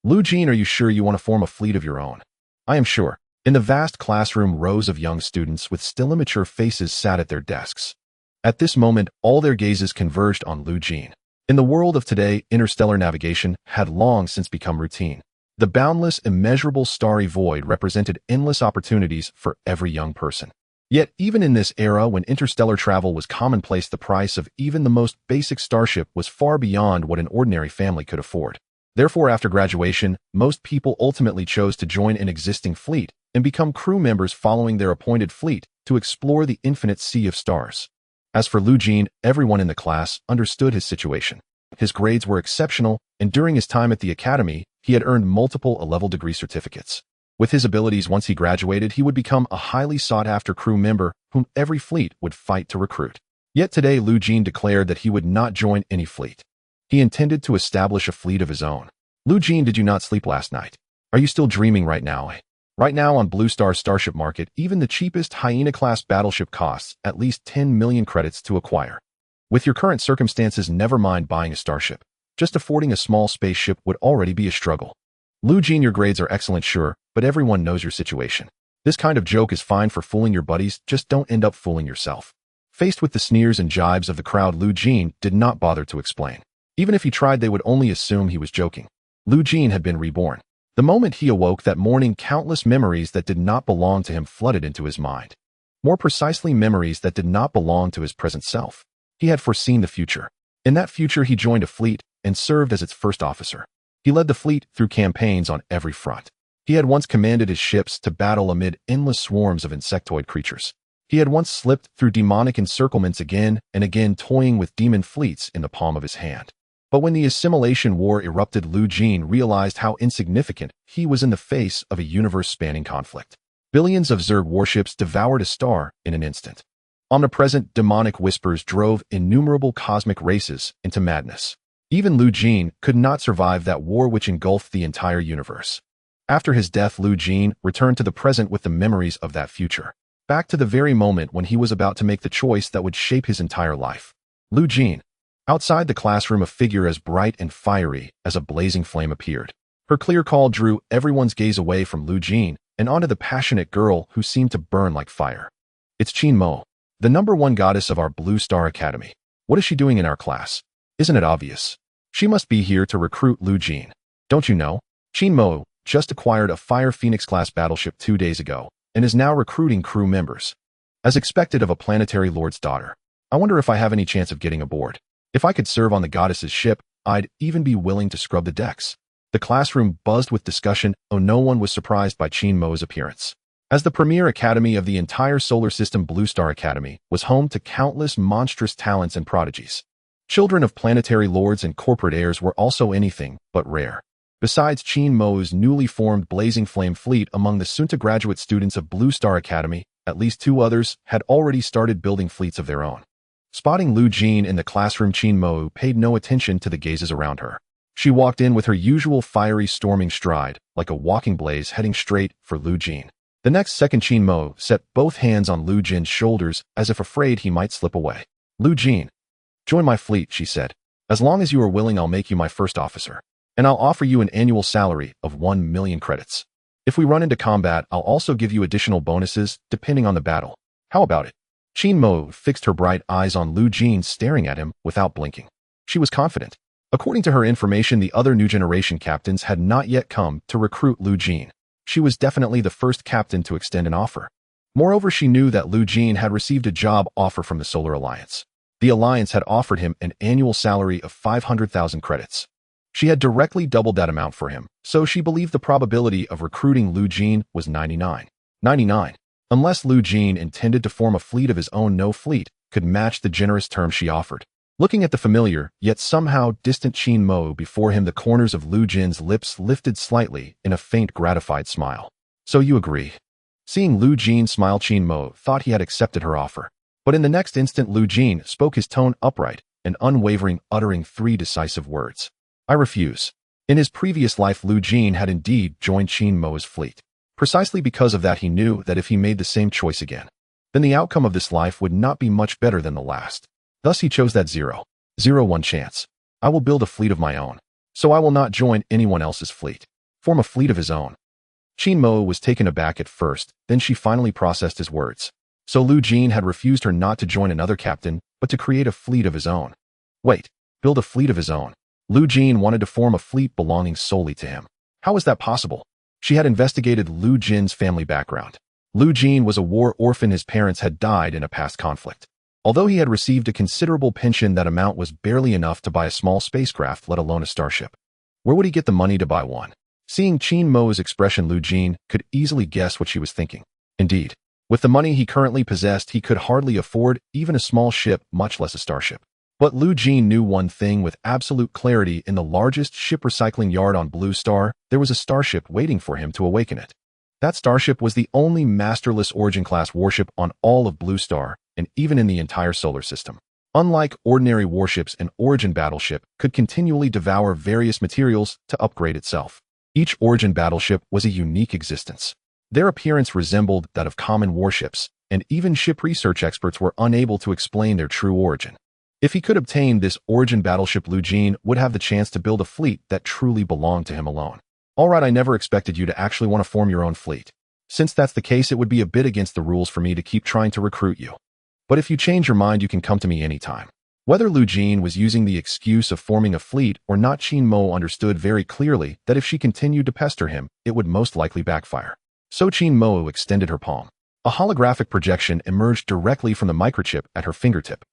Lu Jeene, are you sure you want to form a fleet of your own? I am sure. In the vast classroom, rows of young students with still immature faces sat at their desks. At this moment, all their gazes converged on Lu Jeene. In the world of today, interstellar navigation had long since become routine. The boundless, immeasurable starry void represented endless opportunities for every young person. Yet, even in this era when interstellar travel was commonplace, the price of even the most basic starship was far beyond what an ordinary family could afford. Therefore, after graduation, most people ultimately chose to join an existing fleet and become crew members following their appointed fleet to explore the infinite sea of stars. As for Lu Jeene, everyone in the class understood his situation. His grades were exceptional, and during his time at the academy, he had earned multiple A-level degree certificates. With his abilities, once he graduated, he would become a highly sought-after crew member whom every fleet would fight to recruit. Yet today, Lu Jeene declared that he would not join any fleet. He intended to establish a fleet of his own. Lu Jeene, did you not sleep last night? Are you still dreaming right now? Right now on Blue Star's starship market, even the cheapest Hyena-class battleship costs at least 10 million credits to acquire. With your current circumstances, never mind buying a starship. Just affording a small spaceship would already be a struggle. Lu Jeene, your grades are excellent, sure, but everyone knows your situation. This kind of joke is fine for fooling your buddies, just don't end up fooling yourself. Faced with the sneers and jibes of the crowd, Lu Jeene did not bother to explain. Even if he tried, they would only assume he was joking. Lu Jeene had been reborn. The moment he awoke that morning, countless memories that did not belong to him flooded into his mind. More precisely, memories that did not belong to his present self. He had foreseen the future. In that future, he joined a fleet and served as its first officer. He led the fleet through campaigns on every front. He had once commanded his ships to battle amid endless swarms of insectoid creatures. He had once slipped through demonic encirclements, again and again toying with demon fleets in the palm of his hand. But when the assimilation war erupted, Lu Jeene realized how insignificant he was in the face of a universe-spanning conflict. Billions of Zerg warships devoured a star in an instant. Omnipresent demonic whispers drove innumerable cosmic races into madness. Even Lu Jeene could not survive that war which engulfed the entire universe. After his death, Lu Jeene returned to the present with the memories of that future. Back to the very moment when he was about to make the choice that would shape his entire life. Lu Jeene. Outside the classroom, a figure as bright and fiery as a blazing flame appeared. Her clear call drew everyone's gaze away from Lu Jeene and onto the passionate girl who seemed to burn like fire. It's Jeene Mo, the #1 goddess of our Blue Star Academy. What is she doing in our class? Isn't it obvious? She must be here to recruit Lu Jeene. Don't you know? Jeene Mo just acquired a Fire Phoenix-class battleship 2 days ago and is now recruiting crew members. As expected of a planetary lord's daughter. I wonder if I have any chance of getting aboard. If I could serve on the goddess's ship, I'd even be willing to scrub the decks. The classroom buzzed with discussion, though no one was surprised by Jeene Mo's appearance. As the premier academy of the entire solar system, Blue Star Academy was home to countless monstrous talents and prodigies. Children of planetary lords and corporate heirs were also anything but rare. Besides Jeene Mo's newly formed Blazing Flame fleet, among the soon-to-graduate students of Blue Star Academy, at least 2 others had already started building fleets of their own. Spotting Lu Jeene in the classroom, Jeene Mo paid no attention to the gazes around her. She walked in with her usual fiery, storming stride, like a walking blaze, heading straight for Lu Jeene. The next second, Jeene Mo set both hands on Lu Jeene's shoulders as if afraid he might slip away. Lu Jeene. Join my fleet, she said. As long as you are willing, I'll make you my first officer. And I'll offer you an annual salary of 1 million credits. If we run into combat, I'll also give you additional bonuses depending on the battle. How about it? Jeene Mo fixed her bright eyes on Lu Jeene, staring at him without blinking. She was confident. According to her information, the other new generation captains had not yet come to recruit Lu Jeene. She was definitely the first captain to extend an offer. Moreover, she knew that Lu Jeene had received a job offer from the Solar Alliance. The Alliance had offered him an annual salary of 500,000 credits. She had directly doubled that amount for him, so she believed the probability of recruiting Lu Jeene was 99. 99. Unless Lu Jeene intended to form a fleet of his own, no fleet could match the generous terms she offered. Looking at the familiar, yet somehow distant Jeene Mo before him, the corners of Lu Jeene's lips lifted slightly in a faint, gratified smile. So you agree? Seeing Lu Jeene smile, Jeene Mo thought he had accepted her offer. But in the next instant, Lu Jeene spoke, his tone upright and unwavering, uttering 3 decisive words. I refuse. In his previous life, Lu Jeene had indeed joined Jeene Mo's fleet. Precisely because of that, he knew that if he made the same choice again, then the outcome of this life would not be much better than the last. Thus he chose that 0.01 chance. I will build a fleet of my own, so I will not join anyone else's fleet. form a fleet of his own. Jeene was taken aback at first, then she finally processed his words. So Jeene had refused her not to join another captain, but to create a fleet of his own. Wait, build a fleet of his own. Jeene wanted to form a fleet belonging solely to him. How was that possible? She had investigated Jeene's family background. Jeene was a war orphan. His parents had died in a past conflict. Although he had received a considerable pension, that amount was barely enough to buy a small spacecraft, let alone a starship. Where would he get the money to buy one? Seeing Jeene's expression, Jeene could easily guess what she was thinking. Indeed, with the money he currently possessed, he could hardly afford even a small ship, much less a starship. But Jeene knew one thing with absolute clarity: in the largest ship recycling yard on Blue Star, there was a starship waiting for him to awaken it. That starship was the only masterless Origin-class warship on all of Blue Star, and even in the entire solar system. Unlike ordinary warships, an Origin battleship could continually devour various materials to upgrade itself. Each Origin battleship was a unique existence. Their appearance resembled that of common warships, and even ship research experts were unable to explain their true origin. If he could obtain this Origin battleship, Jeene would have the chance to build a fleet that truly belonged to him alone. Alright, I never expected you to actually want to form your own fleet. Since that's the case, it would be a bit against the rules for me to keep trying to recruit you. But if you change your mind, you can come to me anytime. Whether Jeene was using the excuse of forming a fleet or not, Jeene understood very clearly that if she continued to pester him, it would most likely backfire. So Jeene extended her palm. A holographic projection emerged directly from the microchip at her fingertip.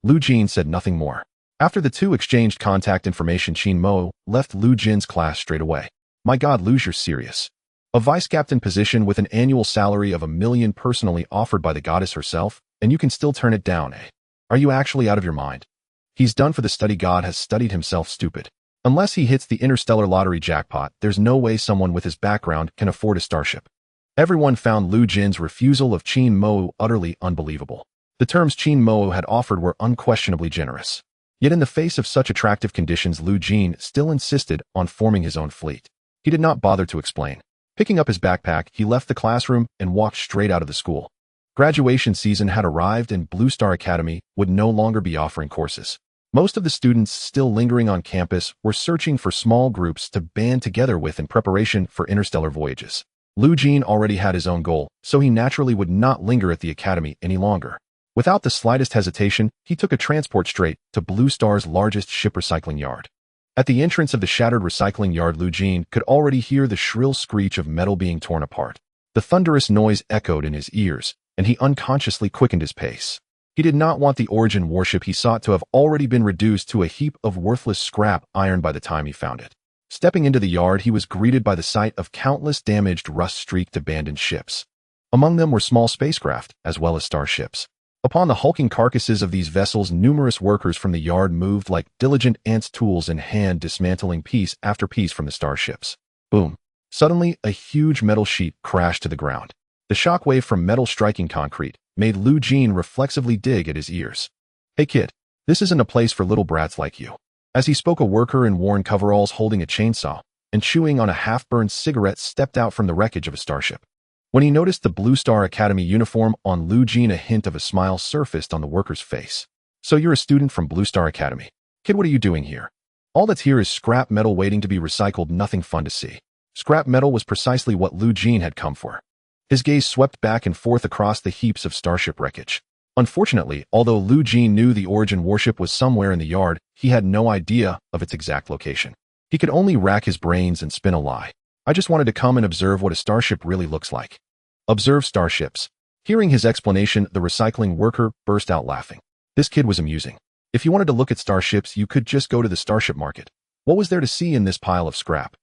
Jeene said nothing more. After the two exchanged contact information, Jeene left Jeene's class straight away. My God, you're serious. A vice captain position with an annual salary of $1 million personally offered by the goddess herself, and you can still turn it down, eh? Are you actually out of your mind? He's done for the study. God has studied himself stupid. Unless he hits the interstellar lottery jackpot, there's no way someone with his background can afford a starship. Everyone found Jeene's refusal of Jeene utterly unbelievable. The terms Jeene had offered were unquestionably generous. Yet in the face of such attractive conditions, Jeene still insisted on forming his own fleet. He did not bother to explain. Picking up his backpack, he left the classroom and walked straight out of the school. Graduation season had arrived and Blue Star Academy would no longer be offering courses. Most of the students still lingering on campus were searching for small groups to band together with in preparation for interstellar voyages. Jeene already had his own goal, so he naturally would not linger at the academy any longer. Without the slightest hesitation, he took a transport straight to Blue Star's largest ship recycling yard. At the entrance of the shattered recycling yard, Jeene could already hear the shrill screech of metal being torn apart. The thunderous noise echoed in his ears, and he unconsciously quickened his pace. He did not want the Origin warship he sought to have already been reduced to a heap of worthless scrap iron by the time he found it. Stepping into the yard, he was greeted by the sight of countless damaged, rust-streaked abandoned ships. Among them were small spacecraft, as well as starships. Upon the hulking carcasses of these vessels, numerous workers from the yard moved like diligent ants, tools in hand, dismantling piece after piece from the starships. Boom. Suddenly, a huge metal sheet crashed to the ground. The shockwave from metal striking concrete made Jeene reflexively dig at his ears. Hey kid, this isn't a place for little brats like you. As he spoke, a worker in worn coveralls holding a chainsaw and chewing on a half-burned cigarette stepped out from the wreckage of a starship. When he noticed the Blue Star Academy uniform on Jeene, a hint of a smile surfaced on the worker's face. So you're a student from Blue Star Academy. Kid, what are you doing here? All that's here is scrap metal waiting to be recycled, nothing fun to see. Scrap metal was precisely what Jeene had come for. His gaze swept back and forth across the heaps of starship wreckage. Unfortunately, although Jeene knew the Origin warship was somewhere in the yard, he had no idea of its exact location. He could only rack his brains and spin a lie. I just wanted to come and observe what a starship really looks like. Observe starships. Hearing his explanation, the recycling worker burst out laughing. This kid was amusing. If you wanted to look at starships, you could just go to the starship market. What was there to see in this pile of scrap?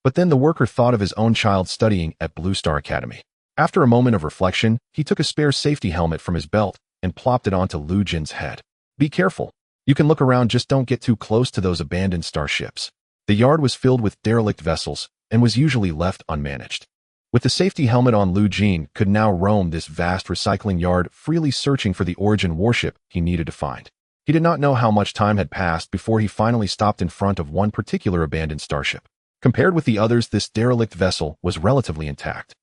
But then the worker thought of his own child studying at Blue Star Academy. After a moment of reflection, he took a spare safety helmet from his belt and plopped it onto Jeene's head. Be careful. You can look around, just don't get too close to those abandoned starships. The yard was filled with derelict vessels and was usually left unmanaged. With the safety helmet on, Jeene could now roam this vast recycling yard, freely searching for the Origin warship he needed to find. He did not know how much time had passed before he finally stopped in front of one particular abandoned starship. Compared with the others, this derelict vessel was relatively intact.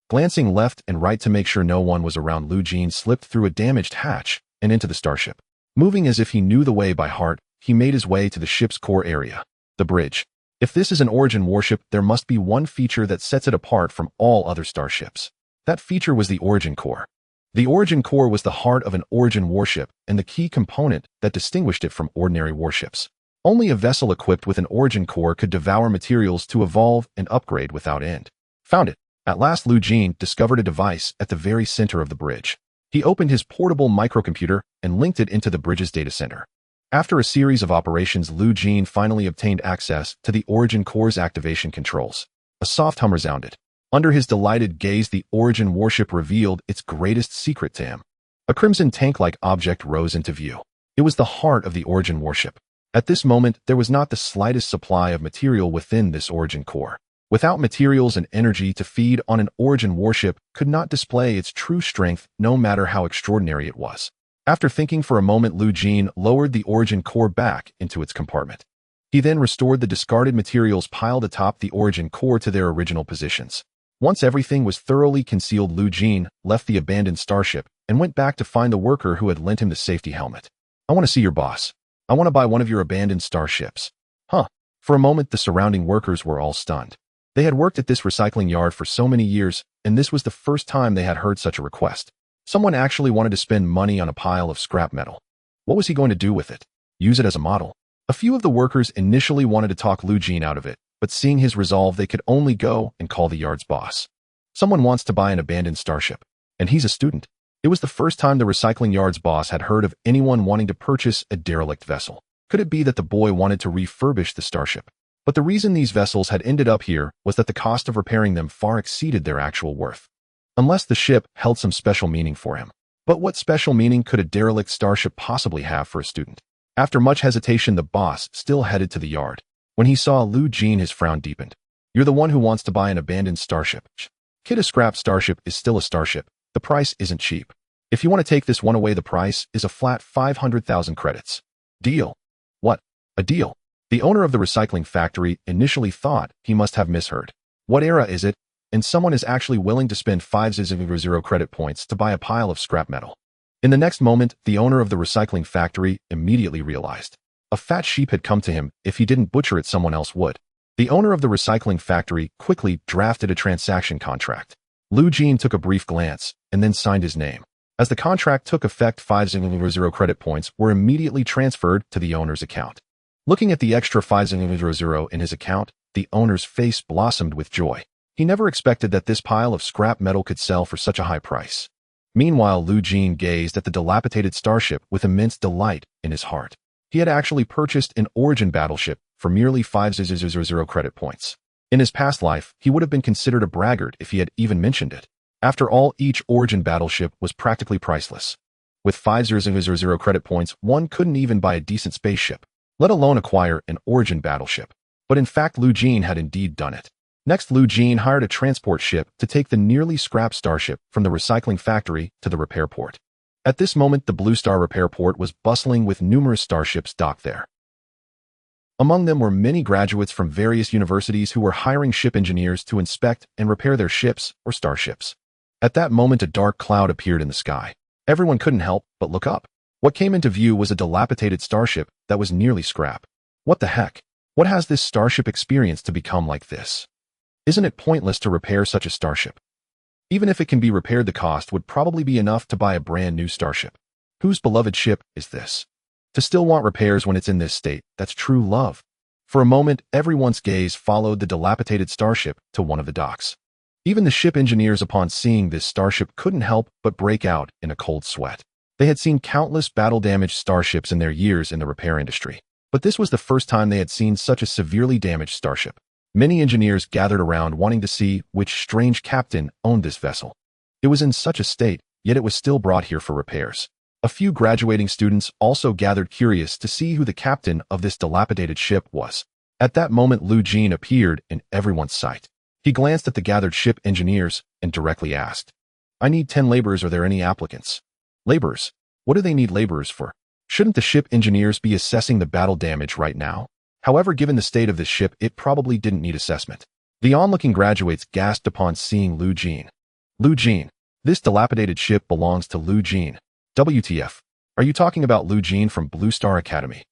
Glancing left and right to make sure no one was around, Jeene slipped through a damaged hatch and into the starship. Moving as if he knew the way by heart, he made his way to the ship's core area, the bridge. If this is an origin warship, there must be one feature that sets it apart from all other starships. That feature was the origin core. The origin core was the heart of an origin warship and the key component that distinguished it from ordinary warships. Only a vessel equipped with an origin core could devour materials to evolve and upgrade without end. Found it. At last, Jeene discovered a device at the very center of the bridge. He opened his portable microcomputer and linked it into the bridge's data center. After a series of operations, Jeene finally obtained access to the origin core's activation controls. A soft hum resounded. Under his delighted gaze, the origin warship revealed its greatest secret to him. A crimson tank-like object rose into view. It was the heart of the origin warship. At this moment, there was not the slightest supply of material within this origin core. Without materials and energy to feed on, an origin warship could not display its true strength, no matter how extraordinary it was. After thinking for a moment, Jeene lowered the origin core back into its compartment. He then restored the discarded materials piled atop the origin core to their original positions. Once everything was thoroughly concealed, Jeene left the abandoned starship and went back to find the worker who had lent him the safety helmet. "I want to see your boss. I want to buy one of your abandoned starships." Huh. For a moment, the surrounding workers were all stunned. They had worked at this recycling yard for so many years, and this was the first time they had heard such a request. Someone actually wanted to spend money on a pile of scrap metal. What was he going to do with it? Use it as a model? A few of the workers initially wanted to talk Jeene out of it, but seeing his resolve, they could only go and call the yard's boss. Someone wants to buy an abandoned starship, and he's a student. It was the first time the recycling yard's boss had heard of anyone wanting to purchase a derelict vessel. Could it be that the boy wanted to refurbish the starship? But the reason these vessels had ended up here was that the cost of repairing them far exceeded their actual worth. Unless the ship held some special meaning for him. But what special meaning could a derelict starship possibly have for a student? After much hesitation, the boss still headed to the yard. When he saw Jeene, his frown deepened. "You're the one who wants to buy an abandoned starship. Kid, a scrap starship is still a starship. The price isn't cheap. If you want to take this one away, the price is a flat 500,000 credits. Deal." "What? A deal?" The owner of the recycling factory initially thought he must have misheard. What era is it? And someone is actually willing to spend 500 credit points to buy a pile of scrap metal. In the next moment, the owner of the recycling factory immediately realized. A fat sheep had come to him. If he didn't butcher it, someone else would. The owner of the recycling factory quickly drafted a transaction contract. Jeene took a brief glance and then signed his name. As the contract took effect, 500 credit points were immediately transferred to the owner's account. Looking at the extra 500 in his account, the owner's face blossomed with joy. He never expected that this pile of scrap metal could sell for such a high price. Meanwhile, Jeene gazed at the dilapidated starship with immense delight in his heart. He had actually purchased an origin battleship for merely 500 credit points. In his past life, he would have been considered a braggart if he had even mentioned it. After all, each origin battleship was practically priceless. With 500 credit points, one couldn't even buy a decent spaceship, let alone acquire an origin battleship. But in fact, Jeene had indeed done it. Next, Jeene hired a transport ship to take the nearly scrapped starship from the recycling factory to the repair port. At this moment, the Blue Star repair port was bustling with numerous starships docked there. Among them were many graduates from various universities who were hiring ship engineers to inspect and repair their ships or starships. At that moment, a dark cloud appeared in the sky. Everyone couldn't help but look up. What came into view was a dilapidated starship that was nearly scrap. What the heck? What has this starship experienced to become like this? Isn't it pointless to repair such a starship? Even if it can be repaired, the cost would probably be enough to buy a brand new starship. Whose beloved ship is this? To still want repairs when it's in this state, that's true love. For a moment, everyone's gaze followed the dilapidated starship to one of the docks. Even the ship engineers, upon seeing this starship, couldn't help but break out in a cold sweat. They had seen countless battle-damaged starships in their years in the repair industry, but this was the first time they had seen such a severely damaged starship. Many engineers gathered around wanting to see which strange captain owned this vessel. It was in such a state, yet it was still brought here for repairs. A few graduating students also gathered curious to see who the captain of this dilapidated ship was. At that moment, Jeene appeared in everyone's sight. He glanced at the gathered ship engineers and directly asked, "I need 10 laborers. Are there any applicants?" "Laborers? What do they need laborers for? Shouldn't the ship engineers be assessing the battle damage right now?" However, given the state of this ship, it probably didn't need assessment. The onlooking graduates gasped upon seeing Jeene. Jeene. This dilapidated ship belongs to Jeene. WTF. Are you talking about Jeene from Blue Star Academy?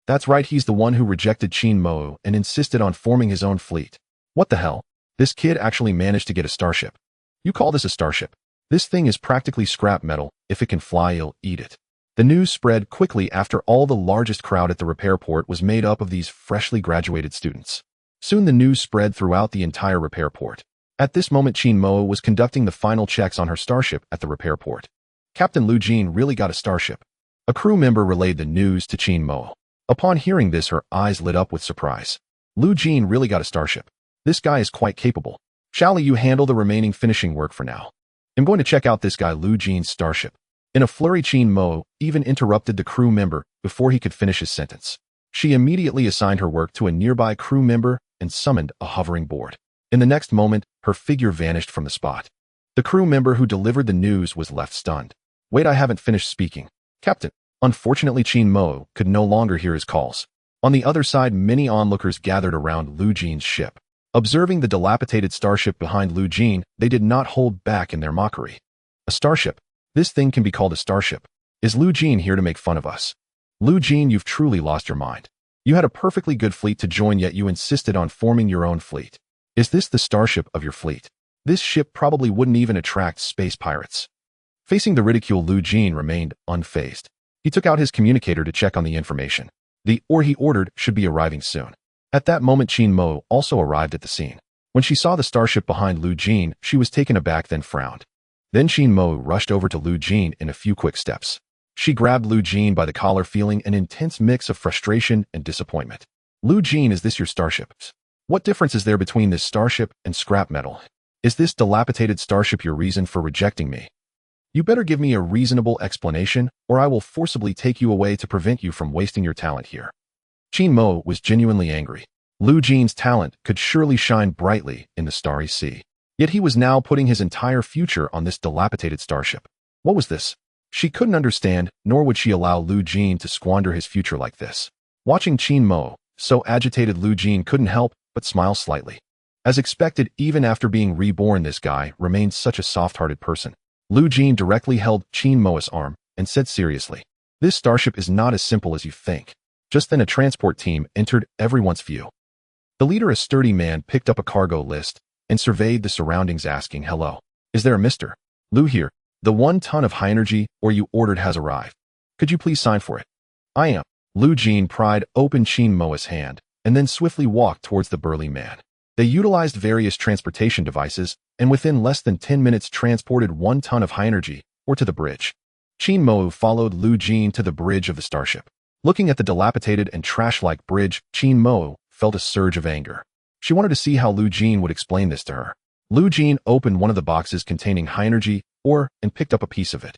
That's right, he's the one who rejected Jeene and insisted on forming his own fleet. What the hell? This kid actually managed to get a starship. You call this a starship? This thing is practically scrap metal. If it can fly, you'll eat it. The news spread quickly after all. The largest crowd at the repair port was made up of these freshly graduated students. Soon the news spread throughout the entire repair port. At this moment, Jeene was conducting the final checks on her starship at the repair port. Captain Jeene really got a starship. A crew member relayed the news to Jeene. Upon hearing this, her eyes lit up with surprise. Jeene really got a starship. This guy is quite capable. Shall you handle the remaining finishing work for now? I'm going to check out this guy Jeene's starship. In a flurry, Jeene even interrupted the crew member before he could finish his sentence. She immediately assigned her work to a nearby crew member and summoned a hovering board. In the next moment, her figure vanished from the spot. The crew member who delivered the news was left stunned. Wait, I haven't finished speaking. Captain. Unfortunately, Jeene could no longer hear his calls. On the other side, many onlookers gathered around Jeene's ship. Observing the dilapidated starship behind Jeene, they did not hold back in their mockery. A starship? This thing can be called a starship. Is Jeene here to make fun of us? Jeene, you've truly lost your mind. You had a perfectly good fleet to join, yet you insisted on forming your own fleet. Is this the starship of your fleet? This ship probably wouldn't even attract space pirates. Facing the ridicule, Jeene remained unfazed. He took out his communicator to check on the information. He ordered should be arriving soon. At that moment, Jeene also arrived at the scene. When she saw the starship behind Jeene, she was taken aback, then frowned. Then Jeene rushed over to Jeene in a few quick steps. She grabbed Jeene by the collar, feeling an intense mix of frustration and disappointment. Jeene, is this your starship? What difference is there between this starship and scrap metal? Is this dilapidated starship your reason for rejecting me? You better give me a reasonable explanation, or I will forcibly take you away to prevent you from wasting your talent here. Jeene was genuinely angry. Jeene's talent could surely shine brightly in the starry sea. Yet he was now putting his entire future on this dilapidated starship. What was this? She couldn't understand, nor would she allow Jeene to squander his future like this. Watching Jeene so agitated, Jeene couldn't help but smile slightly. As expected, even after being reborn, this guy remained such a soft-hearted person. Jeene directly held Jeene's arm and said seriously, "This starship is not as simple as you think." Just then a transport team entered everyone's view. The leader, a sturdy man, picked up a cargo list and surveyed the surroundings, asking, "Hello, is there a Mr. Liu here? The 1 ton of high energy or you ordered has arrived. Could you please sign for it?" "I am." Jeene pried open Jeene's hand and then swiftly walked towards the burly man. They utilized various transportation devices and within less than 10 minutes transported 1 ton of high energy or to the bridge. Jeene followed Jeene to the bridge of the starship. Looking at the dilapidated and trash-like bridge, Jeene felt a surge of anger. She wanted to see how Jeene would explain this to her. Jeene opened one of the boxes containing high energy ore and picked up a piece of it.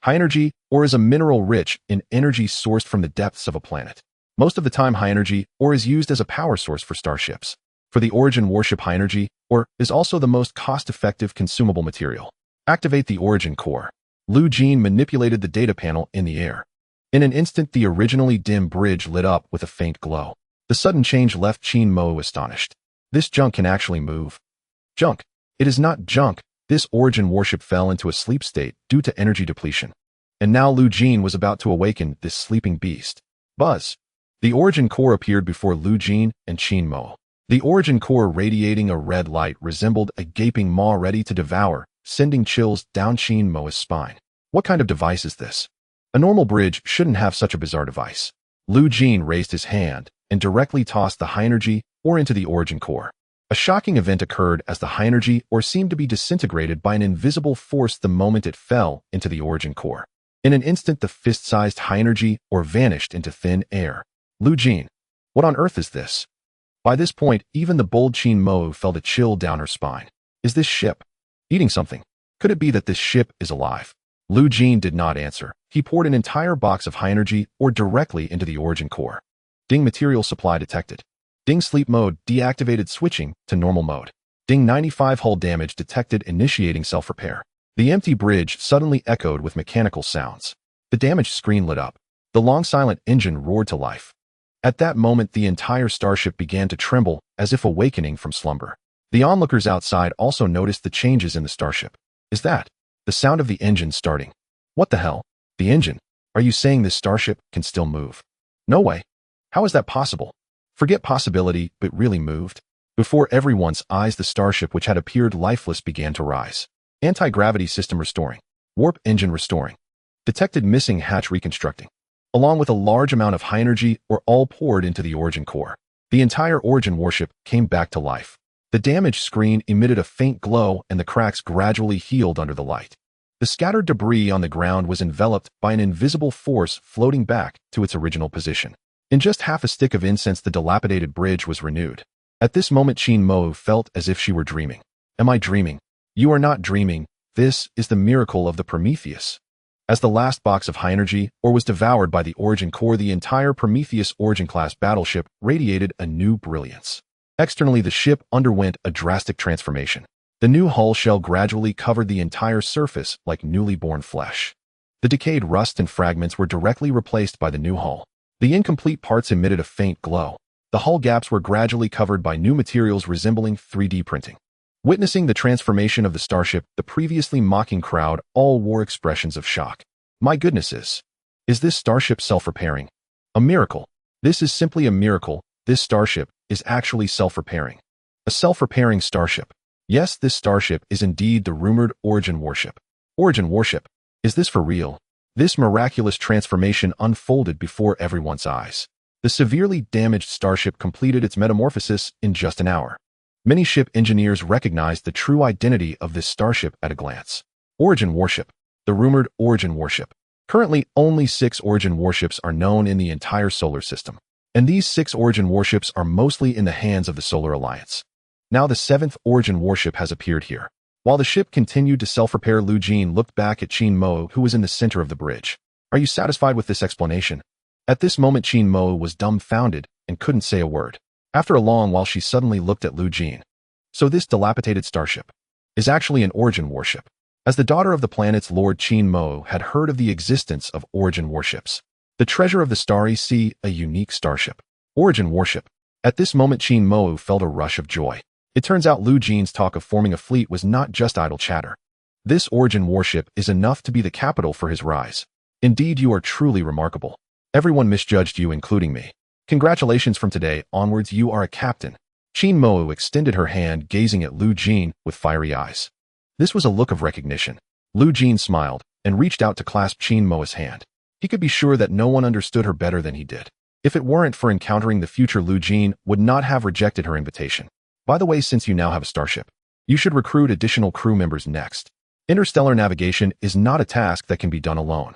High energy ore is a mineral rich in energy sourced from the depths of a planet. Most of the time, high energy ore is used as a power source for starships. For the Origin warship, high energy ore is also the most cost-effective consumable material. Activate the Origin core. Jeene manipulated the data panel in the air. In an instant, the originally dim bridge lit up with a faint glow. The sudden change left Jeene astonished. This junk can actually move. Junk. It is not junk. This Origin warship fell into a sleep state due to energy depletion. And now Jeene was about to awaken this sleeping beast. Buzz. The Origin core appeared before Jeene and Jeene. The Origin core, radiating a red light, resembled a gaping maw ready to devour, sending chills down Jeene's spine. What kind of device is this? A normal bridge shouldn't have such a bizarre device. Jeene raised his hand and directly tossed the high energy ore into the Origin core. A shocking event occurred as the high energy ore seemed to be disintegrated by an invisible force the moment it fell into the Origin core. In an instant, the fist-sized high energy ore vanished into thin air. Jeene, what on earth is this? By this point, even the bold Jeene felt a chill down her spine. Is this ship eating something? Could it be that this ship is alive? Jeene did not answer. He poured an entire box of high energy ore directly into the Origin core. Ding, material supply detected. Ding, sleep mode deactivated, switching to normal mode. Ding, 95 hull damage detected, initiating self-repair. The empty bridge suddenly echoed with mechanical sounds. The damaged screen lit up. The long silent engine roared to life. At that moment, the entire starship began to tremble as if awakening from slumber. The onlookers outside also noticed the changes in the starship. Is that the sound of the engine starting? What the hell? The engine? Are you saying this starship can still move? No way. How is that possible? Forget possibility, but really moved. Before everyone's eyes, the starship, which had appeared lifeless, began to rise. Anti-gravity system restoring. Warp engine restoring. Detected missing hatch reconstructing. Along with a large amount of high energy were all poured into the origin core. The entire origin warship came back to life. The damaged screen emitted a faint glow and the cracks gradually healed under the light. The scattered debris on the ground was enveloped by an invisible force floating back to its original position. In just half a stick of incense, the dilapidated bridge was renewed. At this moment, Jeene felt as if she were dreaming. Am I dreaming? You are not dreaming. This is the miracle of the Prometheus. As the last box of high energy ore was devoured by the origin core, the entire Prometheus origin-class battleship radiated a new brilliance. Externally, the ship underwent a drastic transformation. The new hull shell gradually covered the entire surface like newly born flesh. The decayed rust and fragments were directly replaced by the new hull. The incomplete parts emitted a faint glow. The hull gaps were gradually covered by new materials resembling 3D printing. Witnessing the transformation of the starship, the previously mocking crowd all wore expressions of shock. My goodness, is this starship self-repairing? A miracle. This is simply a miracle. This starship is actually self-repairing. A self-repairing starship. Yes, this starship is indeed the rumored origin warship. Origin warship. Is this for real? This miraculous transformation unfolded before everyone's eyes. The severely damaged starship completed its metamorphosis in just an hour. Many ship engineers recognized the true identity of this starship at a glance. Origin warship. The rumored origin warship. Currently, only 6 origin warships are known in the entire solar system. And these 6 origin warships are mostly in the hands of the Solar Alliance. Now the 7th origin warship has appeared here. While the ship continued to self-repair, Jeene looked back at Jeene, who was in the center of the bridge. Are you satisfied with this explanation? At this moment, Jeene was dumbfounded and couldn't say a word. After a long while, she suddenly looked at Jeene. So this dilapidated starship is actually an origin warship. As the daughter of the planet's lord, Jeene had heard of the existence of origin warships. The treasure of the starry sea, a unique starship. Origin warship. At this moment, Jeene felt a rush of joy. It turns out Jeene's talk of forming a fleet was not just idle chatter. This origin warship is enough to be the capital for his rise. Indeed, you are truly remarkable. Everyone misjudged you, including me. Congratulations, from today onwards you are a captain. Jeene extended her hand, gazing at Jeene with fiery eyes. This was a look of recognition. Jeene smiled and reached out to clasp Jeene's hand. He could be sure that no one understood her better than he did. If it weren't for encountering the future, Jeene would not have rejected her invitation. By the way, since you now have a starship, you should recruit additional crew members next. Interstellar navigation is not a task that can be done alone.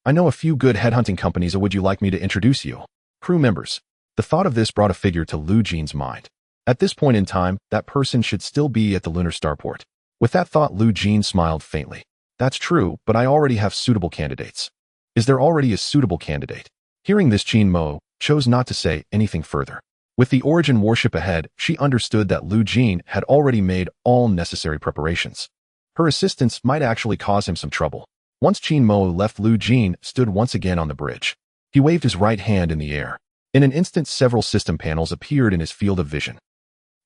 I know a few good headhunting companies. Would you like me to introduce you? Crew members. The thought of this brought a figure to Jeene's mind. At this point in time, that person should still be at the lunar starport. With that thought, Jeene smiled faintly. That's true, but I already have suitable candidates. Is there already a suitable candidate? Hearing this, Jeene chose not to say anything further. With the origin warship ahead, she understood that Jeene had already made all necessary preparations. Her assistance might actually cause him some trouble. Once Jeene left, Jeene stood once again on the bridge. He waved his right hand in the air. In an instant, several system panels appeared in his field of vision.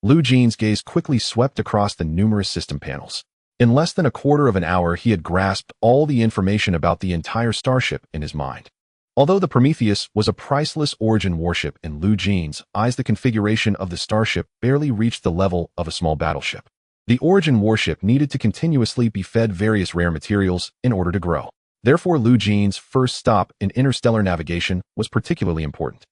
Jeene's gaze quickly swept across the numerous system panels. In less than a quarter of an hour, he had grasped all the information about the entire starship in his mind. Although the Prometheus was a priceless origin warship in Jeene's eyes, the configuration of the starship barely reached the level of a small battleship. The origin warship needed to continuously be fed various rare materials in order to grow. Therefore, Jeene's first stop in interstellar navigation was particularly important.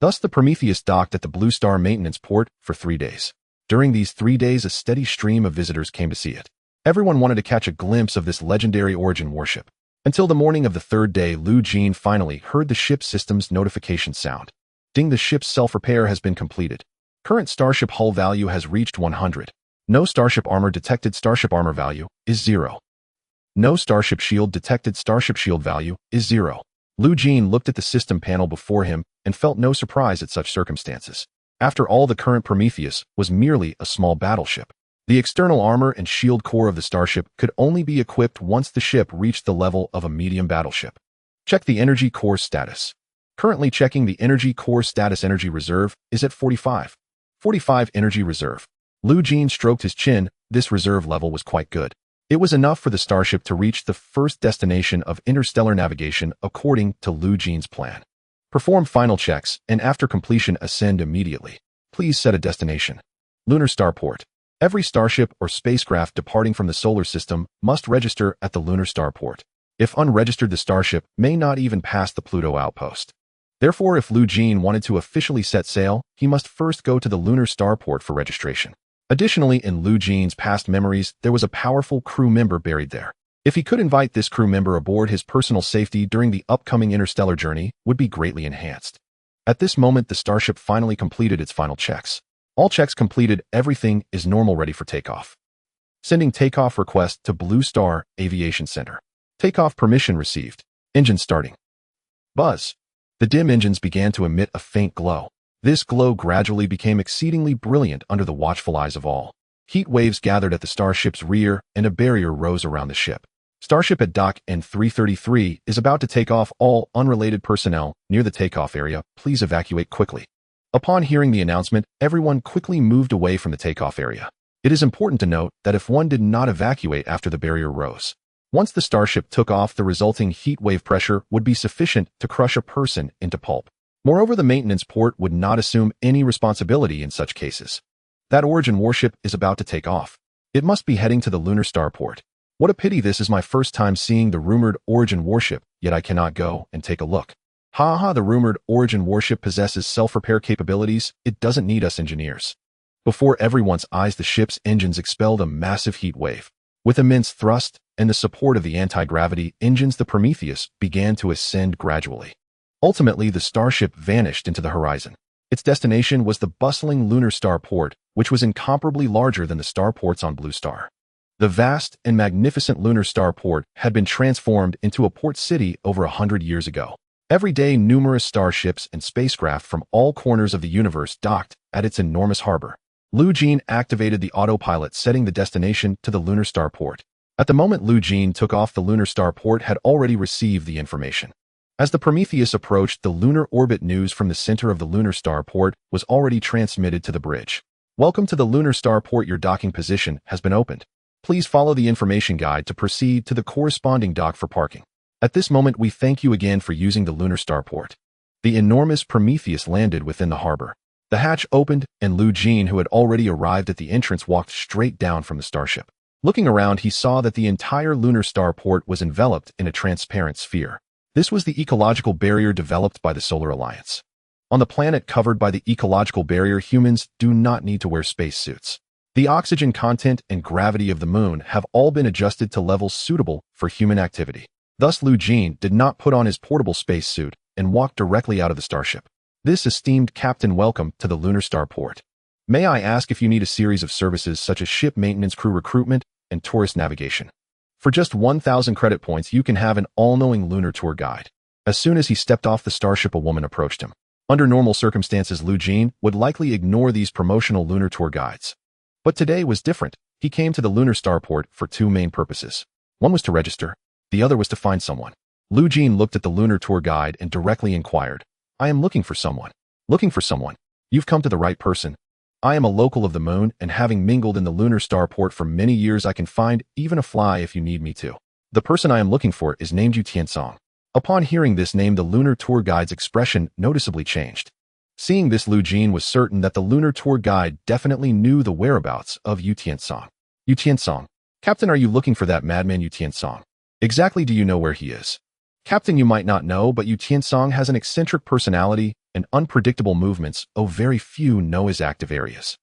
Thus, the Prometheus docked at the Blue Star maintenance port for 3 days. During these 3 days, a steady stream of visitors came to see it. Everyone wanted to catch a glimpse of this legendary origin warship. Until the morning of the 3rd day, Jeene finally heard the ship's system's notification sound. Ding, the ship's self-repair has been completed. Current starship hull value has reached 100. No starship armor detected. Starship armor value is 0. No starship shield detected. Starship shield value is 0. Jeene looked at the system panel before him and felt no surprise at such circumstances. After all, the current Prometheus was merely a small battleship. The external armor and shield core of the starship could only be equipped once the ship reached the level of a medium battleship. Check the energy core status. Currently checking the energy core status. Energy reserve is at 45. 45 energy reserve. Jeene stroked his chin. This reserve level was quite good. It was enough for the starship to reach the first destination of interstellar navigation according to Jeene's plan. Perform final checks, and after completion ascend immediately. Please set a destination. Lunar Starport. Every starship or spacecraft departing from the solar system must register at the Lunar Starport. If unregistered, the starship may not even pass the Pluto outpost. Therefore, if Jeene wanted to officially set sail, he must first go to the Lunar Starport for registration. Additionally, in Jeene's past memories, there was a powerful crew member buried there. If he could invite this crew member aboard, his personal safety during the upcoming interstellar journey would be greatly enhanced. At this moment, the starship finally completed its final checks. All checks completed, everything is normal, ready for takeoff. Sending takeoff request to Blue Star Aviation Center. Takeoff permission received. Engine starting. Buzz. The dim engines began to emit a faint glow. This glow gradually became exceedingly brilliant under the watchful eyes of all. Heat waves gathered at the starship's rear, and a barrier rose around the ship. Starship at Dock N333 is about to take off. All unrelated personnel near the takeoff area, please evacuate quickly. Upon hearing the announcement, everyone quickly moved away from the takeoff area. It is important to note that if one did not evacuate after the barrier rose, once the starship took off, the resulting heat wave pressure would be sufficient to crush a person into pulp. Moreover, the maintenance port would not assume any responsibility in such cases. That Origin warship is about to take off. It must be heading to the Lunar Starport. What a pity, this is my first time seeing the rumored Origin warship, yet I cannot go and take a look. The rumored Origin warship possesses self-repair capabilities. It doesn't need us engineers. Before everyone's eyes, the ship's engines expelled a massive heat wave. With immense thrust and the support of the anti-gravity engines, the Prometheus began to ascend gradually. Ultimately, the starship vanished into the horizon. Its destination was the bustling Lunar Starport, which was incomparably larger than the starports on Blue Star. The vast and magnificent Lunar Starport had been transformed into a port city over 100 years ago. Every day, numerous starships and spacecraft from all corners of the universe docked at its enormous harbor. Jeene activated the autopilot, setting the destination to the Lunar Starport. At the moment Jeene took off, the Lunar Starport had already received the information. As the Prometheus approached, the lunar orbit news from the center of the Lunar Starport was already transmitted to the bridge. Welcome to the Lunar Starport. Your docking position has been opened. Please follow the information guide to proceed to the corresponding dock for parking. At this moment, we thank you again for using the Lunar Starport. The enormous Prometheus landed within the harbor. The hatch opened, and Jeene, who had already arrived at the entrance, walked straight down from the starship. Looking around, he saw that the entire Lunar Starport was enveloped in a transparent sphere. This was the ecological barrier developed by the Solar Alliance. On the planet covered by the ecological barrier, humans do not need to wear spacesuits. The oxygen content and gravity of the moon have all been adjusted to levels suitable for human activity. Thus, Jeene did not put on his portable spacesuit and walked directly out of the starship. This esteemed captain, welcome to the Lunar Starport. May I ask if you need a series of services such as ship maintenance, crew recruitment, and tourist navigation? For just 1,000 credit points, you can have an all-knowing lunar tour guide. As soon as he stepped off the starship, a woman approached him. Under normal circumstances, Jeene would likely ignore these promotional lunar tour guides. But today was different. He came to the Lunar Starport for two main purposes. One was to register. The other was to find someone. Jeene looked at the lunar tour guide and directly inquired, I am looking for someone. Looking for someone. You've come to the right person. I am a local of the moon, and having mingled in the Lunar Starport for many years, I can find even a fly if you need me to. The person I am looking for is named Yu Tiancang. Upon hearing this name, the lunar tour guide's expression noticeably changed. Seeing this, Jeene was certain that the lunar tour guide definitely knew the whereabouts of Yu Tiancang. Yu Tiancang. Captain, are you looking for that madman Yu Tiancang? Exactly do you know where he is? Captain, you might not know, but Yu Tiancang has an eccentric personality and unpredictable movements. Oh, very few know his active areas.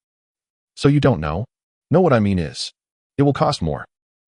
So you don't know? Know what I mean is, it will cost more.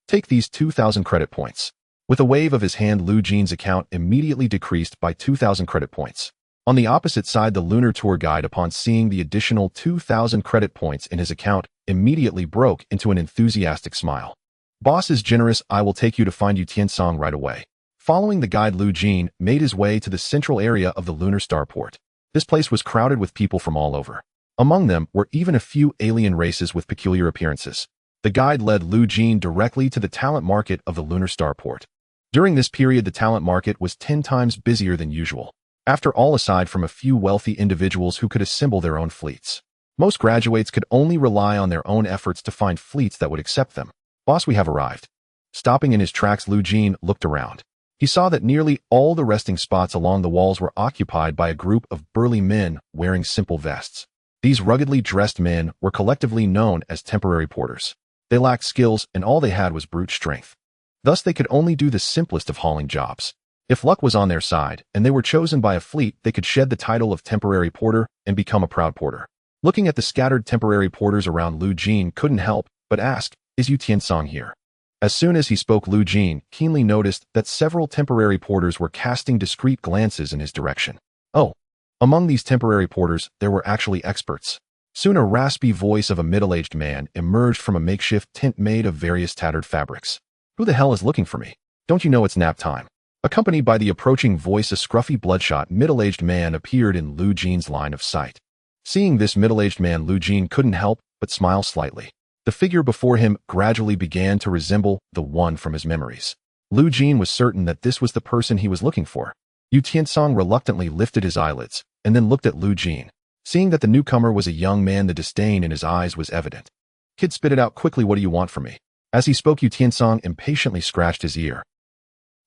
Take these 2,000 credit points. With a wave of his hand, Jeene's account immediately decreased by 2,000 credit points. On the opposite side, the lunar tour guide, upon seeing the additional 2,000 credit points in his account, immediately broke into an enthusiastic smile. Boss is generous. I will take you to find Yu Tiancang right away. Following the guide, Jeene made his way to the central area of the Lunar Starport. This place was crowded with people from all over. Among them were even a few alien races with peculiar appearances. The guide led Jeene directly to the talent market of the Lunar Starport. During this period, the talent market was 10 times busier than usual. After all, aside from a few wealthy individuals who could assemble their own fleets, most graduates could only rely on their own efforts to find fleets that would accept them. Boss, we have arrived. Stopping in his tracks, Jeene looked around. He saw that nearly all the resting spots along the walls were occupied by a group of burly men wearing simple vests. These ruggedly dressed men were collectively known as temporary porters. They lacked skills, and all they had was brute strength. Thus, they could only do the simplest of hauling jobs. If luck was on their side, and they were chosen by a fleet, they could shed the title of temporary porter and become a proud porter. Looking at the scattered temporary porters around, Jeene couldn't help but ask, "Is Yu Tiancang here?" As soon as he spoke, Jeene keenly noticed that several temporary porters were casting discreet glances in his direction. Oh, among these temporary porters, there were actually experts. Soon a raspy voice of a middle-aged man emerged from a makeshift tent made of various tattered fabrics. "Who the hell is looking for me? Don't you know it's nap time?" Accompanied by the approaching voice, a scruffy, bloodshot, middle-aged man appeared in Jeene's line of sight. Seeing this middle-aged man, Jeene couldn't help but smile slightly. The figure before him gradually began to resemble the one from his memories. Jeene was certain that this was the person he was looking for. Yu Tiancang reluctantly lifted his eyelids and then looked at Jeene. Seeing that the newcomer was a young man, the disdain in his eyes was evident. "Kid, spit it out quickly. What do you want from me?" As he spoke, Yu Tiancang impatiently scratched his ear.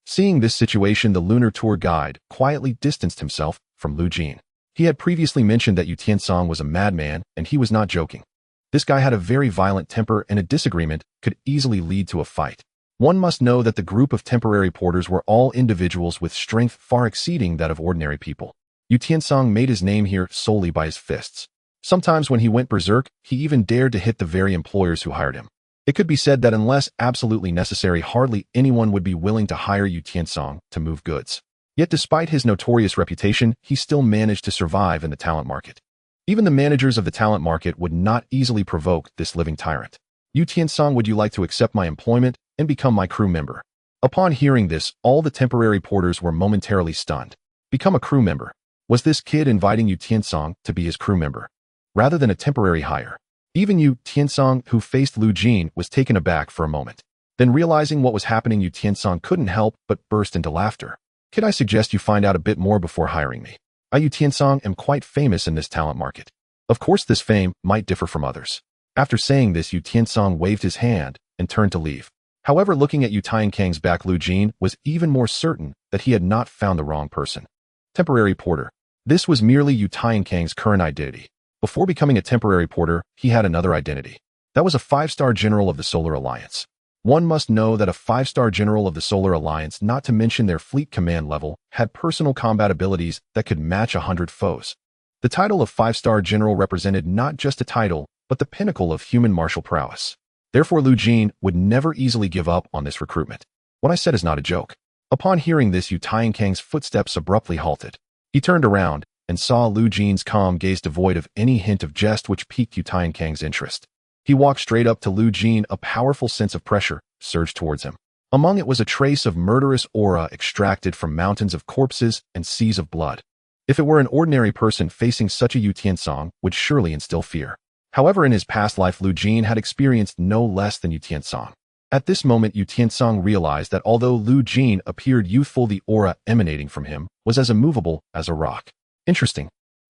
Seeing this situation, the lunar tour guide quietly distanced himself from Jeene. He had previously mentioned that Yu Tiancang was a madman, and he was not joking. This guy had a very violent temper, and a disagreement could easily lead to a fight. One must know that the group of temporary porters were all individuals with strength far exceeding that of ordinary people. Yu Tiancang made his name here solely by his fists. Sometimes when he went berserk, he even dared to hit the very employers who hired him. It could be said that unless absolutely necessary, hardly anyone would be willing to hire Yu Tiancang to move goods. Yet despite his notorious reputation, he still managed to survive in the talent market. Even the managers of the talent market would not easily provoke this living tyrant. "Yu Tiancang, would you like to accept my employment and become my crew member?" Upon hearing this, all the temporary porters were momentarily stunned. Become a crew member? Was this kid inviting Yu Tiancang to be his crew member, rather than a temporary hire? Even Yu Tiancang, who faced Jeene, was taken aback for a moment. Then realizing what was happening, Yu Tiancang couldn't help but burst into laughter. "Kid, I suggest you find out a bit more before hiring me. I, Yu Tiancang, am quite famous in this talent market. Of course, this fame might differ from others." After saying this, Yu Tiancang waved his hand and turned to leave. However, looking at Yu Tiancang's back, Jeene was even more certain that he had not found the wrong person. Temporary porter. This was merely Yu Tiancang's current identity. Before becoming a temporary porter, he had another identity. That was a 5-star general of the Solar Alliance. One must know that a 5-star general of the Solar Alliance, not to mention their fleet command level, had personal combat abilities that could match 100 foes. The title of 5-star general represented not just a title, but the pinnacle of human martial prowess. Therefore, Jeene would never easily give up on this recruitment. What I said is not a joke. Upon hearing this, Yu Tiancang's footsteps abruptly halted. He turned around and saw Jeene's calm gaze devoid of any hint of jest, which piqued Yu Tiancang's interest. He walked straight up to Jeene. A powerful sense of pressure surged towards him. Among it was a trace of murderous aura extracted from mountains of corpses and seas of blood. If it were an ordinary person facing such a Yu Tiancang would surely instill fear. However, in his past life, Jeene had experienced no less than Yu Tiancang. At this moment, Yu Tiancang realized that although Jeene appeared youthful, the aura emanating from him was as immovable as a rock. Interesting.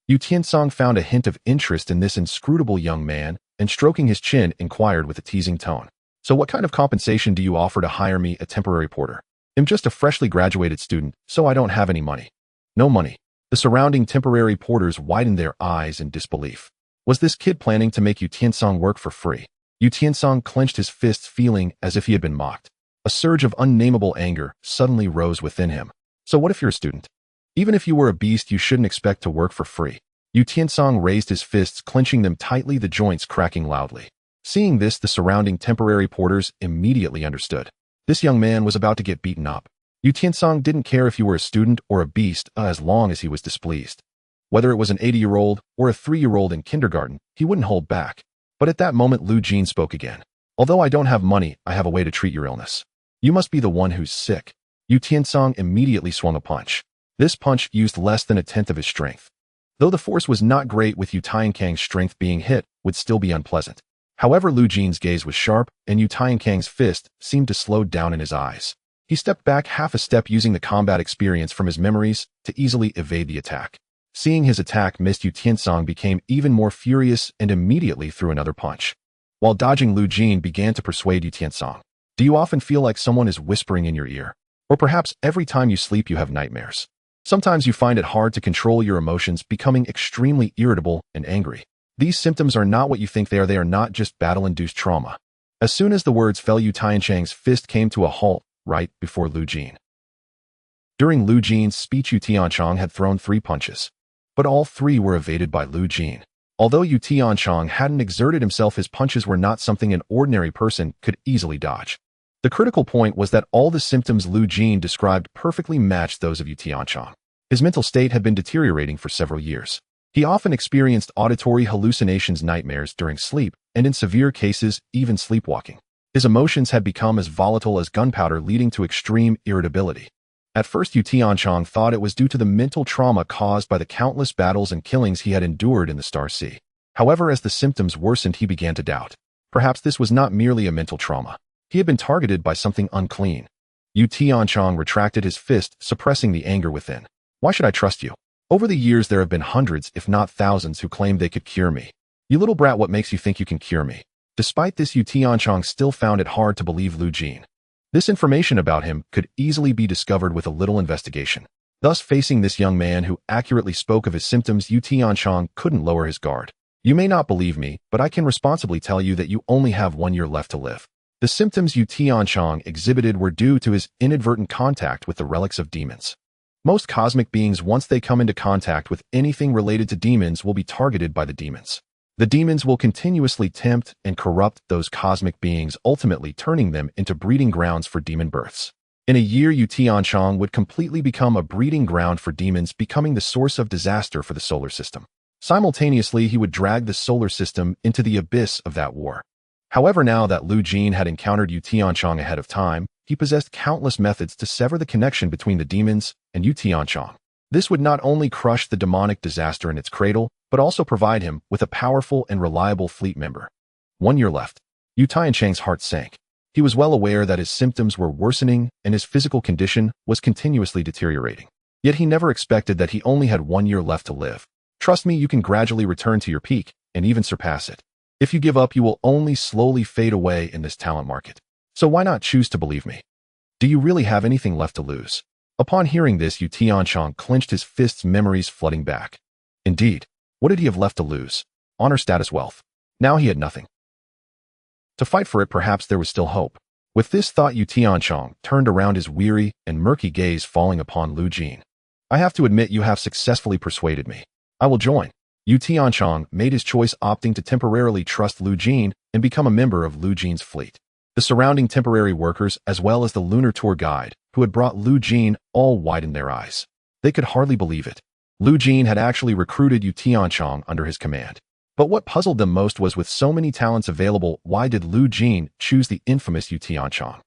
Yu Tiancang found a hint of interest in this inscrutable young man, and stroking his chin, inquired with a teasing tone. "So what kind of compensation do you offer to hire me, a temporary porter? I'm just a freshly graduated student, so I don't have any money." "No money?" The surrounding temporary porters widened their eyes in disbelief. Was this kid planning to make Yu Tiancang work for free? Yu Tiancang clenched his fists, feeling as if he had been mocked. A surge of unnameable anger suddenly rose within him. "So what if you're a student? Even if you were a beast, you shouldn't expect to work for free." Yu Tiancang raised his fists, clenching them tightly, the joints cracking loudly. Seeing this, the surrounding temporary porters immediately understood. This young man was about to get beaten up. Yu Tiancang didn't care if you were a student or a beast, as long as he was displeased. Whether it was an 80-year-old or a 3-year-old in kindergarten, he wouldn't hold back. But at that moment, Jeene spoke again. "Although I don't have money, I have a way to treat your illness. You must be the one who's sick." Yu Tiancang immediately swung a punch. This punch used less than a tenth of his strength. Though the force was not great, with Yu Tiancang's strength, being hit would still be unpleasant. However, Jeene's gaze was sharp, and Yu Tiancang's fist seemed to slow down in his eyes. He stepped back half a step, using the combat experience from his memories to easily evade the attack. Seeing his attack missed, Yu Tiancang became even more furious and immediately threw another punch. While dodging, Jeene began to persuade Yu Tiancang. "Do you often feel like someone is whispering in your ear? Or perhaps every time you sleep you have nightmares. Sometimes you find it hard to control your emotions, becoming extremely irritable and angry. These symptoms are not what you think they are not just battle-induced trauma. As soon as the words fell, Yu Tiancang's fist came to a halt right before Lu Jeene. During Lu Jeane's speech, Yu Tiancang had thrown 3 punches, but all 3 were evaded by Lu Jeene. Although Yu Tiancang hadn't exerted himself, his punches were not something an ordinary person could easily dodge. The critical point was that all the symptoms Lu Jeene described perfectly matched those of Yu Tiancang. His mental state had been deteriorating for several years. He often experienced auditory hallucinations, nightmares during sleep, and in severe cases, even sleepwalking. His emotions had become as volatile as gunpowder, leading to extreme irritability. At first, Yu Tiancang thought it was due to the mental trauma caused by the countless battles and killings he had endured in the Star Sea. However, as the symptoms worsened, he began to doubt. Perhaps this was not merely a mental trauma. He had been targeted by something unclean. Yu Tiancang retracted his fist, suppressing the anger within. Why should I trust you? Over the years, there have been hundreds, if not thousands, who claimed they could cure me. You little brat, what makes you think you can cure me? Despite this, Yu Tiancang still found it hard to believe Lu Jeene. This information about him could easily be discovered with a little investigation. Thus, facing this young man who accurately spoke of his symptoms, Yu Tiancang couldn't lower his guard. You may not believe me, but I can responsibly tell you that you only have 1 year left to live. The symptoms Yu Tiancang exhibited were due to his inadvertent contact with the relics of demons. Most cosmic beings, once they come into contact with anything related to demons, will be targeted by the demons. The demons will continuously tempt and corrupt those cosmic beings, ultimately turning them into breeding grounds for demon births. In a year, Yu Tiancang would completely become a breeding ground for demons, becoming the source of disaster for the solar system. Simultaneously, he would drag the solar system into the abyss of that war. However, now that Lu Jeene had encountered Yu Tiancang ahead of time, he possessed countless methods to sever the connection between the demons and Yu Tiancang. This would not only crush the demonic disaster in its cradle, but also provide him with a powerful and reliable fleet member. 1 year left. Yu Tiancang's heart sank. He was well aware that his symptoms were worsening and his physical condition was continuously deteriorating. Yet he never expected that he only had 1 year left to live. Trust me, you can gradually return to your peak and even surpass it. If you give up, you will only slowly fade away in this talent market. So why not choose to believe me? Do you really have anything left to lose? Upon hearing this, Yu Tiancang clenched his fists, memories flooding back. Indeed, what did he have left to lose? Honor, status, wealth. Now he had nothing. To fight for it, perhaps there was still hope. With this thought, Yu Tiancang turned around, his weary and murky gaze falling upon Lu Jeene. I have to admit, you have successfully persuaded me. I will join. Yu Tiancang made his choice, opting to temporarily trust Lu Jeene and become a member of Lu Jeane's fleet. The surrounding temporary workers, as well as the lunar tour guide, who had brought Lu Jeene, all widened their eyes. They could hardly believe it. Lu Jeene had actually recruited Yu Tiancang under his command. But what puzzled them most was, with so many talents available, why did Lu Jeene choose the infamous Yu Tiancang?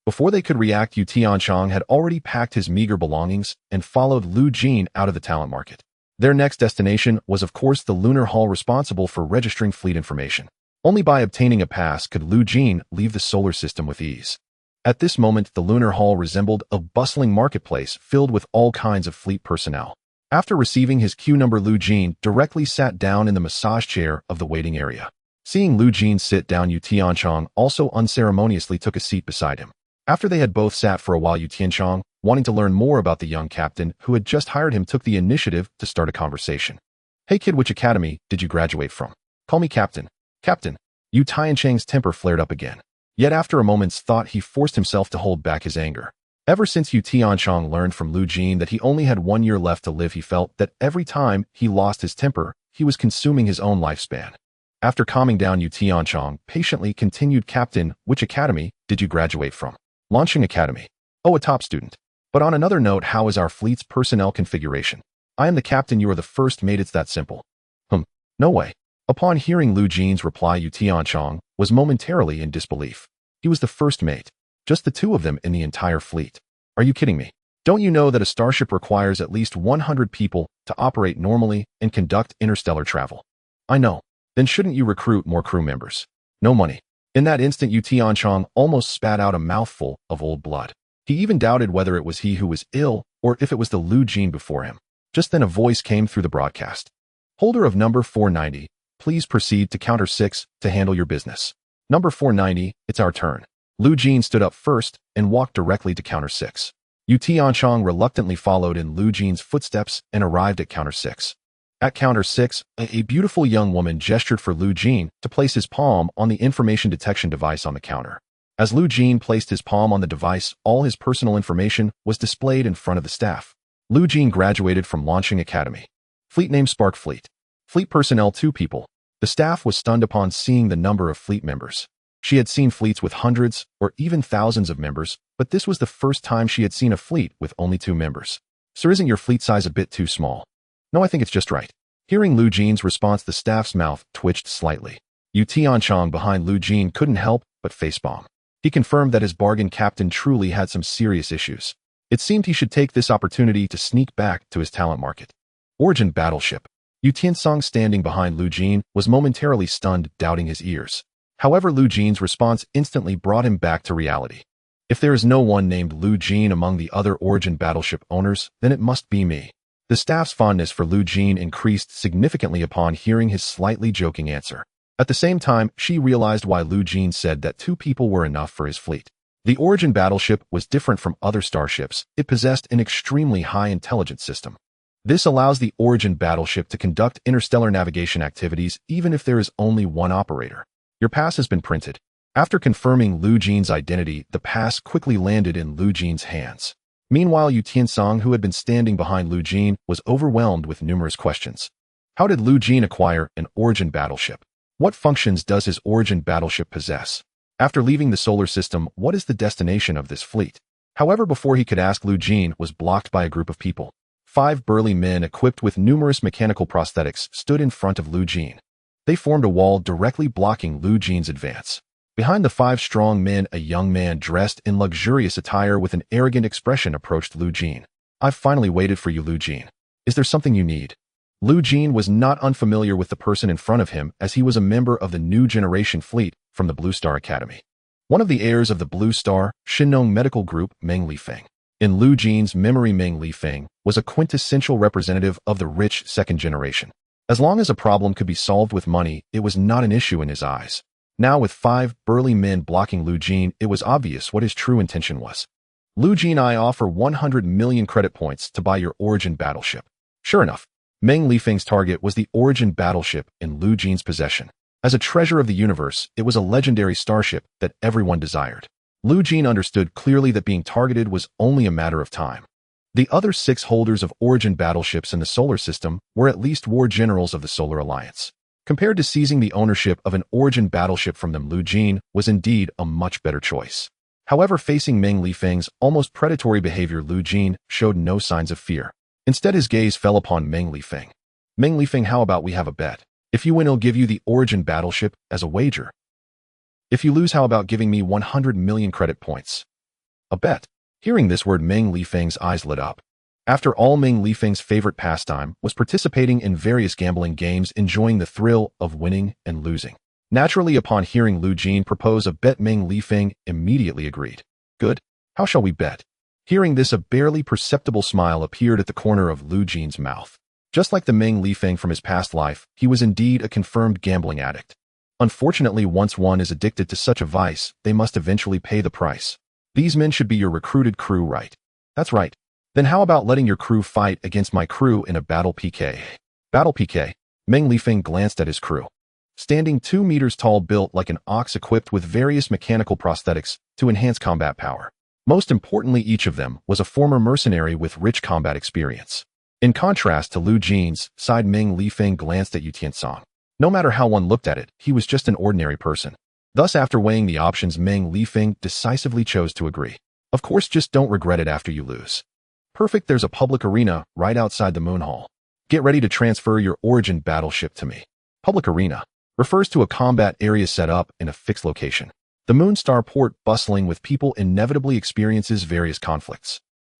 Before they could react, Yu Tiancang had already packed his meager belongings and followed Lu Jeene out of the talent market. Their next destination was, of course, the lunar hall responsible for registering fleet information. Only by obtaining a pass could Lu Jeene leave the solar system with ease. At this moment, the lunar hall resembled a bustling marketplace filled with all kinds of fleet personnel. After receiving his queue number, Lu Jeene directly sat down in the massage chair of the waiting area. Seeing Lu Jeene sit down, Yu Tiancang also unceremoniously took a seat beside him. After they had both sat for a while, Yu Tiancang, wanting to learn more about the young captain who had just hired him, took the initiative to start a conversation. Hey kid, which academy did you graduate from? Call me Captain. Captain. Yu Tiancang's temper flared up again. Yet after a moment's thought, he forced himself to hold back his anger. Ever since Yu Tiancang learned from Lu Jeene that he only had 1 year left to live, he felt that every time he lost his temper, he was consuming his own lifespan. After calming down, Yu Tiancang patiently continued, Captain, which academy did you graduate from? Launching Academy. Oh, a top student. But on another note, how is our fleet's personnel configuration? I am the captain, you are the first mate, it's that simple. No way. Upon hearing Lu Jeene's reply, Yu Tiancang was momentarily in disbelief. He was the first mate. Just the 2 of them in the entire fleet. Are you kidding me? Don't you know that a starship requires at least 100 people to operate normally and conduct interstellar travel? I know. Then shouldn't you recruit more crew members? No money. In that instant, Yu Tiancang almost spat out a mouthful of old blood. He even doubted whether it was he who was ill or if it was the Lu Jeene before him. Just then a voice came through the broadcast. Holder of number 490, please proceed to counter 6 to handle your business. Number 490, it's our turn. Lu Jeene stood up first and walked directly to counter 6. Yu Tiancang reluctantly followed in Lu Jine's footsteps and arrived at counter 6. At counter 6, a beautiful young woman gestured for Lu Jiene to place his palm on the information detection device on the counter. As Lu Jiene placed his palm on the device, all his personal information was displayed in front of the staff. Lu Jiene graduated from Launching Academy. Fleet name Spark Fleet. Fleet personnel 2 people. The staff was stunned upon seeing the number of fleet members. She had seen fleets with hundreds or even thousands of members, but this was the first time she had seen a fleet with only 2 members. Sir, isn't your fleet size a bit too small? No, I think it's just right. Hearing Lu Jine's response, the staff's mouth twitched slightly. Yu Tiancang behind Lu Jiene couldn't help but facepalm. He confirmed that his bargain captain truly had some serious issues. It seemed he should take this opportunity to sneak back to his talent market. Origin battleship. Yu Tiancang, standing behind Lu Jiene, was momentarily stunned, doubting his ears. However, Lu Jine's response instantly brought him back to reality. If there is no one named Lu Jiene among the other Origin battleship owners, then it must be me. The staff's fondness for Lu Jiene increased significantly upon hearing his slightly joking answer. At the same time, she realized why Lu Jiene said that 2 people were enough for his fleet. The Origin battleship was different from other starships. It possessed an extremely high intelligence system. This allows the Origin battleship to conduct interstellar navigation activities even if there is only one operator. Your pass has been printed. After confirming Lu Jine's identity, the pass quickly landed in Lu Jine's hands. Meanwhile, Yu Tiancang, who had been standing behind Lu Jiene, was overwhelmed with numerous questions. How did Lu Jiene acquire an Origin battleship? What functions does his Origin battleship possess? After leaving the solar system, what is the destination of this fleet? However, before he could ask, Lu Jiene was blocked by a group of people. 5 burly men equipped with numerous mechanical prosthetics stood in front of Lu Jiene. They formed a wall directly blocking Lu Jiene's advance. Behind the 5 strong men, a young man dressed in luxurious attire with an arrogant expression approached Lu Jiene. I've finally waited for you, Lu Jiene. Is there something you need? Lu Jiene was not unfamiliar with the person in front of him, as he was a member of the new generation fleet from the Blue Star Academy. One of the heirs of the Blue Star, Shinong Medical Group, Meng Lifeng. In Lu Jiene's memory, Meng Lifeng was a quintessential representative of the rich second generation. As long as a problem could be solved with money, it was not an issue in his eyes. Now, with 5 burly men blocking Lu Jiene, it was obvious what his true intention was. Lu Jiene, I offer 100 million credit points to buy your Origin battleship. Sure enough, Meng Lifeng's target was the Origin battleship in Lu Jiene's possession. As a treasure of the universe, it was a legendary starship that everyone desired. Lu Jiene understood clearly that being targeted was only a matter of time. The other 6 holders of Origin battleships in the solar system were at least war generals of the Solar Alliance. Compared to seizing the ownership of an Origin battleship from them, Lu Jiene was indeed a much better choice. However, facing Meng Lifeng's almost predatory behavior, Lu Jiene showed no signs of fear. Instead, his gaze fell upon Meng Lifeng. Meng Lifeng, how about we have a bet? If you win, I'll give you the Origin battleship as a wager. If you lose, how about giving me 100 million credit points? A bet. Hearing this word, Meng Lifeng's eyes lit up. After all, Meng Lifeng's favorite pastime was participating in various gambling games, enjoying the thrill of winning and losing. Naturally, upon hearing Lu Jiene propose a bet, Meng Lifeng immediately agreed. Good. How shall we bet? Hearing this, a barely perceptible smile appeared at the corner of Lu Jiene's mouth. Just like the Meng Lifeng from his past life, he was indeed a confirmed gambling addict. Unfortunately, once one is addicted to such a vice, they must eventually pay the price. These men should be your recruited crew, right? That's right. Then how about letting your crew fight against my crew in a battle PK? Battle PK? Meng Lifeng glanced at his crew. Standing 2 meters tall, built like an ox, equipped with various mechanical prosthetics to enhance combat power. Most importantly, each of them was a former mercenary with rich combat experience. In contrast to Lu Jiene's side, Meng Lifeng glanced at Yu Tiancang. No matter how one looked at it, he was just an ordinary person. Thus, after weighing the options, Meng Lifeng decisively chose to agree. Of course, just don't regret it after you lose. Perfect, there's a public arena right outside the Moon Hall. Get ready to transfer your Origin battleship to me. Public arena refers to a combat area set up in a fixed location. The Moonstar port, bustling with people, inevitably experiences various conflicts.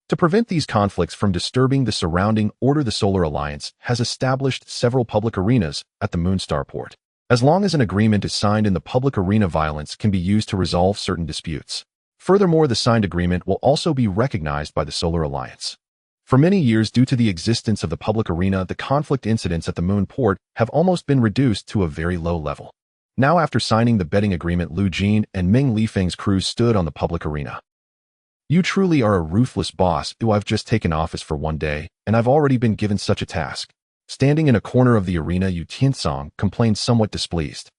To prevent these conflicts from disturbing the surrounding order, the Solar Alliance has established several public arenas at the Moonstar port. As long as an agreement is signed in the public arena, violence can be used to resolve certain disputes. Furthermore, the signed agreement will also be recognized by the Solar Alliance. For many years, due to the existence of the public arena, the conflict incidents at the Moon port have almost been reduced to a very low level. Now, after signing the betting agreement, Lu Jiene and Meng Lifeng's crews stood on the public arena. You truly are a ruthless boss who I've just taken office for one day, and I've already been given such a task. Standing in a corner of the arena, Yu Tiancang complained somewhat displeased.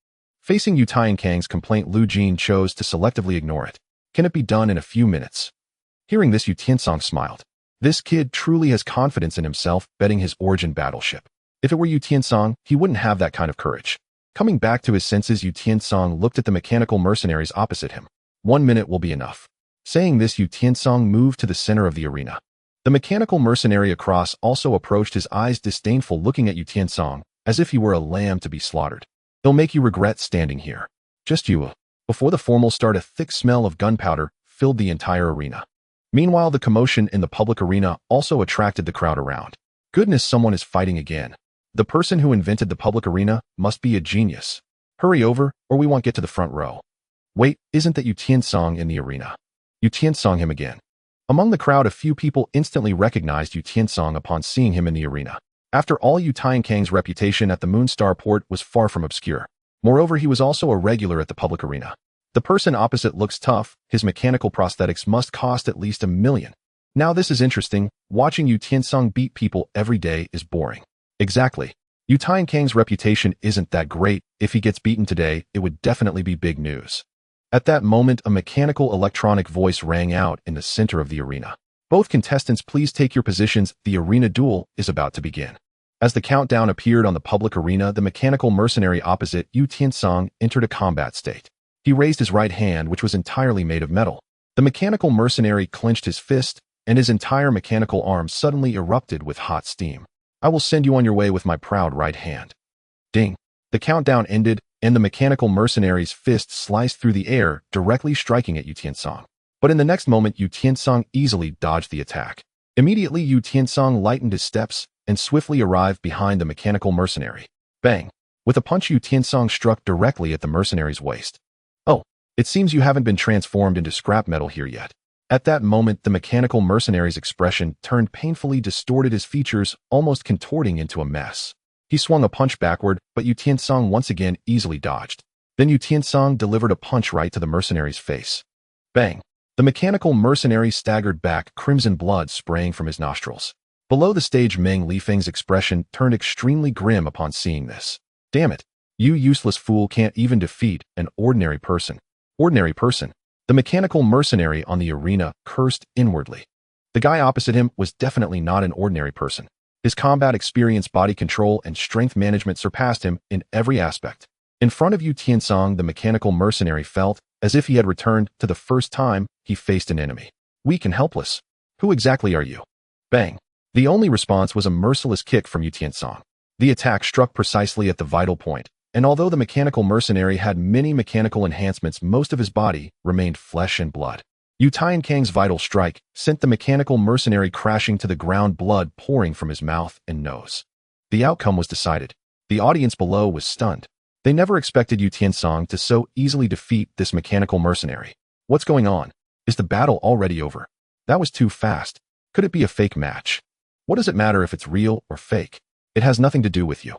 Facing Yu Tiancang's complaint, Jeene chose to selectively ignore it. Can it be done in a few minutes? Hearing this, Yu Tiancang smiled. This kid truly has confidence in himself, betting his origin battleship. If it were Yu Tiancang, he wouldn't have that kind of courage. Coming back to his senses, Yu Tiancang looked at the mechanical mercenaries opposite him. 1 minute will be enough. Saying this, Yu Tiancang moved to the center of the arena. The mechanical mercenary across also approached, his eyes disdainful, looking at Yu Tiancang as if he were a lamb to be slaughtered. They'll make you regret standing here. Just you. Before the formal start, a thick smell of gunpowder filled the entire arena. Meanwhile, the commotion in the public arena also attracted the crowd around. Goodness, someone is fighting again. The person who invented the public arena must be a genius. Hurry over, or we won't get to the front row. Wait, isn't that Yu Tiancang in the arena? Yu Tiancang him again. Among the crowd, a few people instantly recognized Yu Tiancang upon seeing him in the arena. After all, Yu Tiancang's reputation at the Moon Star Port was far from obscure. Moreover, he was also a regular at the public arena. The person opposite looks tough. His mechanical prosthetics must cost at least $1 million. Now this is interesting. Watching Yu Tiancang beat people every day is boring. Exactly. Yu Tiancang's reputation isn't that great. If he gets beaten today, it would definitely be big news. At that moment, a mechanical electronic voice rang out in the center of the arena. Both contestants, please take your positions. The arena duel is about to begin. As the countdown appeared on the public arena, the mechanical mercenary opposite, Yu Tiancang, entered a combat state. He raised his right hand, which was entirely made of metal. The mechanical mercenary clenched his fist, and his entire mechanical arm suddenly erupted with hot steam. I will send you on your way with my proud right hand. Ding. The countdown ended, and the mechanical mercenary's fist sliced through the air, directly striking at Yu Tiancang. But in the next moment, Yu Tiancang easily dodged the attack. Immediately, Yu Tiancang lightened his steps and swiftly arrived behind the mechanical mercenary. Bang! With a punch, Yu Tiancang struck directly at the mercenary's waist. Oh, it seems you haven't been transformed into scrap metal here yet. At that moment, the mechanical mercenary's expression turned painfully distorted, his features almost contorting into a mess. He swung a punch backward, but Yu Tiancang once again easily dodged. Then Yu Tiancang delivered a punch right to the mercenary's face. Bang! The mechanical mercenary staggered back, crimson blood spraying from his nostrils. Below the stage, Meng Lifeng's expression turned extremely grim upon seeing this. Damn it! You useless fool can't even defeat an ordinary person. Ordinary person. The mechanical mercenary on the arena cursed inwardly. The guy opposite him was definitely not an ordinary person. His combat experience, body control, and strength management surpassed him in every aspect. In front of Yu Tiancang, the mechanical mercenary felt as if he had returned to the first time he faced an enemy. Weak and helpless. Who exactly are you? Bang! The only response was a merciless kick from Yu Tiancang. The attack struck precisely at the vital point, and although the mechanical mercenary had many mechanical enhancements, most of his body remained flesh and blood. Yu Tiancang's vital strike sent the mechanical mercenary crashing to the ground, blood pouring from his mouth and nose. The outcome was decided. The audience below was stunned. They never expected Yu Tiancang to so easily defeat this mechanical mercenary. What's going on? Is the battle already over? That was too fast. Could it be a fake match? What does it matter if it's real or fake? It has nothing to do with you.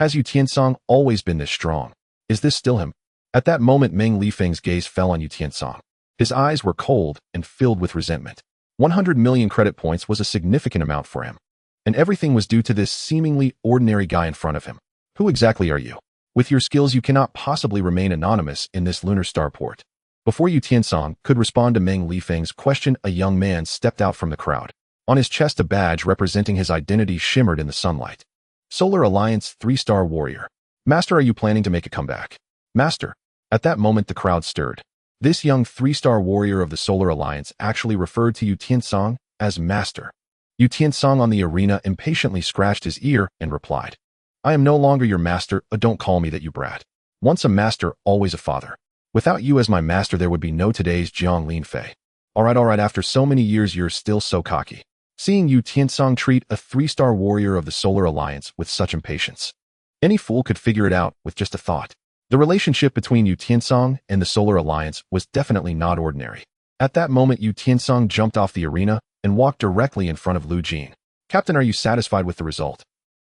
Has Yu Tiancang always been this strong? Is this still him? At that moment, Meng Lifeng's gaze fell on Yu Tiancang. His eyes were cold and filled with resentment. 100 million credit points was a significant amount for him. And everything was due to this seemingly ordinary guy in front of him. Who exactly are you? With your skills, you cannot possibly remain anonymous in this lunar starport. Before Yu Tiancang could respond to Meng Lifeng's question, a young man stepped out from the crowd. On his chest, a badge representing his identity shimmered in the sunlight. Solar Alliance 3-star warrior. Master, are you planning to make a comeback? Master. At that moment, the crowd stirred. This young 3-star warrior of the Solar Alliance actually referred to Yu Tiancang as Master. Yu Tiancang on the arena impatiently scratched his ear and replied, I am no longer your master, don't call me that, you brat. Once a master, always a father. Without you as my master, there would be no today's Jiang Linfei. Alright, after so many years, you're still so cocky. Seeing Yu Tiancang treat a 3-star warrior of the Solar Alliance with such impatience. Any fool could figure it out with just a thought. The relationship between Yu Tiancang and the Solar Alliance was definitely not ordinary. At that moment, Yu Tiancang jumped off the arena and walked directly in front of Jeene. Captain, are you satisfied with the result?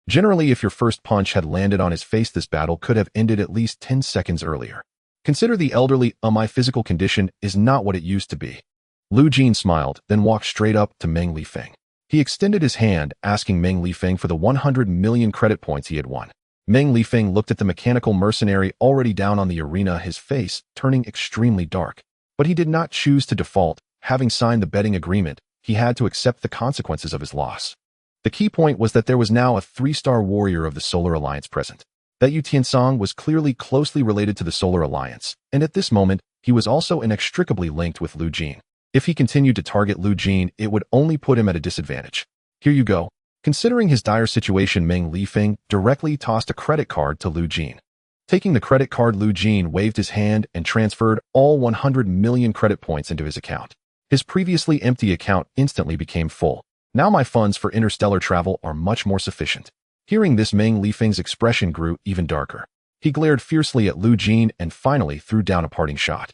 Generally, if your first punch had landed on his face, this battle could have ended at least 10 seconds earlier. Consider the elderly, my physical condition is not what it used to be. Lu Jin smiled, then walked straight up to Meng Lifeng. He extended his hand, asking Meng Lifeng for the 100 million credit points he had won. Meng Lifeng looked at the mechanical mercenary already down on the arena, his face turning extremely dark. But he did not choose to default. Having signed the betting agreement, he had to accept the consequences of his loss. The key point was that there was now a 3-star warrior of the Solar Alliance present. That Yu Tiancang was clearly closely related to the Solar Alliance, and at this moment, he was also inextricably linked with Lu Jin. If he continued to target Lu Jin, it would only put him at a disadvantage. Here you go. Considering his dire situation, Meng Lifeng directly tossed a credit card to Lu Jin. Taking the credit card, Lu Jin waved his hand and transferred all 100 million credit points into his account. His previously empty account instantly became full. Now my funds for interstellar travel are much more sufficient. Hearing this, Meng Lifeng's expression grew even darker. He glared fiercely at Lu Jin and finally threw down a parting shot.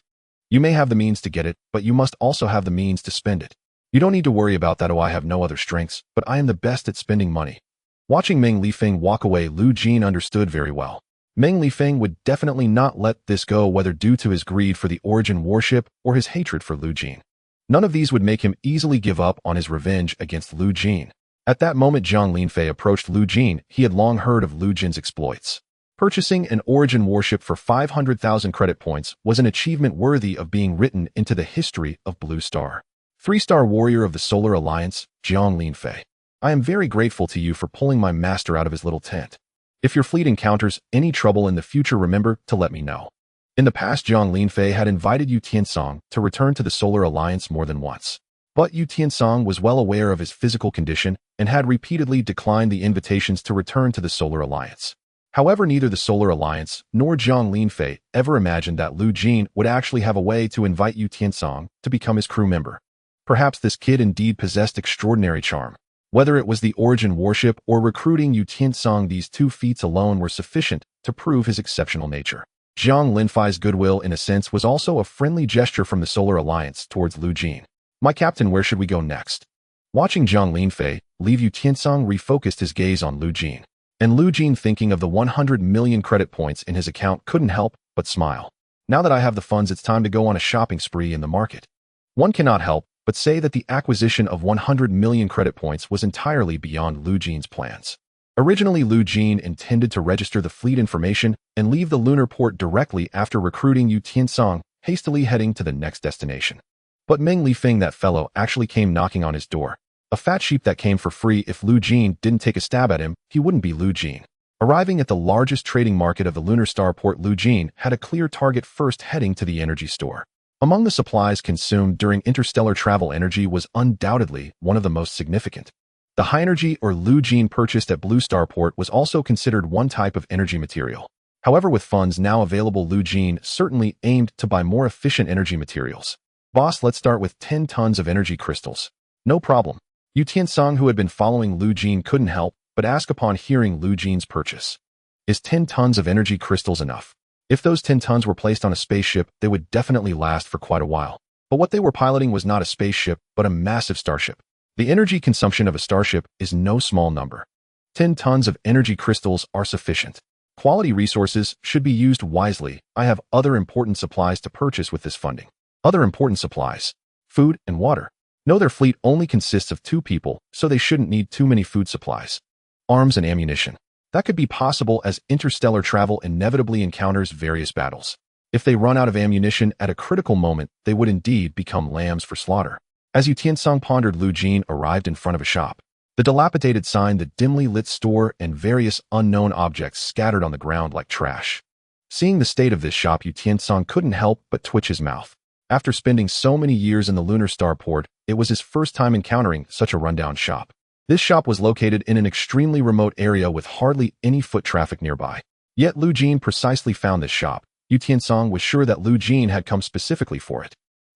You may have the means to get it, but you must also have the means to spend it. You don't need to worry about that. Oh, I have no other strengths, but I am the best at spending money. Watching Meng Lifeng walk away, Lu Jin understood very well. Meng Lifeng would definitely not let this go, whether due to his greed for the Origin warship or his hatred for Lu Jin. None of these would make him easily give up on his revenge against Lu Jin. At that moment, Zhang Linfei approached Lu Jin. He had long heard of Lu Jin's exploits. Purchasing an Origin warship for 500,000 credit points was an achievement worthy of being written into the history of Blue Star. 3-star warrior of the Solar Alliance, Zhang Linfei. I am very grateful to you for pulling my master out of his little tent. If your fleet encounters any trouble in the future, remember to let me know. In the past, Zhang Linfei had invited Yu Tiancang to return to the Solar Alliance more than once. But Yu Tiancang was well aware of his physical condition and had repeatedly declined the invitations to return to the Solar Alliance. However, neither the Solar Alliance nor Zhang Linfei ever imagined that Lu Jin would actually have a way to invite Yu Tiancang to become his crew member. Perhaps this kid indeed possessed extraordinary charm. Whether it was the Origin warship or recruiting Yu Tiancang, these 2 feats alone were sufficient to prove his exceptional nature. Zhang Linfei's goodwill, in a sense, was also a friendly gesture from the Solar Alliance towards Lu Jin. My captain, where should we go next? Watching Zhang Linfei leave, Yu Tiancang refocused his gaze on Lu Jin. And Lu Jin, thinking of the 100 million credit points in his account, couldn't help but smile. Now that I have the funds, it's time to go on a shopping spree in the market. One cannot help but say that the acquisition of 100 million credit points was entirely beyond Lu Jin's plans. Originally, Lu Jin intended to register the fleet information and leave the lunar port directly after recruiting Yu Tiancang, hastily heading to the next destination. But Meng Lifeng, that fellow, actually came knocking on his door. A fat sheep that came for free. If Lu Jin didn't take a stab at him, he wouldn't be Lu Jin. Arriving at the largest trading market of the lunar starport, Lu Jin had a clear target, first heading to the energy store. Among the supplies consumed during interstellar travel, energy was undoubtedly one of the most significant. The high energy or Lu Jin purchased at Blue Starport was also considered one type of energy material. However, with funds now available, Lu Jin certainly aimed to buy more efficient energy materials. Boss, let's start with 10 tons of energy crystals. No problem. Yu Tiancang, who had been following Lu Jin, couldn't help but ask upon hearing Lu Jin's purchase. Is 10 tons of energy crystals enough? If those 10 tons were placed on a spaceship, they would definitely last for quite a while. But what they were piloting was not a spaceship, but a massive starship. The energy consumption of a starship is no small number. 10 tons of energy crystals are sufficient. Quality resources should be used wisely. I have other important supplies to purchase with this funding. Other important supplies: food and water. No, their fleet only consists of 2 people, so they shouldn't need too many food supplies. Arms and ammunition. That could be possible as interstellar travel inevitably encounters various battles. If they run out of ammunition at a critical moment, they would indeed become lambs for slaughter. As Yu Tiancang pondered, Lu Jin arrived in front of a shop. The dilapidated sign, the dimly lit store, and various unknown objects scattered on the ground like trash. Seeing the state of this shop, Yu Tiancang couldn't help but twitch his mouth. After spending so many years in the lunar starport, it was his first time encountering such a rundown shop. This shop was located in an extremely remote area with hardly any foot traffic nearby. Yet Lu Jin precisely found this shop. Yu Tiancang was sure that Lu Jin had come specifically for it.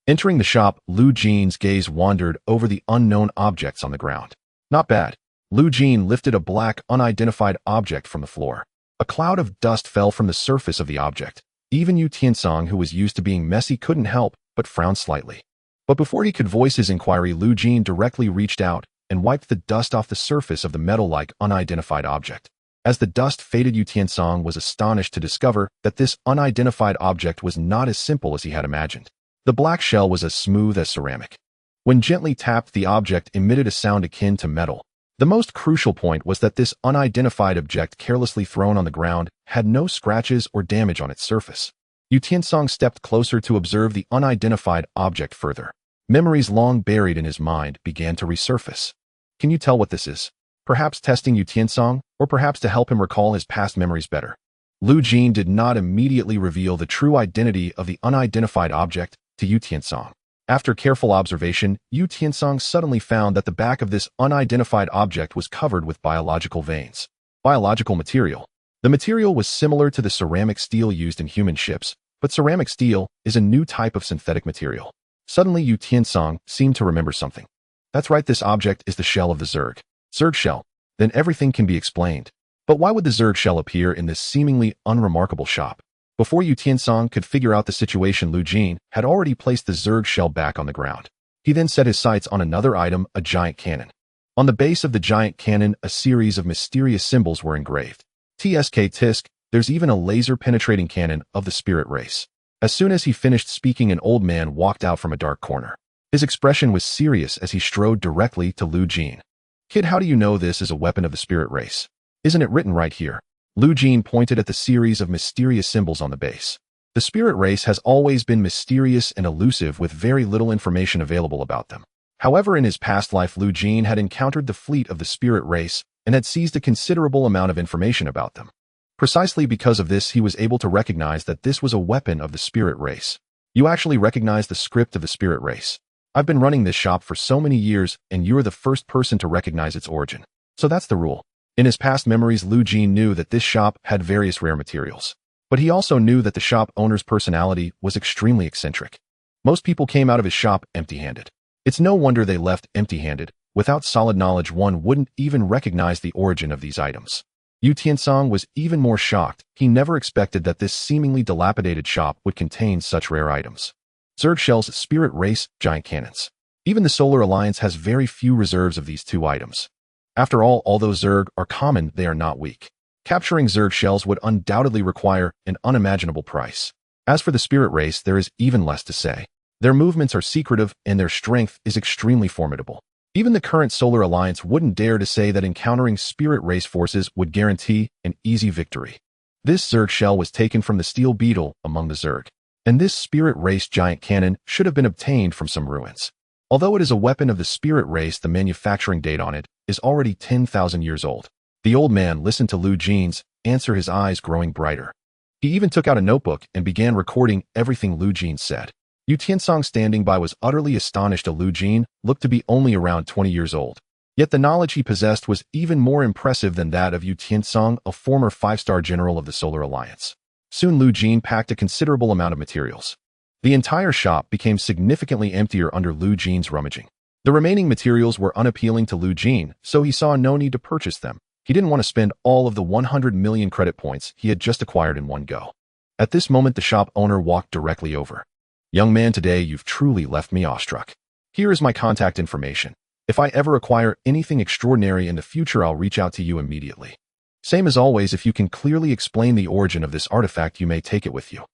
Entering the shop, Lu Jin's gaze wandered over the unknown objects on the ground. Not bad. Lu Jin lifted a black, unidentified object from the floor. A cloud of dust fell from the surface of the object. Even Yu Tiancang, who was used to being messy, couldn't help but frown slightly. But before he could voice his inquiry, Lu Jin directly reached out and wiped the dust off the surface of the metal-like unidentified object. As the dust faded, Yu Tiancang was astonished to discover that this unidentified object was not as simple as he had imagined. The black shell was as smooth as ceramic. When gently tapped, the object emitted a sound akin to metal. The most crucial point was that this unidentified object carelessly thrown on the ground had no scratches or damage on its surface. Yu Tiancang stepped closer to observe the unidentified object further. Memories long buried in his mind began to resurface. Can you tell what this is? Perhaps testing Yu Tiancang, or perhaps to help him recall his past memories better. Jeene did not immediately reveal the true identity of the unidentified object to Yu Tiancang. After careful observation, Yu Tiancang suddenly found that the back of this unidentified object was covered with biological veins. Biological material. The material was similar to the ceramic steel used in human ships, but ceramic steel is a new type of synthetic material. Suddenly Yu Tiancang seemed to remember something. That's right, this object is the shell of the Zerg. Zerg shell. Then everything can be explained. But why would the Zerg shell appear in this seemingly unremarkable shop? Before Yu Tiancang could figure out the situation, Jeene had already placed the Zerg shell back on the ground. He then set his sights on another item, a giant cannon. On the base of the giant cannon, a series of mysterious symbols were engraved. TSK Tisk, there's even a laser-penetrating cannon of the spirit race. As soon as he finished speaking, an old man walked out from a dark corner. His expression was serious as he strode directly to Jeene. Kid, how do you know this is a weapon of the spirit race? Isn't it written right here? Jeene pointed at the series of mysterious symbols on the base. The spirit race has always been mysterious and elusive with very little information available about them. However, in his past life, Jeene had encountered the fleet of the spirit race and had seized a considerable amount of information about them. Precisely because of this, he was able to recognize that this was a weapon of the spirit race. You actually recognize the script of the spirit race. I've been running this shop for so many years, and you're the first person to recognize its origin. So that's the rule. In his past memories, Jeene knew that this shop had various rare materials. But he also knew that the shop owner's personality was extremely eccentric. Most people came out of his shop empty-handed. It's no wonder they left empty-handed. Without solid knowledge, one wouldn't even recognize the origin of these items. Yu Tiancang was even more shocked. He never expected that this seemingly dilapidated shop would contain such rare items. Zerg shells, spirit race, giant cannons. Even the Solar Alliance has very few reserves of these two items. After all, although Zerg are common, they are not weak. Capturing Zerg shells would undoubtedly require an unimaginable price. As for the spirit race, there is even less to say. Their movements are secretive and their strength is extremely formidable. Even the current Solar Alliance wouldn't dare to say that encountering spirit race forces would guarantee an easy victory. This Zerg shell was taken from the steel beetle among the Zerg, and this spirit race giant cannon should have been obtained from some ruins. Although it is a weapon of the spirit race, the manufacturing date on it is already 10,000 years old. The old man listened to Jeene's answer, his eyes growing brighter. He even took out a notebook and began recording everything Jeene said. Yu Tiancang, standing by, was utterly astonished. Jeene looked to be only around 20 years old. Yet the knowledge he possessed was even more impressive than that of Yu Tiancang, a former 5-star general of the Solar Alliance. Soon Jeene packed a considerable amount of materials. The entire shop became significantly emptier under Jeene's rummaging. The remaining materials were unappealing to Jeene, so he saw no need to purchase them. He didn't want to spend all of the 100 million credit points he had just acquired in one go. At this moment, the shop owner walked directly over. Young man, today you've truly left me awestruck. Here is my contact information. If I ever acquire anything extraordinary in the future, I'll reach out to you immediately. Same as always, if you can clearly explain the origin of this artifact, you may take it with you.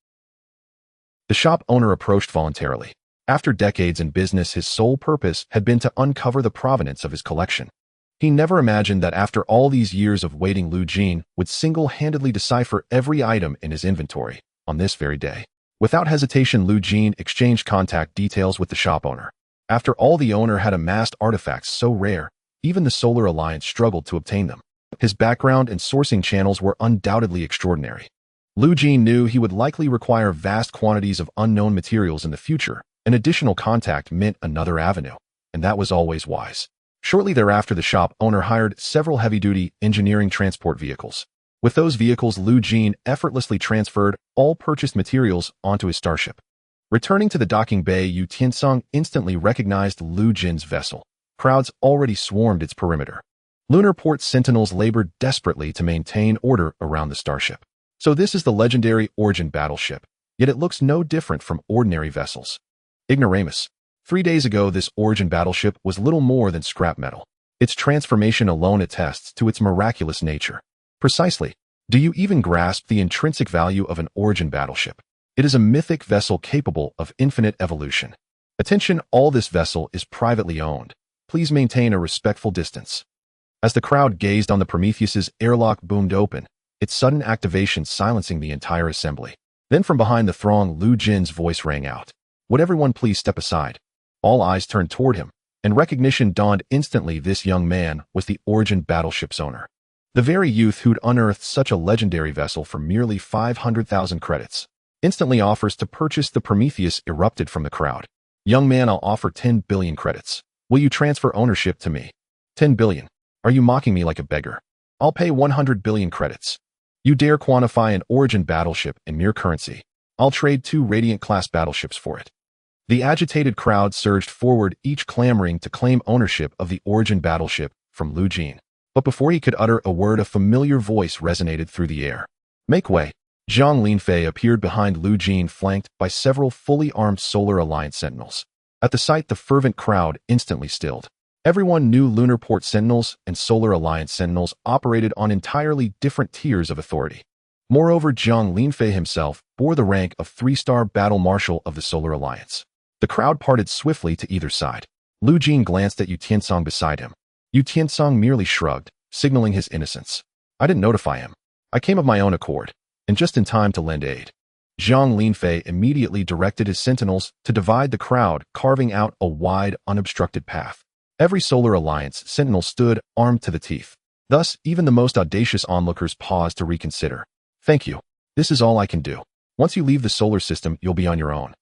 The shop owner approached voluntarily. After decades in business, his sole purpose had been to uncover the provenance of his collection. He never imagined that after all these years of waiting, Jeene would single-handedly decipher every item in his inventory on this very day. Without hesitation, Jeene exchanged contact details with the shop owner. After all, the owner had amassed artifacts so rare, even the Solar Alliance struggled to obtain them. His background and sourcing channels were undoubtedly extraordinary. Jeene knew he would likely require vast quantities of unknown materials in the future. An additional contact meant another avenue, and that was always wise. Shortly thereafter, the shop owner hired several heavy-duty engineering transport vehicles. With those vehicles, Jeene effortlessly transferred all purchased materials onto his starship. Returning to the docking bay, Yu Tiancang instantly recognized Jeene's vessel. Crowds already swarmed its perimeter. Lunar port sentinels labored desperately to maintain order around the starship. So this is the legendary Origin battleship, yet it looks no different from ordinary vessels. Ignoramus. 3 days ago, this Origin battleship was little more than scrap metal. Its transformation alone attests to its miraculous nature. Precisely. Do you even grasp the intrinsic value of an Origin battleship? It is a mythic vessel capable of infinite evolution. Attention, all this vessel is privately owned. Please maintain a respectful distance. As the crowd gazed on the Prometheus's airlock boomed open, its sudden activation silencing the entire assembly. Then from behind the throng, Lu Jin's voice rang out. Would everyone please step aside? All eyes turned toward him, and recognition dawned instantly. This young man was the Origin battleship's owner. The very youth who'd unearthed such a legendary vessel for merely 500,000 credits. Instantly offers to purchase the Prometheus erupted from the crowd. Young man, I'll offer 10 billion credits. Will you transfer ownership to me? 10 billion. Are you mocking me like a beggar? I'll pay 100 billion credits. You dare quantify an Origin battleship in mere currency? I'll trade 2 Radiant-class battleships for it. The agitated crowd surged forward, each clamoring to claim ownership of the Origin battleship from Lu Jin. But before he could utter a word, a familiar voice resonated through the air. Make way. Meng Lifeng appeared behind Lu Jin, flanked by several fully armed Solar Alliance sentinels. At the sight, the fervent crowd instantly stilled. Everyone knew Lunar Port Sentinels and Solar Alliance Sentinels operated on entirely different tiers of authority. Moreover, Meng Lifeng himself bore the rank of 3-star Battle Marshal of the Solar Alliance. The crowd parted swiftly to either side. Lu Jin glanced at Yu Tiancang beside him. Yu Tiancang merely shrugged, signaling his innocence. I didn't notify him. I came of my own accord, and just in time to lend aid. Meng Lifeng immediately directed his sentinels to divide the crowd, carving out a wide, unobstructed path. Every Solar Alliance sentinel stood, armed to the teeth. Thus, even the most audacious onlookers paused to reconsider. Thank you. This is all I can do. Once you leave the solar system, you'll be on your own.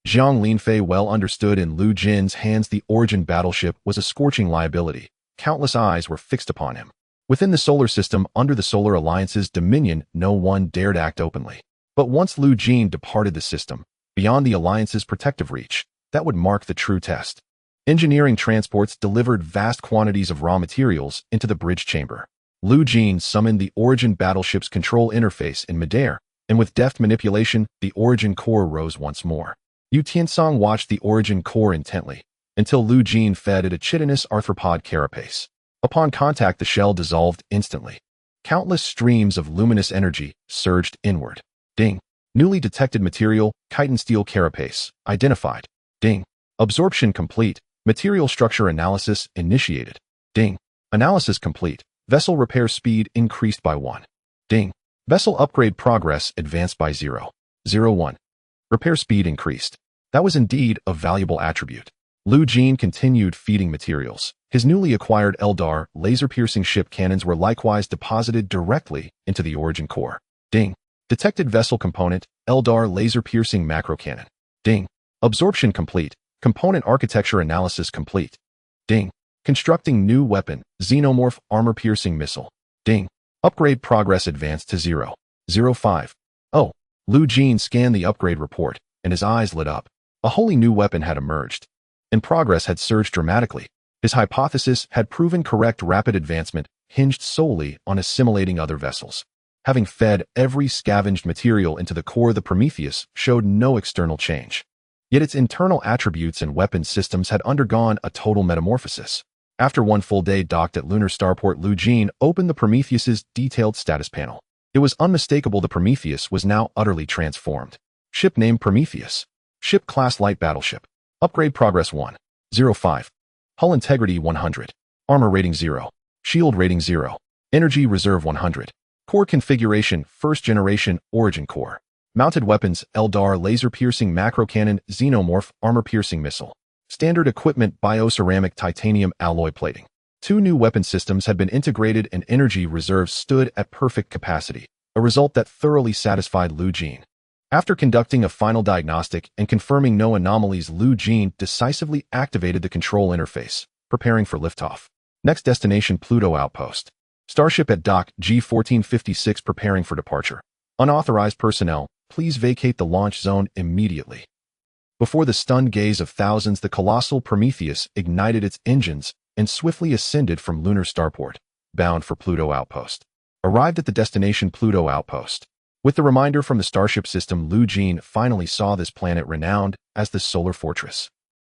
Meng Lifeng well understood. In Lu Jin's hands, the Origin battleship was a scorching liability. Countless eyes were fixed upon him. Within the solar system, under the Solar Alliance's dominion, no one dared act openly. But once Lu Jin departed the system, beyond the Alliance's protective reach, that would mark the true test. Engineering transports delivered vast quantities of raw materials into the bridge chamber. Lu Jin summoned the Origin battleship's control interface in midair, and with deft manipulation, the Origin core rose once more. Yu Tiancang watched the Origin core intently, until Lu Jin fed it a chitinous arthropod carapace. Upon contact, the shell dissolved instantly. Countless streams of luminous energy surged inward. Ding. Newly detected material, chitin steel carapace, identified. Ding. Absorption complete. Material structure analysis initiated. Ding. Analysis complete. Vessel repair speed increased by 1. Ding. Vessel upgrade progress advanced by 0.01. Repair speed increased. That was indeed a valuable attribute. Lu Jin continued feeding materials. His newly acquired Eldar laser-piercing ship cannons were likewise deposited directly into the Origin core. Ding. Detected vessel component, Eldar laser-piercing macro cannon. Ding. Absorption complete. Component architecture analysis complete. Ding. Constructing new weapon, xenomorph armor-piercing missile. Ding. Upgrade progress advanced to 0.05. Oh. Lu Jin scanned the upgrade report, and his eyes lit up. A wholly new weapon had emerged, and progress had surged dramatically. His hypothesis had proven correct. Rapid advancement hinged solely on assimilating other vessels. Having fed every scavenged material into the core, the Prometheus showed no external change. Yet its internal attributes and weapon systems had undergone a total metamorphosis. After one full day docked at lunar starport, Lu Jin opened the Prometheus's detailed status panel. It was unmistakable. The Prometheus was now utterly transformed. Ship name Prometheus. Ship class light battleship. Upgrade progress 1.05. Hull integrity 100. Armor rating 0. Shield rating 0. Energy reserve 100. Core configuration, first generation Origin core. Mounted weapons, Eldar laser-piercing macro cannon, xenomorph armor-piercing missile. Standard equipment, bioceramic titanium alloy plating. 2 new weapon systems had been integrated and energy reserves stood at perfect capacity, a result that thoroughly satisfied Lu Jin. After conducting a final diagnostic and confirming no anomalies, Lu Jin decisively activated the control interface, preparing for liftoff. Next destination, Pluto Outpost. Starship at dock G1456 preparing for departure. Unauthorized personnel, please vacate the launch zone immediately. Before the stunned gaze of thousands, the colossal Prometheus ignited its engines and swiftly ascended from lunar starport, bound for Pluto Outpost. Arrived at the destination, Pluto Outpost. With the reminder from the Starship system, Lu Jin finally saw this planet renowned as the Solar Fortress.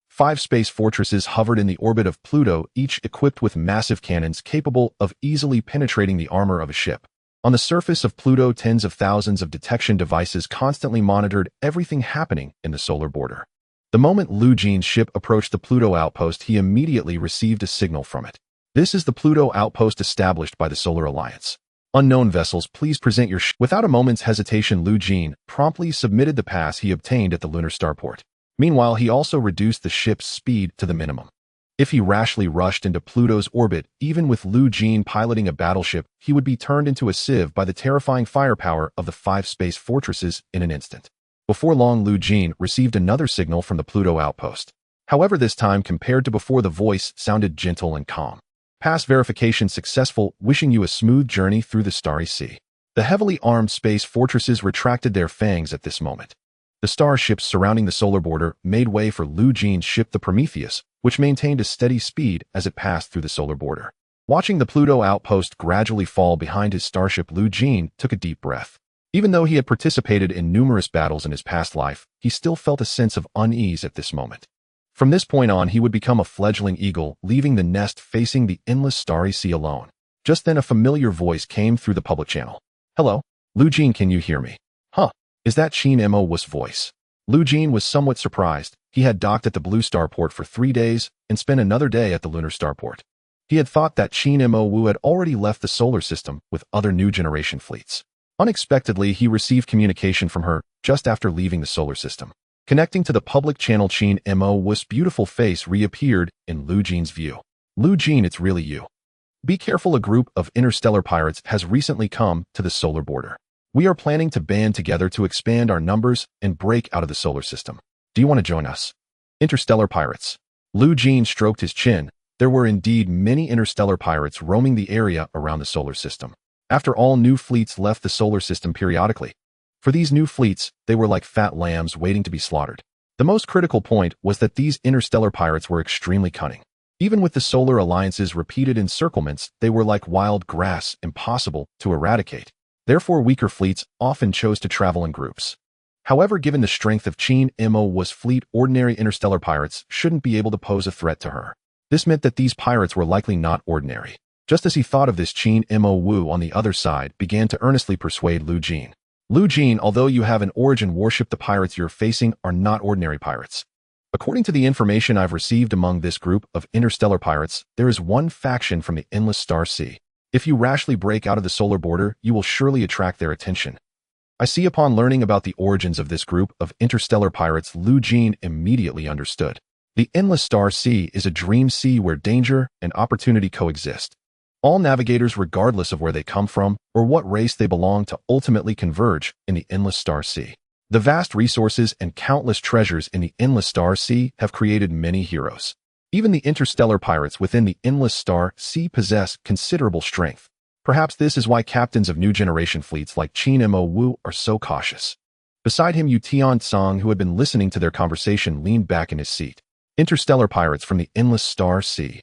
5 space fortresses hovered in the orbit of Pluto, each equipped with massive cannons capable of easily penetrating the armor of a ship. On the surface of Pluto, tens of thousands of detection devices constantly monitored everything happening in the solar border. The moment Lu Jine's ship approached the Pluto outpost, he immediately received a signal from it. This is the Pluto outpost established by the Solar Alliance. Unknown vessels, please present your ship. Without a moment's hesitation, Lu Jiene promptly submitted the pass he obtained at the lunar starport. Meanwhile, he also reduced the ship's speed to the minimum. If he rashly rushed into Pluto's orbit, even with Lu Jiene piloting a battleship, he would be turned into a sieve by the terrifying firepower of the 5 space fortresses in an instant. Before long, Lu Jiene received another signal from the Pluto outpost. However, this time, compared to before, the voice sounded gentle and calm. Pass verification successful, wishing you a smooth journey through the starry sea. The heavily armed space fortresses retracted their fangs at this moment. The starships surrounding the solar border made way for Lu Jiene's ship, the Prometheus, which maintained a steady speed as it passed through the solar border. Watching the Pluto outpost gradually fall behind his starship, Lu Jiene took a deep breath. Even though he had participated in numerous battles in his past life, he still felt a sense of unease at this moment. From this point on, he would become a fledgling eagle, leaving the nest facing the endless starry sea alone. Just then, a familiar voice came through the public channel. "Hello? Lu Jiene, can you hear me?" "Huh? Is that Jeene Mo's voice?" Lu Jiene was somewhat surprised. He had docked at the blue starport for 3 days and spent another day at the lunar starport. He had thought that Jeene Mo had already left the solar system with other new generation fleets. Unexpectedly, he received communication from her just after leaving the solar system. Connecting to the public channel, Jeene Mo's beautiful face reappeared in Lu Jiene's view. "Lu Jiene, it's really you. Be careful, a group of interstellar pirates has recently come to the solar border. We are planning to band together to expand our numbers and break out of the solar system. Do you want to join us?" Interstellar pirates. Lu Jiene stroked his chin. There were indeed many interstellar pirates roaming the area around the solar system. After all, new fleets left the solar system periodically. For these new fleets, they were like fat lambs waiting to be slaughtered. The most critical point was that these interstellar pirates were extremely cunning. Even with the Solar Alliance's repeated encirclements, they were like wild grass, impossible to eradicate. Therefore, weaker fleets often chose to travel in groups. However, given the strength of Jeene Mo's fleet, ordinary interstellar pirates shouldn't be able to pose a threat to her. This meant that these pirates were likely not ordinary. Just as he thought of this, Jeene Mo on the other side began to earnestly persuade Lu Jiene. "Lu Jiene, although you have an origin warship, the pirates you're facing are not ordinary pirates. According to the information I've received among this group of interstellar pirates, there is one faction from the endless star sea. If you rashly break out of the solar border, you will surely attract their attention." I see. Upon learning about the origins of this group of interstellar pirates, Lu Jiene immediately understood. The endless star sea is a dream sea where danger and opportunity coexist. All navigators, regardless of where they come from or what race they belong to, ultimately converge in the endless star sea. The vast resources and countless treasures in the endless star sea have created many heroes. Even the interstellar pirates within the endless star sea possess considerable strength. Perhaps this is why captains of new generation fleets like Jeene Mo are so cautious. Beside him, Yu Tiancang, who had been listening to their conversation, leaned back in his seat. Interstellar pirates from the endless star sea.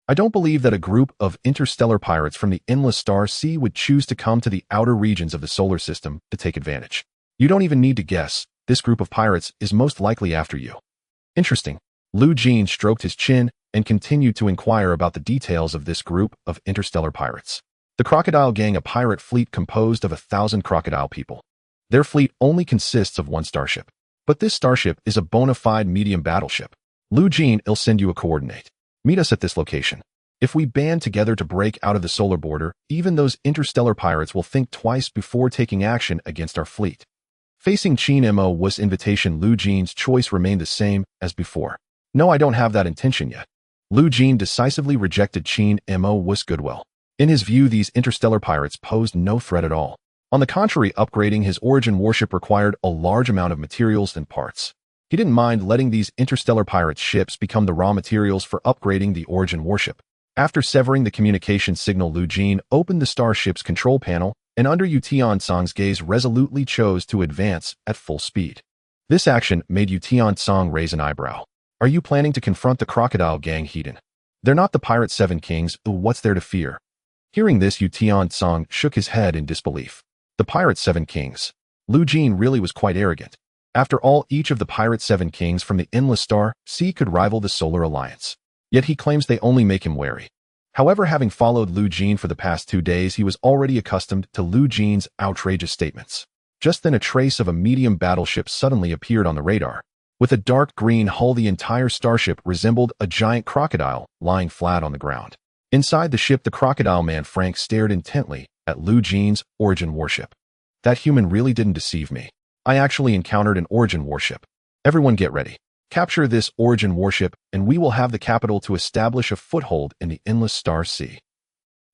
I don't believe that a group of interstellar pirates from the endless star sea would choose to come to the outer regions of the solar system to take advantage. You don't even need to guess. This group of pirates is most likely after you. Interesting. Lu Jiene stroked his chin and continued to inquire about the details of this group of interstellar pirates. The Crocodile Gang, a pirate fleet composed of 1,000 crocodile people. Their fleet only consists of one starship. But this starship is a bona fide medium battleship. Lu Jiene, I'll send you a coordinate. Meet us at this location. If we band together to break out of the solar border, even those interstellar pirates will think twice before taking action against our fleet. Facing Jeene Mo's invitation, Lu Jiene's choice remained the same as before. No, I don't have that intention yet. Lu Jiene decisively rejected Jeene Mo's goodwill. In his view, these interstellar pirates posed no threat at all. On the contrary, upgrading his origin warship required a large amount of materials and parts. He didn't mind letting these interstellar pirate ships become the raw materials for upgrading the origin warship. After severing the communication signal, Lu Jiene opened the starship's control panel and, under Yu Tiancang's gaze, resolutely chose to advance at full speed. This action made Yu Tiancang raise an eyebrow. "Are you planning to confront the Crocodile Gang, Heaton? They're not the Pirate 7 Kings. What's there to fear?" Hearing this, Yu Tiancang shook his head in disbelief. The Pirate 7 Kings. Lu Jiene really was quite arrogant. After all, each of the Pirate 7 Kings from the endless star sea could rival the Solar Alliance. Yet he claims they only make him wary. However, having followed Lu Jiene for the past 2 days, he was already accustomed to Lu Jiene's outrageous statements. Just then, a trace of a medium battleship suddenly appeared on the radar. With a dark green hull, the entire starship resembled a giant crocodile lying flat on the ground. Inside the ship, the crocodile man Frank stared intently at Lu Jeane's origin warship. That human really didn't deceive me. I actually encountered an origin warship. Everyone get ready. Capture this origin warship, and we will have the capital to establish a foothold in the endless star sea.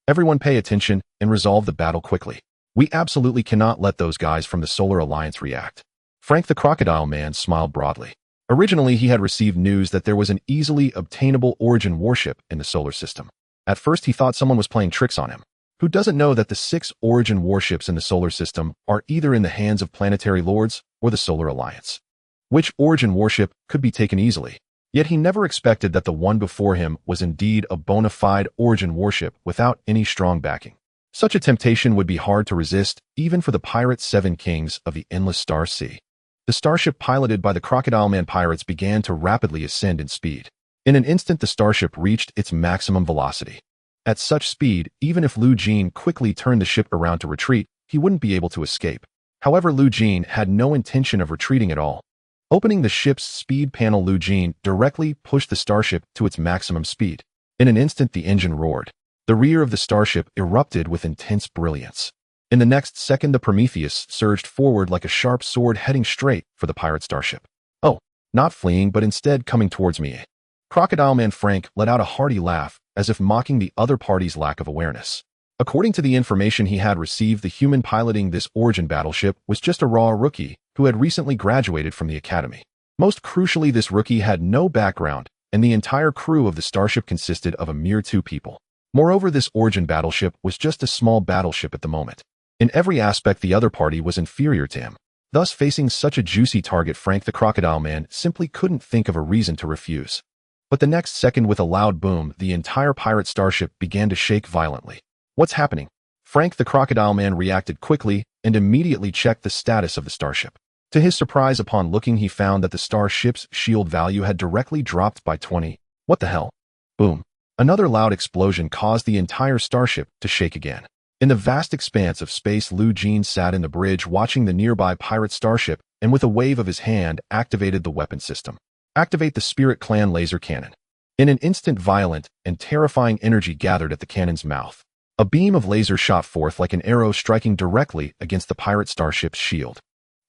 Everyone pay attention and resolve the battle quickly. We absolutely cannot let those guys from the Solar Alliance react. Frank the Crocodile Man smiled broadly. Originally, he had received news that there was an easily obtainable origin warship in the solar system. At first, he thought someone was playing tricks on him. Who doesn't know that the 6 origin warships in the solar system are either in the hands of planetary lords or the Solar Alliance? Which origin warship could be taken easily? Yet he never expected that the one before him was indeed a bona fide origin warship without any strong backing. Such a temptation would be hard to resist, even for the pirate 7 kings of the endless star sea. The starship piloted by the Crocodile Man pirates began to rapidly ascend in speed. In an instant, the starship reached its maximum velocity. At such speed, even if Lu Jeene quickly turned the ship around to retreat, he wouldn't be able to escape. However, Lu Jeene had no intention of retreating at all. Opening the ship's speed panel, Lu Jeene directly pushed the starship to its maximum speed. In an instant, the engine roared. The rear of the starship erupted with intense brilliance. In the next second, the Prometheus surged forward like a sharp sword, heading straight for the pirate starship. Oh, not fleeing, but instead coming towards me. Crocodile Man Frank let out a hearty laugh, as if mocking the other party's lack of awareness. According to the information he had received, the human piloting this origin battleship was just a raw rookie who had recently graduated from the academy. Most crucially, this rookie had no background, and the entire crew of the starship consisted of a mere 2 people. Moreover, this origin battleship was just a small battleship at the moment. In every aspect, the other party was inferior to him. Thus, facing such a juicy target, Frank the Crocodile Man simply couldn't think of a reason to refuse. But the next second, with a loud boom, the entire pirate starship began to shake violently. What's happening? Frank the Crocodile Man reacted quickly and immediately checked the status of the starship. To his surprise, upon looking, he found that the starship's shield value had directly dropped by 20. What the hell? Boom. Another loud explosion caused the entire starship to shake again. In the vast expanse of space, Lu Jeene sat in the bridge watching the nearby pirate starship, and with a wave of his hand activated the weapon system. Activate the Spirit Clan laser cannon. In an instant, violent and terrifying energy gathered at the cannon's mouth. A beam of laser shot forth like an arrow, striking directly against the pirate starship's shield.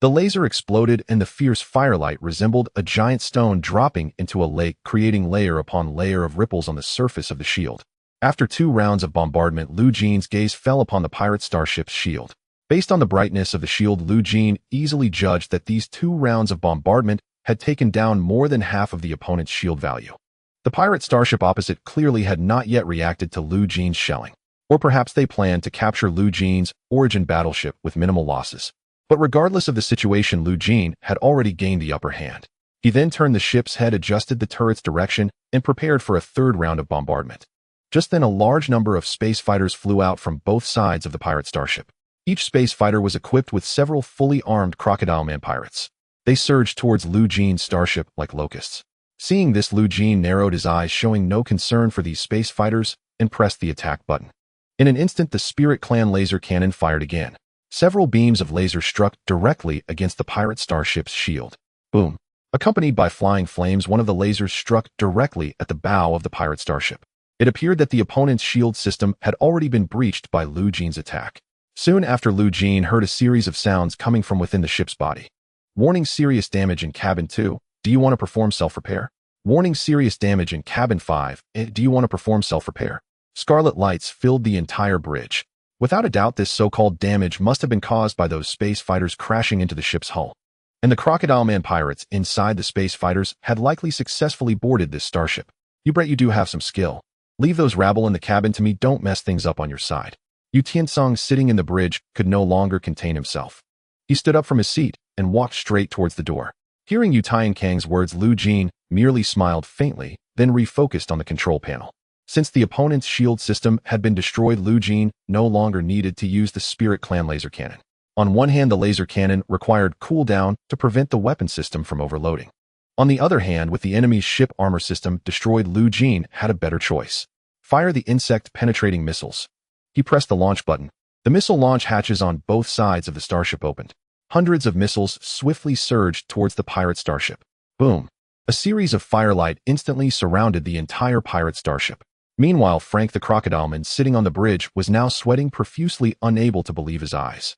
The laser exploded, and the fierce firelight resembled a giant stone dropping into a lake, creating layer upon layer of ripples on the surface of the shield. After 2 rounds of bombardment, Lu Jeane's gaze fell upon the pirate starship's shield. Based on the brightness of the shield, Lu Jeene easily judged that these 2 rounds of bombardment had taken down more than half of the opponent's shield value. The pirate starship opposite clearly had not yet reacted to Lu Jeane's shelling. Or perhaps they planned to capture Lu Jeane's origin battleship with minimal losses. But regardless of the situation, Lu Jeene had already gained the upper hand. He then turned the ship's head, adjusted the turret's direction, and prepared for a 3rd round of bombardment. Just then, a large number of space fighters flew out from both sides of the pirate starship. Each space fighter was equipped with several fully armed Crocodile Man pirates. They surged towards Lu Jeane's starship like locusts. Seeing this, Lu Jeene narrowed his eyes, showing no concern for these space fighters, and pressed the attack button. In an instant, the Spirit Clan laser cannon fired again. Several beams of laser struck directly against the pirate starship's shield. Boom. Accompanied by flying flames, one of the lasers struck directly at the bow of the pirate starship. It appeared that the opponent's shield system had already been breached by Lu Jeane's attack. Soon after, Lu Jeene heard a series of sounds coming from within the ship's body. Warning: serious damage in cabin 2. Do you want to perform self-repair? Warning: serious damage in cabin 5. Do you want to perform self-repair? Scarlet lights filled the entire bridge. Without a doubt, this so-called damage must have been caused by those space fighters crashing into the ship's hull. And the Crocodile Man pirates inside the space fighters had likely successfully boarded this starship. You bet you do have some skill. Leave those rabble in the cabin to me, don't mess things up on your side. Yu Tiancang, sitting in the bridge, could no longer contain himself. He stood up from his seat and walked straight towards the door. Hearing Yu Tiancang's words, Lu Jeene merely smiled faintly, then refocused on the control panel. Since the opponent's shield system had been destroyed, Lu Jeene no longer needed to use the Spirit Clan laser cannon. On one hand, the laser cannon required cooldown to prevent the weapon system from overloading. On the other hand, with the enemy's ship armor system destroyed, Lu Jeene had a better choice. Fire the insect-penetrating missiles. He pressed the launch button. The missile launch hatches on both sides of the starship opened. Hundreds of missiles swiftly surged towards the pirate starship. Boom. A series of firelight instantly surrounded the entire pirate starship. Meanwhile, Frank the Crocodile Man sitting on the bridge was now sweating profusely, unable to believe his eyes.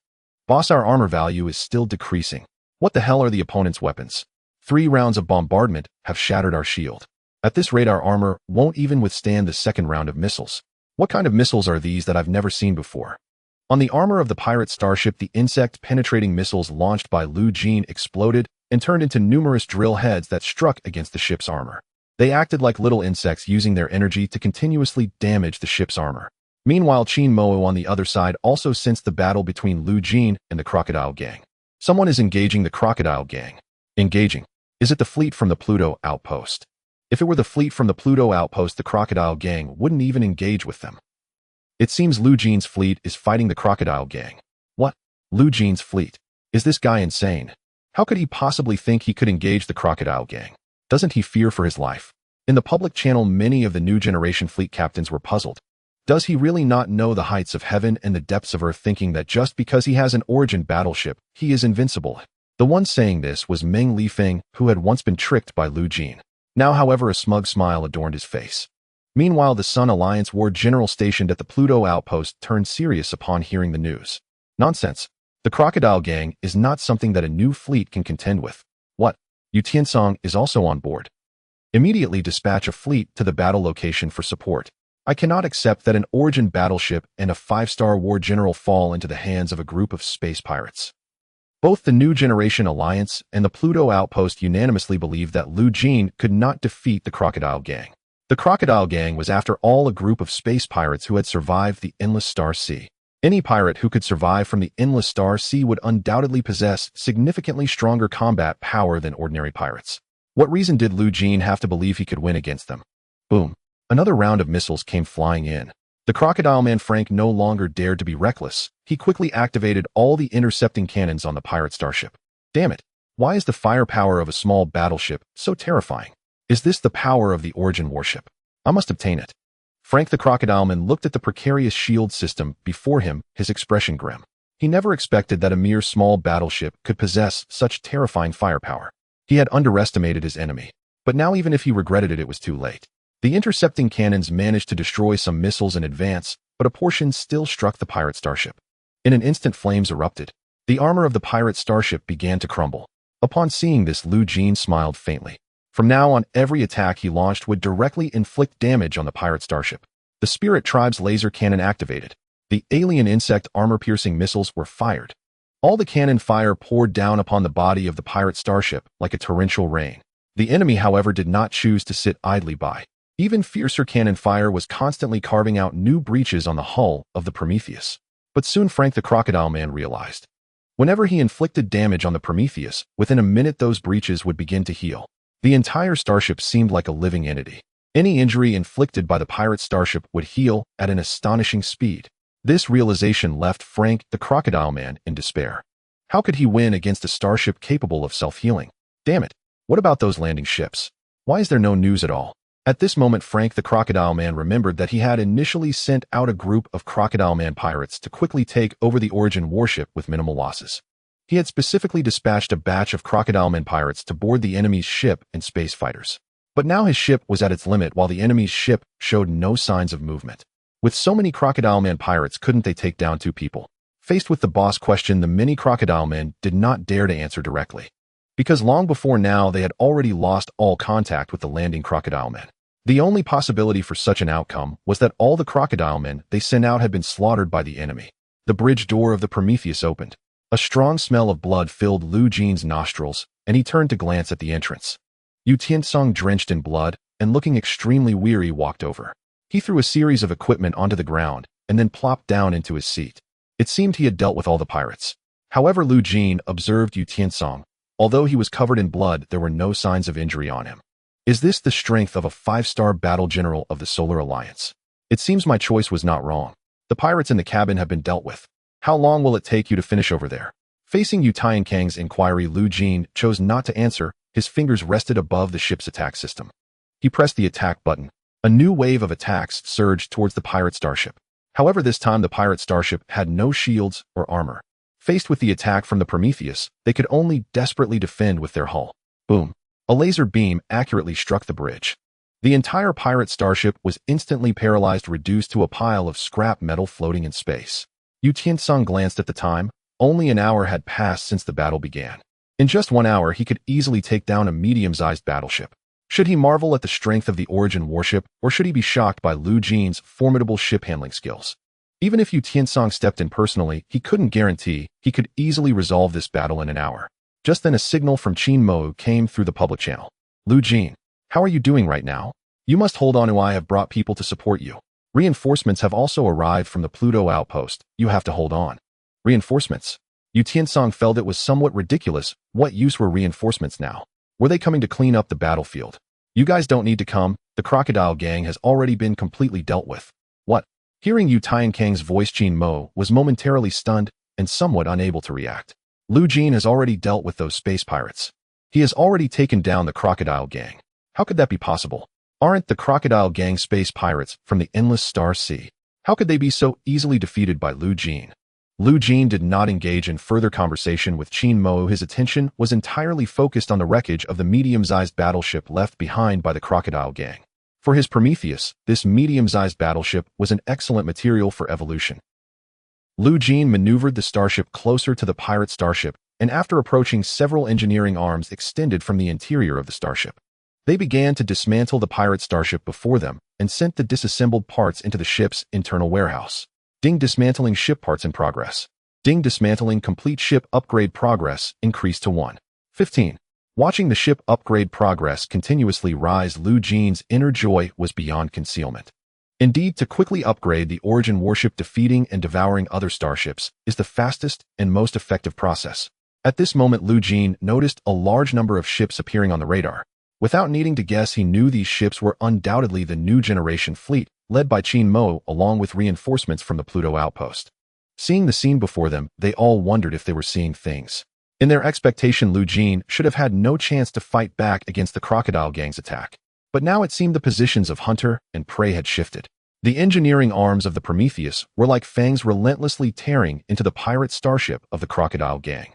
Boss, our armor value is still decreasing. What the hell are the opponent's weapons? 3 rounds of bombardment have shattered our shield. At this rate, our armor won't even withstand the second round of missiles. What kind of missiles are these that I've never seen before? On the armor of the pirate starship, the insect-penetrating missiles launched by Jeene exploded and turned into numerous drill heads that struck against the ship's armor. They acted like little insects, using their energy to continuously damage the ship's armor. Meanwhile, Chin Moo on the other side also sensed the battle between Jeene and the Crocodile Gang. Someone is engaging the Crocodile Gang. Engaging. Is it the fleet from the Pluto outpost? If it were the fleet from the Pluto outpost, the Crocodile Gang wouldn't even engage with them. It seems Jeene's fleet is fighting the Crocodile Gang. What? Jeene's fleet? Is this guy insane? How could he possibly think he could engage the Crocodile Gang? Doesn't he fear for his life? In the public channel, many of the new generation fleet captains were puzzled. Does he really not know the heights of heaven and the depths of earth, thinking that just because he has an origin battleship, he is invincible? The one saying this was Meng Lifeng, who had once been tricked by Jeene. Now, however, a smug smile adorned his face. Meanwhile, the Sun Alliance war general stationed at the Pluto outpost turned serious upon hearing the news. Nonsense. The Crocodile Gang is not something that a new fleet can contend with. What? Yu Tiancang is also on board. Immediately dispatch a fleet to the battle location for support. I cannot accept that an origin battleship and a 5-star war general fall into the hands of a group of space pirates. Both the New Generation Alliance and the Pluto Outpost unanimously believed that Jeene could not defeat the Crocodile Gang. The Crocodile Gang was, after all, a group of space pirates who had survived the Endless Star Sea. Any pirate who could survive from the Endless Star Sea would undoubtedly possess significantly stronger combat power than ordinary pirates. What reason did Jeene have to believe he could win against them? Boom. Another round of missiles came flying in. The Crocodile Man Frank no longer dared to be reckless. He quickly activated all the intercepting cannons on the pirate starship. Damn it. Why is the firepower of a small battleship so terrifying? Is this the power of the origin warship? I must obtain it. Frank the Crocodile Man looked at the precarious shield system before him, his expression grim. He never expected that a mere small battleship could possess such terrifying firepower. He had underestimated his enemy. But now, even if he regretted it, it was too late. The intercepting cannons managed to destroy some missiles in advance, but a portion still struck the pirate starship. In an instant, flames erupted. The armor of the pirate starship began to crumble. Upon seeing this, Jeene smiled faintly. From now on, every attack he launched would directly inflict damage on the pirate starship. The Spirit Tribe's laser cannon activated. The alien insect armor-piercing missiles were fired. All the cannon fire poured down upon the body of the pirate starship like a torrential rain. The enemy, however, did not choose to sit idly by. Even fiercer cannon fire was constantly carving out new breaches on the hull of the Prometheus. But soon Frank the Crocodile Man realized. Whenever he inflicted damage on the Prometheus, within a minute those breaches would begin to heal. The entire starship seemed like a living entity. Any injury inflicted by the pirate starship would heal at an astonishing speed. This realization left Frank the Crocodile Man in despair. How could he win against a starship capable of self-healing? Damn it. What about those landing ships? Why is there no news at all? At this moment, Frank the Crocodile Man remembered that he had initially sent out a group of Crocodile Man pirates to quickly take over the origin warship with minimal losses. He had specifically dispatched a batch of Crocodile Man pirates to board the enemy's ship and space fighters. But now his ship was at its limit while the enemy's ship showed no signs of movement. With so many Crocodile Man pirates, couldn't they take down 2 people? Faced with the boss question, the many Crocodile Men did not dare to answer directly. Because long before now, they had already lost all contact with the landing Crocodile Men. The only possibility for such an outcome was that all the Crocodile Men they sent out had been slaughtered by the enemy. The bridge door of the Prometheus opened. A strong smell of blood filled Jeene's nostrils, and he turned to glance at the entrance. Yu Tiancang, drenched in blood and looking extremely weary, walked over. He threw a series of equipment onto the ground and then plopped down into his seat. It seemed he had dealt with all the pirates. However, Jeene observed Yu Tiancang. Although he was covered in blood, there were no signs of injury on him. Is this the strength of a 5-star battle general of the Solar Alliance? It seems my choice was not wrong. The pirates in the cabin have been dealt with. How long will it take you to finish over there? Facing Yu Tiancang's inquiry, Jeene chose not to answer. His fingers rested above the ship's attack system. He pressed the attack button. A new wave of attacks surged towards the pirate starship. However, this time the pirate starship had no shields or armor. Faced with the attack from the Prometheus, they could only desperately defend with their hull. Boom. A laser beam accurately struck the bridge. The entire pirate starship was instantly paralyzed, reduced to a pile of scrap metal floating in space. Yu Tiancang glanced at the time. Only an hour had passed since the battle began. In just 1 hour, he could easily take down a medium-sized battleship. Should he marvel at the strength of the Origin warship, or should he be shocked by Lu Jine's formidable ship-handling skills? Even if Yu Tiancang stepped in personally, he couldn't guarantee he could easily resolve this battle in an hour. Just then a signal from Qin Mo came through the public channel. Lu Jine, how are you doing right now? You must hold on. I have brought people to support you. Reinforcements have also arrived from the Pluto outpost. You have to hold on. Reinforcements? Yu Tiancang felt it was somewhat ridiculous. What use were reinforcements now? Were they coming to clean up the battlefield? You guys don't need to come. The crocodile gang has already been completely dealt with. What? Hearing Yu Tiancang's voice, Qin Mo was momentarily stunned and somewhat unable to react. Lu Jine has already dealt with those space pirates. He has already taken down the crocodile gang. How could that be possible? Aren't the crocodile gang space pirates from the endless star sea? How could they be so easily defeated by Lu Jine? Lu Jine did not engage in further conversation with Qin Mo. His attention was entirely focused on the wreckage of the medium-sized battleship left behind by the crocodile gang. For his Prometheus, this medium-sized battleship was an excellent material for evolution. Lu Jine maneuvered the starship closer to the pirate starship, and after approaching, several engineering arms extended from the interior of the starship. They began to dismantle the pirate starship before them and sent the disassembled parts into the ship's internal warehouse. Ding, dismantling ship parts in progress. Ding, dismantling complete ship upgrade progress increased to 1:15. Watching the ship upgrade progress continuously rise, Lu Jine's inner joy was beyond concealment. Indeed, to quickly upgrade the Origin warship, defeating and devouring other starships is the fastest and most effective process. At this moment, Lu Jine noticed a large number of ships appearing on the radar. Without needing to guess, he knew these ships were undoubtedly the new generation fleet, led by Qin Mo along with reinforcements from the Pluto outpost. Seeing the scene before them, they all wondered if they were seeing things. In their expectation, Lu Jine should have had no chance to fight back against the crocodile gang's attack. But now it seemed the positions of hunter and prey had shifted. The engineering arms of the Prometheus were like fangs relentlessly tearing into the pirate starship of the crocodile gang.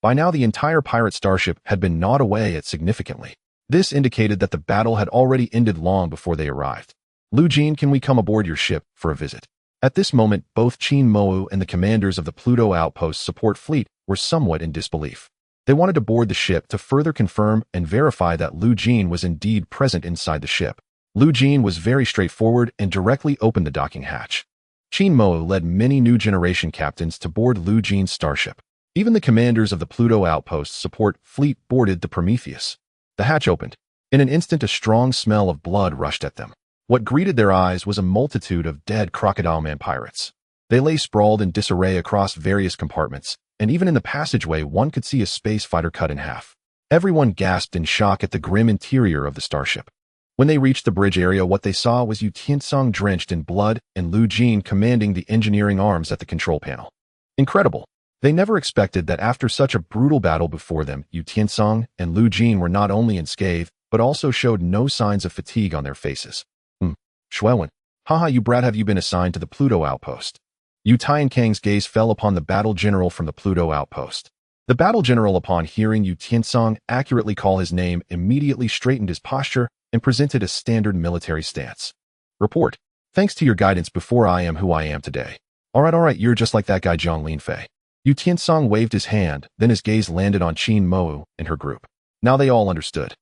By now, the entire pirate starship had been gnawed away at significantly. This indicated that the battle had already ended long before they arrived. Lu Jine, can we come aboard your ship for a visit? At this moment, both Qin Mo and the commanders of the Pluto outpost support fleet were somewhat in disbelief. They wanted to board the ship to further confirm and verify that Lu Jine was indeed present inside the ship. Lu Jine was very straightforward and directly opened the docking hatch. Qin Mo led many new generation captains to board Lu Jine's starship. Even the commanders of the Pluto outpost support fleet boarded the Prometheus. The hatch opened. In an instant, a strong smell of blood rushed at them. What greeted their eyes was a multitude of dead Crocodile Man pirates. They lay sprawled in disarray across various compartments, and even in the passageway one could see a space fighter cut in half. Everyone gasped in shock at the grim interior of the starship. When they reached the bridge area, what they saw was Yu Tiancang drenched in blood and Lu Jine commanding the engineering arms at the control panel. Incredible. They never expected that after such a brutal battle before them, Yu Tiancang and Lu Jine were not only unscathed, but also showed no signs of fatigue on their faces. Schwellen. Haha, you brat, have you been assigned to the Pluto outpost? Yu Tiancang's gaze fell upon the battle general from the Pluto outpost. The battle general, upon hearing Yu Tiancang accurately call his name, immediately straightened his posture and presented a standard military stance. Report. Thanks to your guidance before, I am who I am today. Alright, you're just like that guy Zhang Linfei. Yu Tiancang waved his hand, then his gaze landed on Qin Mo and her group. Now they all understood.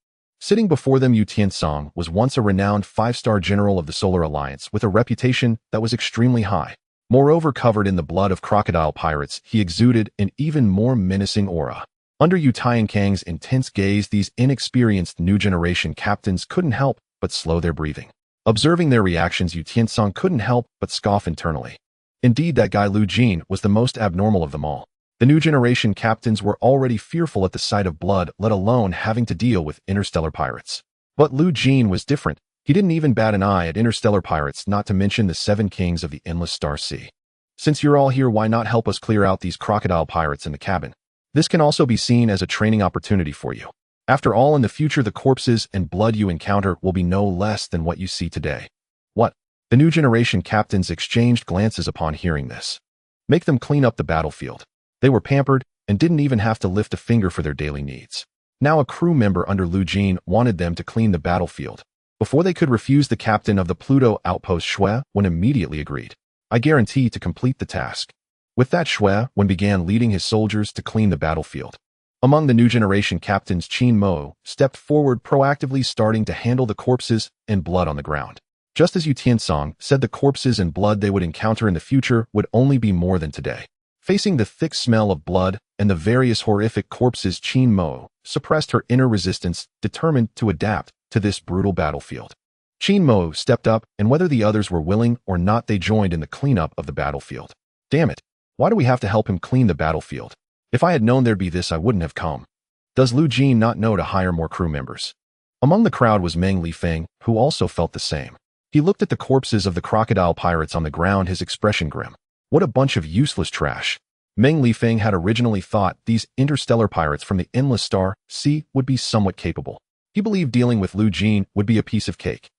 Sitting before them, Yu Tiancang was once a renowned 5-star general of the Solar Alliance with a reputation that was extremely high. Moreover, covered in the blood of crocodile pirates, he exuded an even more menacing aura. Under Yu Tiancang's intense gaze, these inexperienced new generation captains couldn't help but slow their breathing. Observing their reactions, Yu Tiancang couldn't help but scoff internally. Indeed, that guy Lu Jine was the most abnormal of them all. The new generation captains were already fearful at the sight of blood, let alone having to deal with interstellar pirates. But Lu Jine was different. He didn't even bat an eye at interstellar pirates, not to mention the 7 kings of the endless star sea. Since you're all here, why not help us clear out these crocodile pirates in the cabin? This can also be seen as a training opportunity for you. After all, in the future, the corpses and blood you encounter will be no less than what you see today. What? The new generation captains exchanged glances upon hearing this. Make them clean up the battlefield. They were pampered and didn't even have to lift a finger for their daily needs. Now a crew member under Jeene wanted them to clean the battlefield. Before they could refuse, the captain of the Pluto outpost Shui Wen immediately agreed. I guarantee to complete the task. With that, Shui Wen began leading his soldiers to clean the battlefield. Among the new generation captains, Qin Mo stepped forward, proactively starting to handle the corpses and blood on the ground. Just as Yu Tiancang said, the corpses and blood they would encounter in the future would only be more than today. Facing the thick smell of blood and the various horrific corpses, Qin Mo suppressed her inner resistance, determined to adapt to this brutal battlefield. Qin Mo stepped up, and whether the others were willing or not, they joined in the cleanup of the battlefield. Damn it! Why do we have to help him clean the battlefield? If I had known there'd be this, I wouldn't have come. Does Jeene not know to hire more crew members? Among the crowd was Meng Lifeng, who also felt the same. He looked at the corpses of the crocodile pirates on the ground, his expression grim. What a bunch of useless trash. Meng Lifeng had originally thought these interstellar pirates from the endless star sea would be somewhat capable. He believed dealing with Jeene would be a piece of cake.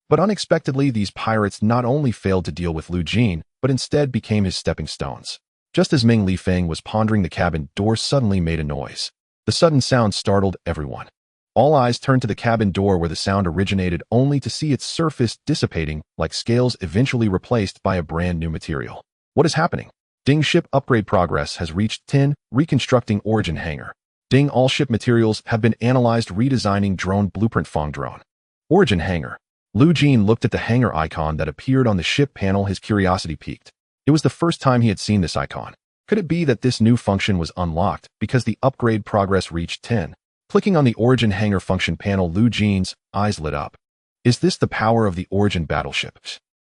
But unexpectedly, these pirates not only failed to deal with Jeene, but instead became his stepping stones. Just as Meng Lifeng was pondering, the cabin door suddenly made a noise. The sudden sound startled everyone. All eyes turned to the cabin door where the sound originated, only to see its surface dissipating like scales, eventually replaced by a brand new material. What is happening? Ding, ship upgrade progress has reached 10, reconstructing origin hangar. Ding, all ship materials have been analyzed, redesigning drone blueprint Fong drone. Origin hangar. Jeene looked at the hangar icon that appeared on the ship panel, his curiosity piqued. It was the first time he had seen this icon. Could it be that this new function was unlocked because the upgrade progress reached 10? Clicking on the origin hangar function panel, Jeene's eyes lit up. Is this the power of the origin battleship?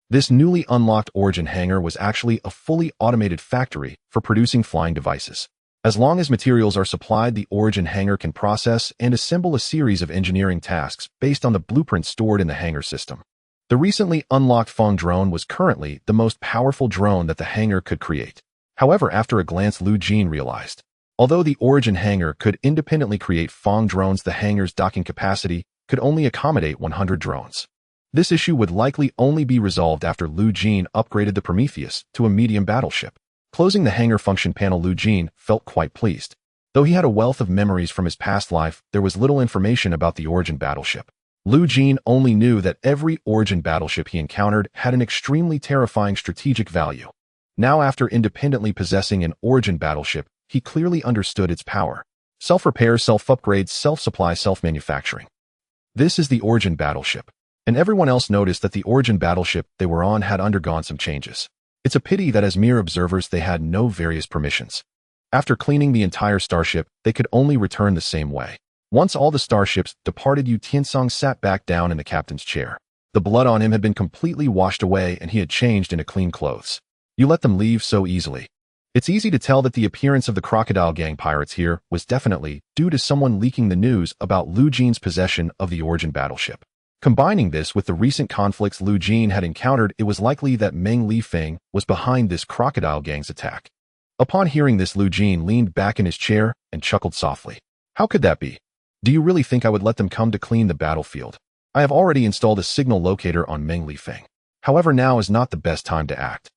This newly unlocked origin hangar was actually a fully automated factory for producing flying devices. As long as materials are supplied, the origin hangar can process and assemble a series of engineering tasks based on the blueprints stored in the hangar system. The recently unlocked Fong drone was currently the most powerful drone that the hangar could create. However, after a glance, Jeene realized, although the origin hangar could independently create Fong drones, the hangar's docking capacity could only accommodate 100 drones. This issue would likely only be resolved after Jeene upgraded the Prometheus to a medium battleship. Closing the hangar function panel, Jeene felt quite pleased. Though he had a wealth of memories from his past life, there was little information about the origin battleship. Jeene only knew that every origin battleship he encountered had an extremely terrifying strategic value. Now, after independently possessing an origin battleship, he clearly understood its power. Self-repair, self-upgrade, self-supply, self-manufacturing. This is the origin battleship. And everyone else noticed that the origin battleship they were on had undergone some changes. It's a pity that as mere observers they had no various permissions. After cleaning the entire starship, they could only return the same way. Once all the starships departed, Yu Tiancang sat back down in the captain's chair. The blood on him had been completely washed away and he had changed into clean clothes. You let them leave so easily. It's easy to tell that the appearance of the crocodile gang pirates here was definitely due to someone leaking the news about Jeene's possession of the origin battleship. Combining this with the recent conflicts Jeene had encountered, it was likely that Meng Lifeng was behind this crocodile gang's attack. Upon hearing this, Jeene leaned back in his chair and chuckled softly. How could that be? Do you really think I would let them come to clean the battlefield? I have already installed a signal locator on Meng Lifeng. However, now is not the best time to act.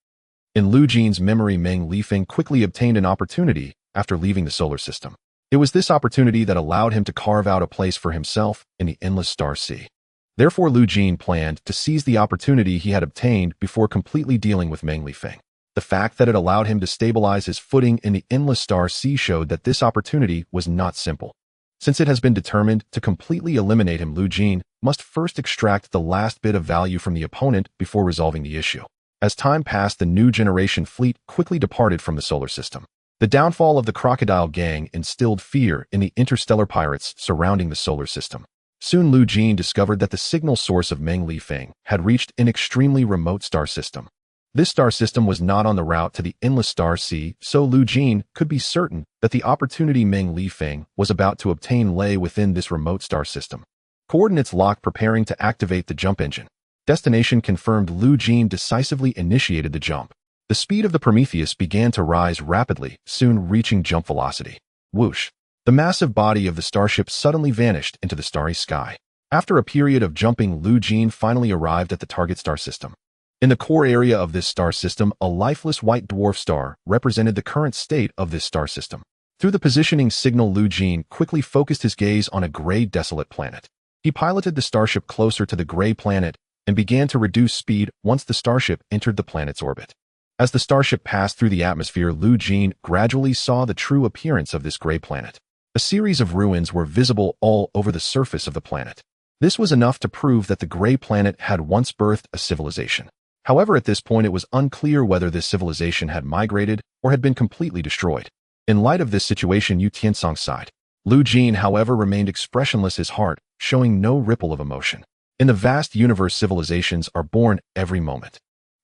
In Jeene's memory, Meng Lifeng quickly obtained an opportunity after leaving the solar system. It was this opportunity that allowed him to carve out a place for himself in the endless star sea. Therefore, Jeene planned to seize the opportunity he had obtained before completely dealing with Meng Lifeng. The fact that it allowed him to stabilize his footing in the endless star sea showed that this opportunity was not simple. Since it has been determined to completely eliminate him, Jeene must first extract the last bit of value from the opponent before resolving the issue. As time passed, the new generation fleet quickly departed from the solar system. The downfall of the crocodile gang instilled fear in the interstellar pirates surrounding the solar system. Soon Jeene discovered that the signal source of Meng Lifeng had reached an extremely remote star system. This star system was not on the route to the endless star sea, so Jeene could be certain that the opportunity Meng Lifeng was about to obtain lay within this remote star system. Coordinates locked, preparing to activate the jump engine. Destination confirmed. Jeene decisively initiated the jump. The speed of the Prometheus began to rise rapidly, soon reaching jump velocity. Whoosh! The massive body of the starship suddenly vanished into the starry sky. After a period of jumping, Jeene finally arrived at the target star system. In the core area of this star system, a lifeless white dwarf star represented the current state of this star system. Through the positioning signal, Jeene quickly focused his gaze on a gray desolate planet. He piloted the starship closer to the gray planet and began to reduce speed once the starship entered the planet's orbit. As the starship passed through the atmosphere, Jeene gradually saw the true appearance of this gray planet. A series of ruins were visible all over the surface of the planet. This was enough to prove that the gray planet had once birthed a civilization. However, at this point it was unclear whether this civilization had migrated or had been completely destroyed. In light of this situation, Yu Tiancang sighed. Jeene, however, remained expressionless, his heart showing no ripple of emotion. In the vast universe, civilizations are born every moment.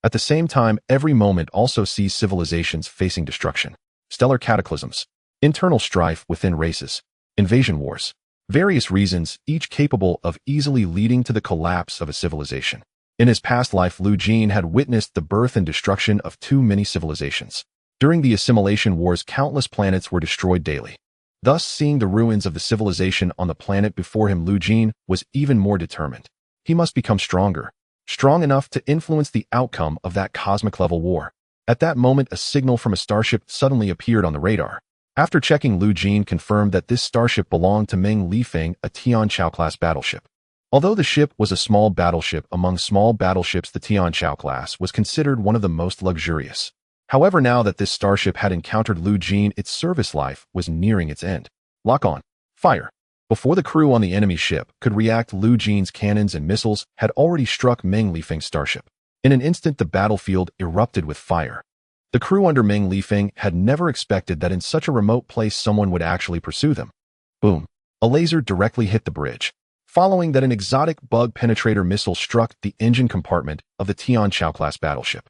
At the same time, every moment also sees civilizations facing destruction. Stellar cataclysms, internal strife within races, invasion wars. Various reasons, each capable of easily leading to the collapse of a civilization. In his past life, Jeene had witnessed the birth and destruction of too many civilizations. During the assimilation wars, countless planets were destroyed daily. Thus, seeing the ruins of the civilization on the planet before him, Jeene was even more determined. He must become stronger, strong enough to influence the outcome of that cosmic-level war. At that moment, a signal from a starship suddenly appeared on the radar. After checking, Jeene confirmed that this starship belonged to Meng Lifeng, a Tianqiao-class battleship. Although the ship was a small battleship among small battleships, the Tianqiao class was considered one of the most luxurious. However, now that this starship had encountered Jeene, its service life was nearing its end. Lock on. Fire. Before the crew on the enemy ship could react, Jeene's cannons and missiles had already struck Meng Lifeng's starship. In an instant, the battlefield erupted with fire. The crew under Meng Lifeng had never expected that in such a remote place someone would actually pursue them. Boom. A laser directly hit the bridge. Following that, an exotic bug penetrator missile struck the engine compartment of the Tianqiao-class battleship.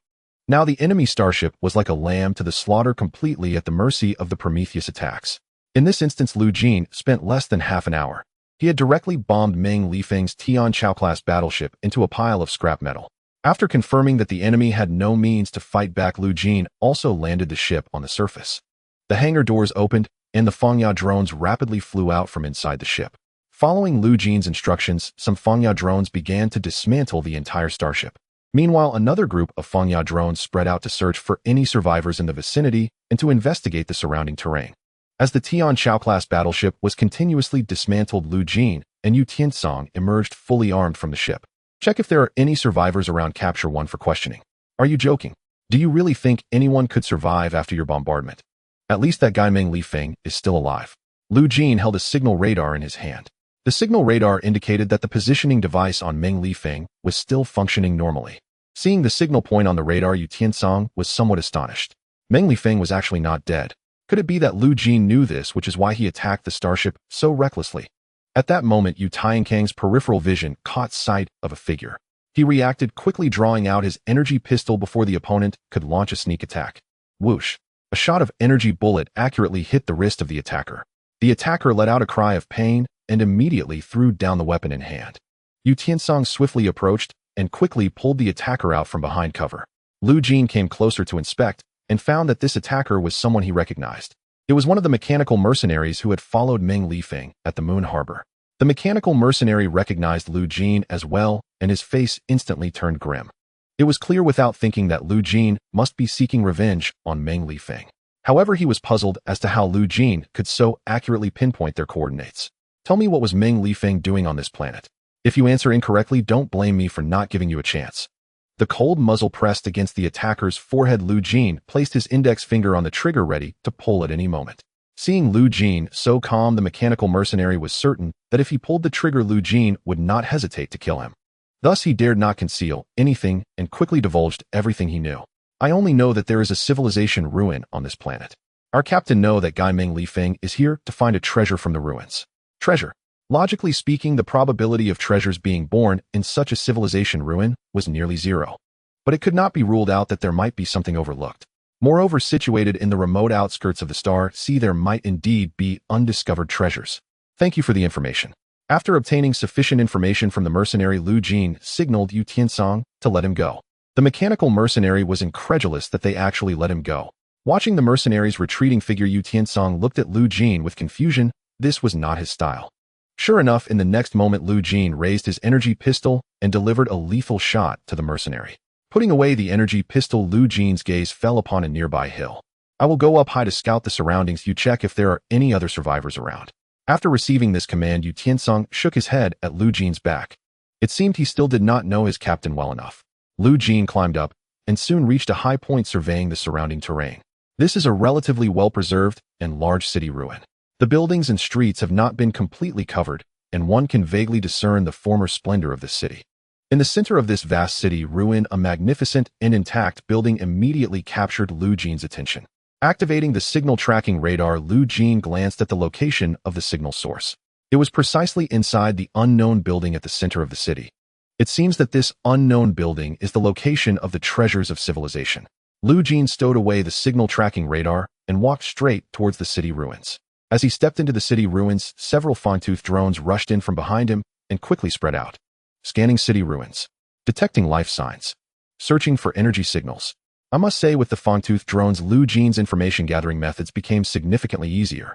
Now the enemy starship was like a lamb to the slaughter, completely at the mercy of the Prometheus attacks. In this instance, Jeene spent less than half an hour. He had directly bombed Meng Lifeng's Tianqiao-class battleship into a pile of scrap metal. After confirming that the enemy had no means to fight back, Jeene also landed the ship on the surface. The hangar doors opened, and the Fangya drones rapidly flew out from inside the ship. Following Jeene's instructions, some Fangya drones began to dismantle the entire starship. Meanwhile, another group of Fangya drones spread out to search for any survivors in the vicinity and to investigate the surrounding terrain. As the Tianqiao-class battleship was continuously dismantled, Jeene and Yu Tiancang emerged fully armed from the ship. Check if there are any survivors around. Capture one for questioning. Are you joking? Do you really think anyone could survive after your bombardment? At least that guy Meng Lifeng is still alive. Jeene held a signal radar in his hand. The signal radar indicated that the positioning device on Meng Lifeng was still functioning normally. Seeing the signal point on the radar, Yu Tiancang was somewhat astonished. Meng Lifeng was actually not dead. Could it be that Jeene knew this, which is why he attacked the starship so recklessly? At that moment, Yu Tiancang's peripheral vision caught sight of a figure. He reacted, quickly drawing out his energy pistol before the opponent could launch a sneak attack. Whoosh! A shot of energy bullet accurately hit the wrist of the attacker. The attacker let out a cry of pain and immediately threw down the weapon in hand. Yu Tiancang swiftly approached and quickly pulled the attacker out from behind cover. Jeene came closer to inspect and found that this attacker was someone he recognized. It was one of the mechanical mercenaries who had followed Meng Lifeng at the Moon Harbor. The mechanical mercenary recognized Jeene as well, and his face instantly turned grim. It was clear without thinking that Jeene must be seeking revenge on Meng Lifeng. However, he was puzzled as to how Jeene could so accurately pinpoint their coordinates. Tell me, what was Meng Lifeng doing on this planet? If you answer incorrectly, don't blame me for not giving you a chance. The cold muzzle pressed against the attacker's forehead, Jeene placed his index finger on the trigger, ready to pull at any moment. Seeing Jeene so calm, the mechanical mercenary was certain that if he pulled the trigger, Jeene would not hesitate to kill him. Thus, he dared not conceal anything and quickly divulged everything he knew. I only know that there is a civilization ruin on this planet. Our captain knows that guy Meng Lifeng is here to find a treasure from the ruins. Treasure. Logically speaking, the probability of treasures being born in such a civilization ruin was nearly zero. But it could not be ruled out that there might be something overlooked. Moreover, situated in the remote outskirts of the star, there might indeed be undiscovered treasures. Thank you for the information. After obtaining sufficient information from the mercenary, Jeene signaled Yu Tiancang to let him go. The mechanical mercenary was incredulous that they actually let him go. Watching the mercenary's retreating figure, Yu Tiancang looked at Jeene with confusion. This was not his style. Sure enough, in the next moment, Jeene raised his energy pistol and delivered a lethal shot to the mercenary. Putting away the energy pistol, Jeene's gaze fell upon a nearby hill. I will go up high to scout the surroundings. You check if there are any other survivors around. After receiving this command, Yu Tiancang shook his head at Lu Jine's back. It seemed he still did not know his captain well enough. Lu Jiene climbed up and soon reached a high point surveying the surrounding terrain. This is a relatively well-preserved and large city ruin. The buildings and streets have not been completely covered, and one can vaguely discern the former splendor of this city. In the center of this vast city ruin, a magnificent and intact building immediately captured Lu Jine's attention. Activating the signal tracking radar, Lu Jiene glanced at the location of the signal source. It was precisely inside the unknown building at the center of the city. It seems that this unknown building is the location of the treasures of civilization. Lu Jiene stowed away the signal tracking radar and walked straight towards the city ruins. As he stepped into the city ruins, several fangtooth drones rushed in from behind him and quickly spread out. Scanning city ruins. Detecting life signs. Searching for energy signals. I must say, with the fangtooth drones, Lu Jiene's information gathering methods became significantly easier.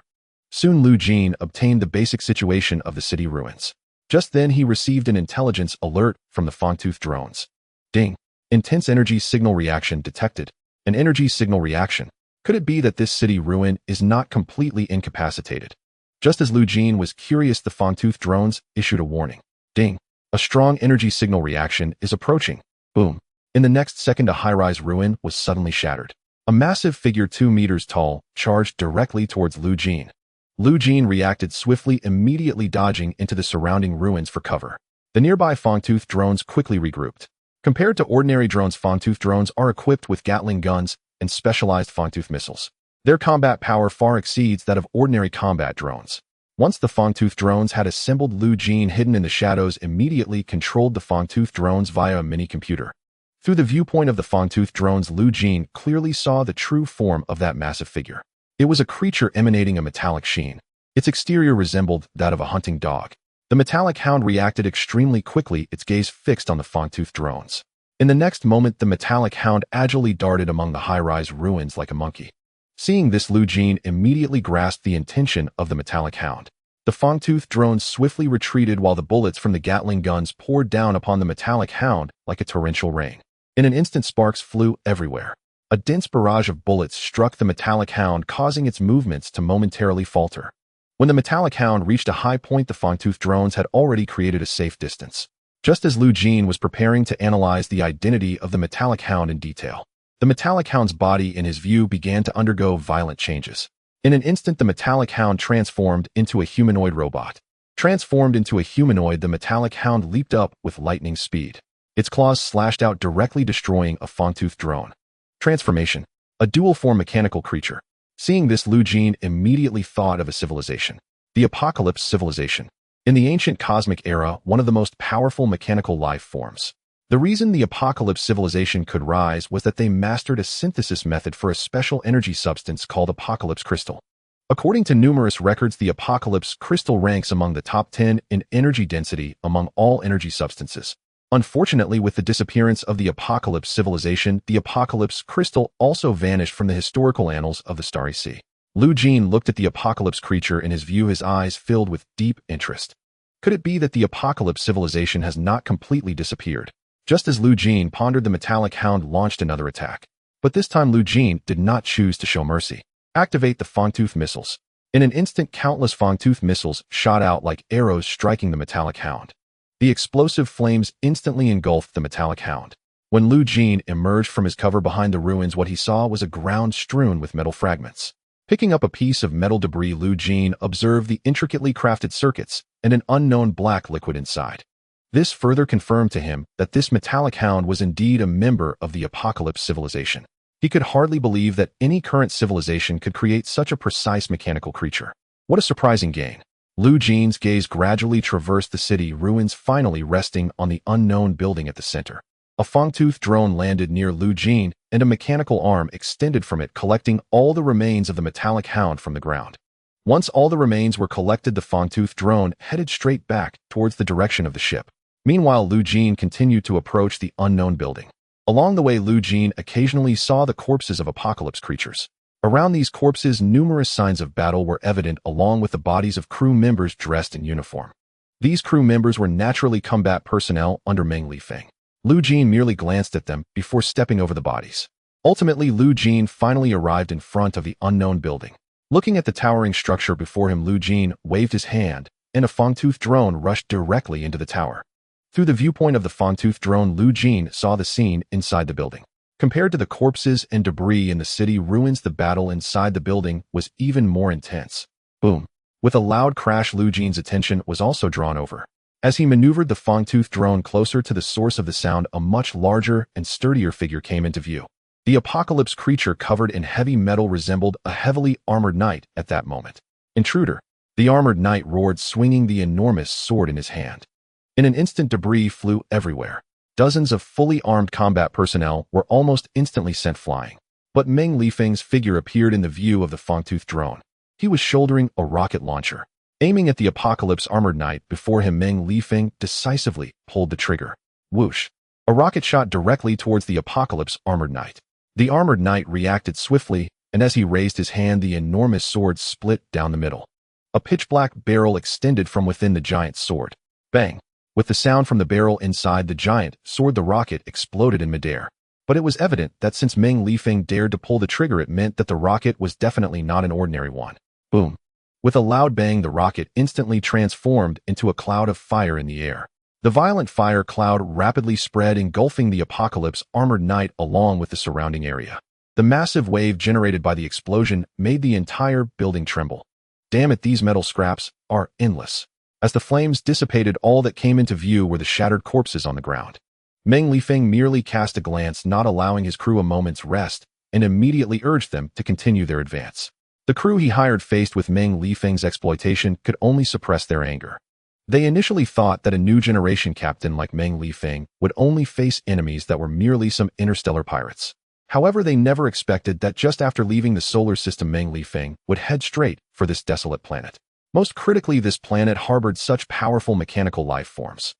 Soon Lu Jiene obtained the basic situation of the city ruins. Just then he received an intelligence alert from the fangtooth drones. Ding. Intense energy signal reaction detected. An energy signal reaction. Could it be that this city ruin is not completely incapacitated? Just as Lu Jiene was curious, the fangtooth drones issued a warning. Ding. A strong energy signal reaction is approaching. Boom. In the next second, a high-rise ruin was suddenly shattered. A massive figure 2 meters tall charged directly towards Lu Jiene. Lu Jiene reacted swiftly, immediately dodging into the surrounding ruins for cover. The nearby fangtooth drones quickly regrouped. Compared to ordinary drones, fangtooth drones are equipped with Gatling guns and specialized fangtooth missiles. Their combat power far exceeds that of ordinary combat drones. Once the fangtooth drones had assembled, Lu Jiene, hidden in the shadows, immediately controlled the fangtooth drones via a mini-computer. Through the viewpoint of the fangtooth drones, Lu Jiene clearly saw the true form of that massive figure. It was a creature emanating a metallic sheen. Its exterior resembled that of a hunting dog. The metallic hound reacted extremely quickly, its gaze fixed on the fangtooth drones. In the next moment, the metallic hound agilely darted among the high-rise ruins like a monkey. Seeing this, Lu Jiene immediately grasped the intention of the metallic hound. The fangtooth drones swiftly retreated while the bullets from the Gatling guns poured down upon the metallic hound like a torrential rain. In an instant, sparks flew everywhere. A dense barrage of bullets struck the metallic hound, causing its movements to momentarily falter. When the metallic hound reached a high point, the fangtooth drones had already created a safe distance. Just as Lu Jiene was preparing to analyze the identity of the metallic hound in detail, the metallic hound's body in his view began to undergo violent changes. In an instant, the metallic hound transformed into a humanoid robot. Transformed into a humanoid, the metallic hound leaped up with lightning speed. Its claws slashed out, directly destroying a fangtooth drone. Transformation. A dual-form mechanical creature. Seeing this, Lu Jiene immediately thought of a civilization. The Apocalypse civilization. In the ancient cosmic era, one of the most powerful mechanical life forms. The reason the Apocalypse civilization could rise was that they mastered a synthesis method for a special energy substance called Apocalypse crystal. According to numerous records, the Apocalypse crystal ranks among the top 10 in energy density among all energy substances. Unfortunately, with the disappearance of the Apocalypse civilization, the Apocalypse crystal also vanished from the historical annals of the Starry Sea. Lu Jiene looked at the Apocalypse creature in his view, his eyes filled with deep interest. Could it be that the Apocalypse civilization has not completely disappeared? Just as Lu Jiene pondered, the metallic hound launched another attack. But this time Lu Jiene did not choose to show mercy. Activate the fangtooth missiles. In an instant, countless fangtooth missiles shot out like arrows, striking the metallic hound. The explosive flames instantly engulfed the metallic hound. When Lu Jiene emerged from his cover behind the ruins, what he saw was a ground strewn with metal fragments. Picking up a piece of metal debris, Lu Jiene observed the intricately crafted circuits and an unknown black liquid inside. This further confirmed to him that this metallic hound was indeed a member of the Apocalypse civilization. He could hardly believe that any current civilization could create such a precise mechanical creature. What a surprising gain. Lu Jiene's gaze gradually traversed the city ruins, finally resting on the unknown building at the center. A fangtooth drone landed near Lu Jiene, and a mechanical arm extended from it, collecting all the remains of the metallic hound from the ground. Once all the remains were collected, the fangtooth drone headed straight back towards the direction of the ship. Meanwhile, Lu Jiene continued to approach the unknown building. Along the way, Lu Jiene occasionally saw the corpses of Apocalypse creatures. Around these corpses, numerous signs of battle were evident, along with the bodies of crew members dressed in uniform. These crew members were naturally combat personnel under Meng Lifeng. Lu Jiene merely glanced at them before stepping over the bodies. Ultimately, Jeene finally arrived in front of the unknown building. Looking at the towering structure before him, Jeene waved his hand, and a fangtooth drone rushed directly into the tower. Through the viewpoint of the fangtooth drone, Jeene saw the scene inside the building. Compared to the corpses and debris in the city ruins, the battle inside the building was even more intense. Boom. With a loud crash, Jeene's attention was also drawn over. As he maneuvered the fangtooth drone closer to the source of the sound, a much larger and sturdier figure came into view. The apocalypse creature covered in heavy metal resembled a heavily armored knight at that moment. Intruder. The armored knight roared, swinging the enormous sword in his hand. In an instant, debris flew everywhere. Dozens of fully armed combat personnel were almost instantly sent flying. But Meng Lifeng's figure appeared in the view of the fangtooth drone. He was shouldering a rocket launcher. Aiming at the apocalypse armored knight before him, Meng Lifeng decisively pulled the trigger. Whoosh! A rocket shot directly towards the apocalypse armored knight. The armored knight reacted swiftly, and as he raised his hand, the enormous sword split down the middle. A pitch-black barrel extended from within the giant's sword. Bang! With the sound from the barrel inside the giant sword, the rocket exploded in midair. But it was evident that since Meng Lifeng dared to pull the trigger, it meant that the rocket was definitely not an ordinary one. Boom! With a loud bang, the rocket instantly transformed into a cloud of fire in the air. The violent fire cloud rapidly spread, engulfing the apocalypse armored knight along with the surrounding area. The massive wave generated by the explosion made the entire building tremble. Damn it, these metal scraps are endless. As the flames dissipated, all that came into view were the shattered corpses on the ground. Meng Lifeng merely cast a glance, not allowing his crew a moment's rest, and immediately urged them to continue their advance. The crew he hired, faced with Meng Lifeng's exploitation, could only suppress their anger. They initially thought that a new generation captain like Meng Lifeng would only face enemies that were merely some interstellar pirates. However, they never expected that just after leaving the solar system, Meng Lifeng would head straight for this desolate planet. Most critically, this planet harbored such powerful mechanical life forms.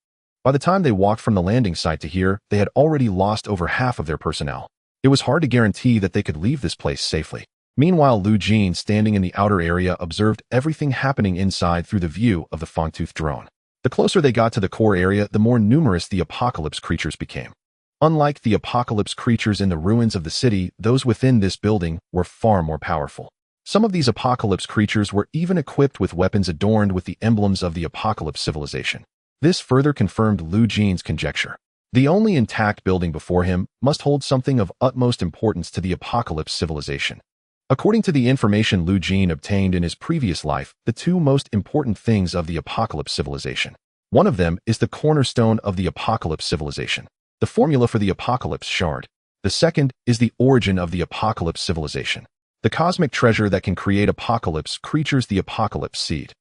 By the time they walked from the landing site to here, they had already lost over half of their personnel. It was hard to guarantee that they could leave this place safely. Meanwhile, Jeene, standing in the outer area, observed everything happening inside through the view of the fangtooth drone. The closer they got to the core area, the more numerous the apocalypse creatures became. Unlike the apocalypse creatures in the ruins of the city, those within this building were far more powerful. Some of these apocalypse creatures were even equipped with weapons adorned with the emblems of the apocalypse civilization. This further confirmed Jeene's conjecture. The only intact building before him must hold something of utmost importance to the apocalypse civilization. According to the information Jeene obtained in his previous life, the two most important things of the apocalypse civilization. One of them is the cornerstone of the apocalypse civilization, the formula for the apocalypse shard. The second is the origin of the apocalypse civilization, the cosmic treasure that can create apocalypse creatures, the apocalypse seed.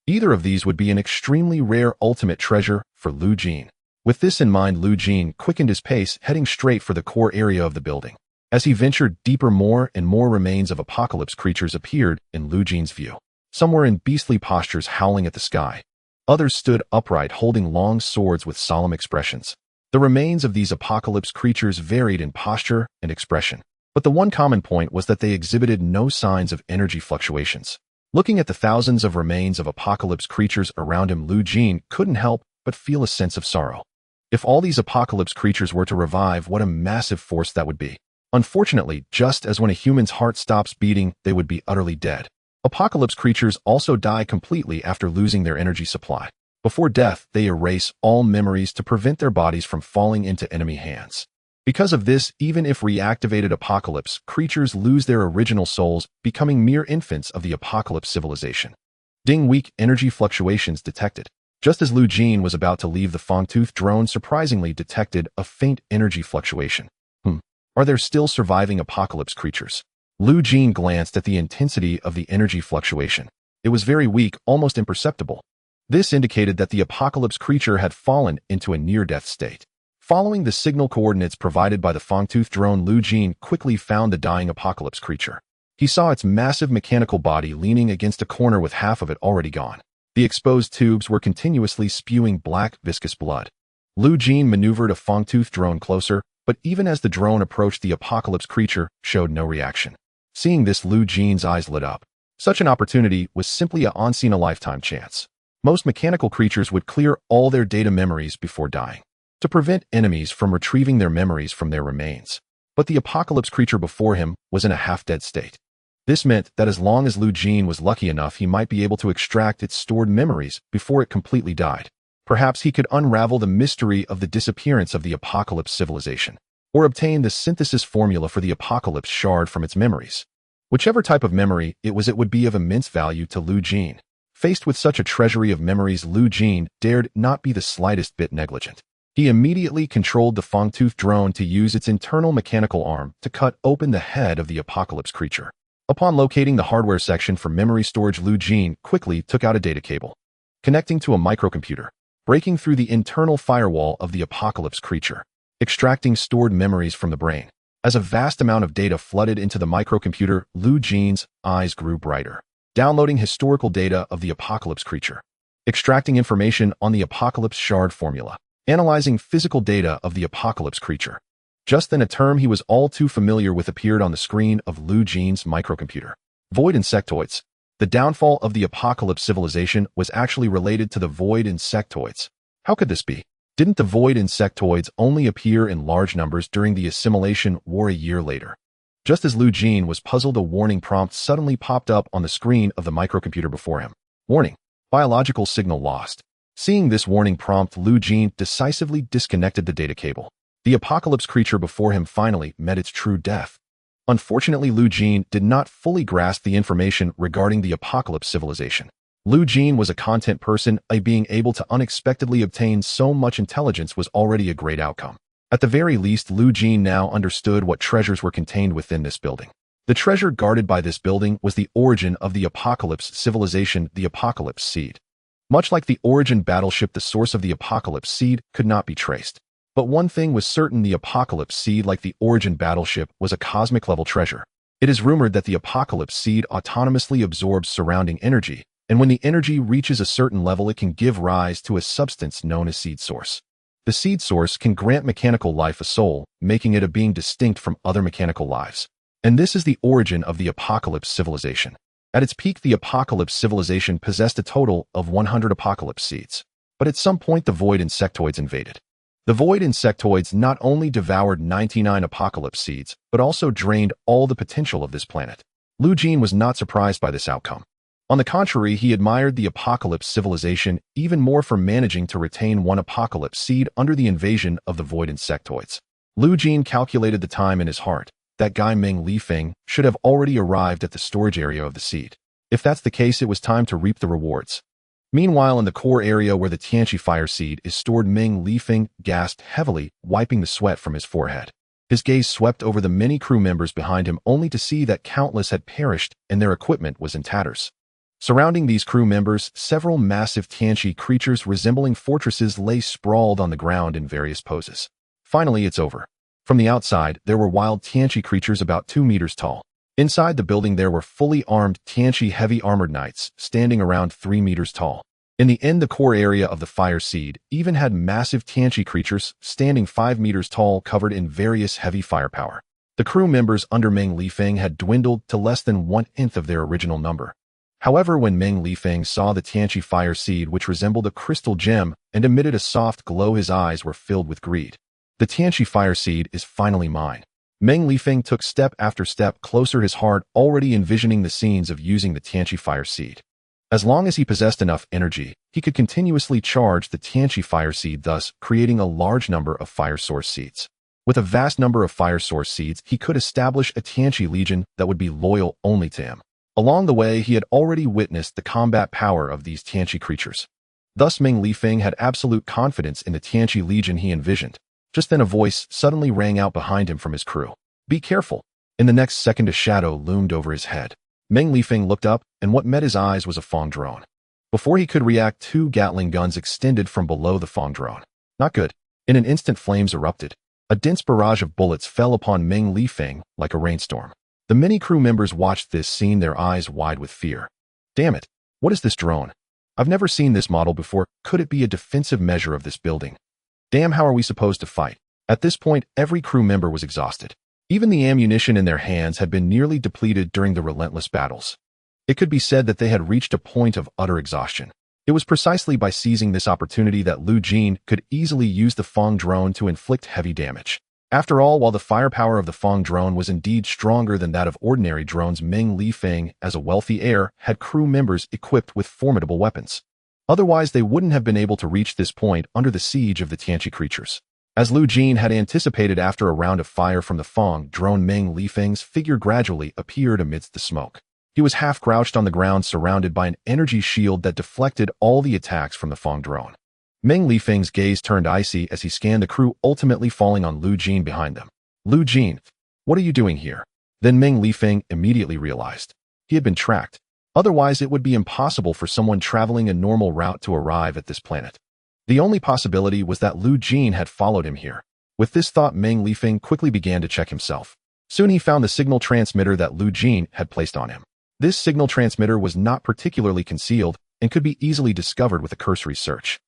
Either of these would be an extremely rare ultimate treasure for Jeene. With this in mind, Jeene quickened his pace, heading straight for the core area of the building. As he ventured deeper, more and more remains of apocalypse creatures appeared in Jeene's view. Some were in beastly postures, howling at the sky. Others stood upright, holding long swords with solemn expressions. The remains of these apocalypse creatures varied in posture and expression, but the one common point was that they exhibited no signs of energy fluctuations. Looking at the thousands of remains of apocalypse creatures around him, Jeene couldn't help but feel a sense of sorrow. If all these apocalypse creatures were to revive, what a massive force that would be. Unfortunately, just as when a human's heart stops beating, they would be utterly dead. Apocalypse creatures also die completely after losing their energy supply. Before death, they erase all memories to prevent their bodies from falling into enemy hands. Because of this, even if reactivated apocalypse creatures lose their original souls, becoming mere infants of the apocalypse civilization. Ding, weak energy fluctuations detected. Just as Jeene was about to leave, the fangtooth drone surprisingly detected a faint energy fluctuation. Are there still surviving apocalypse creatures? Jeene glanced at the intensity of the energy fluctuation. It was very weak, almost imperceptible. This indicated that the apocalypse creature had fallen into a near-death state. Following the signal coordinates provided by the fangtooth drone, Jeene quickly found the dying apocalypse creature. He saw its massive mechanical body leaning against a corner with half of it already gone. The exposed tubes were continuously spewing black, viscous blood. Jeene maneuvered a fangtooth drone closer, but even as the drone approached, the apocalypse creature showed no reaction. Seeing this, Jeene's eyes lit up. Such an opportunity was simply a once-in-a-lifetime chance. Most mechanical creatures would clear all their data memories before dying, to prevent enemies from retrieving their memories from their remains. but the apocalypse creature before him was in a half-dead state. This meant that as long as Jeene was lucky enough, he might be able to extract its stored memories before it completely died. Perhaps he could unravel the mystery of the disappearance of the apocalypse civilization, or obtain the synthesis formula for the apocalypse shard from its memories. Whichever type of memory it was, it would be of immense value to Jeene. Faced with such a treasury of memories, Jeene dared not be the slightest bit negligent. He immediately controlled the Fangtooth drone to use its internal mechanical arm to cut open the head of the apocalypse creature. Upon locating the hardware section for memory storage, Jeene quickly took out a data cable, connecting to a microcomputer, breaking through the internal firewall of the apocalypse creature, extracting stored memories from the brain. As a vast amount of data flooded into the microcomputer, Jeene's eyes grew brighter. Downloading historical data of the apocalypse creature, extracting information on the apocalypse shard formula, analyzing physical data of the apocalypse creature. Just then a term he was all too familiar with appeared on the screen of Jeene's microcomputer. Void insectoids. The downfall of the apocalypse civilization was actually related to the void insectoids. How could this be? Didn't the void insectoids only appear in large numbers during the assimilation war a year later? Just as Jeene was puzzled, a warning prompt suddenly popped up on the screen of the microcomputer before him. Warning. Biological signal lost. Seeing this warning prompt, Jeene decisively disconnected the data cable. The apocalypse creature before him finally met its true death. Unfortunately, Jeene did not fully grasp the information regarding the apocalypse civilization. Jeene was a content person, being able to unexpectedly obtain so much intelligence was already a great outcome. At the very least, Jeene now understood what treasures were contained within this building. The treasure guarded by this building was the origin of the apocalypse civilization, the apocalypse seed. Much like the origin battleship, the source of the apocalypse seed could not be traced. But one thing was certain: the apocalypse seed, like the origin battleship, was a cosmic-level treasure. It is rumored that the apocalypse seed autonomously absorbs surrounding energy, and when the energy reaches a certain level, it can give rise to a substance known as seed source. The seed source can grant mechanical life a soul, making it a being distinct from other mechanical lives. And this is the origin of the apocalypse civilization. At its peak, the apocalypse civilization possessed a total of 100 apocalypse seeds. But at some point, the void insectoids invaded. The void insectoids not only devoured 99 apocalypse seeds, but also drained all the potential of this planet. Jeene was not surprised by this outcome. On the contrary, he admired the apocalypse civilization even more for managing to retain one apocalypse seed under the invasion of the void insectoids. Jeene calculated the time in his heart. That guy Meng Lifeng should have already arrived at the storage area of the seed. If that's the case, it was time to reap the rewards. Meanwhile, in the core area where the Tianqi fire seed is stored, Meng Lifeng gasped heavily, wiping the sweat from his forehead. His gaze swept over the many crew members behind him, only to see that countless had perished and their equipment was in tatters. Surrounding these crew members, several massive Tianqi creatures resembling fortresses lay sprawled on the ground in various poses. Finally, it's over. From the outside, there were wild Tianqi creatures about 2 meters tall. Inside the building, there were fully armed Tianqi heavy armored knights, standing around 3 meters tall. In the end, the core area of the fire seed even had massive Tianqi creatures, standing 5 meters tall, covered in various heavy firepower. The crew members under Meng Lifeng had dwindled to less than 1/10 of their original number. However, when Meng Lifeng saw the Tianqi fire seed, which resembled a crystal gem and emitted a soft glow, his eyes were filled with greed. The Tianqi fire seed is finally mine. Meng Lifeng took step after step closer, his heart already envisioning the scenes of using the Tianqi fire seed. As long as he possessed enough energy, he could continuously charge the Tianqi fire seed, thus creating a large number of fire source seeds. With a vast number of fire source seeds, he could establish a Tianqi legion that would be loyal only to him. Along the way, he had already witnessed the combat power of these Tianqi creatures. Thus, Meng Lifeng had absolute confidence in the Tianqi legion he envisioned. Just then a voice suddenly rang out behind him from his crew. "Be careful." In the next second, a shadow loomed over his head. Meng Lifeng looked up, and what met his eyes was a Fang drone. Before he could react, 2 Gatling guns extended from below the Fang drone. Not good. In an instant, flames erupted. A dense barrage of bullets fell upon Meng Lifeng like a rainstorm. The many crew members watched this scene, their eyes wide with fear. Damn it! What is this drone? I've never seen this model before. Could it be a defensive measure of this building? Damn, how are we supposed to fight? At this point, every crew member was exhausted. Even the ammunition in their hands had been nearly depleted during the relentless battles. It could be said that they had reached a point of utter exhaustion. It was precisely by seizing this opportunity that Jeene could easily use the Fang drone to inflict heavy damage. After all, while the firepower of the Fong drone was indeed stronger than that of ordinary drones, Meng Lifeng, as a wealthy heir, had crew members equipped with formidable weapons. Otherwise, they wouldn't have been able to reach this point under the siege of the Tianqi creatures. As Lu Jin had anticipated, after a round of fire from the Fong drone, Meng Lifeng's figure gradually appeared amidst the smoke. He was half crouched on the ground, surrounded by an energy shield that deflected all the attacks from the Fong drone. Meng Lifeng's gaze turned icy as he scanned the crew, ultimately falling on Lu Jin behind them. Lu Jin, what are you doing here? Then Meng Lifeng immediately realized. He had been tracked. Otherwise, it would be impossible for someone traveling a normal route to arrive at this planet. The only possibility was that Lu Jin had followed him here. With this thought, Meng Lifeng quickly began to check himself. Soon he found the signal transmitter that Lu Jin had placed on him. This signal transmitter was not particularly concealed and could be easily discovered with a cursory search.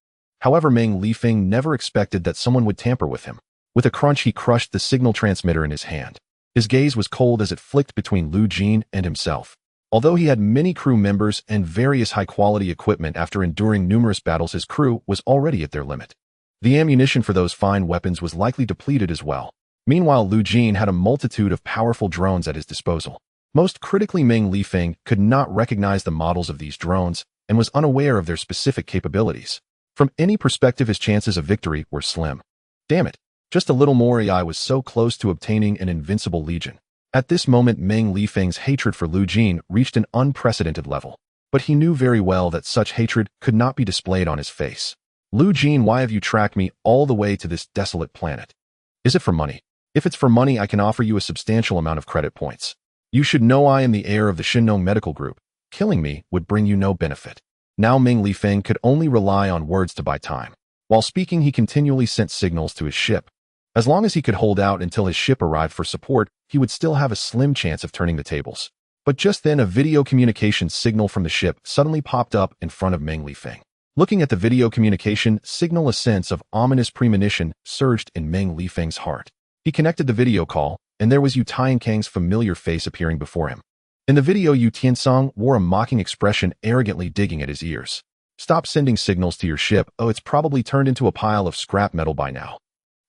However, Meng Lifeng never expected that someone would tamper with him. With a crunch, he crushed the signal transmitter in his hand. His gaze was cold as it flicked between Lu Jin and himself. Although he had many crew members and various high-quality equipment, after enduring numerous battles, his crew was already at their limit. The ammunition for those fine weapons was likely depleted as well. Meanwhile, Lu Jin had a multitude of powerful drones at his disposal. Most critically, Meng Lifeng could not recognize the models of these drones and was unaware of their specific capabilities. From any perspective, his chances of victory were slim. Damn it! Just a little more AI was so close to obtaining an invincible legion. At this moment, Meng Lifeng's hatred for Lu Jin reached an unprecedented level. But he knew very well that such hatred could not be displayed on his face. Lu Jin, why have you tracked me all the way to this desolate planet? Is it for money? If it's for money, I can offer you a substantial amount of credit points. You should know I am the heir of the Shinnong Medical Group. Killing me would bring you no benefit. Now Meng Lifeng could only rely on words to buy time. While speaking, he continually sent signals to his ship. As long as he could hold out until his ship arrived for support, he would still have a slim chance of turning the tables. But just then, a video communication signal from the ship suddenly popped up in front of Meng Lifeng. Looking at the video communication signal, a sense of ominous premonition surged in Meng Lifeng's heart. He connected the video call, and there was Yu Tiancang's familiar face appearing before him. In the video, Yu Tiancang wore a mocking expression, arrogantly digging at his ears. Stop sending signals to your ship. Oh, it's probably turned into a pile of scrap metal by now.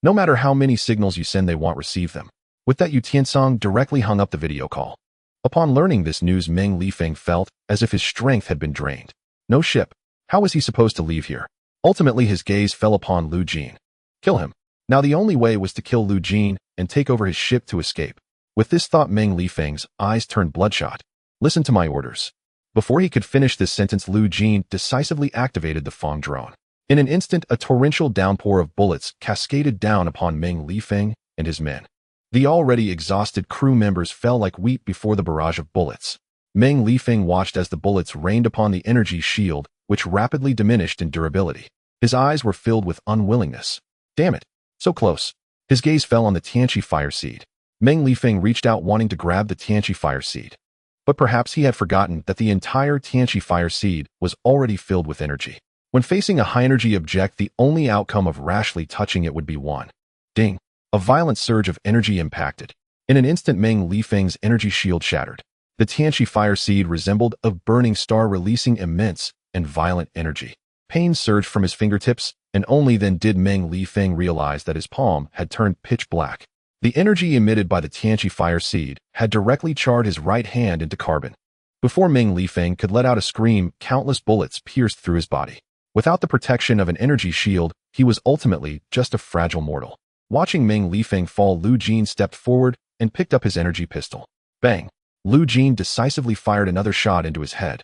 No matter how many signals you send, they won't receive them. With that, Yu Tiancang directly hung up the video call. Upon learning this news, Meng Lifeng felt as if his strength had been drained. No ship. How was he supposed to leave here? Ultimately, his gaze fell upon Lu Jin. Kill him. Now the only way was to kill Lu Jin and take over his ship to escape. With this thought, Meng Lifeng's eyes turned bloodshot. Listen to my orders. Before he could finish this sentence, Lu Jin decisively activated the Fong drone. In an instant, a torrential downpour of bullets cascaded down upon Meng Lifeng and his men. The already exhausted crew members fell like wheat before the barrage of bullets. Meng Lifeng watched as the bullets rained upon the energy shield, which rapidly diminished in durability. His eyes were filled with unwillingness. Damn it! So close. His gaze fell on the Tianqi fire seed. Meng Lifeng reached out, wanting to grab the Tianqi fire seed. But perhaps he had forgotten that the entire Tianqi fire seed was already filled with energy. When facing a high-energy object, the only outcome of rashly touching it would be one. Ding! A violent surge of energy impacted. In an instant, Meng Lifeng's energy shield shattered. The Tianqi fire seed resembled a burning star, releasing immense and violent energy. Pain surged from his fingertips, and only then did Meng Lifeng realize that his palm had turned pitch black. The energy emitted by the Tianqi fire seed had directly charred his right hand into carbon. Before Meng Lifeng could let out a scream, countless bullets pierced through his body. Without the protection of an energy shield, he was ultimately just a fragile mortal. Watching Meng Lifeng fall, Lu Jin stepped forward and picked up his energy pistol. Bang! Lu Jin decisively fired another shot into his head.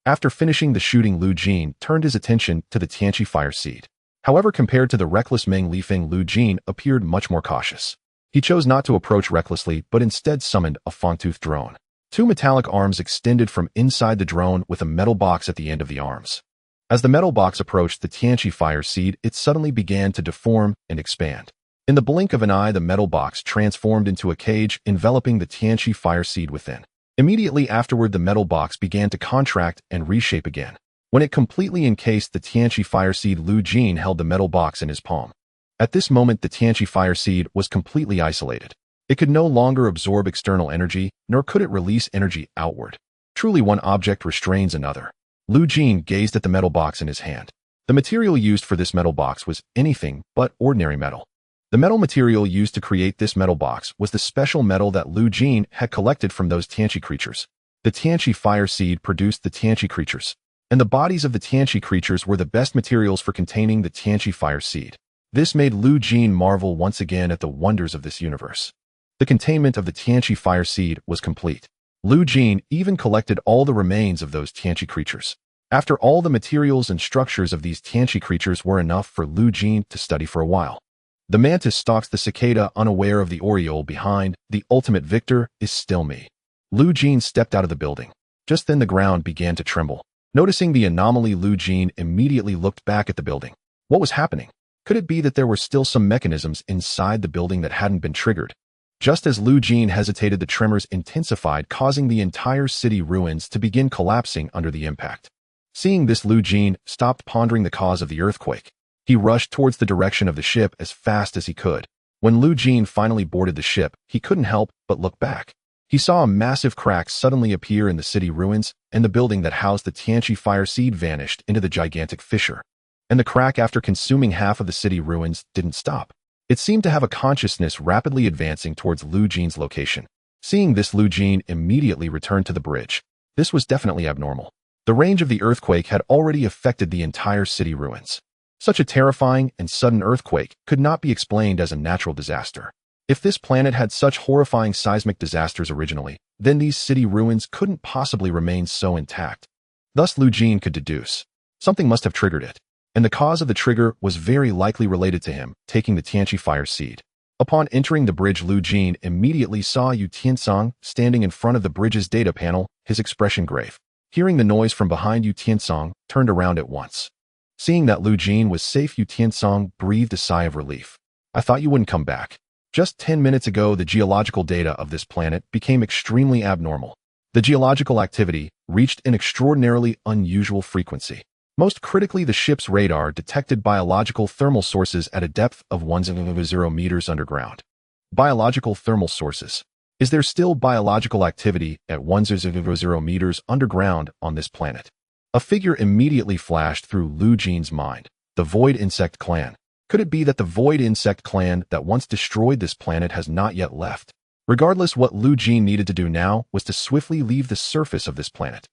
After finishing the shooting, Lu Jin turned his attention to the Tianqi fire seed. However, compared to the reckless Meng Lifeng, Lu Jin appeared much more cautious. He chose not to approach recklessly, but instead summoned a Fangtooth drone. Two metallic arms extended from inside the drone with a metal box at the end of the arms. As the metal box approached the Tianqi fire seed, it suddenly began to deform and expand. In the blink of an eye, the metal box transformed into a cage, enveloping the Tianqi fire seed within. Immediately afterward, the metal box began to contract and reshape again. When it completely encased the Tianqi fire seed, Lu Jin held the metal box in his palm. At this moment, the Tianqi fire seed was completely isolated. It could no longer absorb external energy, nor could it release energy outward. Truly, one object restrains another. Lu Jin gazed at the metal box in his hand. The material used for this metal box was anything but ordinary metal. The metal material used to create this metal box was the special metal that Jeene had collected from those Tianqi creatures. The Tianqi fire seed produced the Tianqi creatures, and the bodies of the Tianqi creatures were the best materials for containing the Tianqi fire seed. This made Jeene marvel once again at the wonders of this universe. The containment of the Tianqi fire seed was complete. Jeene even collected all the remains of those Tianqi creatures. After all, the materials and structures of these Tianqi creatures were enough for Jeene to study for a while. The mantis stalks the cicada, unaware of the aureole behind. The ultimate victor is still me. Jeene stepped out of the building. Just then the ground began to tremble. Noticing the anomaly, Jeene immediately looked back at the building. What was happening? Could it be that there were still some mechanisms inside the building that hadn't been triggered? Just as Jeene hesitated, the tremors intensified, causing the entire city ruins to begin collapsing under the impact. Seeing this, Jeene stopped pondering the cause of the earthquake. He rushed towards the direction of the ship as fast as he could. When Jeene finally boarded the ship, he couldn't help but look back. He saw a massive crack suddenly appear in the city ruins, and the building that housed the Tianqi fire seed vanished into the gigantic fissure. And the crack, after consuming half of the city ruins, didn't stop. It seemed to have a consciousness, rapidly advancing towards Jeene's location. Seeing this, Jeene immediately returned to the bridge. This was definitely abnormal. The range of the earthquake had already affected the entire city ruins. Such a terrifying and sudden earthquake could not be explained as a natural disaster. If this planet had such horrifying seismic disasters originally, then these city ruins couldn't possibly remain so intact. Thus, Jeene could deduce something must have triggered it, and the cause of the trigger was very likely related to him taking the Tianqi fire seed. Upon entering the bridge, Jeene immediately saw Yu Tiancang standing in front of the bridge's data panel, his expression grave. Hearing the noise from behind, Yu Tiancang turned around at once. Seeing that Jeene was safe, Yu Tiancang breathed a sigh of relief. I thought you wouldn't come back. Just 10 minutes ago, the geological data of this planet became extremely abnormal. The geological activity reached an extraordinarily unusual frequency. Most critically, the ship's radar detected biological thermal sources at a depth of 1.0 meters underground. Biological thermal sources. Is there still biological activity at 1.0 meters underground on this planet? A figure immediately flashed through Jeene's mind. The Void Insect Clan. Could it be that the Void Insect Clan that once destroyed this planet has not yet left? Regardless, what Jeene needed to do now was to swiftly leave the surface of this planet.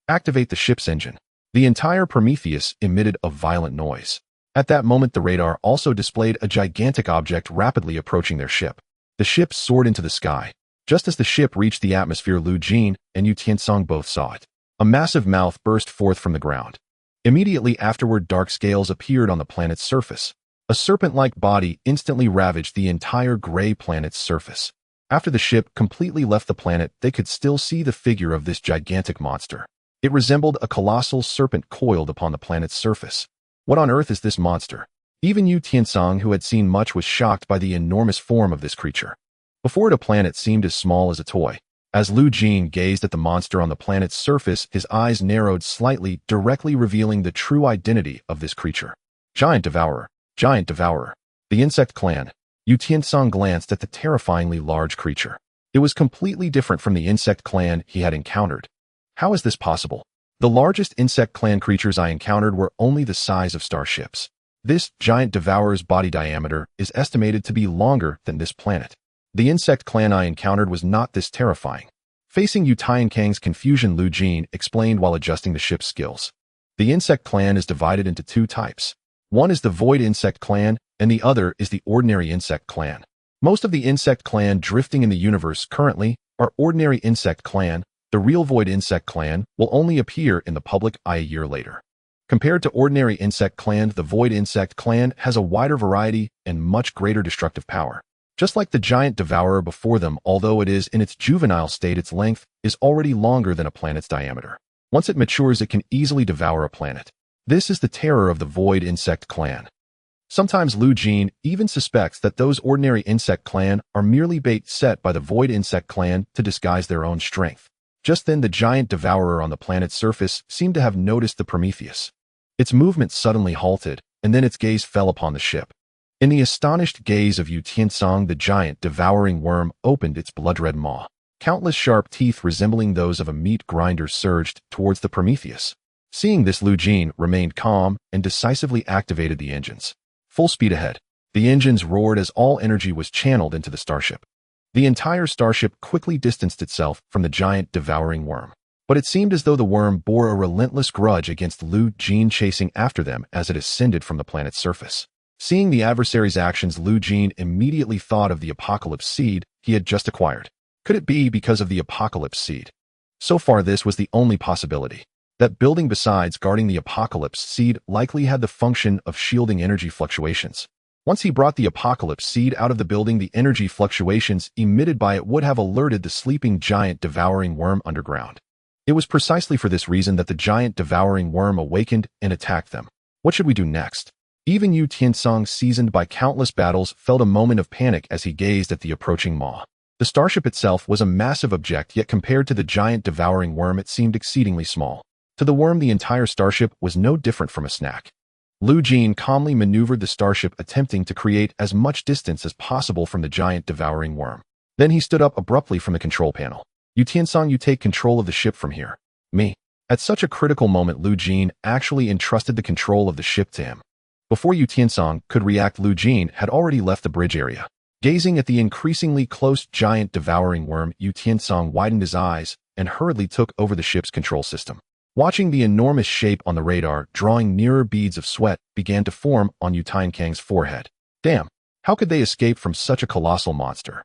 Activate the ship's engine. The entire Prometheus emitted a violent noise. At that moment, the radar also displayed a gigantic object rapidly approaching their ship. The ship soared into the sky. Just as the ship reached the atmosphere, Jeene and Yu Tiancang both saw it. A massive mouth burst forth from the ground. Immediately afterward, dark scales appeared on the planet's surface. A serpent-like body instantly ravaged the entire gray planet's surface. After the ship completely left the planet, they could still see the figure of this gigantic monster. It resembled a colossal serpent coiled upon the planet's surface. What on earth is this monster? Even Yu Tiancang, who had seen much, was shocked by the enormous form of this creature. Before it, a planet seemed as small as a toy. As Jeene gazed at the monster on the planet's surface, his eyes narrowed slightly, directly revealing the true identity of this creature. Giant devourer. Giant devourer. The insect clan. Yu Tiancang glanced at the terrifyingly large creature. It was completely different from the insect clan he had encountered. How is this possible? The largest insect clan creatures I encountered were only the size of starships. This giant devourer's body diameter is estimated to be longer than this planet. The insect clan I encountered was not this terrifying. Facing Yu Tiancang's confusion, Jeene explained while adjusting the ship's skills. The insect clan is divided into two types. One is the Void Insect Clan, and the other is the Ordinary Insect Clan. Most of the insect clan drifting in the universe currently are Ordinary Insect Clan. The real Void Insect Clan will only appear in the public eye a year later. Compared to Ordinary Insect Clan, the Void Insect Clan has a wider variety and much greater destructive power. Just like the giant devourer before them, although it is in its juvenile state, its length is already longer than a planet's diameter. Once it matures, it can easily devour a planet. This is the terror of the Void Insect Clan. Sometimes Jeene even suspects that those Ordinary Insect Clan are merely bait set by the Void Insect Clan to disguise their own strength. Just then, the giant devourer on the planet's surface seemed to have noticed the Prometheus. Its movement suddenly halted, and then its gaze fell upon the ship. In the astonished gaze of Yu Tiancang, the giant devouring worm opened its blood-red maw. Countless sharp teeth resembling those of a meat grinder surged towards the Prometheus. Seeing this, Jeene remained calm and decisively activated the engines. Full speed ahead. The engines roared as all energy was channeled into the starship. The entire starship quickly distanced itself from the giant devouring worm. But it seemed as though the worm bore a relentless grudge against Lu Jeene, chasing after them as it ascended from the planet's surface. Seeing the adversary's actions, Lu Jeene immediately thought of the apocalypse seed he had just acquired. Could it be because of the apocalypse seed? So far, this was the only possibility. That building, besides guarding the apocalypse seed, likely had the function of shielding energy fluctuations. Once he brought the apocalypse seed out of the building, the energy fluctuations emitted by it would have alerted the sleeping giant devouring worm underground. It was precisely for this reason that the giant devouring worm awakened and attacked them. What should we do next? Even Yu Tiancang, seasoned by countless battles, felt a moment of panic as he gazed at the approaching maw. The starship itself was a massive object, yet compared to the giant devouring worm it seemed exceedingly small. To the worm, the entire starship was no different from a snack. Lu Jeene calmly maneuvered the starship, attempting to create as much distance as possible from the giant devouring worm. Then he stood up abruptly from the control panel. Yu Tiancang, you take control of the ship from here. Me. At such a critical moment, Lu Jeene actually entrusted the control of the ship to him. Before Yu Tiancang could react, Lu Jeene had already left the bridge area. Gazing at the increasingly close giant devouring worm, Yu Tiancang widened his eyes and hurriedly took over the ship's control system. Watching the enormous shape on the radar drawing nearer, beads of sweat began to form on Yu Tiancang's forehead. Damn, how could they escape from such a colossal monster?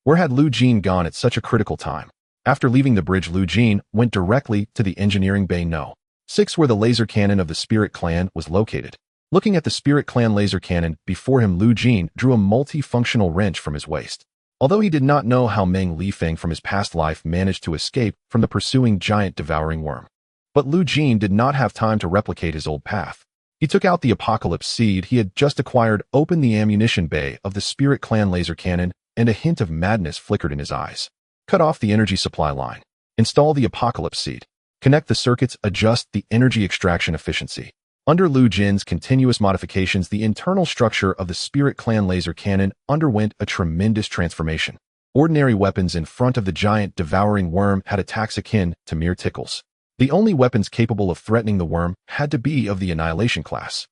Where had Lu Jeene gone at such a critical time? After leaving the bridge, Lu Jeene went directly to the engineering bay No. 6, where the laser cannon of the Spirit Clan was located. Looking at the Spirit Clan laser cannon before him, Lu Jeene drew a multifunctional wrench from his waist. Although he did not know how Meng Lifeng from his past life managed to escape from the pursuing giant devouring worm. But Lu Jeene did not have time to replicate his old path. He took out the apocalypse seed he had just acquired, opened the ammunition bay of the Spirit Clan laser cannon, and a hint of madness flickered in his eyes. Cut off the energy supply line. Install the apocalypse seed. Connect the circuits, adjust the energy extraction efficiency. Under Lu Jiene's continuous modifications, the internal structure of the Spirit Clan laser cannon underwent a tremendous transformation. Ordinary weapons in front of the giant devouring worm had attacks akin to mere tickles. The only weapons capable of threatening the worm had to be of the annihilation class.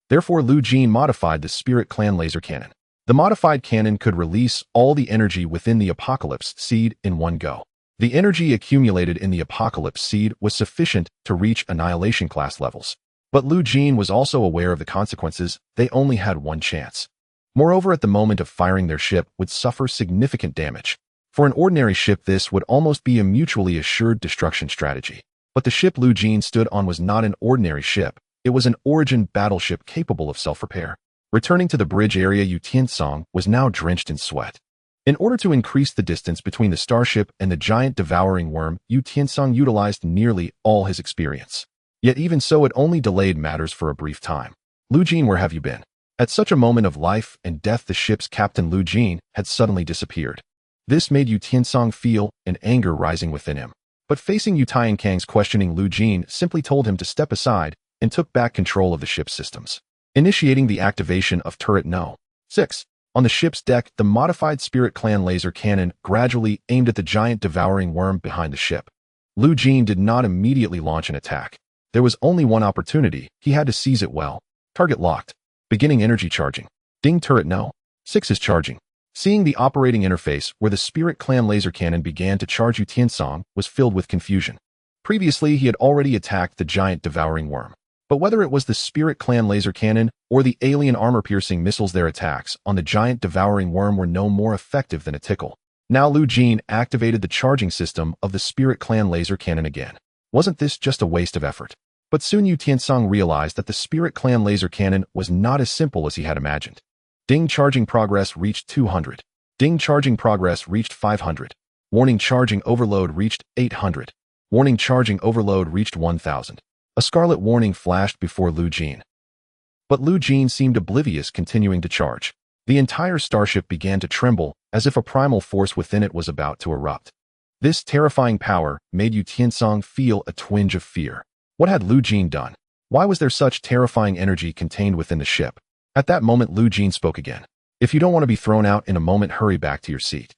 Therefore, Lu Jeene modified the Spirit Clan laser cannon. The modified cannon could release all the energy within the apocalypse seed in one go. The energy accumulated in the apocalypse seed was sufficient to reach annihilation class levels. But Lu Jeene was also aware of the consequences. They only had one chance. Moreover, at the moment of firing, their ship would suffer significant damage. For an ordinary ship, this would almost be a mutually assured destruction strategy. But the ship Lu Jeene stood on was not an ordinary ship. It was an origin battleship capable of self-repair. Returning to the bridge area, Yu Tiancang was now drenched in sweat. In order to increase the distance between the starship and the giant devouring worm, Yu Tiancang utilized nearly all his experience. Yet even so, it only delayed matters for a brief time. Lu Jeene, where have you been? At such a moment of life and death, the ship's captain Lu Jeene had suddenly disappeared. This made Yu Tiancang feel an anger rising within him. But facing Yu Tiancang's questioning, Lu Jeene simply told him to step aside and took back control of the ship's systems. Initiating the activation of turret No. 6. On the ship's deck, the modified Spirit Clan laser cannon gradually aimed at the giant devouring worm behind the ship. Lu Jeene did not immediately launch an attack. There was only one opportunity. He had to seize it well. Target locked. Beginning energy charging. Ding, turret No. 6 is charging. Seeing the operating interface where the Spirit Clan laser cannon began to charge, Yu Tiancang was filled with confusion. Previously, he had already attacked the giant devouring worm. But whether it was the Spirit Clan laser cannon or the alien armor-piercing missiles, their attacks on the giant devouring worm were no more effective than a tickle. Now Lu Jeene activated the charging system of the Spirit Clan laser cannon again. Wasn't this just a waste of effort? But soon Yu Tiancang realized that the Spirit Clan laser cannon was not as simple as he had imagined. Ding, charging progress reached 200. Ding, charging progress reached 500. Warning, charging overload reached 800. Warning, charging overload reached 1000. A scarlet warning flashed before Lu Jeene. But Lu Jeene seemed oblivious, continuing to charge. The entire starship began to tremble, as if a primal force within it was about to erupt. This terrifying power made Yu Tiancang feel a twinge of fear. What had Lu Jeene done? Why was there such terrifying energy contained within the ship? At that moment, Lu Jeene spoke again. If you don't want to be thrown out in a moment, hurry back to your seat.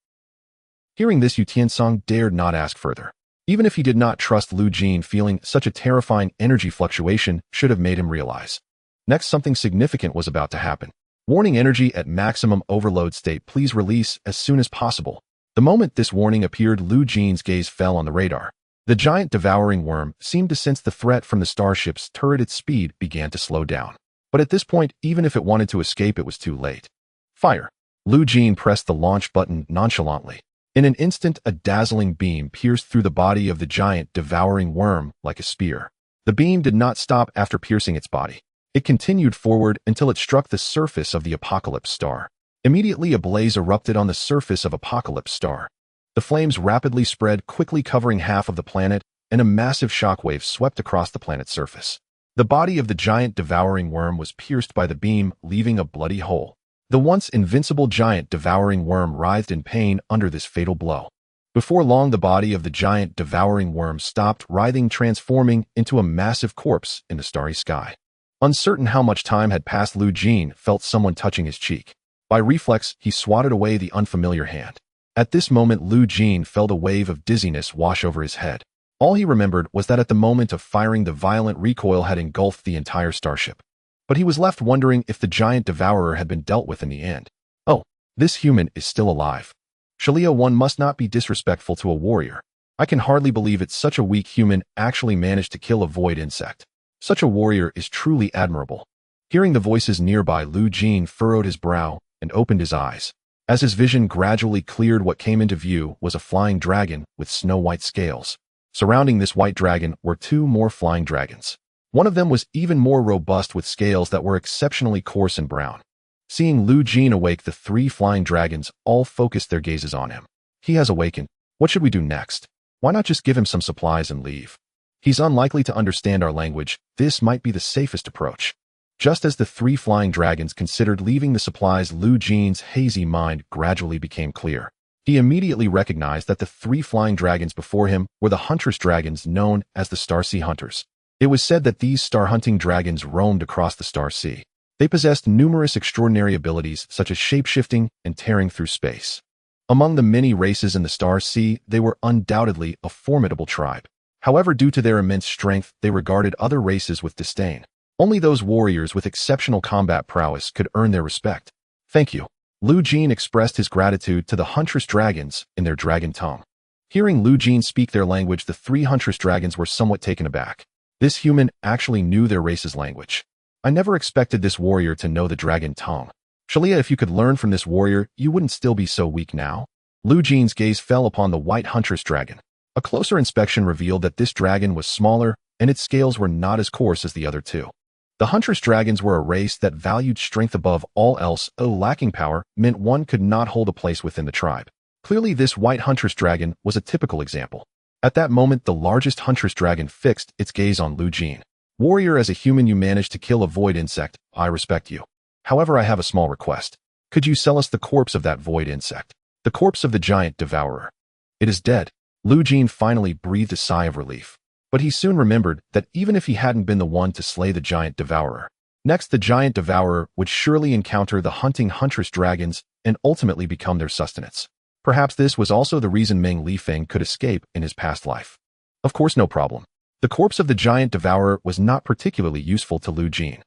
Hearing this, Yu Tiancang dared not ask further. Even if he did not trust Lu Jeene, feeling such a terrifying energy fluctuation should have made him realize. Next, something significant was about to happen. Warning energy at maximum overload state. Please release as soon as possible. The moment this warning appeared, Lu Jine's gaze fell on the radar. The giant devouring worm seemed to sense the threat from the starship's turret. Its speed began to slow down. But at this point, even if it wanted to escape, it was too late. Fire. Lu Jiene pressed the launch button nonchalantly. In an instant, a dazzling beam pierced through the body of the giant devouring worm like a spear. The beam did not stop after piercing its body. It continued forward until it struck the surface of the Apocalypse Star. Immediately, a blaze erupted on the surface of Apocalypse Star. The flames rapidly spread, quickly covering half of the planet, and a massive shockwave swept across the planet's surface. The body of the giant devouring worm was pierced by the beam, leaving a bloody hole. The once invincible giant devouring worm writhed in pain under this fatal blow. Before long, the body of the giant devouring worm stopped writhing, transforming into a massive corpse in the starry sky. Uncertain how much time had passed, Lu Jiene felt someone touching his cheek. By reflex, he swatted away the unfamiliar hand. At this moment, Lu Jiene felt a wave of dizziness wash over his head. All he remembered was that at the moment of firing, the violent recoil had engulfed the entire starship. But he was left wondering if the giant devourer had been dealt with in the end. Oh, this human is still alive. Shalia, one must not be disrespectful to a warrior. I can hardly believe it. Such a weak human actually managed to kill a void insect. Such a warrior is truly admirable. Hearing the voices nearby, Lu Jiene furrowed his brow and opened his eyes. As his vision gradually cleared, what came into view was a flying dragon with snow-white scales. Surrounding this white dragon were two more flying dragons. One of them was even more robust, with scales that were exceptionally coarse and brown. Seeing Lu Jiene awake, the three flying dragons all focused their gazes on him. He has awakened. What should we do next? Why not just give him some supplies and leave? He's unlikely to understand our language. This might be the safest approach. Just as the three flying dragons considered leaving the supplies, Lu Jiene's hazy mind gradually became clear. He immediately recognized that the three flying dragons before him were the huntress dragons known as the Star Sea Hunters. It was said that these star-hunting dragons roamed across the Star Sea. They possessed numerous extraordinary abilities, such as shape-shifting and tearing through space. Among the many races in the Star Sea, they were undoubtedly a formidable tribe. However, due to their immense strength, they regarded other races with disdain. Only those warriors with exceptional combat prowess could earn their respect. Thank you. Lu Jiene expressed his gratitude to the huntress dragons in their dragon tongue. Hearing Lu Jiene speak their language, the three huntress dragons were somewhat taken aback. This human actually knew their race's language. I never expected this warrior to know the dragon tongue. Shalia, if you could learn from this warrior, you wouldn't still be so weak now. Lu Jiene's gaze fell upon the white huntress dragon. A closer inspection revealed that this dragon was smaller, and its scales were not as coarse as the other two. The huntress dragons were a race that valued strength above all else. Lacking power meant one could not hold a place within the tribe. Clearly, this white huntress dragon was a typical example. At that moment, the largest huntress dragon fixed its gaze on Lu Jiene. Warrior, as a human, you managed to kill a void insect. I respect you. However, I have a small request. Could you sell us the corpse of that void insect? The corpse of the giant devourer. It is dead. Lu Jiene finally breathed a sigh of relief. But he soon remembered that even if he hadn't been the one to slay the giant devourer, next the giant devourer would surely encounter the hunting huntress dragons and ultimately become their sustenance. Perhaps this was also the reason Meng Lifeng could escape in his past life. Of course, no problem. The corpse of the giant devourer was not particularly useful to Lu Jiene.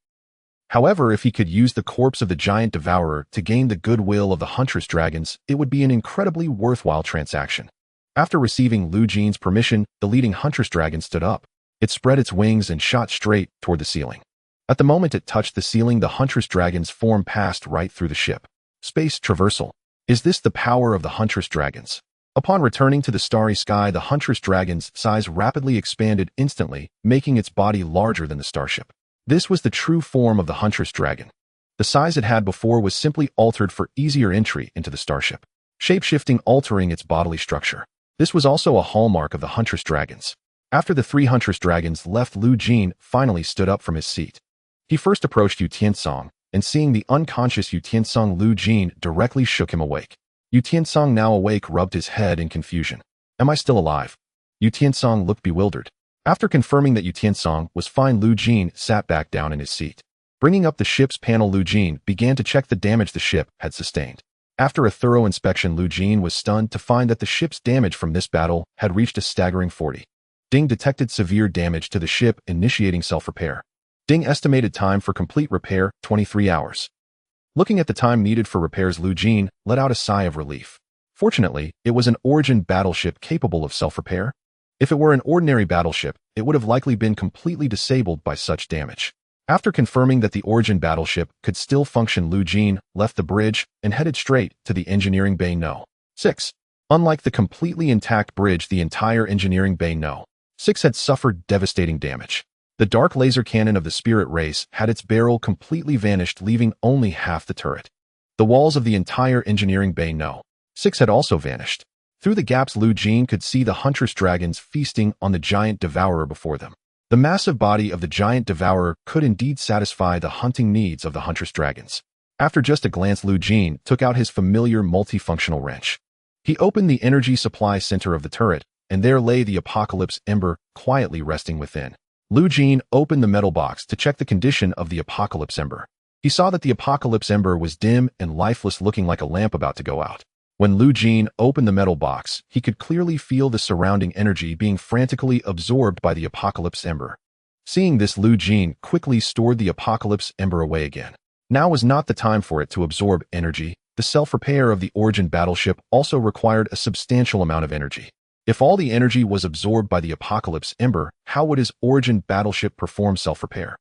However, if he could use the corpse of the giant devourer to gain the goodwill of the huntress dragons, it would be an incredibly worthwhile transaction. After receiving Lu Jiene's permission, the leading huntress dragon stood up. It spread its wings and shot straight toward the ceiling. At the moment it touched the ceiling, the huntress dragon's form passed right through the ship. Space traversal. Is this the power of the huntress dragons? Upon returning to the starry sky, the huntress dragon's size rapidly expanded instantly, making its body larger than the starship. This was the true form of the huntress dragon. The size it had before was simply altered for easier entry into the starship, shape-shifting, altering its bodily structure. This was also a hallmark of the huntress dragons. After the three huntress dragons left, Lu Jiene finally stood up from his seat. He first approached Yu Tiancang, and seeing the unconscious Yu Tiancang, Lu Jiene directly shook him awake. Yu Tiancang, now awake, rubbed his head in confusion. Am I still alive? Yu Tiancang looked bewildered. After confirming that Yu Tiancang was fine, Lu Jiene sat back down in his seat. Bringing up the ship's panel, Lu Jiene began to check the damage the ship had sustained. After a thorough inspection, Lu Jiene was stunned to find that the ship's damage from this battle had reached a staggering 40. Ding detected severe damage to the ship, initiating self-repair. Ding estimated time for complete repair, 23 hours. Looking at the time needed for repairs, Jeene let out a sigh of relief. Fortunately, it was an Origin battleship capable of self-repair. If it were an ordinary battleship, it would have likely been completely disabled by such damage. After confirming that the Origin battleship could still function, Jeene left the bridge and headed straight to the engineering bay No. 6. Unlike the completely intact bridge, the entire engineering bay No. 6 had suffered devastating damage. The dark laser cannon of the Spirit race had its barrel completely vanished, leaving only half the turret. The walls of the entire engineering bay No. 6 had also vanished. Through the gaps, Jeene could see the huntress dragons feasting on the giant devourer before them. The massive body of the giant devourer could indeed satisfy the hunting needs of the huntress dragons. After just a glance, Jeene took out his familiar multifunctional wrench. He opened the energy supply center of the turret, and there lay the Apocalypse Ember quietly resting within. Jeene opened the metal box to check the condition of the Apocalypse Ember. He saw that the Apocalypse Ember was dim and lifeless, looking like a lamp about to go out. When Jeene opened the metal box, he could clearly feel the surrounding energy being frantically absorbed by the Apocalypse Ember. Seeing this, Jeene quickly stored the Apocalypse Ember away again. Now was not the time for it to absorb energy. The self-repair of the Origin battleship also required a substantial amount of energy. If all the energy was absorbed by the Apocalypse Ember, how would his Origin battleship perform self-repair?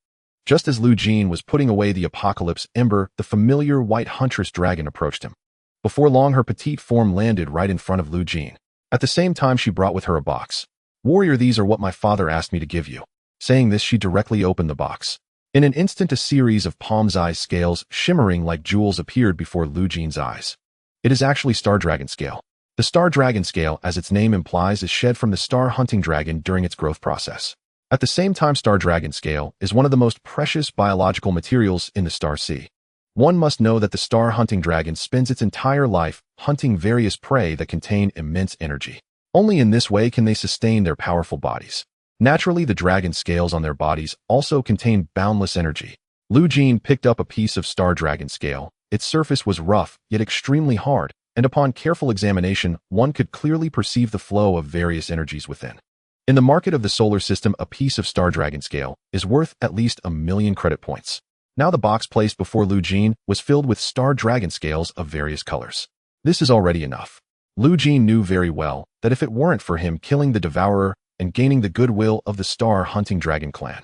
Just as Jeene was putting away the Apocalypse Ember, the familiar white huntress dragon approached him. Before long, her petite form landed right in front of Jeene. At the same time, she brought with her a box. "Warrior, these are what my father asked me to give you." Saying this, she directly opened the box. In an instant, a series of palm's-eye scales, shimmering like jewels, appeared before Jeene's eyes. It is actually Star Dragon scale. The Star Dragon scale, as its name implies, is shed from the star hunting dragon during its growth process. At the same time, Star Dragon scale is one of the most precious biological materials in the Star Sea. One must know that the star hunting dragon spends its entire life hunting various prey that contain immense energy. Only in this way can they sustain their powerful bodies. Naturally, the dragon scales on their bodies also contain boundless energy. Jeene picked up a piece of Star Dragon scale. Its surface was rough, yet extremely hard, and upon careful examination, one could clearly perceive the flow of various energies within. In the market of the solar system, a piece of Star Dragon scale is worth at least 1,000,000 credit points. Now the box placed before Jeene was filled with Star Dragon scales of various colors. This is already enough. Jeene knew very well that if it weren't for him killing the devourer and gaining the goodwill of the Star Hunting Dragon clan,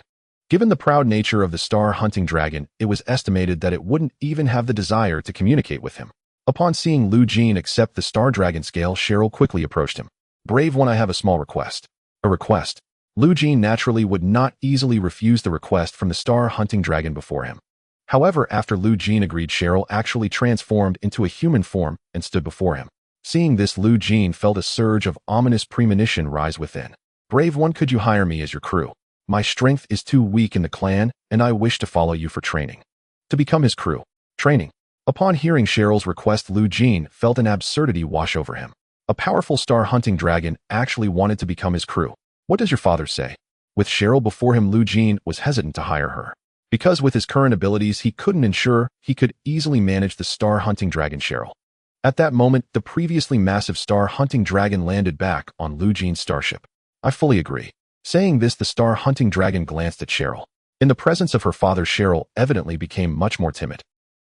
given the proud nature of the Star Hunting Dragon, it was estimated that it wouldn't even have the desire to communicate with him. Upon seeing Jeene accept the Star Dragon scale, Cheryl quickly approached him. "Brave one, I have a small request." A request? Jeene naturally would not easily refuse the request from the Star Hunting Dragon before him. However, after Jeene agreed, Cheryl actually transformed into a human form and stood before him. Seeing this, Jeene felt a surge of ominous premonition rise within. "Brave one, could you hire me as your crew? My strength is too weak in the clan, and I wish to follow you for training." To become his crew. Training. Upon hearing Cheryl's request, Jeene felt an absurdity wash over him. A powerful Star Hunting Dragon actually wanted to become his crew. What does your father say? With Cheryl before him, Jeene was hesitant to hire her. Because with his current abilities, he couldn't ensure he could easily manage the Star Hunting Dragon Cheryl. At that moment, the previously massive Star Hunting Dragon landed back on Jeene's starship. "I fully agree." Saying this, the Star Hunting Dragon glanced at Cheryl. In the presence of her father, Cheryl evidently became much more timid.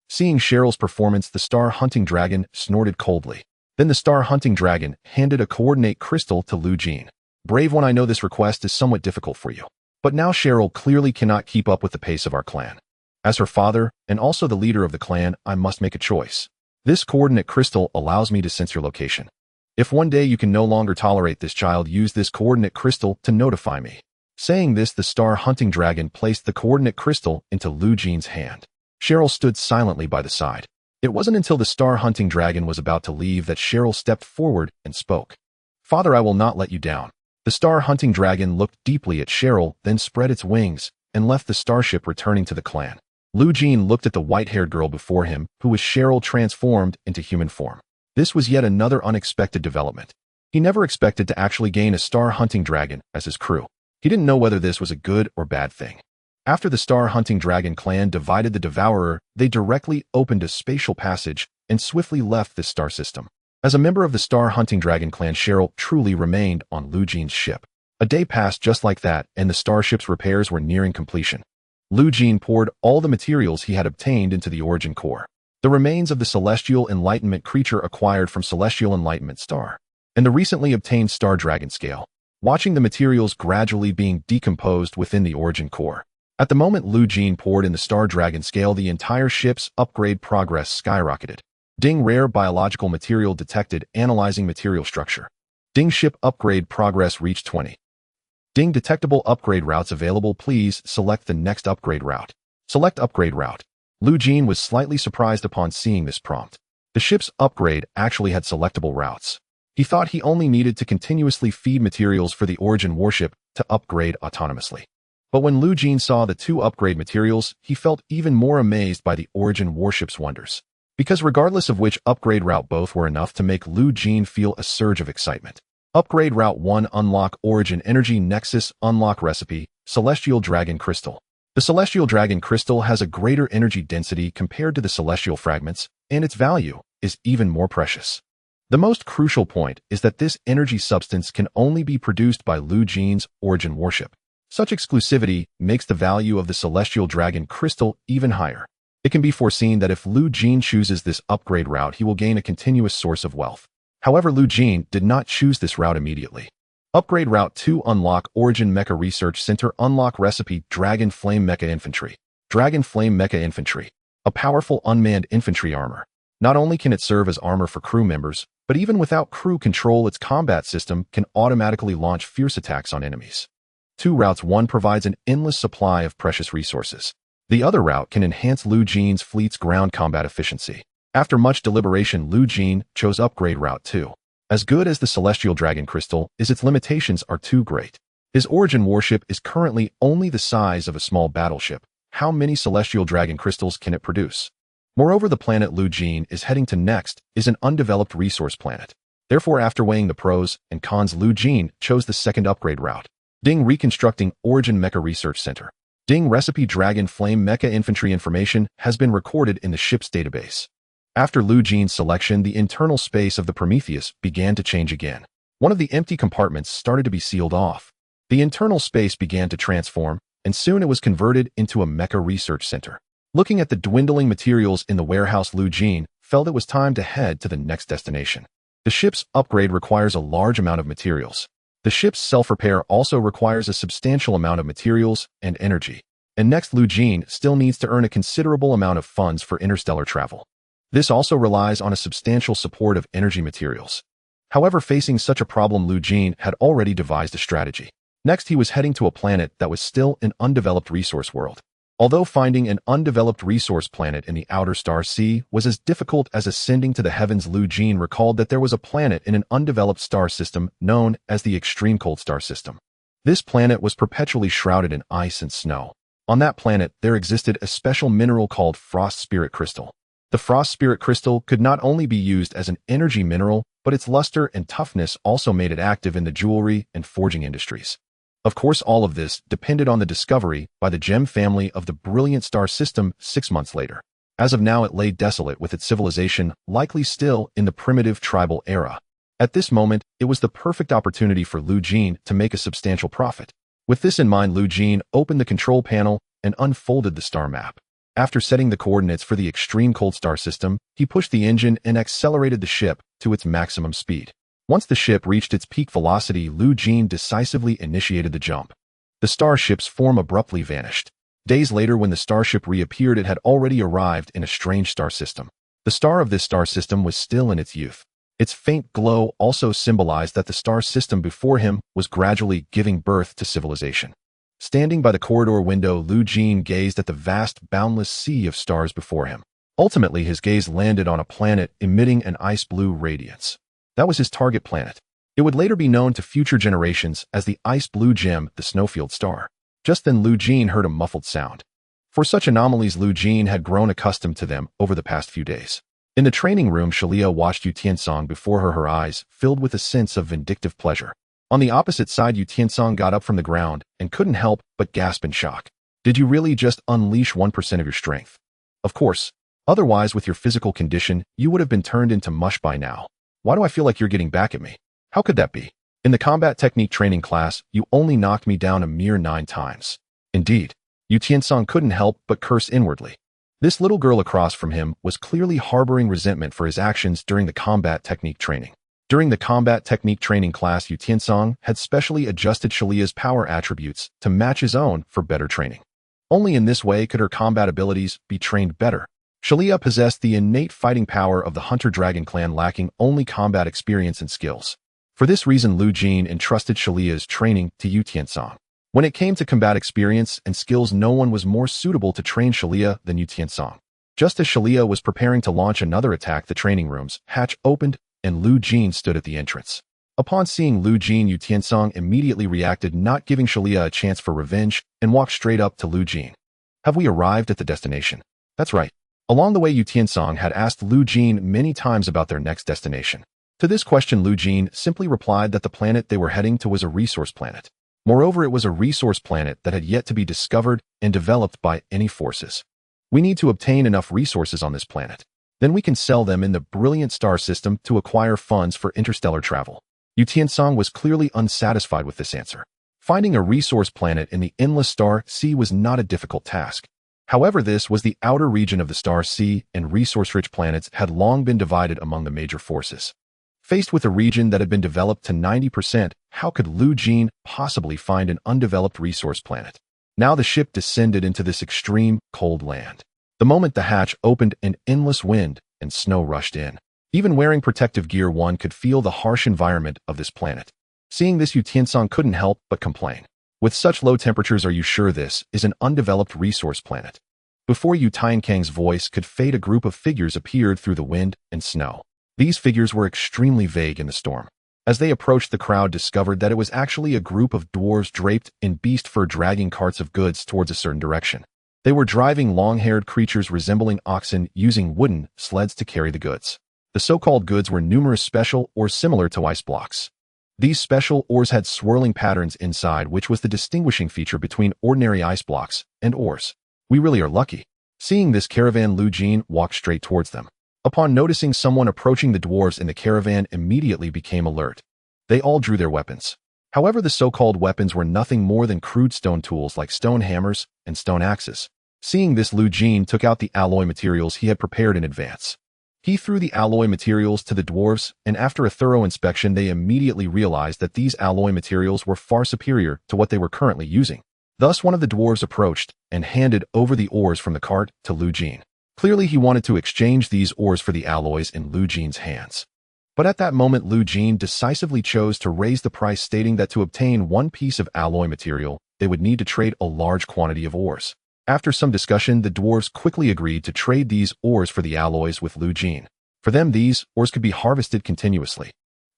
Seeing Cheryl's performance, the Star Hunting Dragon snorted coldly. Then the Star Hunting Dragon handed a coordinate crystal to Jeene. "Brave one, I know this request is somewhat difficult for you. But now Cheryl clearly cannot keep up with the pace of our clan. As her father, and also the leader of the clan, I must make a choice. This coordinate crystal allows me to sense your location. If one day you can no longer tolerate this child, use this coordinate crystal to notify me." Saying this, the Star Hunting Dragon placed the coordinate crystal into Jeene's hand. Cheryl stood silently by the side. It wasn't until the Star Hunting Dragon was about to leave that Cheryl stepped forward and spoke. "Father, I will not let you down." The Star Hunting Dragon looked deeply at Cheryl, then spread its wings and left the starship, returning to the clan. Jeene looked at the white-haired girl before him, who was Cheryl transformed into human form. This was yet another unexpected development. He never expected to actually gain a Star Hunting Dragon as his crew. He didn't know whether this was a good or bad thing. After the Star Hunting Dragon clan divided the devourer, they directly opened a spatial passage and swiftly left this star system. As a member of the Star Hunting Dragon clan, Cheryl truly remained on Jeene's ship. A day passed just like that, and the starship's repairs were nearing completion. Jeene poured all the materials he had obtained into the Origin core. the remains of the celestial enlightenment creature acquired from celestial enlightenment star, and the recently obtained star dragon scale, watching the materials gradually being decomposed within the origin core. At the moment Jeene poured in the star dragon scale, the entire ship's upgrade progress skyrocketed. Ding, rare biological material detected, analyzing material structure. Ding, ship upgrade progress reached 20. Ding, detectable upgrade routes available, please select the next upgrade route. Select upgrade route. Jeene was slightly surprised upon seeing this prompt. The ship's upgrade actually had selectable routes. He thought he only needed to continuously feed materials for the origin warship to upgrade autonomously. But when Jeene saw the 2 upgrade materials, he felt even more amazed by the origin warship's wonders. Because regardless of which upgrade route, both were enough to make Jeene feel a surge of excitement. Upgrade Route 1, unlock Origin Energy Nexus, unlock recipe, Celestial Dragon Crystal. The Celestial Dragon Crystal has a greater energy density compared to the celestial fragments, and its value is even more precious. The most crucial point is that this energy substance can only be produced by Jeene's origin warship. Such exclusivity makes the value of the Celestial Dragon Crystal even higher. It can be foreseen that if Jeene chooses this upgrade route, he will gain a continuous source of wealth. However, Jeene did not choose this route immediately. Upgrade Route 2, unlock Origin Mecha Research Center, unlock recipe Dragon Flame Mecha Infantry. Dragon Flame Mecha Infantry, a powerful unmanned infantry armor. Not only can it serve as armor for crew members, but even without crew control, its combat system can automatically launch fierce attacks on enemies. 2 routes. 1 provides an endless supply of precious resources. The other route can enhance Jeene's fleet's ground combat efficiency. After much deliberation, Jeene chose Upgrade Route 2. As good as the Celestial Dragon Crystal is, its limitations are too great. His origin warship is currently only the size of a small battleship. How many Celestial Dragon Crystals can it produce? Moreover, the planet Jeene is heading to next is an undeveloped resource planet. Therefore, after weighing the pros and cons, Jeene chose the second upgrade route. Ding, reconstructing Origin Mecha Research Center. Ding, recipe Dragon Flame Mecha Infantry information has been recorded in the ship's database. After Jeene's selection, the internal space of the Prometheus began to change again. One of the empty compartments started to be sealed off. The internal space began to transform, and soon it was converted into a mecha research center. Looking at the dwindling materials in the warehouse, Jeene felt it was time to head to the next destination. The ship's upgrade requires a large amount of materials. The ship's self-repair also requires a substantial amount of materials and energy. And next, Jeene still needs to earn a considerable amount of funds for interstellar travel. This also relies on a substantial support of energy materials. However, facing such a problem, Jeene had already devised a strategy. Next, he was heading to a planet that was still an undeveloped resource world. Although finding an undeveloped resource planet in the outer star sea was as difficult as ascending to the heavens, Jeene recalled that there was a planet in an undeveloped star system known as the extreme cold star system. This planet was perpetually shrouded in ice and snow. On that planet, there existed a special mineral called Frost Spirit Crystal. The Frost Spirit Crystal could not only be used as an energy mineral, but its luster and toughness also made it active in the jewelry and forging industries. Of course, all of this depended on the discovery by the gem family of the brilliant star system 6 months later. As of now, it lay desolate with its civilization likely still in the primitive tribal era. At this moment, it was the perfect opportunity for Jeene to make a substantial profit. With this in mind, Jeene opened the control panel and unfolded the star map. After setting the coordinates for the extreme cold star system, he pushed the engine and accelerated the ship to its maximum speed. Once the ship reached its peak velocity, Jeene decisively initiated the jump. The starship's form abruptly vanished. Days later, when the starship reappeared, it had already arrived in a strange star system. The star of this star system was still in its youth. Its faint glow also symbolized that the star system before him was gradually giving birth to civilization. Standing by the corridor window, Jeene gazed at the vast, boundless sea of stars before him. Ultimately, his gaze landed on a planet emitting an ice-blue radiance. That was his target planet. It would later be known to future generations as the ice-blue gem, the Snowfield Star. Just then, Jeene heard a muffled sound. For such anomalies, Jeene had grown accustomed to them over the past few days. In the training room, Shalia watched Yu Tiancang before her eyes filled with a sense of vindictive pleasure. On the opposite side, Yu Tiancang got up from the ground and couldn't help but gasp in shock. Did you really just unleash 1% of your strength? Of course. Otherwise, with your physical condition, you would have been turned into mush by now. Why do I feel like you're getting back at me? How could that be? In the combat technique training class, you only knocked me down a mere 9 times. Indeed. Yu Tiancang couldn't help but curse inwardly. This little girl across from him was clearly harboring resentment for his actions during the combat technique training. During the combat technique training class, Yu Tiancang had specially adjusted Shalia's power attributes to match his own for better training. Only in this way could her combat abilities be trained better. Shalia possessed the innate fighting power of the Hunter Dragon clan, lacking only combat experience and skills. For this reason, Jeene entrusted Shalia's training to Yu Tiancang. When it came to combat experience and skills, no one was more suitable to train Shalia than Yu Tiancang. Just as Shalia was preparing to launch another attack, the training room's hatch opened and Jeene stood at the entrance. Upon seeing Jeene, Yu Tiancang immediately reacted, not giving Shalia a chance for revenge, and walked straight up to Jeene. Have we arrived at the destination? That's right. Along the way, Yu Tiancang had asked Jeene many times about their next destination. To this question, Jeene simply replied that the planet they were heading to was a resource planet. Moreover, it was a resource planet that had yet to be discovered and developed by any forces. We need to obtain enough resources on this planet. Then we can sell them in the brilliant star system to acquire funds for interstellar travel. Yu Tiancang was clearly unsatisfied with this answer. Finding a resource planet in the endless star sea was not a difficult task. However, this was the outer region of the star sea, and resource-rich planets had long been divided among the major forces. Faced with a region that had been developed to 90%, how could Jeene possibly find an undeveloped resource planet? Now the ship descended into this extreme, cold land. The moment the hatch opened, an endless wind and snow rushed in. Even wearing protective gear, one could feel the harsh environment of this planet. Seeing this, Yu Tiancang couldn't help but complain. With such low temperatures, are you sure this is an undeveloped resource planet? Before Yu Tiancang's voice could fade, a group of figures appeared through the wind and snow. These figures were extremely vague in the storm. As they approached, the crowd discovered that it was actually a group of dwarves draped in beast fur, dragging carts of goods towards a certain direction. They were driving long-haired creatures resembling oxen, using wooden sleds to carry the goods. The so-called goods were numerous special ores similar to ice blocks. These special ores had swirling patterns inside, which was the distinguishing feature between ordinary ice blocks and ores. We really are lucky. Seeing this caravan, Jeene walked straight towards them. Upon noticing someone approaching, the dwarves in the caravan immediately became alert. They all drew their weapons. However, the so-called weapons were nothing more than crude stone tools like stone hammers and stone axes. Seeing this, Jeene took out the alloy materials he had prepared in advance. He threw the alloy materials to the dwarves, and after a thorough inspection, they immediately realized that these alloy materials were far superior to what they were currently using. Thus, one of the dwarves approached and handed over the ores from the cart to Jeene. Clearly, he wanted to exchange these ores for the alloys in Jeene's hands. But at that moment, Jeene decisively chose to raise the price, stating that to obtain one piece of alloy material, they would need to trade a large quantity of ores. After some discussion, the dwarves quickly agreed to trade these ores for the alloys with Jeene. For them, these ores could be harvested continuously.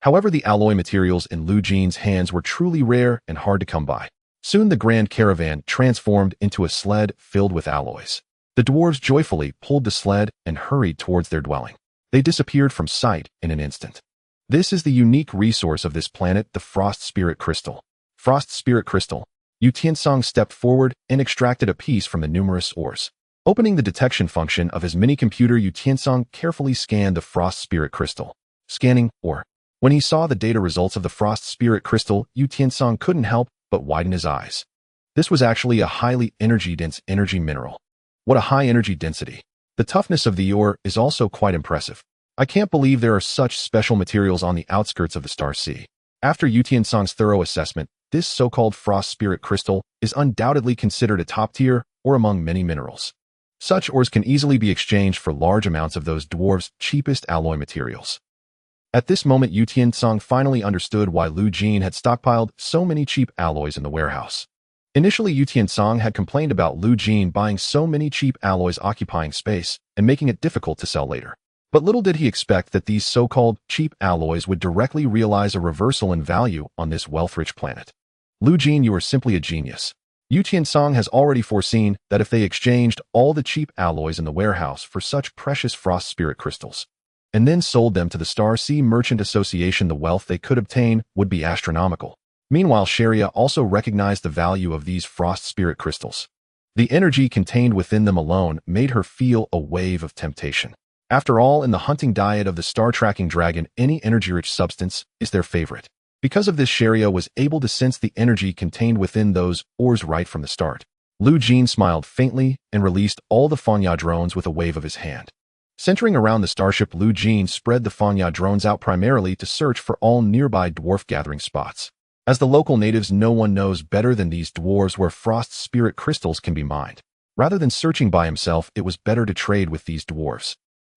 However, the alloy materials in Jeene's hands were truly rare and hard to come by. Soon the grand caravan transformed into a sled filled with alloys. The dwarves joyfully pulled the sled and hurried towards their dwelling. They disappeared from sight in an instant. This is the unique resource of this planet, the Frost Spirit Crystal. Frost Spirit Crystal. Yu Tiancang stepped forward and extracted a piece from the numerous ores. Opening the detection function of his mini-computer, Yu Tiancang carefully scanned the Frost Spirit Crystal. Scanning ore. When he saw the data results of the Frost Spirit Crystal, Yu Tiancang couldn't help but widen his eyes. This was actually a highly energy-dense energy mineral. What a high energy density. The toughness of the ore is also quite impressive. I can't believe there are such special materials on the outskirts of the Star Sea. After Yu Tiancang's thorough assessment, this so-called Frost Spirit Crystal is undoubtedly considered a top tier or among many minerals. Such ores can easily be exchanged for large amounts of those dwarves' cheapest alloy materials. At this moment, Yu Tiancang finally understood why Jeene had stockpiled so many cheap alloys in the warehouse. Initially, Yu Tiancang had complained about Jeene buying so many cheap alloys, occupying space and making it difficult to sell later. But little did he expect that these so-called cheap alloys would directly realize a reversal in value on this wealth-rich planet. Jeene, you are simply a genius. Yu Tiancang has already foreseen that if they exchanged all the cheap alloys in the warehouse for such precious Frost Spirit crystals, and then sold them to the Star Sea Merchant Association, the wealth they could obtain would be astronomical. Meanwhile, Sharia also recognized the value of these Frost Spirit crystals. The energy contained within them alone made her feel a wave of temptation. After all, in the hunting diet of the star-tracking dragon, any energy-rich substance is their favorite. Because of this, Sharia was able to sense the energy contained within those ores right from the start. Lu Jin smiled faintly and released all the Fanya drones with a wave of his hand. Centering around the starship, Lu Jin spread the Fanya drones out primarily to search for all nearby dwarf gathering spots. As the local natives, no one knows better than these dwarves where frost spirit crystals can be mined. Rather than searching by himself, it was better to trade with these dwarves.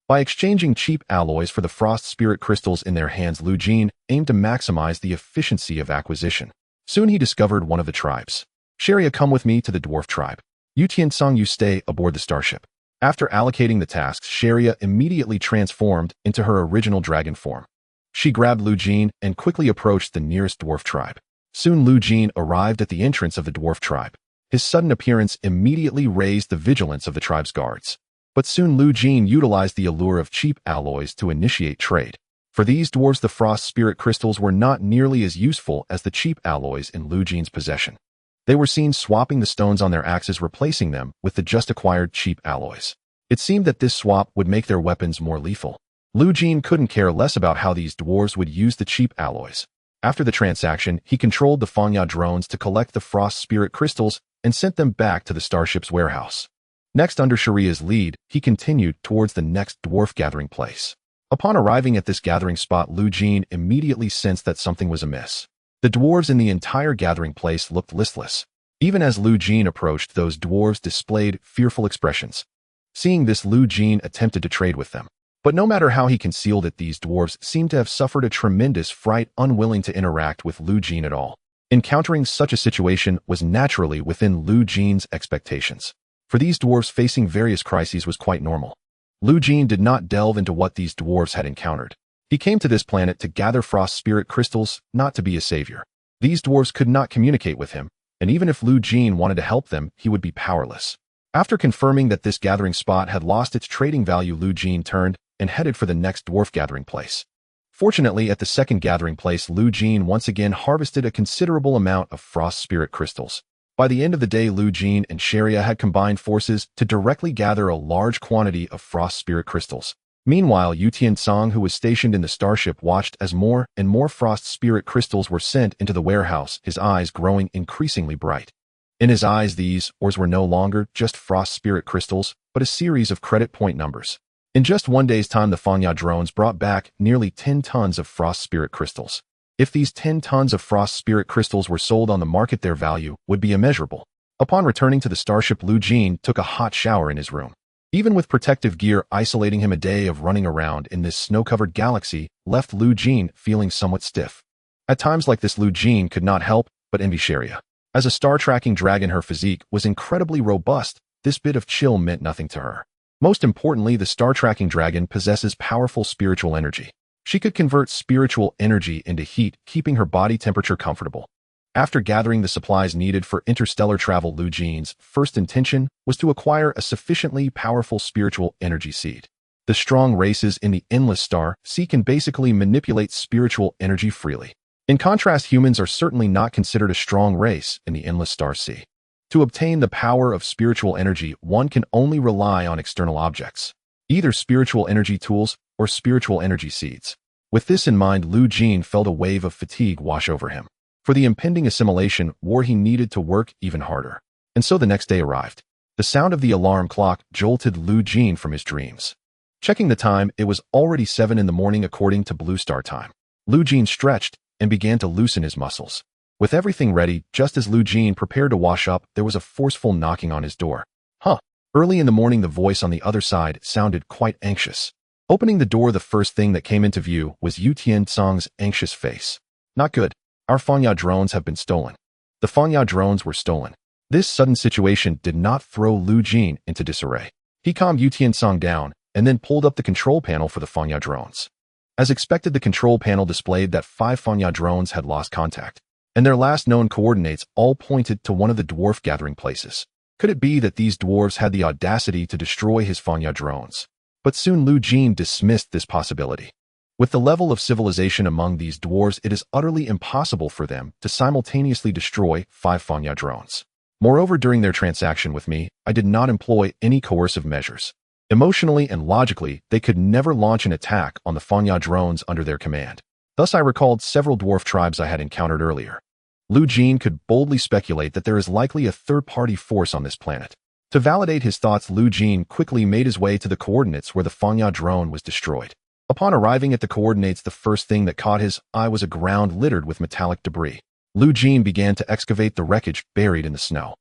By exchanging cheap alloys for the frost spirit crystals in their hands, Lu Jin aimed to maximize the efficiency of acquisition. Soon he discovered one of the tribes. Sharia, come with me to the dwarf tribe. Yu Tiancang, you stay aboard the starship. After allocating the tasks, Sharia immediately transformed into her original dragon form. She grabbed Lu Jin and quickly approached the nearest dwarf tribe. Soon Lu Jin arrived at the entrance of the dwarf tribe. His sudden appearance immediately raised the vigilance of the tribe's guards. But soon Lu Jin utilized the allure of cheap alloys to initiate trade. For these dwarves, the frost spirit crystals were not nearly as useful as the cheap alloys in Lu Jin's possession. They were seen swapping the stones on their axes, replacing them with the just acquired cheap alloys. It seemed that this swap would make their weapons more lethal. Lu Jin couldn't care less about how these dwarves would use the cheap alloys. After the transaction, he controlled the Fanya drones to collect the frost spirit crystals and sent them back to the starship's warehouse. Next, under Sharia's lead, he continued towards the next dwarf gathering place. Upon arriving at this gathering spot, Lu Jin immediately sensed that something was amiss. The dwarves in the entire gathering place looked listless. Even as Lu Jin approached, those dwarves displayed fearful expressions. Seeing this, Lu Jin attempted to trade with them. But no matter how he concealed it, these dwarves seemed to have suffered a tremendous fright, unwilling to interact with Lu Jin at all. Encountering such a situation was naturally within Lu Jin's expectations. For these dwarves, facing various crises was quite normal. Lu Jin did not delve into what these dwarves had encountered. He came to this planet to gather frost spirit crystals, not to be a savior. These dwarves could not communicate with him, and even if Lu Jin wanted to help them, he would be powerless. After confirming that this gathering spot had lost its trading value, Lu Jin turned and headed for the next dwarf gathering place. Fortunately, at the second gathering place, Lu Jin once again harvested a considerable amount of frost spirit crystals. By the end of the day, Lu Jin and Sharia had combined forces to directly gather a large quantity of frost spirit crystals. Meanwhile, Yu Tiancang, who was stationed in the starship, watched as more and more frost spirit crystals were sent into the warehouse, his eyes growing increasingly bright. In his eyes, these ores were no longer just frost spirit crystals, but a series of credit point numbers. In just one day's time, the Fanya drones brought back nearly 10 tons of frost spirit crystals. If these 10 tons of frost spirit crystals were sold on the market, their value would be immeasurable. Upon returning to the starship, Lu Jin took a hot shower in his room. Even with protective gear isolating him, a day of running around in this snow-covered galaxy left Lu Jin feeling somewhat stiff. At times like this, Lu Jin could not help but envy Sharia. As a star-tracking dragon, her physique was incredibly robust. This bit of chill meant nothing to her. Most importantly, the star-tracking dragon possesses powerful spiritual energy. She could convert spiritual energy into heat, keeping her body temperature comfortable. After gathering the supplies needed for interstellar travel, Lu Jin's first intention was to acquire a sufficiently powerful spiritual energy seed. The strong races in the endless star sea can basically manipulate spiritual energy freely. In contrast, humans are certainly not considered a strong race in the endless star sea. To obtain the power of spiritual energy, one can only rely on external objects, either spiritual energy tools or spiritual energy seeds. With this in mind, Lu Jin felt a wave of fatigue wash over him. For the impending assimilation war, he needed to work even harder. And so the next day arrived. The sound of the alarm clock jolted Lu Jin from his dreams. Checking the time, it was already 7 in the morning according to Blue Star time. Lu Jin stretched and began to loosen his muscles. With everything ready, just as Lu Jin prepared to wash up, there was a forceful knocking on his door. Early in the morning, the voice on the other side sounded quite anxious. Opening the door, the first thing that came into view was Yu Tiancang's anxious face. Not good. Our Fanya drones have been stolen. The Fanya drones were stolen. This sudden situation did not throw Lu Jin into disarray. He calmed Yu Tiancang down and then pulled up the control panel for the Fanya drones. As expected, the control panel displayed that 5 Fanya drones had lost contact, and their last known coordinates all pointed to one of the dwarf gathering places. Could it be that these dwarves had the audacity to destroy his Fanya drones? But soon Lu Jin dismissed this possibility. With the level of civilization among these dwarves, it is utterly impossible for them to simultaneously destroy 5 Fanya drones. Moreover, during their transaction with me, I did not employ any coercive measures. Emotionally and logically, they could never launch an attack on the Fanya drones under their command. Thus, I recalled several dwarf tribes I had encountered earlier. Lu Jeene could boldly speculate that there is likely a third-party force on this planet. To validate his thoughts, Lu Jeene quickly made his way to the coordinates where the Fangya drone was destroyed. Upon arriving at the coordinates, the first thing that caught his eye was a ground littered with metallic debris. Lu Jeene began to excavate the wreckage buried in the snow.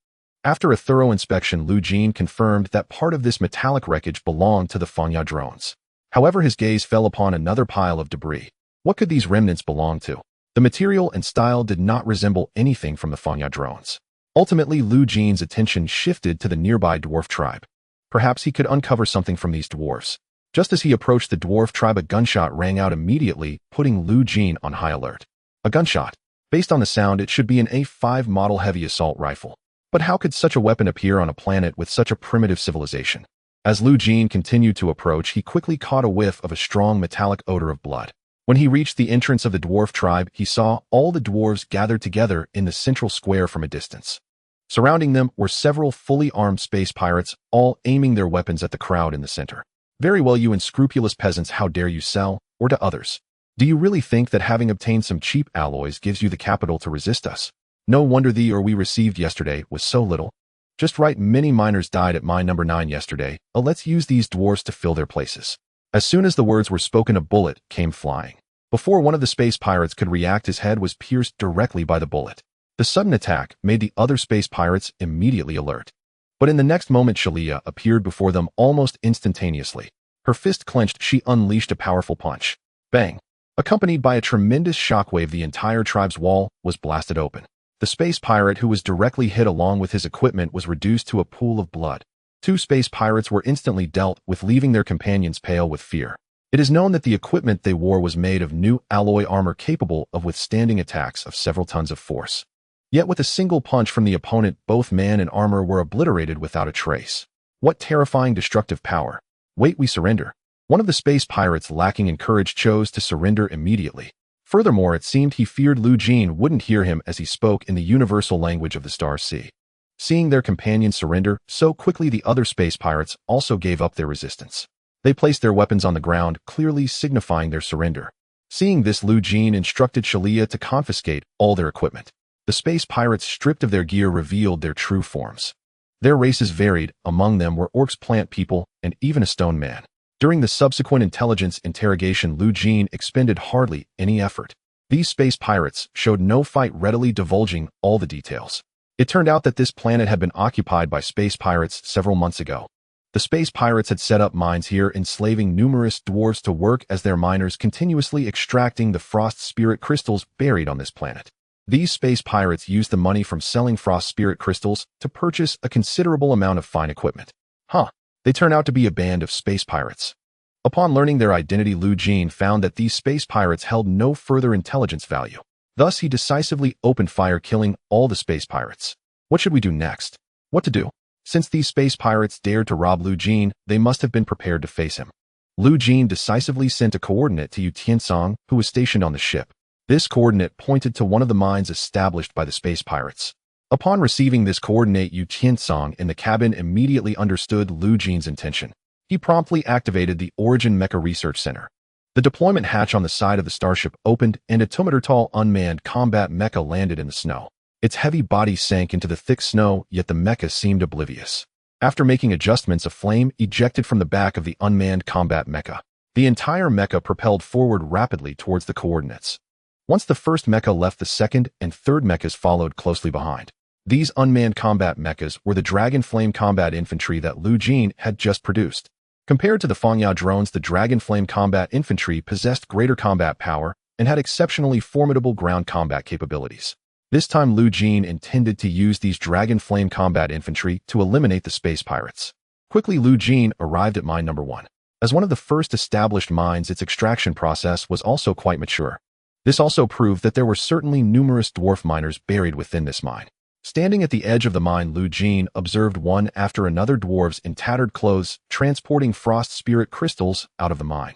After a thorough inspection, Lu Jeene confirmed that part of this metallic wreckage belonged to the Fangya drones. However, his gaze fell upon another pile of debris. What could these remnants belong to? The material and style did not resemble anything from the Fangya drones. Ultimately, Lu Jeene's attention shifted to the nearby dwarf tribe. Perhaps he could uncover something from these dwarves. Just as he approached the dwarf tribe, a gunshot rang out immediately, putting Lu Jeene on high alert. A gunshot. Based on the sound, it should be an A5 model heavy assault rifle. But how could such a weapon appear on a planet with such a primitive civilization? As Lu Jeene continued to approach, he quickly caught a whiff of a strong metallic odor of blood. When he reached the entrance of the dwarf tribe, he saw all the dwarves gathered together in the central square from a distance. Surrounding them were several fully armed space pirates, all aiming their weapons at the crowd in the center. Very well, you unscrupulous peasants, how dare you sell, or to others? Do you really think that having obtained some cheap alloys gives you the capital to resist us? No wonder the ore we received yesterday was so little. Just right, many miners died at mine number 9 yesterday. Let's use these dwarves to fill their places. As soon as the words were spoken, a bullet came flying. Before one of the space pirates could react, his head was pierced directly by the bullet. The sudden attack made the other space pirates immediately alert. But in the next moment, Shalia appeared before them almost instantaneously. Her fist clenched, she unleashed a powerful punch. Bang! Accompanied by a tremendous shockwave, the entire tribe's wall was blasted open. The space pirate who was directly hit along with his equipment was reduced to a pool of blood. 2 space pirates were instantly dealt with, leaving their companions pale with fear. It is known that the equipment they wore was made of new alloy armor capable of withstanding attacks of several tons of force. Yet with a single punch from the opponent, both man and armor were obliterated without a trace. What terrifying destructive power! Wait, we surrender. One of the space pirates, lacking in courage, chose to surrender immediately. Furthermore, it seemed he feared Lu Jeene wouldn't hear him as he spoke in the universal language of the Star Sea. Seeing their companion surrender so quickly, the other space pirates also gave up their resistance. They placed their weapons on the ground, clearly signifying their surrender. Seeing this, Lu Jeene instructed Shalia to confiscate all their equipment. The space pirates, stripped of their gear, revealed their true forms. Their races varied. Among them were orcs, plant people, and even a stone man. During the subsequent intelligence interrogation, Lu Jeene expended hardly any effort. These space pirates showed no fight, readily divulging all the details. It turned out that this planet had been occupied by space pirates several months ago. The space pirates had set up mines here, enslaving numerous dwarves to work as their miners, continuously extracting the frost spirit crystals buried on this planet. These space pirates used the money from selling frost spirit crystals to purchase a considerable amount of fine equipment. They turned out to be a band of space pirates. Upon learning their identity, Lu Jeene found that these space pirates held no further intelligence value. Thus, he decisively opened fire, killing all the space pirates. What should we do next? What to do? Since these space pirates dared to rob Lu Jeene, they must have been prepared to face him. Lu Jeene decisively sent a coordinate to Yu Tiancang, who was stationed on the ship. This coordinate pointed to one of the mines established by the space pirates. Upon receiving this coordinate, Yu Tiancang in the cabin immediately understood Lu Jeene's intention. He promptly activated the Origin Mecha Research Center. The deployment hatch on the side of the starship opened, and a 2-meter-tall unmanned combat mecha landed in the snow. Its heavy body sank into the thick snow, yet the mecha seemed oblivious. After making adjustments, a flame ejected from the back of the unmanned combat mecha. The entire mecha propelled forward rapidly towards the coordinates. Once the first mecha left, the second and third mechas followed closely behind. These unmanned combat mechas were the Dragon Flame combat infantry that Lu Jeene had just produced. Compared to the Fangya drones, the Dragon Flame combat infantry possessed greater combat power and had exceptionally formidable ground combat capabilities. This time, Lu Jeene intended to use these Dragon Flame combat infantry to eliminate the space pirates. Quickly, Lu Jeene arrived at mine number 1. As one of the first established mines, its extraction process was also quite mature. This also proved that there were certainly numerous dwarf miners buried within this mine. Standing at the edge of the mine, Lu Jeene observed one after another dwarves in tattered clothes transporting frost spirit crystals out of the mine.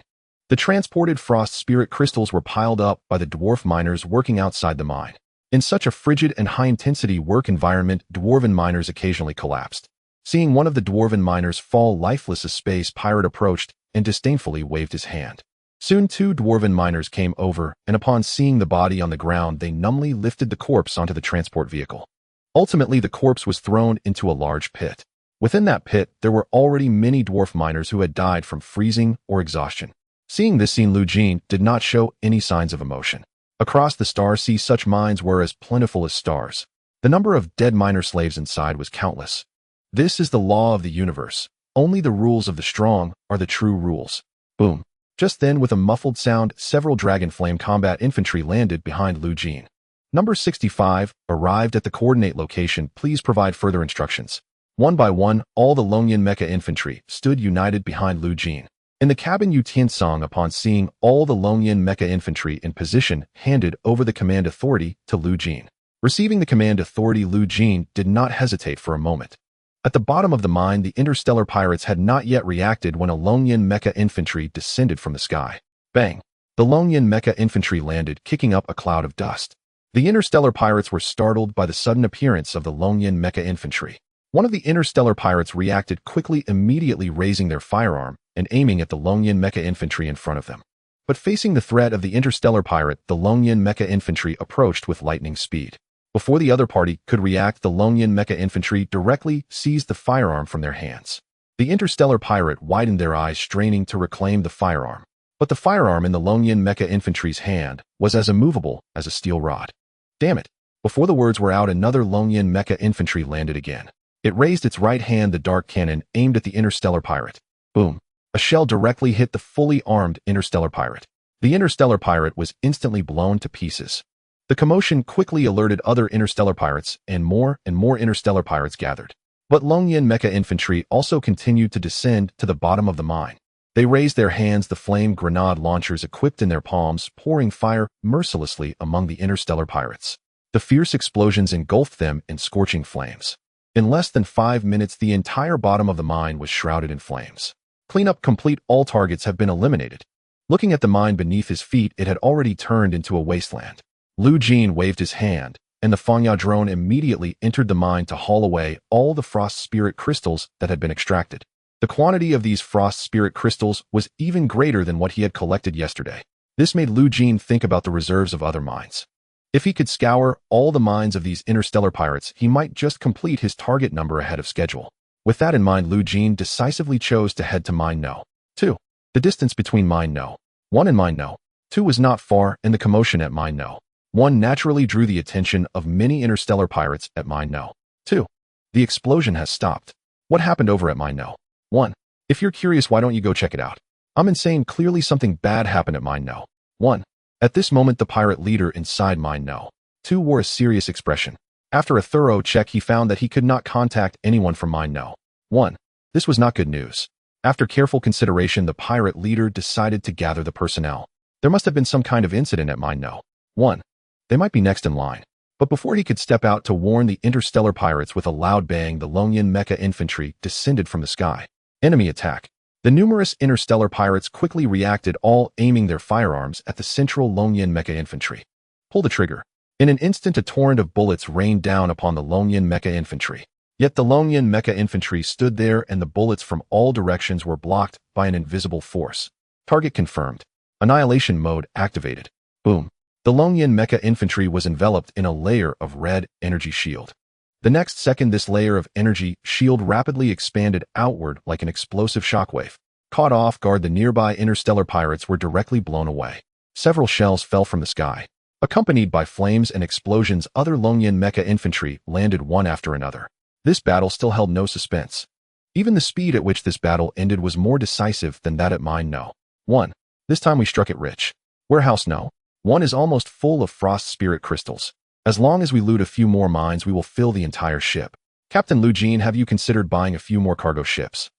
The transported frost spirit crystals were piled up by the dwarf miners working outside the mine. In such a frigid and high-intensity work environment, dwarven miners occasionally collapsed. Seeing one of the dwarven miners fall lifeless, a space pirate approached and disdainfully waved his hand. Soon 2 dwarven miners came over, and upon seeing the body on the ground, they numbly lifted the corpse onto the transport vehicle. Ultimately, the corpse was thrown into a large pit. Within that pit, there were already many dwarf miners who had died from freezing or exhaustion. Seeing this scene, Jeene did not show any signs of emotion. Across the star sea, such mines were as plentiful as stars. The number of dead miner slaves inside was countless. This is the law of the universe. Only the rules of the strong are the true rules. Boom. Just then, with a muffled sound, several dragon flame combat infantry landed behind Jeene. Number 65 arrived at the coordinate location. Please provide further instructions. One by one, all the Longyan mecha infantry stood united behind Jeene. In the cabin, Yu Tiancang, upon seeing all the Longyan mecha infantry in position, handed over the command authority to Jeene. Receiving the command authority, Jeene did not hesitate for a moment. At the bottom of the mine, the interstellar pirates had not yet reacted when a Longyan mecha infantry descended from the sky. Bang! The Longyan mecha infantry landed, kicking up a cloud of dust. The interstellar pirates were startled by the sudden appearance of the Longyan mecha infantry. One of the interstellar pirates reacted quickly, immediately raising their firearm and aiming at the Longyan mecha infantry in front of them. But facing the threat of the interstellar pirate, the Longyan mecha infantry approached with lightning speed. Before the other party could react, the Longyan mecha infantry directly seized the firearm from their hands. The interstellar pirate widened their eyes, straining to reclaim the firearm. But the firearm in the Longyan mecha infantry's hand was as immovable as a steel rod. Damn it! Before the words were out, another Longyan mecha infantry landed again. It raised its right hand, the dark cannon, aimed at the interstellar pirate. Boom! A shell directly hit the fully armed interstellar pirate. The interstellar pirate was instantly blown to pieces. The commotion quickly alerted other interstellar pirates, and more interstellar pirates gathered. But Longyan mecha infantry also continued to descend to the bottom of the mine. They raised their hands, the flame grenade launchers equipped in their palms, pouring fire mercilessly among the interstellar pirates. The fierce explosions engulfed them in scorching flames. In less than 5 minutes, the entire bottom of the mine was shrouded in flames. Cleanup complete. All targets have been eliminated. Looking at the mine beneath his feet, it had already turned into a wasteland. Jeene waved his hand, and the Fangya drone immediately entered the mine to haul away all the frost spirit crystals that had been extracted. The quantity of these frost spirit crystals was even greater than what he had collected yesterday. This made Jeene think about the reserves of other mines. If he could scour all the mines of these interstellar pirates, he might just complete his target number ahead of schedule. With that in mind, Jeene decisively chose to head to Mine No. 2. The distance between Mine No. 1 and Mine No. 2 was not far, and the commotion at Mine No. 1 naturally drew the attention of many interstellar pirates at Mine No. 2. The explosion has stopped. What happened over at Mine No. 1. If you're curious, why don't you go check it out? I'm insane. Clearly something bad happened at Mine No. 1. At this moment, the pirate leader inside Mine No. 2 wore a serious expression. After a thorough check, he found that he could not contact anyone from Mine No. 1. This was not good news. After careful consideration, the pirate leader decided to gather the personnel. There must have been some kind of incident at Mine No. 1. They might be next in line. But before he could step out to warn the interstellar pirates, with a loud bang, the Longyan mecha infantry descended from the sky. Enemy attack. The numerous interstellar pirates quickly reacted, all aiming their firearms at the central Longyan mecha infantry. Pull the trigger. In an instant, a torrent of bullets rained down upon the Longyan mecha infantry. Yet the Longyan mecha infantry stood there, and the bullets from all directions were blocked by an invisible force. Target confirmed. Annihilation mode activated. Boom. The Longyan mecha infantry was enveloped in a layer of red energy shield. The next second, this layer of energy shield rapidly expanded outward like an explosive shockwave. Caught off guard, the nearby interstellar pirates were directly blown away. Several shells fell from the sky. Accompanied by flames and explosions, other Longyan mecha infantry landed one after another. This battle still held no suspense. Even the speed at which this battle ended was more decisive than that at Mine No. 1. This time we struck it rich. Warehouse No. 1 is almost full of frost spirit crystals. As long as we loot a few more mines, we will fill the entire ship. Captain Jeene, have you considered buying a few more cargo ships?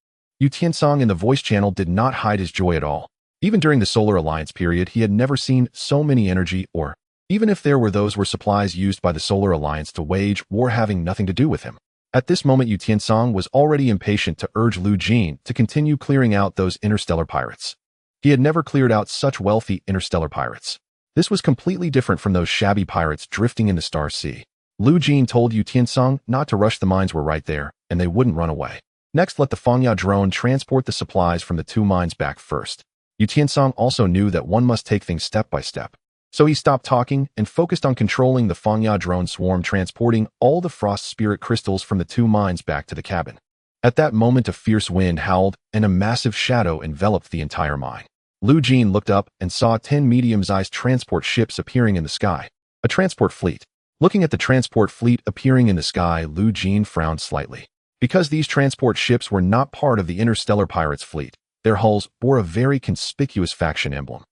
Yu Tiancang in the voice channel did not hide his joy at all. Even during the Solar Alliance period, he had never seen so many energy, or even if there were, those were supplies used by the Solar Alliance to wage war, having nothing to do with him. At this moment, Yu Tiancang was already impatient to urge Jeene to continue clearing out those interstellar pirates. He had never cleared out such wealthy interstellar pirates. This was completely different from those shabby pirates drifting in the Star Sea. Jeene told Yu Tiancang not to rush. The mines were right there, and they wouldn't run away. Next, let the Fangya drone transport the supplies from the 2 mines back first. Yu Tiancang also knew that one must take things step by step. So he stopped talking and focused on controlling the Fangya drone swarm, transporting all the frost spirit crystals from the two mines back to the cabin. At that moment, a fierce wind howled and a massive shadow enveloped the entire mine. Jeene looked up and saw 10 medium-sized transport ships appearing in the sky. A transport fleet. Looking at the transport fleet appearing in the sky, Jeene frowned slightly. Because these transport ships were not part of the interstellar pirates' fleet, their hulls bore a very conspicuous faction emblem.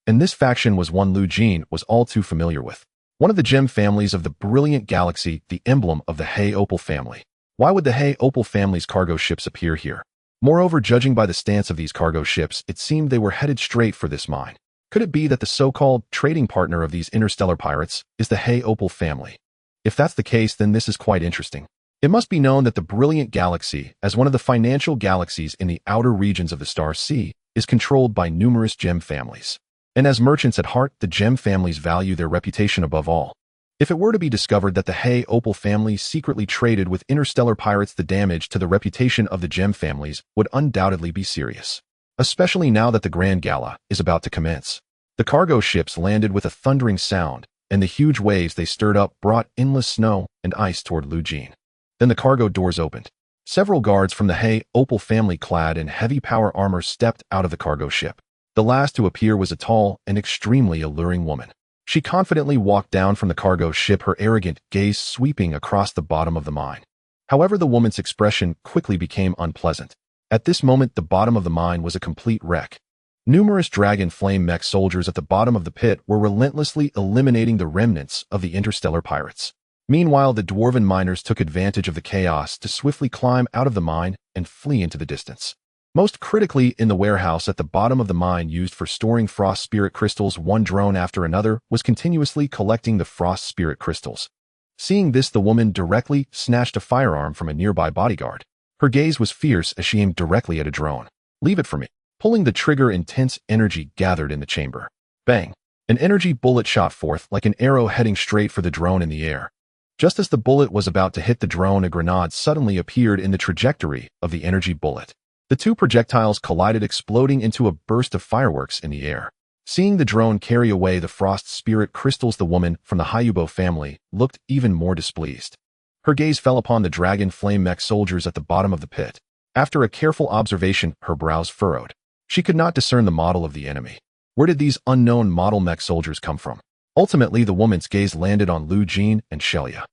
And this faction was one Jeene was all too familiar with. One of the gem families of the brilliant galaxy, the emblem of the Haubo family. Why would the Haubo family's cargo ships appear here? Moreover, judging by the stance of these cargo ships, it seemed they were headed straight for this mine. Could it be that the so-called trading partner of these interstellar pirates is the Haubo family? If that's the case, then this is quite interesting. It must be known that the brilliant galaxy, as one of the financial galaxies in the outer regions of the Star Sea, is controlled by numerous gem families. And as merchants at heart, the gem families value their reputation above all. If it were to be discovered that the Haubo family secretly traded with interstellar pirates, the damage to the reputation of the gem families would undoubtedly be serious. Especially now that the Grand Gala is about to commence. The cargo ships landed with a thundering sound, and the huge waves they stirred up brought endless snow and ice toward Jeene. Then the cargo doors opened. Several guards from the Haubo family clad in heavy power armor stepped out of the cargo ship. The last to appear was a tall and extremely alluring woman. She confidently walked down from the cargo ship, her arrogant gaze sweeping across the bottom of the mine. However, the woman's expression quickly became unpleasant. At this moment, the bottom of the mine was a complete wreck. Numerous dragon flame mech soldiers at the bottom of the pit were relentlessly eliminating the remnants of the interstellar pirates. Meanwhile, the dwarven miners took advantage of the chaos to swiftly climb out of the mine and flee into the distance. Most critically, in the warehouse at the bottom of the mine used for storing frost spirit crystals, one drone after another was continuously collecting the frost spirit crystals. Seeing this, the woman directly snatched a firearm from a nearby bodyguard. Her gaze was fierce as she aimed directly at a drone. "Leave it for me." Pulling the trigger, intense energy gathered in the chamber. Bang! An energy bullet shot forth like an arrow, heading straight for the drone in the air. Just as the bullet was about to hit the drone, a grenade suddenly appeared in the trajectory of the energy bullet. The two projectiles collided, exploding into a burst of fireworks in the air. Seeing the drone carry away the frost spirit crystals, the woman from the Haubo family looked even more displeased. Her gaze fell upon the dragon flame mech soldiers at the bottom of the pit. After a careful observation, her brows furrowed. She could not discern the model of the enemy. Where did these unknown model mech soldiers come from? Ultimately, the woman's gaze landed on Jeene and Shelia.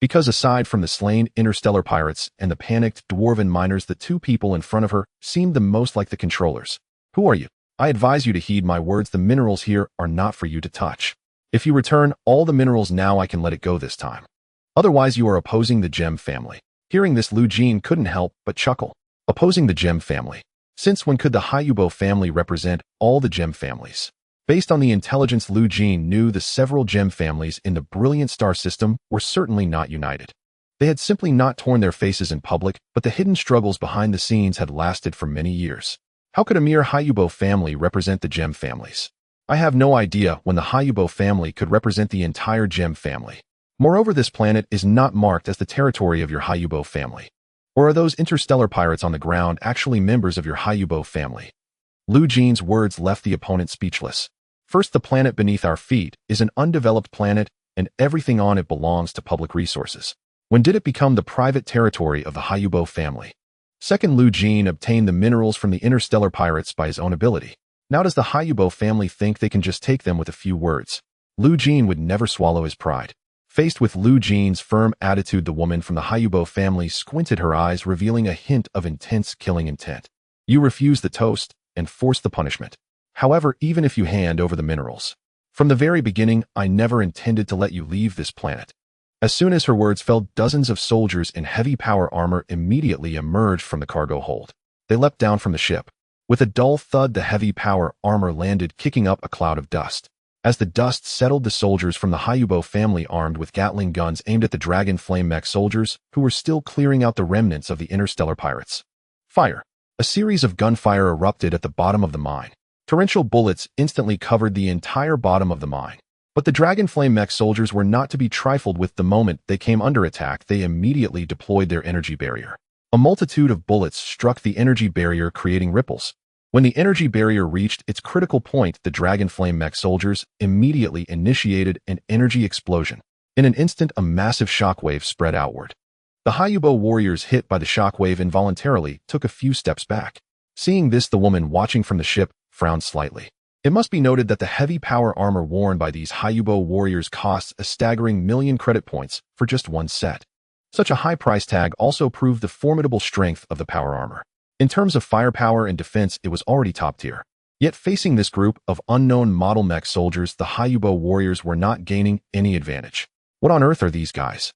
Because aside from the slain interstellar pirates and the panicked dwarven miners, the two people in front of her seemed the most like the controllers. "Who are you? I advise you to heed my words. The minerals here are not for you to touch. If you return all the minerals now, I can let it go this time. Otherwise, you are opposing the gem family." Hearing this, Jeene couldn't help but chuckle. Opposing the gem family? Since when could the Haubo family represent all the gem families? Based on the intelligence, Jeene knew the several gem families in the brilliant star system were certainly not united. They had simply not torn their faces in public, but the hidden struggles behind the scenes had lasted for many years. How could a mere Haubo family represent the gem families? I have no idea when the Haubo family could represent the entire gem family. Moreover, this planet is not marked as the territory of your Haubo family. Or are those interstellar pirates on the ground actually members of your Haubo family? Jeene's words left the opponent speechless. First, the planet beneath our feet is an undeveloped planet, and everything on it belongs to public resources. When did it become the private territory of the Haubo family? Second, Jeene obtained the minerals from the interstellar pirates by his own ability. Now does the Haubo family think they can just take them with a few words? Jeene would never swallow his pride. Faced with Jeene's firm attitude, the woman from the Haubo family squinted her eyes, revealing a hint of intense killing intent. "You refuse the toast and force the punishment. However, even if you hand over the minerals, from the very beginning, I never intended to let you leave this planet." As soon as her words fell, dozens of soldiers in heavy power armor immediately emerged from the cargo hold. They leapt down from the ship. With a dull thud, the heavy power armor landed, kicking up a cloud of dust. As the dust settled, the soldiers from the Haubo family, armed with Gatling guns, aimed at the dragon flame mech soldiers, who were still clearing out the remnants of the interstellar pirates. Fire! A series of gunfire erupted at the bottom of the mine. Torrential bullets instantly covered the entire bottom of the mine. But the dragon flame mech soldiers were not to be trifled with. The moment they came under attack, they immediately deployed their energy barrier. A multitude of bullets struck the energy barrier, creating ripples. When the energy barrier reached its critical point, the Dragon Flame mech soldiers immediately initiated an energy explosion. In an instant, a massive shockwave spread outward. The Haubo warriors hit by the shockwave involuntarily took a few steps back. Seeing this, the woman watching from the ship frowned slightly. It must be noted that the heavy power armor worn by these Haubo warriors costs a staggering 1,000,000 credit points for just one set. Such a high price tag also proved the formidable strength of the power armor. In terms of firepower and defense, it was already top tier. Yet facing this group of unknown model mech soldiers, the Haubo warriors were not gaining any advantage. What on earth are these guys?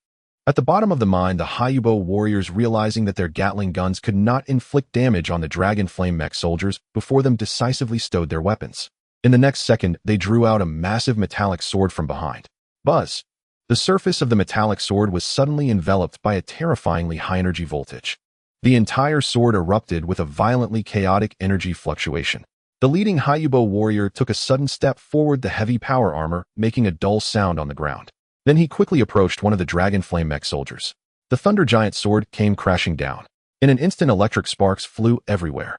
At the bottom of the mine, the Haubo warriors, realizing that their Gatling guns could not inflict damage on the Dragon Flame mech soldiers before them, decisively stowed their weapons. In the next second, they drew out a massive metallic sword from behind. Buzz! The surface of the metallic sword was suddenly enveloped by a terrifyingly high energy voltage. The entire sword erupted with a violently chaotic energy fluctuation. The leading Haubo warrior took a sudden step forward, the heavy power armor making a dull sound on the ground. Then he quickly approached one of the Dragon Flame mech soldiers. The Thunder Giant sword came crashing down. In an instant, electric sparks flew everywhere.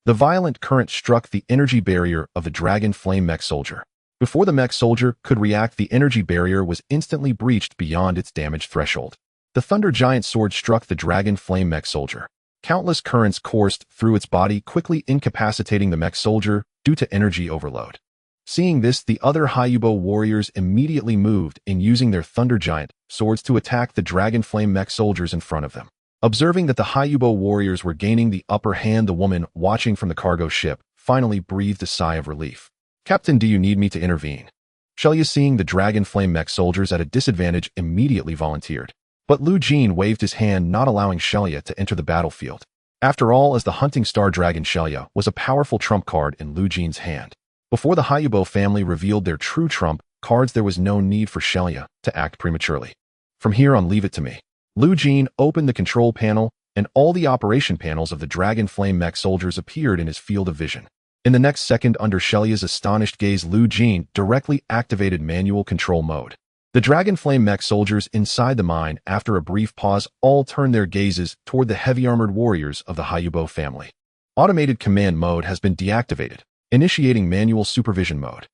The violent current struck the energy barrier of the Dragon Flame mech soldier. Before the mech soldier could react, the energy barrier was instantly breached beyond its damage threshold. The Thunder Giant sword struck the Dragon Flame mech soldier. Countless currents coursed through its body, quickly incapacitating the mech soldier due to energy overload. Seeing this, the other Haubo warriors immediately moved in, using their Thunder Giant swords to attack the Dragon Flame mech soldiers in front of them. Observing that the Haubo warriors were gaining the upper hand, the woman watching from the cargo ship finally breathed a sigh of relief. "Captain, do you need me to intervene?" Shelia, seeing the Dragon Flame mech soldiers at a disadvantage, immediately volunteered. But Jeene waved his hand, not allowing Shelia to enter the battlefield. After all, as the hunting star dragon, Shelia was a powerful trump card in Jeene's hand. Before the Haubo family revealed their true trump cards, there was no need for Shelia to act prematurely. "From here on, leave it to me." Jeene opened the control panel, and all the operation panels of the Dragon Flame mech soldiers appeared in his field of vision. In the next second, under Shelia's astonished gaze, Jeene directly activated manual control mode. The Dragon Flame mech soldiers inside the mine, after a brief pause, all turned their gazes toward the heavy-armored warriors of the Haubo family. Automated command mode has been deactivated. Initiating manual supervision mode.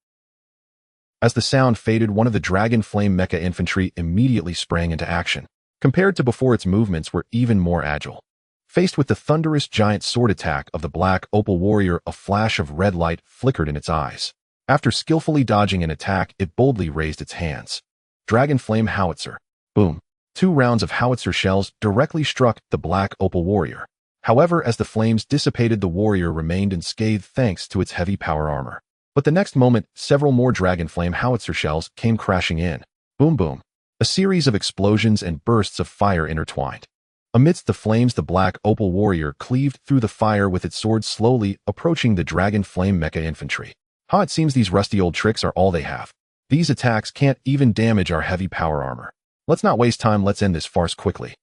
As the sound faded, one of the Dragon Flame mecha infantry immediately sprang into action. Compared to before, its movements were even more agile. Faced with the thunderous giant sword attack of the Black Opal warrior, a flash of red light flickered in its eyes. After skillfully dodging an attack, it boldly raised its hands. Dragon Flame howitzer. Boom. 2 rounds of howitzer shells directly struck the Black Opal warrior. However, as the flames dissipated, the warrior remained unscathed thanks to its heavy power armor. But the next moment, several more Dragon Flame howitzer shells came crashing in. Boom boom. A series of explosions and bursts of fire intertwined. Amidst the flames, the Black Opal warrior cleaved through the fire with its sword, slowly approaching the Dragon Flame mecha infantry. It seems these rusty old tricks are all they have. These attacks can't even damage our heavy power armor. Let's not waste time, let's end this farce quickly.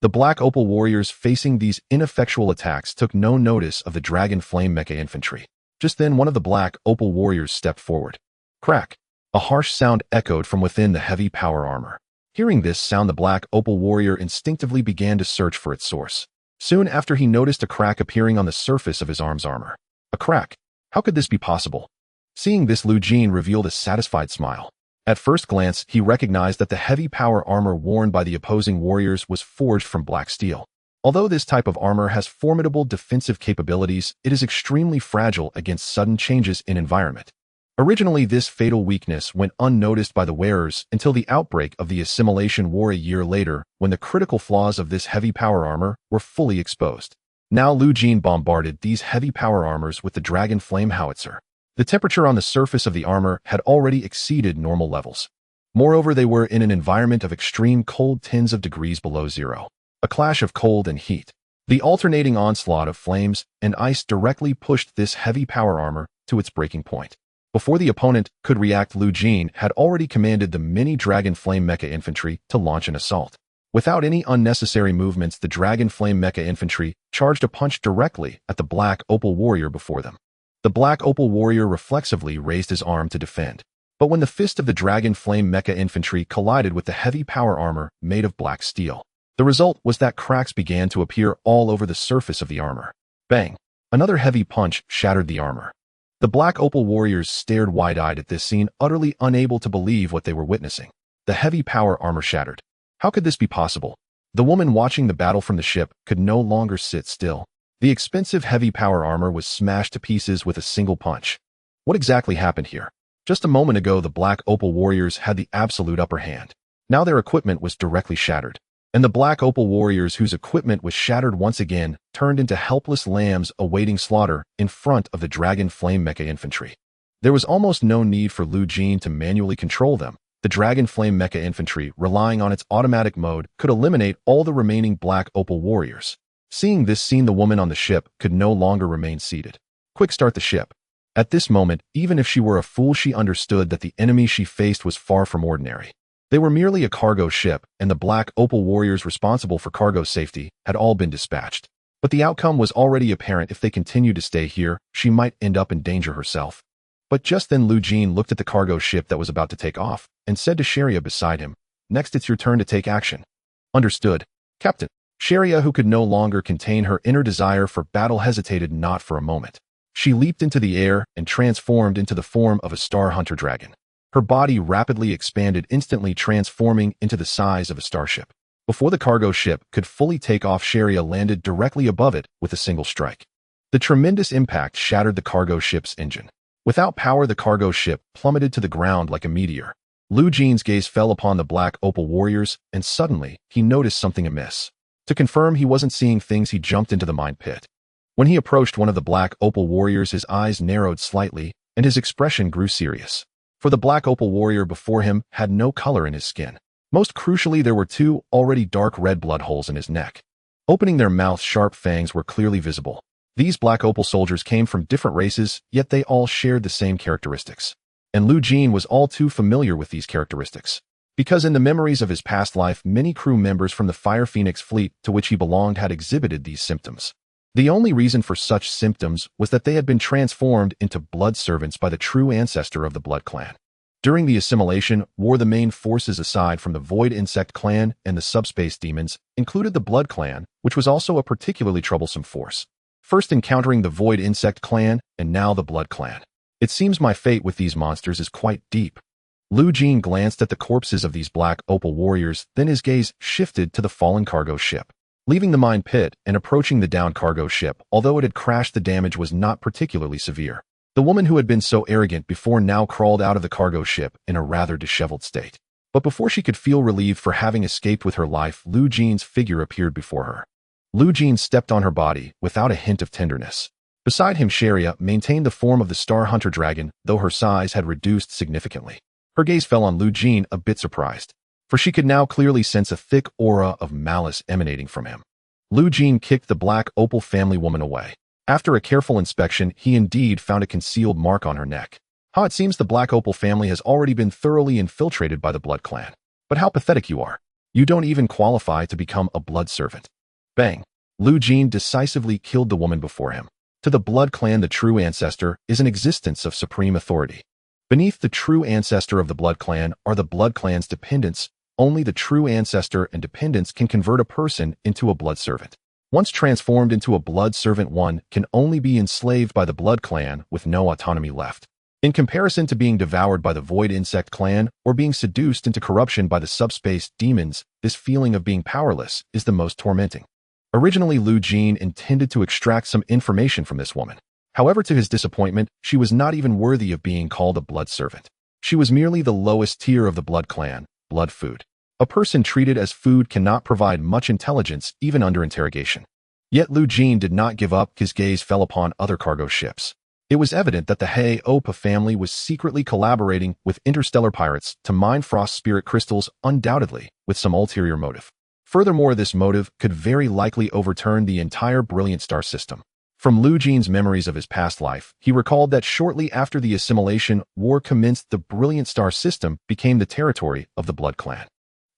The Black Opal warriors, facing these ineffectual attacks, took no notice of the Dragon Flame mecha infantry. Just then, one of the Black Opal warriors stepped forward. Crack! A harsh sound echoed from within the heavy power armor. Hearing this sound, the Black Opal warrior instinctively began to search for its source. Soon after, he noticed a crack appearing on the surface of his arm's armor. A crack? How could this be possible? Seeing this, Jeene revealed a satisfied smile. At first glance, he recognized that the heavy power armor worn by the opposing warriors was forged from black steel. Although this type of armor has formidable defensive capabilities, it is extremely fragile against sudden changes in environment. Originally, this fatal weakness went unnoticed by the wearers until the outbreak of the Assimilation War a year later, when the critical flaws of this heavy power armor were fully exposed. Now Jeene bombarded these heavy power armors with the Dragon Flame howitzer. The temperature on the surface of the armor had already exceeded normal levels. Moreover, they were in an environment of extreme cold, tens of degrees below zero. A clash of cold and heat. The alternating onslaught of flames and ice directly pushed this heavy power armor to its breaking point. Before the opponent could react, Jeene had already commanded the mini Dragon Flame mecha infantry to launch an assault. Without any unnecessary movements, the Dragon Flame mecha infantry charged a punch directly at the Black Opal warrior before them. The Black Opal warrior reflexively raised his arm to defend. But when the fist of the Dragon Flame mecha infantry collided with the heavy power armor made of black steel, the result was that cracks began to appear all over the surface of the armor. Bang! Another heavy punch shattered the armor. The Black Opal warriors stared wide-eyed at this scene, utterly unable to believe what they were witnessing. The heavy power armor shattered. How could this be possible? The woman watching the battle from the ship could no longer sit still. The expensive heavy power armor was smashed to pieces with a single punch. What exactly happened here? Just a moment ago, the Black Opal warriors had the absolute upper hand. Now their equipment was directly shattered. And the Black Opal warriors, whose equipment was shattered once again, turned into helpless lambs awaiting slaughter in front of the Dragon Flame Mecha Infantry. There was almost no need for Jeene to manually control them. The Dragon Flame Mecha Infantry, relying on its automatic mode, could eliminate all the remaining Black Opal warriors. Seeing this scene, the woman on the ship could no longer remain seated. Quick, start the ship. At this moment, even if she were a fool, she understood that the enemy she faced was far from ordinary. They were merely a cargo ship, and the Black Opal warriors responsible for cargo safety had all been dispatched. But the outcome was already apparent. If they continued to stay here, she might end up in danger herself. But just then Jeene looked at the cargo ship that was about to take off, and said to Sharia beside him, "Next, it's your turn to take action." "Understood, Captain." Sharia, who could no longer contain her inner desire for battle, hesitated not for a moment. She leaped into the air and transformed into the form of a star hunter dragon. Her body rapidly expanded, instantly transforming into the size of a starship. Before the cargo ship could fully take off, Sharia landed directly above it with a single strike. The tremendous impact shattered the cargo ship's engine. Without power, the cargo ship plummeted to the ground like a meteor. Jeene's gaze fell upon the Black Opal warriors, and suddenly, he noticed something amiss. To confirm he wasn't seeing things, he jumped into the mine pit. When he approached one of the Black Opal warriors, his eyes narrowed slightly, and his expression grew serious. For the Black Opal warrior before him had no color in his skin. Most crucially, there were two already dark red blood holes in his neck. Opening their mouths, sharp fangs were clearly visible. These Black Opal soldiers came from different races, yet they all shared the same characteristics. And Jeene was all too familiar with these characteristics. Because in the memories of his past life, many crew members from the Fire Phoenix fleet to which he belonged had exhibited these symptoms. The only reason for such symptoms was that they had been transformed into blood servants by the true ancestor of the Blood Clan. During the assimilation war, the main forces aside from the Void Insect Clan and the Subspace Demons included the Blood Clan, which was also a particularly troublesome force. First encountering the Void Insect Clan, and now the Blood Clan. It seems my fate with these monsters is quite deep. Jeene glanced at the corpses of these Black Opal warriors, then his gaze shifted to the fallen cargo ship. Leaving the mine pit and approaching the downed cargo ship, although it had crashed, the damage was not particularly severe. The woman who had been so arrogant before now crawled out of the cargo ship in a rather disheveled state. But before she could feel relieved for having escaped with her life, Jeene's figure appeared before her. Jeene stepped on her body without a hint of tenderness. Beside him, Sharia maintained the form of the Star Hunter dragon, though her size had reduced significantly. Her gaze fell on Jeene, a bit surprised, for she could now clearly sense a thick aura of malice emanating from him. Jeene kicked the Black Opal family woman away. After a careful inspection, he indeed found a concealed mark on her neck. It seems the Black Opal family has already been thoroughly infiltrated by the Blood Clan. But how pathetic you are. You don't even qualify to become a blood servant. Bang! Jeene decisively killed the woman before him. To the Blood Clan, the true ancestor is an existence of supreme authority. Beneath the true ancestor of the Blood Clan are the Blood Clan's dependents. Only the true ancestor and dependents can convert a person into a blood servant. Once transformed into a blood servant, one can only be enslaved by the Blood Clan with no autonomy left. In comparison to being devoured by the Void Insect Clan or being seduced into corruption by the Subspace Demons, this feeling of being powerless is the most tormenting. Originally, Jeene intended to extract some information from this woman. However, to his disappointment, she was not even worthy of being called a blood servant. She was merely the lowest tier of the Blood Clan, blood food. A person treated as food cannot provide much intelligence even under interrogation. Yet Jeene did not give up. His gaze fell upon other cargo ships. It was evident that the Haubo family was secretly collaborating with interstellar pirates to mine frost spirit crystals, undoubtedly with some ulterior motive. Furthermore, this motive could very likely overturn the entire Brilliant Star system. From Jeene's memories of his past life, he recalled that shortly after the assimilation war commenced, the Brilliant Star system became the territory of the Blood Clan.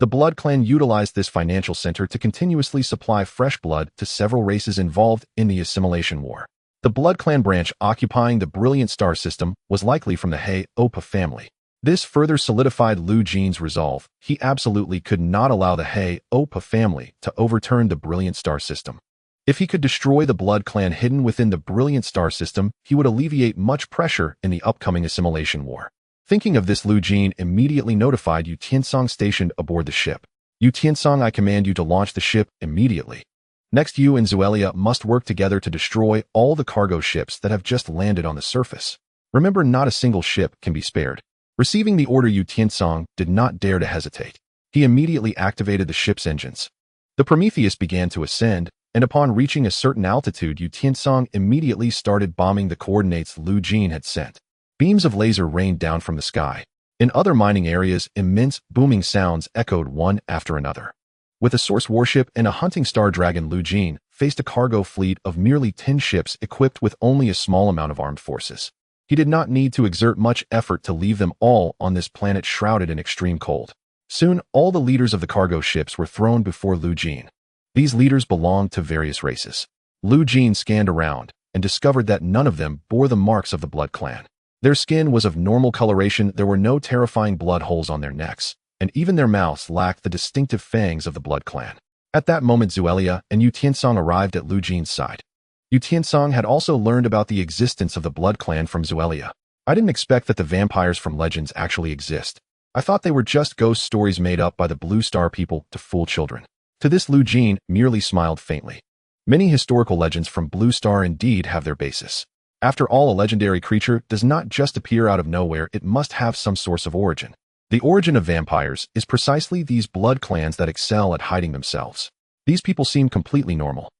The Blood Clan utilized this financial center to continuously supply fresh blood to several races involved in the assimilation war. The Blood Clan branch occupying the Brilliant Star system was likely from the Haubo family. This further solidified Jeene's resolve. He absolutely could not allow the Haubo family to overturn the Brilliant Star system. If he could destroy the blood clan hidden within the brilliant star system, he would alleviate much pressure in the upcoming assimilation war. Thinking of this, Jeene immediately notified Yu Tiancang stationed aboard the ship. Yu Tiancang, I command you to launch the ship immediately. Next, you and Zuelia must work together to destroy all the cargo ships that have just landed on the surface. Remember, not a single ship can be spared. Receiving the order, Yu Tiancang did not dare to hesitate. He immediately activated the ship's engines. The Prometheus began to ascend, and upon reaching a certain altitude, Yu Tiancang immediately started bombing the coordinates Jeene had sent. Beams of laser rained down from the sky. In other mining areas, immense, booming sounds echoed one after another. With a source warship and a hunting star dragon, Jeene faced a cargo fleet of merely 10 ships equipped with only a small amount of armed forces. He did not need to exert much effort to leave them all on this planet shrouded in extreme cold. Soon, all the leaders of the cargo ships were thrown before Jeene. These leaders belonged to various races. Jeene scanned around and discovered that none of them bore the marks of the blood clan. Their skin was of normal coloration, there were no terrifying blood holes on their necks, and even their mouths lacked the distinctive fangs of the blood clan. At that moment, Zuelia and Yu Tiancang arrived at Jeene's side. Yu Tiancang had also learned about the existence of the blood clan from Zuelia. I didn't expect that the vampires from legends actually exist. I thought they were just ghost stories made up by the Blue Star people to fool children. To this, Jeene merely smiled faintly. Many historical legends from Blue Star indeed have their basis. After all, a legendary creature does not just appear out of nowhere, it must have some source of origin. The origin of vampires is precisely these blood clans that excel at hiding themselves. These people seem completely normal.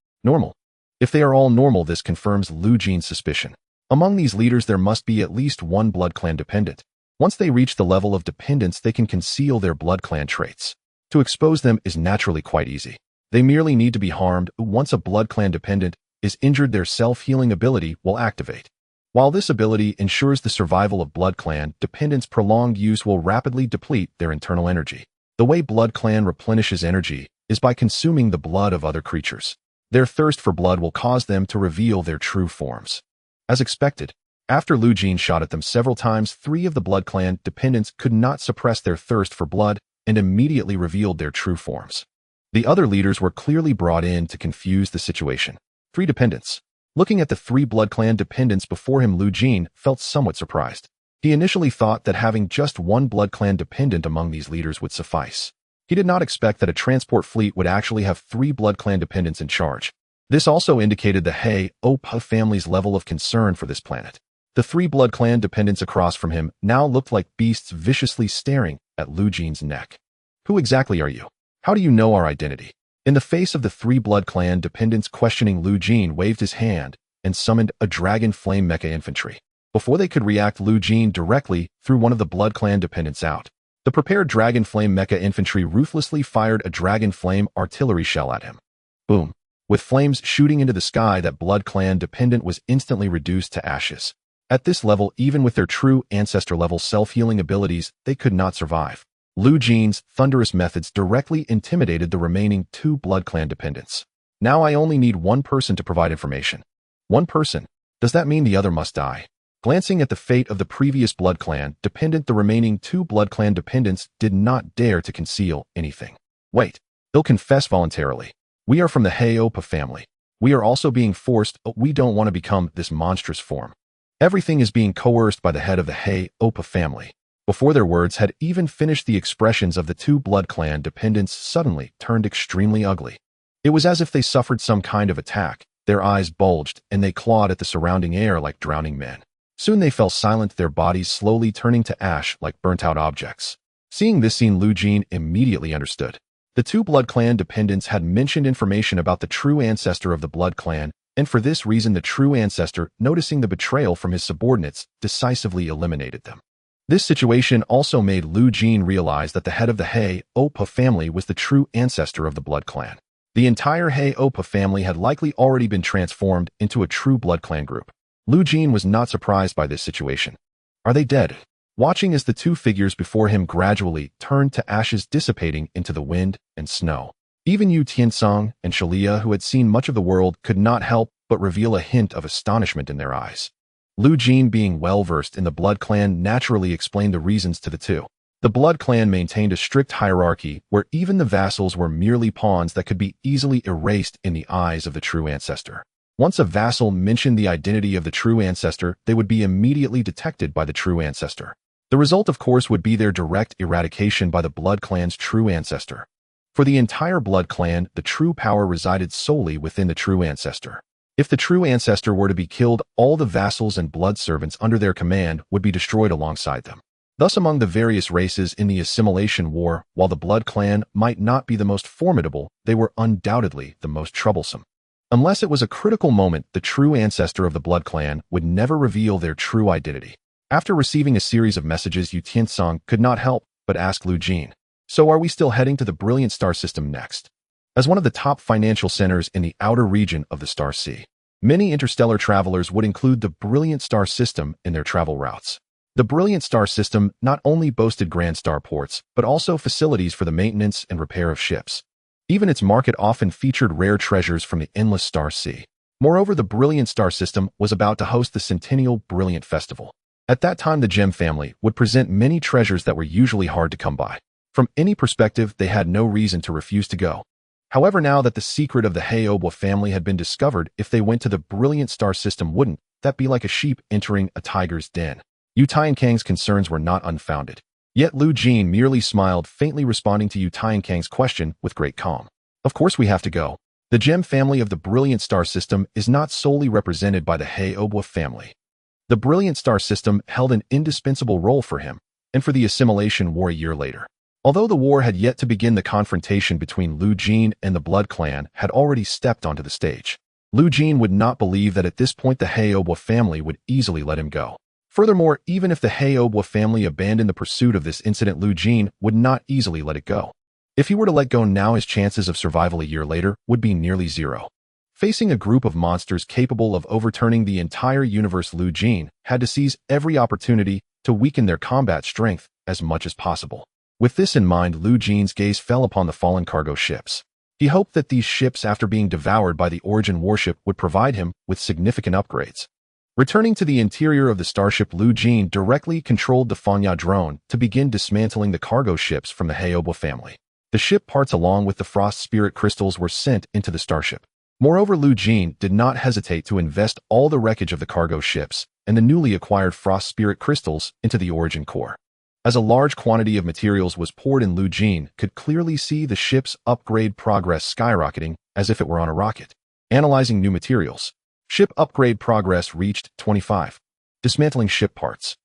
If they are all normal, this confirms Jeene's suspicion. Among these leaders, there must be at least one blood clan dependent. Once they reach the level of dependence, they can conceal their blood clan traits. To expose them is naturally quite easy. They merely need to be harmed. Once a blood clan dependent is injured, their self-healing ability will activate. While this ability ensures the survival of blood clan dependents, prolonged use will rapidly deplete their internal energy. The way blood clan replenishes energy is by consuming the blood of other creatures. Their thirst for blood will cause them to reveal their true forms. As expected, after Jeene shot at them several times, 3 of the blood clan dependents could not suppress their thirst for blood and immediately revealed their true forms. The other leaders were clearly brought in to confuse the situation. 3 dependents. Looking at the 3 blood clan dependents before him, Jeene felt somewhat surprised. He initially thought that having just 1 blood clan dependent among these leaders would suffice. He did not expect that a transport fleet would actually have 3 blood clan dependents in charge. This also indicated the Haubo family's level of concern for this planet. The 3 blood clan dependents across from him now looked like beasts viciously staring at Jeene's neck. Who exactly are you? How do you know our identity? In the face of the 3 blood clan dependents questioning, Jeene waved his hand and summoned a dragon flame mecha infantry. Before they could react, Jeene directly threw one of the blood clan dependents out. The prepared dragon flame mecha infantry ruthlessly fired a dragon flame artillery shell at him. Boom. With flames shooting into the sky, that blood clan dependent was instantly reduced to ashes. At this level, even with their true ancestor-level self-healing abilities, they could not survive. Jeene's thunderous methods directly intimidated the remaining 2 blood clan dependents. Now I only need 1 person to provide information. 1 person? Does that mean the other must die? Glancing at the fate of the previous blood clan dependent, the remaining 2 blood clan dependents did not dare to conceal anything. Wait, they'll confess voluntarily. We are from the Haubo family. We are also being forced. We don't want to become this monstrous form. Everything is being coerced by the head of the Haubo family. Before their words had even finished, the expressions of the 2 blood clan dependents suddenly turned extremely ugly. It was as if they suffered some kind of attack. Their eyes bulged and they clawed at the surrounding air like drowning men. Soon they fell silent, their bodies slowly turning to ash like burnt-out objects. Seeing this scene, Jeene immediately understood. The 2 blood clan dependents had mentioned information about the true ancestor of the blood clan, and for this reason the true ancestor, noticing the betrayal from his subordinates, decisively eliminated them. This situation also made Jeene realize that the head of the Haubo family was the true ancestor of the blood clan. The entire Haubo family had likely already been transformed into a true blood clan group. Jeene was not surprised by this situation. Are they dead? Watching as the 2 figures before him gradually turned to ashes, dissipating into the wind and snow. Even Yu Tiancang and Shalia, who had seen much of the world, could not help but reveal a hint of astonishment in their eyes. Jeene, being well-versed in the blood clan, naturally explained the reasons to the 2. The Blood clan maintained a strict hierarchy where even the vassals were merely pawns that could be easily erased in the eyes of the true ancestor. Once a vassal mentioned the identity of the true ancestor, they would be immediately detected by the true ancestor. The result, of course, would be their direct eradication by the Blood clan's true ancestor. For the entire Blood clan, the true power resided solely within the true ancestor. If the true ancestor were to be killed, all the vassals and blood servants under their command would be destroyed alongside them. Thus, among the various races in the Assimilation War, while the Blood clan might not be the most formidable, they were undoubtedly the most troublesome. Unless it was a critical moment, the true ancestor of the Blood clan would never reveal their true identity. After receiving a series of messages, Yu Tiancang could not help but ask Lu Jeene, "So are we still heading to the brilliant star system next?" As one of the top financial centers in the outer region of the Star Sea, many interstellar travelers would include the brilliant star system in their travel routes. The brilliant star system not only boasted grand star ports, but also facilities for the maintenance and repair of ships. Even its market often featured rare treasures from the endless Star Sea. Moreover, the brilliant star system was about to host the Centennial Brilliant Festival. At that time, the Gem family would present many treasures that were usually hard to come by. From any perspective, they had no reason to refuse to go. However, now that the secret of the Haubo family had been discovered, if they went to the brilliant star system, wouldn't that be like a sheep entering a tiger's den? Yu Tiancang's concerns were not unfounded. Yet Lu Jeene merely smiled, faintly responding to Yu Tiancang's question with great calm. "Of course we have to go. The Gem family of the brilliant star system is not solely represented by the Haubo family. The brilliant star system held an indispensable role for him and for the Assimilation War a year later." Although the war had yet to begin, the confrontation between Lu Jeene and the Blood clan had already stepped onto the stage. Lu Jeene would not believe that at this point the Haubo family would easily let him go. Furthermore, even if the Haubo family abandoned the pursuit of this incident, Lu Jeene would not easily let it go. If he were to let go now, his chances of survival a year later would be nearly zero. Facing a group of monsters capable of overturning the entire universe, Lu Jeene had to seize every opportunity to weaken their combat strength as much as possible. With this in mind, Lu Jeane's gaze fell upon the fallen cargo ships. He hoped that these ships, after being devoured by the Origin warship, would provide him with significant upgrades. Returning to the interior of the starship, Lu Jeene directly controlled the Fanya drone to begin dismantling the cargo ships from the Haubo family. The ship parts along with the frost spirit crystals were sent into the starship. Moreover, Lu Jeene did not hesitate to invest all the wreckage of the cargo ships and the newly acquired frost spirit crystals into the Origin core. As a large quantity of materials was poured in, Lu Jeene could clearly see the ship's upgrade progress skyrocketing as if it were on a rocket. Analyzing new materials. Ship upgrade progress reached 25. Dismantling ship parts.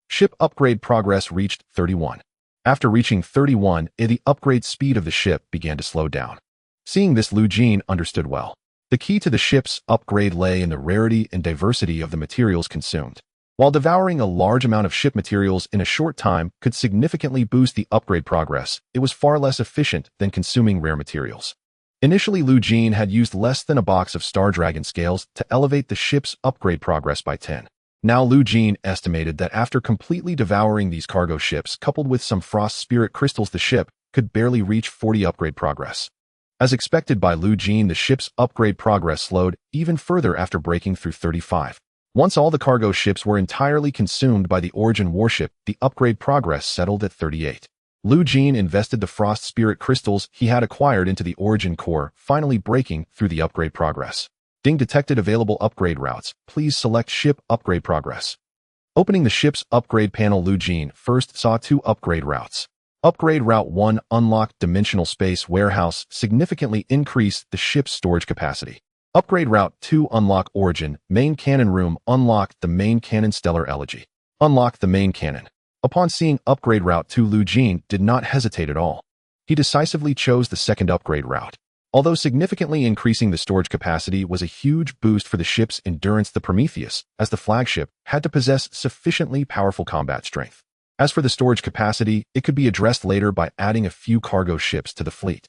Ship upgrade progress reached 31. After reaching 31, the upgrade speed of the ship began to slow down. Seeing this, Lu Jeene understood well. The key to the ship's upgrade lay in the rarity and diversity of the materials consumed. While devouring a large amount of ship materials in a short time could significantly boost the upgrade progress, it was far less efficient than consuming rare materials. Initially, Lu Jeene had used less than a box of Star Dragon scales to elevate the ship's upgrade progress by 10. Now Lu Jeene estimated that after completely devouring these cargo ships, coupled with some frost spirit crystals, the ship could barely reach 40 upgrade progress. As expected by Lu Jeene, the ship's upgrade progress slowed even further after breaking through 35. Once all the cargo ships were entirely consumed by the Origin warship, the upgrade progress settled at 38. Lu Jeene invested the frost spirit crystals he had acquired into the Origin core, finally breaking through the upgrade progress. Ding detected available upgrade routes. Please select ship upgrade progress. Opening the ship's upgrade panel, Lu Jeene first saw 2 upgrade routes. Upgrade Route 1 unlocked dimensional space warehouse, significantly increased the ship's storage capacity. Upgrade Route 2 unlock Origin main cannon room, unlocked the main cannon stellar elegy. Unlock the main cannon. Upon seeing Upgrade Route 2, Lu Jeene did not hesitate at all. He decisively chose the second upgrade route. Although significantly increasing the storage capacity was a huge boost for the ship's endurance, the Prometheus, as the flagship, had to possess sufficiently powerful combat strength. As for the storage capacity, it could be addressed later by adding a few cargo ships to the fleet.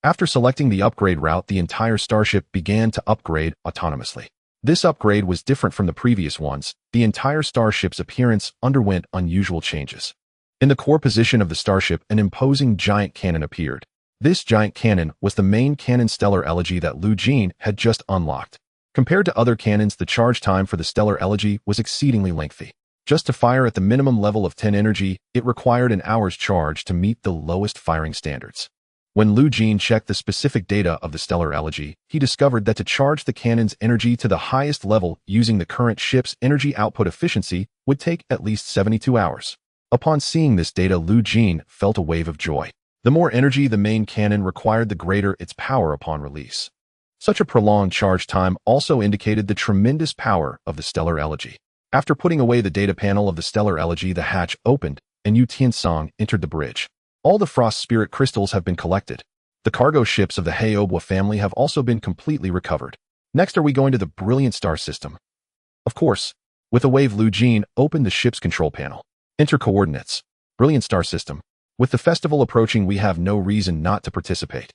After selecting the upgrade route, the entire starship began to upgrade autonomously. This upgrade was different from the previous ones. The entire starship's appearance underwent unusual changes. In the core position of the starship, an imposing giant cannon appeared. This giant cannon was the main cannon stellar elegy that Lu Jeene had just unlocked. Compared to other cannons, the charge time for the stellar elegy was exceedingly lengthy. Just to fire at the minimum level of 10 energy, it required an hour's charge to meet the lowest firing standards. When Jeene checked the specific data of the stellar elegy, he discovered that to charge the cannon's energy to the highest level using the current ship's energy output efficiency would take at least 72 hours. Upon seeing this data, Jeene felt a wave of joy. The more energy the main cannon required, the greater its power upon release. Such a prolonged charge time also indicated the tremendous power of the stellar elegy. After putting away the data panel of the stellar elegy, the hatch opened, and Yu Tiancang entered the bridge. All the frost spirit crystals have been collected. The cargo ships of the Haubo family have also been completely recovered. Next, are we going to the brilliant star system? Of course. With a wave, Jeene opened the ship's control panel. Enter coordinates. Brilliant star system. With the festival approaching, we have no reason not to participate.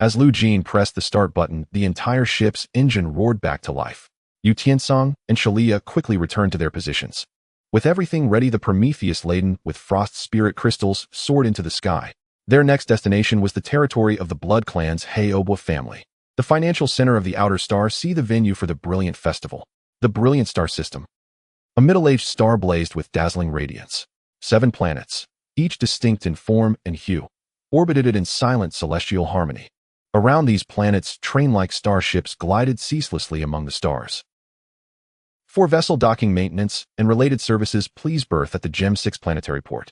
As Jeene pressed the start button, the entire ship's engine roared back to life. Yu Tiancang and Shalia quickly returned to their positions. With everything ready, the Prometheus, laden with frost spirit crystals, soared into the sky. Their next destination was the territory of the Blood Clan's Haubo family. The financial center of the outer star, see the venue for the brilliant festival. The brilliant star system. A middle-aged star blazed with dazzling radiance. 7 planets, each distinct in form and hue, orbited it in silent celestial harmony. Around these planets, train-like starships glided ceaselessly among the stars. For vessel docking, maintenance, and related services, please berth at the Gem 6 planetary port.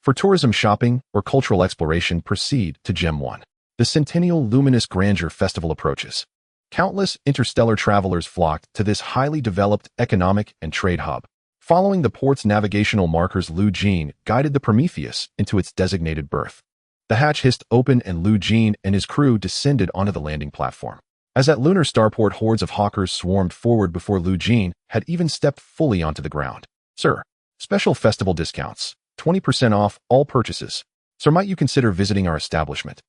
For tourism, shopping, or cultural exploration, proceed to Gem 1. The Centennial Luminous Grandeur Festival approaches. Countless interstellar travelers flocked to this highly developed economic and trade hub. Following the port's navigational markers, Jeene guided the Prometheus into its designated berth. The hatch hissed open, and Jeene and his crew descended onto the landing platform. As at lunar starport, hordes of hawkers swarmed forward before Jeene had even stepped fully onto the ground. Sir, special festival discounts. 20% off all purchases. Sir, might you consider visiting our establishment?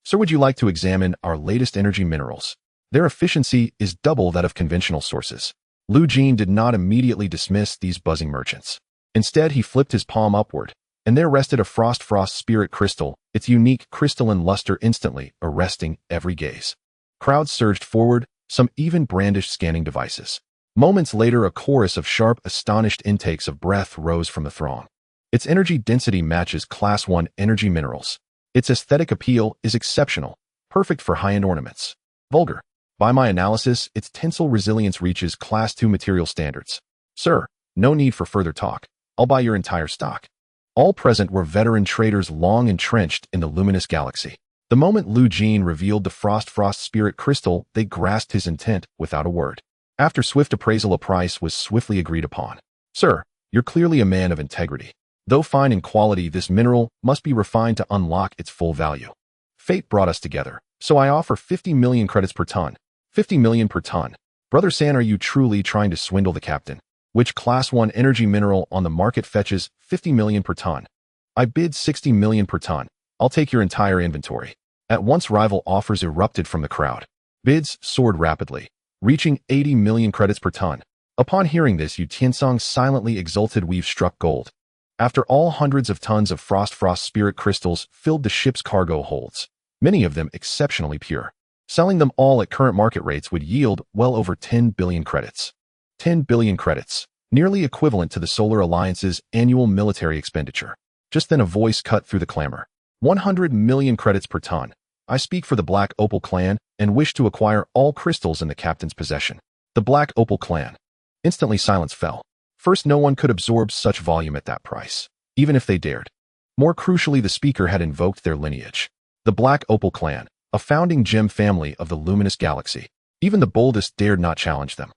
Sir, would you like to examine our latest energy minerals? Their efficiency is double that of conventional sources. Jeene did not immediately dismiss these buzzing merchants. Instead, he flipped his palm upward, and there rested a frost spirit crystal, its unique crystalline luster instantly arresting every gaze. Crowds surged forward, some even brandished scanning devices. Moments later, a chorus of sharp, astonished intakes of breath rose from the throng. Its energy density matches Class 1 energy minerals. Its aesthetic appeal is exceptional, perfect for high-end ornaments. Vulgar. By my analysis, its tensile resilience reaches Class 2 material standards. Sir, no need for further talk. I'll buy your entire stock. All present were veteran traders long entrenched in the luminous galaxy. The moment Jeene revealed the frost spirit crystal, they grasped his intent without a word. After swift appraisal, a price was swiftly agreed upon. Sir, you're clearly a man of integrity. Though fine in quality, this mineral must be refined to unlock its full value. Fate brought us together, so I offer 50 million credits per ton. 50 million per ton. Brother San, are you truly trying to swindle the captain? Which Class 1 energy mineral on the market fetches 50 million per ton? I bid 60 million per ton. I'll take your entire inventory. At once, rival offers erupted from the crowd. Bids soared rapidly, reaching 80 million credits per ton. Upon hearing this, Yu Tiancang silently exulted. We've struck gold. After all, hundreds of tons of frost spirit crystals filled the ship's cargo holds, many of them exceptionally pure. Selling them all at current market rates would yield well over 10 billion credits. 10 billion credits, nearly equivalent to the Solar Alliance's annual military expenditure. Just then a voice cut through the clamor. 100 million credits per ton. I speak for the Black Opal clan and wish to acquire all crystals in the captain's possession. The Black Opal clan. Instantly silence fell. First, no one could absorb such volume at that price, even if they dared. More crucially, the speaker had invoked their lineage. The Black Opal clan, a founding gem family of the luminous galaxy. Even the boldest dared not challenge them.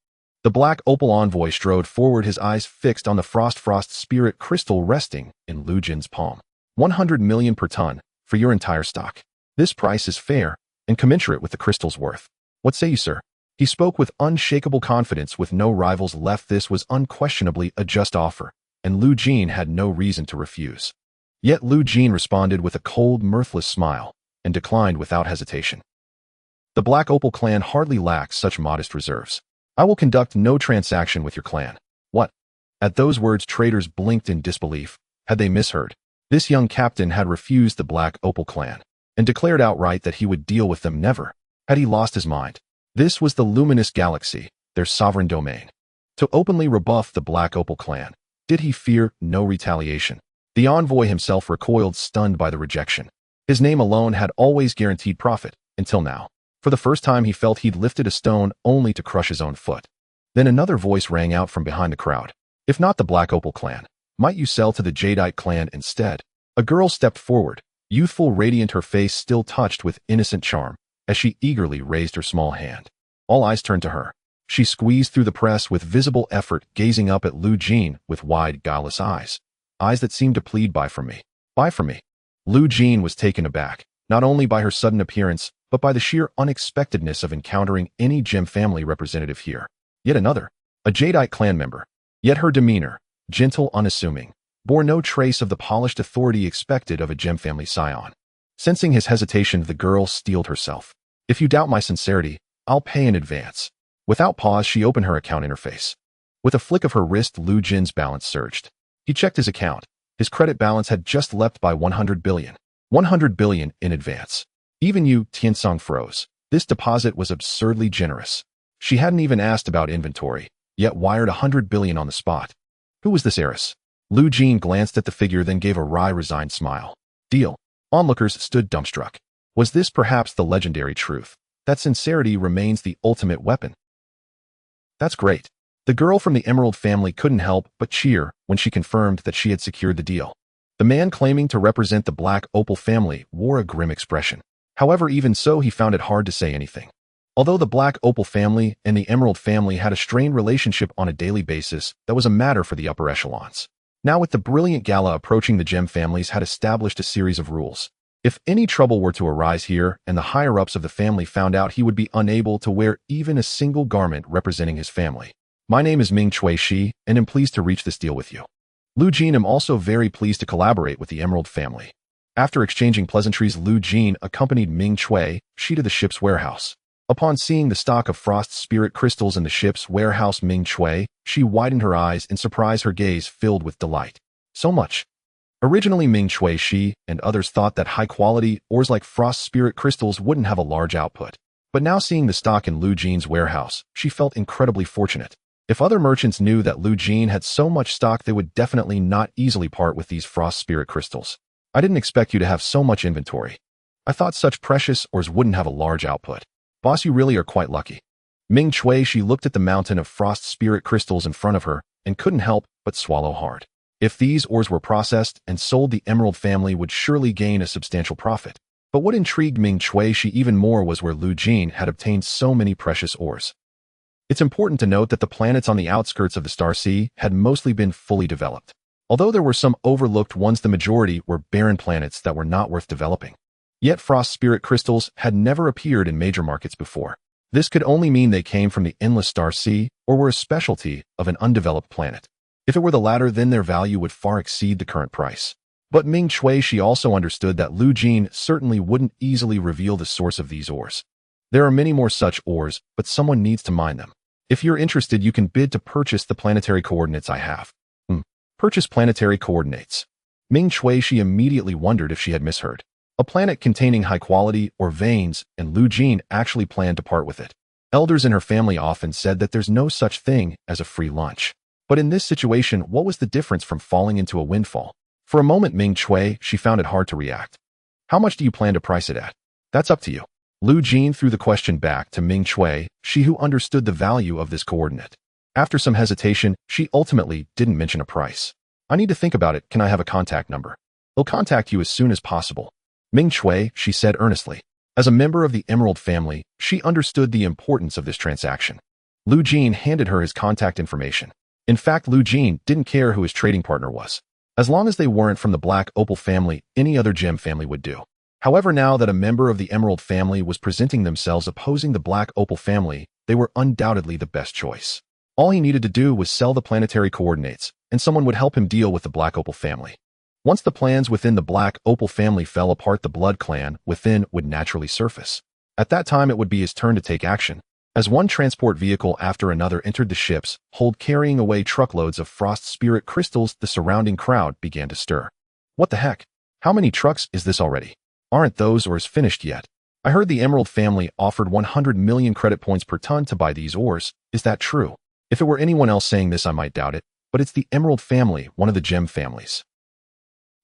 The Black Opal envoy strode forward, his eyes fixed on the frost spirit crystal resting in Jeene's palm. 100 million per ton, for your entire stock. This price is fair and commensurate with the crystal's worth. What say you, sir? He spoke with unshakable confidence. With no rivals left, this was unquestionably a just offer, and Jeene had no reason to refuse. Yet Jeene responded with a cold, mirthless smile, and declined without hesitation. The Black Opal clan hardly lacks such modest reserves. I will conduct no transaction with your clan. What? At those words, traders blinked in disbelief. Had they misheard? This young captain had refused the Black Opal clan, and declared outright that he would deal with them. Never. Had he lost his mind? This was the luminous galaxy, their sovereign domain. To openly rebuff the Black Opal clan, did he fear no retaliation? The envoy himself recoiled, stunned by the rejection. His name alone had always guaranteed profit, until now. For the first time he felt he'd lifted a stone only to crush his own foot. Then another voice rang out from behind the crowd. If not the Black Opal clan, might you sell to the Jadeite clan instead? A girl stepped forward, youthful, radiant, her face still touched with innocent charm, as she eagerly raised her small hand. All eyes turned to her. She squeezed through the press with visible effort, gazing up at Jeene with wide, guileless eyes. Eyes that seemed to plead, "Buy from me. Buy from me." Jeene was taken aback, not only by her sudden appearance, but by the sheer unexpectedness of encountering any gem family representative here. Yet another, a Jadeite clan member. Yet her demeanor, gentle, unassuming, bore no trace of the polished authority expected of a gem family scion. Sensing his hesitation, the girl steeled herself. "If you doubt my sincerity, I'll pay in advance." Without pause, she opened her account interface. With a flick of her wrist, Jein's balance surged. He checked his account. His credit balance had just leapt by 100 billion. 100 billion in advance. Even Yu Tiancang froze. This deposit was absurdly generous. She hadn't even asked about inventory, yet wired 100 billion on the spot. Who was this heiress? Jeene glanced at the figure, then gave a wry, resigned smile. Deal. Onlookers stood dumbstruck. Was this perhaps the legendary truth, that sincerity remains the ultimate weapon? That's great. The girl from the Emerald family couldn't help but cheer when she confirmed that she had secured the deal. The man claiming to represent the Black Opal family wore a grim expression. However, even so, he found it hard to say anything. Although the Black Opal family and the Emerald family had a strained relationship on a daily basis, that was a matter for the upper echelons. Now, with the brilliant Gala approaching, the gem families had established a series of rules. If any trouble were to arise here and the higher-ups of the family found out, he would be unable to wear even a single garment representing his family. My name is Ming Shi, and am pleased to reach this deal with you. Jeene am also very pleased to collaborate with the Emerald family. After exchanging pleasantries, Jeene accompanied Ming Shi to the ship's warehouse. Upon seeing the stock of frost spirit crystals in the ship's warehouse, Ming Shi widened her eyes in surprise, her gaze filled with delight. So much. Originally, Ming Shi and others thought that high-quality ores like frost spirit crystals wouldn't have a large output. But now, seeing the stock in Jeine's warehouse, she felt incredibly fortunate. If other merchants knew that Jeene had so much stock, they would definitely not easily part with these frost spirit crystals. I didn't expect you to have so much inventory. I thought such precious ores wouldn't have a large output. Boss, you really are quite lucky. Ming Shi looked at the mountain of frost spirit crystals in front of her and couldn't help but swallow hard. If these ores were processed and sold, the Emerald family would surely gain a substantial profit. But what intrigued Ming Shi even more was where Jeene had obtained so many precious ores. It's important to note that the planets on the outskirts of the Star Sea had mostly been fully developed. Although there were some overlooked ones, the majority were barren planets that were not worth developing. Yet frost spirit crystals had never appeared in major markets before. This could only mean they came from the endless Star Sea or were a specialty of an undeveloped planet. If it were the latter, then their value would far exceed the current price. But Ming Shi also understood that Jeene certainly wouldn't easily reveal the source of these ores. There are many more such ores, but someone needs to mine them. If you're interested, you can bid to purchase the planetary coordinates I have. Purchase planetary coordinates. Ming Shi immediately wondered if she had misheard. A planet containing high-quality ore veins, and Jeene actually planned to part with it. Elders in her family often said that there's no such thing as a free lunch. But in this situation, what was the difference from falling into a windfall? For a moment, Ming Shi found it hard to react. How much do you plan to price it at? That's up to you. Jeene threw the question back to Ming Shi, who understood the value of this coordinate. After some hesitation, she ultimately didn't mention a price. I need to think about it. Can I have a contact number? I'll contact you as soon as possible. Ming she said earnestly. As a member of the Emerald family, she understood the importance of this transaction. Jeene handed her his contact information. In fact, Jeene didn't care who his trading partner was. As long as they weren't from the Black Opal family, any other gem family would do. However, now that a member of the Emerald family was presenting themselves opposing the Black Opal family, they were undoubtedly the best choice. All he needed to do was sell the planetary coordinates, and someone would help him deal with the Black Opal family. Once the plans within the Black Opal family fell apart, the Blood Clan within would naturally surface. At that time, it would be his turn to take action. As one transport vehicle after another entered the ship's hold, carrying away truckloads of frost spirit crystals, the surrounding crowd began to stir. What the heck? How many trucks is this already? Aren't those ores finished yet? I heard the Emerald family offered 100 million credit points per ton to buy these ores. Is that true? If it were anyone else saying this, I might doubt it. but it's the Emerald family, one of the gem families.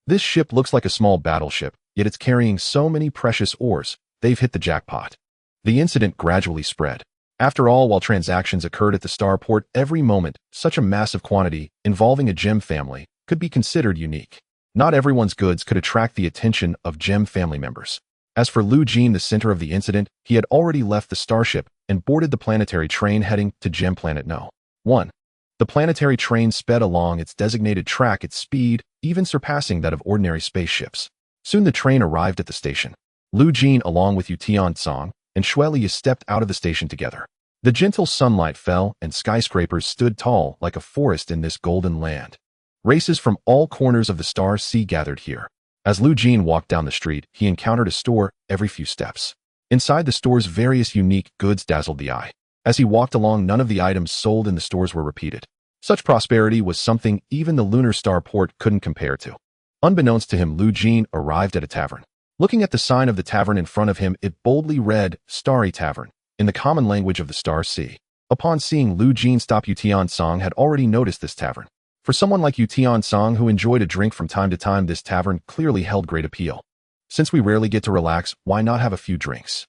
This ship looks like a small battleship, yet it's carrying so many precious ores, they've hit the jackpot. The incident gradually spread. After all, while transactions occurred at the starport every moment, such a massive quantity, involving a gem family, could be considered unique. Not everyone's goods could attract the attention of gem family members. As for Jeene, the center of the incident, he had already left the starship and boarded the planetary train heading to Gem Planet No. 1. The planetary train sped along its designated track at speed, even surpassing that of ordinary spaceships. Soon the train arrived at the station. Jeene, along with Yu Tiancang and Shuelia, stepped out of the station together. The gentle sunlight fell, and skyscrapers stood tall like a forest in this golden land. Races from all corners of the star sea gathered here. As Jeene walked down the street, he encountered a store every few steps. Inside the store's various unique goods dazzled the eye. As he walked along, none of the items sold in the stores were repeated. Such prosperity was something even the lunar starport couldn't compare to. Unbeknownst to him, Jeene arrived at a tavern. Looking at the sign of the tavern in front of him, it boldly read, Starry Tavern, in the common language of the Star Sea. Upon seeing Jeene stop, Yu Tiancang had already noticed this tavern. For someone like Yu Tiancang, who enjoyed a drink from time to time, this tavern clearly held great appeal. Since we rarely get to relax, why not have a few drinks?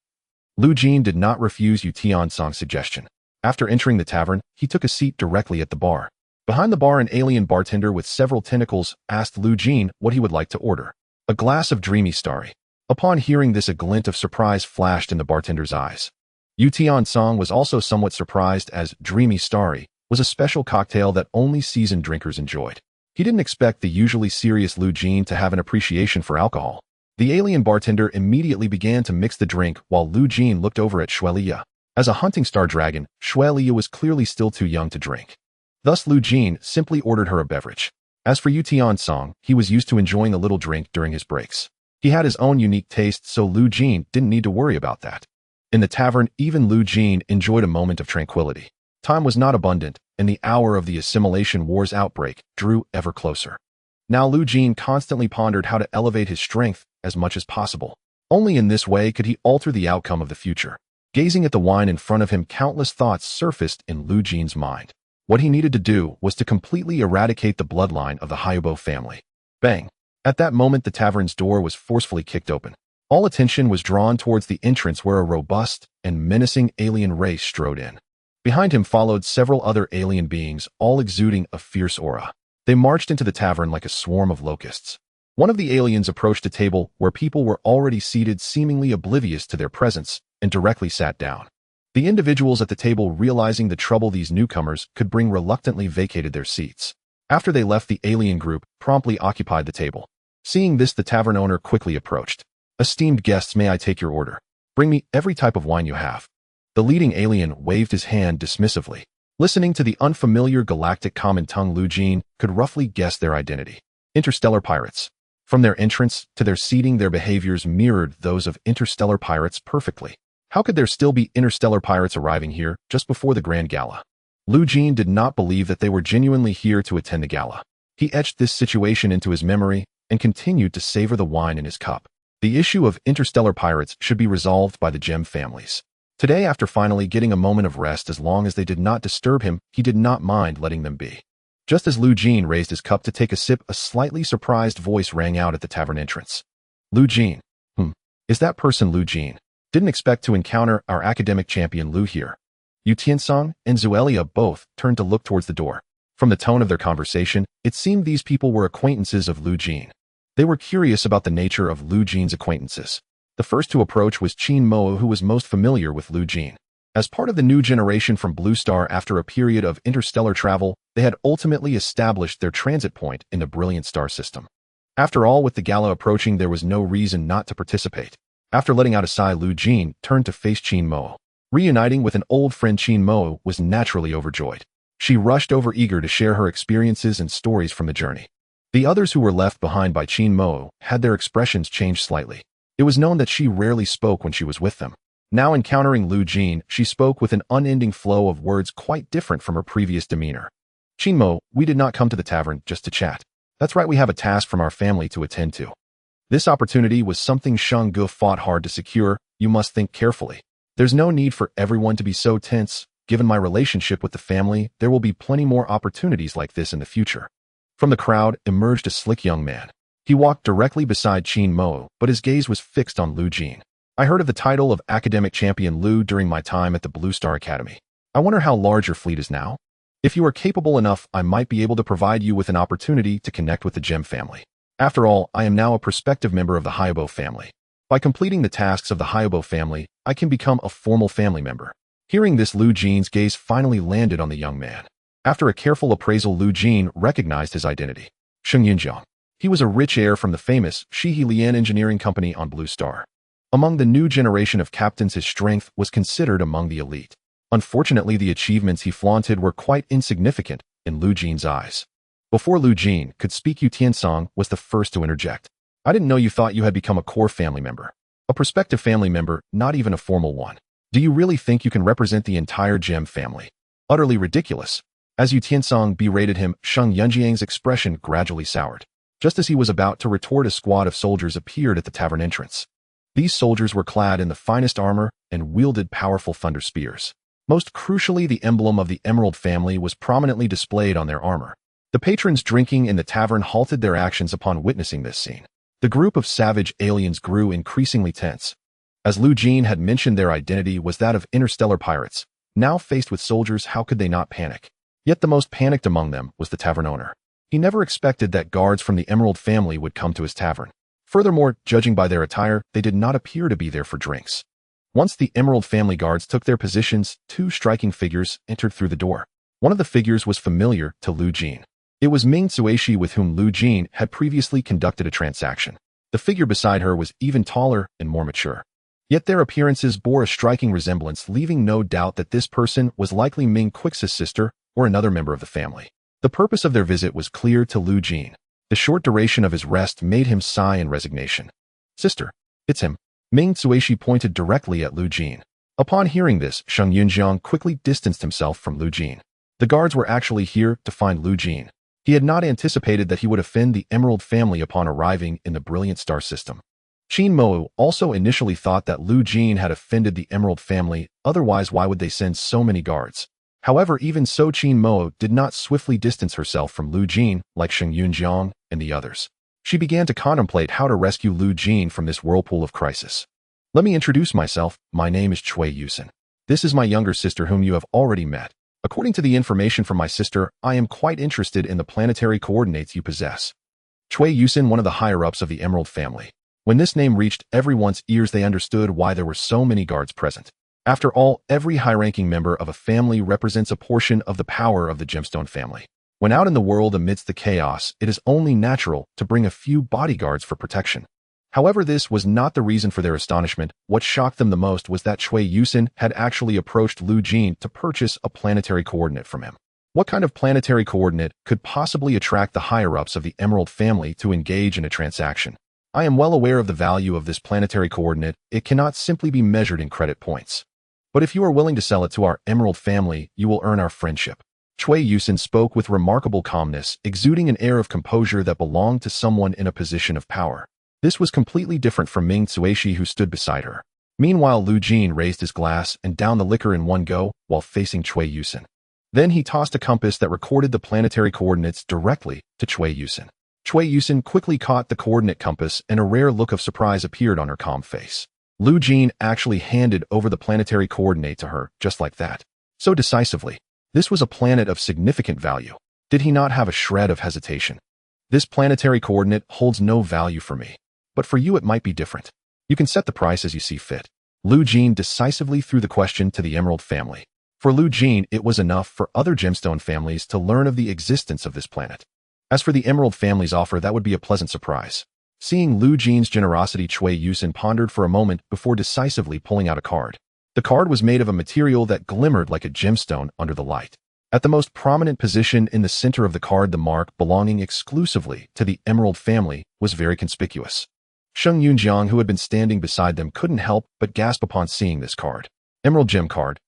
Jeene did not refuse Yu Tiancang's suggestion. After entering the tavern, he took a seat directly at the bar. Behind the bar, an alien bartender with several tentacles asked Jeene what he would like to order. A glass of dreamy starry. Upon hearing this, a glint of surprise flashed in the bartender's eyes. Yu Tiancang was also somewhat surprised, as dreamy starry was a special cocktail that only seasoned drinkers enjoyed. He didn't expect the usually serious Jeene to have an appreciation for alcohol. The alien bartender immediately began to mix the drink while Jeene looked over at Shuelia. As a hunting star dragon, Shuelia was clearly still too young to drink. Thus Jeene simply ordered her a beverage. As for Yu Tiancang, he was used to enjoying a little drink during his breaks. He had his own unique taste, so Jeene didn't need to worry about that. In the tavern, even Jeene enjoyed a moment of tranquility. Time was not abundant, and the hour of the assimilation war's outbreak drew ever closer. Now Jeene constantly pondered how to elevate his strength as much as possible. Only in this way could he alter the outcome of the future. Gazing at the wine in front of him, countless thoughts surfaced in Jeene's mind. What he needed to do was to completely eradicate the bloodline of the Haubo family. Bang! At that moment, the tavern's door was forcefully kicked open. All attention was drawn towards the entrance, where a robust and menacing alien race strode in. Behind him followed several other alien beings, all exuding a fierce aura. They marched into the tavern like a swarm of locusts. One of the aliens approached a table where people were already seated, seemingly oblivious to their presence, and directly sat down. The individuals at the table, realizing the trouble these newcomers could bring, reluctantly vacated their seats. After they left, the alien group promptly occupied the table. Seeing this, the tavern owner quickly approached. "Esteemed guests, may I take your order? Bring me every type of wine you have." The leading alien waved his hand dismissively. Listening to the unfamiliar galactic common tongue, Jeene could roughly guess their identity. Interstellar pirates. From their entrance to their seating, their behaviors mirrored those of interstellar pirates perfectly. How could there still be interstellar pirates arriving here just before the grand gala? Jeene did not believe that they were genuinely here to attend the gala. He etched this situation into his memory and continued to savor the wine in his cup. The issue of interstellar pirates should be resolved by the gem families. Today, after finally getting a moment of rest, as long as they did not disturb him, he did not mind letting them be. Just as Jeene raised his cup to take a sip, a slightly surprised voice rang out at the tavern entrance. Jeene. Is that person Jeene? Didn't expect to encounter our academic champion Lu here." Yu Tiancang and Shuelia both turned to look towards the door. From the tone of their conversation, it seemed these people were acquaintances of Jeene. They were curious about the nature of Jeene's acquaintances. The first to approach was Jeene, who was most familiar with Jeene. As part of the new generation from Blue Star, after a period of interstellar travel, they had ultimately established their transit point in the brilliant star system. After all, with the gala approaching, there was no reason not to participate. After letting out a sigh, Jeene turned to face Jeene. Reuniting with an old friend, Jeene was naturally overjoyed. She rushed over, eager to share her experiences and stories from the journey. The others who were left behind by Jeene had their expressions changed slightly. It was known that she rarely spoke when she was with them. Now encountering Jeene, she spoke with an unending flow of words quite different from her previous demeanor. "Jeene, we did not come to the tavern just to chat. That's right, we have a task from our family to attend to." This opportunity was something Shang fought hard to secure. "You must think carefully. There's no need for everyone to be so tense. given my relationship with the family, there will be plenty more opportunities like this in the future. From the crowd emerged a slick young man. He walked directly beside Qin Mo, but his gaze was fixed on Lu Jeene. I heard of the title of academic champion Lu during my time at the Blue Star Academy. I wonder how large your fleet is now? If you are capable enough, I might be able to provide you with an opportunity to connect with the Gem family. After all, I am now a prospective member of the Haubo family. By completing the tasks of the Haubo family, I can become a formal family member. Hearing this, Lu Jeene's gaze finally landed on the young man. After a careful appraisal, Lu Jeene recognized his identity. Sheng Yunjiang. He was a rich heir from the famous Shihe Lian Engineering Company on Blue Star. Among the new generation of captains, his strength was considered among the elite. Unfortunately, the achievements he flaunted were quite insignificant in Lu Jeene's eyes. Before Lu Jeene could speak, Yu Tiancang was the first to interject. I didn't know you thought you had become a core family member. A prospective family member, not even a formal one. Do you really think you can represent the entire Gem family? Utterly ridiculous. As Yu Tiancang berated him, Sheng Yunjiang's expression gradually soured. Just as he was about to retort, a squad of soldiers appeared at the tavern entrance. These soldiers were clad in the finest armor and wielded powerful thunder spears. Most crucially, the emblem of the Emerald family was prominently displayed on their armor. The patrons drinking in the tavern halted their actions upon witnessing this scene. The group of savage aliens grew increasingly tense. As Lu Jeene had mentioned, their identity was that of interstellar pirates. Now faced with soldiers, how could they not panic? Yet the most panicked among them was the tavern owner. He never expected that guards from the Emerald family would come to his tavern. Furthermore, judging by their attire, they did not appear to be there for drinks. Once the Emerald family guards took their positions, two striking figures entered through the door. One of the figures was familiar to Lu Jeene. It was Meng Lifeng, with whom Lu Jeene had previously conducted a transaction. The figure beside her was even taller and more mature. Yet their appearances bore a striking resemblance, leaving no doubt that this person was likely Meng Quix's sister or another member of the family. The purpose of their visit was clear to Lu Jeene. The short duration of his rest made him sigh in resignation. Sister, it's him. Meng Lifeng pointed directly at Lu Jeene. Upon hearing this, Sheng Yunjiang quickly distanced himself from Lu Jeene. The guards were actually here to find Lu Jeene. He had not anticipated that he would offend the Emerald family upon arriving in the brilliant star system. Qin Mo also initially thought that Lu Jeene had offended the Emerald family, otherwise why would they send so many guards? However, even so, Qin Mo did not swiftly distance herself from Lu Jeene like Sheng Yunjiang and the others. She began to contemplate how to rescue Lu Jeene from this whirlpool of crisis. Let me introduce myself. My name is Cui Yusen. This is my younger sister whom you have already met. According to the information from my sister, I am quite interested in the planetary coordinates you possess. Cui Yusen, one of the higher-ups of the Emerald family. When this name reached everyone's ears, they understood why there were so many guards present. After all, every high-ranking member of a family represents a portion of the power of the Gemstone family. When out in the world amidst the chaos, it is only natural to bring a few bodyguards for protection. However, this was not the reason for their astonishment. What shocked them the most was that Cui Yusen had actually approached Lu Jeene to purchase a planetary coordinate from him. What kind of planetary coordinate could possibly attract the higher-ups of the Emerald family to engage in a transaction? I am well aware of the value of this planetary coordinate. It cannot simply be measured in credit points. But if you are willing to sell it to our Emerald family, you will earn our friendship. Cui Yusen spoke with remarkable calmness, exuding an air of composure that belonged to someone in a position of power. This was completely different from Meng Lifeng, who stood beside her. Meanwhile, Lu Jeene raised his glass and downed the liquor in one go while facing Cui Yusen. Then he tossed a compass that recorded the planetary coordinates directly to Cui Yusen. Cui Yusen quickly caught the coordinate compass, and a rare look of surprise appeared on her calm face. Lu Jeene actually handed over the planetary coordinate to her, just like that. So decisively. This was a planet of significant value. Did he not have a shred of hesitation? This planetary coordinate holds no value for me. But for you it might be different. You can set the price as you see fit. Lu Jeene decisively threw the question to the Emerald family. For Lu Jeene, it was enough for other gemstone families to learn of the existence of this planet. As for the Emerald family's offer, that would be a pleasant surprise. Seeing Lu Jeane's generosity, Cui Yusen pondered for a moment before decisively pulling out a card. The card was made of a material that glimmered like a gemstone under the light. At the most prominent position in the center of the card, the mark belonging exclusively to the Emerald family was very conspicuous. Sheng Yunjiang, who had been standing beside them, couldn't help but gasp upon seeing this card. Emerald Gem card.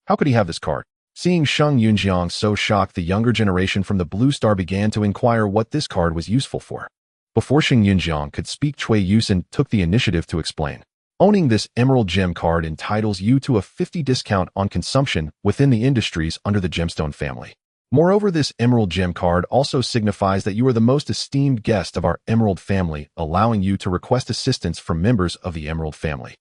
How could he have this card? Seeing Sheng Yunjiang so shocked, the younger generation from the Blue Star began to inquire what this card was useful for. Before Sheng Yunjiang could speak, Cui Yusen took the initiative to explain. Owning this Emerald Gem card entitles you to a 50% discount on consumption within the industries under the Gemstone family. Moreover, this Emerald Gem card also signifies that you are the most esteemed guest of our Emerald family, allowing you to request assistance from members of the Emerald family.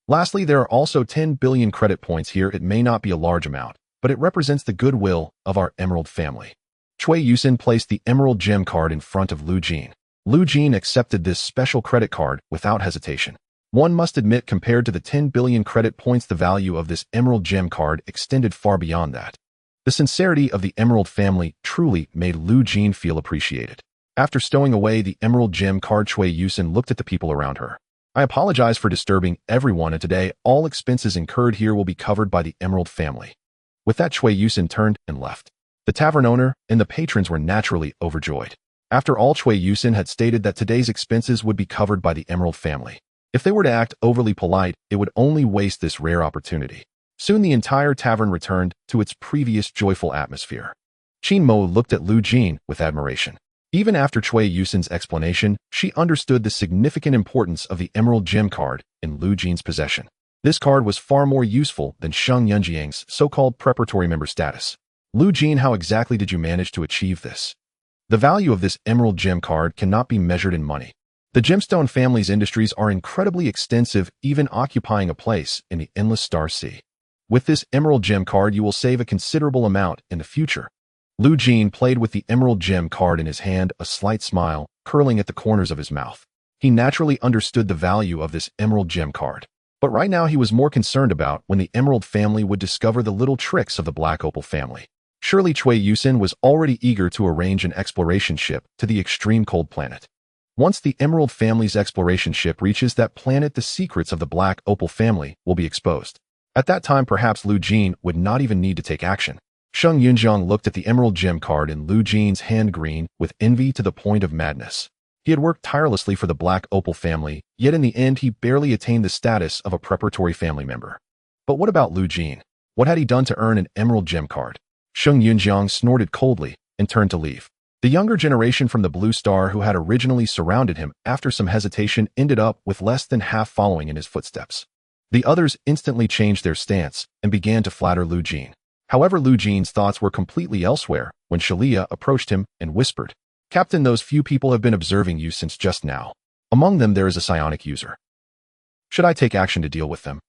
Lastly, there are also 10 billion credit points here. It may not be a large amount, but it represents the goodwill of our Emerald family. Cui Yusin placed the Emerald Gem card in front of Lu Jeene. Lu Jeene accepted this special credit card without hesitation. One must admit, compared to the 10 billion credit points, the value of this Emerald Gem card extended far beyond that. The sincerity of the Emerald family truly made Lu Jeene feel appreciated. After stowing away the Emerald Gem card, Cui Yusin looked at the people around her. I apologize for disturbing everyone, and today all expenses incurred here will be covered by the Emerald family. With that, Cui Yusin turned and left. The tavern owner and the patrons were naturally overjoyed. After all, Cui Yusin had stated that today's expenses would be covered by the Emerald family. If they were to act overly polite, it would only waste this rare opportunity. Soon the entire tavern returned to its previous joyful atmosphere. Qin Mo looked at Lu Jeene with admiration. Even after Cui Yusin's explanation, she understood the significant importance of the Emerald Gem card in Lu Jeene's possession. This card was far more useful than Sheng Yunjiang's so-called preparatory member status. Lu Jeene, how exactly did you manage to achieve this? The value of this Emerald Gem card cannot be measured in money. The Gemstone family's industries are incredibly extensive, even occupying a place in the endless star sea. With this Emerald Gem card, you will save a considerable amount in the future. Lu Jeene played with the Emerald Gem card in his hand, a slight smile curling at the corners of his mouth. He naturally understood the value of this Emerald Gem card. But right now he was more concerned about when the Emerald family would discover the little tricks of the Black Opal family. Surely Cui Yusin was already eager to arrange an exploration ship to the extreme cold planet. Once the Emerald family's exploration ship reaches that planet, the secrets of the Black Opal family will be exposed. At that time, perhaps Lu Jeene would not even need to take action. Sheng Yunjiang looked at the Emerald Gem card in Lu Jeene's hand green with envy to the point of madness. He had worked tirelessly for the Black Opal family, yet in the end he barely attained the status of a preparatory family member. But what about Lu Jeene? What had he done to earn an Emerald Gem card? Sheng Yunjiang snorted coldly and turned to leave. The younger generation from the Blue Star who had originally surrounded him, after some hesitation, ended up with less than half following in his footsteps. The others instantly changed their stance and began to flatter Lu Jeene. However, Lu Jeene's thoughts were completely elsewhere when Shalia approached him and whispered, "Captain, those few people have been observing you since just now. Among them there is a psionic user. Should I take action to deal with them?"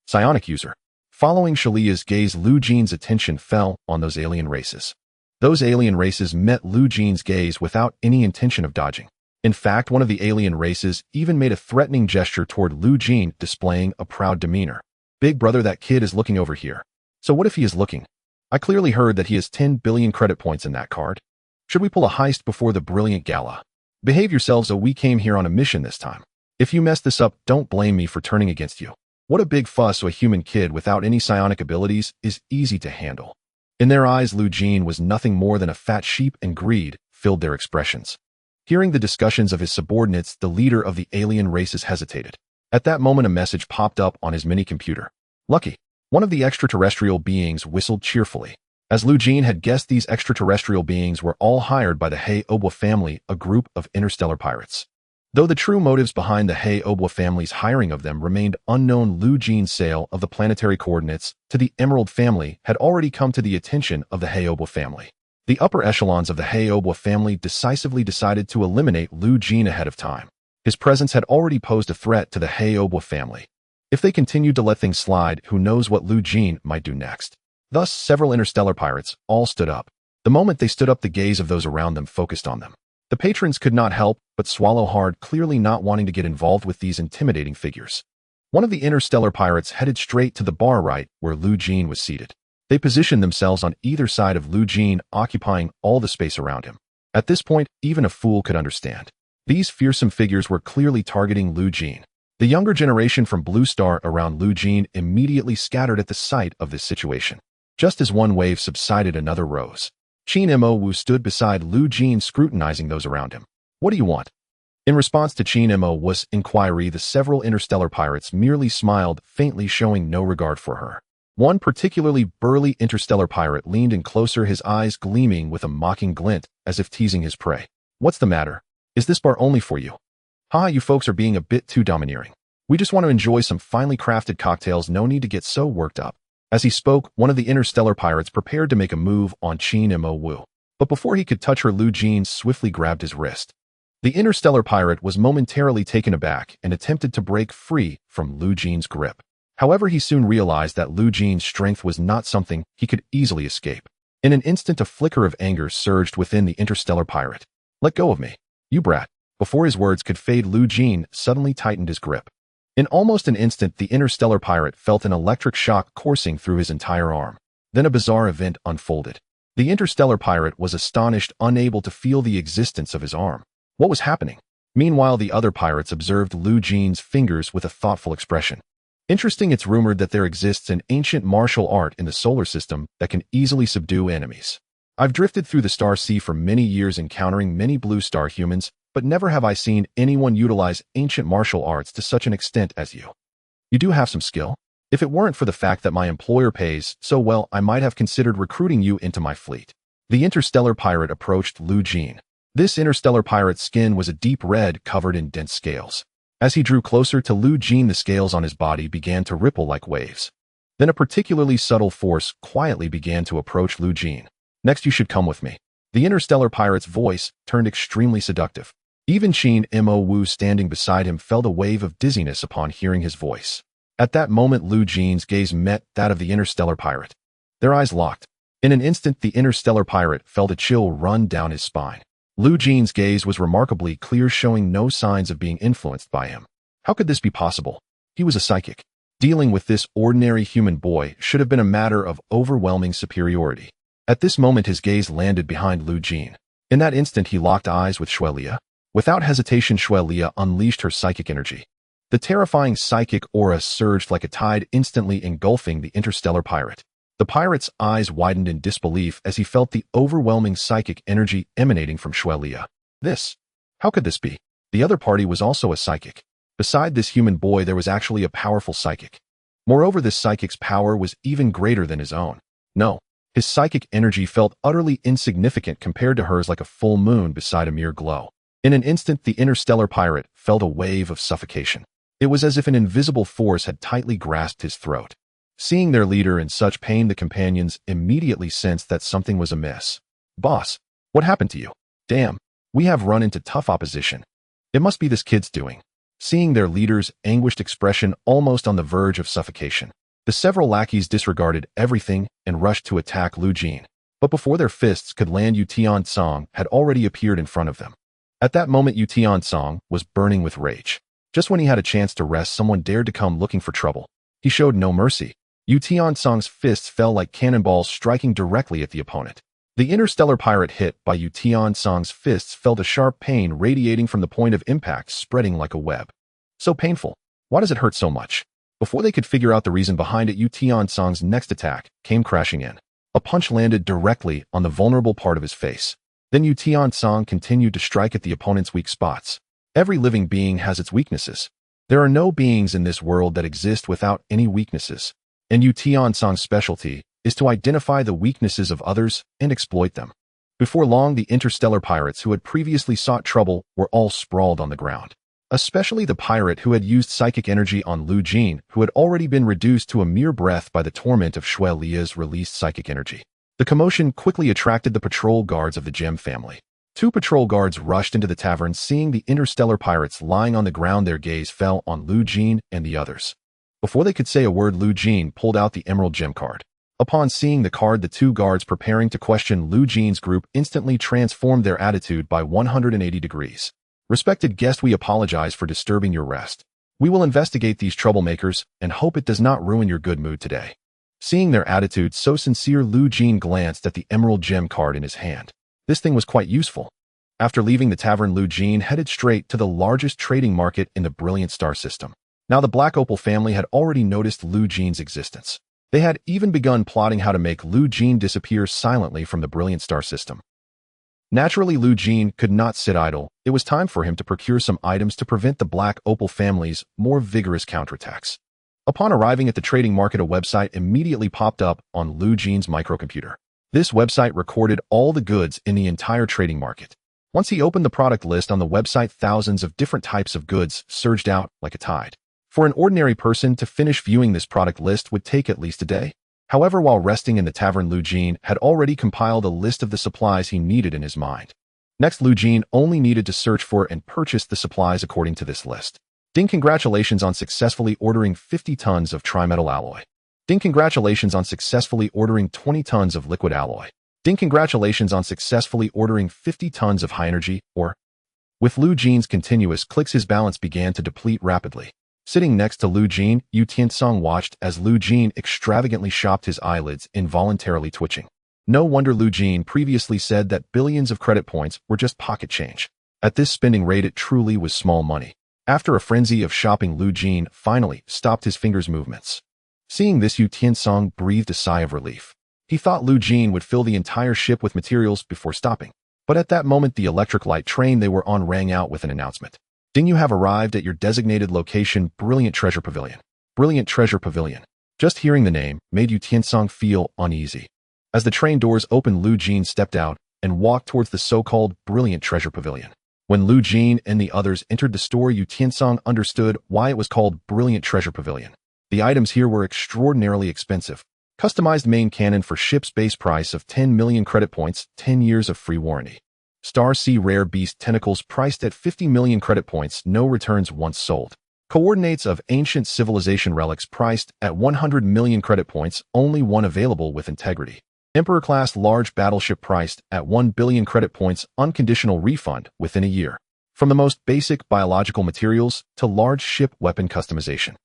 Psionic user. Following Shalia's gaze, Lu Jeene's attention fell on those alien races. Those alien races met Lu Jeene's gaze without any intention of dodging. In fact, one of the alien races even made a threatening gesture toward Lu Jeene, displaying a proud demeanor. "Big brother, that kid is looking over here. So what if he is looking? I clearly heard that he has 10 billion credit points in that card. Should we pull a heist before the brilliant gala? Behave yourselves, we came here on a mission this time. If you mess this up, don't blame me for turning against you." What a big fuss, so a human kid without any psionic abilities is easy to handle. In their eyes, Lu Jeene was nothing more than a fat sheep, and greed filled their expressions. Hearing the discussions of his subordinates, the leader of the alien races hesitated. At that moment, a message popped up on his mini-computer. "Lucky." One of the extraterrestrial beings whistled cheerfully. As Lu Jeene had guessed, these extraterrestrial beings were all hired by the Haubo family, a group of interstellar pirates. Though the true motives behind the Haubo family's hiring of them remained unknown, Lu Jeene's sale of the planetary coordinates to the Emerald family had already come to the attention of the Haubo family. The upper echelons of the Haubo family decisively decided to eliminate Lu Jeene ahead of time. His presence had already posed a threat to the Haubo family. If they continued to let things slide, who knows what Lu Jeene might do next. Thus, several interstellar pirates all stood up. The moment they stood up, the gaze of those around them focused on them. The patrons could not help but swallow hard, clearly not wanting to get involved with these intimidating figures. One of the interstellar pirates headed straight to the bar right where Lu Jeene was seated. They positioned themselves on either side of Lu Jeene, occupying all the space around him. At this point, even a fool could understand. These fearsome figures were clearly targeting Lu Jeene. The younger generation from Blue Star around Lu Jeene immediately scattered at the sight of this situation. Just as one wave subsided, another rose. Qin Mo stood beside Lu Jeene, scrutinizing those around him. "What do you want?" In response to Qin Mo's inquiry, the several interstellar pirates merely smiled faintly, showing no regard for her. One particularly burly interstellar pirate leaned in closer, his eyes gleaming with a mocking glint, as if teasing his prey. "What's the matter? Is this bar only for you? Haha, you folks are being a bit too domineering. We just want to enjoy some finely crafted cocktails, no need to get so worked up. As he spoke, one of the interstellar pirates prepared to make a move on Jeene Mo. But before he could touch her, Lu Jeene swiftly grabbed his wrist. The interstellar pirate was momentarily taken aback and attempted to break free from Lu Jeene's grip. However, he soon realized that Lu Jeene's strength was not something he could easily escape. In an instant, a flicker of anger surged within the interstellar pirate. "Let go of me, you brat." Before his words could fade, Lu Jeene suddenly tightened his grip. In almost an instant, the interstellar pirate felt an electric shock coursing through his entire arm. Then a bizarre event unfolded. The interstellar pirate was astonished, unable to feel the existence of his arm. What was happening? Meanwhile, the other pirates observed Lu Jeene's fingers with a thoughtful expression. Interesting, it's rumored that there exists an ancient martial art in the solar system that can easily subdue enemies. I've drifted through the star sea for many years, encountering many blue star humans, but never have I seen anyone utilize ancient martial arts to such an extent as you. You do have some skill. If it weren't for the fact that my employer pays so well, I might have considered recruiting you into my fleet. The interstellar pirate approached Lu Jeene. This interstellar pirate's skin was a deep red, covered in dense scales. As he drew closer to Lu Jeene, the scales on his body began to ripple like waves. Then a particularly subtle force quietly began to approach Lu Jeene. "Next, you should come with me." The interstellar pirate's voice turned extremely seductive. Even Jeene Mo, standing beside him, felt a wave of dizziness upon hearing his voice. At that moment, Lu Jeene's gaze met that of the interstellar pirate. Their eyes locked. In an instant, the interstellar pirate felt a chill run down his spine. Lu Jeene's gaze was remarkably clear, showing no signs of being influenced by him. How could this be possible? He was a psychic. Dealing with this ordinary human boy should have been a matter of overwhelming superiority. At this moment, his gaze landed behind Lu Jeene. In that instant, he locked eyes with Xuelia. Without hesitation, Xuelia unleashed her psychic energy. The terrifying psychic aura surged like a tide, instantly engulfing the interstellar pirate. The pirate's eyes widened in disbelief as he felt the overwhelming psychic energy emanating from Xuelia. How could this be? The other party was also a psychic. Beside this human boy, there was actually a powerful psychic. Moreover, this psychic's power was even greater than his own. No, his psychic energy felt utterly insignificant compared to hers, like a full moon beside a mere glow. In an instant, the interstellar pirate felt a wave of suffocation. It was as if an invisible force had tightly grasped his throat. Seeing their leader in such pain, the companions immediately sensed that something was amiss. "Boss, what happened to you? Damn, we have run into tough opposition. It must be this kid's doing." Seeing their leader's anguished expression, almost on the verge of suffocation, the several lackeys disregarded everything and rushed to attack Lu Jeene. But before their fists could land, Yu Tiancang had already appeared in front of them. At that moment, Yu Tiancang was burning with rage. Just when he had a chance to rest, someone dared to come looking for trouble. He showed no mercy. Yu Tiancang's fists fell like cannonballs, striking directly at the opponent. The interstellar pirate, hit by Yu Tiancang's fists, felt a sharp pain radiating from the point of impact, spreading like a web. So painful. Why does it hurt so much? Before they could figure out the reason behind it, Yu Tiancang's next attack came crashing in. A punch landed directly on the vulnerable part of his face. Then Yu Tiancang continued to strike at the opponent's weak spots. Every living being has its weaknesses. There are no beings in this world that exist without any weaknesses. And Yu Tiancang's specialty is to identify the weaknesses of others and exploit them. Before long, the interstellar pirates who had previously sought trouble were all sprawled on the ground. Especially the pirate who had used psychic energy on Lu Jeene, who had already been reduced to a mere breath by the torment of Xuelia's released psychic energy. The commotion quickly attracted the patrol guards of the Gem family. 2 patrol guards rushed into the tavern. Seeing the interstellar pirates lying on the ground, their gaze fell on Lu Jeene and the others. Before they could say a word, Lu Jeene pulled out the emerald gem card. Upon seeing the card, the 2 guards preparing to question Lu Jeene's group instantly transformed their attitude by 180 degrees. "Respected guest, we apologize for disturbing your rest. We will investigate these troublemakers and hope it does not ruin your good mood today." Seeing their attitude so sincere, Lu Jeene glanced at the emerald gem card in his hand. This thing was quite useful. After leaving the tavern, Lu Jeene headed straight to the largest trading market in the brilliant star system. Now, the Black Opal family had already noticed Lu Jeene's existence. They had even begun plotting how to make Lu Jeene disappear silently from the brilliant star system. Naturally, Lu Jeene could not sit idle. It was time for him to procure some items to prevent the Black Opal family's more vigorous counterattacks. Upon arriving at the trading market, a website immediately popped up on Lu Jeene's microcomputer. This website recorded all the goods in the entire trading market. Once he opened the product list on the website, thousands of different types of goods surged out like a tide. For an ordinary person to finish viewing this product list would take at least a day. However, while resting in the tavern, Jeene had already compiled a list of the supplies he needed in his mind. Next, Jeene only needed to search for and purchase the supplies according to this list. Ding, congratulations on successfully ordering 50 tons of trimetal alloy. Ding, congratulations on successfully ordering 20 tons of liquid alloy. Ding, congratulations on successfully ordering 50 tons of high energy ore. With Jeene's continuous clicks, his balance began to deplete rapidly. Sitting next to Jeene, Yu Tiancang watched as Jeene extravagantly shopped, his eyelids involuntarily twitching. No wonder Jeene previously said that billions of credit points were just pocket change. At this spending rate, it truly was small money. After a frenzy of shopping, Jeene finally stopped his fingers' movements. Seeing this, Yu Tiancang breathed a sigh of relief. He thought Jeene would fill the entire ship with materials before stopping. But at that moment, the electric light train they were on rang out with an announcement. Ding, you have arrived at your designated location, Brilliant Treasure Pavilion. Brilliant Treasure Pavilion. Just hearing the name made Yu Tiancang feel uneasy. As the train doors opened, Jeene stepped out and walked towards the so-called Brilliant Treasure Pavilion. When Jeene and the others entered the store, Yu Tiancang understood why it was called Brilliant Treasure Pavilion. The items here were extraordinarily expensive. Customized main cannon for ship's base price of 10 million credit points, 10 years of free warranty. Star Sea rare beast tentacles priced at 50 million credit points, no returns once sold. Coordinates of ancient civilization relics priced at 100 million credit points, only one available with integrity. Emperor-class large battleship priced at 1 billion credit points, unconditional refund within a year. From the most basic biological materials to large ship weapon customization.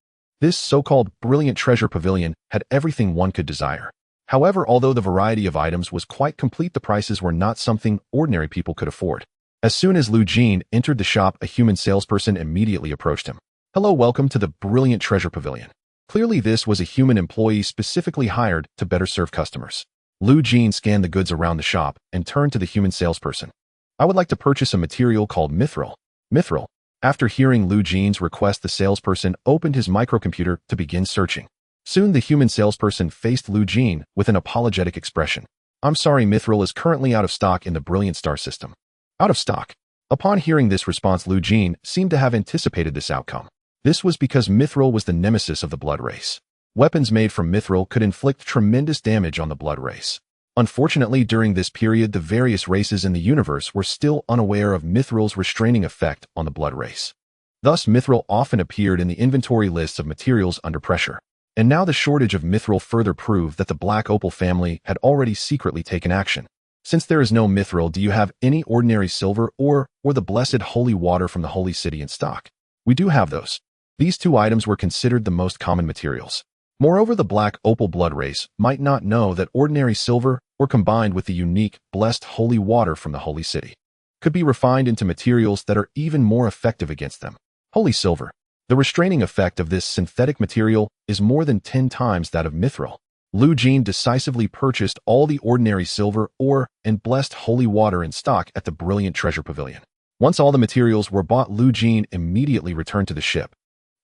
This so-called Brilliant Treasure Pavilion had everything one could desire. However, although the variety of items was quite complete, the prices were not something ordinary people could afford. As soon as Jeene entered the shop, a human salesperson immediately approached him. Hello, welcome to the Brilliant Treasure Pavilion. Clearly, this was a human employee specifically hired to better serve customers. Jeene scanned the goods around the shop and turned to the human salesperson. I would like to purchase a material called mithril. Mithril. After hearing Jeene's request, the salesperson opened his microcomputer to begin searching. Soon the human salesperson faced Jeene with an apologetic expression. I'm sorry, mithril is currently out of stock in the Brilliant Star system. Out of stock? Upon hearing this response, Jeene seemed to have anticipated this outcome. This was because mithril was the nemesis of the blood race. Weapons made from mithril could inflict tremendous damage on the blood race. Unfortunately, during this period, the various races in the universe were still unaware of mithril's restraining effect on the blood race. Thus, mithril often appeared in the inventory lists of materials under pressure. And now the shortage of mithril further proved that the Black Opal family had already secretly taken action. Since there is no mithril, do you have any ordinary silver or the blessed holy water from the holy city in stock? We do have those. These two items were considered the most common materials. Moreover, the Black Opal blood race might not know that ordinary silver, or combined with the unique, blessed holy water from the holy city, could be refined into materials that are even more effective against them. Holy silver. The restraining effect of this synthetic material is more than 10 times that of mithril. Jeene decisively purchased all the ordinary silver, ore, and blessed holy water in stock at the Brilliant Treasure Pavilion. Once all the materials were bought, Jeene immediately returned to the ship.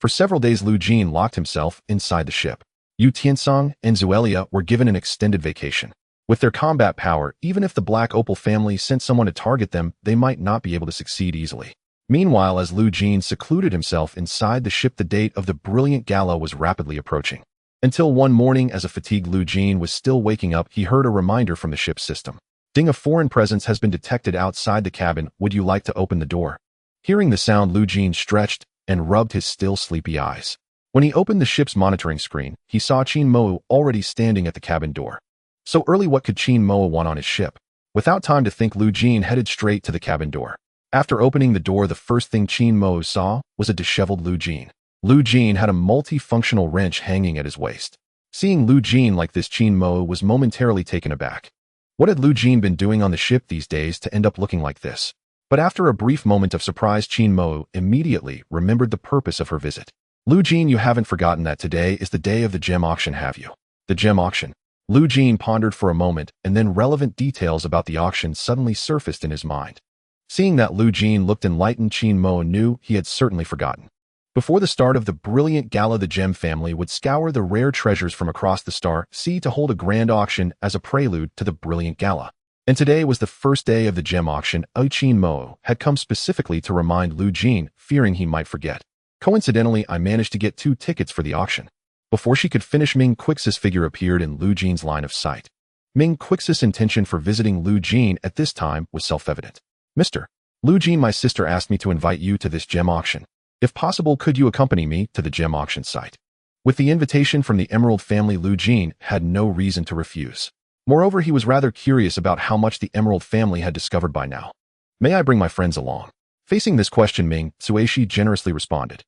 For several days, Jeene locked himself inside the ship. Yu Tiancang and Zuelia were given an extended vacation. With their combat power, even if the Black Opal family sent someone to target them, they might not be able to succeed easily. Meanwhile, as Jeene secluded himself inside the ship, the date of the brilliant gala was rapidly approaching. Until one morning, as a fatigued Jeene was still waking up, he heard a reminder from the ship's system. Ding, a foreign presence has been detected outside the cabin. Would you like to open the door? Hearing the sound, Jeene stretched and rubbed his still sleepy eyes. When he opened the ship's monitoring screen, he saw Qin Mo already standing at the cabin door. So early, what could Qin Mo want on his ship? Without time to think, Jeene headed straight to the cabin door. After opening the door, the first thing Qin Mo saw was a disheveled Jeene. Jeene had a multifunctional wrench hanging at his waist. Seeing Jeene like this, Qin Mo was momentarily taken aback. What had Jeene been doing on the ship these days to end up looking like this? But after a brief moment of surprise, Qin Mo immediately remembered the purpose of her visit. Jeene, you haven't forgotten that today is the day of the gem auction, have you? The gem auction. Jeene pondered for a moment, and then relevant details about the auction suddenly surfaced in his mind. Seeing that Jeene looked enlightened, Qin Mo knew he had certainly forgotten. Before the start of the brilliant gala, the gem family would scour the rare treasures from across the star sea to hold a grand auction as a prelude to the brilliant gala. And today was the first day of the gem auction. Qin Mo had come specifically to remind Jeene, fearing he might forget. Coincidentally, I managed to get 2 tickets for the auction. Before she could finish, Meng Quix's figure appeared in Lu Jean's line of sight. Meng Quix's intention for visiting Lu Jean at this time was self-evident. Mr. Lu Jean, my sister asked me to invite you to this gem auction. If possible, could you accompany me to the gem auction site? With the invitation from the Emerald family, Lu Jean had no reason to refuse. Moreover, he was rather curious about how much the Emerald family had discovered by now. May I bring my friends along? Facing this question, Meng Quix generously responded.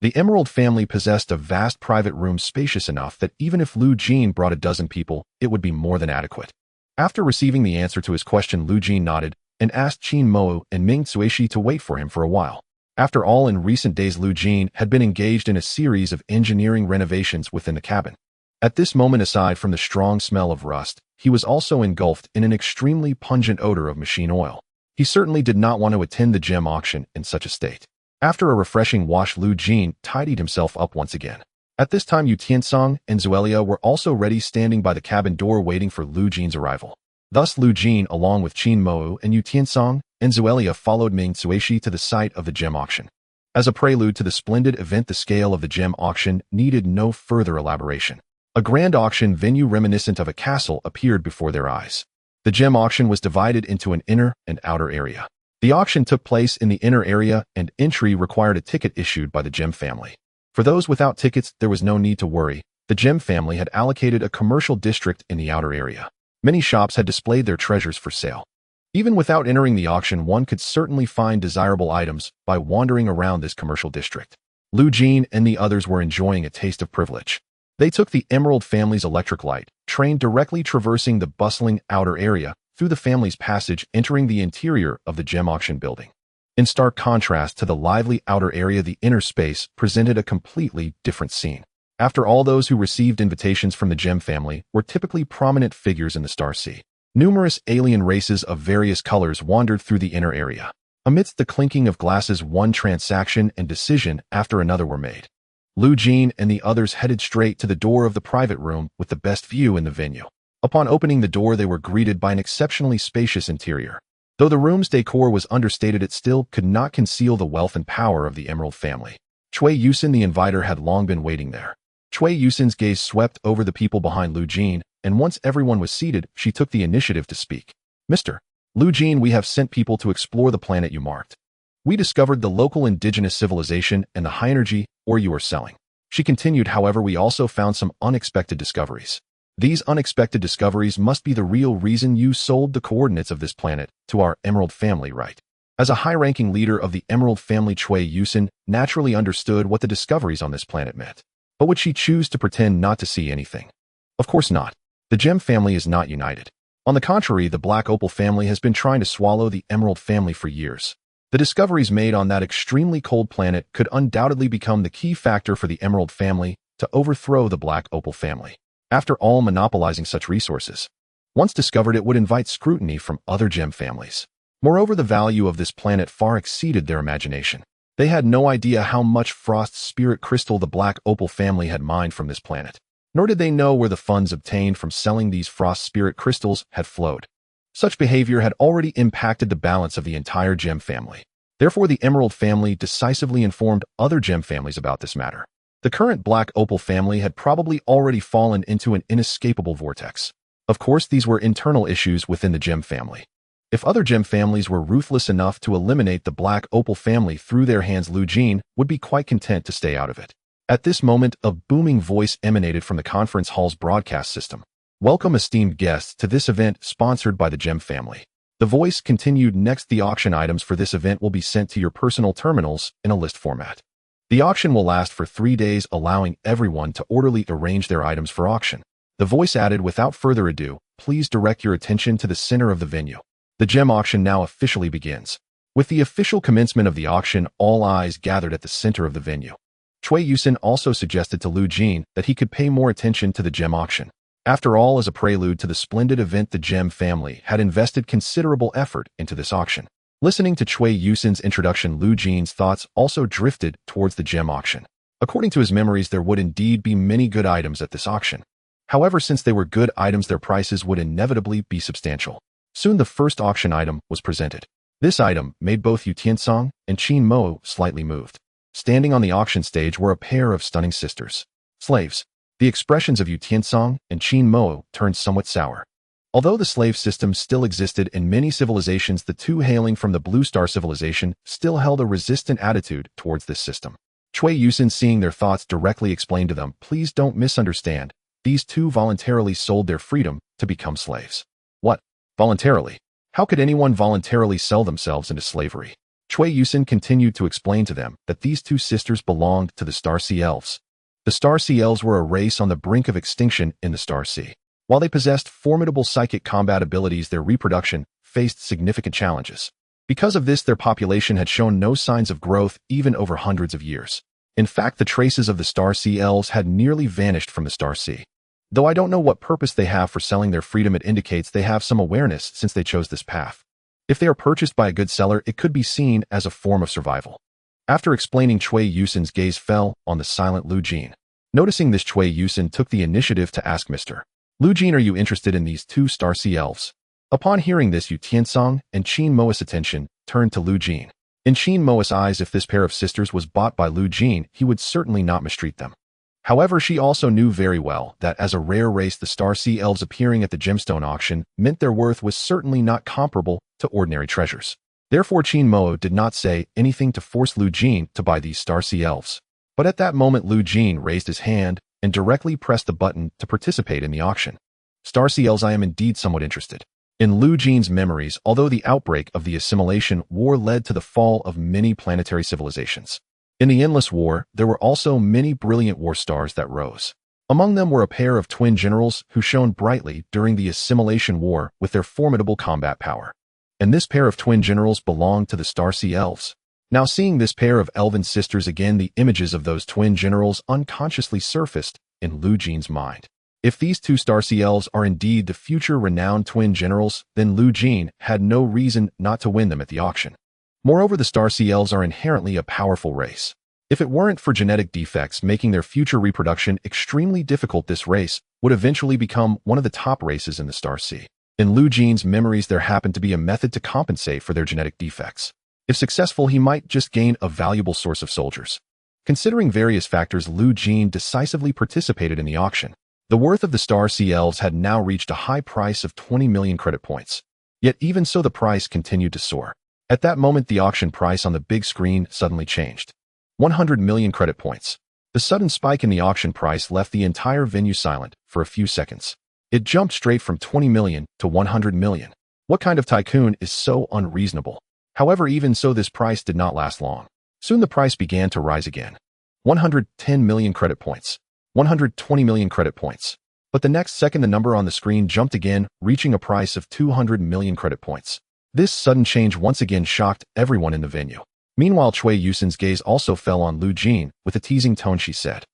The Emerald family possessed a vast private room spacious enough that even if Lu Jean brought a dozen people, it would be more than adequate. After receiving the answer to his question, Lu Jean nodded and asked Qin Mo and Meng Quix to wait for him for a while. After all, in recent days, Lu Jean had been engaged in a series of engineering renovations within the cabin. At this moment, aside from the strong smell of rust, he was also engulfed in an extremely pungent odor of machine oil. He certainly did not want to attend the gem auction in such a state. After a refreshing wash, Lu Jean tidied himself up once again. At this time, Yu Tiancang and Zuelia were also ready, standing by the cabin door waiting for Lu Jean's arrival. Thus, Lu Jean, along with Qin Mo and Yu Tiancang and Zuelia, followed Meng Quix to the site of the gem auction. As a prelude to the splendid event, the scale of the gem auction needed no further elaboration. A grand auction venue reminiscent of a castle appeared before their eyes. The gem auction was divided into an inner and outer area. The auction took place in the inner area, and entry required a ticket issued by the Gem family. For those without tickets, there was no need to worry. The Gem family had allocated a commercial district in the outer area. Many shops had displayed their treasures for sale. Even without entering the auction, one could certainly find desirable items by wandering around this commercial district. Lu Jean and the others were enjoying a taste of privilege. They took the Emerald family's electric light train, directly traversing the bustling outer area through the family's passage, entering the interior of the gem auction building. In stark contrast to the lively outer area, the inner space presented a completely different scene. After all, those who received invitations from the Gem family were typically prominent figures in the Star Sea. Numerous alien races of various colors wandered through the inner area. Amidst the clinking of glasses, one transaction and decision after another were made. Lu Jean and the others headed straight to the door of the private room with the best view in the venue. Upon opening the door, they were greeted by an exceptionally spacious interior. Though the room's decor was understated, it still could not conceal the wealth and power of the Emerald family. Cui Yusin, the inviter, had long been waiting there. Cui Yusin's gaze swept over the people behind Lu Jean, and once everyone was seated, she took the initiative to speak. Mr. Lu Jean, we have sent people to explore the planet you marked. We discovered the local indigenous civilization and the high-energy ore you are selling. She continued, however, we also found some unexpected discoveries. These unexpected discoveries must be the real reason you sold the coordinates of this planet to our Emerald family, right? As a high-ranking leader of the Emerald family, Cui Yusin naturally understood what the discoveries on this planet meant. But would she choose to pretend not to see anything? Of course not. The Gem family is not united. On the contrary, the Black Opal family has been trying to swallow the Emerald family for years. The discoveries made on that extremely cold planet could undoubtedly become the key factor for the Emerald family to overthrow the Black Opal family. After all, monopolizing such resources, once discovered, it would invite scrutiny from other Gem families. Moreover, the value of this planet far exceeded their imagination. They had no idea how much frost spirit crystal the Black Opal family had mined from this planet. Nor did they know where the funds obtained from selling these frost spirit crystals had flowed. Such behavior had already impacted the balance of the entire Gem family. Therefore, the Emerald family decisively informed other Gem families about this matter. The current Black Opal family had probably already fallen into an inescapable vortex. Of course, these were internal issues within the Gem family. If other Gem families were ruthless enough to eliminate the Black Opal family through their hands, Lu Jean would be quite content to stay out of it. At this moment, a booming voice emanated from the conference hall's broadcast system. Welcome, esteemed guests, to this event sponsored by the Gem family. The voice continued, next, the auction items for this event will be sent to your personal terminals in a list format. The auction will last for 3 days, allowing everyone to orderly arrange their items for auction. The voice added, without further ado, please direct your attention to the center of the venue. The gem auction now officially begins. With the official commencement of the auction, all eyes gathered at the center of the venue. Cui Yusin also suggested to Lu Jean that he could pay more attention to the gem auction. After all, as a prelude to the splendid event, the Gem family had invested considerable effort into this auction. Listening to Cui Yusin's introduction, Lu Jean's thoughts also drifted towards the gem auction. According to his memories, there would indeed be many good items at this auction. However, since they were good items, their prices would inevitably be substantial. Soon the first auction item was presented. This item made both Yu Tiancang and Qin Mo slightly moved. Standing on the auction stage were a pair of stunning sisters. Slaves. The expressions of Yu Tiancang and Jeene turned somewhat sour. Although the slave system still existed in many civilizations, the two hailing from the Blue Star civilization still held a resistant attitude towards this system. Cui Yusin, seeing their thoughts directly, explained to them, "Please don't misunderstand. These two voluntarily sold their freedom to become slaves." "What? Voluntarily? How could anyone voluntarily sell themselves into slavery?" Cui Yusin continued to explain to them that these two sisters belonged to the Star Sea Elves. The Star Sea Elves were a race on the brink of extinction in the Star Sea. While they possessed formidable psychic combat abilities, their reproduction faced significant challenges. Because of this, their population had shown no signs of growth even over hundreds of years. In fact, the traces of the Star Sea Elves had nearly vanished from the Star Sea. Though I don't know what purpose they have for selling their freedom, it indicates they have some awareness since they chose this path. If they are purchased by a good seller, it could be seen as a form of survival. After explaining, Cui Yusin's gaze fell on the silent Lu Jeene. Noticing this, Cui Yusin took the initiative to ask Mr. Lu Jeene, "Are you interested in these two Star Sea Elves?" Upon hearing this, Yu Tiancang and Jeene attention turned to Lu Jeene. In Jeene eyes, if this pair of sisters was bought by Lu Jeene, he would certainly not mistreat them. However, she also knew very well that as a rare race, the Star Sea Elves appearing at the gemstone auction meant their worth was certainly not comparable to ordinary treasures. Therefore, Jeene did not say anything to force Lu Jeene to buy these Star Sea Elves. But at that moment, Lu Jeene raised his hand and directly pressed the button to participate in the auction. "Star Sea Elves, I am indeed somewhat interested." In Lu Jeane's memories, although the outbreak of the assimilation war led to the fall of many planetary civilizations, in the endless war, there were also many brilliant war stars that rose. Among them were a pair of twin generals who shone brightly during the assimilation war with their formidable combat power. And this pair of twin generals belonged to the Star Sea Elves. Now, seeing this pair of elven sisters again, the images of those twin generals unconsciously surfaced in Lu Jeane's mind. If these two Star Sea Elves are indeed the future renowned twin generals, then Lu Jeene had no reason not to win them at the auction. Moreover, the Star Sea Elves are inherently a powerful race. If it weren't for genetic defects making their future reproduction extremely difficult, this race would eventually become one of the top races in the Star Sea. In Lu Jeane's memories, there happened to be a method to compensate for their genetic defects. If successful, he might just gain a valuable source of soldiers. Considering various factors, Lu Jeene decisively participated in the auction. The worth of the Star Sea Elves had now reached a high price of 20 million credit points. Yet even so, the price continued to soar. At that moment, the auction price on the big screen suddenly changed. 100 million credit points. The sudden spike in the auction price left the entire venue silent for a few seconds. It jumped straight from 20 million to 100 million. What kind of tycoon is so unreasonable? However, even so, this price did not last long. Soon the price began to rise again. 110 million credit points. 120 million credit points. But the next second, the number on the screen jumped again, reaching a price of 200 million credit points. This sudden change once again shocked everyone in the venue. Meanwhile, Cui Yusin's gaze also fell on Lu Jeene. With a teasing tone, she said,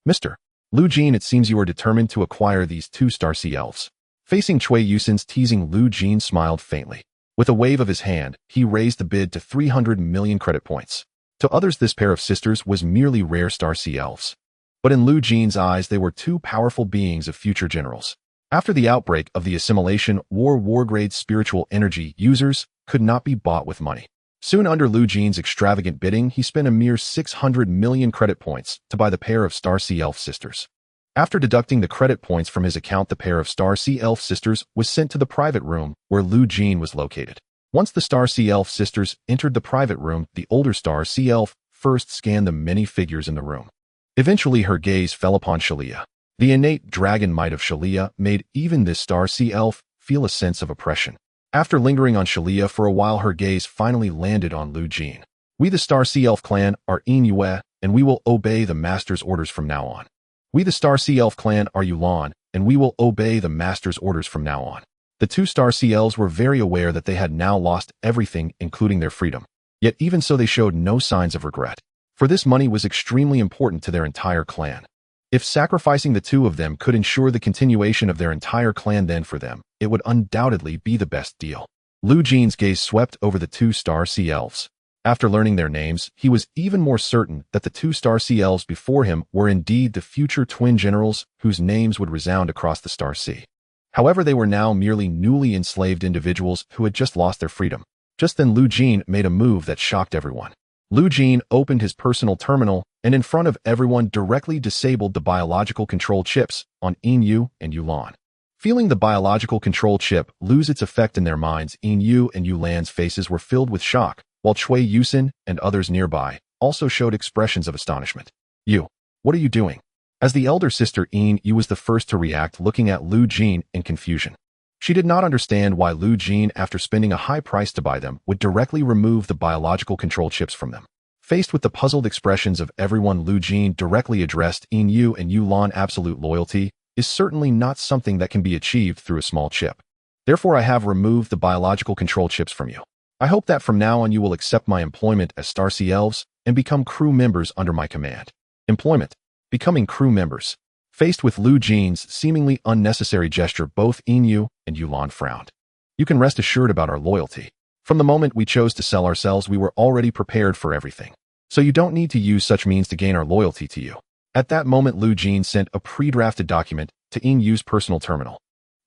"Mr. Lu Jeene, it seems you are determined to acquire these two Star Sea Elves." Facing Cui Yusin's teasing, Lu Jeene smiled faintly. With a wave of his hand, he raised the bid to 300 million credit points. To others, this pair of sisters was merely rare Star Sea Elves. But in Lu Jeane's eyes, they were two powerful beings of future generals. After the outbreak of the assimilation war-grade spiritual energy users could not be bought with money. Soon, under Lu Jeane's extravagant bidding, he spent a mere 600 million credit points to buy the pair of Star Sea Elf sisters. After deducting the credit points from his account, the pair of Star Sea Elf sisters was sent to the private room where Lu Jeene was located. Once the Star Sea Elf sisters entered the private room, the older Star Sea Elf first scanned the many figures in the room. Eventually, her gaze fell upon Shalia. The innate dragon might of Shalia made even this Star Sea Elf feel a sense of oppression. After lingering on Shalia for a while, her gaze finally landed on Lu Jeene. "We, the Star Sea Elf clan, are Yue, and we will obey the Master's orders from now on. We, the Star Sea Elf clan, are Yulan, and we will obey the Master's orders from now on." The two Star Sea Elves were very aware that they had now lost everything, including their freedom. Yet even so, they showed no signs of regret. For this money was extremely important to their entire clan. If sacrificing the two of them could ensure the continuation of their entire clan, then for them, it would undoubtedly be the best deal. Lu Jeane's gaze swept over the two Star Sea Elves. After learning their names, he was even more certain that the two Star Sea Elves before him were indeed the future twin generals whose names would resound across the Star Sea. However, they were now merely newly enslaved individuals who had just lost their freedom. Just then, Lu Jeene made a move that shocked everyone. Lu Jeene opened his personal terminal and in front of everyone directly disabled the biological control chips on Yu and Yulan. Feeling the biological control chip lose its effect in their minds, Yu and Yulan's faces were filled with shock, while Cui Yusin and others nearby also showed expressions of astonishment. "You, what are you doing?" As the elder sister, Yu was the first to react, looking at Lu Jeene in confusion. She did not understand why Lu Jeene, after spending a high price to buy them, would directly remove the biological control chips from them. Faced with the puzzled expressions of everyone, Lu Jeene directly addressed Yu and Yulan. "Absolute loyalty is certainly not something that can be achieved through a small chip. Therefore, I have removed the biological control chips from you. I hope that from now on you will accept my employment as Star Sea Elves and become crew members under my command." Employment. Becoming crew members. Faced with Lu Jeene's seemingly unnecessary gesture, both Yu and Yulan frowned. "You can rest assured about our loyalty. From the moment we chose to sell ourselves, we were already prepared for everything. So you don't need to use such means to gain our loyalty to you." At that moment, Lu Jeene sent a pre-drafted document to Yu's personal terminal.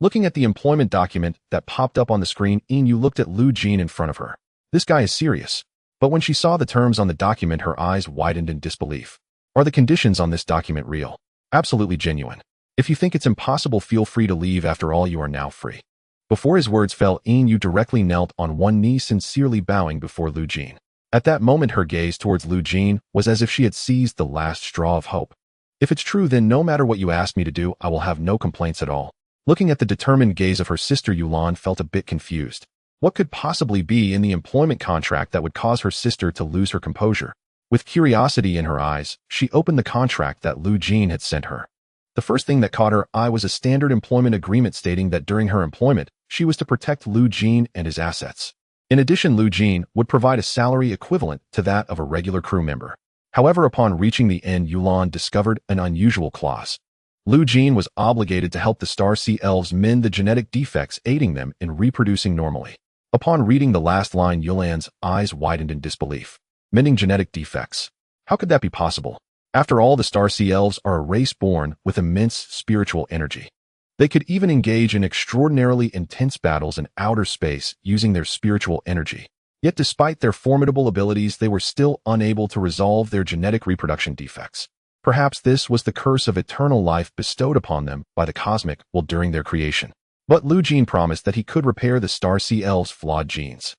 Looking at the employment document that popped up on the screen, Yu looked at Lu Jeene in front of her. This guy is serious. But when she saw the terms on the document, her eyes widened in disbelief. "Are the conditions on this document real?" "Absolutely genuine. If you think it's impossible, feel free to leave. After all, you are now free." Before his words fell, Yu directly knelt on one knee, sincerely bowing before Lu Jeene. At that moment, her gaze towards Lu Jeene was as if she had seized the last straw of hope. "If it's true, then no matter what you ask me to do, I will have no complaints at all." Looking at the determined gaze of her sister, Yulan felt a bit confused. What could possibly be in the employment contract that would cause her sister to lose her composure? With curiosity in her eyes, she opened the contract that Lu Jeene had sent her. The first thing that caught her eye was a standard employment agreement stating that during her employment, she was to protect Lu Jeene and his assets. In addition, Lu Jeene would provide a salary equivalent to that of a regular crew member. However, upon reaching the end, Yulan discovered an unusual clause. Lu Jeene was obligated to help the Star Sea Elves mend the genetic defects, aiding them in reproducing normally. Upon reading the last line, Yulan's eyes widened in disbelief. Mending genetic defects. How could that be possible? After all, the Star Sea Elves are a race born with immense spiritual energy. They could even engage in extraordinarily intense battles in outer space using their spiritual energy. Yet despite their formidable abilities, they were still unable to resolve their genetic reproduction defects. Perhaps this was the curse of eternal life bestowed upon them by the cosmic will during their creation. But Lu Jeene promised that he could repair the Star Sea Elves' flawed genes.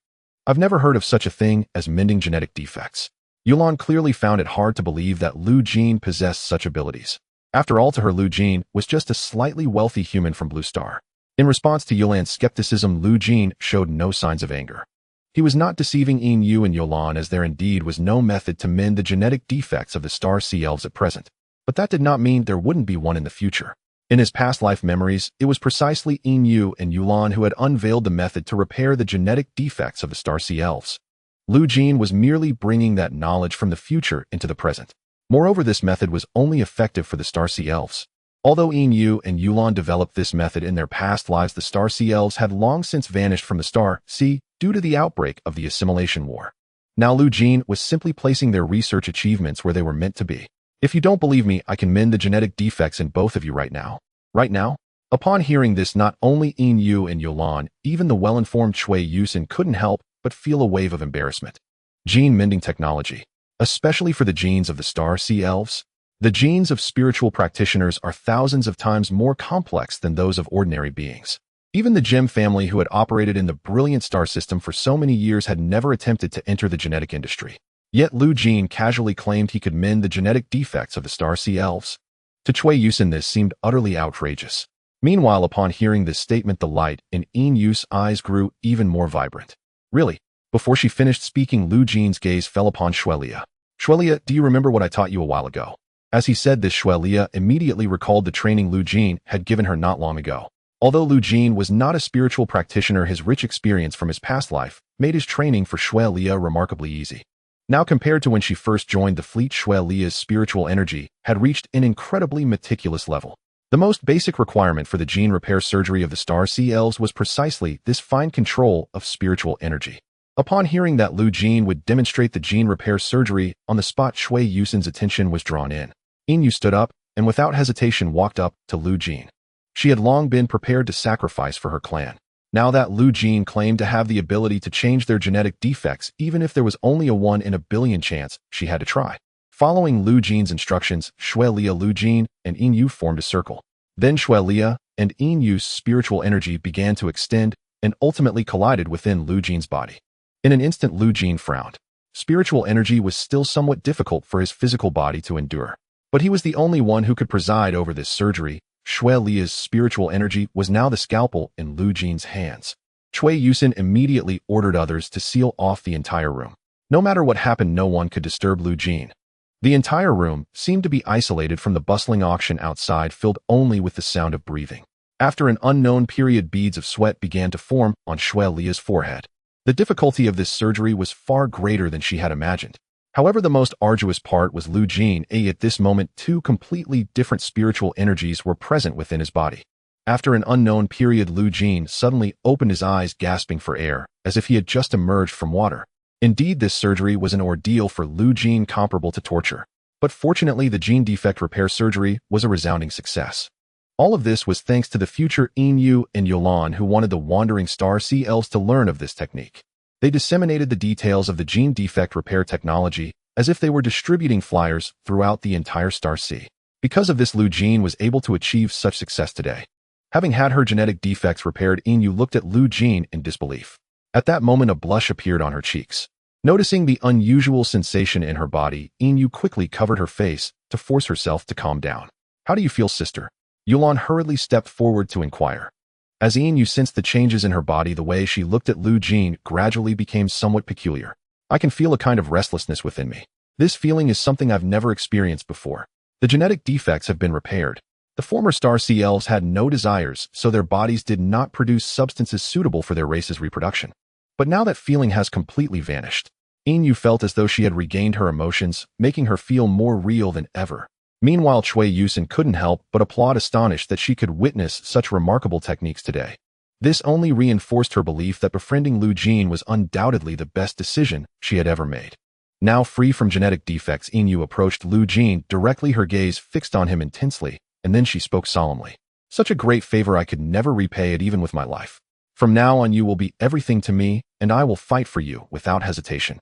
"I've never heard of such a thing as mending genetic defects." Yulan clearly found it hard to believe that Lu Jeene possessed such abilities. After all, to her, Lu Jeene was just a slightly wealthy human from Blue Star. In response to Yulan's skepticism, Lu Jeene showed no signs of anger. He was not deceiving Yu and Yulan, as there indeed was no method to mend the genetic defects of the Star Sea Elves at present. But that did not mean there wouldn't be one in the future. In his past life memories, it was precisely Yu and Yulan who had unveiled the method to repair the genetic defects of the Star Sea Elves. Lu Jeene was merely bringing that knowledge from the future into the present. Moreover, this method was only effective for the Star Sea Elves. Although Yu and Yulan developed this method in their past lives, the Star Sea Elves had long since vanished from the Star Sea due to the outbreak of the Assimilation War. Now Lu Jeene was simply placing their research achievements where they were meant to be. "If you don't believe me, I can mend the genetic defects in both of you right now." Right now? Upon hearing this, not only Yu and Yulan, even the well-informed Cui Yusin couldn't help but feel a wave of embarrassment. Gene mending technology. Especially for the genes of the Star Sea Elves. The genes of spiritual practitioners are thousands of times more complex than those of ordinary beings. Even the Gem family, who had operated in the brilliant star system for so many years, had never attempted to enter the genetic industry. Yet Lu Jeene casually claimed he could mend the genetic defects of the Star Sea Elves. To Cui Yusin, this seemed utterly outrageous. Meanwhile, upon hearing this statement, the light in Yu's eyes grew even more vibrant. Really? Before she finished speaking, Lu Jeene's gaze fell upon Xuelia. "Xuelia, do you remember what I taught you a while ago?" As he said this, Xuelia immediately recalled the training Lu Jeene had given her not long ago. Although Lu Jeene was not a spiritual practitioner, his rich experience from his past life made his training for Xuelia remarkably easy. Now, compared to when she first joined the fleet, Xuelia's spiritual energy had reached an incredibly meticulous level. The most basic requirement for the gene repair surgery of the Star Sea Elves was precisely this fine control of spiritual energy. Upon hearing that Lu Jeene would demonstrate the gene repair surgery on the spot, Cui Yusin's attention was drawn in. Yu stood up and without hesitation walked up to Lu Jeene. She had long been prepared to sacrifice for her clan. Now that Lu Jeene claimed to have the ability to change their genetic defects even if there was only a 1 in a billion chance, she had to try. Following Lu Jeene's instructions, Shuelia, Lu Jeene, and Yin Yu formed a circle. Then Shuelia and Yin Yu's spiritual energy began to extend and ultimately collided within Lu Jeene's body. In an instant, Lu Jeene frowned. Spiritual energy was still somewhat difficult for his physical body to endure. But he was the only one who could preside over this surgery. Shuelia's spiritual energy was now the scalpel in Lu Jeene's hands. Cui Yusin immediately ordered others to seal off the entire room. No matter what happened, no one could disturb Lu Jeene. The entire room seemed to be isolated from the bustling auction outside, filled only with the sound of breathing. After an unknown period, beads of sweat began to form on Shuelia's forehead. The difficulty of this surgery was far greater than she had imagined. However, the most arduous part was Lu Jeene. At this moment, 2 completely different spiritual energies were present within his body. After an unknown period, Lu Jeene suddenly opened his eyes, gasping for air, as if he had just emerged from water. Indeed, this surgery was an ordeal for Lu Jeene comparable to torture. But fortunately, the gene defect repair surgery was a resounding success. All of this was thanks to the future Yin Yu and Yulan, who wanted the wandering star sea elves to learn of this technique. They disseminated the details of the gene defect repair technology as if they were distributing flyers throughout the entire star sea. Because of this, Lu Jeene was able to achieve such success today. Having had her genetic defects repaired, Yin Yu looked at Lu Jeene in disbelief. At that moment, a blush appeared on her cheeks. Noticing the unusual sensation in her body, Yin Yu quickly covered her face to force herself to calm down. "How do you feel, sister?" Yulan hurriedly stepped forward to inquire. As Yin Yu sensed the changes in her body, the way she looked at Lu Jeene gradually became somewhat peculiar. "I can feel a kind of restlessness within me. This feeling is something I've never experienced before. The genetic defects have been repaired. The former star sea elves had no desires, so their bodies did not produce substances suitable for their race's reproduction. But now that feeling has completely vanished." Yin Yu felt as though she had regained her emotions, making her feel more real than ever. Meanwhile, Cui Yusin couldn't help but applaud, astonished that she could witness such remarkable techniques today. This only reinforced her belief that befriending Lu Jeene was undoubtedly the best decision she had ever made. Now free from genetic defects, Yin Yu approached Lu Jeene directly, her gaze fixed on him intensely, and then she spoke solemnly. "Such a great favor, I could never repay it even with my life. From now on, you will be everything to me, and I will fight for you without hesitation."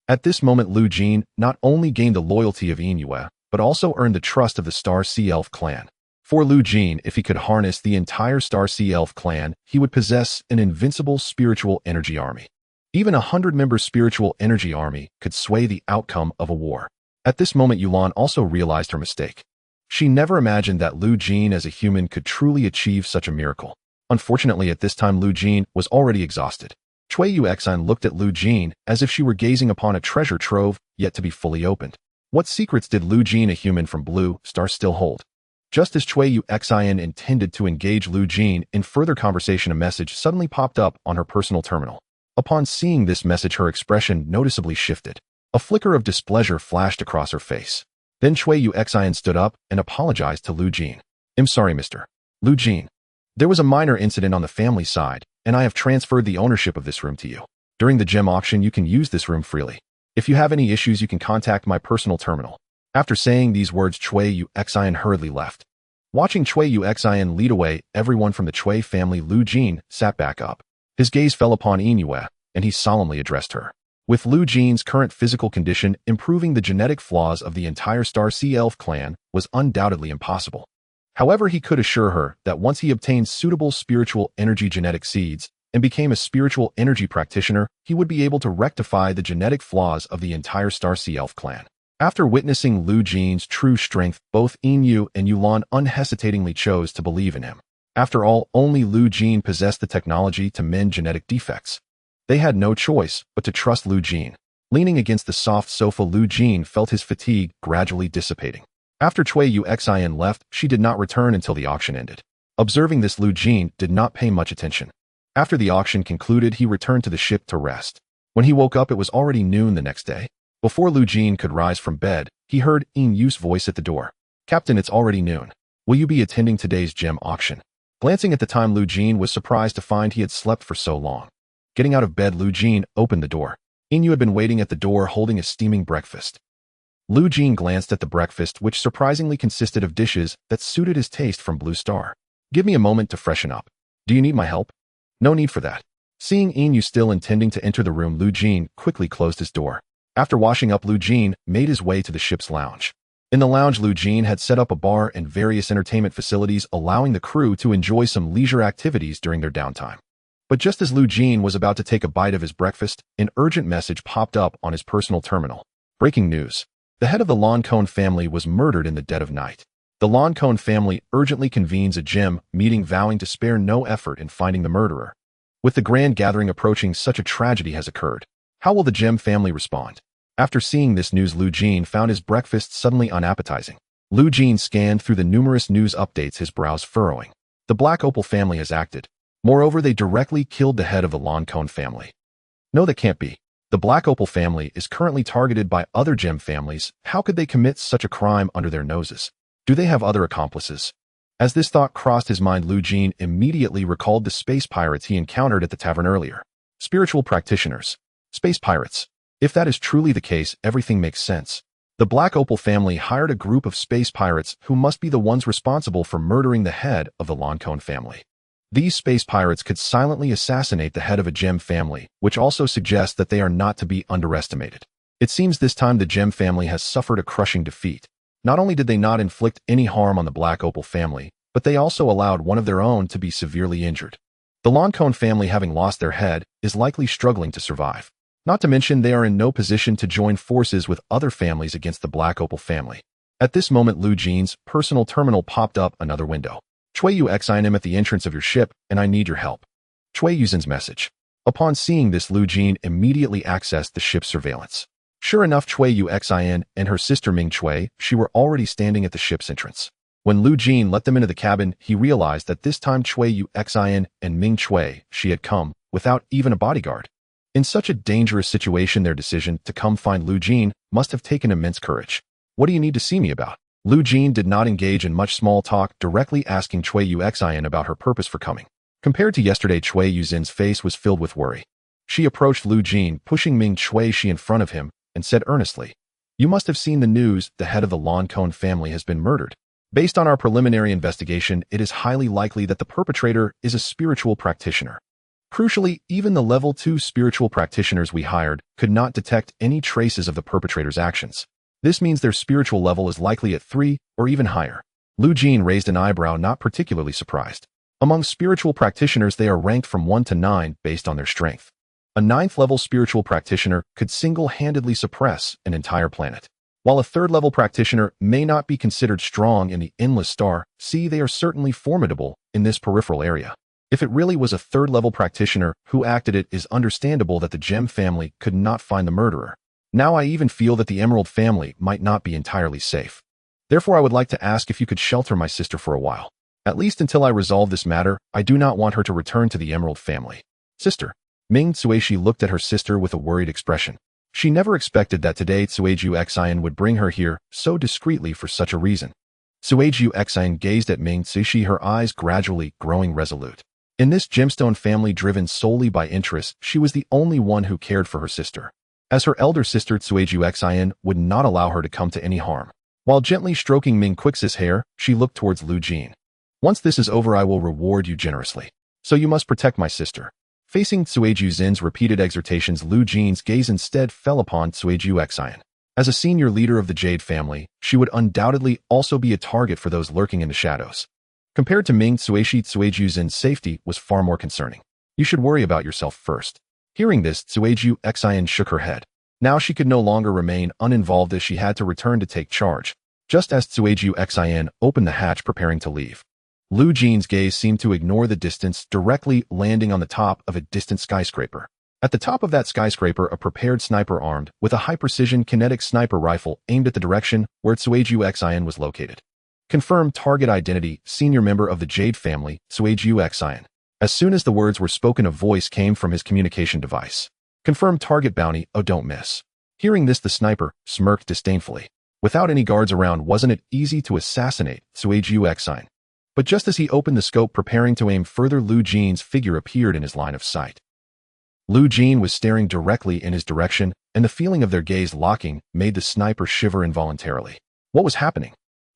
At this moment, Lu Jeene not only gained the loyalty of Yin Yue, but also earned the trust of the Star Sea Elf clan. For Lu Jeene, if he could harness the entire Star Sea Elf clan, he would possess an invincible spiritual energy army. Even 100-member spiritual energy army could sway the outcome of a war. At this moment, Yulan also realized her mistake. She never imagined that Lu Jeene as a human could truly achieve such a miracle. Unfortunately, at this time, Lu Jeene was already exhausted. Cui Yuexan looked at Lu Jeene as if she were gazing upon a treasure trove yet to be fully opened. What secrets did Lu Jeene, a human from Blue Star, still hold? Just as Cui Yuexan intended to engage Lu Jeene in further conversation, a message suddenly popped up on her personal terminal. Upon seeing this message, her expression noticeably shifted. A flicker of displeasure flashed across her face. Then Cui Yuexan stood up and apologized to Lu Jeene. "I'm sorry, Mr. Lu Jeene. There was a minor incident on the family side, and I have transferred the ownership of this room to you. During the gem auction, you can use this room freely. If you have any issues, you can contact my personal terminal." After saying these words, Cui Yuexan hurriedly left. Watching Cui Yuexan lead away everyone from the Cui family, Lu Jeene sat back up. His gaze fell upon Yin Yue, and he solemnly addressed her. With Lu Jeane's current physical condition, improving the genetic flaws of the entire Star Sea Elf clan was undoubtedly impossible. However, he could assure her that once he obtained suitable spiritual energy genetic seeds and became a spiritual energy practitioner, he would be able to rectify the genetic flaws of the entire Star Sea Elf clan. After witnessing Lu Jeane's true strength, both Yin Yu and Yulan unhesitatingly chose to believe in him. After all, only Lu Jeene possessed the technology to mend genetic defects. They had no choice but to trust Lu Jeene. Leaning against the soft sofa, Lu Jeene felt his fatigue gradually dissipating. After Cui Yuexan left, she did not return until the auction ended. Observing this, Lu Jeene did not pay much attention. After the auction concluded, he returned to the ship to rest. When he woke up, it was already noon the next day. Before Lu Jeene could rise from bed, he heard Yin Yu's voice at the door. "Captain, it's already noon. Will you be attending today's gem auction?" Glancing at the time, Lu Jeene was surprised to find he had slept for so long. Getting out of bed, Lu Jeene opened the door. Yin Yu had been waiting at the door holding a steaming breakfast. Lu Jeene glanced at the breakfast, which surprisingly consisted of dishes that suited his taste from Blue Star. "Give me a moment to freshen up. Do you need my help?" No need for that. Seeing Yu still intending to enter the room, Jeene quickly closed his door. After washing up, Jeene made his way to the ship's lounge. In the lounge, Jeene had set up a bar and various entertainment facilities, allowing the crew to enjoy some leisure activities during their downtime. But just as Jeene was about to take a bite of his breakfast, an urgent message popped up on his personal terminal. Breaking news. The head of the Lancôme family was murdered in the dead of night. The Lancôme family urgently convenes a gym meeting, vowing to spare no effort in finding the murderer. With the grand gathering approaching, such a tragedy has occurred. How will the Gem family respond? After seeing this news, Jeene found his breakfast suddenly unappetizing. Jeene scanned through the numerous news updates, his brows furrowing. The Black Opal family has acted. Moreover, they directly killed the head of the Lancôme family. No, that can't be. The Black Opal family is currently targeted by other Gem families. How could they commit such a crime under their noses? Do they have other accomplices? As this thought crossed his mind, Jeene immediately recalled the space pirates he encountered at the tavern earlier. Spiritual practitioners. Space pirates. If that is truly the case, everything makes sense. The Black Opal family hired a group of space pirates who must be the ones responsible for murdering the head of the Lancôme family. These space pirates could silently assassinate the head of a Gem family, which also suggests that they are not to be underestimated. It seems this time the Gem family has suffered a crushing defeat. Not only did they not inflict any harm on the Black Opal family, but they also allowed one of their own to be severely injured. The Lancôme family, having lost their head, is likely struggling to survive. Not to mention they are in no position to join forces with other families against the Black Opal family. At this moment, Jeene's personal terminal popped up another window. Chui Yu Xin, am at the entrance of your ship, and I need your help. Chui Yuzin's message. Upon seeing this, Jeene immediately accessed the ship's surveillance. Sure enough, Chui Yu Xin and her sister Ming Chui, she were already standing at the ship's entrance. When Jeene let them into the cabin, he realized that this time Chui Yu Xin and Ming Chui, she had come without even a bodyguard. In such a dangerous situation, their decision to come find Jeene must have taken immense courage. What do you need to see me about? Jeene did not engage in much small talk, directly asking Chui Yu Xin about her purpose for coming. Compared to yesterday, Chui Yuzin's face was filled with worry. She approached Jeene, pushing Ming Chui in front of him, and said earnestly, "You must have seen the news. The head of the Lancôme family has been murdered. Based on our preliminary investigation, it is highly likely that the perpetrator is a spiritual practitioner. Crucially, even the level 2 spiritual practitioners we hired could not detect any traces of the perpetrator's actions. This means their spiritual level is likely at 3 or even higher." Jeene raised an eyebrow, not particularly surprised. Among spiritual practitioners, they are ranked from 1 to 9 based on their strength. A 9th-level spiritual practitioner could single-handedly suppress an entire planet. While a 3rd-level practitioner may not be considered strong in the endless star, they are certainly formidable in this peripheral area. If it really was a 3rd-level practitioner who acted, it is understandable that the Gem family could not find the murderer. Now I even feel that the Emerald family might not be entirely safe. Therefore, I would like to ask if you could shelter my sister for a while. At least until I resolve this matter, I do not want her to return to the Emerald family. Sister. Ming Cui looked at her sister with a worried expression. She never expected that today Cui Yu Xin would bring her here so discreetly for such a reason. Cui Yu Xin gazed at Ming Cui, her eyes gradually growing resolute. In this gemstone family driven solely by interest, she was the only one who cared for her sister. As her elder sister, Cui Yu Xin would not allow her to come to any harm. While gently stroking Ming Quick's hair, she looked towards Jeene. "Once this is over, I will reward you generously. So you must protect my sister." Facing Cui Yuzin's repeated exhortations, Jeene's gaze instead fell upon Cui Yu Xin. As a senior leader of the Jade family, she would undoubtedly also be a target for those lurking in the shadows. Compared to Ming Cui Yuzin's safety was far more concerning. "You should worry about yourself first." Hearing this, Cui Yu Xin shook her head. Now she could no longer remain uninvolved, as she had to return to take charge. Just as Cui Yu Xin opened the hatch preparing to leave, Jeene's gaze seemed to ignore the distance, directly landing on the top of a distant skyscraper. At the top of that skyscraper, a prepared sniper armed with a high-precision kinetic sniper rifle aimed at the direction where Cui Yu Xin was located. "Confirm target identity, senior member of the Jade family, Cui Yu Xin." As soon as the words were spoken, a voice came from his communication device. "Confirm target bounty, oh don't miss." Hearing this, the sniper smirked disdainfully. Without any guards around, wasn't it easy to assassinate Cui Yu Xin? But just as he opened the scope preparing to aim further, Jeene's figure appeared in his line of sight. Jeene was staring directly in his direction, and the feeling of their gaze locking made the sniper shiver involuntarily. What was happening?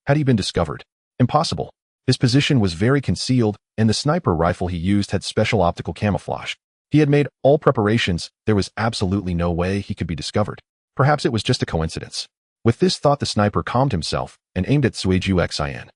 Had he been discovered? Impossible. His position was very concealed, and the sniper rifle he used had special optical camouflage. He had made all preparations. There was absolutely no way he could be discovered. Perhaps it was just a coincidence. With this thought, the sniper calmed himself and aimed at Suiju Xin.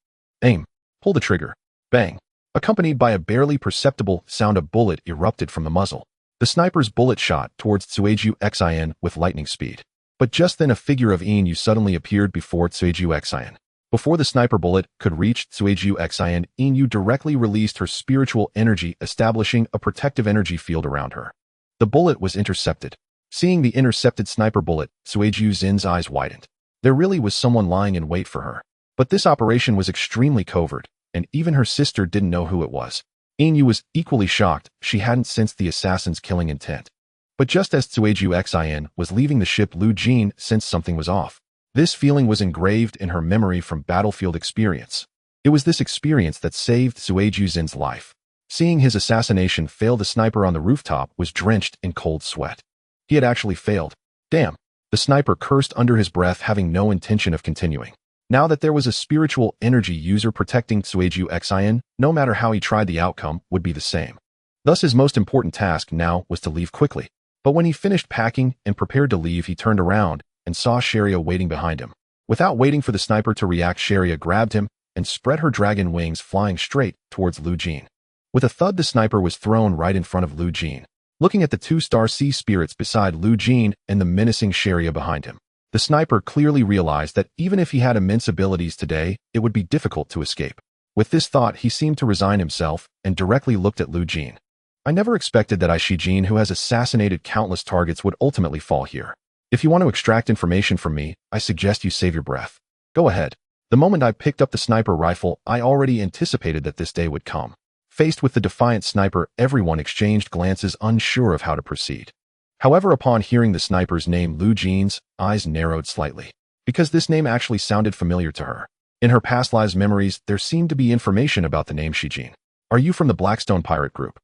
Aim. Pull the trigger. Bang. Accompanied by a barely perceptible sound, a bullet erupted from the muzzle. The sniper's bullet shot towards Suiju Xin with lightning speed. But just then a figure of Yin Yu suddenly appeared before Suiju Xin. Before the sniper bullet could reach Suiju Xin, Yin Yu directly released her spiritual energy, establishing a protective energy field around her. The bullet was intercepted. Seeing the intercepted sniper bullet, Suiju Xin's eyes widened. There really was someone lying in wait for her. But this operation was extremely covert, and even her sister didn't know who it was. Yin Yu was equally shocked. She hadn't sensed the assassin's killing intent. But just as Suiju Xin was leaving the ship, Jeene sensed something was off. This feeling was engraved in her memory from battlefield experience. It was this experience that saved Suiju Xin's life. Seeing his assassination fail, the sniper on the rooftop was drenched in cold sweat. He had actually failed. Damn. The sniper cursed under his breath, having no intention of continuing. Now that there was a spiritual energy user protecting Suiju Xin, no matter how he tried, the outcome would be the same. Thus his most important task now was to leave quickly. But when he finished packing and prepared to leave, he turned around and saw Sharia waiting behind him. Without waiting for the sniper to react, Sharia grabbed him and spread her dragon wings, flying straight towards Jeene. With a thud, the sniper was thrown right in front of Jeene. Looking at the two-star sea spirits beside Jeene and the menacing Sharia behind him, the sniper clearly realized that even if he had immense abilities today, it would be difficult to escape. With this thought, he seemed to resign himself and directly looked at Jeene. I never expected that Jeene, who has assassinated countless targets, would ultimately fall here. If you want to extract information from me, I suggest you save your breath. Go ahead. The moment I picked up the sniper rifle, I already anticipated that this day would come. Faced with the defiant sniper, everyone exchanged glances, unsure of how to proceed. However, upon hearing the sniper's name, Jeene's eyes narrowed slightly, because this name actually sounded familiar to her. In her past lives memories, there seemed to be information about the name Jeene. Are you from the Blackstone pirate group?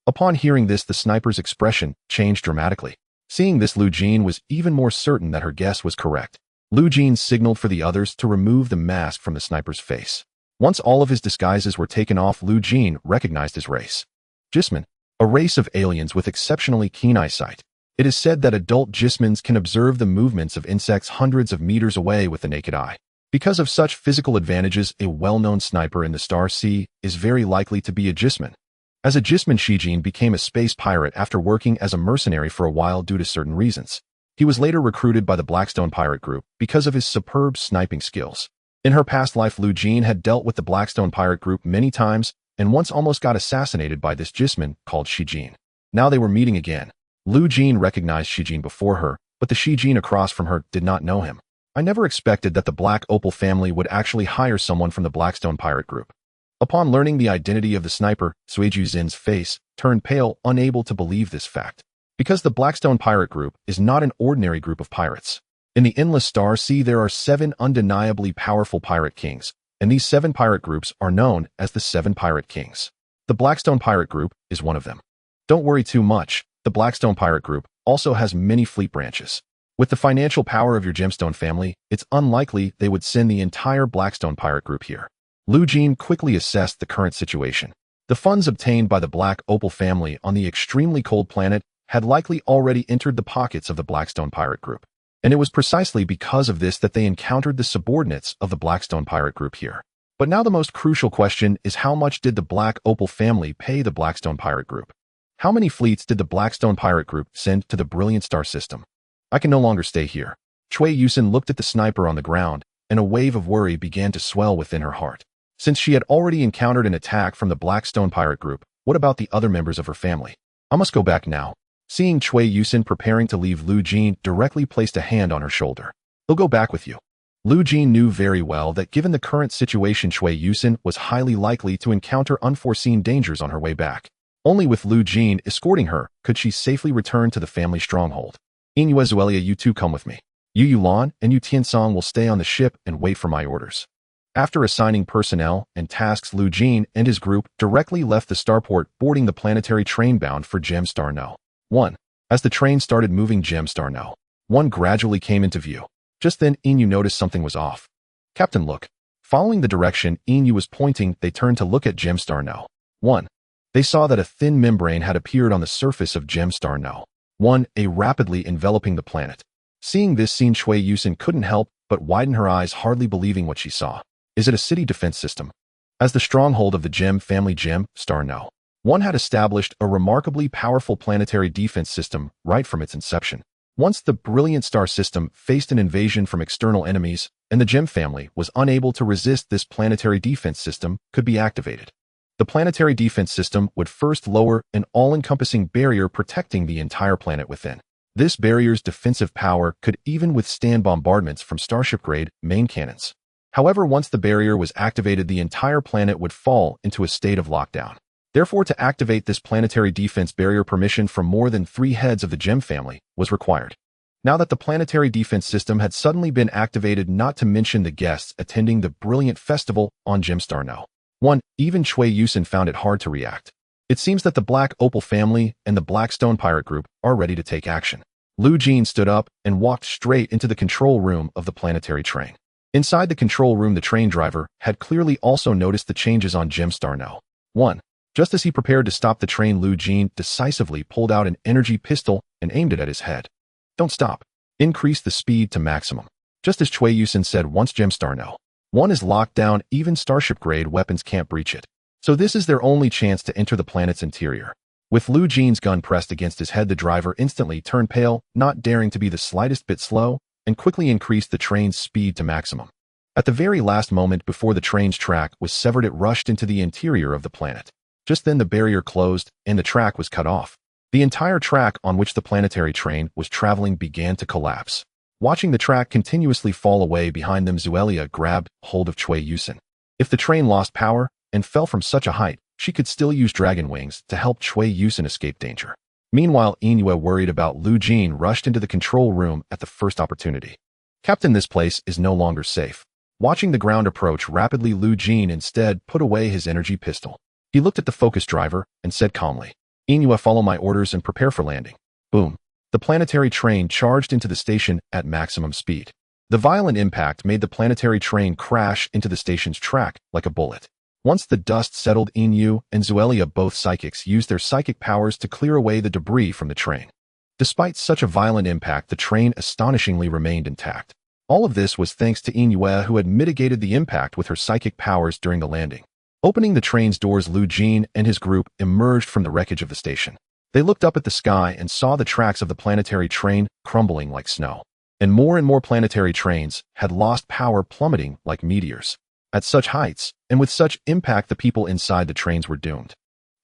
Upon hearing this, the sniper's expression changed dramatically. Seeing this, Jeene was even more certain that her guess was correct. Jeene signaled for the others to remove the mask from the sniper's face. Once all of his disguises were taken off, Jeene recognized his race. Jisman, a race of aliens with exceptionally keen eyesight. It is said that adult Jismans can observe the movements of insects hundreds of meters away with the naked eye. Because of such physical advantages, a well-known sniper in the Star Sea is very likely to be a Jisman. As a Jisman, Jeene became a space pirate after working as a mercenary for a while due to certain reasons. He was later recruited by the Blackstone pirate group because of his superb sniping skills. In her past life, Jeene had dealt with the Blackstone pirate group many times and once almost got assassinated by this Jisman called Jeene. Now they were meeting again. Jeene recognized Jeene before her, but the Jeene across from her did not know him. I never expected that the Black Opal family would actually hire someone from the Blackstone pirate group. Upon learning the identity of the sniper, Suiju Xin's face turned pale, unable to believe this fact. Because the Blackstone pirate group is not an ordinary group of pirates. In the endless Star Sea, there are 7 undeniably powerful pirate kings, and these 7 pirate groups are known as the 7 pirate kings. The Blackstone pirate group is one of them. Don't worry too much. The Blackstone pirate group also has many fleet branches. With the financial power of your gemstone family, it's unlikely they would send the entire Blackstone pirate group here. Jeene quickly assessed the current situation. The funds obtained by the Black Opal family on the extremely cold planet had likely already entered the pockets of the Blackstone pirate group. And it was precisely because of this that they encountered the subordinates of the Blackstone pirate group here. But now the most crucial question is, how much did the Black Opal family pay the Blackstone pirate group? How many fleets did the Blackstone pirate group send to the Brilliant Star system? I can no longer stay here. Cui Yusin looked at the sniper on the ground, and a wave of worry began to swell within her heart. Since she had already encountered an attack from the Blackstone pirate group, what about the other members of her family? I must go back now. Seeing Cui Yusin preparing to leave, Jeene directly placed a hand on her shoulder. He'll go back with you. Jeene knew very well that given the current situation, Cui Yusin was highly likely to encounter unforeseen dangers on her way back. Only with Jeene escorting her could she safely return to the family stronghold. Inuezuelia, you two come with me. Yu Yulan and Yu Tiancang will stay on the ship and wait for my orders. After assigning personnel and tasks, Jeene and his group directly left the starport, boarding the planetary train bound for Gemstar No. 1. As the train started moving, Gemstar No. 1 gradually came into view. Just then, Inu noticed something was off. Captain, look. Following the direction Yu was pointing, they turned to look at Gemstar No. 1. They saw that a thin membrane had appeared on the surface of Gemstar No. 1, rapidly enveloping the planet. Seeing this scene, Cui Yusin couldn't help but widen her eyes, hardly believing what she saw. Is it a city defense system? As the stronghold of the Gem family, Gemstar No. 1 had established a remarkably powerful planetary defense system right from its inception. Once the brilliant star system faced an invasion from external enemies, and the Gem family was unable to resist, this planetary defense system could be activated. The planetary defense system would first lower an all-encompassing barrier protecting the entire planet within. This barrier's defensive power could even withstand bombardments from starship-grade main cannons. However, once the barrier was activated, the entire planet would fall into a state of lockdown. Therefore, to activate this planetary defense barrier, permission from more than 3 heads of the Gem family was required. Now that the planetary defense system had suddenly been activated, not to mention the guests attending the brilliant festival on Gemstar No. 1, even Cui Yusin found it hard to react. It seems that the Black Opal family and the Blackstone Pirate Group are ready to take action. Jeene stood up and walked straight into the control room of the planetary train. Inside the control room, the train driver had clearly also noticed the changes on Gemstar No. 1. Just as he prepared to stop the train, Jeene decisively pulled out an energy pistol and aimed it at his head. Don't stop. Increase the speed to maximum. Just as Cui Yusin said, once Gemstar No. 1 is locked down, even starship-grade weapons can't breach it. So this is their only chance to enter the planet's interior. With Jeene's gun pressed against his head, the driver instantly turned pale, not daring to be the slightest bit slow, and quickly increased the train's speed to maximum. At the very last moment before the train's track was severed, it rushed into the interior of the planet. Just then the barrier closed and the track was cut off. The entire track on which the planetary train was traveling began to collapse. Watching the track continuously fall away behind them, Zuelia grabbed hold of Cui Yusin. If the train lost power and fell from such a height, she could still use dragon wings to help Cui Yusin escape danger. Meanwhile, Inu, worried about Jeene, rushed into the control room at the first opportunity. Captain, this place is no longer safe. Watching the ground approach rapidly, Jeene instead put away his energy pistol. He looked at the focus driver and said calmly, Inu, follow my orders and prepare for landing. Boom. The planetary train charged into the station at maximum speed. The violent impact made the planetary train crash into the station's track like a bullet. Once the dust settled, Inu and Zuelia, both psychics, used their psychic powers to clear away the debris from the train. Despite such a violent impact, the train astonishingly remained intact. All of this was thanks to Inu, who had mitigated the impact with her psychic powers during the landing. Opening the train's doors, Jeene and his group emerged from the wreckage of the station. They looked up at the sky and saw the tracks of the planetary train crumbling like snow. And more planetary trains had lost power, plummeting like meteors. At such heights, and with such impact, the people inside the trains were doomed.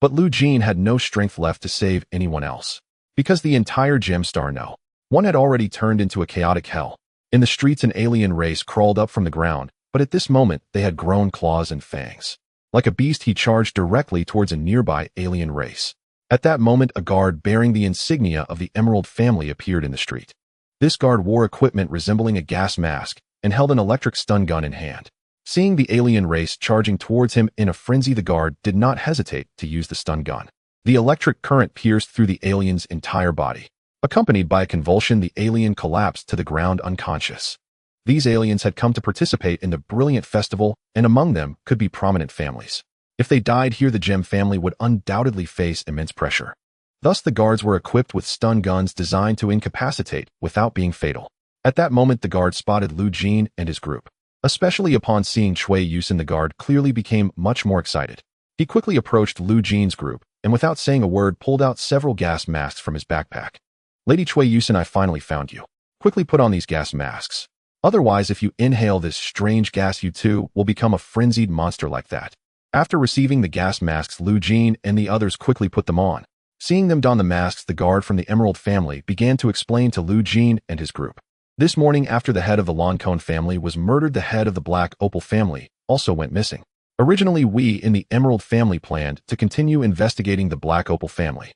But Jeene had no strength left to save anyone else. Because the entire Gemstar No. 1 had already turned into a chaotic hell. In the streets, an alien race crawled up from the ground, but at this moment they had grown claws and fangs. Like a beast, he charged directly towards a nearby alien race. At that moment, a guard bearing the insignia of the Emerald family appeared in the street. This guard wore equipment resembling a gas mask and held an electric stun gun in hand. Seeing the alien race charging towards him in a frenzy, the guard did not hesitate to use the stun gun. The electric current pierced through the alien's entire body. Accompanied by a convulsion, the alien collapsed to the ground unconscious. These aliens had come to participate in the brilliant festival, and among them could be prominent families. If they died here, the Gem family would undoubtedly face immense pressure. Thus, the guards were equipped with stun guns designed to incapacitate without being fatal. At that moment, the guard spotted Jeene and his group. Especially upon seeing Cui Yusin, the guard clearly became much more excited. He quickly approached Jeene's group, and without saying a word, pulled out several gas masks from his backpack. Lady Cui Yusin, I finally found you. Quickly put on these gas masks. Otherwise, if you inhale this strange gas, you too will become a frenzied monster like that. After receiving the gas masks, Jeene and the others quickly put them on. Seeing them don the masks, the guard from the Emerald family began to explain to Jeene and his group. This morning, after the head of the Lancone family was murdered, the head of the Black Opal family also went missing. Originally, we in the Emerald family planned to continue investigating the Black Opal family.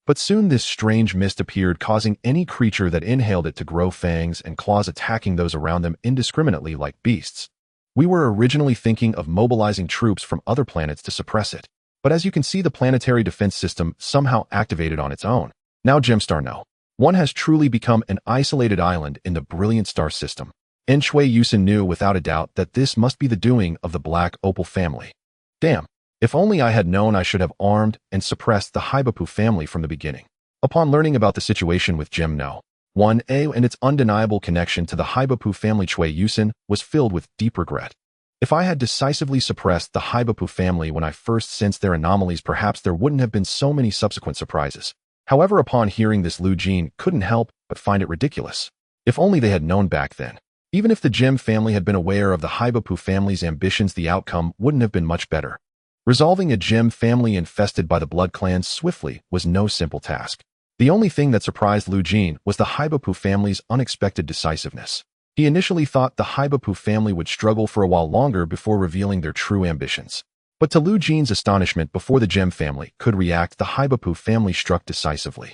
But soon this strange mist appeared, causing any creature that inhaled it to grow fangs and claws, attacking those around them indiscriminately like beasts. We were originally thinking of mobilizing troops from other planets to suppress it. But as you can see, the planetary defense system somehow activated on its own. Now Gemstar No. 1 has truly become an isolated island in the brilliant star system. and Chui Yusin knew without a doubt that this must be the doing of the Black Opal family. Damn, if only I had known I should have armed and suppressed the Haubo family from the beginning. Upon learning about the situation with Jeene 1A and its undeniable connection to the Haubo family, Chui Yusin was filled with deep regret. If I had decisively suppressed the Haubo family when I first sensed their anomalies, perhaps there wouldn't have been so many subsequent surprises. However, upon hearing this, Jeene couldn't help but find it ridiculous. If only they had known back then. Even if the Jeene family had been aware of the Haubo family's ambitions, the outcome wouldn't have been much better. Resolving a Jeene family infested by the blood clans swiftly was no simple task. The only thing that surprised Jeene was the Haubo family's unexpected decisiveness. He initially thought the Haubo family would struggle for a while longer before revealing their true ambitions. But to Jeene's astonishment, before the Jeene family could react, the Haubo family struck decisively.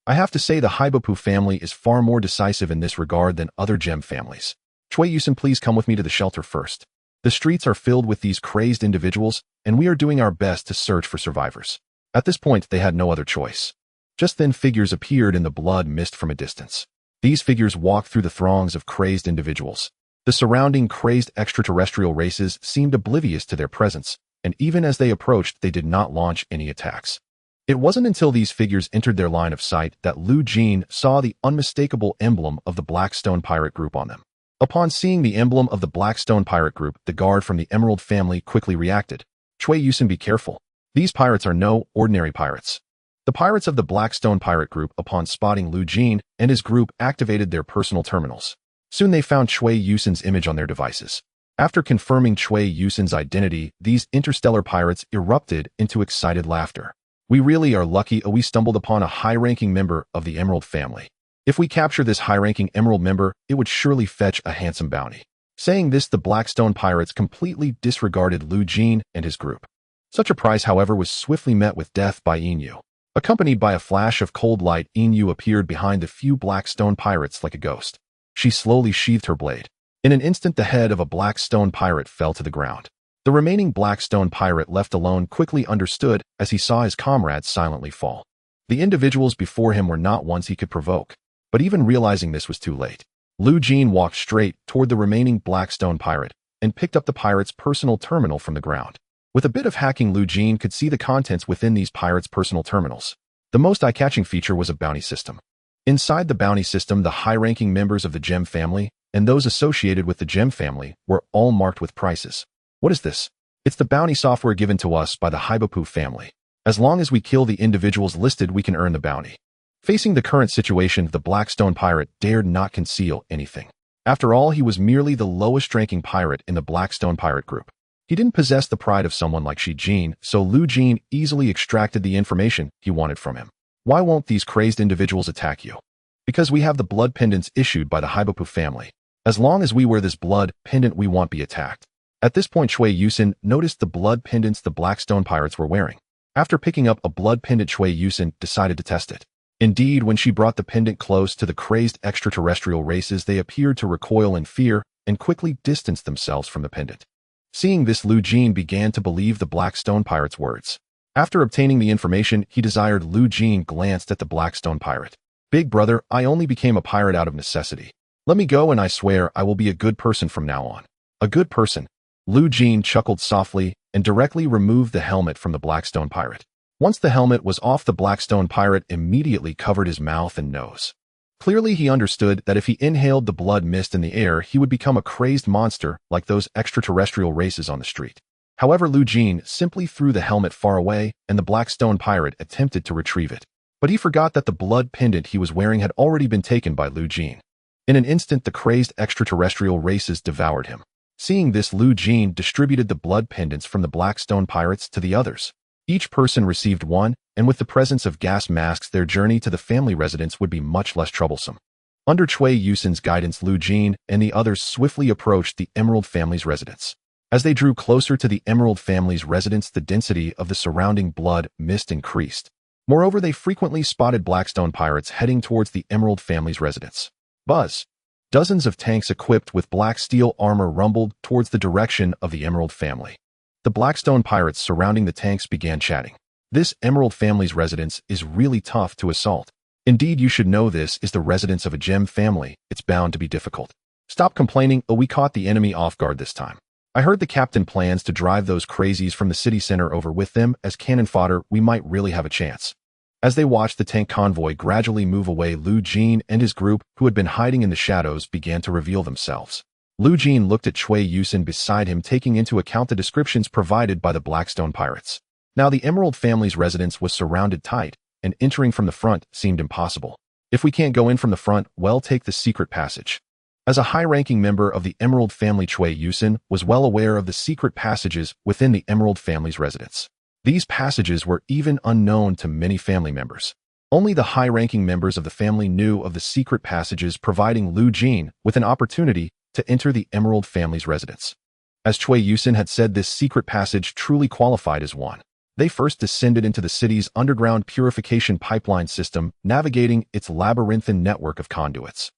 I have to say the Haubo family is far more decisive in this regard than other Jeene families. Chui Yusin, please come with me to the shelter first. The streets are filled with these crazed individuals, and we are doing our best to search for survivors. At this point, they had no other choice. Just then, figures appeared in the blood mist from a distance. These figures walked through the throngs of crazed individuals. The surrounding crazed extraterrestrial races seemed oblivious to their presence, and even as they approached, they did not launch any attacks. It wasn't until these figures entered their line of sight that Jeene saw the unmistakable emblem of the Blackstone pirate group on them. Upon seeing the emblem of the Blackstone pirate group, the guard from the Emerald family quickly reacted. Chui Yusin, be careful. These pirates are no ordinary pirates. The pirates of the Blackstone pirate group, upon spotting Jeene and his group, activated their personal terminals. Soon they found Chui Yusin's image on their devices. After confirming Chui Yusin's identity, these interstellar pirates erupted into excited laughter. We really are lucky we stumbled upon a high-ranking member of the Emerald family. If we capture this high-ranking Emerald member, it would surely fetch a handsome bounty. Saying this, the Blackstone pirates completely disregarded Jeene and his group. Such a prize, however, was swiftly met with death by Yu. Accompanied by a flash of cold light, Yu appeared behind the few Blackstone pirates like a ghost. She slowly sheathed her blade. In an instant, the head of a Blackstone pirate fell to the ground. The remaining Blackstone pirate, left alone, quickly understood as he saw his comrades silently fall. The individuals before him were not ones he could provoke. But even realizing this was too late. Jeene walked straight toward the remaining Blackstone pirate and picked up the pirate's personal terminal from the ground. With a bit of hacking, Jeene could see the contents within these pirates' personal terminals. The most eye-catching feature was a bounty system. Inside the bounty system, the high-ranking members of the Jeene family and those associated with the Jeene family were all marked with prices. What is this? It's the bounty software given to us by the Haubo family. As long as we kill the individuals listed, we can earn the bounty. Facing the current situation, the Blackstone pirate dared not conceal anything. After all, he was merely the lowest-ranking pirate in the Blackstone pirate group. He didn't possess the pride of someone like Jeene, so Jeene easily extracted the information he wanted from him. Why won't these crazed individuals attack you? Because we have the blood pendants issued by the Haubo family. As long as we wear this blood pendant, we won't be attacked. At this point, Chui Yusin noticed the blood pendants the Blackstone pirates were wearing. After picking up a blood pendant, Chui Yusin decided to test it. Indeed, when she brought the pendant close to the crazed extraterrestrial races, they appeared to recoil in fear and quickly distanced themselves from the pendant. Seeing this, Jeene began to believe the Blackstone pirate's words. After obtaining the information he desired, Jeene glanced at the Blackstone pirate. Big brother, I only became a pirate out of necessity. Let me go and I swear I will be a good person from now on. A good person? Jeene chuckled softly and directly removed the helmet from the Blackstone pirate. Once the helmet was off, the Blackstone pirate immediately covered his mouth and nose. Clearly, he understood that if he inhaled the blood mist in the air, he would become a crazed monster like those extraterrestrial races on the street. However, Jeene simply threw the helmet far away, and the Blackstone pirate attempted to retrieve it. But he forgot that the blood pendant he was wearing had already been taken by Jeene. In an instant, the crazed extraterrestrial races devoured him. Seeing this, Jeene distributed the blood pendants from the Blackstone pirates to the others. Each person received one, and with the presence of gas masks, their journey to the family residence would be much less troublesome. Under Chui Yusin's guidance, Jeene and the others swiftly approached the Emerald family's residence. As they drew closer to the Emerald family's residence, the density of the surrounding blood mist increased. Moreover, they frequently spotted Blackstone pirates heading towards the Emerald family's residence. Buzz! Dozens of tanks equipped with black steel armor rumbled towards the direction of the Emerald family. The Blackstone pirates surrounding the tanks began chatting. This Emerald family's residence is really tough to assault. Indeed, you should know this is the residence of a Jeene family. It's bound to be difficult. Stop complaining, oh we caught the enemy off guard this time. I heard the captain plans to drive those crazies from the city center over with them as cannon fodder, we might really have a chance. As they watched the tank convoy gradually move away, Jeene and his group, who had been hiding in the shadows, began to reveal themselves. Jeene looked at Cui Yusin beside him, taking into account the descriptions provided by the Blackstone pirates. Now the Emerald family's residence was surrounded tight, and entering from the front seemed impossible. If we can't go in from the front, well, take the secret passage. As a high-ranking member of the Emerald family, Cui Yusin was well aware of the secret passages within the Emerald family's residence. These passages were even unknown to many family members. Only the high-ranking members of the family knew of the secret passages, providing Jeene with an opportunity to enter the Emerald family's residence. As Cui Yusin had said, this secret passage truly qualified as one. They first descended into the city's underground purification pipeline system, navigating its labyrinthine network of conduits.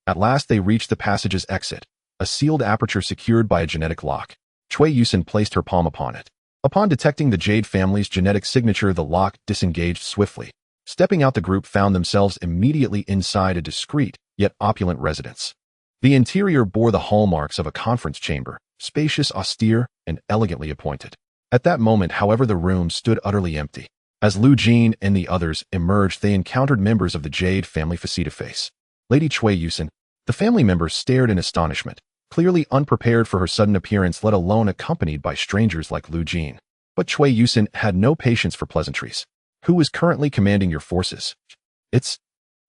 At last they reached the passage's exit, a sealed aperture secured by a genetic lock. Cui Yusin placed her palm upon it. Upon detecting the Jade family's genetic signature, the lock disengaged swiftly. Stepping out, the group found themselves immediately inside a discreet, yet opulent residence. The interior bore the hallmarks of a conference chamber, spacious, austere, and elegantly appointed. At that moment, however, the room stood utterly empty. As Jeene and the others emerged, they encountered members of the Jade family face-to-face. Lady Cui Yusin. The family members stared in astonishment, clearly unprepared for her sudden appearance, let alone accompanied by strangers like Jeene. But Cui Yusin had no patience for pleasantries. Who is currently commanding your forces? It's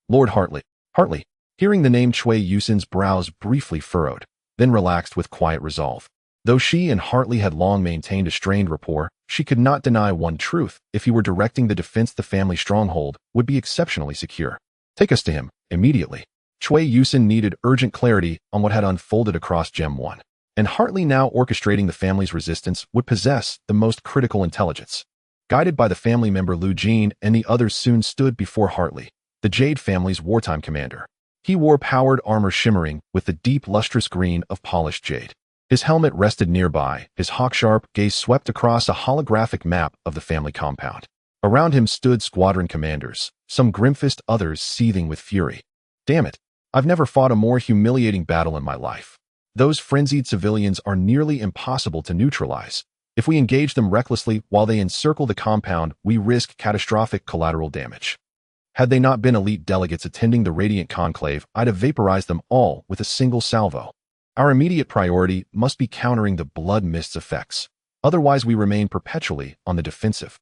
Lord Hartley. Hartley. Hearing the name, Cui Yusin's brows briefly furrowed, then relaxed with quiet resolve. Though she and Hartley had long maintained a strained rapport, she could not deny one truth: if he were directing the defense, the family stronghold would be exceptionally secure. Take us to him, immediately. Cui Yusin needed urgent clarity on what had unfolded across Gem 1, and Hartley, now orchestrating the family's resistance, would possess the most critical intelligence. Guided by the family member, Jeene and the others soon stood before Hartley, the Jade family's wartime commander. He wore powered armor shimmering with the deep lustrous green of polished jade. His helmet rested nearby, his hawk-sharp gaze swept across a holographic map of the family compound. Around him stood squadron commanders, some grim-faced, others seething with fury. Damn it! I've never fought a more humiliating battle in my life. Those frenzied civilians are nearly impossible to neutralize. If we engage them recklessly while they encircle the compound, we risk catastrophic collateral damage. Had they not been elite delegates attending the Radiant Conclave, I'd have vaporized them all with a single salvo. Our immediate priority must be countering the blood mist's effects. Otherwise, we remain perpetually on the defensive.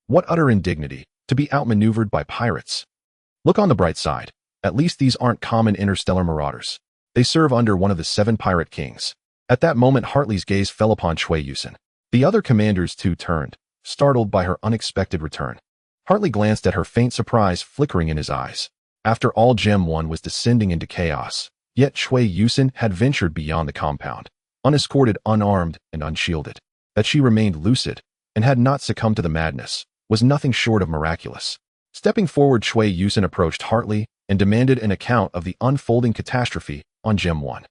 What utter indignity, to be outmaneuvered by pirates. Look on the bright side. At least these aren't common interstellar marauders. They serve under one of the 7 pirate kings. At that moment, Hartley's gaze fell upon Cui Yusin. The other commanders too turned, startled by her unexpected return. Hartley glanced at her, faint surprise flickering in his eyes. After all, Gem 1 was descending into chaos, yet Cui Yusin had ventured beyond the compound, unescorted, unarmed, and unshielded. That she remained lucid and had not succumbed to the madness was nothing short of miraculous. Stepping forward, Cui Yusin approached Hartley and demanded an account of the unfolding catastrophe on Gem 1.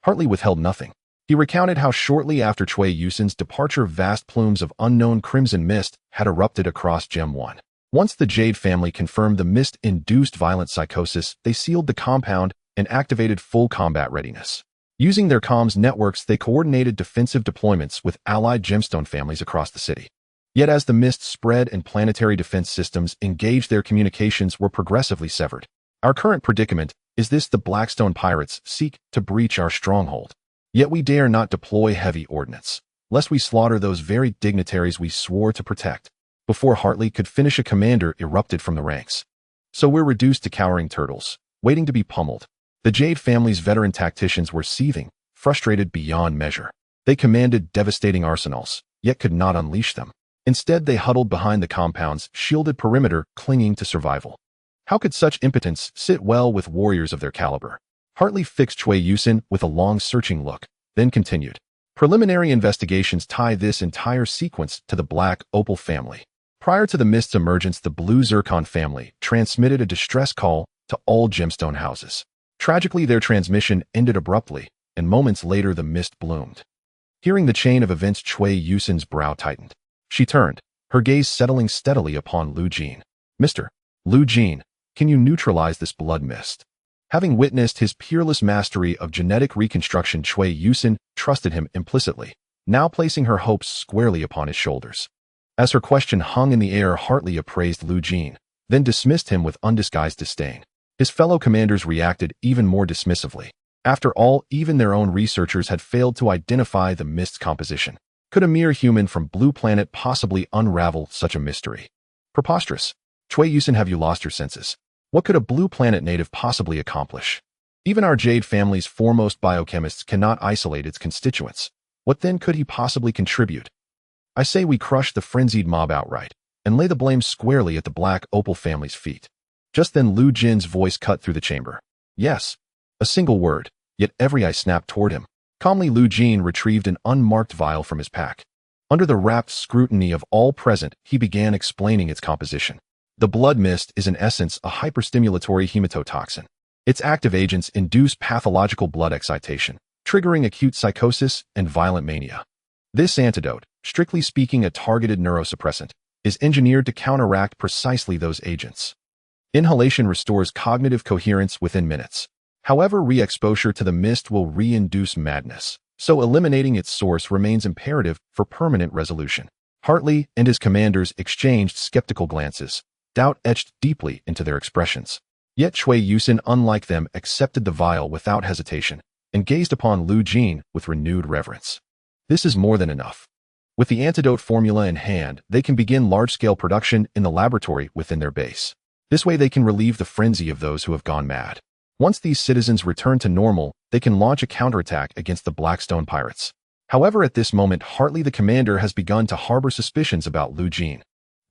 Hartley withheld nothing. He recounted how shortly after Cui Yusin's departure, vast plumes of unknown crimson mist had erupted across Gem 1. Once the Jade family confirmed the mist-induced violent psychosis, they sealed the compound and activated full combat readiness. Using their comms networks, they coordinated defensive deployments with allied gemstone families across the city. Yet as the mist spread and planetary defense systems engaged, their communications were progressively severed. Our current predicament is this: the Blackstone pirates seek to breach our stronghold. Yet we dare not deploy heavy ordnance, lest we slaughter those very dignitaries we swore to protect. Before Hartley could finish, a commander erupted from the ranks. So we're reduced to cowering turtles, waiting to be pummeled. The Jade family's veteran tacticians were seething, frustrated beyond measure. They commanded devastating arsenals, yet could not unleash them. Instead, they huddled behind the compound's shielded perimeter, clinging to survival. How could such impotence sit well with warriors of their caliber? Hartley fixed Cui Yusin with a long, searching look, then continued. Preliminary investigations tie this entire sequence to the Black Opal family. Prior to the mist's emergence, the Blue Zircon family transmitted a distress call to all gemstone houses. Tragically, their transmission ended abruptly, and moments later the mist bloomed. Hearing the chain of events, Cui Yusin's brow tightened. She turned, her gaze settling steadily upon Jeene. Mr. Jeene, can you neutralize this blood mist? Having witnessed his peerless mastery of genetic reconstruction, Cui Yusin trusted him implicitly, now placing her hopes squarely upon his shoulders. As her question hung in the air, Hartley appraised Lu Jeene, then dismissed him with undisguised disdain. His fellow commanders reacted even more dismissively. After all, even their own researchers had failed to identify the mist's composition. Could a mere human from Blue Planet possibly unravel such a mystery? Preposterous. Cui Yusin, have you lost your senses? What could a Blue Planet native possibly accomplish? Even our Jade family's foremost biochemists cannot isolate its constituents. What then could he possibly contribute? I say we crush the frenzied mob outright, and lay the blame squarely at the Black Opal family's feet. Just then Lu Jin's voice cut through the chamber. Yes. A single word, yet every eye snapped toward him. Calmly Lu Jeene retrieved an unmarked vial from his pack. Under the rapt scrutiny of all present, he began explaining its composition. The blood mist is in essence a hyperstimulatory hematotoxin. Its active agents induce pathological blood excitation, triggering acute psychosis and violent mania. This antidote, strictly speaking a targeted neurosuppressant, is engineered to counteract precisely those agents. Inhalation restores cognitive coherence within minutes. However, re-exposure to the mist will re-induce madness, so eliminating its source remains imperative for permanent resolution. Hartley and his commanders exchanged skeptical glances, doubt etched deeply into their expressions. Yet Cui Yusin, unlike them, accepted the vial without hesitation and gazed upon Lu Jeene with renewed reverence. This is more than enough. With the antidote formula in hand, they can begin large-scale production in the laboratory within their base. This way they can relieve the frenzy of those who have gone mad. Once these citizens return to normal, they can launch a counterattack against the Blackstone pirates. However, at this moment, Hartley the commander has begun to harbor suspicions about Lu Jeene.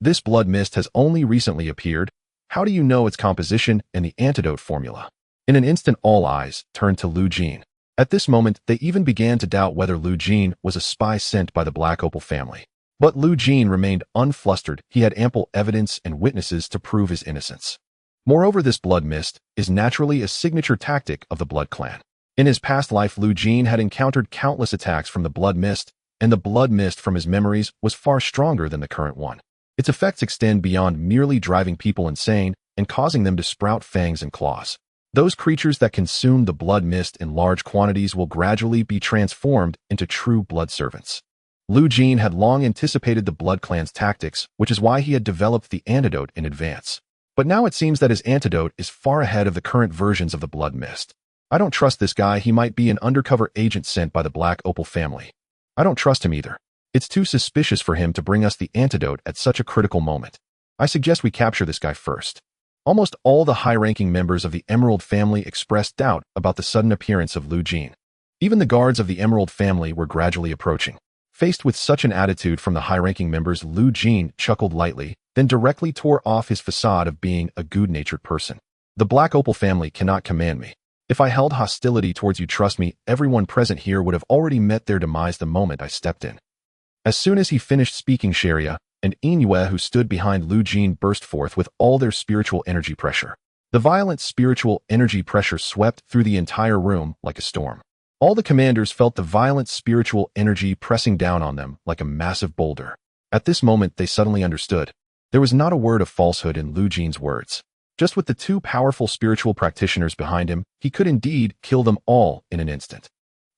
This blood mist has only recently appeared. How do you know its composition and the antidote formula? In an instant, all eyes turned to Lu Jeene. At this moment, they even began to doubt whether Lu Jeene was a spy sent by the Black Opal family. But Lu Jeene remained unflustered. He had ample evidence and witnesses to prove his innocence. Moreover, this blood mist is naturally a signature tactic of the Blood Clan. In his past life, Lu Jeene had encountered countless attacks from the blood mist, and the blood mist from his memories was far stronger than the current one. Its effects extend beyond merely driving people insane and causing them to sprout fangs and claws. Those creatures that consume the blood mist in large quantities will gradually be transformed into true blood servants. Lu Jeene had long anticipated the Blood Clan's tactics, which is why he had developed the antidote in advance. But now it seems that his antidote is far ahead of the current versions of the blood mist. I don't trust this guy. He might be an undercover agent sent by the Black Opal family. I don't trust him either. It's too suspicious for him to bring us the antidote at such a critical moment. I suggest we capture this guy first. Almost all the high-ranking members of the Emerald family expressed doubt about the sudden appearance of Lu Jeene. Even the guards of the Emerald family were gradually approaching. Faced with such an attitude from the high-ranking members, Lu Jeene chuckled lightly, then directly tore off his facade of being a good-natured person. The Black Opal family cannot command me. If I held hostility towards you, trust me, everyone present here would have already met their demise the moment I stepped in. As soon as he finished speaking, Sharia and Inue, who stood behind Lu Jeene, burst forth with all their spiritual energy pressure. The violent spiritual energy pressure swept through the entire room like a storm. All the commanders felt the violent spiritual energy pressing down on them like a massive boulder. At this moment, they suddenly understood. There was not a word of falsehood in Lu Jeane's words. Just with the two powerful spiritual practitioners behind him, he could indeed kill them all in an instant.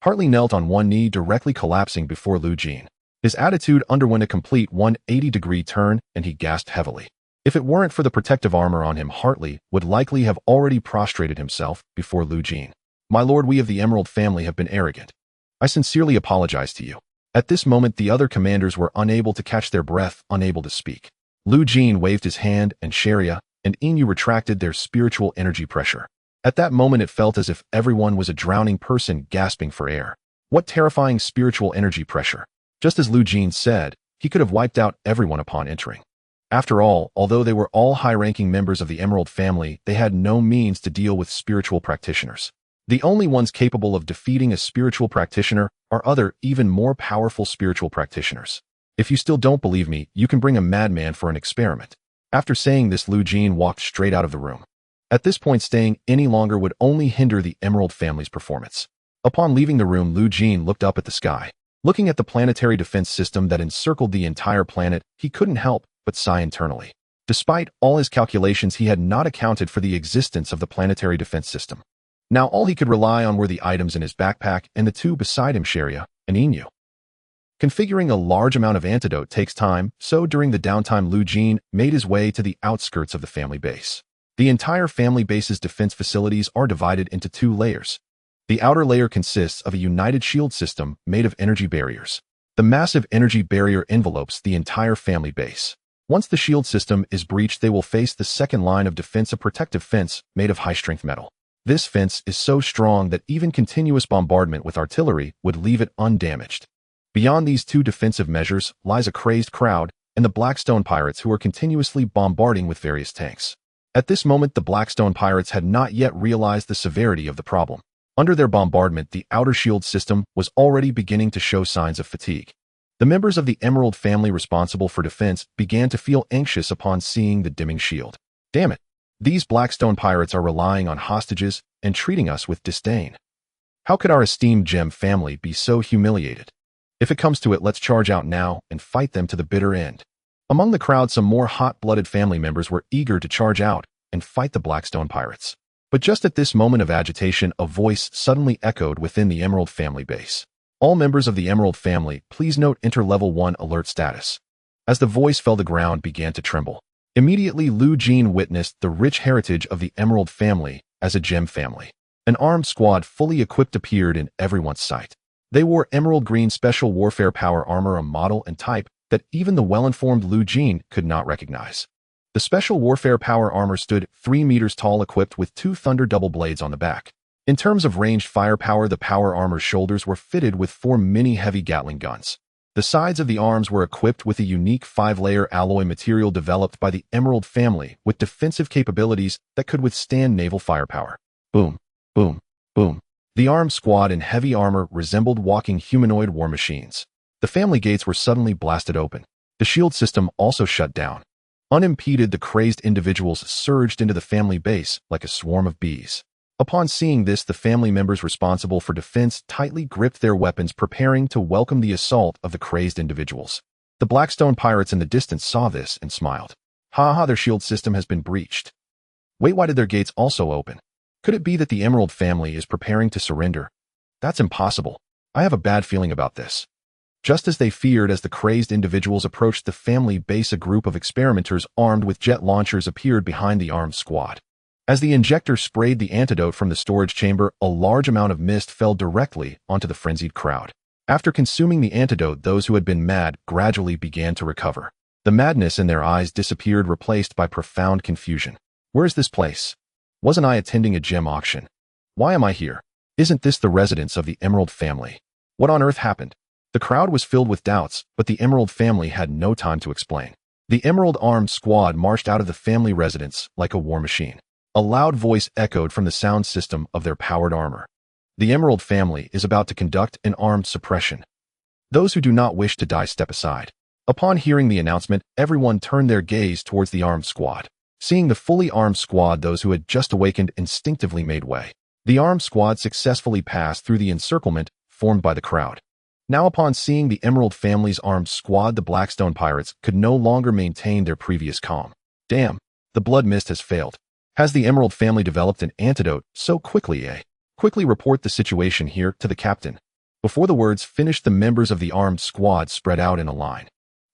Hartley knelt on one knee, directly collapsing before Lu Jeene. His attitude underwent a complete 180-degree turn, and he gasped heavily. If it weren't for the protective armor on him, Hartley would likely have already prostrated himself before Lu Jeene. My lord, we of the Emerald family have been arrogant. I sincerely apologize to you. At this moment, the other commanders were unable to catch their breath, unable to speak. Lu Jeene waved his hand, and Sharia and Inyu retracted their spiritual energy pressure. At that moment, it felt as if everyone was a drowning person gasping for air. What terrifying spiritual energy pressure! Just as Lu Jeene said, he could have wiped out everyone upon entering. After all, although they were all high-ranking members of the Emerald family, they had no means to deal with spiritual practitioners. The only ones capable of defeating a spiritual practitioner are other, even more powerful spiritual practitioners. If you still don't believe me, you can bring a madman for an experiment. After saying this, Lu Jeene walked straight out of the room. At this point, staying any longer would only hinder the Emerald family's performance. Upon leaving the room, Lu Jeene looked up at the sky. Looking at the planetary defense system that encircled the entire planet, he couldn't help but sigh internally. Despite all his calculations, he had not accounted for the existence of the planetary defense system. Now all he could rely on were the items in his backpack and the two beside him, Sharia and Inu. Configuring a large amount of antidote takes time, so during the downtime Jeene made his way to the outskirts of the family base. The entire family base's defense facilities are divided into two layers. The outer layer consists of a united shield system made of energy barriers. The massive energy barrier envelopes the entire family base. Once the shield system is breached, they will face the second line of defense, a protective fence made of high-strength metal. This fence is so strong that even continuous bombardment with artillery would leave it undamaged. Beyond these two defensive measures lies a crazed crowd and the Blackstone pirates, who are continuously bombarding with various tanks. At this moment, the Blackstone pirates had not yet realized the severity of the problem. Under their bombardment, the outer shield system was already beginning to show signs of fatigue. The members of the Emerald family responsible for defense began to feel anxious upon seeing the dimming shield. Damn it! These Blackstone pirates are relying on hostages and treating us with disdain. How could our esteemed gem family be so humiliated? If it comes to it, let's charge out now and fight them to the bitter end. Among the crowd, some more hot-blooded family members were eager to charge out and fight the Blackstone pirates. But just at this moment of agitation, a voice suddenly echoed within the Emerald family base. All members of the Emerald family, please note Inter-Level 1 alert status. As the voice fell, the ground began to tremble. Immediately, Jeene witnessed the rich heritage of the Emerald family as a gem family. An armed squad fully equipped appeared in everyone's sight. They wore emerald green special warfare power armor, a model and type that even the well-informed Jeene could not recognize. The special warfare power armor stood 3 meters tall, equipped with 2 thunder double blades on the back. In terms of ranged firepower, the power armor's shoulders were fitted with 4 mini heavy Gatling guns. The sides of the arms were equipped with a unique 5-layer alloy material developed by the Emerald family with defensive capabilities that could withstand naval firepower. Boom, boom, boom. The armed squad in heavy armor resembled walking humanoid war machines. The family gates were suddenly blasted open. The shield system also shut down. Unimpeded, the crazed individuals surged into the family base like a swarm of bees. Upon seeing this, the family members responsible for defense tightly gripped their weapons, preparing to welcome the assault of the crazed individuals. The Blackstone pirates in the distance saw this and smiled. Ha ha, their shield system has been breached. Wait, why did their gates also open? Could it be that the Emerald family is preparing to surrender? That's impossible. I have a bad feeling about this. Just as they feared, as the crazed individuals approached the family base, a group of experimenters armed with jet launchers appeared behind the armed squad. As the injector sprayed the antidote from the storage chamber, a large amount of mist fell directly onto the frenzied crowd. After consuming the antidote, those who had been mad gradually began to recover. The madness in their eyes disappeared, replaced by profound confusion. Where is this place? Wasn't I attending a gem auction? Why am I here? Isn't this the residence of the Emerald family? What on earth happened? The crowd was filled with doubts, but the Emerald family had no time to explain. The Emerald armed squad marched out of the family residence like a war machine. A loud voice echoed from the sound system of their powered armor. The Emerald family is about to conduct an armed suppression. Those who do not wish to die, step aside. Upon hearing the announcement, everyone turned their gaze towards the armed squad. Seeing the fully armed squad, those who had just awakened instinctively made way. The armed squad successfully passed through the encirclement formed by the crowd. Now, upon seeing the Emerald family's armed squad, the Blackstone pirates could no longer maintain their previous calm. Damn, the blood mist has failed. Has the Emerald family developed an antidote so quickly, eh? Quickly report the situation here to the captain. Before the words finished, the members of the armed squad spread out in a line.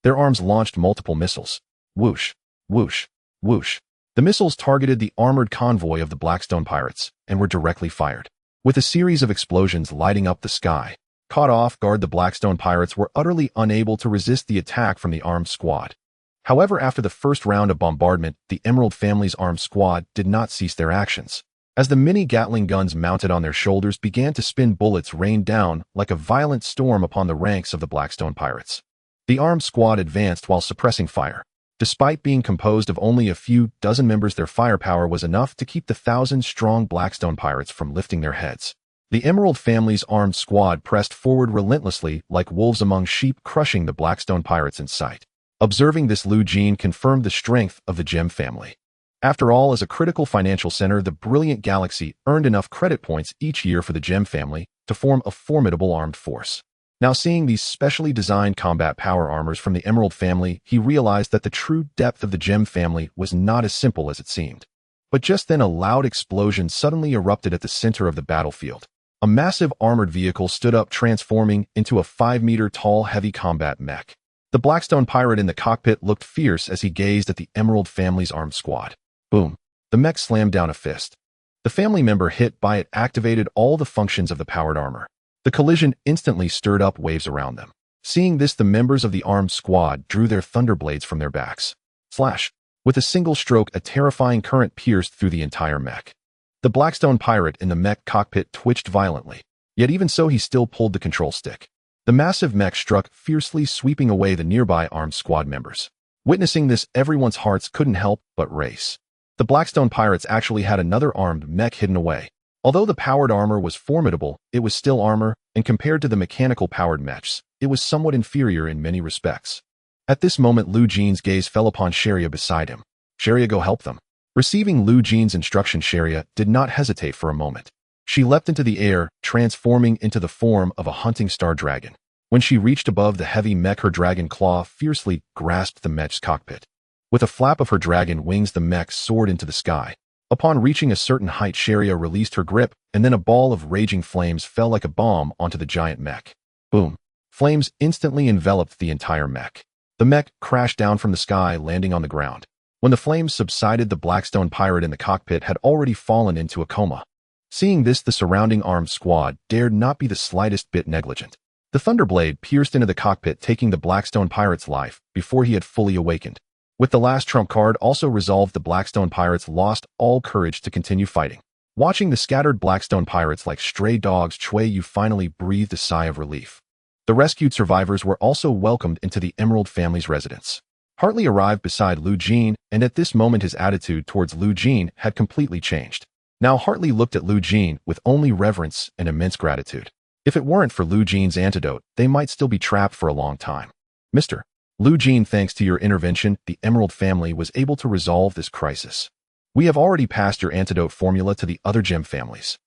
Their arms launched multiple missiles. Whoosh, whoosh, whoosh. The missiles targeted the armored convoy of the Blackstone pirates and were directly fired. With a series of explosions lighting up the sky, caught off guard, the Blackstone pirates were utterly unable to resist the attack from the armed squad. However, after the first round of bombardment, the Emerald family's armed squad did not cease their actions. As the mini Gatling guns mounted on their shoulders began to spin, bullets rained down like a violent storm upon the ranks of the Blackstone pirates. The armed squad advanced while suppressing fire. Despite being composed of only a few dozen members, their firepower was enough to keep the 1,000-strong Blackstone pirates from lifting their heads. The Emerald family's armed squad pressed forward relentlessly like wolves among sheep, crushing the Blackstone pirates in sight. Observing this, Jeene confirmed the strength of the Gem family. After all, as a critical financial center, the brilliant galaxy earned enough credit points each year for the Gem family to form a formidable armed force. Now seeing these specially designed combat power armors from the Emerald family, he realized that the true depth of the Gem family was not as simple as it seemed. But just then a loud explosion suddenly erupted at the center of the battlefield. A massive armored vehicle stood up, transforming into a 5-meter-tall heavy combat mech. The Blackstone pirate in the cockpit looked fierce as he gazed at the Emerald family's armed squad. Boom! The mech slammed down a fist. The family member hit by it activated all the functions of the powered armor. The collision instantly stirred up waves around them. Seeing this, the members of the armed squad drew their thunderblades from their backs. Slash! With a single stroke, a terrifying current pierced through the entire mech. The Blackstone pirate in the mech cockpit twitched violently, yet even so he still pulled the control stick. The massive mech struck fiercely, sweeping away the nearby armed squad members. Witnessing this, everyone's hearts couldn't help but race. The Blackstone pirates actually had another armed mech hidden away. Although the powered armor was formidable, it was still armor, and compared to the mechanical powered mechs, it was somewhat inferior in many respects. At this moment, Lu Jeane's gaze fell upon Sharia beside him. Sharia, go help them. Receiving Lu Jeane's instruction, Sharia did not hesitate for a moment. She leapt into the air, transforming into the form of a hunting star dragon. When she reached above the heavy mech, her dragon claw fiercely grasped the mech's cockpit. With a flap of her dragon wings, the mech soared into the sky. Upon reaching a certain height, Sharia released her grip, and then a ball of raging flames fell like a bomb onto the giant mech. Boom! Flames instantly enveloped the entire mech. The mech crashed down from the sky, landing on the ground. When the flames subsided, the Blackstone pirate in the cockpit had already fallen into a coma. Seeing this, the surrounding armed squad dared not be the slightest bit negligent. The thunderblade pierced into the cockpit, taking the Blackstone pirate's life before he had fully awakened. With the last trump card also resolved, the Blackstone pirates lost all courage to continue fighting. Watching the scattered Blackstone pirates like stray dogs, Chui Yu finally breathed a sigh of relief. The rescued survivors were also welcomed into the Emerald family's residence. Hartley arrived beside Lu Jeene, and at this moment his attitude towards Lu Jeene had completely changed. Now Hartley looked at Lu Jeene with only reverence and immense gratitude. If it weren't for Lu Jeane's antidote, they might still be trapped for a long time. Mr. Lu Jeene, thanks to your intervention, the Emerald family was able to resolve this crisis. We have already passed your antidote formula to the other gem families.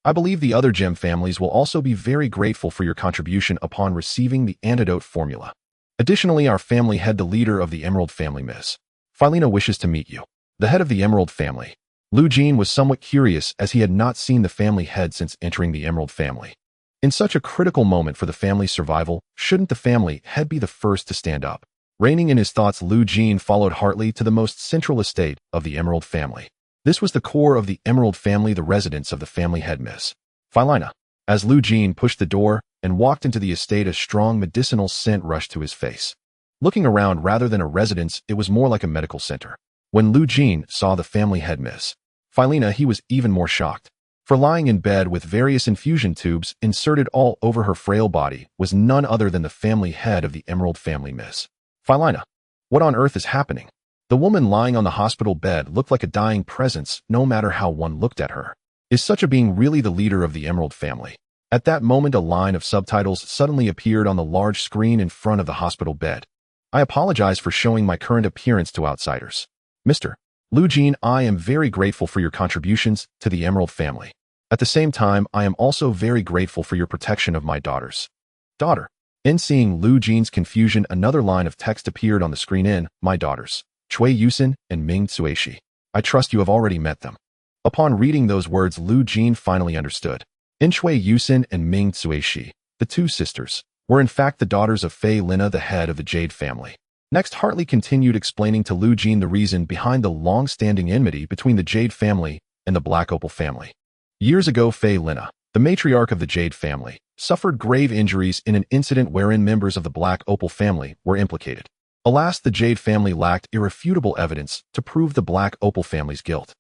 I believe the other gem families will also be very grateful for your contribution upon receiving the antidote formula. Additionally, our family head, the leader of the Emerald family, Ms. Philina, wishes to meet you. The head of the Emerald family. Lu Jeene was somewhat curious as he had not seen the family head since entering the Emerald family. In such a critical moment for the family's survival, shouldn't the family head be the first to stand up? Reigning in his thoughts, Lu Jeene followed Hartley to the most central estate of the Emerald family. This was the core of the Emerald family, the residence of the family head, Ms. Philina. As Lu Jeene pushed the door and walked into the estate, a strong medicinal scent rushed to his face. Looking around, rather than a residence, it was more like a medical center. When Lu Jeene saw the family head, Ms. Philina, he was even more shocked. For lying in bed with various infusion tubes inserted all over her frail body was none other than the family head of the Emerald family, Ms. Philina. What on earth is happening? The woman lying on the hospital bed looked like a dying presence, no matter how one looked at her. Is such a being really the leader of the Emerald family? At that moment, a line of subtitles suddenly appeared on the large screen in front of the hospital bed. I apologize for showing my current appearance to outsiders. Mr. Lu Jeene, I am very grateful for your contributions to the Emerald family. At the same time, I am also very grateful for your protection of my daughters. Daughter. In seeing Lu Jeene's confusion, another line of text appeared on the screen. In my daughters, Chui Yusin and Ming Tsueishi. I trust you have already met them. Upon reading those words, Lu Jeene finally understood. In Chui Yusin and Ming Tsueishi, the two sisters, were in fact the daughters of Fei Lina, the head of the Jade family. Next, Hartley continued explaining to Lu Jeene the reason behind the long-standing enmity between the Jade family and the Black Opal family. Years ago, Fei Lina, the matriarch of the Jade family, suffered grave injuries in an incident wherein members of the Black Opal family were implicated. Alas, the Jade family lacked irrefutable evidence to prove the Black Opal family's guilt.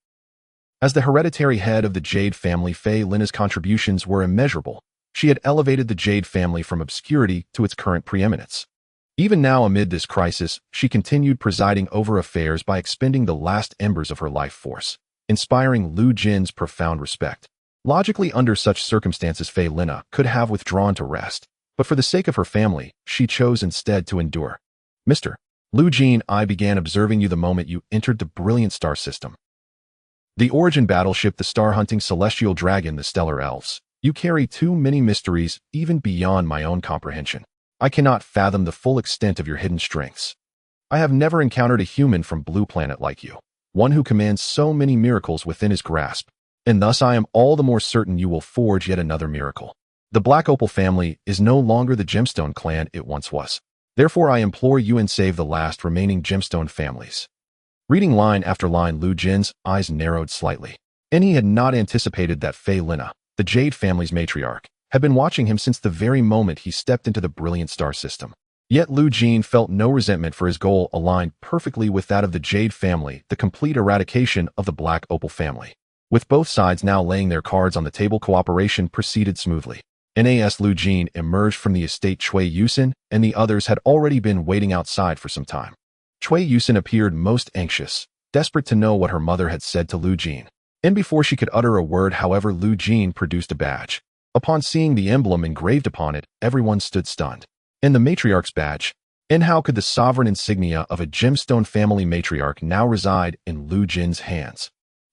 As the hereditary head of the Jade family, Fei Lina's contributions were immeasurable. She had elevated the Jade family from obscurity to its current preeminence. Even now, amid this crisis, she continued presiding over affairs by expending the last embers of her life force, inspiring Lu Jeene's profound respect. Logically, under such circumstances, Fei Lina could have withdrawn to rest, but for the sake of her family, she chose instead to endure. Mr. Lu Jeene, I began observing you the moment you entered the brilliant star system. The origin battleship, the star-hunting celestial dragon, the stellar elves, You carry too many mysteries, even beyond my own comprehension. I cannot fathom the full extent of your hidden strengths. I have never encountered a human from Blue Planet like you, one who commands so many miracles within his grasp, and thus I am all the more certain you will forge yet another miracle. The Black Opal family is no longer the Gemstone clan it once was. Therefore I implore you and save the last remaining Gemstone families. Reading line after line, Lu Jin's eyes narrowed slightly, and he had not anticipated that Fei Lina, the Jade family's matriarch, had been watching him since the very moment he stepped into the brilliant star system. Yet Lu Jin felt no resentment, for his goal aligned perfectly with that of the Jade family, the complete eradication of the Black Opal family. With both sides now laying their cards on the table, cooperation proceeded smoothly. Nas Lu Jin emerged from the estate Cui Yusin, and the others had already been waiting outside for some time. Cui Yusin appeared most anxious, desperate to know what her mother had said to Lu Jin. And before she could utter a word, however, Lu Jin produced a badge. Upon seeing the emblem engraved upon it, everyone stood stunned. And the matriarch's badge? And how could the sovereign insignia of a Gemstone family matriarch now reside in Lu Jin's hands?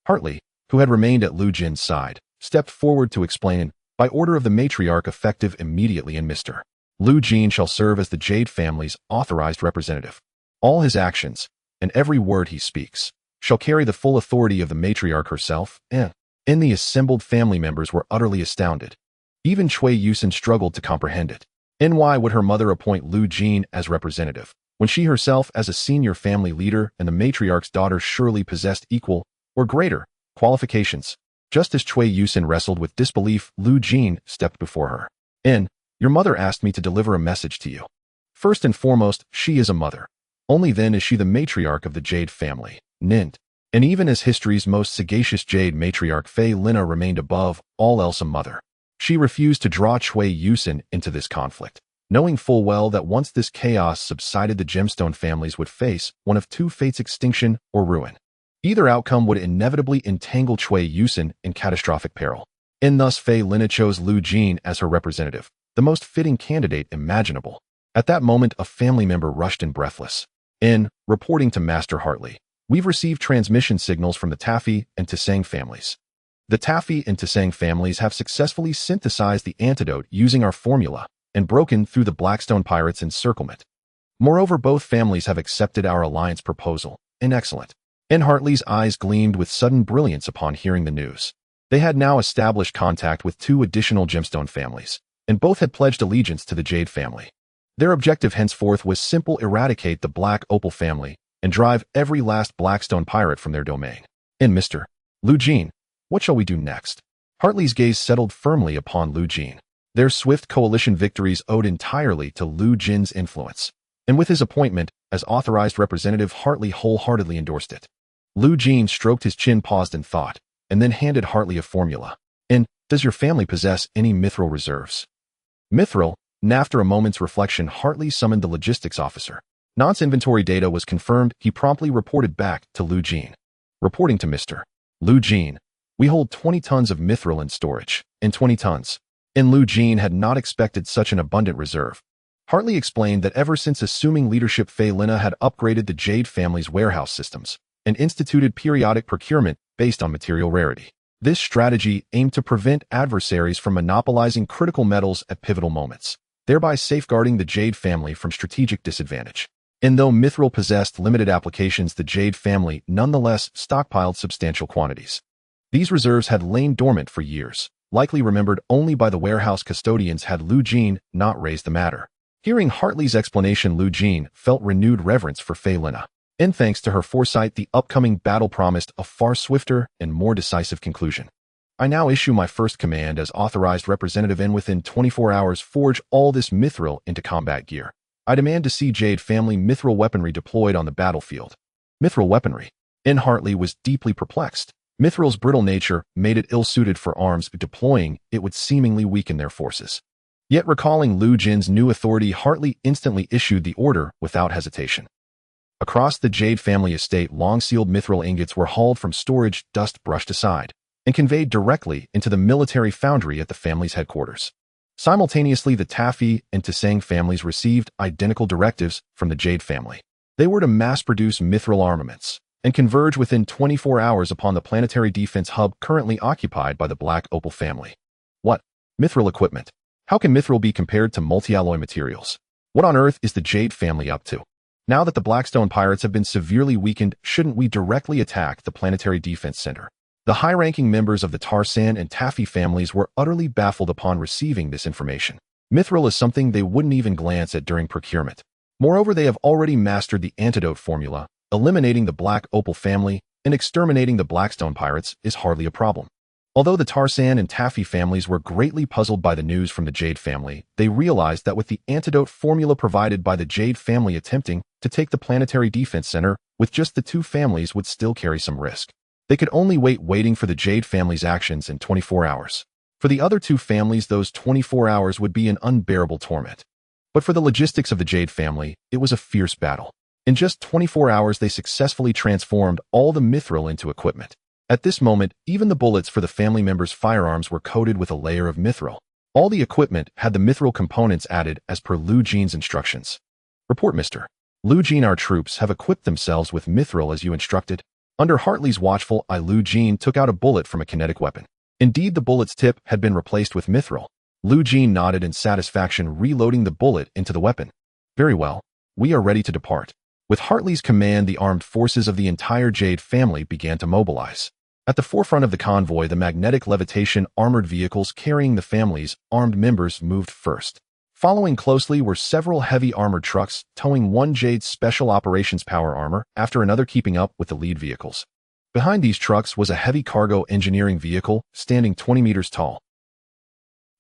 Hartley, who had remained at Lu Jin's side, stepped forward to explain, by order of the matriarch effective immediately, and Mr. Lu Jin shall serve as the Jade family's authorized representative. All his actions, and every word he speaks, shall carry the full authority of the matriarch herself, and the assembled family members were utterly astounded. Even Cui Yusin struggled to comprehend it. And why would her mother appoint Lu Jin as representative, when she herself as a senior family leader and the matriarch's daughter surely possessed equal, or greater, qualifications? Just as Cui Yusin wrestled with disbelief, Lu Jin stepped before her. Your mother asked me to deliver a message to you. First and foremost, she is a mother. Only then is she the matriarch of the Jade family, Nint. And even as history's most sagacious Jade matriarch, Fei Lina remained above all else a mother. She refused to draw Cui Yusin into this conflict, knowing full well that once this chaos subsided, the Gemstone families would face one of two fates: extinction or ruin. Either outcome would inevitably entangle Cui Yusin in catastrophic peril. And thus Fei Lina chose Lu Jin as her representative, the most fitting candidate imaginable. At that moment, a family member rushed in breathless. Reporting to Master Hartley, we've received transmission signals from the Taffy and Tiancang families. The Taffy and Tiancang families have successfully synthesized the antidote using our formula and broken through the Blackstone Pirates' encirclement. Moreover, both families have accepted our alliance proposal. Excellent. And Hartley's eyes gleamed with sudden brilliance upon hearing the news. They had now established contact with two additional Gemstone families, and both had pledged allegiance to the Jade family. Their objective henceforth was simple: eradicate the Black Opal family and drive every last Blackstone pirate from their domain. And Mr. Lu Jin, what shall we do next? Hartley's gaze settled firmly upon Lu Jin. Their swift coalition victories owed entirely to Lu Jin's influence, and with his appointment as authorized representative, Hartley wholeheartedly endorsed it. Lu Jin stroked his chin, paused in thought, and then handed Hartley a formula. Does your family possess any mithril reserves? Mithril? And after a moment's reflection, Hartley summoned the logistics officer. Nant's inventory data was confirmed. He promptly reported back to Lu Jin. Reporting to Mr. Lu Jin, we hold 20 tons of mithril in storage. 20 tons. And Lu Jin had not expected such an abundant reserve. Hartley explained that ever since assuming leadership, Fei Lina had upgraded the Jade family's warehouse systems and instituted periodic procurement based on material rarity. This strategy aimed to prevent adversaries from monopolizing critical metals at pivotal moments, thereby safeguarding the Jade family from strategic disadvantage. And though mithril possessed limited applications, the Jade family nonetheless stockpiled substantial quantities. These reserves had lain dormant for years, likely remembered only by the warehouse custodians had Lu Jin not raised the matter. Hearing Hartley's explanation, Lu Jin felt renewed reverence for Fei Lina. And thanks to her foresight, the upcoming battle promised a far swifter and more decisive conclusion. I now issue my first command as authorized representative, and within 24 hours forge all this mithril into combat gear. I demand to see Jade family mithril weaponry deployed on the battlefield. Mithril weaponry? And Hartley was deeply perplexed. Mithril's brittle nature made it ill-suited for arms. Deploying it would seemingly weaken their forces. Yet recalling Lu Jin's new authority, Hartley instantly issued the order without hesitation. Across the Jade family estate, long-sealed mithril ingots were hauled from storage, dust brushed aside, and conveyed directly into the military foundry at the family's headquarters. Simultaneously, the Taffy and Tiancang families received identical directives from the Jade family. They were to mass-produce mithril armaments and converge within 24 hours upon the planetary defense hub currently occupied by the Black Opal family. What? Mithril equipment. How can mithril be compared to multi-alloy materials? What on earth is the Jade family up to? Now that the Blackstone pirates have been severely weakened, shouldn't we directly attack the Planetary Defense Center? The high-ranking members of the Tarsan and Taffy families were utterly baffled upon receiving this information. Mithril is something they wouldn't even glance at during procurement. Moreover, they have already mastered the antidote formula. Eliminating the Black Opal family and exterminating the Blackstone pirates is hardly a problem. Although the Tarsan and Taffy families were greatly puzzled by the news from the Jade family, they realized that with the antidote formula provided by the Jade family attempting to take the Planetary Defense Center with just the two families would still carry some risk. They could only waiting for the Jade family's actions in 24 hours. For the other two families, those 24 hours would be an unbearable torment. But for the logistics of the Jade family, it was a fierce battle. In just 24 hours, they successfully transformed all the mithril into equipment. At this moment, even the bullets for the family members' firearms were coated with a layer of mithril. All the equipment had the mithril components added as per Lu Jeane's instructions. Report, Mr. Lu Jeene, our troops have equipped themselves with mithril as you instructed. Under Hartley's watchful eye, Lu Jeene took out a bullet from a kinetic weapon. Indeed, the bullet's tip had been replaced with mithril. Lu Jeene nodded in satisfaction, reloading the bullet into the weapon. Very well. We are ready to depart. With Hartley's command, the armed forces of the entire Jade family began to mobilize. At the forefront of the convoy, the magnetic levitation armored vehicles carrying the family's armed members moved first. Following closely were several heavy armored trucks towing one Jade Special Operations power armor after another, keeping up with the lead vehicles. Behind these trucks was a heavy cargo engineering vehicle standing 20 meters tall.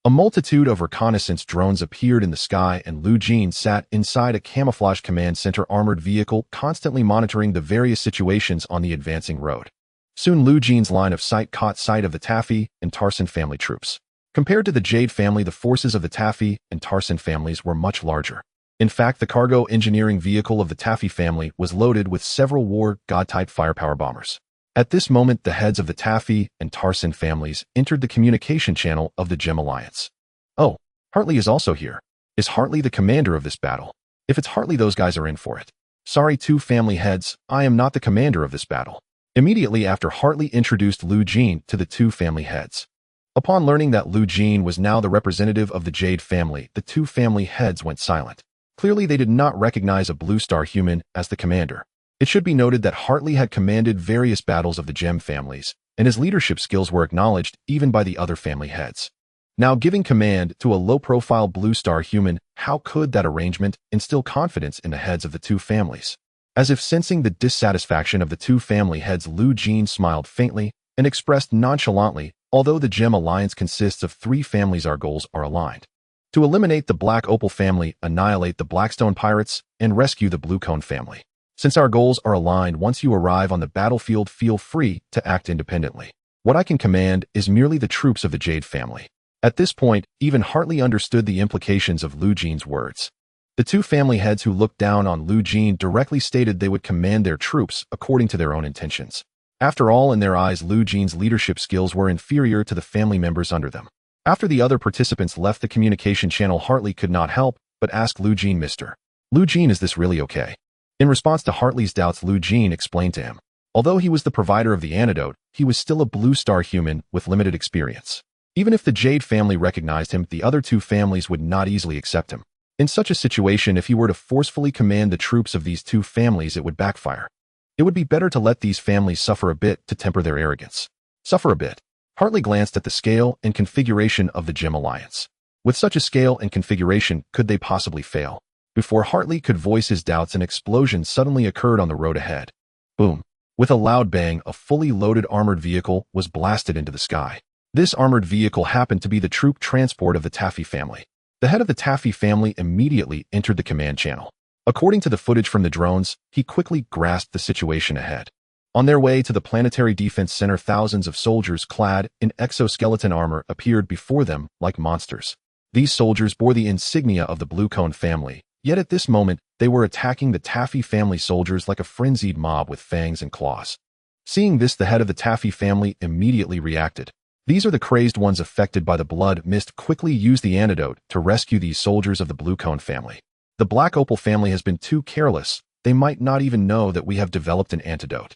A multitude of reconnaissance drones appeared in the sky, and Lu Jeene sat inside a camouflage command center armored vehicle, constantly monitoring the various situations on the advancing road. Soon Lu Jeane's line of sight caught sight of the Taffy and Tarsan family troops. Compared to the Jade family, the forces of the Taffy and Tarsan families were much larger. In fact, the cargo engineering vehicle of the Taffy family was loaded with several war god-type firepower bombers. At this moment, the heads of the Taffy and Tarsan families entered the communication channel of the Gem Alliance. Oh, Hartley is also here. Is Hartley the commander of this battle? If it's Hartley, those guys are in for it. Sorry, two family heads, I am not the commander of this battle. Immediately after, Hartley introduced Lu Jeene to the two family heads. Upon learning that Lu Jeene was now the representative of the Jade family, the two family heads went silent. Clearly, they did not recognize a Blue Star human as the commander. It should be noted that Hartley had commanded various battles of the Gem families, and his leadership skills were acknowledged even by the other family heads. Now, giving command to a low-profile Blue Star human, how could that arrangement instill confidence in the heads of the two families? As if sensing the dissatisfaction of the two family heads, Lu Jeene smiled faintly and expressed nonchalantly, although the Gem Alliance consists of three families, our goals are aligned. To eliminate the Black Opal family, annihilate the Blackstone pirates, and rescue the Blue Cone family. Since our goals are aligned, once you arrive on the battlefield, feel free to act independently. What I can command is merely the troops of the Jade family. At this point, even Hartley understood the implications of Lu Jeane's words. The two family heads who looked down on Lu Jeene directly stated they would command their troops according to their own intentions. After all, in their eyes, Lu Jeane's leadership skills were inferior to the family members under them. After the other participants left the communication channel, Hartley could not help but ask Lu Jeene, Mr. Lu Jeene, is this really okay? In response to Hartley's doubts, Lu Jeene explained to him. Although he was the provider of the antidote, he was still a Blue Star human with limited experience. Even if the Jade family recognized him, the other two families would not easily accept him. In such a situation, if he were to forcefully command the troops of these two families, it would backfire. It would be better to let these families suffer a bit to temper their arrogance. Suffer a bit. Hartley glanced at the scale and configuration of the Gem Alliance. With such a scale and configuration, could they possibly fail? Before Hartley could voice his doubts, an explosion suddenly occurred on the road ahead. Boom. With a loud bang, a fully loaded armored vehicle was blasted into the sky. This armored vehicle happened to be the troop transport of the Taffy family. The head of the Taffy family immediately entered the command channel. According to the footage from the drones, he quickly grasped the situation ahead. On their way to the Planetary Defense Center, thousands of soldiers clad in exoskeleton armor appeared before them like monsters. These soldiers bore the insignia of the Blue Cone family, yet at this moment, they were attacking the Taffy family soldiers like a frenzied mob with fangs and claws. Seeing this, the head of the Taffy family immediately reacted. These are the crazed ones affected by the blood mist. Quickly use the antidote to rescue these soldiers of the Blue Cone family. The Black Opal family has been too careless. They might not even know that we have developed an antidote.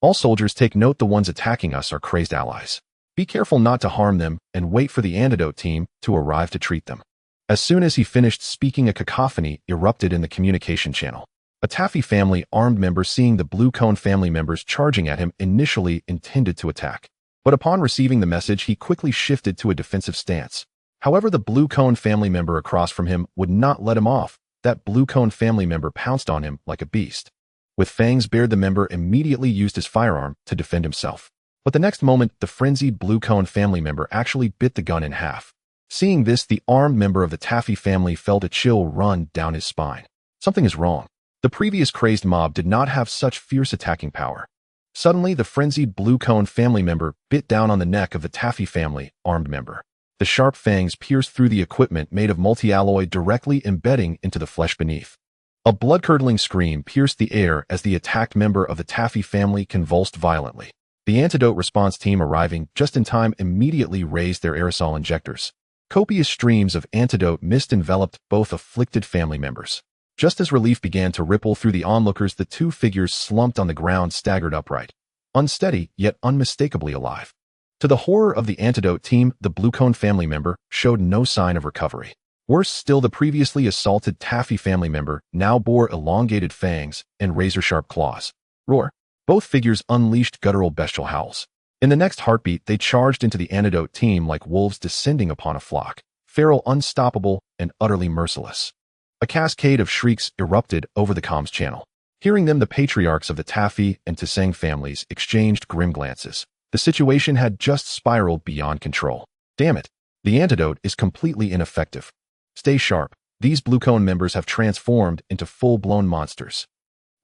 All soldiers take note, the ones attacking us are crazed allies. Be careful not to harm them and wait for the antidote team to arrive to treat them. As soon as he finished speaking, a cacophony erupted in the communication channel. A Taffy family armed member, seeing the Blue Cone family members charging at him, initially intended to attack. But upon receiving the message, he quickly shifted to a defensive stance. However, the Blue Cone family member across from him would not let him off. That Blue Cone family member pounced on him like a beast. With fangs bared, the member immediately used his firearm to defend himself. But the next moment, the frenzied Blue Cone family member actually bit the gun in half. Seeing this, the armed member of the Taffy family felt a chill run down his spine. Something is wrong. The previous crazed mob did not have such fierce attacking power. Suddenly, the frenzied Blue Cone family member bit down on the neck of the Taffy family armed member. The sharp fangs pierced through the equipment made of multi-alloy, directly embedding into the flesh beneath. A blood-curdling scream pierced the air as the attacked member of the Taffy family convulsed violently. The antidote response team, arriving just in time, immediately raised their aerosol injectors. Copious streams of antidote mist enveloped both afflicted family members. Just as relief began to ripple through the onlookers, the two figures slumped on the ground, staggered upright, unsteady yet unmistakably alive. To the horror of the antidote team, the Blue Cone family member showed no sign of recovery. Worse still, the previously assaulted Taffy family member now bore elongated fangs and razor-sharp claws. Roar! Both figures unleashed guttural bestial howls. In the next heartbeat, they charged into the antidote team like wolves descending upon a flock, feral, unstoppable, and utterly merciless. A cascade of shrieks erupted over the comms channel. Hearing them, the patriarchs of the Taffy and Tiancang families exchanged grim glances. The situation had just spiraled beyond control. Damn it! The antidote is completely ineffective. Stay sharp. These Blue Cone members have transformed into full-blown monsters.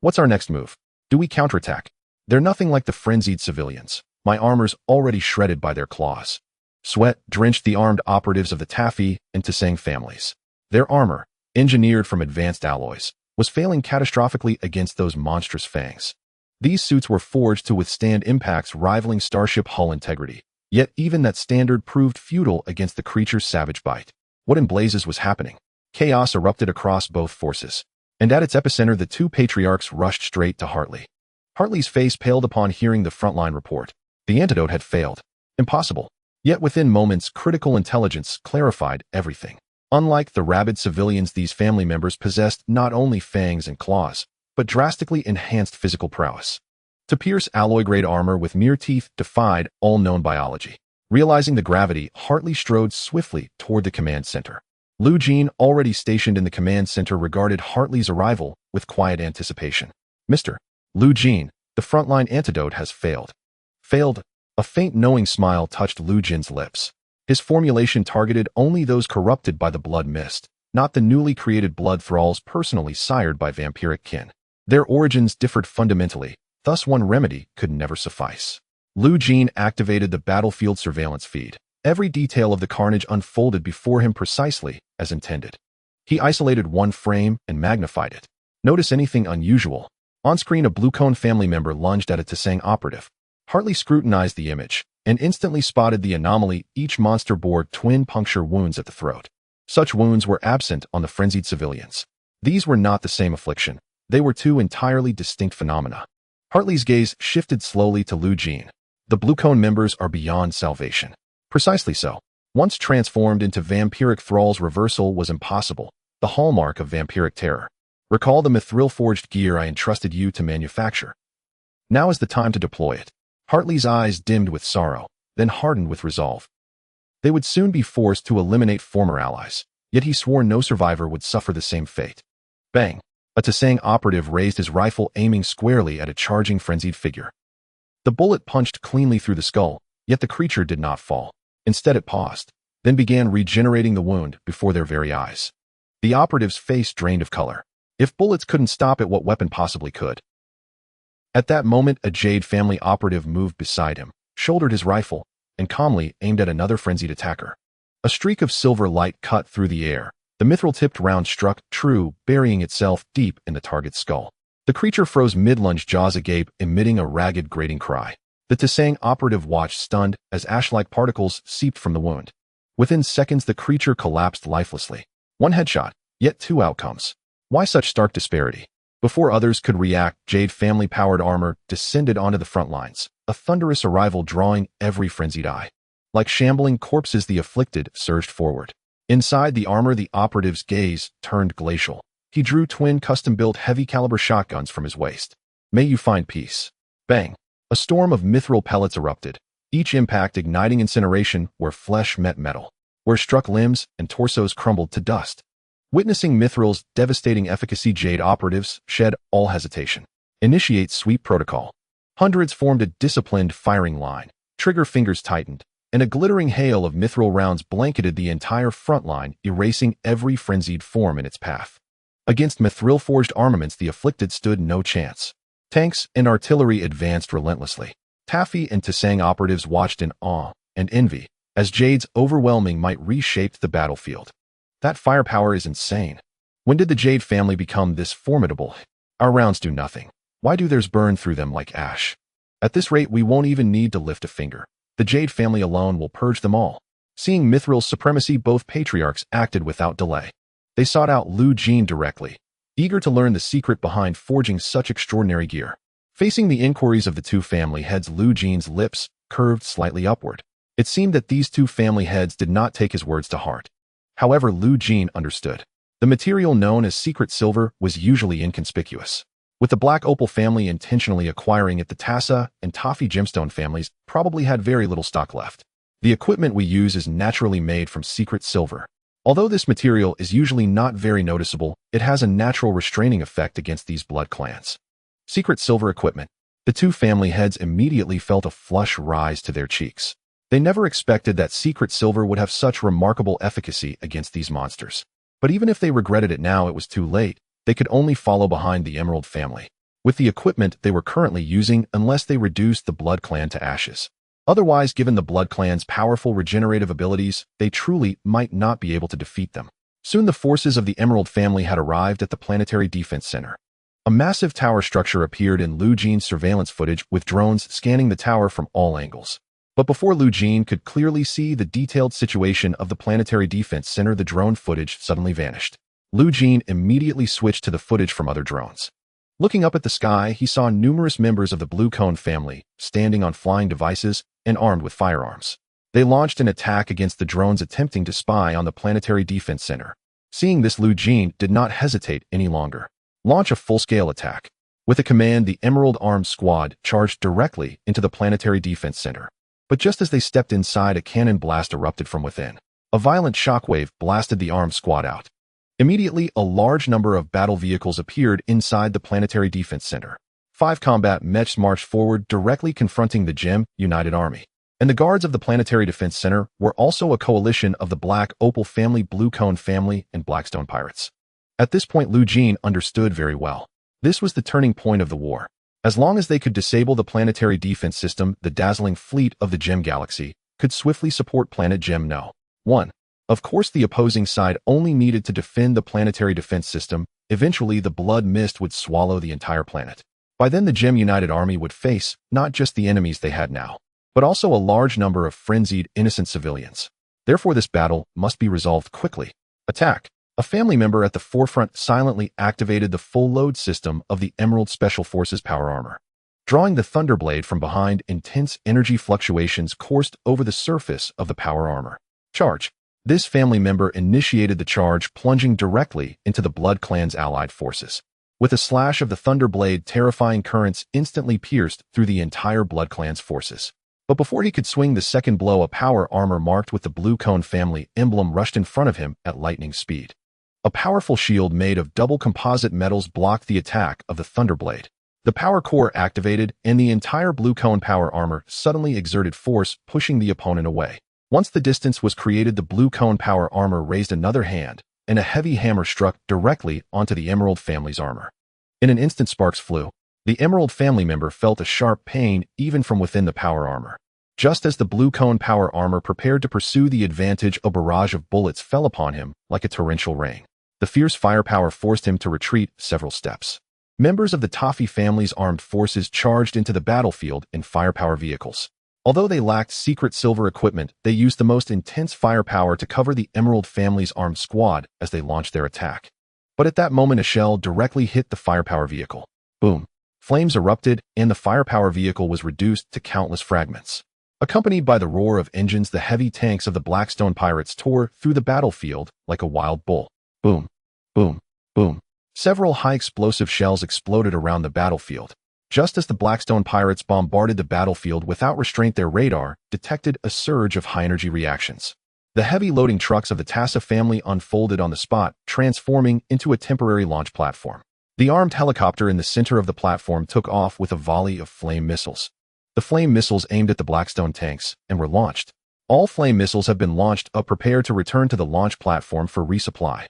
What's our next move? Do we counterattack? They're nothing like the frenzied civilians. My armor's already shredded by their claws. Sweat drenched the armed operatives of the Taffy and Tiancang families. Their armor, engineered from advanced alloys, was failing catastrophically against those monstrous fangs. These suits were forged to withstand impacts rivaling starship hull integrity, yet even that standard proved futile against the creature's savage bite. What in blazes was happening? Chaos erupted across both forces, and at its epicenter, the two patriarchs rushed straight to Hartley. Hartley's face paled upon hearing the frontline report. The antidote had failed. Impossible. Yet within moments, critical intelligence clarified everything. Unlike the rabid civilians, these family members possessed not only fangs and claws, but drastically enhanced physical prowess. To pierce alloy-grade armor with mere teeth defied all known biology. Realizing the gravity, Hartley strode swiftly toward the command center. Jeene, already stationed in the command center, regarded Hartley's arrival with quiet anticipation. Mr. Jeene, the frontline antidote has failed. Failed? A faint knowing smile touched Jeene's lips. His formulation targeted only those corrupted by the blood mist, not the newly created blood thralls personally sired by vampiric kin. Their origins differed fundamentally, thus one remedy could never suffice. Jeene activated the battlefield surveillance feed. Every detail of the carnage unfolded before him precisely as intended. He isolated one frame and magnified it. Notice anything unusual? On-screen, a Blue Cone family member lunged at a Tiancang operative. Hartley scrutinized the image and instantly spotted the anomaly. Each monster bore twin puncture wounds at the throat. Such wounds were absent on the frenzied civilians. These were not the same affliction. They were two entirely distinct phenomena. Hartley's gaze shifted slowly to Jeene. The Blue Cone members are beyond salvation. Precisely so. Once transformed into vampiric thralls, reversal was impossible, the hallmark of vampiric terror. Recall the mithril-forged gear I entrusted you to manufacture. Now is the time to deploy it. Hartley's eyes dimmed with sorrow, then hardened with resolve. They would soon be forced to eliminate former allies, yet he swore no survivor would suffer the same fate. Bang! A Tiancang operative raised his rifle, aiming squarely at a charging frenzied figure. The bullet punched cleanly through the skull, yet the creature did not fall. Instead, it paused, then began regenerating the wound before their very eyes. The operative's face drained of color. If bullets couldn't stop it, what weapon possibly could? At that moment, a Jade family operative moved beside him, shouldered his rifle, and calmly aimed at another frenzied attacker. A streak of silver light cut through the air. The mithril-tipped round struck true, burying itself deep in the target's skull. The creature froze mid-lunge, jaws agape, emitting a ragged, grating cry. The Tiancang operative watched stunned as ash-like particles seeped from the wound. Within seconds, the creature collapsed lifelessly. One headshot, yet two outcomes. Why such stark disparity? Before others could react, Jade family-powered armor descended onto the front lines, a thunderous arrival drawing every frenzied eye. Like shambling corpses, the afflicted surged forward. Inside the armor, the operative's gaze turned glacial. He drew twin custom-built heavy-caliber shotguns from his waist. May you find peace. Bang! A storm of mithril pellets erupted, each impact igniting incineration where flesh met metal, where struck limbs and torsos crumbled to dust. Witnessing mithril's devastating efficacy, Jade operatives shed all hesitation. Initiate sweep protocol. Hundreds formed a disciplined firing line, trigger fingers tightened, and a glittering hail of mithril rounds blanketed the entire front line, erasing every frenzied form in its path. Against mithril-forged armaments, the afflicted stood no chance. Tanks and artillery advanced relentlessly. Taffy and Tiancang operatives watched in awe and envy as Jade's overwhelming might reshaped the battlefield. That firepower is insane. When did the Jade family become this formidable? Our rounds do nothing. Why do theirs burn through them like ash? At this rate, we won't even need to lift a finger. The Jade family alone will purge them all. Seeing Mithril's supremacy, both patriarchs acted without delay. They sought out Jeene directly, eager to learn the secret behind forging such extraordinary gear. Facing the inquiries of the two family heads, Jeene's lips curved slightly upward. It seemed that these two family heads did not take his words to heart. However, Jeene understood. The material known as secret silver was usually inconspicuous. With the Black Opal family intentionally acquiring it, the Tassa and Toffee gemstone families probably had very little stock left. The equipment we use is naturally made from secret silver. Although this material is usually not very noticeable, it has a natural restraining effect against these blood clans. Secret silver equipment. The two family heads immediately felt a flush rise to their cheeks. They never expected that secret silver would have such remarkable efficacy against these monsters. But even if they regretted it now, it was too late. They could only follow behind the Emerald family with the equipment they were currently using unless they reduced the Blood Clan to ashes. Otherwise, given the Blood Clan's powerful regenerative abilities, they truly might not be able to defeat them. Soon the forces of the Emerald family had arrived at the Planetary Defense Center. A massive tower structure appeared in Jeene's surveillance footage, with drones scanning the tower from all angles. But before Jeene could clearly see the detailed situation of the Planetary Defense Center, the drone footage suddenly vanished. Jeene immediately switched to the footage from other drones. Looking up at the sky, he saw numerous members of the Blue Cone family standing on flying devices and armed with firearms. They launched an attack against the drones attempting to spy on the Planetary Defense Center. Seeing this, Jeene did not hesitate any longer. Launch a full-scale attack. With a command, the Emerald Armed Squad charged directly into the Planetary Defense Center. But just as they stepped inside, a cannon blast erupted from within. A violent shockwave blasted the armed squad out. Immediately, a large number of battle vehicles appeared inside the Planetary Defense Center. 5 combat mechs marched forward, directly confronting the Gem United Army. And the guards of the Planetary Defense Center were also a coalition of the Black Opal family, Blue Cone family, and Blackstone pirates. At this point, Jeene understood very well. This was the turning point of the war. As long as they could disable the planetary defense system, the dazzling fleet of the Gem Galaxy could swiftly support Planet Gem No. 1. Of course, the opposing side only needed to defend the planetary defense system. Eventually, the blood mist would swallow the entire planet. By then, the Gem United Army would face not just the enemies they had now, but also a large number of frenzied, innocent civilians. Therefore, this battle must be resolved quickly. Attack. A family member at the forefront silently activated the full load system of the Emerald Special Forces power armor. Drawing the Thunderblade from behind, intense energy fluctuations coursed over the surface of the power armor. Charge. This family member initiated the charge, plunging directly into the Blood Clan's allied forces. With a slash of the Thunderblade, terrifying currents instantly pierced through the entire Blood Clan's forces. But before he could swing the second blow, a power armor marked with the Blue Cone family emblem rushed in front of him at lightning speed. A powerful shield made of double composite metals blocked the attack of the Thunderblade. The power core activated, and the entire Blue Cone power armor suddenly exerted force, pushing the opponent away. Once the distance was created, the Blue Cone power armor raised another hand, and a heavy hammer struck directly onto the Emerald family's armor. In an instant, sparks flew. The Emerald family member felt a sharp pain even from within the power armor. Just as the Blue Cone power armor prepared to pursue the advantage, a barrage of bullets fell upon him like a torrential rain. The fierce firepower forced him to retreat several steps. Members of the Toffee family's armed forces charged into the battlefield in firepower vehicles. Although they lacked secret silver equipment, they used the most intense firepower to cover the Emerald family's armed squad as they launched their attack. But at that moment, a shell directly hit the firepower vehicle. Boom! Flames erupted, and the firepower vehicle was reduced to countless fragments. Accompanied by the roar of engines, the heavy tanks of the Blackstone pirates tore through the battlefield like a wild bull. Boom, boom, boom. Several high-explosive shells exploded around the battlefield. Just as the Blackstone pirates bombarded the battlefield without restraint, their radar detected a surge of high-energy reactions. The heavy loading trucks of the Tassa family unfolded on the spot, transforming into a temporary launch platform. The armed helicopter in the center of the platform took off with a volley of flame missiles. The flame missiles aimed at the Blackstone tanks and were launched. All flame missiles have been launched up, prepare to return to the launch platform for resupply.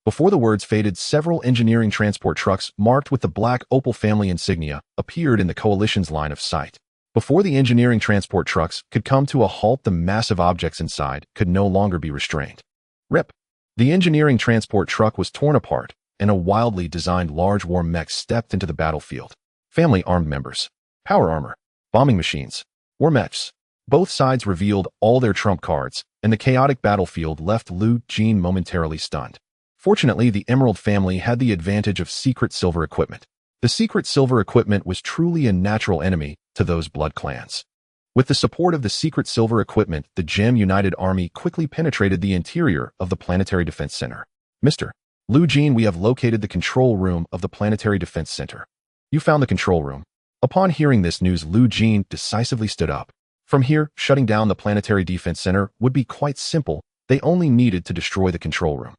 Before the words faded, several engineering transport trucks marked with the Black Opal family insignia appeared in the coalition's line of sight. Before the engineering transport trucks could come to a halt, the massive objects inside could no longer be restrained. Rip! The engineering transport truck was torn apart, and a wildly designed large war mech stepped into the battlefield. Family armed members, power armor, bombing machines, war mechs. Both sides revealed all their trump cards, and the chaotic battlefield left Jeene momentarily stunned. Fortunately, the Emerald family had the advantage of secret silver equipment. The secret silver equipment was truly a natural enemy to those blood clans. With the support of the secret silver equipment, the Gem United Army quickly penetrated the interior of the Planetary Defense Center. Mr. Jeene, we have located the control room of the Planetary Defense Center. You found the control room. Upon hearing this news, Jeene decisively stood up. From here, shutting down the Planetary Defense Center would be quite simple. They only needed to destroy the control room.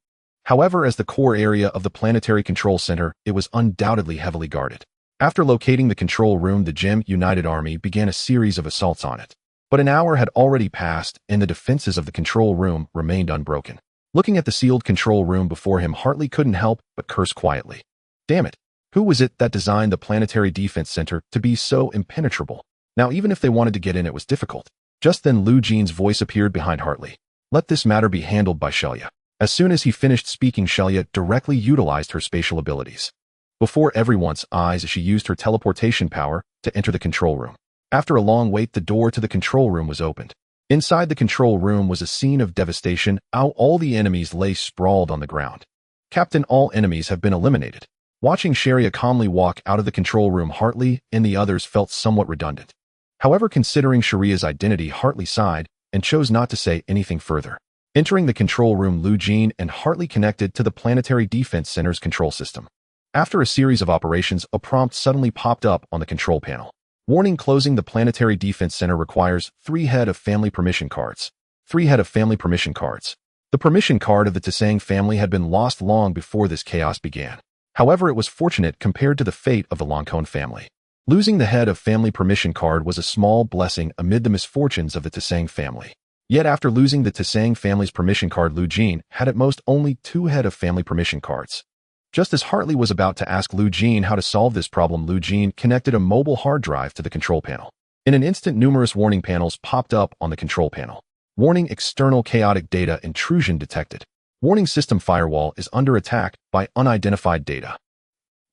However, as the core area of the Planetary Control Center, it was undoubtedly heavily guarded. After locating the control room, the Gem United Army began a series of assaults on it. But an hour had already passed, and the defenses of the control room remained unbroken. Looking at the sealed control room before him, Hartley couldn't help but curse quietly. Damn it! Who was it that designed the Planetary Defense Center to be so impenetrable? Now, even if they wanted to get in, it was difficult. Just then, Jeene's voice appeared behind Hartley. Let this matter be handled by Shelia. As soon as he finished speaking, Shelia directly utilized her spatial abilities. Before everyone's eyes, she used her teleportation power to enter the control room. After a long wait, the door to the control room was opened. Inside the control room was a scene of devastation. All the enemies lay sprawled on the ground. Captain, all enemies have been eliminated. Watching Shelia calmly walk out of the control room, Hartley and the others felt somewhat redundant. However, considering Sharia's identity, Hartley sighed and chose not to say anything further. Entering the control room, Jeene and Hartley connected to the Planetary Defense Center's control system. After a series of operations, a prompt suddenly popped up on the control panel. Warning: closing the Planetary Defense Center requires 3 head of family permission cards. 3 head of family permission cards. The permission card of the Tiancang family had been lost long before this chaos began. However, it was fortunate compared to the fate of the Loncone family. Losing the head of family permission card was a small blessing amid the misfortunes of the Tiancang family. Yet after losing the Tiancang family's permission card, Jeene had at most only 2 head of family permission cards. Just as Hartley was about to ask Jeene how to solve this problem, Jeene connected a mobile hard drive to the control panel. In an instant, numerous warning panels popped up on the control panel. Warning: external chaotic data intrusion detected. Warning: system firewall is under attack by unidentified data.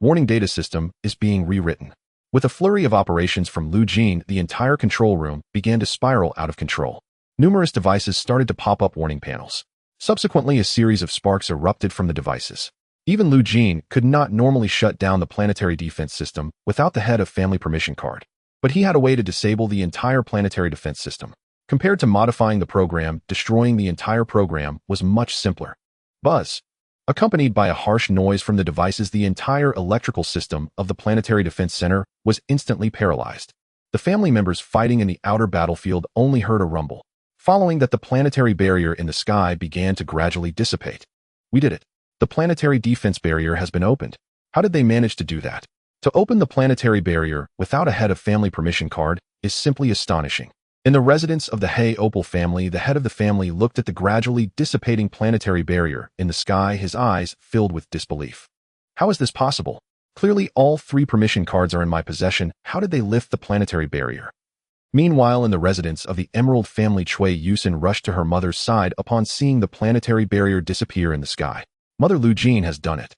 Warning: data system is being rewritten. With a flurry of operations from Jeene, the entire control room began to spiral out of control. Numerous devices started to pop up warning panels. Subsequently, a series of sparks erupted from the devices. Even Jeene could not normally shut down the Planetary Defense System without the head of family permission card. But he had a way to disable the entire Planetary Defense System. Compared to modifying the program, destroying the entire program was much simpler. Buzz. Accompanied by a harsh noise from the devices, the entire electrical system of the Planetary Defense Center was instantly paralyzed. The family members fighting in the outer battlefield only heard a rumble. Following that, the planetary barrier in the sky began to gradually dissipate. We did it. The planetary defense barrier has been opened. How did they manage to do that? To open the planetary barrier without a head of family permission card is simply astonishing. In the residence of the Hay Opal family, the head of the family looked at the gradually dissipating planetary barrier in the sky, his eyes filled with disbelief. How is this possible? Clearly, all 3 permission cards are in my possession. How did they lift the planetary barrier? Meanwhile, in the residence of the Emerald family, Cui Yusin rushed to her mother's side upon seeing the planetary barrier disappear in the sky. Mother, Jeene has done it.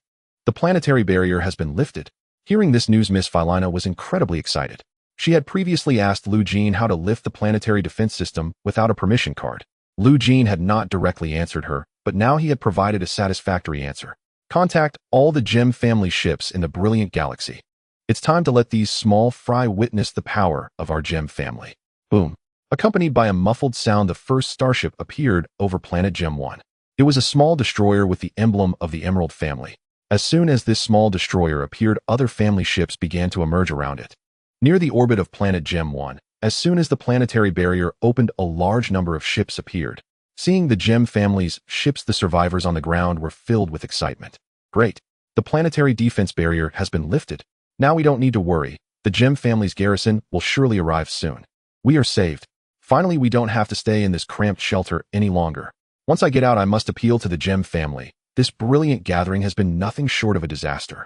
The planetary barrier has been lifted. Hearing this news, Miss Philina was incredibly excited. She had previously asked Jeene how to lift the planetary defense system without a permission card. Jeene had not directly answered her, but now he had provided a satisfactory answer. Contact all the Gem family ships in the brilliant galaxy. It's time to let these small fry witness the power of our Gem family. Boom. Accompanied by a muffled sound, the first starship appeared over planet Gem 1. It was a small destroyer with the emblem of the Emerald family. As soon as this small destroyer appeared, other family ships began to emerge around it. Near the orbit of planet Gem 1, as soon as the planetary barrier opened, a large number of ships appeared. Seeing the Gem family's ships, the survivors on the ground were filled with excitement. Great! The planetary defense barrier has been lifted. Now we don't need to worry. The Gem family's garrison will surely arrive soon. We are saved. Finally, we don't have to stay in this cramped shelter any longer. Once I get out, I must appeal to the Gem family. This brilliant gathering has been nothing short of a disaster.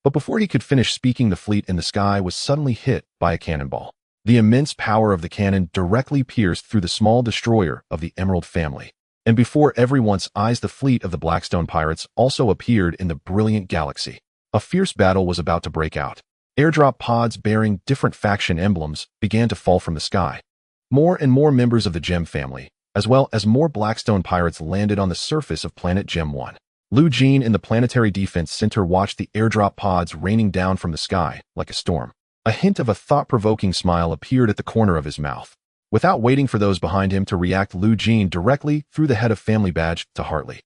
But before he could finish speaking, the fleet in the sky was suddenly hit by a cannonball. The immense power of the cannon directly pierced through the small destroyer of the Emerald family. And before everyone's eyes, the fleet of the Blackstone pirates also appeared in the brilliant galaxy. A fierce battle was about to break out. Airdrop pods bearing different faction emblems began to fall from the sky. More and more members of the Gem family, as well as more Blackstone pirates, landed on the surface of planet Gem 1. Jeene in the Planetary Defense Center watched the airdrop pods raining down from the sky like a storm. A hint of a thought-provoking smile appeared at the corner of his mouth. Without waiting for those behind him to react, Jeene directly threw the head of family badge to Hartley.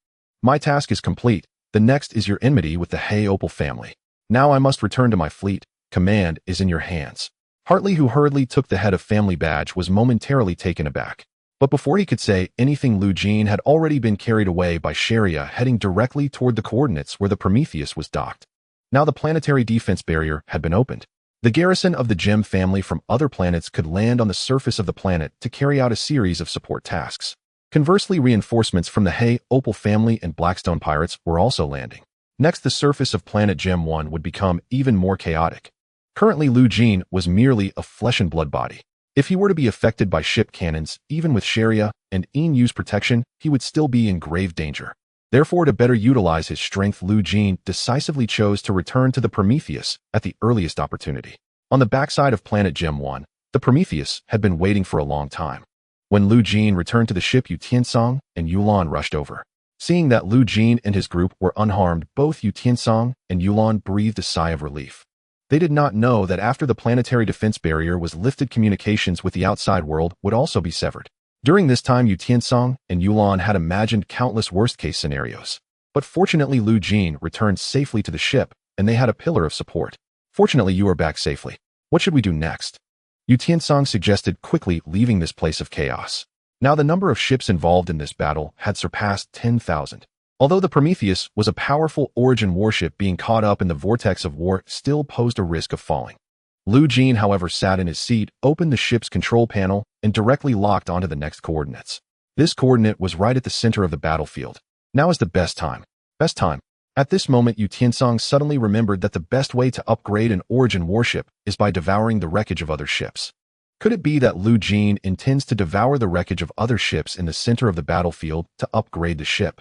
My task is complete. The next is your enmity with the Haubo family. Now I must return to my fleet. Command is in your hands. Hartley, who hurriedly took the head of family badge, was momentarily taken aback. But before he could say anything, Jeene had already been carried away by Sharia, heading directly toward the coordinates where the Prometheus was docked. Now the planetary defense barrier had been opened. The garrison of the Gem family from other planets could land on the surface of the planet to carry out a series of support tasks. Conversely, reinforcements from the Haubo family and Blackstone pirates were also landing. Next, the surface of planet Gem 1 would become even more chaotic. Currently, Jeene was merely a flesh and blood body. If he were to be affected by ship cannons, even with Sharia and EU's protection, he would still be in grave danger. Therefore, to better utilize his strength, Jeene decisively chose to return to the Prometheus at the earliest opportunity. On the backside of planet Gem 1, the Prometheus had been waiting for a long time. When Jeene returned to the ship, Yu Tiancang and Yulan rushed over. Seeing that Jeene and his group were unharmed, both Yu Tiancang and Yulan breathed a sigh of relief. They did not know that after the planetary defense barrier was lifted, communications with the outside world would also be severed. During this time, Yu Tiancang and Yulan had imagined countless worst-case scenarios. But fortunately, Jeene returned safely to the ship, and they had a pillar of support. Fortunately, you are back safely. What should we do next? Yu Tiancang suggested, quickly leaving this place of chaos. Now the number of ships involved in this battle had surpassed 10,000. Although the Prometheus was a powerful origin warship, being caught up in the vortex of war still posed a risk of falling. Jeene, however, sat in his seat, opened the ship's control panel, and directly locked onto the next coordinates. This coordinate was right at the center of the battlefield. Now is the best time. Best time. At this moment, Yu Tiancang suddenly remembered that the best way to upgrade an origin warship is by devouring the wreckage of other ships. Could it be that Jeene intends to devour the wreckage of other ships in the center of the battlefield to upgrade the ship?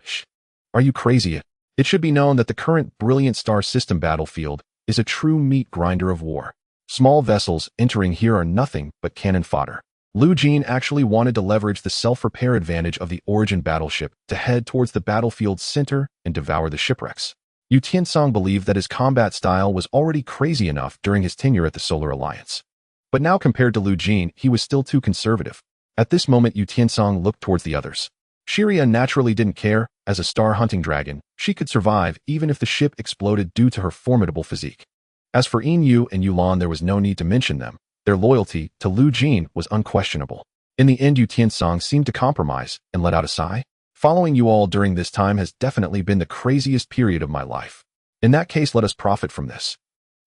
Are you crazy? It should be known that the current brilliant star system battlefield is a true meat grinder of war. Small vessels entering here are nothing but cannon fodder. Jeene actually wanted to leverage the self-repair advantage of the origin battleship to head towards the battlefield's center and devour the shipwrecks. Yu Tiancang believed that his combat style was already crazy enough during his tenure at the Solar Alliance. But now, compared to Jeene, he was still too conservative. At this moment, Yu Tiancang looked towards the others. Sharia naturally didn't care. As a star-hunting dragon, she could survive even if the ship exploded due to her formidable physique. As for Yu and Yulan, there was no need to mention them. Their loyalty to Jeene was unquestionable. In the end, Yu Tiancang seemed to compromise and let out a sigh. Following you all during this time has definitely been the craziest period of my life. In that case, let us profit from this.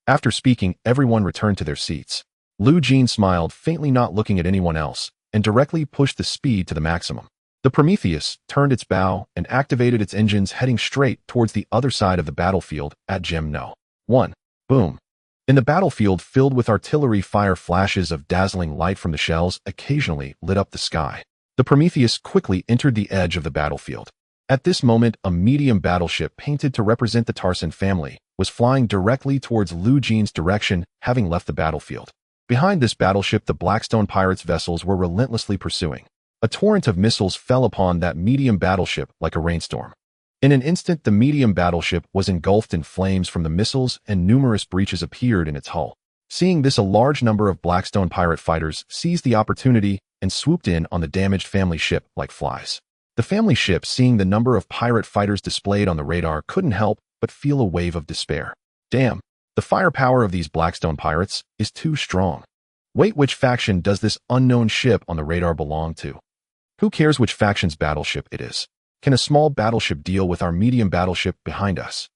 After speaking, everyone returned to their seats. Jeene smiled faintly, not looking at anyone else, and directly pushed the speed to the maximum. The Prometheus turned its bow and activated its engines, heading straight towards the other side of the battlefield at Gem No. 1. Boom. In the battlefield filled with artillery fire, flashes of dazzling light from the shells occasionally lit up the sky. The Prometheus quickly entered the edge of the battlefield. At this moment, a medium battleship painted to represent the Tarsan family was flying directly towards Jeene's direction, having left the battlefield. Behind this battleship, the Blackstone pirates' vessels were relentlessly pursuing. A torrent of missiles fell upon that medium battleship like a rainstorm. In an instant, the medium battleship was engulfed in flames from the missiles, and numerous breaches appeared in its hull. Seeing this, a large number of Blackstone pirate fighters seized the opportunity and swooped in on the damaged family ship like flies. The family ship, seeing the number of pirate fighters displayed on the radar, couldn't help but feel a wave of despair. Damn, the firepower of these Blackstone pirates is too strong. Wait, which faction does this unknown ship on the radar belong to? Who cares which faction's battleship it is? Can a small battleship deal with our medium battleship behind us?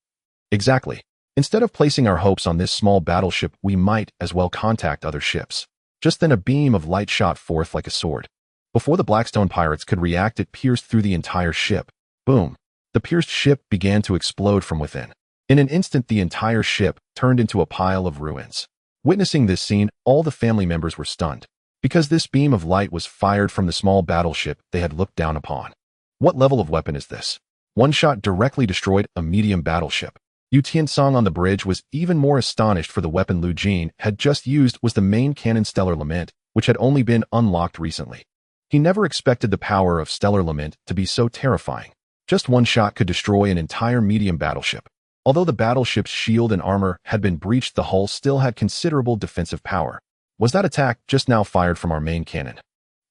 Exactly. Instead of placing our hopes on this small battleship, we might as well contact other ships. Just then a beam of light shot forth like a sword. Before the Blackstone pirates could react, it pierced through the entire ship. Boom! The pierced ship began to explode from within. In an instant, the entire ship turned into a pile of ruins. Witnessing this scene, all the family members were stunned, because this beam of light was fired from the small battleship they had looked down upon. What level of weapon is this? One shot directly destroyed a medium battleship. Yu Tiancang on the bridge was even more astonished, for the weapon Jeene had just used was the main cannon Stellar Lament, which had only been unlocked recently. He never expected the power of Stellar Lament to be so terrifying. Just one shot could destroy an entire medium battleship. Although the battleship's shield and armor had been breached, the hull still had considerable defensive power. Was that attack just now fired from our main cannon?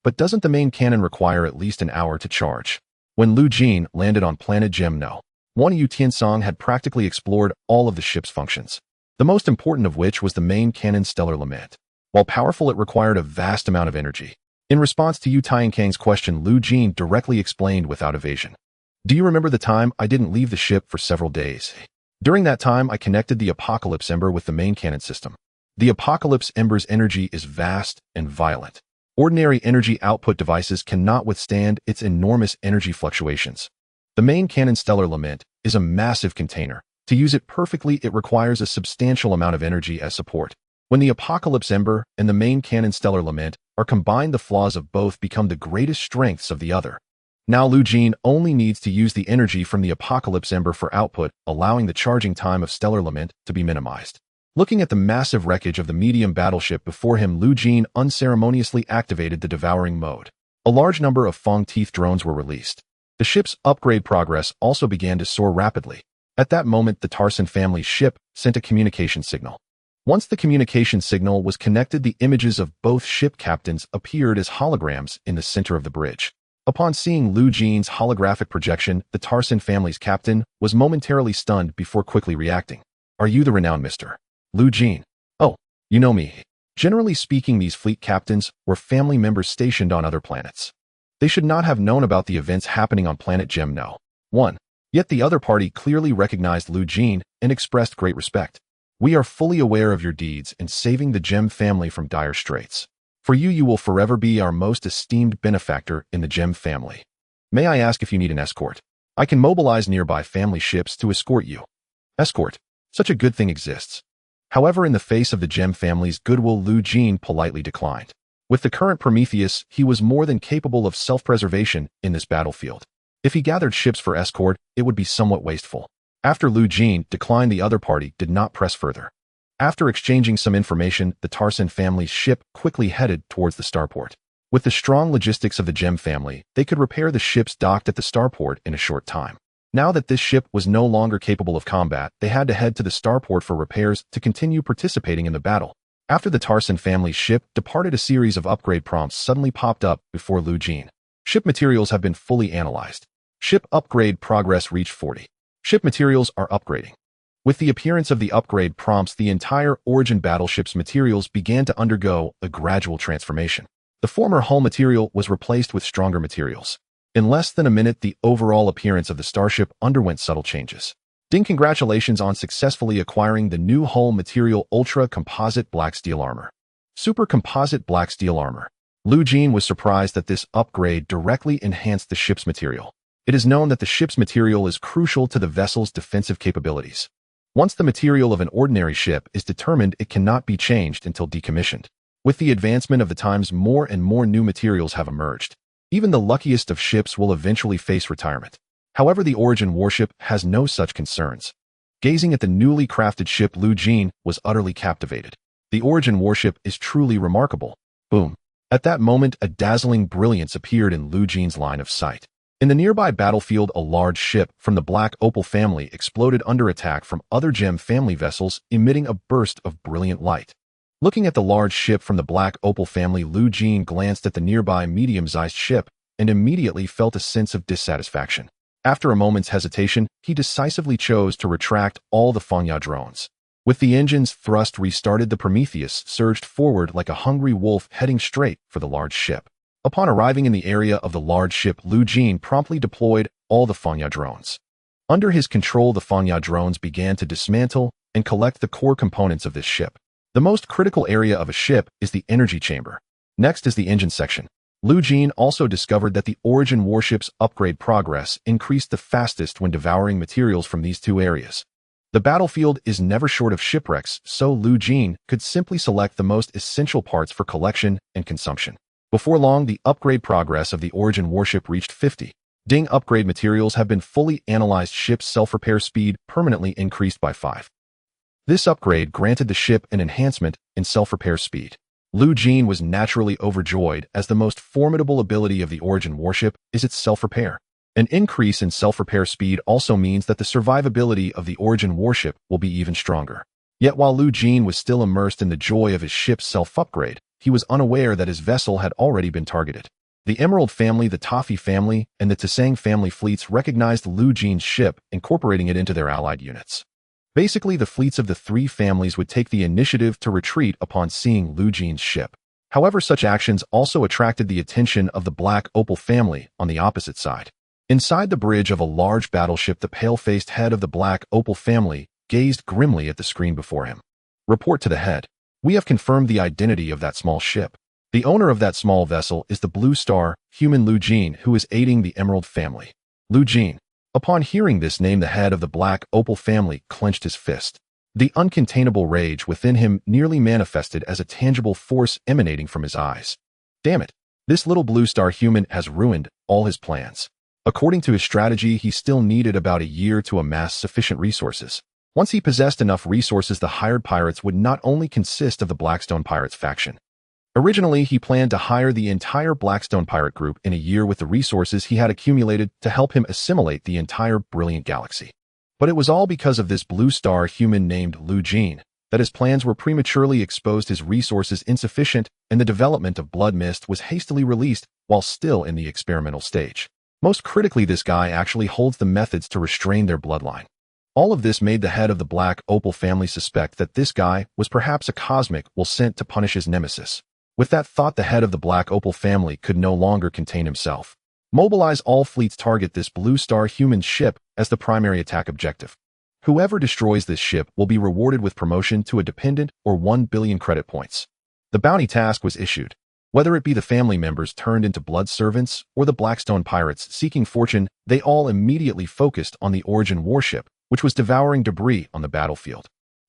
But doesn't the main cannon require at least an hour to charge? When Jeene landed on planet Jeene, Yu Tiancang had practically explored all of the ship's functions, the most important of which was the main cannon Stellar Lament. While powerful, it required a vast amount of energy. In response to Yu Tiancang's question, Jeene directly explained without evasion. Do you remember the time I didn't leave the ship for several days? During that time, I connected the Apocalypse Ember with the main cannon system. The Apocalypse Ember's energy is vast and violent. Ordinary energy output devices cannot withstand its enormous energy fluctuations. The main cannon Stellar Lament is a massive container. To use it perfectly, it requires a substantial amount of energy as support. When the Apocalypse Ember and the main cannon Stellar Lament are combined, the flaws of both become the greatest strengths of the other. Now Jeene only needs to use the energy from the Apocalypse Ember for output, allowing the charging time of Stellar Lament to be minimized. Looking at the massive wreckage of the medium battleship before him, Jeene unceremoniously activated the devouring mode. A large number of Fang Teeth drones were released. The ship's upgrade progress also began to soar rapidly. At that moment, the Tarson family's ship sent a communication signal. Once the communication signal was connected, the images of both ship captains appeared as holograms in the center of the bridge. Upon seeing Jeene's holographic projection, the Tarson family's captain was momentarily stunned before quickly reacting. Are you the renowned Mr. Jeene? Oh, you know me. Generally speaking, these fleet captains were family members stationed on other planets. They should not have known about the events happening on planet Jeene 1. Yet the other party clearly recognized Jeene and expressed great respect. We are fully aware of your deeds in saving the Jeene family from dire straits. For you will forever be our most esteemed benefactor in the Jeene family. May I ask if you need an escort? I can mobilize nearby family ships to escort you. Escort? Such a good thing exists. However, in the face of the Jeene family's goodwill, Jeene politely declined. With the current Prometheus, he was more than capable of self-preservation in this battlefield. If he gathered ships for escort, it would be somewhat wasteful. After Jeene declined, the other party did not press further. After exchanging some information, the Tarson family's ship quickly headed towards the starport. With the strong logistics of the Jeene family, they could repair the ships docked at the starport in a short time. Now that this ship was no longer capable of combat, they had to head to the starport for repairs to continue participating in the battle. After the Tarson family's ship departed, a series of upgrade prompts suddenly popped up before Jeene. Ship materials have been fully analyzed. Ship upgrade progress reached 40. Ship materials are upgrading. With the appearance of the upgrade prompts, the entire Origin battleship's materials began to undergo a gradual transformation. The former hull material was replaced with stronger materials. In less than a minute, the overall appearance of the starship underwent subtle changes. Ding, congratulations on successfully acquiring the new hull material Ultra Composite Black Steel Armor. Super Composite Black Steel Armor. Jeene was surprised that this upgrade directly enhanced the ship's material. It is known that the ship's material is crucial to the vessel's defensive capabilities. Once the material of an ordinary ship is determined, it cannot be changed until decommissioned. With the advancement of the times, more and more new materials have emerged. Even the luckiest of ships will eventually face retirement. However, the Origin warship has no such concerns. Gazing at the newly crafted ship, Jeene was utterly captivated. The Origin warship is truly remarkable. Boom. At that moment, a dazzling brilliance appeared in Jeene's line of sight. In the nearby battlefield, a large ship from the Black Opal family exploded under attack from other Jeene family vessels, emitting a burst of brilliant light. Looking at the large ship from the Black Opal family, Jeene glanced at the nearby medium-sized ship and immediately felt a sense of dissatisfaction. After a moment's hesitation, he decisively chose to retract all the Fangya drones. With the engine's thrust restarted, the Prometheus surged forward like a hungry wolf heading straight for the large ship. Upon arriving in the area of the large ship, Jeene promptly deployed all the Fangya drones. Under his control, the Fangya drones began to dismantle and collect the core components of this ship. The most critical area of a ship is the energy chamber. Next is the engine section. Jeene also discovered that the Origin warship's upgrade progress increased the fastest when devouring materials from these two areas. The battlefield is never short of shipwrecks, so Jeene could simply select the most essential parts for collection and consumption. Before long, the upgrade progress of the Origin warship reached 50. Upgrade materials have been fully analyzed. Ship's self-repair speed permanently increased by 5. This upgrade granted the ship an enhancement in self-repair speed. Jeene was naturally overjoyed, as the most formidable ability of the Origin warship is its self-repair. An increase in self-repair speed also means that the survivability of the Origin warship will be even stronger. Yet while Jeene was still immersed in the joy of his ship's self-upgrade, he was unaware that his vessel had already been targeted. The Emerald family, the Toffee family, and the Tsang family fleets recognized Jeene's ship, incorporating it into their allied units. Basically, the fleets of the three families would take the initiative to retreat upon seeing Jeene's ship. However, such actions also attracted the attention of the Black Opal family on the opposite side. Inside the bridge of a large battleship, the pale-faced head of the Black Opal family gazed grimly at the screen before him. Report to the head. We have confirmed the identity of that small ship. The owner of that small vessel is the Blue Star human Jeene, who is aiding the Emerald family. Jeene. Upon hearing this name, the head of the Black Opal family clenched his fist. The uncontainable rage within him nearly manifested as a tangible force emanating from his eyes. Damn it! This little Blue Star human has ruined all his plans. According to his strategy, he still needed about a year to amass sufficient resources. Once he possessed enough resources, the hired pirates would not only consist of the Blackstone Pirates faction. Originally, he planned to hire the entire Blackstone Pirate group in a year with the resources he had accumulated to help him assimilate the entire brilliant galaxy. But it was all because of this Blue Star human named Jeene that his plans were prematurely exposed, his resources insufficient, and the development of Blood Mist was hastily released while still in the experimental stage. Most critically, this guy actually holds the methods to restrain their bloodline. All of this made the head of the Black Opal family suspect that this guy was perhaps a cosmic will sent to punish his nemesis. With that thought, the head of the Black Opal family could no longer contain himself. Mobilize all fleets, target this Blue Star human ship as the primary attack objective. Whoever destroys this ship will be rewarded with promotion to a dependent or 1 billion credit points. The bounty task was issued. Whether it be the family members turned into blood servants or the Blackstone pirates seeking fortune, they all immediately focused on the Origin warship, which was devouring debris on the battlefield.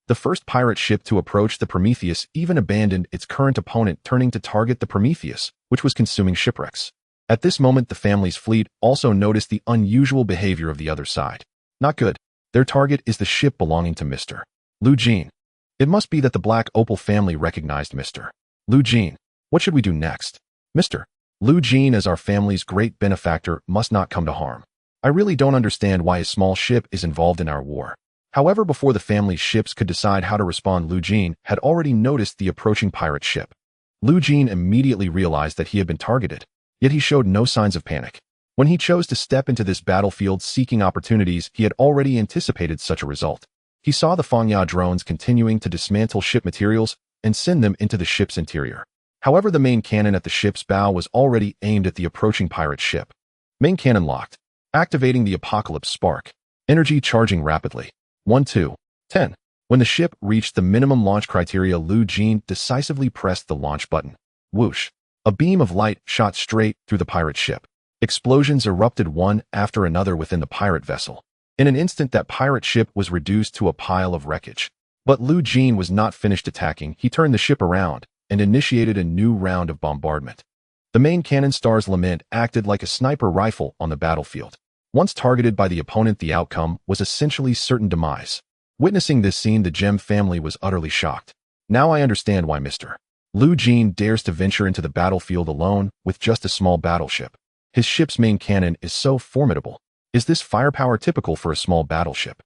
The first pirate ship to approach the Prometheus even abandoned its current opponent, turning to target the Prometheus, which was consuming shipwrecks. At this moment, the family's fleet also noticed the unusual behavior of the other side. Not good. Their target is the ship belonging to Mr. Jeene. It must be that the Black Opal family recognized Mr. Jeene. What should we do next? Mr. Jeene, as our family's great benefactor, must not come to harm. I really don't understand why a small ship is involved in our war. However, before the family's ships could decide how to respond, Jeene had already noticed the approaching pirate ship. Jeene immediately realized that he had been targeted, yet he showed no signs of panic. When he chose to step into this battlefield seeking opportunities, he had already anticipated such a result. He saw the Fangya drones continuing to dismantle ship materials and send them into the ship's interior. However, the main cannon at the ship's bow was already aimed at the approaching pirate ship. Main cannon locked. Activating the Apocalypse Spark. Energy charging rapidly. 1, 2, 10. When the ship reached the minimum launch criteria, Jeene decisively pressed the launch button. Whoosh. A beam of light shot straight through the pirate ship. Explosions erupted one after another within the pirate vessel. In an instant, that pirate ship was reduced to a pile of wreckage. But Jeene was not finished attacking. He turned the ship around and initiated a new round of bombardment. The main cannon Star's Lament acted like a sniper rifle on the battlefield. Once targeted by the opponent, the outcome was essentially certain demise. Witnessing this scene, the Gem family was utterly shocked. Now I understand why Mr. Jeene dares to venture into the battlefield alone with just a small battleship. His ship's main cannon is so formidable. Is this firepower typical for a small battleship?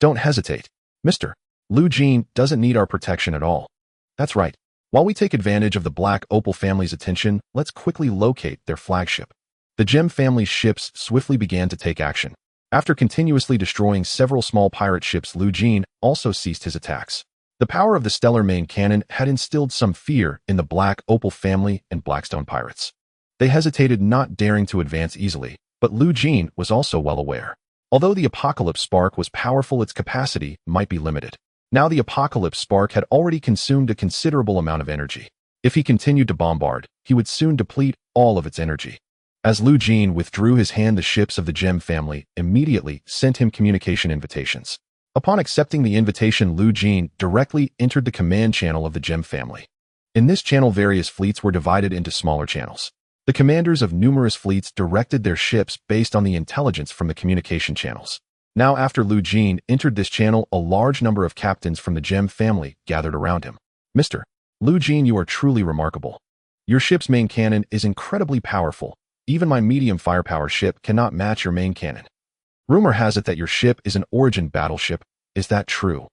Don't hesitate. Mr. Jeene doesn't need our protection at all. That's right. While we take advantage of the Black Opal family's attention, let's quickly locate their flagship. The Gem family's ships swiftly began to take action. After continuously destroying several small pirate ships, Jeene also ceased his attacks. The power of the stellar main cannon had instilled some fear in the Black Opal family and Blackstone pirates. They hesitated, not daring to advance easily, but Jeene was also well aware. Although the Apocalypse Spark was powerful, its capacity might be limited. Now the Apocalypse Spark had already consumed a considerable amount of energy. If he continued to bombard, he would soon deplete all of its energy. As Jeene withdrew his hand, the ships of the Gem family immediately sent him communication invitations. Upon accepting the invitation, Jeene directly entered the command channel of the Gem family. In this channel, various fleets were divided into smaller channels. The commanders of numerous fleets directed their ships based on the intelligence from the communication channels. Now, after Jeene entered this channel, a large number of captains from the Gem family gathered around him. Mr. Jeene, you are truly remarkable. Your ship's main cannon is incredibly powerful. Even my medium firepower ship cannot match your main cannon. Rumor has it that your ship is an origin battleship. Is that true?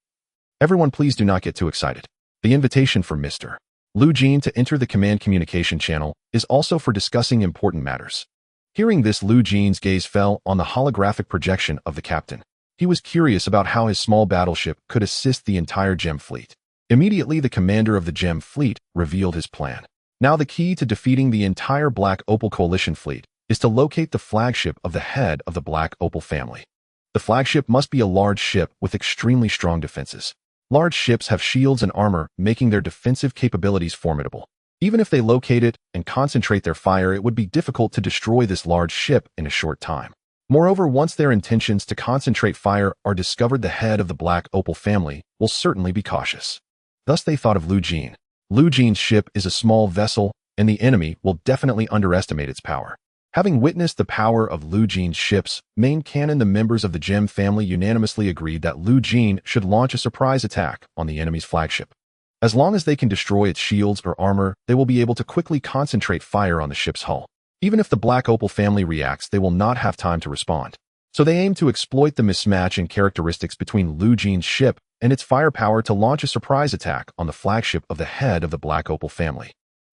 Everyone, please do not get too excited. The invitation for Mr. Jeene to enter the command communication channel is also for discussing important matters. Hearing this, Jeene's gaze fell on the holographic projection of the captain. He was curious about how his small battleship could assist the entire Gem fleet. Immediately, the commander of the Gem fleet revealed his plan. Now, the key to defeating the entire Black Opal Coalition fleet is to locate the flagship of the head of the Black Opal family. The flagship must be a large ship with extremely strong defenses. Large ships have shields and armor, making their defensive capabilities formidable. Even if they locate it and concentrate their fire, it would be difficult to destroy this large ship in a short time. Moreover, once their intentions to concentrate fire are discovered, the head of the Black Opal family will certainly be cautious. Thus, they thought of Jeene. Jeene's ship is a small vessel, and the enemy will definitely underestimate its power. Having witnessed the power of Jeene's ship's main cannon, the members of the Gem family unanimously agreed that Jeene should launch a surprise attack on the enemy's flagship. As long as they can destroy its shields or armor, they will be able to quickly concentrate fire on the ship's hull. Even if the Black Opal family reacts, they will not have time to respond. So they aim to exploit the mismatch in characteristics between Jeene's ship and its firepower to launch a surprise attack on the flagship of the head of the Black Opal family.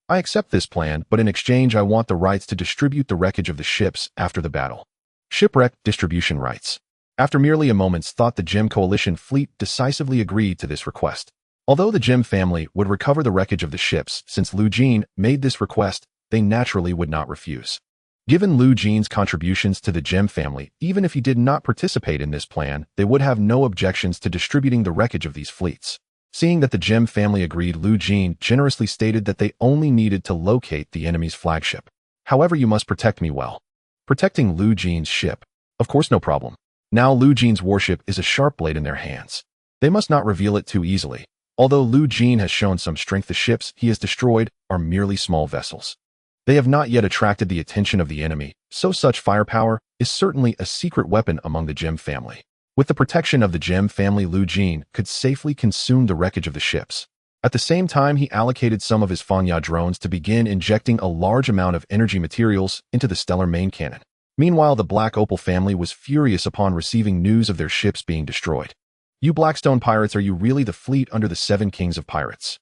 I accept this plan, but in exchange I want the rights to distribute the wreckage of the ships after the battle. Shipwreck distribution rights. After merely a moment's thought, the Gem Coalition fleet decisively agreed to this request. Although the Gem family would recover the wreckage of the ships, since Jeene made this request, they naturally would not refuse. Given Jeene's contributions to the Gem family, even if he did not participate in this plan, they would have no objections to distributing the wreckage of these fleets. Seeing that the Gem family agreed, Jeene generously stated that they only needed to locate the enemy's flagship. However, you must protect me well. Protecting Jeene's ship. Of course, no problem. Now Jeene's warship is a sharp blade in their hands. They must not reveal it too easily. Although Jeene has shown some strength, the ships he has destroyed are merely small vessels. They have not yet attracted the attention of the enemy, so such firepower is certainly a secret weapon among the Gem family. With the protection of the Gem family, Jeene could safely consume the wreckage of the ships. At the same time, he allocated some of his Fanya drones to begin injecting a large amount of energy materials into the stellar main cannon. Meanwhile, the Black Opal family was furious upon receiving news of their ships being destroyed. You Blackstone pirates, are you really the fleet under the 7 kings of pirates?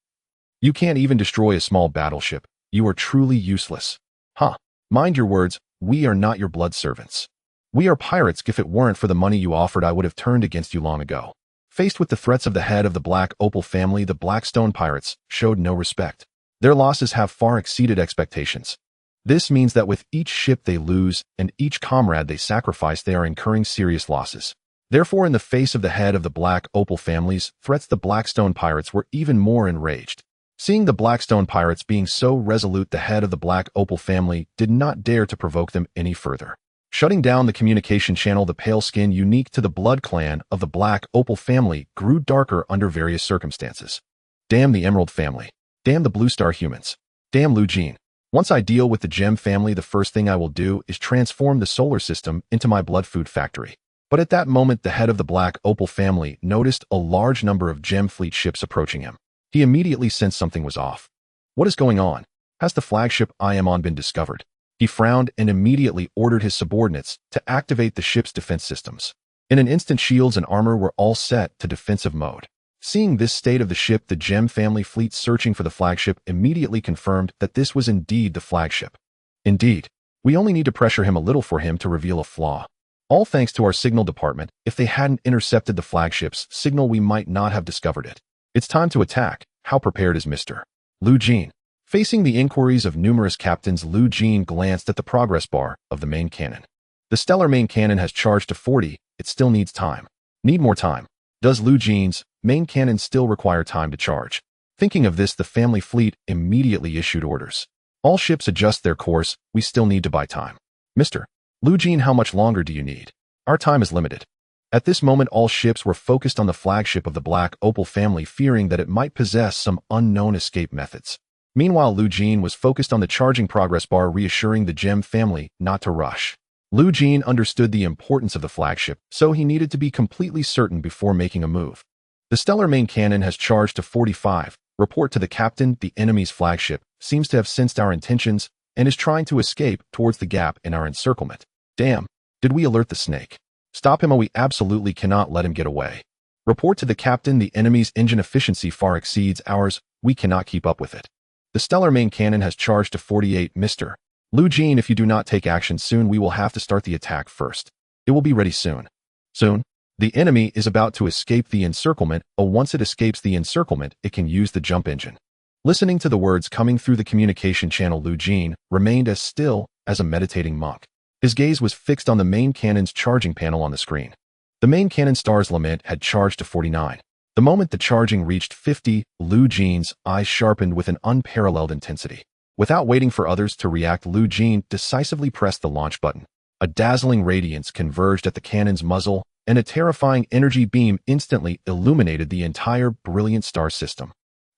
You can't even destroy a small battleship. You are truly useless. Huh. Mind your words, we are not your blood servants. We are pirates. If it weren't for the money you offered, I would have turned against you long ago. Faced with the threats of the head of the Black Opal family, the Blackstone pirates showed no respect. Their losses have far exceeded expectations. This means that with each ship they lose and each comrade they sacrifice, they are incurring serious losses. Therefore, in the face of the head of the Black Opal family's threats, the Blackstone pirates were even more enraged. Seeing the Blackstone pirates being so resolute, the head of the Black Opal family did not dare to provoke them any further. Shutting down the communication channel, the pale skin unique to the blood clan of the Black Opal family grew darker under various circumstances. Damn the Emerald family. Damn the Blue Star humans. Damn Jeene. Once I deal with the Gem family, the first thing I will do is transform the solar system into my blood food factory. But at that moment, the head of the Black Opal family noticed a large number of Gem fleet ships approaching him. He immediately sensed something was off. What is going on? Has the flagship I am on been discovered? He frowned and immediately ordered his subordinates to activate the ship's defense systems. In an instant, shields and armor were all set to defensive mode. Seeing this state of the ship, the Gem family fleet searching for the flagship immediately confirmed that this was indeed the flagship. Indeed, we only need to pressure him a little for him to reveal a flaw. All thanks to our signal department. If they hadn't intercepted the flagship's signal, we might not have discovered it. It's time to attack. How prepared is Mr. Jeene? Facing the inquiries of numerous captains, Jeene glanced at the progress bar of the main cannon. The stellar main cannon has charged to 40. It still needs time. Need more time. Does Jeene's main cannon still require time to charge? Thinking of this, the family fleet immediately issued orders. All ships adjust their course. We still need to buy time. Mr. Jeene, how much longer do you need? Our time is limited. At this moment, all ships were focused on the flagship of the Black Opal family, fearing that it might possess some unknown escape methods. Meanwhile, Jeene was focused on the charging progress bar, reassuring the Gem family not to rush. Jeene understood the importance of the flagship, so he needed to be completely certain before making a move. The stellar main cannon has charged to 45. Report to the captain. The enemy's flagship seems to have sensed our intentions and is trying to escape towards the gap in our encirclement. Damn, did we alert the snake? Stop him, or we absolutely cannot let him get away. Report to the captain. The enemy's engine efficiency far exceeds ours. We cannot keep up with it. The stellar main cannon has charged to 48. Mr. Jeene, if you do not take action soon, we will have to start the attack first. It will be ready soon. Soon? The enemy is about to escape the encirclement. Once it escapes the encirclement, it can use the jump engine. Listening to the words coming through the communication channel, Jeene remained as still as a meditating monk. His gaze was fixed on the main cannon's charging panel on the screen. The main cannon Star's Lament had charged to 49. The moment the charging reached 50, Jeene's eyes sharpened with an unparalleled intensity. Without waiting for others to react, Jeene decisively pressed the launch button. A dazzling radiance converged at the cannon's muzzle, and a terrifying energy beam instantly illuminated the entire brilliant star system.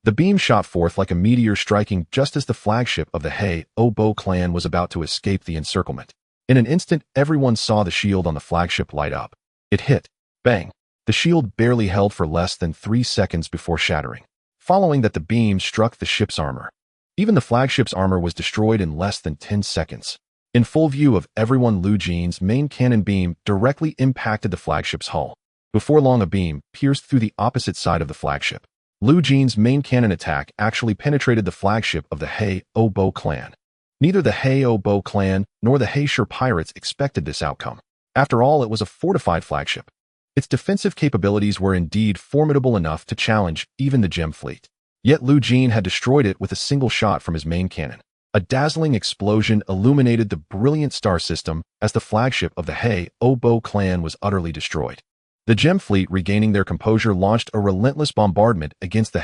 The beam shot forth like a meteor, striking just as the flagship of the Haubo clan was about to escape the encirclement. In an instant, everyone saw the shield on the flagship light up. It hit. Bang. The shield barely held for less than 3 seconds before shattering. Following that, the beam struck the ship's armor. Even the flagship's armor was destroyed in less than 10 seconds. In full view of everyone, Jeene's main cannon beam directly impacted the flagship's hull. Before long, a beam pierced through the opposite side of the flagship. Jeene's main cannon attack actually penetrated the flagship of the Haubo clan. Neither the Haubo clan nor the Haitian pirates expected this outcome. After all, it was a fortified flagship. Its defensive capabilities were indeed formidable enough to challenge even the Gem fleet. Yet Jeene had destroyed it with a single shot from his main cannon. A dazzling explosion illuminated the brilliant star system as the flagship of the Haubo clan was utterly destroyed. The Gem fleet, regaining their composure, launched a relentless bombardment against the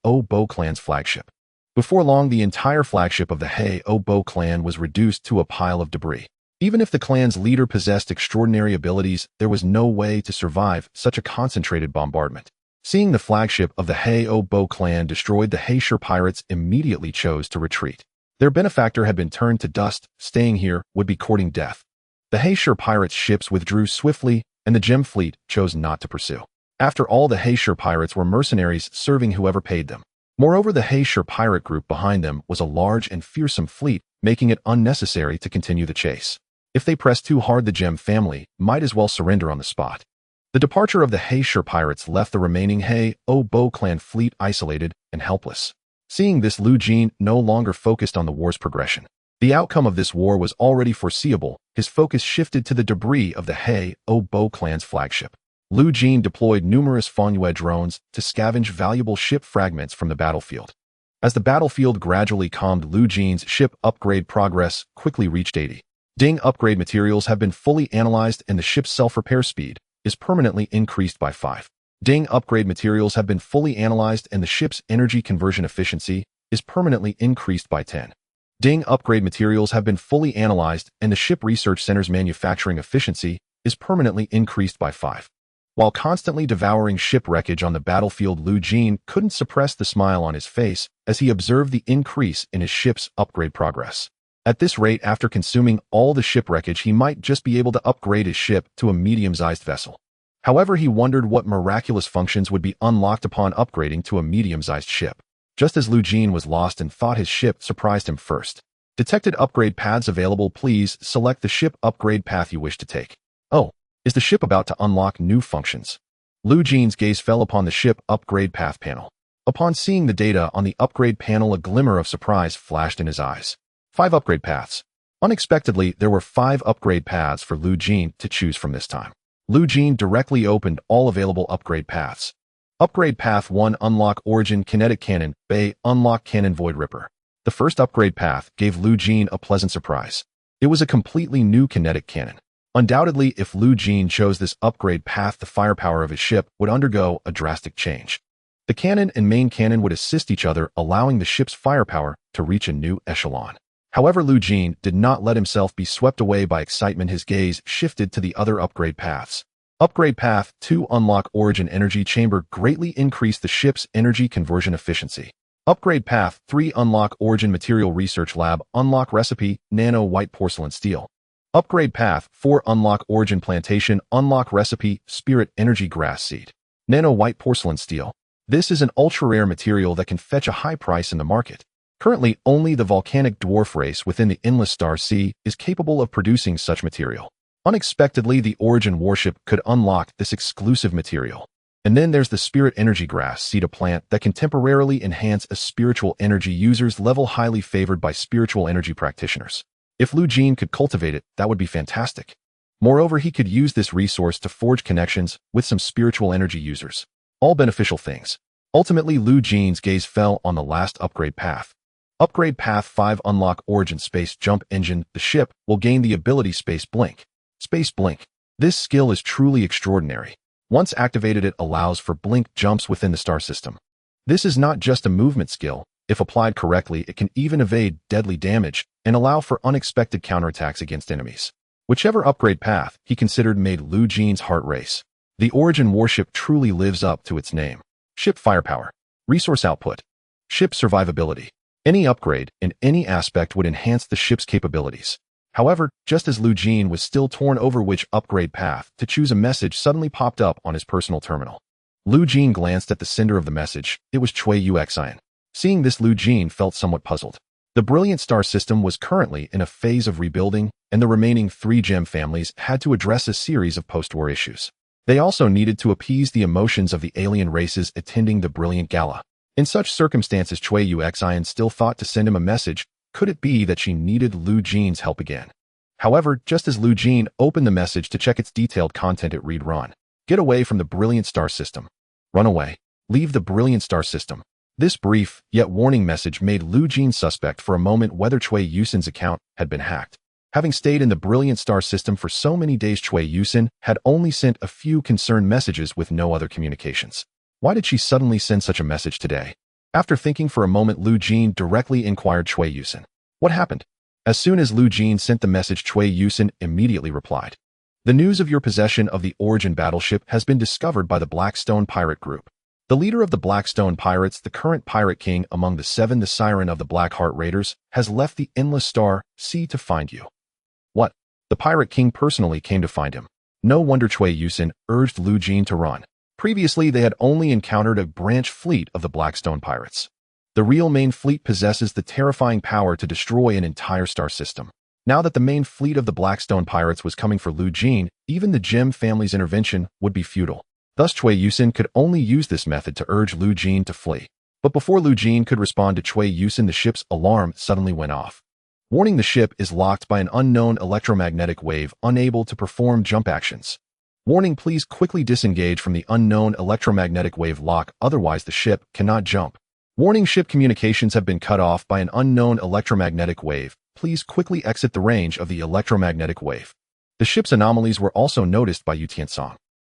Haubo clan's flagship. Before long, the entire flagship of the Haubo clan was reduced to a pile of debris. Even if the clan's leader possessed extraordinary abilities, there was no way to survive such a concentrated bombardment. Seeing the flagship of the Haubo clan destroyed, the Haitian pirates immediately chose to retreat. Their benefactor had been turned to dust. Staying here would be courting death. The Haitian pirates' ships withdrew swiftly, and the Gem fleet chose not to pursue. After all, the Haitian pirates were mercenaries serving whoever paid them. Moreover, the Haitian pirate group behind them was a large and fearsome fleet, making it unnecessary to continue the chase. If they pressed too hard, the Gem family might as well surrender on the spot. The departure of the Haitian pirates left the remaining Haubo clan fleet isolated and helpless. Seeing this, Jeene no longer focused on the war's progression. The outcome of this war was already foreseeable. His focus shifted to the debris of the Haubo clan's flagship. Jeene deployed numerous Fonue drones to scavenge valuable ship fragments from the battlefield. As the battlefield gradually calmed, Jeene's ship upgrade progress quickly reached 80. Ding upgrade materials have been fully analyzed, and the ship's self-repair speed is permanently increased by 5. Ding upgrade materials have been fully analyzed, and the ship's energy conversion efficiency is permanently increased by 10. Ding upgrade materials have been fully analyzed, and the ship research center's manufacturing efficiency is permanently increased by 5. While constantly devouring ship wreckage on the battlefield, Jeene couldn't suppress the smile on his face as he observed the increase in his ship's upgrade progress. At this rate, after consuming all the ship wreckage, he might just be able to upgrade his ship to a medium-sized vessel. However, he wondered what miraculous functions would be unlocked upon upgrading to a medium-sized ship. Just as Jeene was lost and thought, his ship surprised him first. Detected upgrade paths available. Please select the ship upgrade path you wish to take. Oh, is the ship about to unlock new functions? Lu Jine's gaze fell upon the ship upgrade path panel. Upon seeing the data on the upgrade panel, a glimmer of surprise flashed in his eyes. 5 upgrade paths. Unexpectedly, there were 5 upgrade paths for Lu Jiene to choose from this time. Lu Jiene directly opened all available upgrade paths. Upgrade Path 1, unlock Origin Kinetic Cannon, Bay, unlock Cannon Void Ripper. The first upgrade path gave Lu Jiene a pleasant surprise. It was a completely new kinetic cannon. Undoubtedly, if Lu Jiene chose this upgrade path, the firepower of his ship would undergo a drastic change. The cannon and main cannon would assist each other, allowing the ship's firepower to reach a new echelon. However, Lu Jiene did not let himself be swept away by excitement. His gaze shifted to the other upgrade paths. Upgrade Path 2, unlock Origin Energy Chamber, greatly increase the ship's energy conversion efficiency. Upgrade Path 3, unlock Origin Material Research Lab, unlock Recipe, Nano White Porcelain Steel. Upgrade Path 4, unlock Origin Plantation, unlock Recipe, Spirit Energy Grass Seed. Nano White Porcelain Steel. This is an ultra-rare material that can fetch a high price in the market. Currently, only the volcanic dwarf race within the endless star sea is capable of producing such material. Unexpectedly, the Origin Warship could unlock this exclusive material. And then there's the Spirit Energy Grass Seed, a plant that can temporarily enhance a spiritual energy user's level, highly favored by spiritual energy practitioners. If Lu Jiene could cultivate it, that would be fantastic. Moreover, he could use this resource to forge connections with some spiritual energy users. All beneficial things. Ultimately, Lu Jiene's gaze fell on the last upgrade path. Upgrade Path 5, unlock Origin Space Jump Engine. The ship will gain the ability Space Blink. Space Blink. This skill is truly extraordinary. Once activated, it allows for blink jumps within the star system. This is not just a movement skill. If applied correctly, it can even evade deadly damage and allow for unexpected counterattacks against enemies. Whichever upgrade path he considered made Lu Jiene's heart race. The Origin Warship truly lives up to its name. Ship firepower. Resource output. Ship survivability. Any upgrade in any aspect would enhance the ship's capabilities. However, just as Lu Jiene was still torn over which upgrade path to choose, a message suddenly popped up on his personal terminal. Lu Jiene glanced at the sender of the message. It was Yu Tiancang. Seeing this, Lu Jiene felt somewhat puzzled. The brilliant star system was currently in a phase of rebuilding, and the remaining 3 gem families had to address a series of post-war issues. They also needed to appease the emotions of the alien races attending the brilliant gala. In such circumstances, Yu Tiancang still thought to send him a message. Could it be that she needed Lu Jiene's help again? However, just as Lu Jiene opened the message to check its detailed content, it read, "Run. Get away from the brilliant star system. Run away. Leave the brilliant star system." This brief, yet warning message made Lu Jiene suspect for a moment whether Yusin's account had been hacked. Having stayed in the brilliant star system for so many days, Yusin had only sent a few concerned messages with no other communications. Why did she suddenly send such a message today? After thinking for a moment, Lu Jiene directly inquired Yusin. What happened? As soon as Lu Jiene sent the message, Yusin immediately replied. The news of your possession of the Origin battleship has been discovered by the Blackstone pirate group. The leader of the Blackstone pirates, the current pirate king among the 7, the siren of the Black Heart Raiders, has left the endless star sea to find you. What? The pirate king personally came to find him. No wonder Yusin urged Lu Jiene to run. Previously, they had only encountered a branch fleet of the Blackstone pirates. The real main fleet possesses the terrifying power to destroy an entire star system. Now that the main fleet of the Blackstone pirates was coming for Lu Jiene, even the gem family's intervention would be futile. Thus, Yusin could only use this method to urge Lu Jiene to flee. But before Lu Jiene could respond to Yusin, the ship's alarm suddenly went off. Warning: the ship is locked by an unknown electromagnetic wave, unable to perform jump actions. Warning: please quickly disengage from the unknown electromagnetic wave lock, otherwise the ship cannot jump. Warning: ship communications have been cut off by an unknown electromagnetic wave. Please quickly exit the range of the electromagnetic wave. The ship's anomalies were also noticed by Yu Tiancang.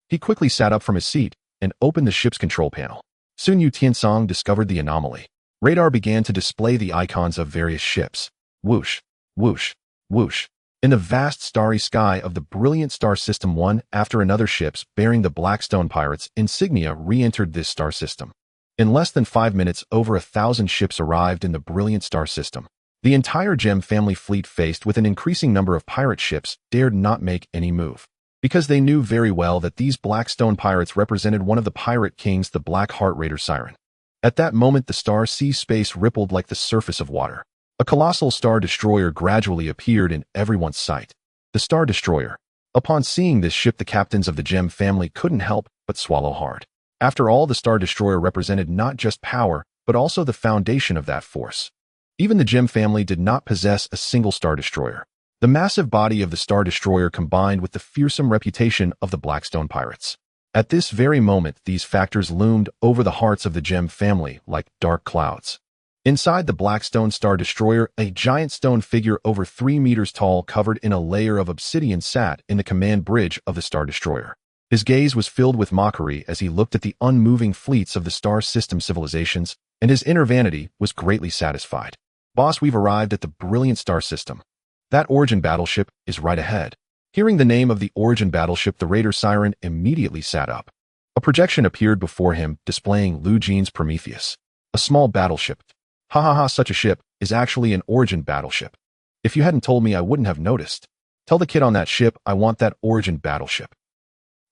He quickly sat up from his seat and opened the ship's control panel. Soon Yu Tiancang discovered the anomaly. Radar began to display the icons of various ships. Whoosh, whoosh, whoosh. In the vast starry sky of the brilliant star system, one after another ships bearing the Blackstone pirates insignia re-entered this star system. In less than 5 minutes, over 1,000 ships arrived in the brilliant star system. The entire gem family fleet, faced with an increasing number of pirate ships, dared not make any move, because they knew very well that these Blackstone pirates represented one of the pirate kings, the Black Heart Raider siren. At that moment, the star sea space rippled like the surface of water. A colossal star destroyer gradually appeared in everyone's sight. The Star Destroyer. Upon seeing this ship, the captains of the gem family couldn't help but swallow hard. After all, the Star Destroyer represented not just power, but also the foundation of that force. Even the Jeene family did not possess a single Star Destroyer. The massive body of the Star Destroyer combined with the fearsome reputation of the Blackstone pirates. At this very moment, these factors loomed over the hearts of the Jeene family like dark clouds. Inside the Blackstone Star Destroyer, a giant stone figure over 3 meters tall covered in a layer of obsidian sat in the command bridge of the Star Destroyer. His gaze was filled with mockery as he looked at the unmoving fleets of the star system civilizations, and his inner vanity was greatly satisfied. Boss, we've arrived at the brilliant star system. That origin battleship is right ahead. Hearing the name of the origin battleship, the raider siren immediately sat up. A projection appeared before him, displaying Lu Jiene's Prometheus. A small battleship. Ha ha ha, such a ship is actually an origin battleship. If you hadn't told me, I wouldn't have noticed. Tell the kid on that ship I want that origin battleship.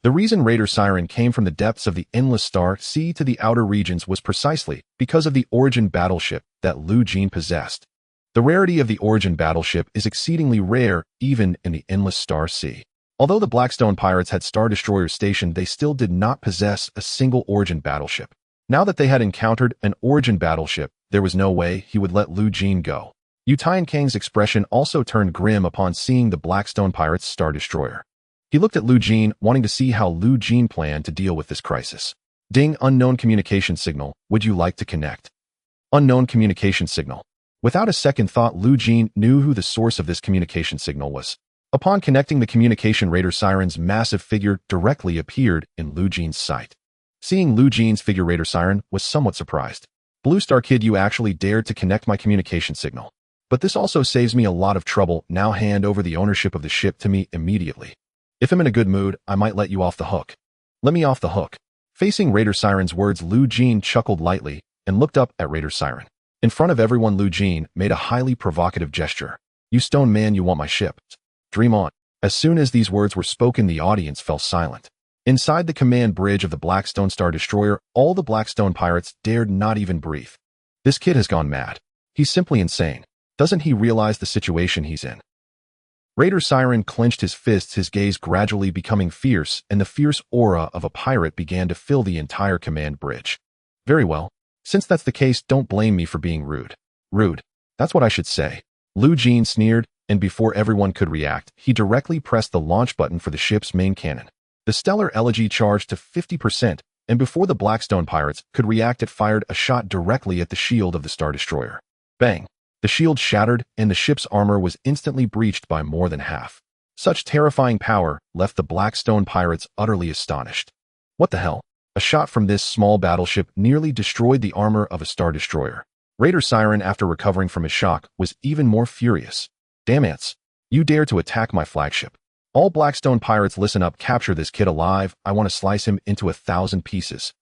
The reason Raider Siren came from the depths of the endless star sea to the outer regions was precisely because of the origin battleship that Lu Jiene possessed. The rarity of the origin battleship is exceedingly rare even in the endless star sea. Although the Blackstone pirates had star destroyers stationed, they still did not possess a single origin battleship. Now that they had encountered an origin battleship, there was no way he would let Lu Jiene go. Yu Tiancang's expression also turned grim upon seeing the Blackstone pirates' star destroyer. He looked at Lu Jiene, wanting to see how Lu Jiene planned to deal with this crisis. Ding, unknown communication signal. Would you like to connect? Unknown communication signal. Without a second thought, Lu Jiene knew who the source of this communication signal was. Upon connecting the communication, Raider Siren's massive figure directly appeared in Lu Jiene's sight. Seeing Lu Jiene's figure, Raider Siren was somewhat surprised. Blue Star Kid, you actually dared to connect my communication signal. But this also saves me a lot of trouble. Now hand over the ownership of the ship to me immediately. If I'm in a good mood, I might let you off the hook. Let me off the hook. Facing Raider Siren's words, Lu Jiene chuckled lightly and looked up at Raider Siren. In front of everyone, Lu Jiene made a highly provocative gesture. You stone man, you want my ship? Dream on. As soon as these words were spoken, the audience fell silent. Inside the command bridge of the Blackstone Star Destroyer, all the Blackstone pirates dared not even breathe. This kid has gone mad. He's simply insane. Doesn't he realize the situation he's in? Raider Siren clenched his fists, his gaze gradually becoming fierce, and the fierce aura of a pirate began to fill the entire command bridge. Very well. Since that's the case, don't blame me for being rude. Rude. That's what I should say. Lu Jiene sneered, and before everyone could react, he directly pressed the launch button for the ship's main cannon. The stellar elegy charged to 50%, and before the Blackstone pirates could react, it fired a shot directly at the shield of the Star Destroyer. Bang! The shield shattered, and the ship's armor was instantly breached by more than half. Such terrifying power left the Blackstone pirates utterly astonished. What the hell? A shot from this small battleship nearly destroyed the armor of a Star Destroyer. Raider Siren, after recovering from his shock, was even more furious. Damn ants! You dare to attack my flagship. All Blackstone pirates, listen up, capture this kid alive. I want to slice him into 1,000 pieces.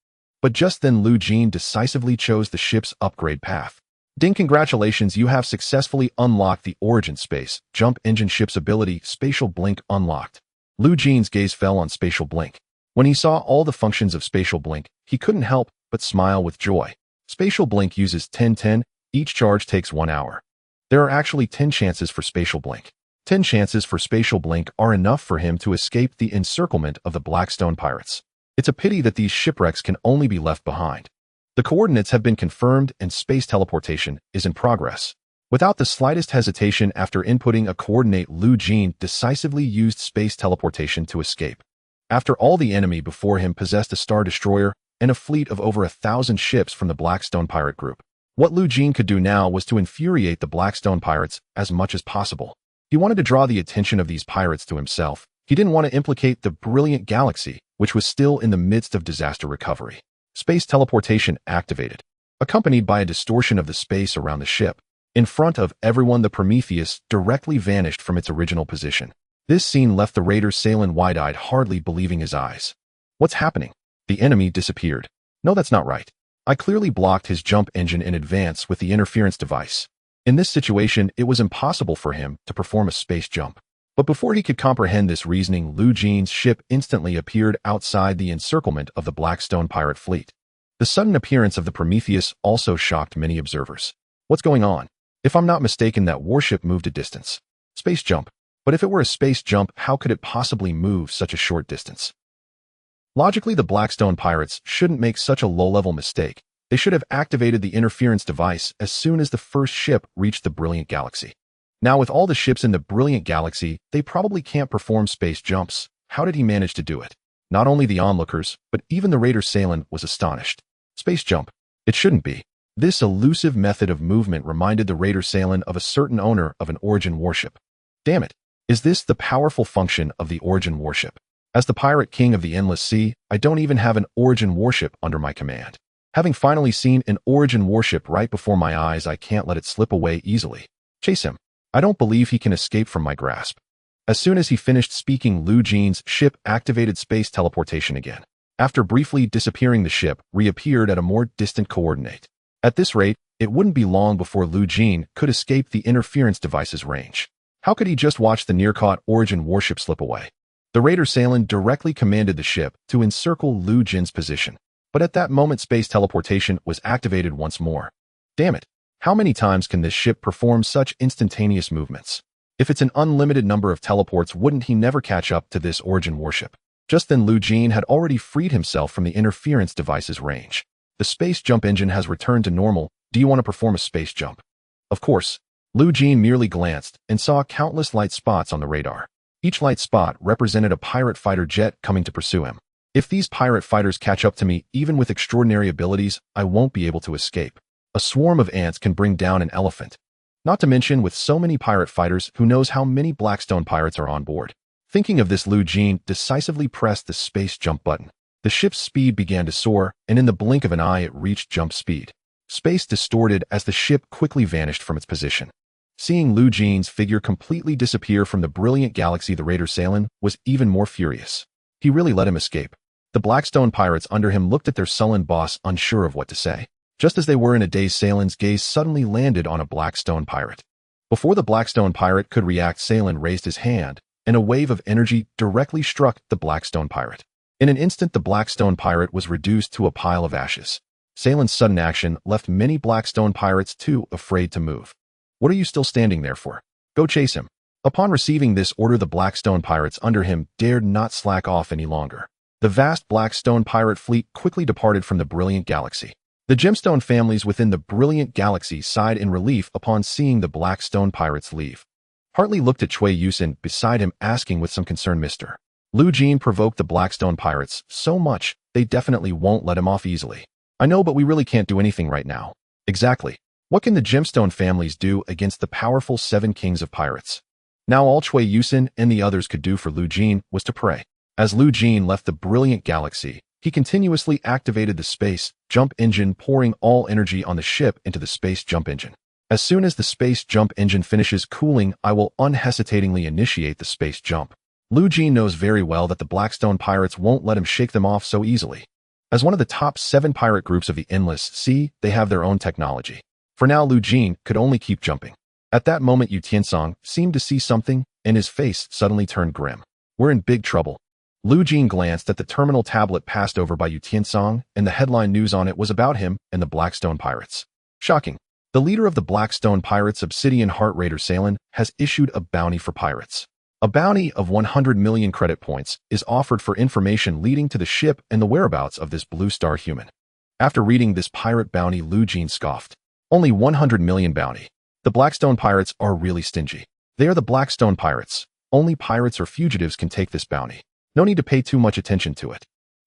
But just then Lu Jiene decisively chose the ship's upgrade path. Ding, congratulations, you have successfully unlocked the Origin Space Jump Engine ship's ability, Spatial Blink unlocked. Lu Jiene's gaze fell on Spatial Blink. When he saw all the functions of Spatial Blink, he couldn't help but smile with joy. Spatial Blink uses 10-10, each charge takes 1 hour. There are actually 10 chances for Spatial Blink. 10 chances for Spatial Blink are enough for him to escape the encirclement of the Blackstone pirates. It's a pity that these shipwrecks can only be left behind. The coordinates have been confirmed and space teleportation is in progress. Without the slightest hesitation, after inputting a coordinate, Lu Jiene decisively used space teleportation to escape. After all, the enemy before him possessed a Star Destroyer and a fleet of over 1,000 ships from the Blackstone pirate group. What Lu Jiene could do now was to infuriate the Blackstone pirates as much as possible. He wanted to draw the attention of these pirates to himself. He didn't want to implicate the brilliant galaxy, which was still in the midst of disaster recovery. Space teleportation activated, accompanied by a distortion of the space around the ship. In front of everyone, the Prometheus directly vanished from its original position. This scene left the raider sailing wide-eyed, hardly believing his eyes. What's happening? The enemy disappeared. No, that's not right. I clearly blocked his jump engine in advance with the interference device. In this situation, it was impossible for him to perform a space jump. But before he could comprehend this reasoning, Lu Jiene's ship instantly appeared outside the encirclement of the Blackstone pirate fleet. The sudden appearance of the Prometheus also shocked many observers. What's going on? If I'm not mistaken, that warship moved a distance. Space jump. But if it were a space jump, how could it possibly move such a short distance? Logically, the Blackstone pirates shouldn't make such a low-level mistake. They should have activated the interference device as soon as the first ship reached the Brilliant Galaxy. Now, with all the ships in the Brilliant Galaxy, they probably can't perform space jumps. How did he manage to do it? Not only the onlookers, but even the Raider Salen was astonished. Space jump. It shouldn't be. This elusive method of movement reminded the Raider Salen of a certain owner of an Origin warship. Damn it. Is this the powerful function of the Origin warship? As the pirate king of the endless sea, I don't even have an Origin warship under my command. Having finally seen an Origin warship right before my eyes, I can't let it slip away easily. Chase him. I don't believe he can escape from my grasp. As soon as he finished speaking, Lu Jeane's ship activated space teleportation again. After briefly disappearing, the ship reappeared at a more distant coordinate. At this rate, it wouldn't be long before Lu Jeene could escape the interference device's range. How could he just watch the near-caught Origin warship slip away? The Raider Salen directly commanded the ship to encircle Lu Jiene's position. But at that moment, space teleportation was activated once more. Damn it. How many times can this ship perform such instantaneous movements? If it's an unlimited number of teleports, wouldn't he never catch up to this Origin warship? Just then, Lu Jeene had already freed himself from the interference device's range. The space jump engine has returned to normal. Do you want to perform a space jump? Of course. Lu Jeene merely glanced and saw countless light spots on the radar. Each light spot represented a pirate fighter jet coming to pursue him. If these pirate fighters catch up to me, even with extraordinary abilities, I won't be able to escape. A swarm of ants can bring down an elephant. Not to mention, with so many pirate fighters, who knows how many Blackstone pirates are on board. Thinking of this, Lu Jeene decisively pressed the space jump button. The ship's speed began to soar, and in the blink of an eye it reached jump speed. Space distorted as the ship quickly vanished from its position. Seeing Lu Jiene's figure completely disappear from the Brilliant Galaxy, the Raider Salen was even more furious. He really let him escape. The Blackstone pirates under him looked at their sullen boss, unsure of what to say. Just as they were in a daze, Salen's gaze suddenly landed on a Blackstone pirate. Before the Blackstone pirate could react, Salen raised his hand, and a wave of energy directly struck the Blackstone pirate. In an instant, the Blackstone pirate was reduced to a pile of ashes. Salen's sudden action left many Blackstone pirates too afraid to move. What are you still standing there for? Go chase him. Upon receiving this order, the Blackstone pirates under him dared not slack off any longer. The vast Blackstone pirate fleet quickly departed from the Brilliant Galaxy. The gemstone families within the Brilliant Galaxy sighed in relief upon seeing the Blackstone pirates leave. Hartley looked at Cui Yusin beside him, asking with some concern, Mr. Lu Jeene provoked the Blackstone pirates so much, they definitely won't let him off easily. I know, but we really can't do anything right now. Exactly. What can the gemstone families do against the powerful 7 kings of pirates? Now all Cui Yusin and the others could do for Lu Jeene was to pray. As Lu Jeene left the Brilliant Galaxy, he continuously activated the space jump engine, pouring all energy on the ship into the space jump engine. As soon as the space jump engine finishes cooling, I will unhesitatingly initiate the space jump. Lu Jeene knows very well that the Blackstone pirates won't let him shake them off so easily. As one of the top 7 pirate groups of the Endless Sea, they have their own technology. For now, Lu Jeene could only keep jumping. At that moment, Yu Tiancang seemed to see something, and his face suddenly turned grim. We're in big trouble. Lu Jeene glanced at the terminal tablet passed over by Yu Tiancang, and the headline news on it was about him and the Blackstone pirates. Shocking. The leader of the Blackstone pirates, Obsidian Heart Raider Salen, has issued a bounty for pirates. A bounty of 100 million credit points is offered for information leading to the ship and the whereabouts of this Blue Star human. After reading this pirate bounty, Lu Jeene scoffed. Only 100 million bounty. The Blackstone pirates are really stingy. They are the Blackstone pirates. Only pirates or fugitives can take this bounty. No need to pay too much attention to it.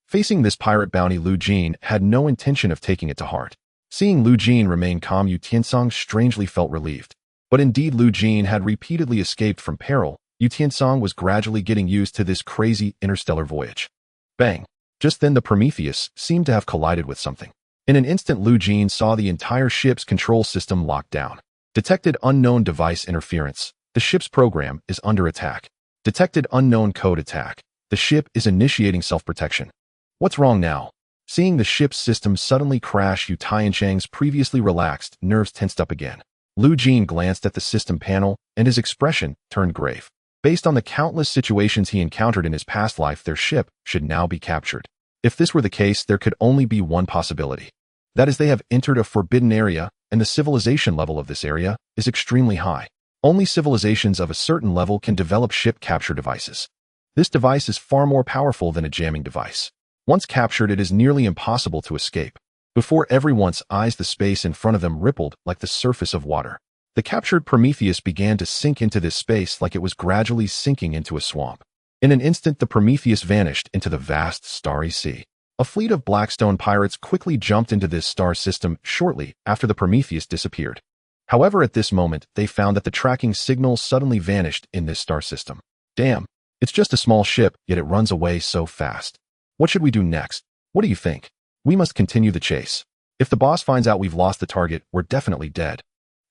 Facing this pirate bounty, Lu Jeene had no intention of taking it to heart. Seeing Lu Jeene remain calm, Yu Tiancang strangely felt relieved. But indeed, Lu Jeene had repeatedly escaped from peril. Yu Tiancang was gradually getting used to this crazy interstellar voyage. Bang! Just then the Prometheus seemed to have collided with something. In an instant, Lu Jeene saw the entire ship's control system locked down. Detected unknown device interference. The ship's program is under attack. Detected unknown code attack. The ship is initiating self-protection. What's wrong now? Seeing the ship's system suddenly crash, Yu Tiancang's previously relaxed nerves tensed up again. Lu Jeene glanced at the system panel, and his expression turned grave. Based on the countless situations he encountered in his past life, their ship should now be captured. If this were the case, there could only be one possibility. That is, they have entered a forbidden area, and the civilization level of this area is extremely high. Only civilizations of a certain level can develop ship capture devices. This device is far more powerful than a jamming device. Once captured, it is nearly impossible to escape. Before everyone's eyes, the space in front of them rippled like the surface of water. The captured Prometheus began to sink into this space like it was gradually sinking into a swamp. In an instant, the Prometheus vanished into the vast starry sea. A fleet of Blackstone pirates quickly jumped into this star system shortly after the Prometheus disappeared. However, at this moment, they found that the tracking signal suddenly vanished in this star system. Damn, it's just a small ship, yet it runs away so fast. What should we do next? What do you think? We must continue the chase. If the boss finds out we've lost the target, we're definitely dead.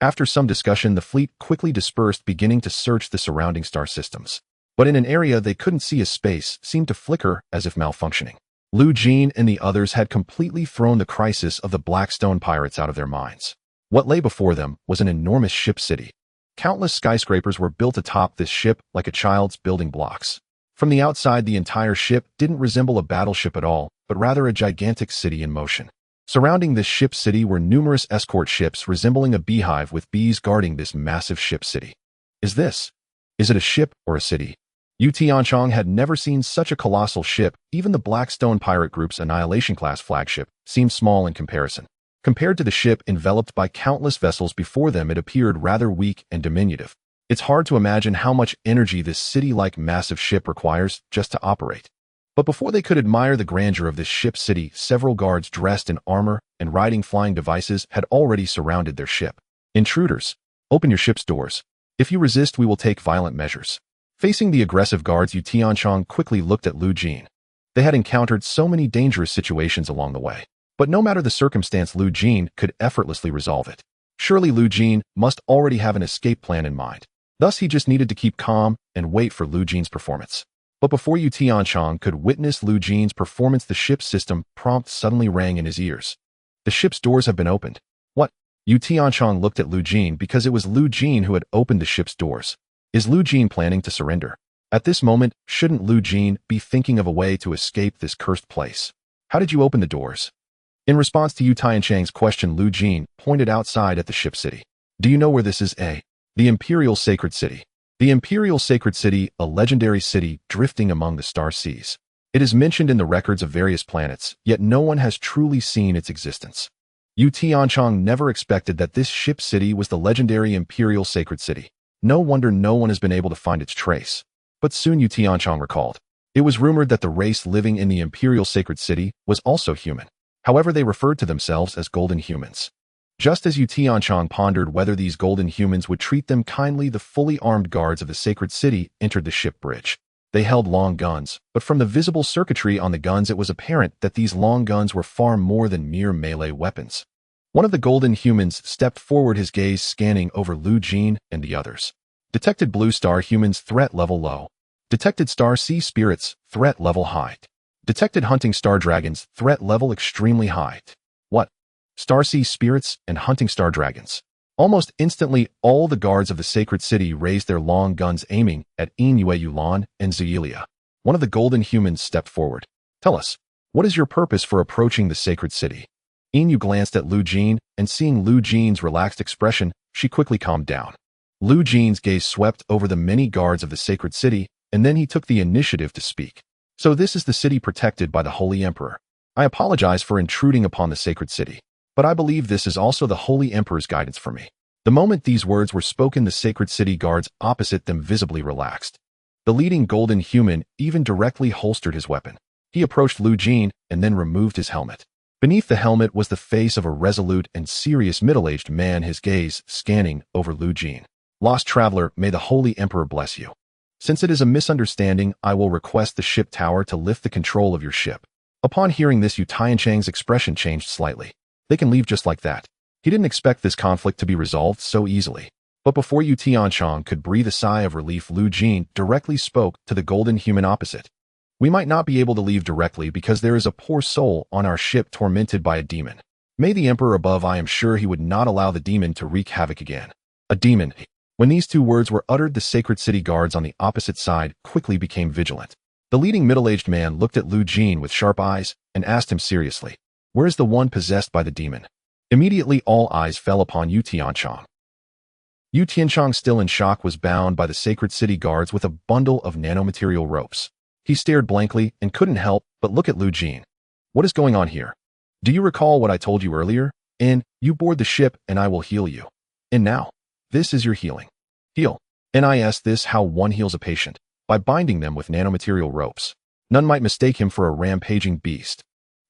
After some discussion, the fleet quickly dispersed, beginning to search the surrounding star systems. But in an area they couldn't see, a space seemed to flicker as if malfunctioning. Jeene and the others had completely thrown the crisis of the Blackstone pirates out of their minds. What lay before them was an enormous ship city. Countless skyscrapers were built atop this ship like a child's building blocks. From the outside, the entire ship didn't resemble a battleship at all, but rather a gigantic city in motion. Surrounding this ship city were numerous escort ships resembling a beehive with bees guarding this massive ship city. Is it a ship or a city? Yu Tiancang had never seen such a colossal ship. Even the Blackstone pirate group's Annihilation-class flagship seemed small in comparison. Compared to the ship enveloped by countless vessels before them, it appeared rather weak and diminutive. It's hard to imagine how much energy this city-like massive ship requires just to operate. But before they could admire the grandeur of this ship city, several guards dressed in armor and riding flying devices had already surrounded their ship. Intruders, open your ship's doors. If you resist, we will take violent measures. Facing the aggressive guards, Yu Tiancang quickly looked at Jeene. They had encountered so many dangerous situations along the way. But no matter the circumstance, Jeene could effortlessly resolve it. Surely Jeene must already have an escape plan in mind. Thus, he just needed to keep calm and wait for Jeene's performance. But before Yu Tiancang could witness Jeene's performance, the ship's system prompt suddenly rang in his ears. The ship's doors have been opened. What? Yu Tiancang looked at Jeene because it was Jeene who had opened the ship's doors. Is Jeene planning to surrender? At this moment, shouldn't Jeene be thinking of a way to escape this cursed place? How did you open the doors? In response to Yu Tiancang's question, Jeene pointed outside at the ship city. Do you know where this is? The Imperial Sacred City. The Imperial Sacred City, a legendary city drifting among the star seas. It is mentioned in the records of various planets, yet no one has truly seen its existence. Yu Tiancang never expected that this ship city was the legendary Imperial Sacred City. No wonder no one has been able to find its trace. But soon Yu Tiancang recalled. It was rumored that the race living in the Imperial Sacred City was also human. However, they referred to themselves as golden humans. Just as Yu Tiancang pondered whether these golden humans would treat them kindly, the fully armed guards of the sacred city entered the ship bridge. They held long guns, but from the visible circuitry on the guns it was apparent that these long guns were far more than mere melee weapons. One of the golden humans stepped forward, his gaze scanning over Jeene and the others. Detected blue star humans, threat level low. Detected star sea spirits, threat level high. Detected hunting star dragons, threat level extremely high. What? Star sea spirits and hunting star dragons. Almost instantly, all the guards of the sacred city raised their long guns, aiming at Inue Yulan and Zelia. One of the golden humans stepped forward. Tell us, what is your purpose for approaching the sacred city? Inu glanced at Jeene, and seeing Jeene's relaxed expression, she quickly calmed down. Jeene's gaze swept over the many guards of the sacred city, and then he took the initiative to speak. So this is the city protected by the Holy Emperor. I apologize for intruding upon the sacred city. But I believe this is also the Holy Emperor's guidance for me. The moment these words were spoken, the sacred city guards opposite them visibly relaxed. The leading golden human even directly holstered his weapon. He approached Jeene and then removed his helmet. Beneath the helmet was the face of a resolute and serious middle-aged man, his gaze scanning over Jeene. Lost traveler, may the Holy Emperor bless you. Since it is a misunderstanding, I will request the ship tower to lift the control of your ship. Upon hearing this, Yu Tiancang's expression changed slightly. They can leave just like that. He didn't expect this conflict to be resolved so easily. But before Yu Tiancang could breathe a sigh of relief, Jeene directly spoke to the golden human opposite. We might not be able to leave directly because there is a poor soul on our ship tormented by a demon. May the Emperor above, I am sure he would not allow the demon to wreak havoc again. A demon. When these two words were uttered, the sacred city guards on the opposite side quickly became vigilant. The leading middle-aged man looked at Jeene with sharp eyes and asked him seriously. Where is the one possessed by the demon? Immediately all eyes fell upon Yu Tiancang. Yu Tiancang, still in shock, was bound by the sacred city guards with a bundle of nanomaterial ropes. He stared blankly and couldn't help But look at Lu Jeene. What is going on here? Do you recall what I told you earlier? You board the ship and I will heal you. And now, this is your healing. Heal. NIS this how one heals a patient, by binding them with nanomaterial ropes. None might mistake him for a rampaging beast.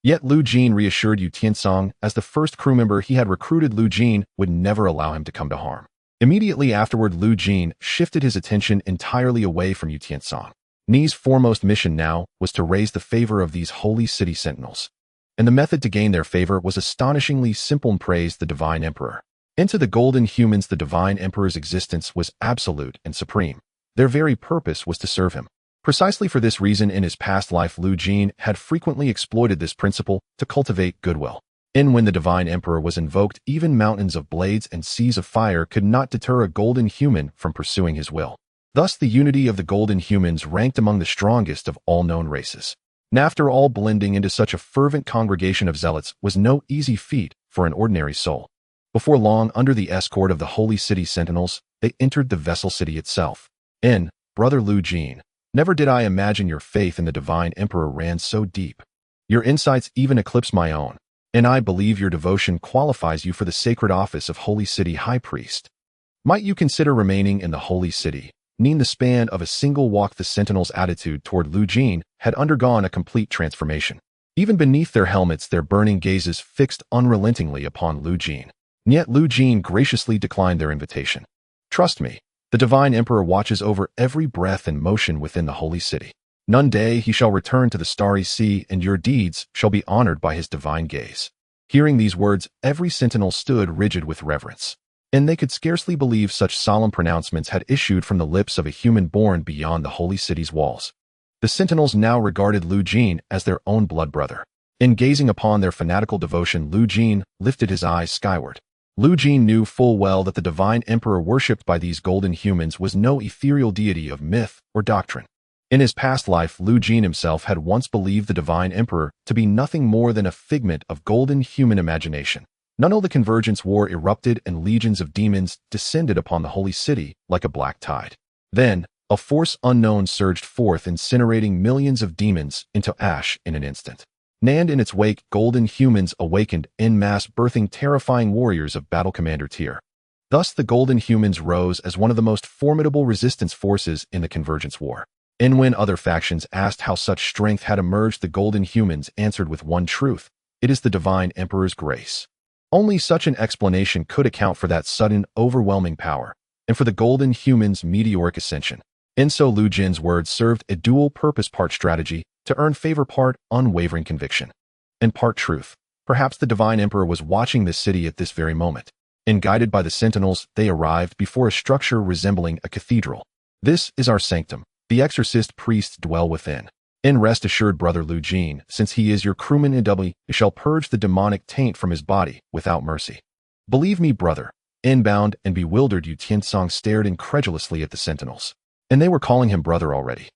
Yet Lu Jeene reassured Yu Tiancang as the first crew member he had recruited. Lu Jeene would never allow him to come to harm. Immediately afterward, Lu Jeene shifted his attention entirely away from Yu Tiancang. Ni's foremost mission now was to raise the favor of these holy city sentinels. And the method to gain their favor was astonishingly simple and praise the Divine Emperor. Into the golden humans, the Divine Emperor's existence was absolute and supreme. Their very purpose was to serve him. Precisely for this reason, in his past life, Lu Jeene had frequently exploited this principle to cultivate goodwill. When the Divine Emperor was invoked, even mountains of blades and seas of fire could not deter a golden human from pursuing his will. Thus, the unity of the golden humans ranked among the strongest of all known races. And after all, blending into such a fervent congregation of zealots was no easy feat for an ordinary soul. Before long, under the escort of the holy city sentinels, they entered the vessel city itself. Brother Lu Jeene, never did I imagine your faith in the Divine Emperor ran so deep. Your insights even eclipse my own. And I believe your devotion qualifies you for the sacred office of Holy City High Priest. Might you consider remaining in the Holy City? In the span of a single walk, the sentinels' attitude toward Lu Jeene had undergone a complete transformation. Even beneath their helmets, their burning gazes fixed unrelentingly upon Lu Jeene. Yet Lu Jeene graciously declined their invitation. Trust me, the Divine Emperor watches over every breath and motion within the Holy City. One day he shall return to the starry sea, and your deeds shall be honored by his divine gaze. Hearing these words, every sentinel stood rigid with reverence. And they could scarcely believe such solemn pronouncements had issued from the lips of a human born beyond the holy city's walls. The sentinels now regarded Lu Jeene as their own blood brother. In gazing upon their fanatical devotion, Lu Jeene lifted his eyes skyward. Lu Jeene knew full well that the Divine Emperor worshipped by these golden humans was no ethereal deity of myth or doctrine. In his past life, Lu Jeene himself had once believed the Divine Emperor to be nothing more than a figment of golden human imagination. Until the Convergence War erupted and legions of demons descended upon the holy city like a black tide. Then, a force unknown surged forth, incinerating millions of demons into ash in an instant. And in its wake, golden humans awakened en masse, birthing terrifying warriors of Battle Commander tier. Thus, the golden humans rose as one of the most formidable resistance forces in the Convergence War. And when other factions asked how such strength had emerged, the golden humans answered with one truth: it is the Divine Emperor's grace. Only such an explanation could account for that sudden, overwhelming power, and for the golden humans' meteoric ascension. And so Lu Jiene's words served a dual purpose: part strategy, to earn favor, part unwavering conviction, and part truth. Perhaps the Divine Emperor was watching this city at this very moment, and guided by the sentinels, they arrived before a structure resembling a cathedral. This is our sanctum. The exorcist priests dwell within. And rest assured, brother Lu Jeene, since he is your crewman, he shall purge the demonic taint from his body without mercy. Believe me, brother. Bound and bewildered, Yu Tiancang stared incredulously at the sentinels. And they were calling him brother already.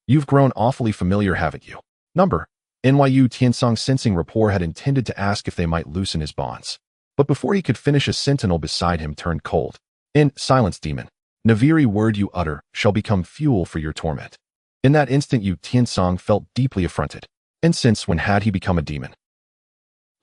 You've grown awfully familiar, haven't you? Yu Tiancang, sensing rapport, had intended to ask if they might loosen his bonds. But before he could finish, a sentinel beside him turned cold. Silence, demon. The very word you utter shall become fuel for your torment. In that instant, Yu Tiancang felt deeply affronted. And since when had he become a demon?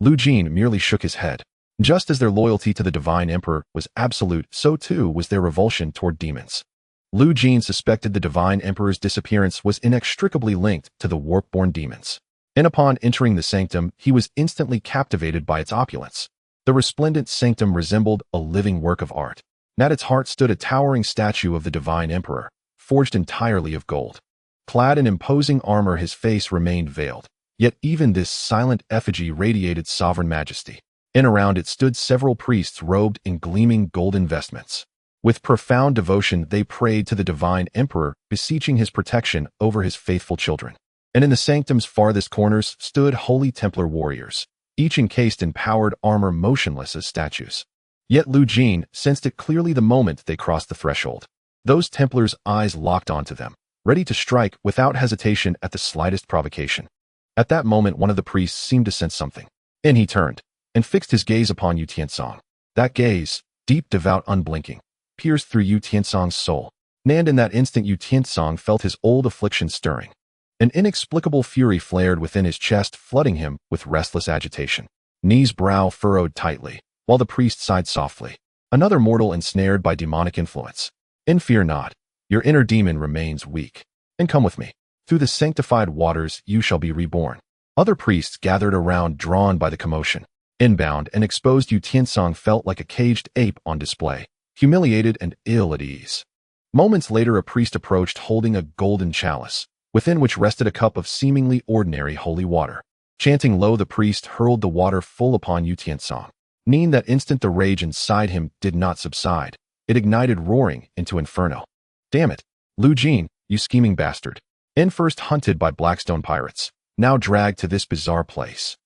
Lu Jeene merely shook his head. Just as their loyalty to the Divine Emperor was absolute, so too was their revulsion toward demons. Lu Jeene suspected the Divine Emperor's disappearance was inextricably linked to the warp-born demons. And upon entering the sanctum, he was instantly captivated by its opulence. The resplendent sanctum resembled a living work of art. At its heart stood a towering statue of the Divine Emperor, forged entirely of gold. Clad in imposing armor, his face remained veiled. Yet even this silent effigy radiated sovereign majesty. And around it stood several priests robed in gleaming golden vestments. With profound devotion, they prayed to the Divine Emperor, beseeching his protection over his faithful children. And in the sanctum's farthest corners stood holy Templar warriors, each encased in powered armor, motionless as statues. Yet Lu Jeene sensed it clearly the moment they crossed the threshold. Those Templars' eyes locked onto them, ready to strike without hesitation at the slightest provocation. At that moment, one of the priests seemed to sense something. And he turned and fixed his gaze upon Yu Tiancang. That gaze, deep, devout, unblinking, pierced through Yu Tiancang's soul. And in that instant, Yu Tiancang felt his old affliction stirring. An inexplicable fury flared within his chest, flooding him with restless agitation. Nie's brow furrowed tightly, while the priest sighed softly. Another mortal ensnared by demonic influence. And fear not, your inner demon remains weak. And come with me. Through the sanctified waters you shall be reborn. Other priests gathered around, drawn by the commotion. Inbound and exposed Yu Tiancang felt like a caged ape on display, humiliated and ill at ease. Moments later a priest approached holding a golden chalice, within which rested a cup of seemingly ordinary holy water. Chanting low, the priest hurled the water full upon Yu Tiancang. In that instant the rage inside him did not subside. It ignited, roaring into inferno. Damn it, Lu Jeene, you scheming bastard. First hunted by Blackstone pirates, now dragged to this bizarre place.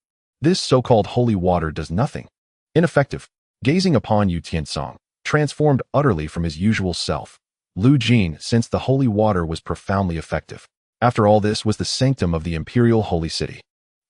This so-called holy water does nothing. Ineffective. Gazing upon Yu Tiancang, transformed utterly from his usual self, Lu Jeene sensed the holy water was profoundly effective. After all, this was the sanctum of the imperial holy city.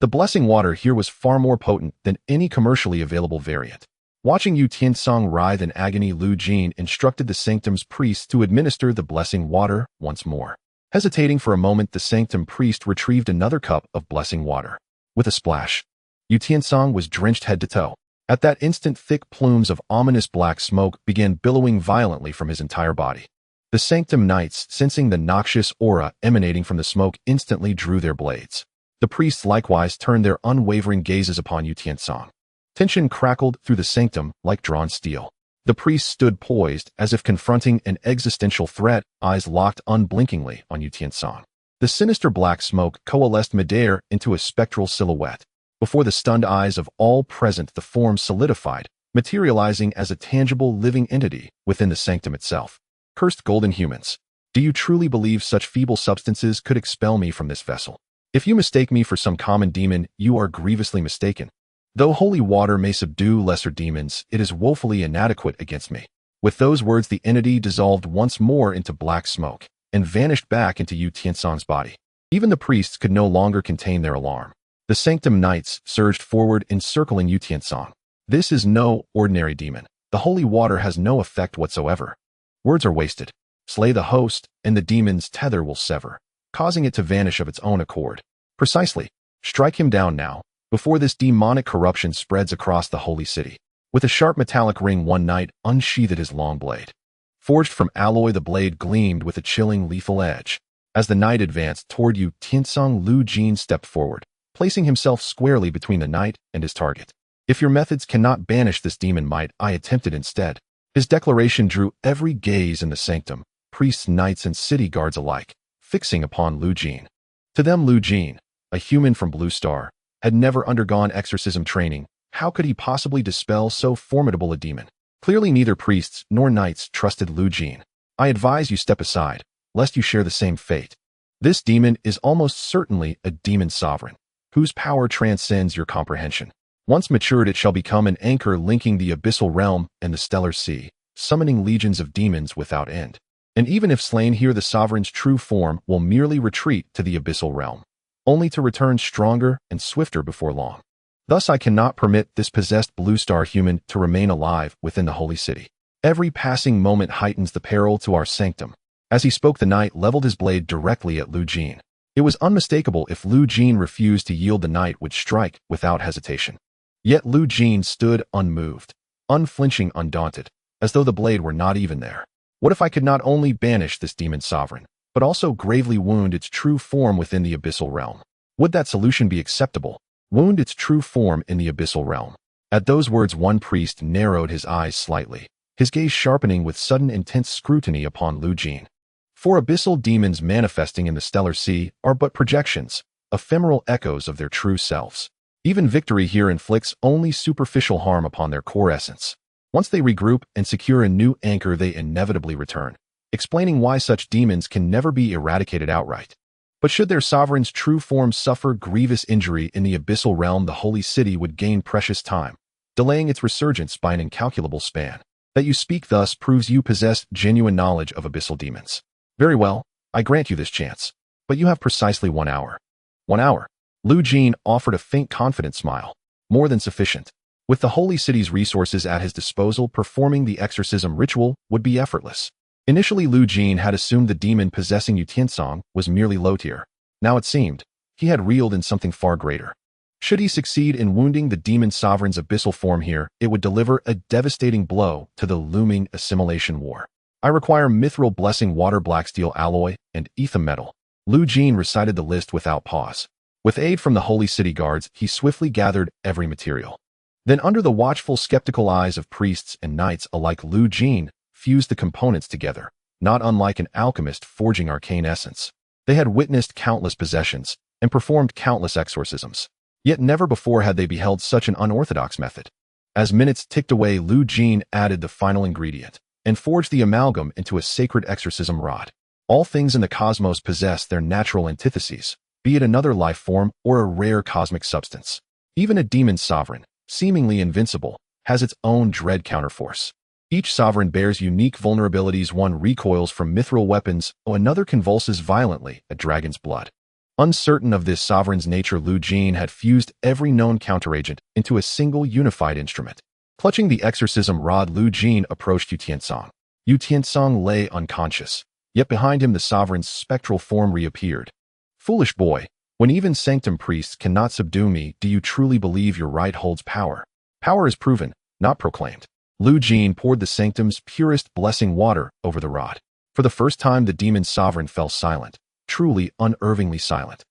The blessing water here was far more potent than any commercially available variant. Watching Yu Tiancang writhe in agony, Lu Jeene instructed the sanctum's priest to administer the blessing water once more. Hesitating for a moment, the sanctum priest retrieved another cup of blessing water. With a splash, Yu Tiancang was drenched head to toe. At that instant, thick plumes of ominous black smoke began billowing violently from his entire body. The sanctum knights, sensing the noxious aura emanating from the smoke, instantly drew their blades. The priests likewise turned their unwavering gazes upon Yu Tiancang. Tension crackled through the sanctum like drawn steel. The priest stood poised as if confronting an existential threat, eyes locked unblinkingly on Yu Tiancang. The sinister black smoke coalesced midair into a spectral silhouette. Before the stunned eyes of all present, the form solidified, materializing as a tangible living entity within the sanctum itself. Cursed golden humans, do you truly believe such feeble substances could expel me from this vessel? If you mistake me for some common demon, you are grievously mistaken. Though holy water may subdue lesser demons, it is woefully inadequate against me. With those words, the entity dissolved once more into black smoke and vanished back into Yu Tiancang's body. Even the priests could no longer contain their alarm. The sanctum knights surged forward, encircling Yu Tiancang. This is no ordinary demon. The holy water has no effect whatsoever. Words are wasted. Slay the host, and the demon's tether will sever, causing it to vanish of its own accord. Precisely. Strike him down now, before this demonic corruption spreads across the holy city. With a sharp metallic ring, one knight unsheathed his long blade. Forged from alloy, the blade gleamed with a chilling, lethal edge. As the knight advanced toward Yu Tiancang, Lu Jeene stepped forward, placing himself squarely between the knight and his target. If your methods cannot banish this demon, might I attempt it instead? His declaration drew every gaze in the sanctum, priests, knights, and city guards alike, fixing upon Lu Jeene. To them, Lu Jeene, a human from Blue Star, had never undergone exorcism training. How could he possibly dispel so formidable a demon? Clearly neither priests nor knights trusted Lu Jeene. I advise you step aside, lest you share the same fate. This demon is almost certainly a demon sovereign, whose power transcends your comprehension. Once matured, it shall become an anchor linking the abyssal realm and the stellar sea, summoning legions of demons without end. And even if slain here, the sovereign's true form will merely retreat to the abyssal realm, only to return stronger and swifter before long. Thus I cannot permit this possessed Blue Star human to remain alive within the holy city. Every passing moment heightens the peril to our sanctum. As he spoke, the knight leveled his blade directly at Lu Jeene. It was unmistakable. If Lu Jeene refused to yield, the knight would strike without hesitation. Yet Lu Jeene stood unmoved, unflinching, undaunted, as though the blade were not even there. What if I could not only banish this demon sovereign, but also gravely wound its true form within the abyssal realm? Would that solution be acceptable? Wound its true form in the abyssal realm. At those words, one priest narrowed his eyes slightly, his gaze sharpening with sudden intense scrutiny upon Lu Jeene. For abyssal demons manifesting in the stellar sea are but projections, ephemeral echoes of their true selves. Even victory here inflicts only superficial harm upon their core essence. Once they regroup and secure a new anchor, they inevitably return, explaining why such demons can never be eradicated outright. But should their sovereign's true form suffer grievous injury in the abyssal realm, the holy city would gain precious time, delaying its resurgence by an incalculable span. That you speak thus proves you possess genuine knowledge of abyssal demons. Very well, I grant you this chance, but you have precisely 1 hour. 1 hour. Lu Jeene offered a faint, confident smile. More than sufficient. With the holy city's resources at his disposal, performing the exorcism ritual would be effortless. Initially, Lu Jeene had assumed the demon possessing Yu Tiancang was merely low tier. Now it seemed, he had reeled in something far greater. Should he succeed in wounding the demon sovereign's abyssal form here, it would deliver a devastating blow to the looming assimilation war. I require mithril blessing water blacksteel alloy and etham metal. Jeene recited the list without pause. With aid from the holy city guards, he swiftly gathered every material. Then under the watchful skeptical eyes of priests and knights alike, Jeene fused the components together, not unlike an alchemist forging arcane essence. They had witnessed countless possessions and performed countless exorcisms. Yet never before had they beheld such an unorthodox method. As minutes ticked away, Jeene added the final ingredient and forged the amalgam into a sacred exorcism rod. All things in the cosmos possess their natural antitheses, be it another life form or a rare cosmic substance. Even a demon sovereign, seemingly invincible, has its own dread counterforce. Each sovereign bears unique vulnerabilities. One recoils from mithril weapons, while another convulses violently at dragon's blood. Uncertain of this sovereign's nature, Jeene had fused every known counteragent into a single unified instrument. Clutching the exorcism rod, Jeene approached Yu Tiancang. Yu Tiancang lay unconscious, yet behind him the sovereign's spectral form reappeared. Foolish boy, when even sanctum priests cannot subdue me, do you truly believe your right holds power? Power is proven, not proclaimed. Jeene poured the sanctum's purest blessing water over the rod. For the first time, the demon sovereign fell silent, truly unervingly silent.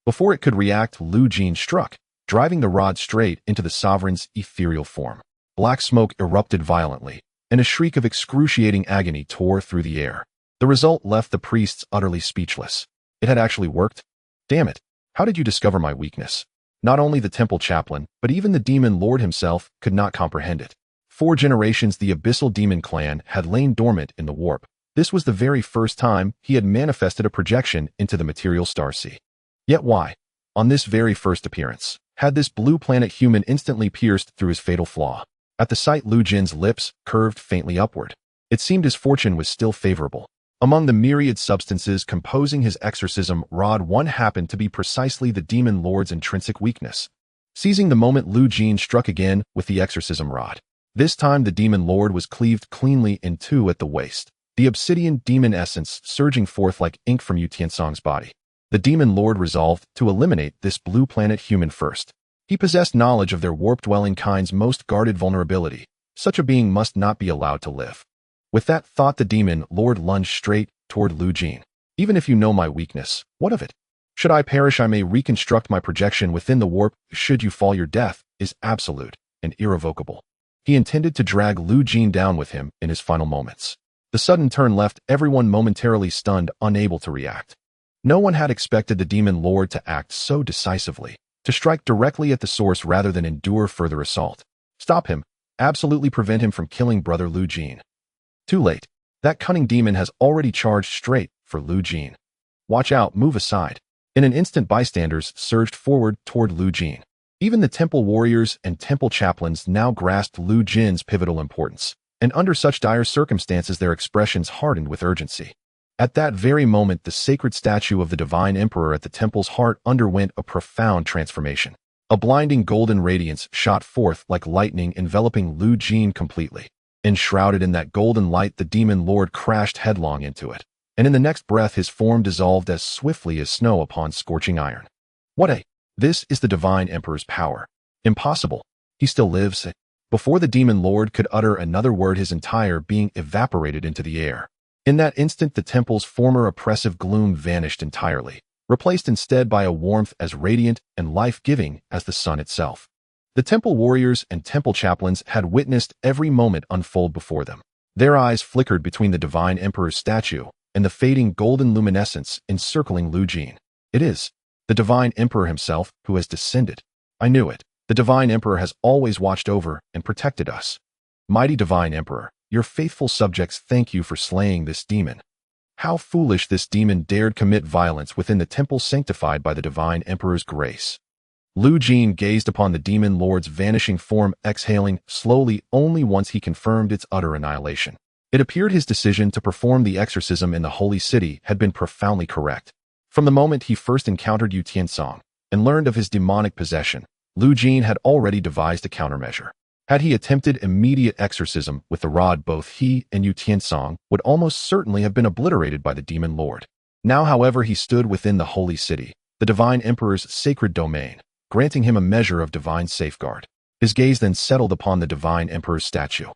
Before it could react, Jeene struck, driving the rod straight into the sovereign's ethereal form. Black smoke erupted violently, and a shriek of excruciating agony tore through the air. The result left the priests utterly speechless. It had actually worked? Damn it! How did you discover my weakness? Not only the temple chaplain, but even the demon lord himself could not comprehend it. 4 generations the abyssal demon clan had lain dormant in the warp. This was the very first time he had manifested a projection into the material starsea. Yet why, on this very first appearance, had this blue planet human instantly pierced through his fatal flaw? At the sight, Jein's lips curved faintly upward. It seemed his fortune was still favorable. Among the myriad substances composing his exorcism rod, one happened to be precisely the demon lord's intrinsic weakness. Seizing the moment, Jeene struck again with the exorcism rod. This time the demon lord was cleaved cleanly in two at the waist, the obsidian demon essence surging forth like ink from Yu Tiancang's body. The demon lord resolved to eliminate this blue planet human first. He possessed knowledge of their warp-dwelling kind's most guarded vulnerability. Such a being must not be allowed to live. With that thought, the demon lord lunged straight toward Jeene. Even if you know my weakness, what of it? Should I perish, I may reconstruct my projection within the warp. Should you fall, your death is absolute and irrevocable. He intended to drag Jeene down with him in his final moments. The sudden turn left everyone momentarily stunned, unable to react. No one had expected the demon lord to act so decisively, to strike directly at the source rather than endure further assault. Stop him. Absolutely prevent him from killing brother Jeene. Too late. That cunning demon has already charged straight for Jeene. Watch out, move aside. In an instant, bystanders surged forward toward Jeene. Even the temple warriors and temple chaplains now grasped Jein's pivotal importance, and under such dire circumstances their expressions hardened with urgency. At that very moment, the sacred statue of the divine emperor at the temple's heart underwent a profound transformation. A blinding golden radiance shot forth like lightning, enveloping Jeene completely. Enshrouded in that golden light, the demon lord crashed headlong into it, and in the next breath his form dissolved as swiftly as snow upon scorching iron. This is the divine emperor's power. Impossible. He still lives. Before the demon lord could utter another word, his entire being evaporated into the air. In that instant, the temple's former oppressive gloom vanished entirely, replaced instead by a warmth as radiant and life-giving as the sun itself. The temple warriors and temple chaplains had witnessed every moment unfold before them. Their eyes flickered between the divine emperor's statue and the fading golden luminescence encircling Jeene. It is the divine emperor himself who has descended. I knew it. The divine emperor has always watched over and protected us. Mighty divine emperor, your faithful subjects thank you for slaying this demon. How foolish this demon dared commit violence within the temple sanctified by the divine emperor's grace. Jeene gazed upon the demon lord's vanishing form, exhaling slowly only once he confirmed its utter annihilation. It appeared his decision to perform the exorcism in the holy city had been profoundly correct. From the moment he first encountered Yu Tiancang and learned of his demonic possession, Jeene had already devised a countermeasure. Had he attempted immediate exorcism with the rod, both he and Yu Tiancang would almost certainly have been obliterated by the demon lord. Now, however, he stood within the holy city, the Divine Emperor's sacred domain, granting him a measure of divine safeguard. His gaze then settled upon the Divine Emperor's statue.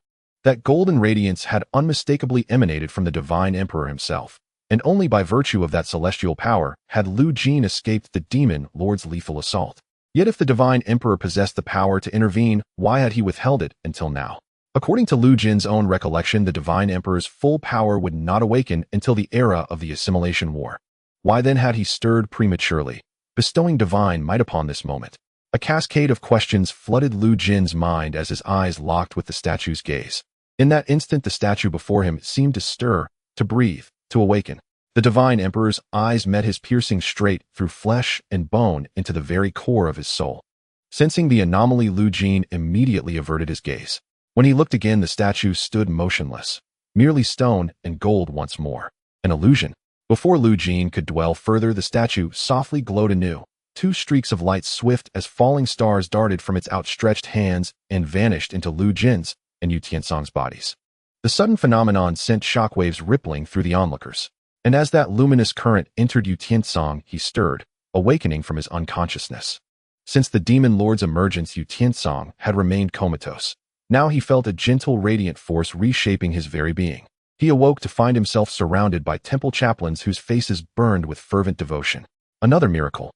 That golden radiance had unmistakably emanated from the Divine Emperor himself, and only by virtue of that celestial power had Lu Jeene escaped the Demon Lord's lethal assault. Yet if the Divine Emperor possessed the power to intervene, why had he withheld it until now? According to Lu Jiene's own recollection, the Divine Emperor's full power would not awaken until the era of the Assimilation War. Why then had he stirred prematurely, bestowing divine might upon this moment? A cascade of questions flooded Lu Jiene's mind as his eyes locked with the statue's gaze. In that instant, the statue before him seemed to stir, to breathe, to awaken. The Divine Emperor's eyes met his, piercing straight through flesh and bone into the very core of his soul. Sensing the anomaly, Lu Jeene immediately averted his gaze. When he looked again, the statue stood motionless, merely stone and gold once more. An illusion. Before Lu Jeene could dwell further, the statue softly glowed anew. Two streaks of light, swift as falling stars, darted from its outstretched hands and vanished into Lu Jiene's and Yu Tiancang's bodies. The sudden phenomenon sent shockwaves rippling through the onlookers, and as that luminous current entered Yu Tiancang, he stirred, awakening from his unconsciousness. Since the Demon Lord's emergence, Yu Tiancang had remained comatose. Now he felt a gentle, radiant force reshaping his very being. He awoke to find himself surrounded by temple chaplains whose faces burned with fervent devotion. Another miracle.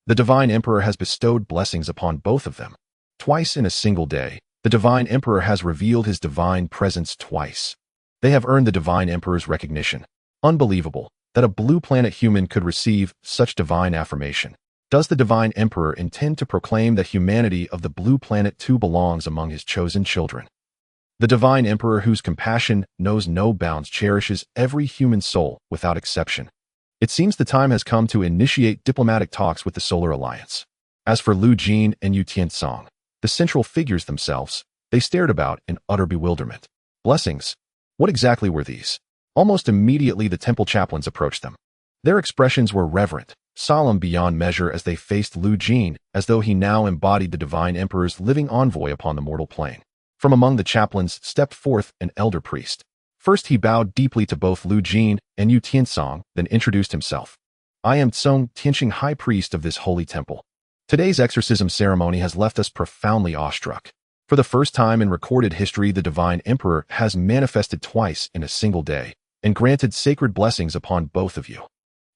The Divine Emperor has bestowed blessings upon both of them. Twice in a single day, the Divine Emperor has revealed his divine presence twice. They have earned the Divine Emperor's recognition. Unbelievable that a blue planet human could receive such divine affirmation. Does the Divine Emperor intend to proclaim that humanity of the blue planet too belongs among his chosen children? The Divine Emperor, whose compassion knows no bounds, cherishes every human soul without exception. It seems the time has come to initiate diplomatic talks with the Solar Alliance. As for Lu Jeene and Yu Tiancang, the central figures themselves, they stared about in utter bewilderment. Blessings? What exactly were these? Almost immediately the temple chaplains approached them. Their expressions were reverent, solemn beyond measure as they faced Lu Jeene, as though he now embodied the Divine Emperor's living envoy upon the mortal plane. From among the chaplains stepped forth an elder priest. First he bowed deeply to both Lu Jeene and Yu Tiancang, then introduced himself. I am Meng Lifeng, High Priest of this holy temple. Today's exorcism ceremony has left us profoundly awestruck. For the first time in recorded history, the Divine Emperor has manifested twice in a single day and granted sacred blessings upon both of you.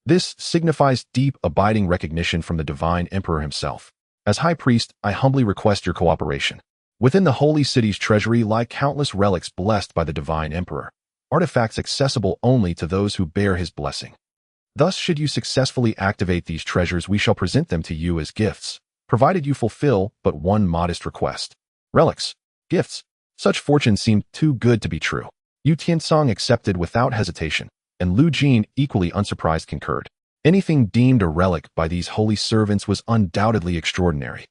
This signifies deep, abiding recognition from the Divine Emperor himself. As High Priest, I humbly request your cooperation. Within the holy city's treasury lie countless relics blessed by the Divine Emperor, artifacts accessible only to those who bear his blessing. Thus, should you successfully activate these treasures, we shall present them to you as gifts, provided you fulfill but one modest request. Relics. Gifts. Such fortune seemed too good to be true. Yu Tiancang accepted without hesitation, and Lu Jeene, equally unsurprised, concurred. Anything deemed a relic by these holy servants was undoubtedly extraordinary.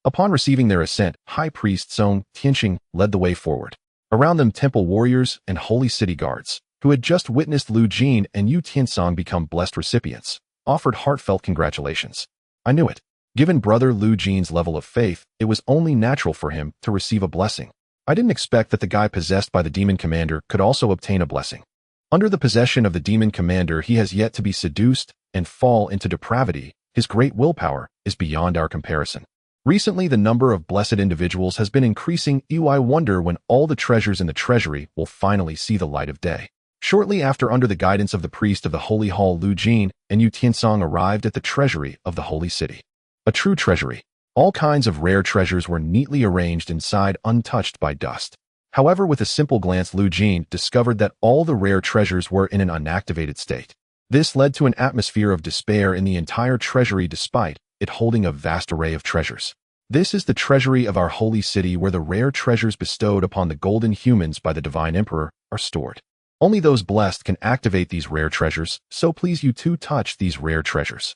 Upon receiving their assent, High Priest Meng Lifeng led the way forward. Around them, temple warriors and holy city guards, who had just witnessed Lu Jeene and Yu Tiancang become blessed recipients, offered heartfelt congratulations. I knew it. Given Brother Lu Jiene's level of faith, it was only natural for him to receive a blessing. I didn't expect that the guy possessed by the demon commander could also obtain a blessing. Under the possession of the demon commander, he has yet to be seduced and fall into depravity. His great willpower is beyond our comparison. Recently, the number of blessed individuals has been increasing. I wonder when all the treasures in the treasury will finally see the light of day. Shortly after, under the guidance of the priest of the Holy Hall, Lu Jeene and Yu Tiancang arrived at the treasury of the holy city. A true treasury. All kinds of rare treasures were neatly arranged inside, untouched by dust. However, with a simple glance, Lu Jeene discovered that all the rare treasures were in an unactivated state. This led to an atmosphere of despair in the entire treasury, despite it holding a vast array of treasures. This is the treasury of our holy city, where the rare treasures bestowed upon the golden humans by the Divine Emperor are stored. Only those blessed can activate these rare treasures, so please you to touch these rare treasures.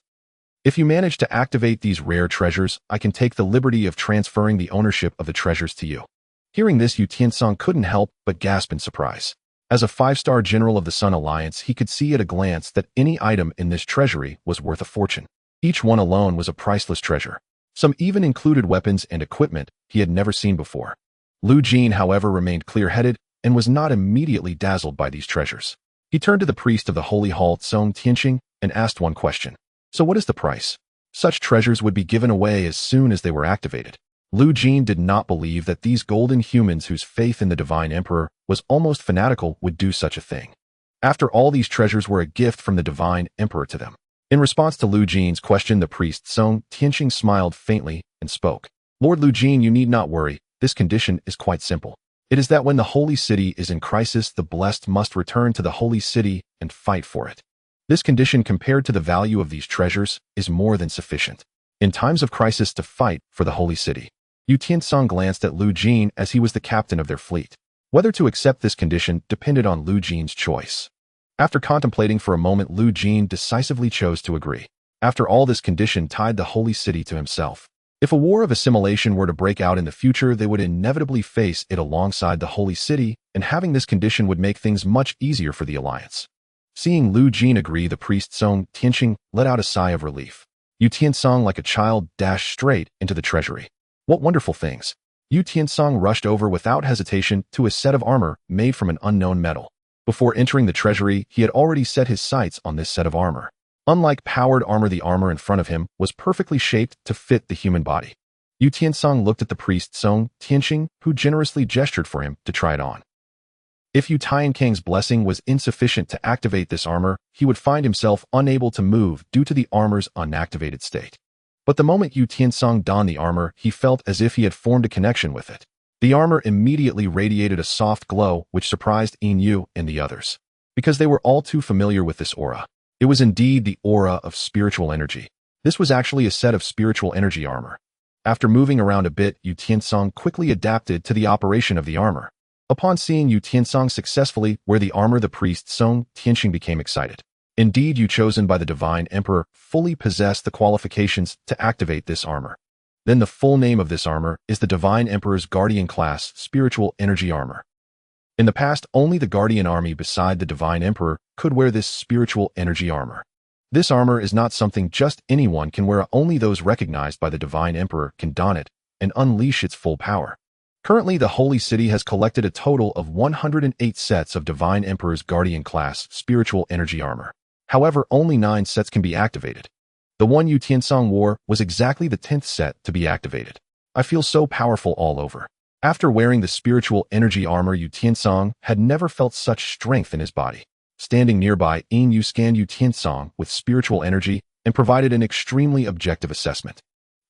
If you manage to activate these rare treasures, I can take the liberty of transferring the ownership of the treasures to you. Hearing this, Yu Tiancang couldn't help but gasp in surprise. As a 5-star general of the Sun Alliance, he could see at a glance that any item in this treasury was worth a fortune. Each one alone was a priceless treasure. Some even included weapons and equipment he had never seen before. Lu Jeene, however, remained clear-headed and was not immediately dazzled by these treasures. He turned to the priest of the Holy Hall, Meng Lifeng, and asked one question. So what is the price? Such treasures would be given away as soon as they were activated. Jeene did not believe that these golden humans whose faith in the divine emperor was almost fanatical would do such a thing. After all, these treasures were a gift from the divine emperor to them. In response to Jeene's question, the priest Yu Tianchang smiled faintly and spoke. Lord Jeene, you need not worry. This condition is quite simple. It is that when the holy city is in crisis, the blessed must return to the holy city and fight for it. This condition, compared to the value of these treasures, is more than sufficient. In times of crisis, to fight for the holy city. Yu Tiancang glanced at Jeene as he was the captain of their fleet. Whether to accept this condition depended on Jeene's choice. After contemplating for a moment, Jeene decisively chose to agree. After all, this condition tied the holy city to himself. If a war of assimilation were to break out in the future, they would inevitably face it alongside the holy city, and having this condition would make things much easier for the alliance. Seeing Jeene agree, the priest Yu Tianchang let out a sigh of relief. Yu Tiancang, like a child, dashed straight into the treasury. What wonderful things! Yu Tiancang rushed over without hesitation to a set of armor made from an unknown metal. Before entering the treasury, he had already set his sights on this set of armor. Unlike powered armor, the armor in front of him was perfectly shaped to fit the human body. Yu Tiancang looked at the priest Yu Tianchang, who generously gestured for him to try it on. If Yu Tiancang's blessing was insufficient to activate this armor, he would find himself unable to move due to the armor's unactivated state. But the moment Yu Tiancang donned the armor, he felt as if he had formed a connection with it. The armor immediately radiated a soft glow which surprised Yu and the others, because they were all too familiar with this aura. It was indeed the aura of spiritual energy. This was actually a set of spiritual energy armor. After moving around a bit, Yu Tiancang quickly adapted to the operation of the armor. Upon seeing Yu Tiancang successfully wear the armor, the priest Yu Tianchang became excited. Indeed, you chosen by the divine emperor fully possess the qualifications to activate this armor. Then the full name of this armor is the divine emperor's guardian class spiritual energy armor. In the past, only the guardian army beside the divine emperor could wear this spiritual energy armor. This armor is not something just anyone can wear. Only those recognized by the divine emperor can don it and unleash its full power. Currently, the holy city has collected a total of 108 sets of divine emperor's guardian class spiritual energy armor. However, only 9 sets can be activated. The one Yu Tiancang wore was exactly the 10th set to be activated. I feel so powerful all over. After wearing the spiritual energy armor, Yu Tiancang had never felt such strength in his body. Standing nearby, Yu scanned Yu Tiancang with spiritual energy and provided an extremely objective assessment.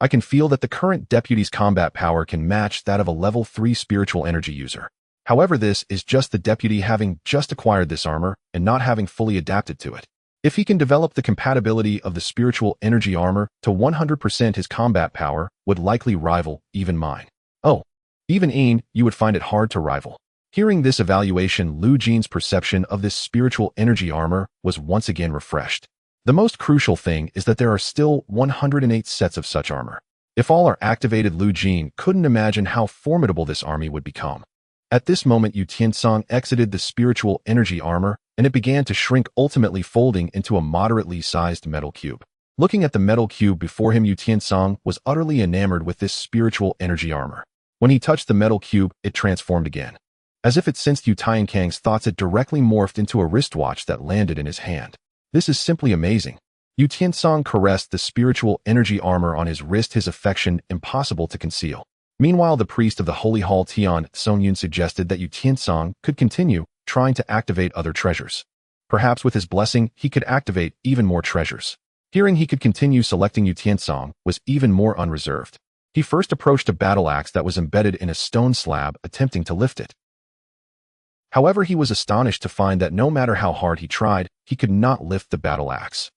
I can feel that the current deputy's combat power can match that of a level 3 spiritual energy user. However, this is just the deputy having just acquired this armor and not having fully adapted to it. If he can develop the compatibility of the spiritual energy armor to 100%, his combat power would likely rival even mine. Oh, even you would find it hard to rival. Hearing this evaluation, Jeene's perception of this spiritual energy armor was once again refreshed. The most crucial thing is that there are still 108 sets of such armor. If all are activated, Jeene couldn't imagine how formidable this army would become. At this moment, Yu Tiancang exited the spiritual energy armor, and it began to shrink, ultimately folding into a moderately sized metal cube. Looking at the metal cube before him, Yu Tiancang was utterly enamored with this spiritual energy armor. When he touched the metal cube, it transformed again. As if it sensed Yu Tiancang's thoughts, it directly morphed into a wristwatch that landed in his hand. This is simply amazing. Yu Tiancang caressed the spiritual energy armor on his wrist, his affection impossible to conceal. Meanwhile, the priest of the Holy Hall Tian Songyun suggested that Yu Tiancang could continue trying to activate other treasures. Perhaps with his blessing, he could activate even more treasures. Hearing he could continue selecting, Yu Tiancang was even more unreserved. He first approached a battle axe that was embedded in a stone slab, attempting to lift it. However, he was astonished to find that no matter how hard he tried, he could not lift the battle axe.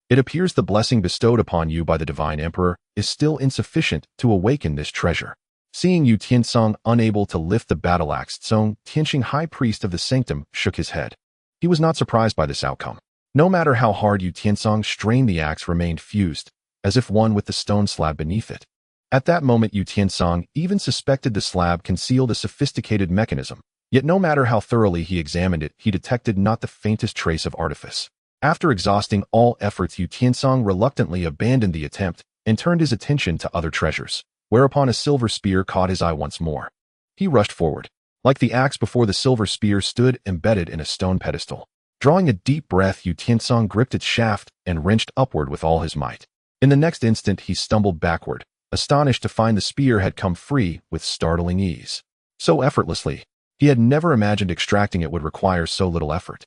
It appears the blessing bestowed upon you by the divine emperor is still insufficient to awaken this treasure. Seeing Yu Tiancang unable to lift the battle axe, Yu Tianchang, high priest of the sanctum, shook his head. He was not surprised by this outcome. No matter how hard Yu Tiancang strained, the axe remained fused, as if one with the stone slab beneath it. At that moment, Yu Tiancang even suspected the slab concealed a sophisticated mechanism. Yet no matter how thoroughly he examined it, he detected not the faintest trace of artifice. After exhausting all efforts, Yu Tiancang reluctantly abandoned the attempt and turned his attention to other treasures, whereupon a silver spear caught his eye once more. He rushed forward. Like the axe before, the silver spear stood embedded in a stone pedestal. Drawing a deep breath, Yu Tiancang gripped its shaft and wrenched upward with all his might. In the next instant, he stumbled backward, astonished to find the spear had come free with startling ease. So effortlessly, he had never imagined extracting it would require so little effort.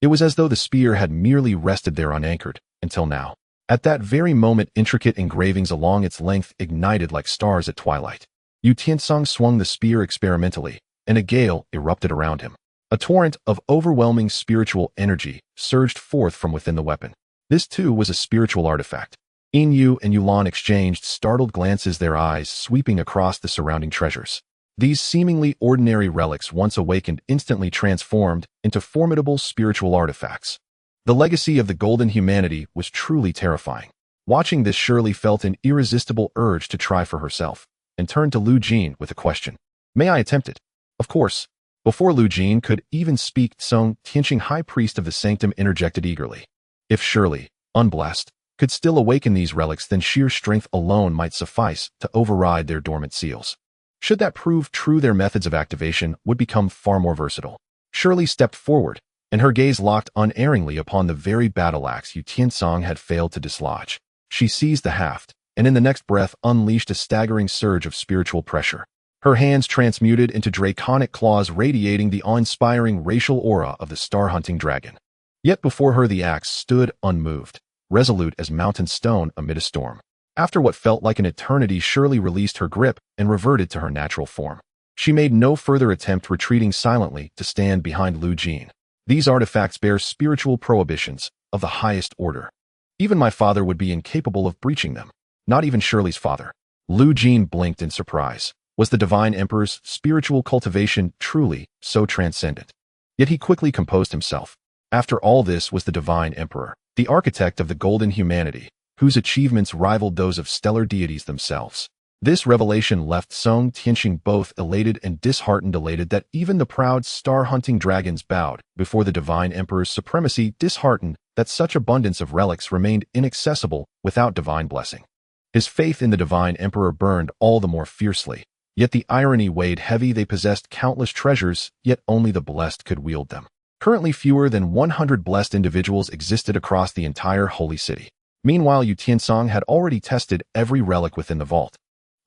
It was as though the spear had merely rested there unanchored, until now. At that very moment, intricate engravings along its length ignited like stars at twilight. Yu Tiancang swung the spear experimentally, and a gale erupted around him. A torrent of overwhelming spiritual energy surged forth from within the weapon. This too was a spiritual artifact. Yu and Yulan exchanged startled glances, their eyes sweeping across the surrounding treasures. These seemingly ordinary relics, once awakened, instantly transformed into formidable spiritual artifacts. The legacy of the golden humanity was truly terrifying. Watching this, Shirley felt an irresistible urge to try for herself, and turned to Jeene with a question. May I attempt it? Of course. Before Jeene could even speak, Yu Tiancang, high priest of the sanctum, interjected eagerly. If Shirley, unblessed, could still awaken these relics, then sheer strength alone might suffice to override their dormant seals. Should that prove true, their methods of activation would become far more versatile. Shirley stepped forward, and her gaze locked unerringly upon the very battle axe Yu Tiancang had failed to dislodge. She seized the haft, and in the next breath unleashed a staggering surge of spiritual pressure. Her hands transmuted into draconic claws, radiating the awe-inspiring racial aura of the star-hunting dragon. Yet before her the axe stood unmoved, resolute as mountain stone amid a storm. After what felt like an eternity, Shirley released her grip and reverted to her natural form. She made no further attempt, retreating silently to stand behind Jeene. These artifacts bear spiritual prohibitions of the highest order. Even my father would be incapable of breaching them. Not even Shirley's father. Jeene blinked in surprise. Was the Divine Emperor's spiritual cultivation truly so transcendent? Yet he quickly composed himself. After all, this was the Divine Emperor, the architect of the golden humanity, whose achievements rivaled those of stellar deities themselves. This revelation left Yu Tiancang both elated and disheartened, elated that even the proud star-hunting dragons bowed before the Divine Emperor's supremacy, disheartened that such abundance of relics remained inaccessible without divine blessing. His faith in the Divine Emperor burned all the more fiercely, yet the irony weighed heavy. They possessed countless treasures, yet only the blessed could wield them. Currently, fewer than 100 blessed individuals existed across the entire holy city. Meanwhile, Yu Tiancang had already tested every relic within the vault.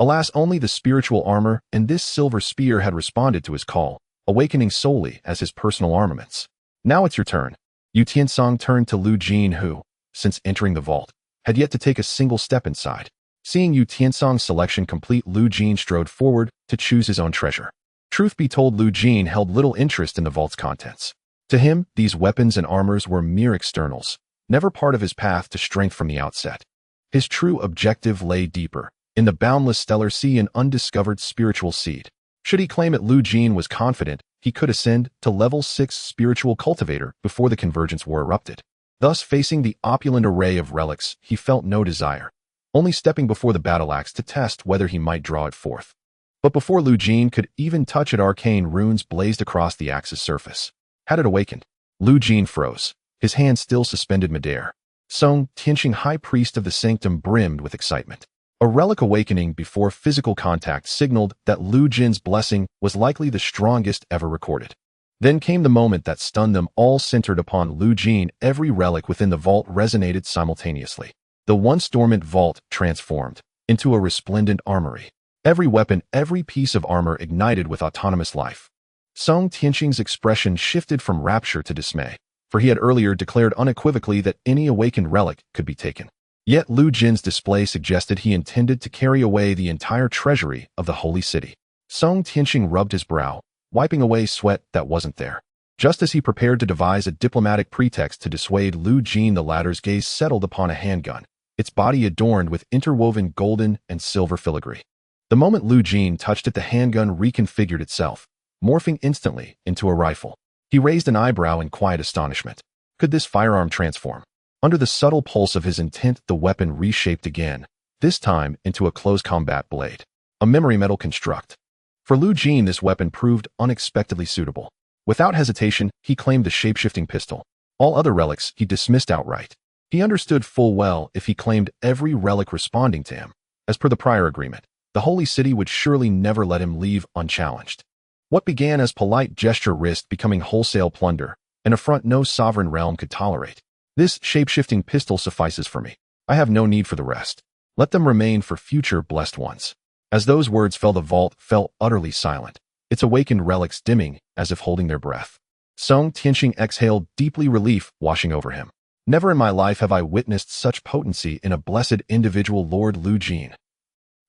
Alas, only the spiritual armor and this silver spear had responded to his call, awakening solely as his personal armaments. Now it's your turn. Yu Tiancang turned to Jeene, who, since entering the vault, had yet to take a single step inside. Seeing Yu Tiancang's selection complete, Jeene strode forward to choose his own treasure. Truth be told, Jeene held little interest in the vault's contents. To him, these weapons and armors were mere externals, never part of his path to strength from the outset. His true objective lay deeper, in the boundless stellar sea, an undiscovered spiritual seed. Should he claim it, Jeene was confident he could ascend to level 6 spiritual cultivator before the Convergence War erupted. Thus, facing the opulent array of relics, he felt no desire, only stepping before the battle axe to test whether he might draw it forth. But before Jeene could even touch it, arcane runes blazed across the axe's surface. Had it awakened? Jeene froze, his hand still suspended midair. Yu Tiancang, high priest of the sanctum, brimmed with excitement. A relic awakening before physical contact signaled that Jiene's blessing was likely the strongest ever recorded. Then came the moment that stunned them all, centered upon Jeene. Every relic within the vault resonated simultaneously. The once dormant vault transformed into a resplendent armory. Every weapon, every piece of armor ignited with autonomous life. Yu Tiancang's expression shifted from rapture to dismay, for he had earlier declared unequivocally that any awakened relic could be taken. Yet Jiene's display suggested he intended to carry away the entire treasury of the holy city. Yu Tiancang rubbed his brow, wiping away sweat that wasn't there. Just as he prepared to devise a diplomatic pretext to dissuade Jeene, the latter's gaze settled upon a handgun, its body adorned with interwoven golden and silver filigree. The moment Jeene touched it, the handgun reconfigured itself, morphing instantly into a rifle. He raised an eyebrow in quiet astonishment. Could this firearm transform? Under the subtle pulse of his intent, the weapon reshaped again, this time into a close combat blade, a memory metal construct. For Jeene, this weapon proved unexpectedly suitable. Without hesitation, he claimed the shape-shifting pistol. All other relics he dismissed outright. He understood full well if he claimed every relic responding to him, as per the prior agreement, the holy city would surely never let him leave unchallenged. What began as polite gesture risked becoming wholesale plunder, an affront no sovereign realm could tolerate. This shape-shifting pistol suffices for me. I have no need for the rest. Let them remain for future blessed ones. As those words fell, the vault fell utterly silent, its awakened relics dimming as if holding their breath. Song Tianqing exhaled, deeply relief washing over him. Never in my life have I witnessed such potency in a blessed individual, Lord Lu Jeene.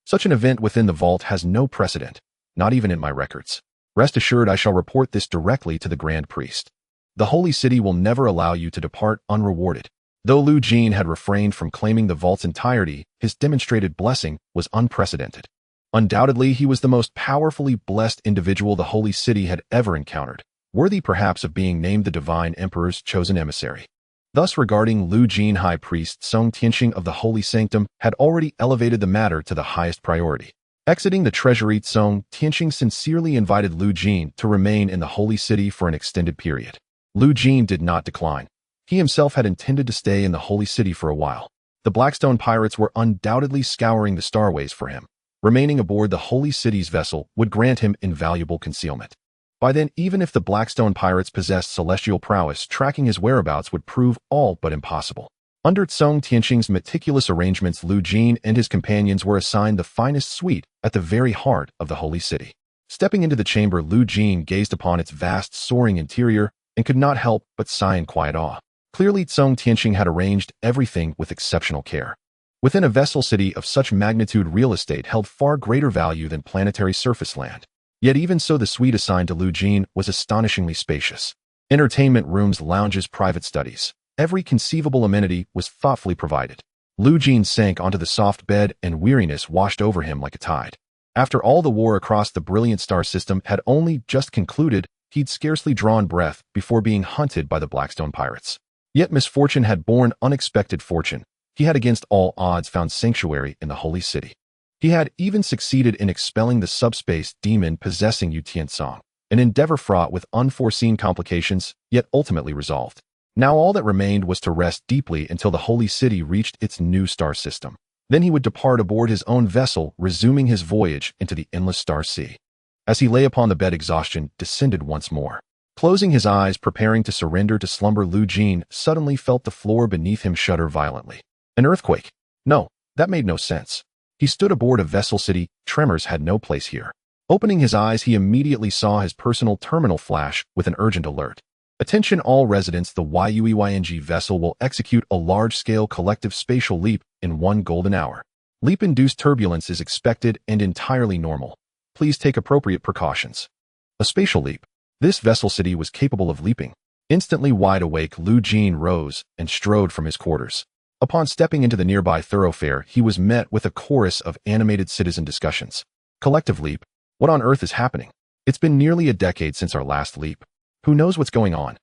Such an event within the vault has no precedent, not even in my records. Rest assured I shall report this directly to the Grand Priest. The Holy City will never allow you to depart unrewarded. Though Lu Jeene had refrained from claiming the vault's entirety, his demonstrated blessing was unprecedented. Undoubtedly, he was the most powerfully blessed individual the Holy City had ever encountered, worthy perhaps of being named the Divine Emperor's chosen emissary. Thus, regarding Lu Jeene, High Priest Song Tianqing of the Holy Sanctum had already elevated the matter to the highest priority. Exiting the treasury, Song Tianqing sincerely invited Lu Jeene to remain in the Holy City for an extended period. Lu Jeene did not decline. He himself had intended to stay in the Holy City for a while. The Blackstone pirates were undoubtedly scouring the starways for him. Remaining aboard the Holy City's vessel would grant him invaluable concealment. By then, even if the Blackstone pirates possessed celestial prowess, tracking his whereabouts would prove all but impossible. Under Song Tianqing's meticulous arrangements, Lu Jeene and his companions were assigned the finest suite at the very heart of the Holy City. Stepping into the chamber, Lu Jeene gazed upon its vast, soaring interior and could not help but sigh in quiet awe. Clearly, Song Tianqing had arranged everything with exceptional care. Within a vessel city of such magnitude, real estate held far greater value than planetary surface land. Yet even so, the suite assigned to Lu Jeene was astonishingly spacious. Entertainment rooms, lounges, private studies. Every conceivable amenity was thoughtfully provided. Lu Jeene sank onto the soft bed and weariness washed over him like a tide. After all, the war across the brilliant star system had only just concluded. He'd scarcely drawn breath before being hunted by the Blackstone pirates. Yet misfortune had borne unexpected fortune. He had against all odds found sanctuary in the Holy City. He had even succeeded in expelling the subspace demon possessing Yu Tiancang, an endeavor fraught with unforeseen complications, yet ultimately resolved. Now all that remained was to rest deeply until the Holy City reached its new star system. Then he would depart aboard his own vessel, resuming his voyage into the endless star sea. As he lay upon the bed, exhaustion descended once more. Closing his eyes, preparing to surrender to slumber, Lu Jeene suddenly felt the floor beneath him shudder violently. An earthquake? No, that made no sense. He stood aboard a vessel city. Tremors had no place here. Opening his eyes, he immediately saw his personal terminal flash with an urgent alert. Attention all residents, the Yueyng vessel will execute a large-scale collective spatial leap in 1 golden hour. Leap-induced turbulence is expected and entirely normal. Please take appropriate precautions. A spatial leap. This vessel city was capable of leaping. Instantly wide awake, Lu Jeene rose and strode from his quarters. Upon stepping into the nearby thoroughfare, he was met with a chorus of animated citizen discussions. Collective leap? What on earth is happening? It's been nearly a decade since our last leap. Who knows what's going on?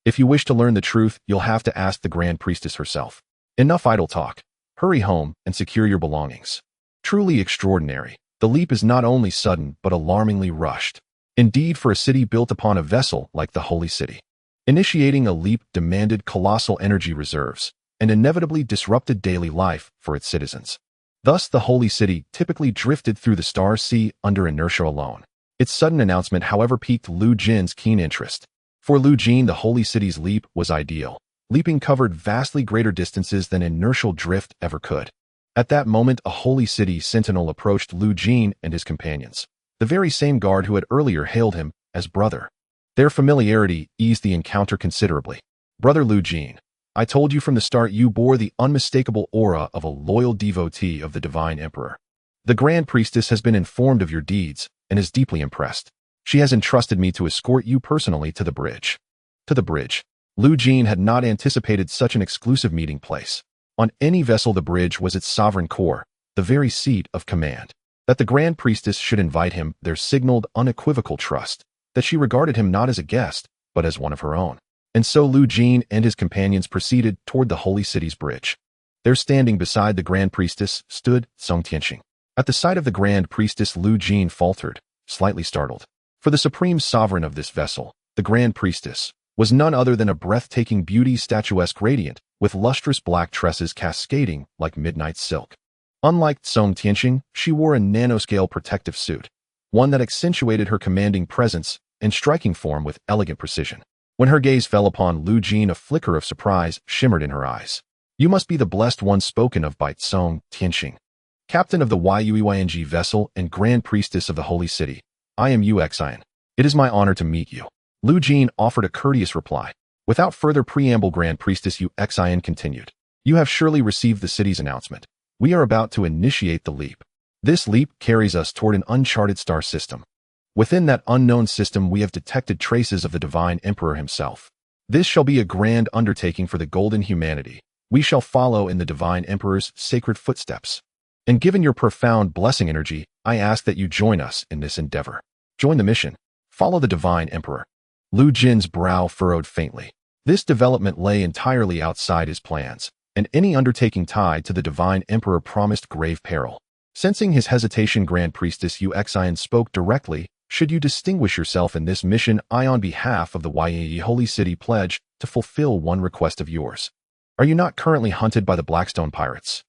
If you wish to learn the truth, you'll have to ask the Grand Priestess herself. Enough idle talk. Hurry home and secure your belongings. Truly extraordinary. The leap is not only sudden, but alarmingly rushed. Indeed, for a city built upon a vessel like the Holy City. Initiating a leap demanded colossal energy reserves and inevitably disrupted daily life for its citizens. Thus, the Holy City typically drifted through the star sea under inertia alone. Its sudden announcement, however, piqued Lu Jiene's keen interest. For Lu Jeene, the Holy City's leap was ideal. Leaping covered vastly greater distances than inertial drift ever could. At that moment, a Holy City sentinel approached Lu Jeene and his companions, the very same guard who had earlier hailed him as brother. Their familiarity eased the encounter considerably. Brother Lu Jeene, I told you from the start you bore the unmistakable aura of a loyal devotee of the Divine Emperor. The Grand Priestess has been informed of your deeds and is deeply impressed. She has entrusted me to escort you personally to the bridge. To the bridge. Lu Jeene had not anticipated such an exclusive meeting place. On any vessel, the bridge was its sovereign core, the very seat of command. That the Grand Priestess should invite him there signaled unequivocal trust, that she regarded him not as a guest, but as one of her own. And so Lu Jeene and his companions proceeded toward the Holy City's bridge. There, standing beside the Grand Priestess, stood Song Tianqing. At the sight of the Grand Priestess, Lu Jeene faltered, slightly startled. For the supreme sovereign of this vessel, the Grand Priestess, was none other than a breathtaking beauty, statuesque, radiant, with lustrous black tresses cascading like midnight silk. Unlike Song Tianqing, she wore a nanoscale protective suit, one that accentuated her commanding presence and striking form with elegant precision. When her gaze fell upon Lu Jeene, a flicker of surprise shimmered in her eyes. You must be the blessed one spoken of by Yu Tiancang, captain of the Yueying vessel and grand priestess of the holy city. I am Yu Tiancang. It is my honor to meet you. Jeene offered a courteous reply. Without further preamble, Grand Priestess Yu Tiancang continued. You have surely received the city's announcement. We are about to initiate the leap. This leap carries us toward an uncharted star system. Within that unknown system, we have detected traces of the Divine Emperor himself. This shall be a grand undertaking for the golden humanity. We shall follow in the Divine Emperor's sacred footsteps. And given your profound blessing energy, I ask that you join us in this endeavor. Join the mission. Follow the Divine Emperor. Jiene's brow furrowed faintly. This development lay entirely outside his plans, and any undertaking tied to the Divine Emperor promised grave peril. Sensing his hesitation, Grand Priestess Yu Tiancang spoke directly. Should you distinguish yourself in this mission, I on behalf of the Yueying Holy City pledge to fulfill one request of yours. Are you not currently hunted by the Blackstone Pirates?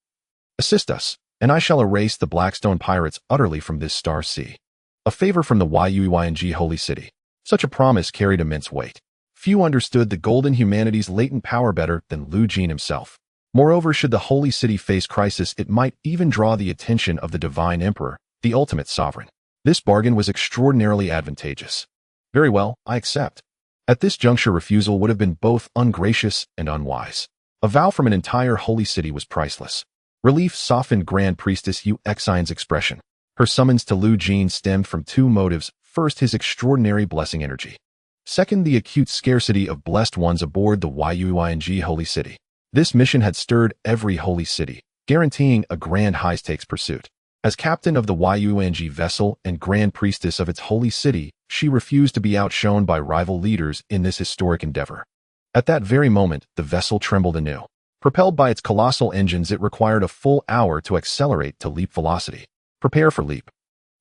Assist us, and I shall erase the Blackstone Pirates utterly from this star sea. A favor from the Yueying Holy City. Such a promise carried immense weight. Few understood the golden humanity's latent power better than Jeene himself. Moreover, should the holy city face crisis, it might even draw the attention of the Divine Emperor, the ultimate sovereign. This bargain was extraordinarily advantageous. Very well, I accept. At this juncture, refusal would have been both ungracious and unwise. A vow from an entire holy city was priceless. Relief softened Grand Priestess Yu Tiancang's expression. Her summons to Jeene stemmed from two motives. First, his extraordinary blessing energy. Second, the acute scarcity of blessed ones aboard the Yueying Holy City. This mission had stirred every holy city, guaranteeing a grand high-stakes pursuit. As captain of the Yueying vessel and grand priestess of its holy city, she refused to be outshone by rival leaders in this historic endeavor. At that very moment, the vessel trembled anew. Propelled by its colossal engines, it required a full hour to accelerate to leap velocity. Prepare for leap.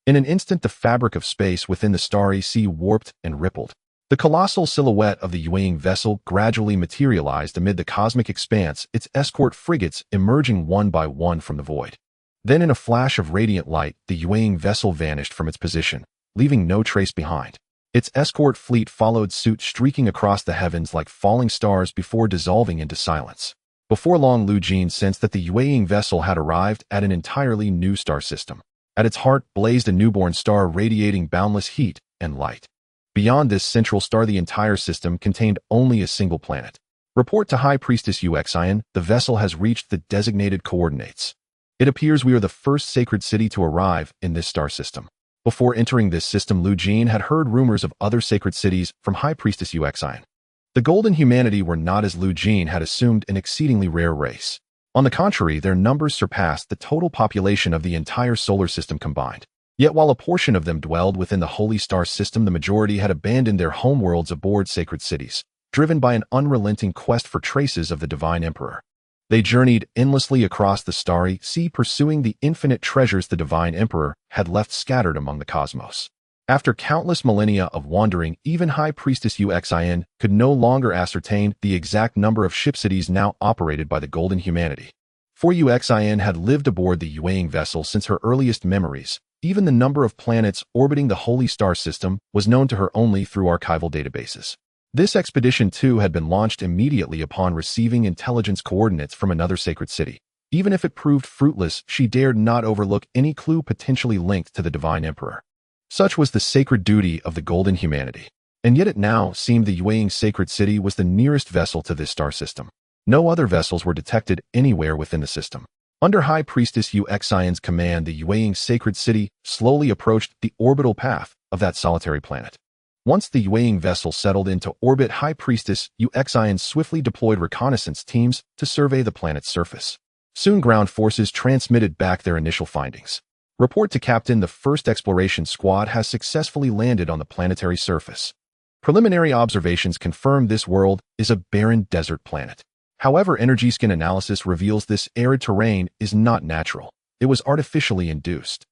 In an instant, the fabric of space within the starry sea warped and rippled. The colossal silhouette of the Yueying vessel gradually materialized amid the cosmic expanse, its escort frigates emerging one by one from the void. Then, in a flash of radiant light, the Yueying vessel vanished from its position, leaving no trace behind. Its escort fleet followed suit, streaking across the heavens like falling stars before dissolving into silence. Before long, Jeene sensed that the Yueying vessel had arrived at an entirely new star system. At its heart blazed a newborn star radiating boundless heat and light. Beyond this central star, the entire system contained only a single planet. Report to High Priestess Yu Tiancang, the vessel has reached the designated coordinates. It appears we are the first sacred city to arrive in this star system. Before entering this system, Jeene had heard rumors of other sacred cities from High Priestess Yu Tiancang. The golden humanity were not, as Jeene had assumed, an exceedingly rare race. On the contrary, their numbers surpassed the total population of the entire solar system combined. Yet while a portion of them dwelled within the holy star system, the majority had abandoned their homeworlds aboard sacred cities, driven by an unrelenting quest for traces of the Divine Emperor. They journeyed endlessly across the starry sea, pursuing the infinite treasures the Divine Emperor had left scattered among the cosmos. After countless millennia of wandering, even High Priestess Yu Tiancang could no longer ascertain the exact number of ship cities now operated by the golden humanity. For Yu Tiancang had lived aboard the Yueying vessel since her earliest memories. Even the number of planets orbiting the holy star system was known to her only through archival databases. This expedition, too, had been launched immediately upon receiving intelligence coordinates from another sacred city. Even if it proved fruitless, she dared not overlook any clue potentially linked to the Divine Emperor. Such was the sacred duty of the golden humanity. And yet it now seemed the Yueying sacred city was the nearest vessel to this star system. No other vessels were detected anywhere within the system. Under High Priestess Yu Tiancang's command, the Yueying sacred city slowly approached the orbital path of that solitary planet. Once the Yueying vessel settled into orbit, High Priestess Yu Tiancang swiftly deployed reconnaissance teams to survey the planet's surface. Soon ground forces transmitted back their initial findings. Report to Captain, the first exploration squad has successfully landed on the planetary surface. Preliminary observations confirm this world is a barren desert planet. However, energy skin analysis reveals this arid terrain is not natural. It was artificially induced.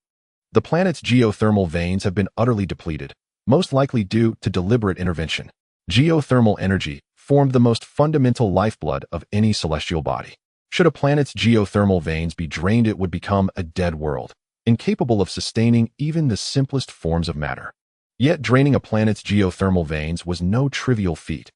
The planet's geothermal veins have been utterly depleted, most likely due to deliberate intervention. Geothermal energy formed the most fundamental lifeblood of any celestial body. Should a planet's geothermal veins be drained, it would become a dead world, incapable of sustaining even the simplest forms of matter. Yet draining a planet's geothermal veins was no trivial feat.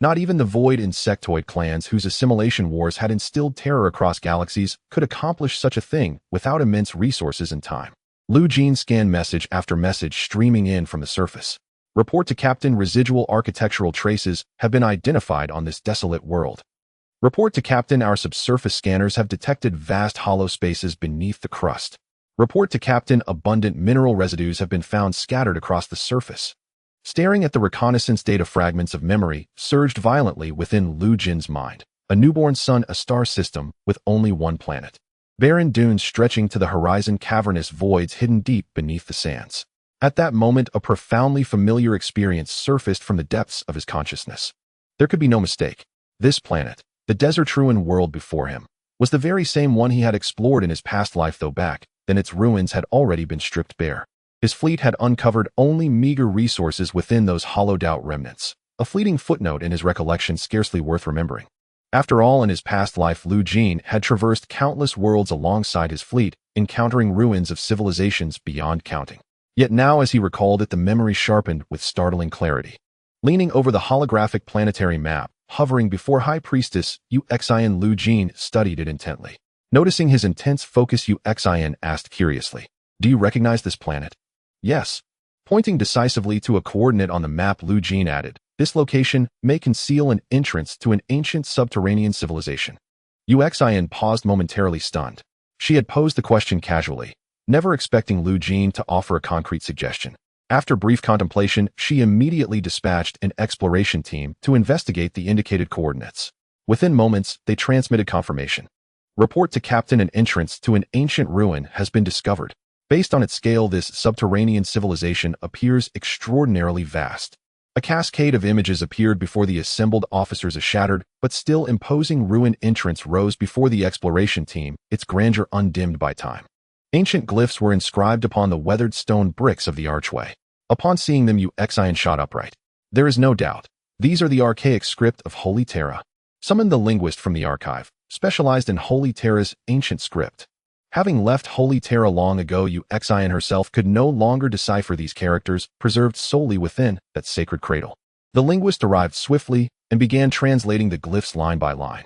Not even the void insectoid clans whose assimilation wars had instilled terror across galaxies could accomplish such a thing without immense resources and time. Jeene scanned message after message streaming in from the surface. Report to Captain, residual architectural traces have been identified on this desolate world. Report to Captain, our subsurface scanners have detected vast hollow spaces beneath the crust. Report to Captain, abundant mineral residues have been found scattered across the surface. Staring at the reconnaissance data, fragments of memory surged violently within Jiene's mind. A newborn sun, a star system with only one planet. Barren dunes stretching to the horizon, cavernous voids hidden deep beneath the sands. At that moment, a profoundly familiar experience surfaced from the depths of his consciousness. There could be no mistake. This planet, the desert-ruined world before him, was the very same one he had explored in his past life, though back then its ruins had already been stripped bare. His fleet had uncovered only meager resources within those hollowed-out remnants, a fleeting footnote in his recollection scarcely worth remembering. After all, in his past life, Jeene had traversed countless worlds alongside his fleet, encountering ruins of civilizations beyond counting. Yet now, as he recalled it, the memory sharpened with startling clarity. Leaning over the holographic planetary map, hovering before High Priestess Yu Tiancang, Jeene studied it intently. Noticing his intense focus, Yu Tiancang asked curiously, "Do you recognize this planet?" "Yes." Pointing decisively to a coordinate on the map, Jeene added, "This location may conceal an entrance to an ancient subterranean civilization." Yu Tiancang paused, momentarily stunned. She had posed the question casually, never expecting Jeene to offer a concrete suggestion. After brief contemplation, she immediately dispatched an exploration team to investigate the indicated coordinates. Within moments, they transmitted confirmation. Report to Captain, an entrance to an ancient ruin has been discovered. Based on its scale, this subterranean civilization appears extraordinarily vast. A cascade of images appeared before the assembled officers. A shattered, but still imposing ruin entrance rose before the exploration team, its grandeur undimmed by time. Ancient glyphs were inscribed upon the weathered stone bricks of the archway. Upon seeing them, Yu Tiancang shot upright. "There is no doubt. These are the archaic script of Holy Terra." Summoned the linguist from the archive, specialized in Holy Terra's ancient script. Having left Holy Terra long ago, Yu Tiancang herself could no longer decipher these characters, preserved solely within that sacred cradle. The linguist arrived swiftly and began translating the glyphs line by line.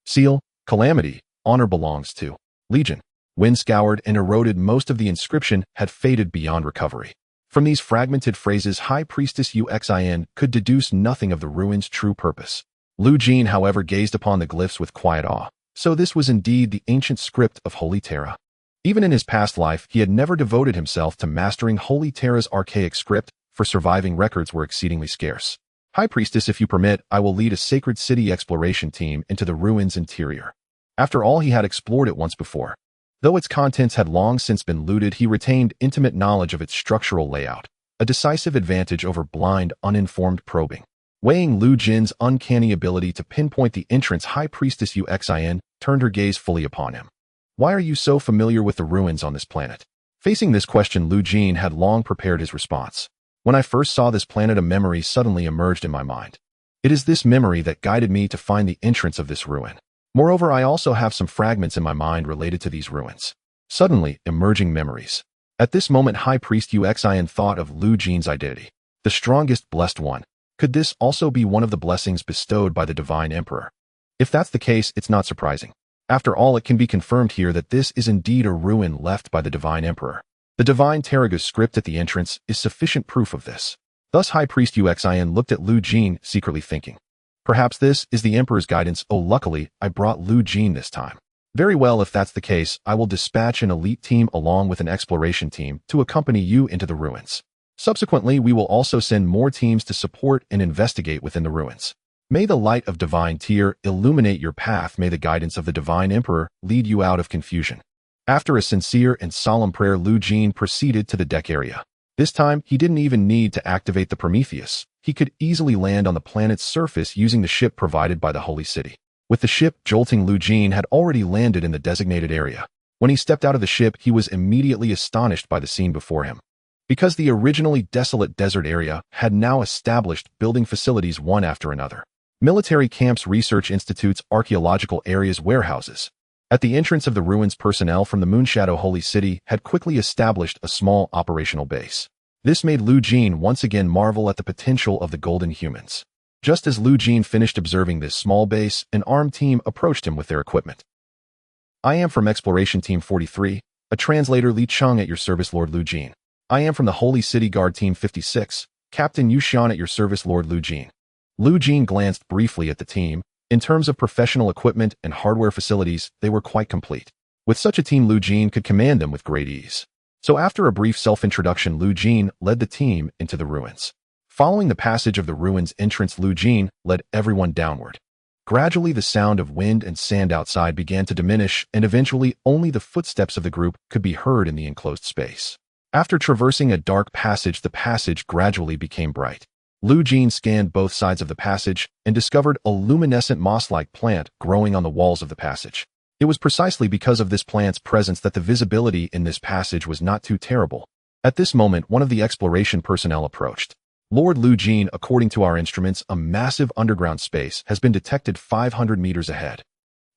Seal, calamity, honor belongs to Legion. Wind scoured and eroded, most of the inscription had faded beyond recovery. From these fragmented phrases, High Priestess Yu Tiancang could deduce nothing of the ruins' true purpose. Jeene, however, gazed upon the glyphs with quiet awe. So this was indeed the ancient script of Holy Terra. Even in his past life, he had never devoted himself to mastering Holy Terra's archaic script, for surviving records were exceedingly scarce. "High Priestess, if you permit, I will lead a sacred city exploration team into the ruins' interior." After all, he had explored it once before. Though its contents had long since been looted, he retained intimate knowledge of its structural layout, a decisive advantage over blind, uninformed probing. Weighing Jiene's uncanny ability to pinpoint the entrance, High Priestess Yu Tiancang turned her gaze fully upon him. "Why are you so familiar with the ruins on this planet?" Facing this question, Jeene had long prepared his response. "When I first saw this planet, a memory suddenly emerged in my mind. It is this memory that guided me to find the entrance of this ruin. Moreover, I also have some fragments in my mind related to these ruins." Suddenly, emerging memories. At this moment, High Priest Yu Tiancang thought of Jiene's identity. The strongest, blessed one. Could this also be one of the blessings bestowed by the Divine Emperor? If that's the case, it's not surprising. After all, it can be confirmed here that this is indeed a ruin left by the Divine Emperor. The Divine Terra's script at the entrance is sufficient proof of this. Thus High Priest Yu Tiancang looked at Jeene, secretly thinking, "Perhaps this is the Emperor's guidance. Oh, luckily, I brought Jeene this time. Very well, if that's the case, I will dispatch an elite team along with an exploration team to accompany you into the ruins. Subsequently, we will also send more teams to support and investigate within the ruins. May the light of Divine Tier illuminate your path. May the guidance of the Divine Emperor lead you out of confusion." After a sincere and solemn prayer, Jeene proceeded to the deck area. This time, he didn't even need to activate the Prometheus. He could easily land on the planet's surface using the ship provided by the Holy City. With the ship jolting, Jeene had already landed in the designated area. When he stepped out of the ship, he was immediately astonished by the scene before him. Because the originally desolate desert area had now established building facilities one after another. Military camps, research institutes, archaeological areas, warehouses. At the entrance of the ruins, personnel from the Moonshadow Holy City had quickly established a small operational base. This made Jeene once again marvel at the potential of the Golden Humans. Just as Lu Jeene finished observing this small base, an armed team approached him with their equipment. "I am from Exploration Team 43, a translator Li Cheng at your service, Lord Lu Jeene. I am from the Holy City Guard Team 56, Captain Yu Xian at your service, Lord Lu Jeene." Lu Jeene glanced briefly at the team. In terms of professional equipment and hardware facilities, they were quite complete. With such a team, Lu Jeene could command them with great ease. So after a brief self-introduction, Lu Jeene led the team into the ruins. Following the passage of the ruins entrance, Lu Jeene led everyone downward. Gradually, the sound of wind and sand outside began to diminish, and eventually only the footsteps of the group could be heard in the enclosed space. After traversing a dark passage, the passage gradually became bright. Lu Jeene scanned both sides of the passage and discovered a luminescent moss-like plant growing on the walls of the passage. It was precisely because of this plant's presence that the visibility in this passage was not too terrible. At this moment, one of the exploration personnel approached. "Lord Lu Jeene, according to our instruments, a massive underground space has been detected 500 meters ahead.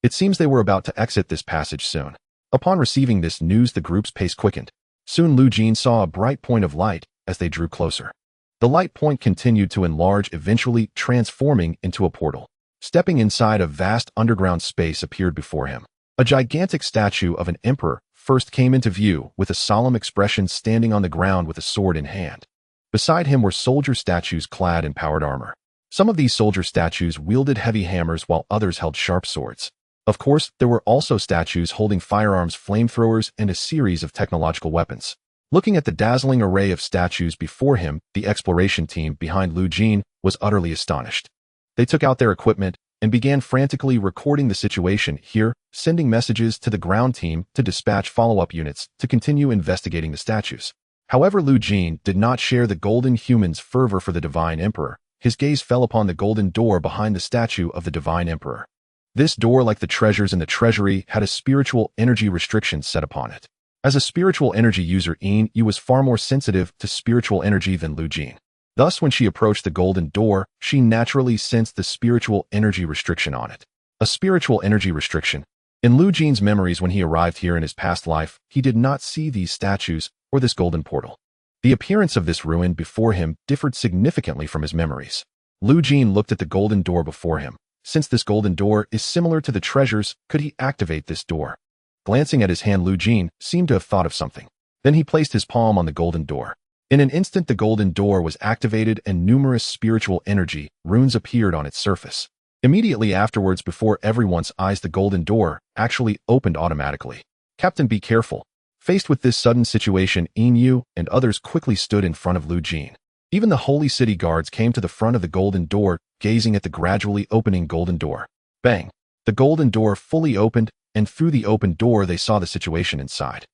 It seems they were about to exit this passage soon." Upon receiving this news, the group's pace quickened. Soon Lu Jeene saw a bright point of light as they drew closer. The light point continued to enlarge, eventually transforming into a portal. Stepping inside, a vast underground space appeared before him. A gigantic statue of an emperor first came into view, with a solemn expression, standing on the ground with a sword in hand. Beside him were soldier statues clad in powered armor. Some of these soldier statues wielded heavy hammers while others held sharp swords. Of course, there were also statues holding firearms, flamethrowers, and a series of technological weapons. Looking at the dazzling array of statues before him, the exploration team behind Lu Jeene was utterly astonished. They took out their equipment and began frantically recording the situation here, sending messages to the ground team to dispatch follow-up units to continue investigating the statues. However, Lu Jeene did not share the golden human's fervor for the divine emperor. His gaze fell upon the golden door behind the statue of the divine emperor. This door, like the treasures in the treasury, had a spiritual energy restriction set upon it. As a spiritual energy user, Yu was far more sensitive to spiritual energy than Lu Jeene. Thus, when she approached the golden door, she naturally sensed the spiritual energy restriction on it. A spiritual energy restriction. In Lu Jeane's memories, when he arrived here in his past life, he did not see these statues or this golden portal. The appearance of this ruin before him differed significantly from his memories. Lu Jeene looked at the golden door before him. Since this golden door is similar to the treasures, could he activate this door? Glancing at his hand, Lu Jeene seemed to have thought of something. Then he placed his palm on the golden door. In an instant, the golden door was activated and numerous spiritual energy runes appeared on its surface. Immediately afterwards, before everyone's eyes, the golden door actually opened automatically. "Captain, be careful." Faced with this sudden situation, Yu and others quickly stood in front of Lu Jeene. Even the Holy City guards came to the front of the golden door, gazing at the gradually opening golden door. Bang! The golden door fully opened, and through the open door they saw the situation inside.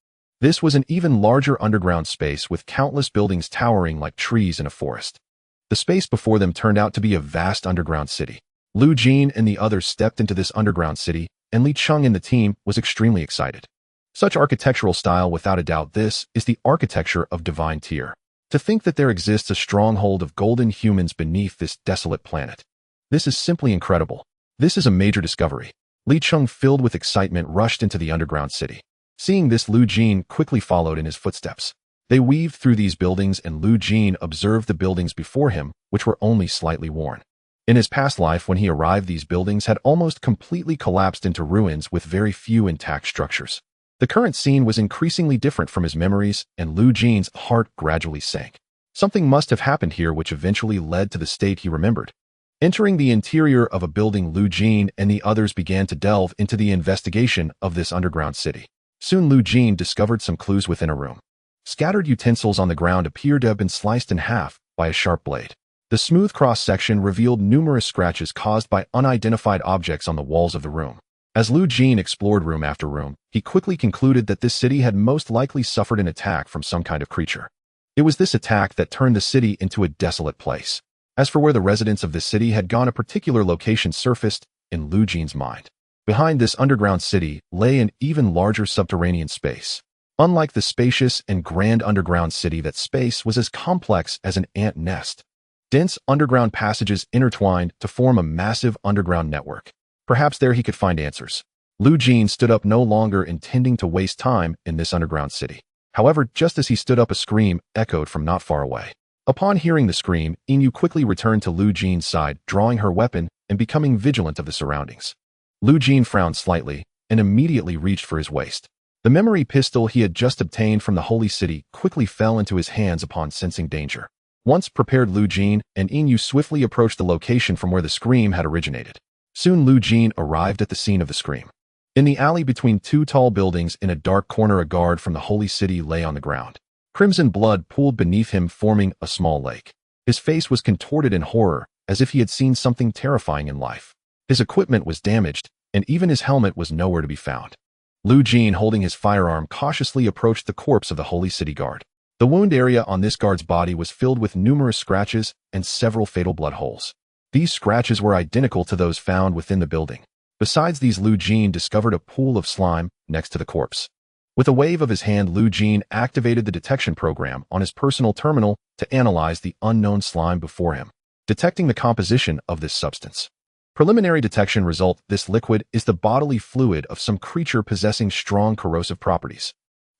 This was an even larger underground space with countless buildings towering like trees in a forest. The space before them turned out to be a vast underground city. Lu Jeene and the others stepped into this underground city, and Li Cheng and the team was extremely excited. Such architectural style, without a doubt, this is the architecture of divine tier. To think that there exists a stronghold of golden humans beneath this desolate planet. This is simply incredible. This is a major discovery. Li Cheng, filled with excitement, rushed into the underground city. Seeing this, Lu Jeene quickly followed in his footsteps. They weaved through these buildings, and Lu Jeene observed the buildings before him, which were only slightly worn. In his past life, when he arrived, these buildings had almost completely collapsed into ruins with very few intact structures. The current scene was increasingly different from his memories, and Lu Jeane's heart gradually sank. Something must have happened here which eventually led to the state he remembered. Entering the interior of a building, Lu Jeene and the others began to delve into the investigation of this underground city. Soon Lu Jeene discovered some clues within a room. Scattered utensils on the ground appeared to have been sliced in half by a sharp blade. The smooth cross-section revealed numerous scratches caused by unidentified objects on the walls of the room. As Lu Jeene explored room after room, he quickly concluded that this city had most likely suffered an attack from some kind of creature. It was this attack that turned the city into a desolate place. As for where the residents of this city had gone, a particular location surfaced in Lu Jeane's mind. Behind this underground city lay an even larger subterranean space. Unlike the spacious and grand underground city, that space was as complex as an ant nest. Dense underground passages intertwined to form a massive underground network. Perhaps there he could find answers. Lu Jeene stood up, no longer intending to waste time in this underground city. However, just as he stood up, a scream echoed from not far away. Upon hearing the scream, Yu quickly returned to Lu Jine's side, drawing her weapon and becoming vigilant of the surroundings. Lu Jiene frowned slightly and immediately reached for his waist. The memory pistol he had just obtained from the Holy City quickly fell into his hands upon sensing danger. Once prepared, Lu Jiene and Yu swiftly approached the location from where the scream had originated. Soon Lu Jiene arrived at the scene of the scream. In the alley between two tall buildings in a dark corner, a guard from the Holy City lay on the ground. Crimson blood pooled beneath him, forming a small lake. His face was contorted in horror, as if he had seen something terrifying in life. His equipment was damaged, and even his helmet was nowhere to be found. Lu Jiene, holding his firearm, cautiously approached the corpse of the Holy City guard. The wound area on this guard's body was filled with numerous scratches and several fatal blood holes. These scratches were identical to those found within the building. Besides these, Lu Jiene discovered a pool of slime next to the corpse. With a wave of his hand, Lu Jiene activated the detection program on his personal terminal to analyze the unknown slime before him, detecting the composition of this substance. Preliminary detection result: this liquid is the bodily fluid of some creature possessing strong corrosive properties.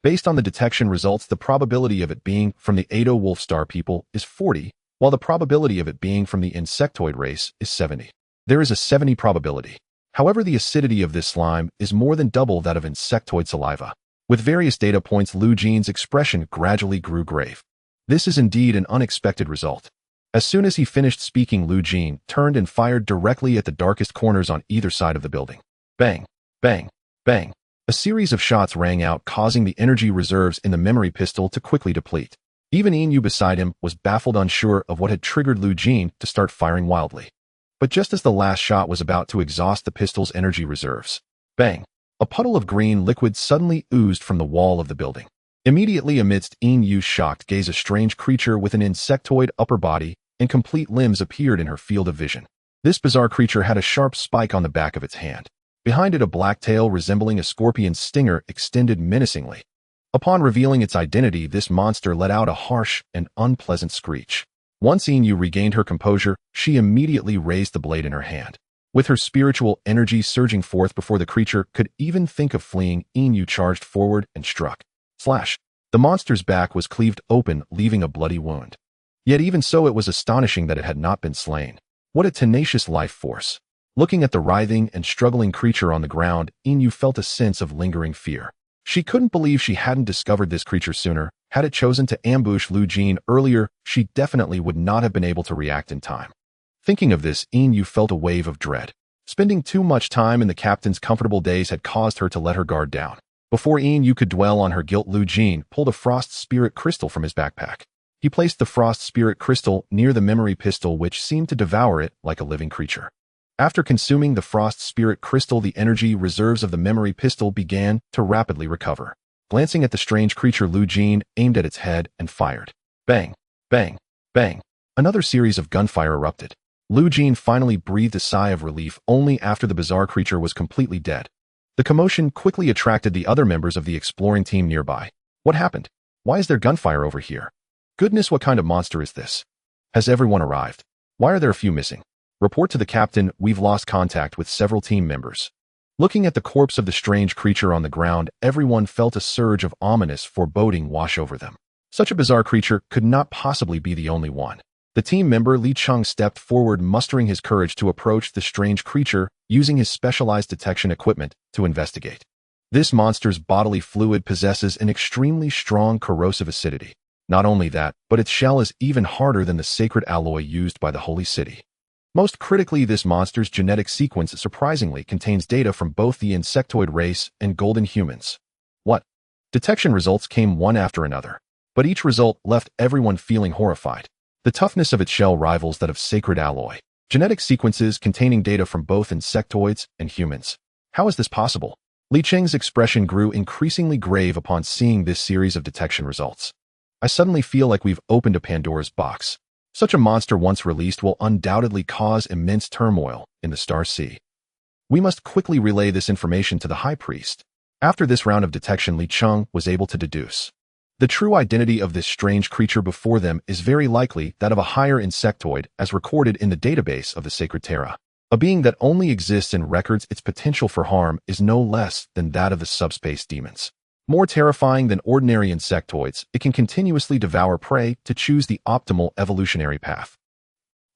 Based on the detection results, the probability of it being from the Ado Wolfstar people is 40, while the probability of it being from the insectoid race is 70. There is a 70 probability. However, the acidity of this slime is more than double that of insectoid saliva. With various data points, Lu Jiene's expression gradually grew grave. This is indeed an unexpected result. As soon as he finished speaking, Lu Jiene turned and fired directly at the darkest corners on either side of the building. Bang, bang, bang. A series of shots rang out, causing the energy reserves in the memory pistol to quickly deplete. Even Yu beside him was baffled, unsure of what had triggered Lu Jiene to start firing wildly. But just as the last shot was about to exhaust the pistol's energy reserves, bang, a puddle of green liquid suddenly oozed from the wall of the building. Immediately amidst Yu's shocked gaze, a strange creature with an insectoid upper body and complete limbs appeared in her field of vision. This bizarre creature had a sharp spike on the back of its hand. Behind it, a black tail resembling a scorpion's stinger extended menacingly. Upon revealing its identity, this monster let out a harsh and unpleasant screech. Once Yu regained her composure, she immediately raised the blade in her hand. With her spiritual energy surging forth before the creature could even think of fleeing, Yu charged forward and struck. Slash! The monster's back was cleaved open, leaving a bloody wound. Yet even so, it was astonishing that it had not been slain. What a tenacious life force! Looking at the writhing and struggling creature on the ground, Yu felt a sense of lingering fear. She couldn't believe she hadn't discovered this creature sooner. Had it chosen to ambush Lu Jiene earlier, she definitely would not have been able to react in time. Thinking of this, Yu felt a wave of dread. Spending too much time in the captain's comfortable days had caused her to let her guard down. Before Yu could dwell on her guilt, Lu Jiene pulled a frost spirit crystal from his backpack. He placed the frost spirit crystal near the memory pistol, which seemed to devour it like a living creature. After consuming the frost spirit crystal, the energy reserves of the memory pistol began to rapidly recover. Glancing at the strange creature, Lu Jiene aimed at its head and fired. Bang, bang, bang. Another series of gunfire erupted. Lu Jiene finally breathed a sigh of relief only after the bizarre creature was completely dead. The commotion quickly attracted the other members of the exploring team nearby. What happened? Why is there gunfire over here? Goodness, what kind of monster is this? Has everyone arrived? Why are there a few missing? Report to the captain, we've lost contact with several team members. Looking at the corpse of the strange creature on the ground, everyone felt a surge of ominous foreboding wash over them. Such a bizarre creature could not possibly be the only one. The team member Li Cheng stepped forward, mustering his courage to approach the strange creature, using his specialized detection equipment to investigate. This monster's bodily fluid possesses an extremely strong corrosive acidity. Not only that, but its shell is even harder than the sacred alloy used by the Holy City. Most critically, this monster's genetic sequence surprisingly contains data from both the insectoid race and golden humans. What? Detection results came one after another, but each result left everyone feeling horrified. The toughness of its shell rivals that of sacred alloy. Genetic sequences containing data from both insectoids and humans. How is this possible? Li Cheng's expression grew increasingly grave upon seeing this series of detection results. I suddenly feel like we've opened a Pandora's box. Such a monster once released will undoubtedly cause immense turmoil in the Star Sea. We must quickly relay this information to the High Priest. After this round of detection, Li Cheng was able to deduce the true identity of this strange creature before them is very likely that of a higher insectoid as recorded in the database of the Sacred Terra. A being that only exists in records. Its potential for harm is no less than that of the subspace demons. More terrifying than ordinary insectoids, it can continuously devour prey to choose the optimal evolutionary path.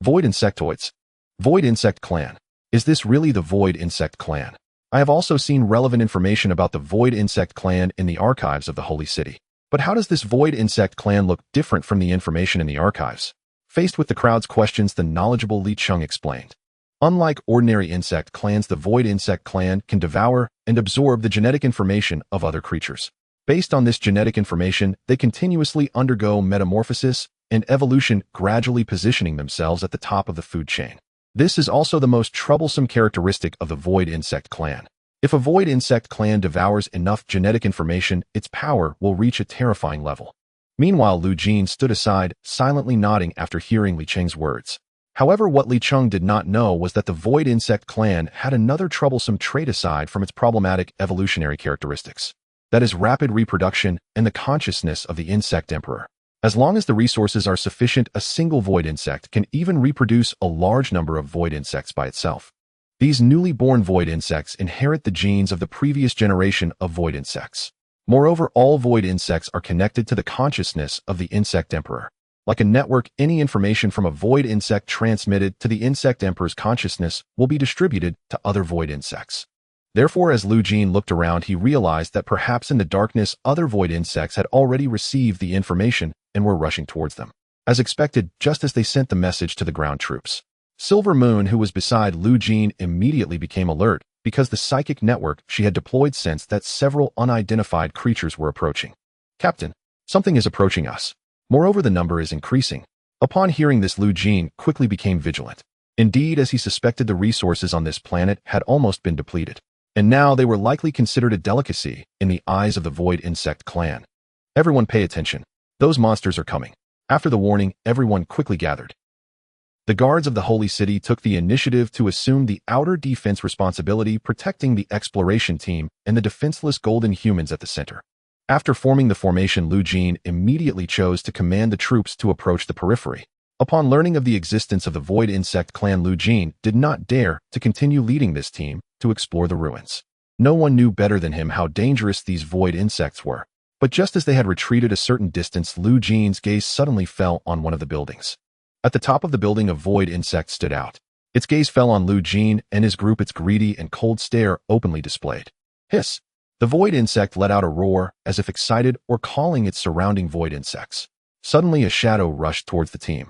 Void insectoids. Void insect clan. Is this really the void insect clan? I have also seen relevant information about the void insect clan in the archives of the Holy City. But how does this void insect clan look different from the information in the archives? Faced with the crowd's questions, the knowledgeable Li Cheng explained. Unlike ordinary insect clans, the void insect clan can devour and absorb the genetic information of other creatures. Based on this genetic information, they continuously undergo metamorphosis and evolution, gradually positioning themselves at the top of the food chain. This is also the most troublesome characteristic of the void insect clan. If a void insect clan devours enough genetic information, its power will reach a terrifying level. Meanwhile, Lu Jin stood aside, silently nodding after hearing Li Cheng's words. However, what Li Cheng did not know was that the void insect clan had another troublesome trait aside from its problematic evolutionary characteristics. That is rapid reproduction and the consciousness of the insect emperor. As long as the resources are sufficient, a single void insect can even reproduce a large number of void insects by itself. These newly born void insects inherit the genes of the previous generation of void insects. Moreover, all void insects are connected to the consciousness of the insect emperor. Like a network, any information from a void insect transmitted to the insect emperor's consciousness will be distributed to other void insects. Therefore, as Lu Jin looked around, he realized that perhaps in the darkness, other void insects had already received the information and were rushing towards them. As expected, just as they sent the message to the ground troops. Silver Moon, who was beside Lu Jin, immediately became alert because the psychic network she had deployed sensed that several unidentified creatures were approaching. Captain, something is approaching us. Moreover, the number is increasing. Upon hearing this, Lu Jin quickly became vigilant. Indeed, as he suspected, the resources on this planet had almost been depleted. And now they were likely considered a delicacy in the eyes of the void insect clan. Everyone pay attention. Those monsters are coming. After the warning, everyone quickly gathered. The guards of the Holy City took the initiative to assume the outer defense responsibility, protecting the exploration team and the defenseless golden humans at the center. After forming the formation, Lu Jin immediately chose to command the troops to approach the periphery. Upon learning of the existence of the void insect clan, Lu Jin did not dare to continue leading this team to explore the ruins. No one knew better than him how dangerous these void insects were. But just as they had retreated a certain distance, Lu Jin's gaze suddenly fell on one of the buildings. At the top of the building, a void insect stood out. Its gaze fell on Lu Jin and his group, its greedy and cold stare openly displayed. Hiss! The void insect let out a roar, as if excited or calling its surrounding void insects. Suddenly, a shadow rushed towards the team.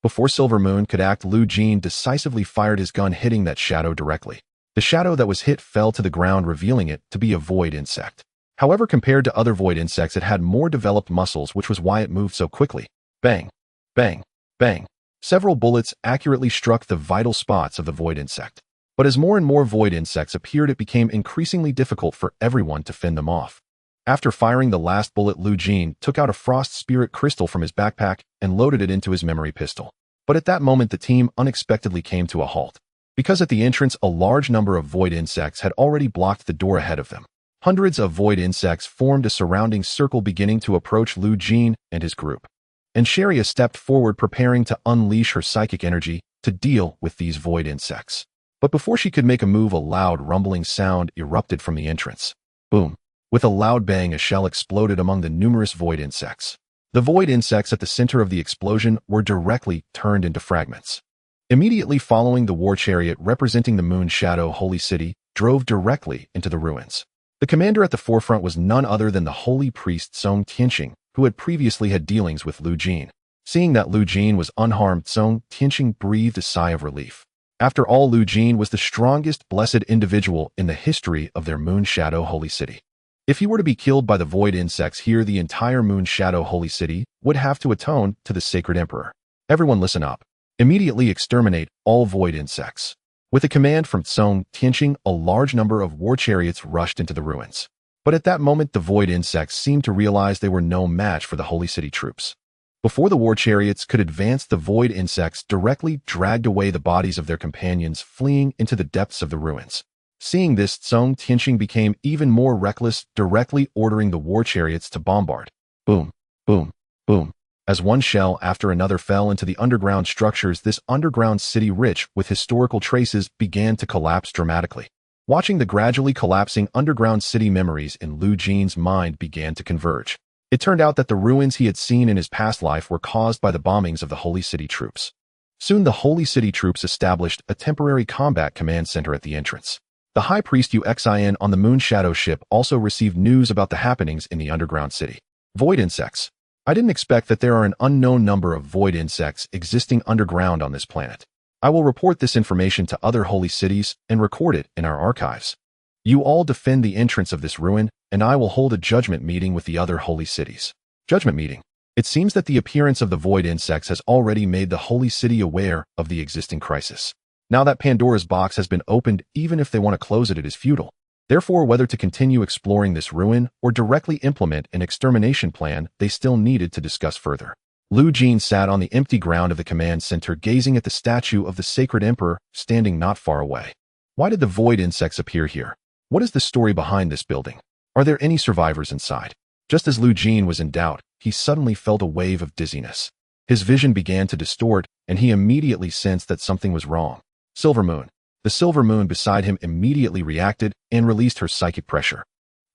Before Silver Moon could act, Lu Jin decisively fired his gun, hitting that shadow directly. The shadow that was hit fell to the ground, revealing it to be a void insect. However, compared to other void insects, it had more developed muscles, which was why it moved so quickly. Bang! Bang! Bang! Several bullets accurately struck the vital spots of the void insect. But as more and more void insects appeared, it became increasingly difficult for everyone to fend them off. After firing the last bullet, Lu Jin took out a frost spirit crystal from his backpack and loaded it into his memory pistol. But at that moment, the team unexpectedly came to a halt. Because at the entrance, a large number of void insects had already blocked the door ahead of them. Hundreds of void insects formed a surrounding circle, beginning to approach Lu Jin and his group. And Sharia stepped forward, preparing to unleash her psychic energy to deal with these void insects. But before she could make a move, a loud rumbling sound erupted from the entrance. Boom! With a loud bang, a shell exploded among the numerous void insects. The void insects at the center of the explosion were directly turned into fragments. Immediately following, the war chariot representing the Moon Shadow Holy City drove directly into the ruins. The commander at the forefront was none other than the holy priest Yu Tiancang, who had previously had dealings with Lu Jin. Seeing that Lu Jin was unharmed, Yu Tiancang breathed a sigh of relief. After all, Lu Jin was the strongest blessed individual in the history of their Moon Shadow Holy City. If he were to be killed by the void insects here, the entire Moon Shadow Holy City would have to atone to the sacred emperor. Everyone listen up. Immediately exterminate all void insects. With a command from Yu Tiancang, a large number of war chariots rushed into the ruins. But at that moment, the void insects seemed to realize they were no match for the Holy City troops. Before the war chariots could advance, the void insects directly dragged away the bodies of their companions, fleeing into the depths of the ruins. Seeing this, Yu Tiancang became even more reckless, directly ordering the war chariots to bombard. Boom, boom, boom. As one shell after another fell into the underground structures, this underground city, rich with historical traces, began to collapse dramatically. Watching the gradually collapsing underground city, memories in Lu Jine's mind began to converge. It turned out that the ruins he had seen in his past life were caused by the bombings of the Holy City troops. Soon the Holy City troops established a temporary combat command center at the entrance. The High Priest Yu Tiancang on the Moon Shadow ship also received news about the happenings in the underground city. Void insects. I didn't expect that there are an unknown number of void insects existing underground on this planet. I will report this information to other holy cities and record it in our archives. You all defend the entrance of this ruin, and I will hold a judgment meeting with the other holy cities. Judgment meeting. It seems that the appearance of the void insects has already made the holy city aware of the existing crisis. Now that Pandora's box has been opened, even if they want to close it, it is futile. Therefore, whether to continue exploring this ruin or directly implement an extermination plan, they still needed to discuss further. Lu Jiene sat on the empty ground of the command center, gazing at the statue of the sacred emperor standing not far away. Why did the void insects appear here? What is the story behind this building? Are there any survivors inside? Just as Lu Jiene was in doubt, he suddenly felt a wave of dizziness. His vision began to distort, and he immediately sensed that something was wrong. Silver Moon. The silver moon beside him immediately reacted and released her psychic pressure.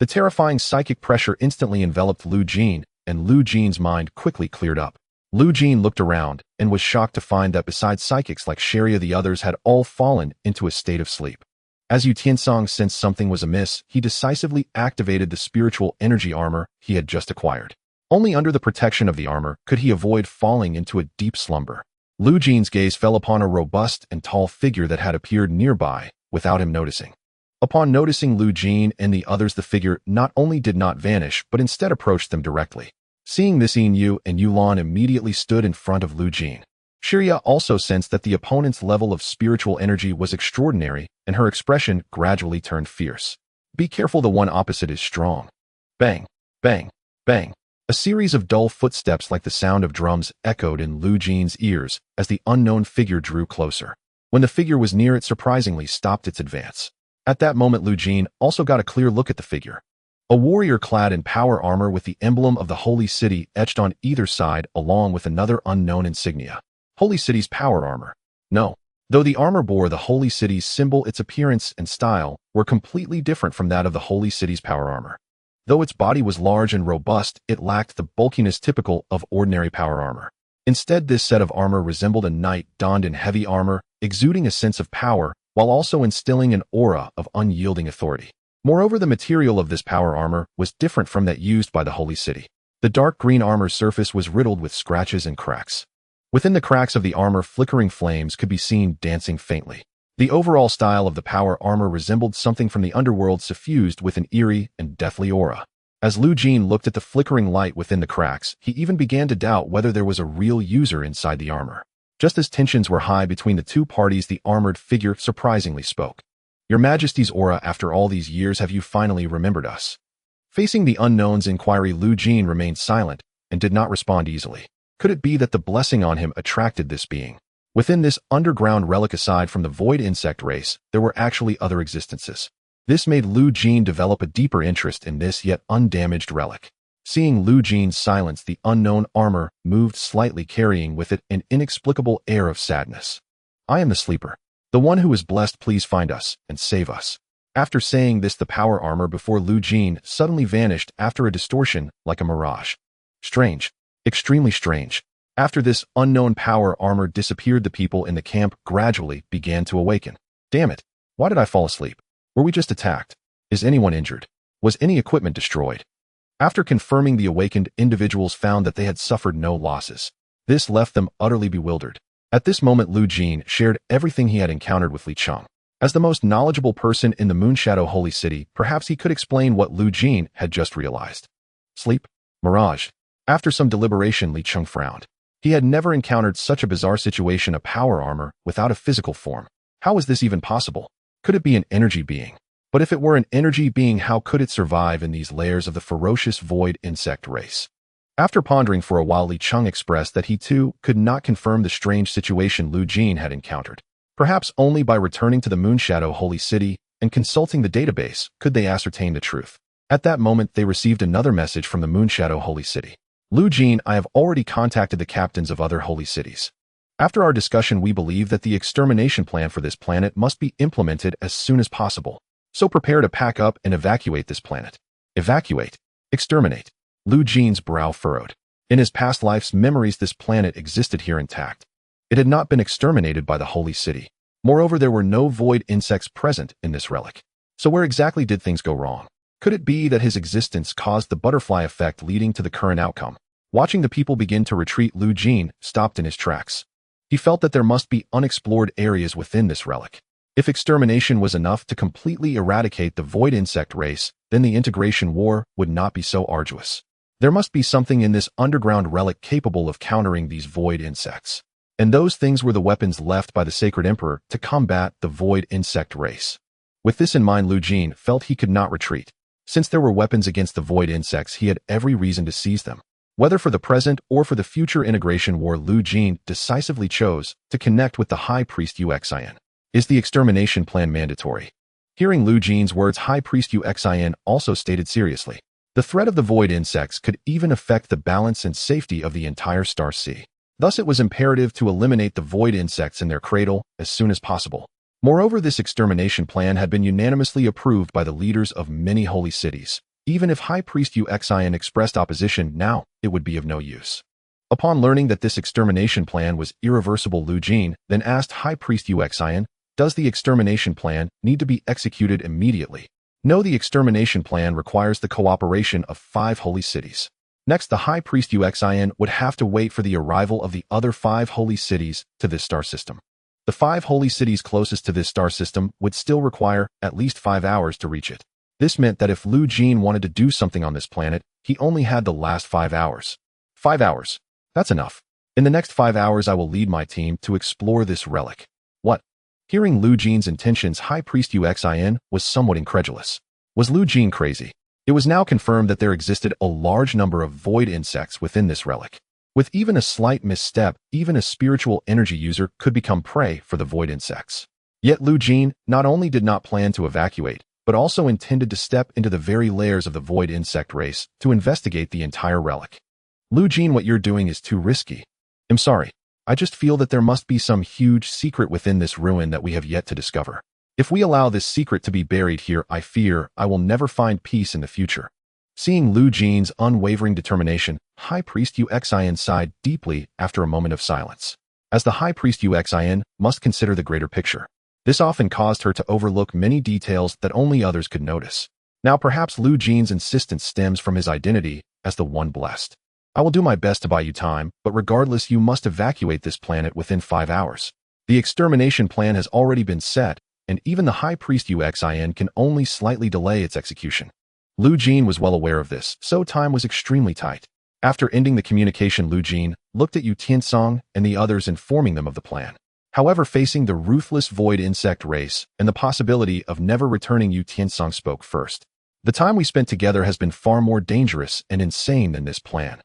The terrifying psychic pressure instantly enveloped Lu Jiene, and Lu Jiene's mind quickly cleared up. Lu Jiene looked around and was shocked to find that besides psychics like Sharia, the others had all fallen into a state of sleep. As Yu Tiancang sensed something was amiss, he decisively activated the spiritual energy armor he had just acquired. Only under the protection of the armor could he avoid falling into a deep slumber. Lu Jiene's gaze fell upon a robust and tall figure that had appeared nearby without him noticing. Upon noticing Lu Jiene and the others, the figure not only did not vanish, but instead approached them directly. Seeing this, Yu and Yulan immediately stood in front of Lu Jiene. Sharia also sensed that the opponent's level of spiritual energy was extraordinary, and her expression gradually turned fierce. Be careful, the one opposite is strong. Bang, bang, bang. A series of dull footsteps like the sound of drums echoed in Lu Jiene's ears as the unknown figure drew closer. When the figure was near, it surprisingly stopped its advance. At that moment, Lu Jiene also got a clear look at the figure. A warrior clad in power armor with the emblem of the Holy City etched on either side, along with another unknown insignia. Holy City's power armor. No. Though the armor bore the Holy City's symbol, its appearance and style were completely different from that of the Holy City's power armor. Though its body was large and robust, it lacked the bulkiness typical of ordinary power armor. Instead, this set of armor resembled a knight donned in heavy armor, exuding a sense of power, while also instilling an aura of unyielding authority. Moreover, the material of this power armor was different from that used by the Holy City. The dark green armor's surface was riddled with scratches and cracks. Within the cracks of the armor, flickering flames could be seen dancing faintly. The overall style of the power armor resembled something from the underworld, suffused with an eerie and deathly aura. As Lu Jiene looked at the flickering light within the cracks, he even began to doubt whether there was a real user inside the armor. Just as tensions were high between the two parties, the armored figure surprisingly spoke. Your Majesty's aura, after all these years, have you finally remembered us? Facing the unknown's inquiry, Lu Jiene remained silent and did not respond easily. Could it be that the blessing on him attracted this being? Within this underground relic, aside from the void insect race, there were actually other existences. This made Lu Jiene develop a deeper interest in this yet undamaged relic. Seeing Lu Jiene's silence, the unknown armor moved slightly, carrying with it an inexplicable air of sadness. I am the sleeper. The one who is blessed, please find us and save us. After saying this, the power armor before Lu Jiene suddenly vanished after a distortion like a mirage. Strange. Extremely strange. After this unknown power armor disappeared, the people in the camp gradually began to awaken. Damn it. Why did I fall asleep? Were we just attacked? Is anyone injured? Was any equipment destroyed? After confirming, the awakened individuals found that they had suffered no losses. This left them utterly bewildered. At this moment, Lu Jiene shared everything he had encountered with Li Cheng. As the most knowledgeable person in the Moonshadow Holy City, perhaps he could explain what Lu Jiene had just realized. Sleep? Mirage? After some deliberation, Li Cheng frowned. He had never encountered such a bizarre situation, a power armor without a physical form. How was this even possible? Could it be an energy being? But if it were an energy being, how could it survive in these layers of the ferocious void insect race? After pondering for a while, Li Cheng expressed that he too could not confirm the strange situation Lu Jiene had encountered. Perhaps only by returning to the Moonshadow Holy City and consulting the database could they ascertain the truth. At that moment, they received another message from the Moonshadow Holy City. Lu Jiene, I have already contacted the captains of other holy cities. After our discussion, we believe that the extermination plan for this planet must be implemented as soon as possible. So prepare to pack up and evacuate this planet. Evacuate. Exterminate. Lu Jine's brow furrowed. In his past life's memories, this planet existed here intact. It had not been exterminated by the Holy City. Moreover, there were no void insects present in this relic. So where exactly did things go wrong? Could it be that his existence caused the butterfly effect leading to the current outcome? Watching the people begin to retreat, Lu Jiene stopped in his tracks. He felt that there must be unexplored areas within this relic. If extermination was enough to completely eradicate the void insect race, then the integration war would not be so arduous. There must be something in this underground relic capable of countering these void insects. And those things were the weapons left by the Sacred Emperor to combat the void insect race. With this in mind, Lu Jiene felt he could not retreat. Since there were weapons against the void insects, he had every reason to seize them. Whether for the present or for the future integration war, Lu Jiene decisively chose to connect with the High Priest Yu Tiancang. Is the extermination plan mandatory? Hearing Lu Jiene's words, High Priest Yu Tiancang also stated seriously. The threat of the void insects could even affect the balance and safety of the entire Star Sea. Thus it was imperative to eliminate the void insects in their cradle as soon as possible. Moreover, this extermination plan had been unanimously approved by the leaders of many holy cities. Even if High Priest Yu Tiancang expressed opposition now, it would be of no use. Upon learning that this extermination plan was irreversible, Lu Jiene then asked High Priest Yu Tiancang, does the extermination plan need to be executed immediately? No, the extermination plan requires the cooperation of 5 holy cities. Next, the High Priest Yu Tiancang would have to wait for the arrival of the other 5 holy cities to this star system. The 5 holy cities closest to this star system would still require at least 5 hours to reach it. This meant that if Lu Jiene wanted to do something on this planet, he only had the last 5 hours. 5 hours. That's enough. In the next 5 hours, I will lead my team to explore this relic. What? Hearing Lu Jiene's intentions, High Priest Yu Tiancang was somewhat incredulous. Was Lu Jiene crazy? It was now confirmed that there existed a large number of void insects within this relic. With even a slight misstep, even a spiritual energy user could become prey for the void insects. Yet Lu Jiene not only did not plan to evacuate, but also intended to step into the very layers of the void insect race to investigate the entire relic. Lu Jiene, what you're doing is too risky. I'm sorry. I just feel that there must be some huge secret within this ruin that we have yet to discover. If we allow this secret to be buried here, I fear I will never find peace in the future. Seeing Lu Jiene's unwavering determination, High Priest Yu Tiancang sighed deeply after a moment of silence. As the High Priest Yu Tiancang must consider the greater picture. This often caused her to overlook many details that only others could notice. Now perhaps Lu Jiene's insistence stems from his identity as the one blessed. I will do my best to buy you time, but regardless, you must evacuate this planet within 5 hours. The extermination plan has already been set, and even the High Priest Yu Tiancang can only slightly delay its execution. Lu Jiene was well aware of this, so time was extremely tight. After ending the communication, Lu Jiene looked at Yu Tiancang and the others, informing them of the plan. However, facing the ruthless void insect race and the possibility of never returning, Yu Tiancang spoke first. The time we spent together has been far more dangerous and insane than this plan.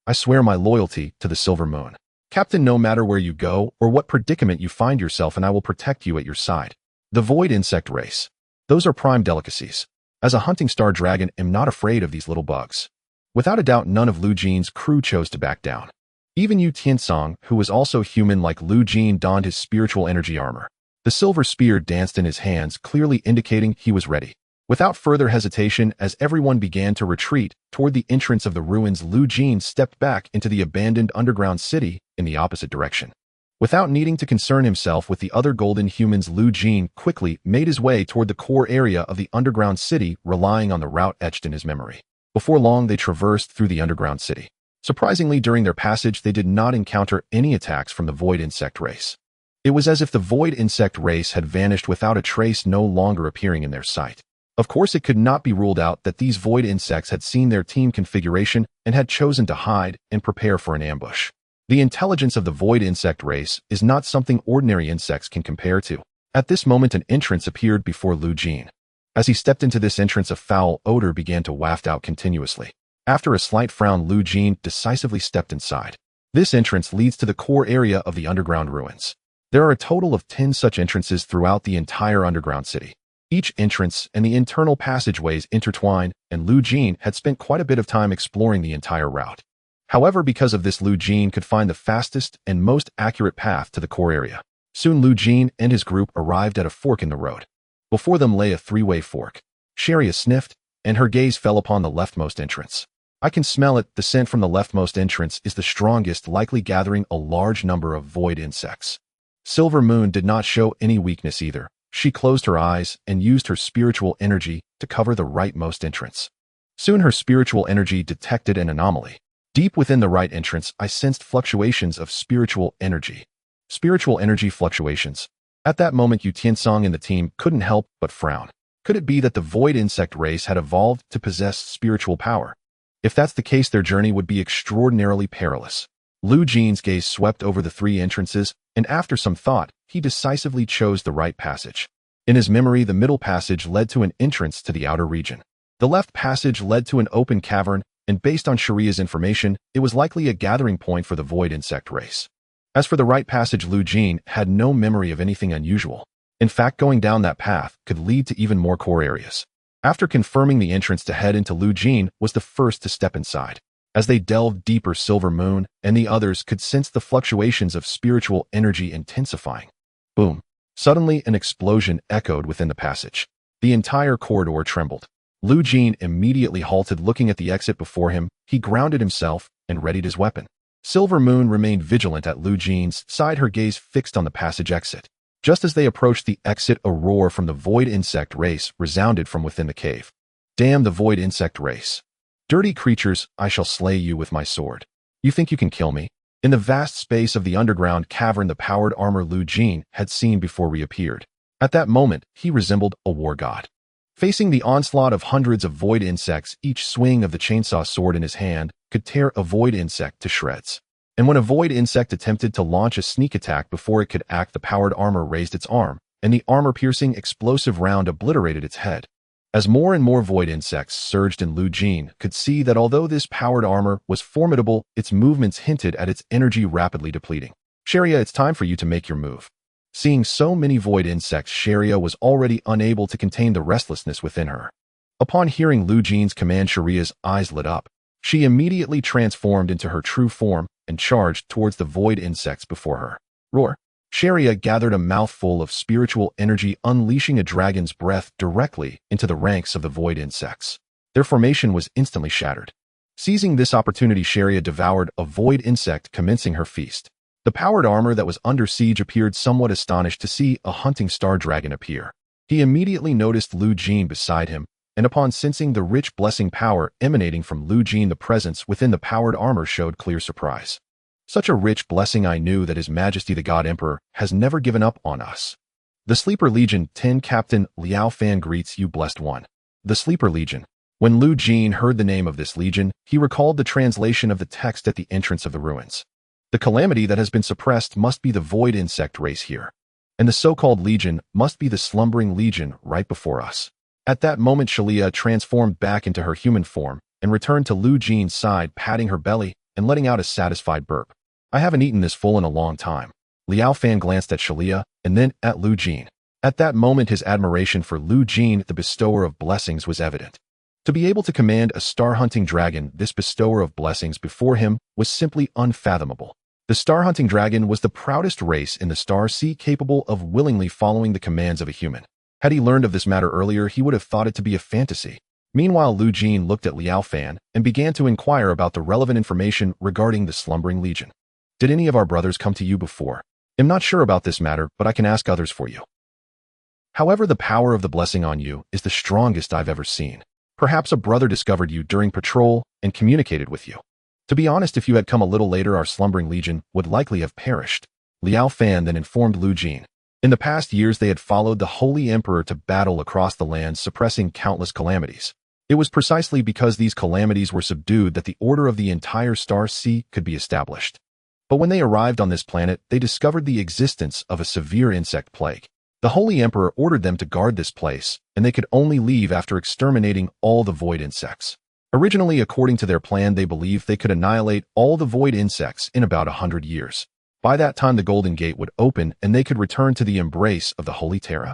I swear my loyalty to the Silver Moon. Captain, no matter where you go or what predicament you find yourself in, I will protect you at your side. The void insect race. Those are prime delicacies. As a hunting star dragon, I'm not afraid of these little bugs. Without a doubt, none of Lu Jiene's crew chose to back down. Even Yu Tiancang, who was also human like Lu Jiene, donned his spiritual energy armor. The silver spear danced in his hands, clearly indicating he was ready. Without further hesitation, as everyone began to retreat toward the entrance of the ruins, Lu Jiene stepped back into the abandoned underground city in the opposite direction. Without needing to concern himself with the other golden humans, Lu Jiene quickly made his way toward the core area of the underground city, relying on the route etched in his memory. Before long, they traversed through the underground city. Surprisingly, during their passage, they did not encounter any attacks from the void insect race. It was as if the void insect race had vanished without a trace, no longer appearing in their sight. Of course, it could not be ruled out that these void insects had seen their team configuration and had chosen to hide and prepare for an ambush. The intelligence of the void insect race is not something ordinary insects can compare to. At this moment, an entrance appeared before Lu Jiene. As he stepped into this entrance, a foul odor began to waft out continuously. After a slight frown, Lu Jiene decisively stepped inside. This entrance leads to the core area of the underground ruins. There are a total of 10 such entrances throughout the entire underground city. Each entrance and the internal passageways intertwined, and Lu Jiene had spent quite a bit of time exploring the entire route. However, because of this, Lu Jiene could find the fastest and most accurate path to the core area. Soon Lu Jiene and his group arrived at a fork in the road. Before them lay a three-way fork. Sharia sniffed, and her gaze fell upon the leftmost entrance. I can smell it. The scent from the leftmost entrance is the strongest, likely gathering a large number of void insects. Silver Moon did not show any weakness either. She closed her eyes and used her spiritual energy to cover the rightmost entrance. Soon her spiritual energy detected an anomaly. Deep within the right entrance, I sensed fluctuations of spiritual energy. Spiritual energy fluctuations. At that moment, Yu Tiancang and the team couldn't help but frown. Could it be that the void insect race had evolved to possess spiritual power? If that's the case, their journey would be extraordinarily perilous. Lu Jeane's gaze swept over the three entrances, and after some thought, he decisively chose the right passage. In his memory, the middle passage led to an entrance to the outer region. The left passage led to an open cavern, and based on Sharia's information, it was likely a gathering point for the void insect race. As for the right passage, Lu Jeene had no memory of anything unusual. In fact, going down that path could lead to even more core areas. After confirming the entrance to head into, Lu Jeene was the first to step inside. As they delved deeper, Silver Moon and the others could sense the fluctuations of spiritual energy intensifying. Boom! Suddenly, an explosion echoed within the passage. The entire corridor trembled. Lu Jeene immediately halted, looking at the exit before him. He grounded himself and readied his weapon. Silver Moon remained vigilant at Lu Jeane's side, her gaze fixed on the passage exit. Just as they approached the exit, a roar from the void insect race resounded from within the cave. Damn the void insect race! Dirty creatures, I shall slay you with my sword. You think you can kill me? In the vast space of the underground cavern, the powered armor Lu Jeene had seen before reappeared. At that moment, he resembled a war god. Facing the onslaught of hundreds of void insects, each swing of the chainsaw sword in his hand could tear a void insect to shreds. And when a void insect attempted to launch a sneak attack before it could act, the powered armor raised its arm, and the armor-piercing explosive round obliterated its head. As more and more void insects surged in, Lu Jeene could see that although this powered armor was formidable, its movements hinted at its energy rapidly depleting. Sharia, it's time for you to make your move. Seeing so many void insects, Sharia was already unable to contain the restlessness within her. Upon hearing Lu Jeene's command, Sharia's eyes lit up. She immediately transformed into her true form and charged towards the void insects before her. Roar! Sharia gathered a mouthful of spiritual energy, unleashing a dragon's breath directly into the ranks of the void insects. Their formation was instantly shattered. Seizing this opportunity, Sharia devoured a void insect, commencing her feast. The powered armor that was under siege appeared somewhat astonished to see a hunting star dragon appear. He immediately noticed Lu Jeene beside him, and upon sensing the rich blessing power emanating from Lu Jeene, the presence within the powered armor showed clear surprise. Such a rich blessing! I knew that His Majesty the God Emperor has never given up on us. The Sleeper Legion 10 Captain Liao Fan greets you, blessed one. The Sleeper Legion. When Lu Jeene heard the name of this legion, he recalled the translation of the text at the entrance of the ruins. The calamity that has been suppressed must be the void insect race here, and the so-called legion must be the slumbering legion right before us. At that moment, Shalia transformed back into her human form and returned to Lu Jeene's side, patting her belly and letting out a satisfied burp. I haven't eaten this full in a long time. Liao Fan glanced at Shalia and then at Lu Jeene. At that moment, his admiration for Lu Jeene, the bestower of blessings, was evident. To be able to command a star-hunting dragon, this bestower of blessings before him, was simply unfathomable. The star-hunting dragon was the proudest race in the Star Sea, capable of willingly following the commands of a human. Had he learned of this matter earlier, he would have thought it to be a fantasy. Meanwhile, Lu Jeene looked at Liao Fan and began to inquire about the relevant information regarding the slumbering legion. Did any of our brothers come to you before? I'm not sure about this matter, but I can ask others for you. However, the power of the blessing on you is the strongest I've ever seen. Perhaps a brother discovered you during patrol and communicated with you. To be honest, if you had come a little later, our slumbering legion would likely have perished. Liao Fan then informed Lu Jeene. In the past years, they had followed the Holy Emperor to battle across the land, suppressing countless calamities. It was precisely because these calamities were subdued that the order of the entire Star Sea could be established. But when they arrived on this planet, they discovered the existence of a severe insect plague. The Holy Emperor ordered them to guard this place, and they could only leave after exterminating all the void insects. Originally, according to their plan, they believed they could annihilate all the void insects in about 100 years. By that time, the Golden Gate would open and they could return to the embrace of the Holy Terra.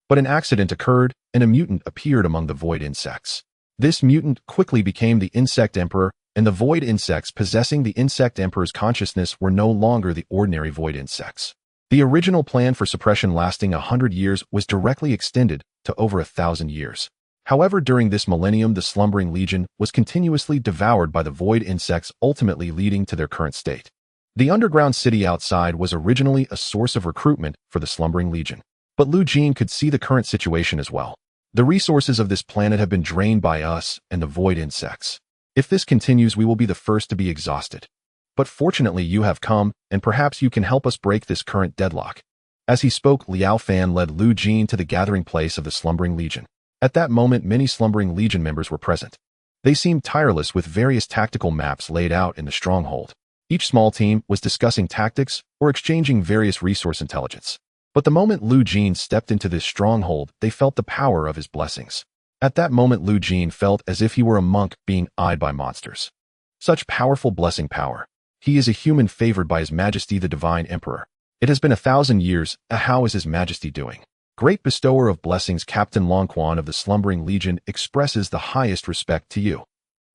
But an accident occurred, and a mutant appeared among the void insects. This mutant quickly became the Insect Emperor, and the void insects possessing the Insect Emperor's consciousness were no longer the ordinary void insects. The original plan for suppression lasting 100 years was directly extended to over 1,000 years. However, during this millennium, the slumbering legion was continuously devoured by the void insects, ultimately leading to their current state. The underground city outside was originally a source of recruitment for the slumbering legion. But Jeene could see the current situation as well. The resources of this planet have been drained by us and the void insects. If this continues, we will be the first to be exhausted. But fortunately you have come, and perhaps you can help us break this current deadlock. As he spoke, Liao Fan led Jeene to the gathering place of the slumbering legion. At that moment, many slumbering legion members were present. They seemed tireless with various tactical maps laid out in the stronghold. Each small team was discussing tactics or exchanging various resource intelligence. But the moment Jeene stepped into this stronghold, they felt the power of his blessings. At that moment, Jeene felt as if he were a monk being eyed by monsters. Such powerful blessing power. He is a human favored by His Majesty the Divine Emperor. It has been 1,000 years. How is His Majesty doing? Great bestower of blessings, Captain Longquan of the Slumbering Legion expresses the highest respect to you.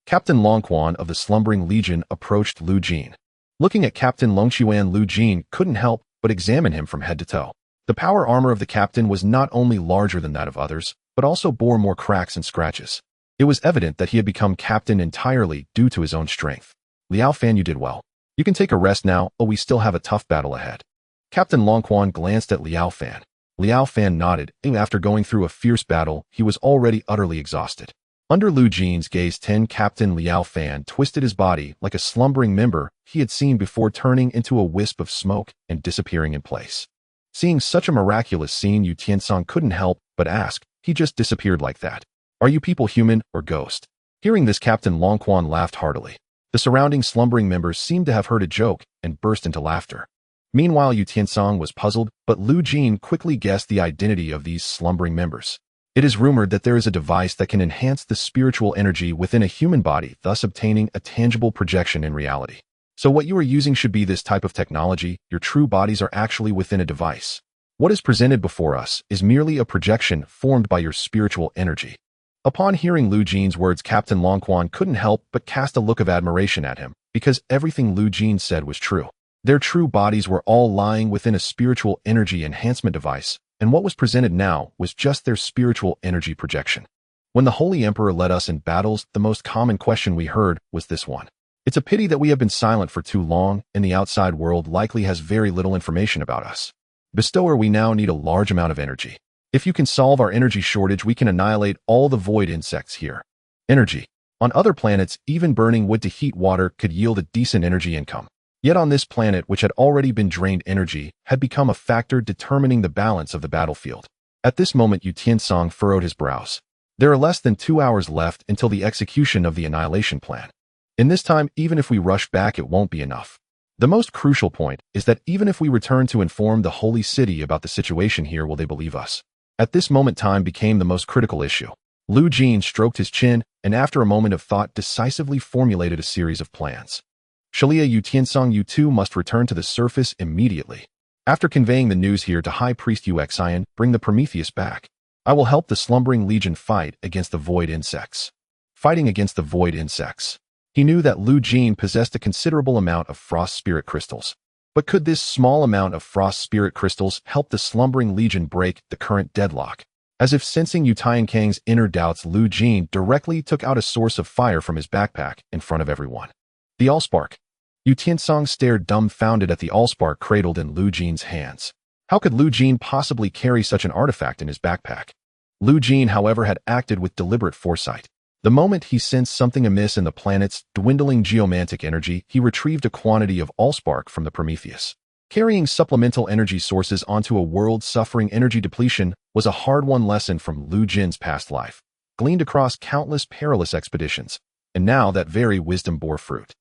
Captain Longquan of the Slumbering Legion approached Jeene. Looking at Captain Longquan, Jeene couldn't help but examine him from head to toe. The power armor of the captain was not only larger than that of others, but also bore more cracks and scratches. It was evident that he had become captain entirely due to his own strength. Liao Fan, you did well. You can take a rest now, we still have a tough battle ahead. Captain Longquan glanced at Liao Fan. Liao Fan nodded, and after going through a fierce battle, he was already utterly exhausted. Under Jeene's gaze, Captain Liao Fan twisted his body like a slumbering member he had seen before, turning into a wisp of smoke and disappearing in place. Seeing such a miraculous scene, Yu Tiancang couldn't help but ask, he just disappeared like that. Are you people human or ghost? Hearing this, Captain Longquan laughed heartily. The surrounding slumbering members seemed to have heard a joke and burst into laughter. Meanwhile, Yu Tiancang was puzzled, but Jeene quickly guessed the identity of these slumbering members. It is rumored that there is a device that can enhance the spiritual energy within a human body, thus obtaining a tangible projection in reality. So what you are using should be this type of technology. Your true bodies are actually within a device. What is presented before us is merely a projection formed by your spiritual energy. Upon hearing Jeene's words, Captain Longquan couldn't help but cast a look of admiration at him, because everything Jeene said was true. Their true bodies were all lying within a spiritual energy enhancement device, and what was presented now was just their spiritual energy projection. When the Holy Emperor led us in battles, the most common question we heard was this one. It's a pity that we have been silent for too long, and the outside world likely has very little information about us. Bestower, we now need a large amount of energy. If you can solve our energy shortage, we can annihilate all the void insects here. Energy. On other planets, even burning wood to heat water could yield a decent energy income. Yet on this planet, which had already been drained, energy had become a factor determining the balance of the battlefield. At this moment, Yu Tiancang furrowed his brows. There are less than 2 hours left until the execution of the annihilation plan. In this time, even if we rush back, it won't be enough. The most crucial point is that even if we return to inform the Holy City about the situation here, will they believe us? At this moment, time became the most critical issue. Jeene stroked his chin, and after a moment of thought, decisively formulated a series of plans. Shalia, Yu Tiancang, you two must return to the surface immediately. After conveying the news here to High Priest Yu Xian, bring the Prometheus back. I will help the Slumbering Legion fight against the void insects. Fighting against the void insects. He knew that Jeene possessed a considerable amount of frost spirit crystals. But could this small amount of frost spirit crystals help the Slumbering Legion break the current deadlock? As if sensing Yu Tiancang's inner doubts, Jeene directly took out a source of fire from his backpack in front of everyone. The Allspark. Yu Tiancang stared dumbfounded at the Allspark cradled in Jeene's hands. How could Jeene possibly carry such an artifact in his backpack? Jeene, however, had acted with deliberate foresight. The moment he sensed something amiss in the planet's dwindling geomantic energy, he retrieved a quantity of Allspark from the Prometheus. Carrying supplemental energy sources onto a world suffering energy depletion was a hard-won lesson from Jeene's past life, gleaned across countless perilous expeditions, and now that very wisdom bore fruit.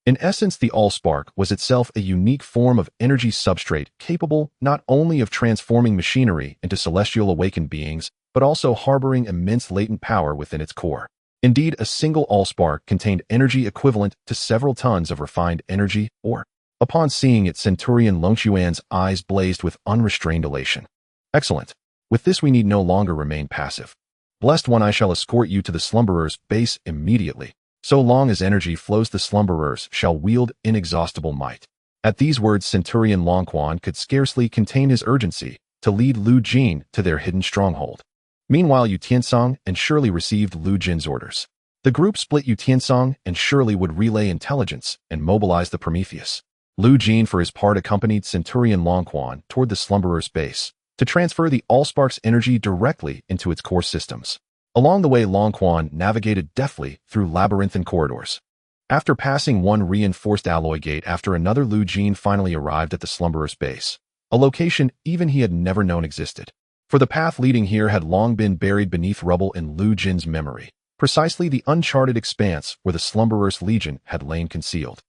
In essence, the Allspark was itself a unique form of energy substrate capable not only of transforming machinery into celestial awakened beings, but also harboring immense latent power within its core. Indeed, a single Allspark contained energy equivalent to several tons of refined energy ore. Upon seeing it, Centurion Longquan's eyes blazed with unrestrained elation. Excellent. With this, we need no longer remain passive. Blessed One, I shall escort you to the Slumberer's base immediately. So long as energy flows, the Slumberers shall wield inexhaustible might. At these words, Centurion Longquan could scarcely contain his urgency to lead Lu Jin to their hidden stronghold. Meanwhile, Yu Tiancang and Shirley received Lu Jin's orders. The group split. Yu Tiancang and Shirley would relay intelligence and mobilize the Prometheus. Lu Jin, for his part, accompanied Centurion Longquan toward the slumberer's base to transfer the Allspark's energy directly into its core systems. Along the way, Longquan navigated deftly through labyrinthine corridors. After passing one reinforced alloy gate after another, Lu Jin finally arrived at the slumberer's base, a location even he had never known existed. For the path leading here had long been buried beneath rubble in Lu Jin's memory, precisely the uncharted expanse where the slumberer's legion had lain concealed.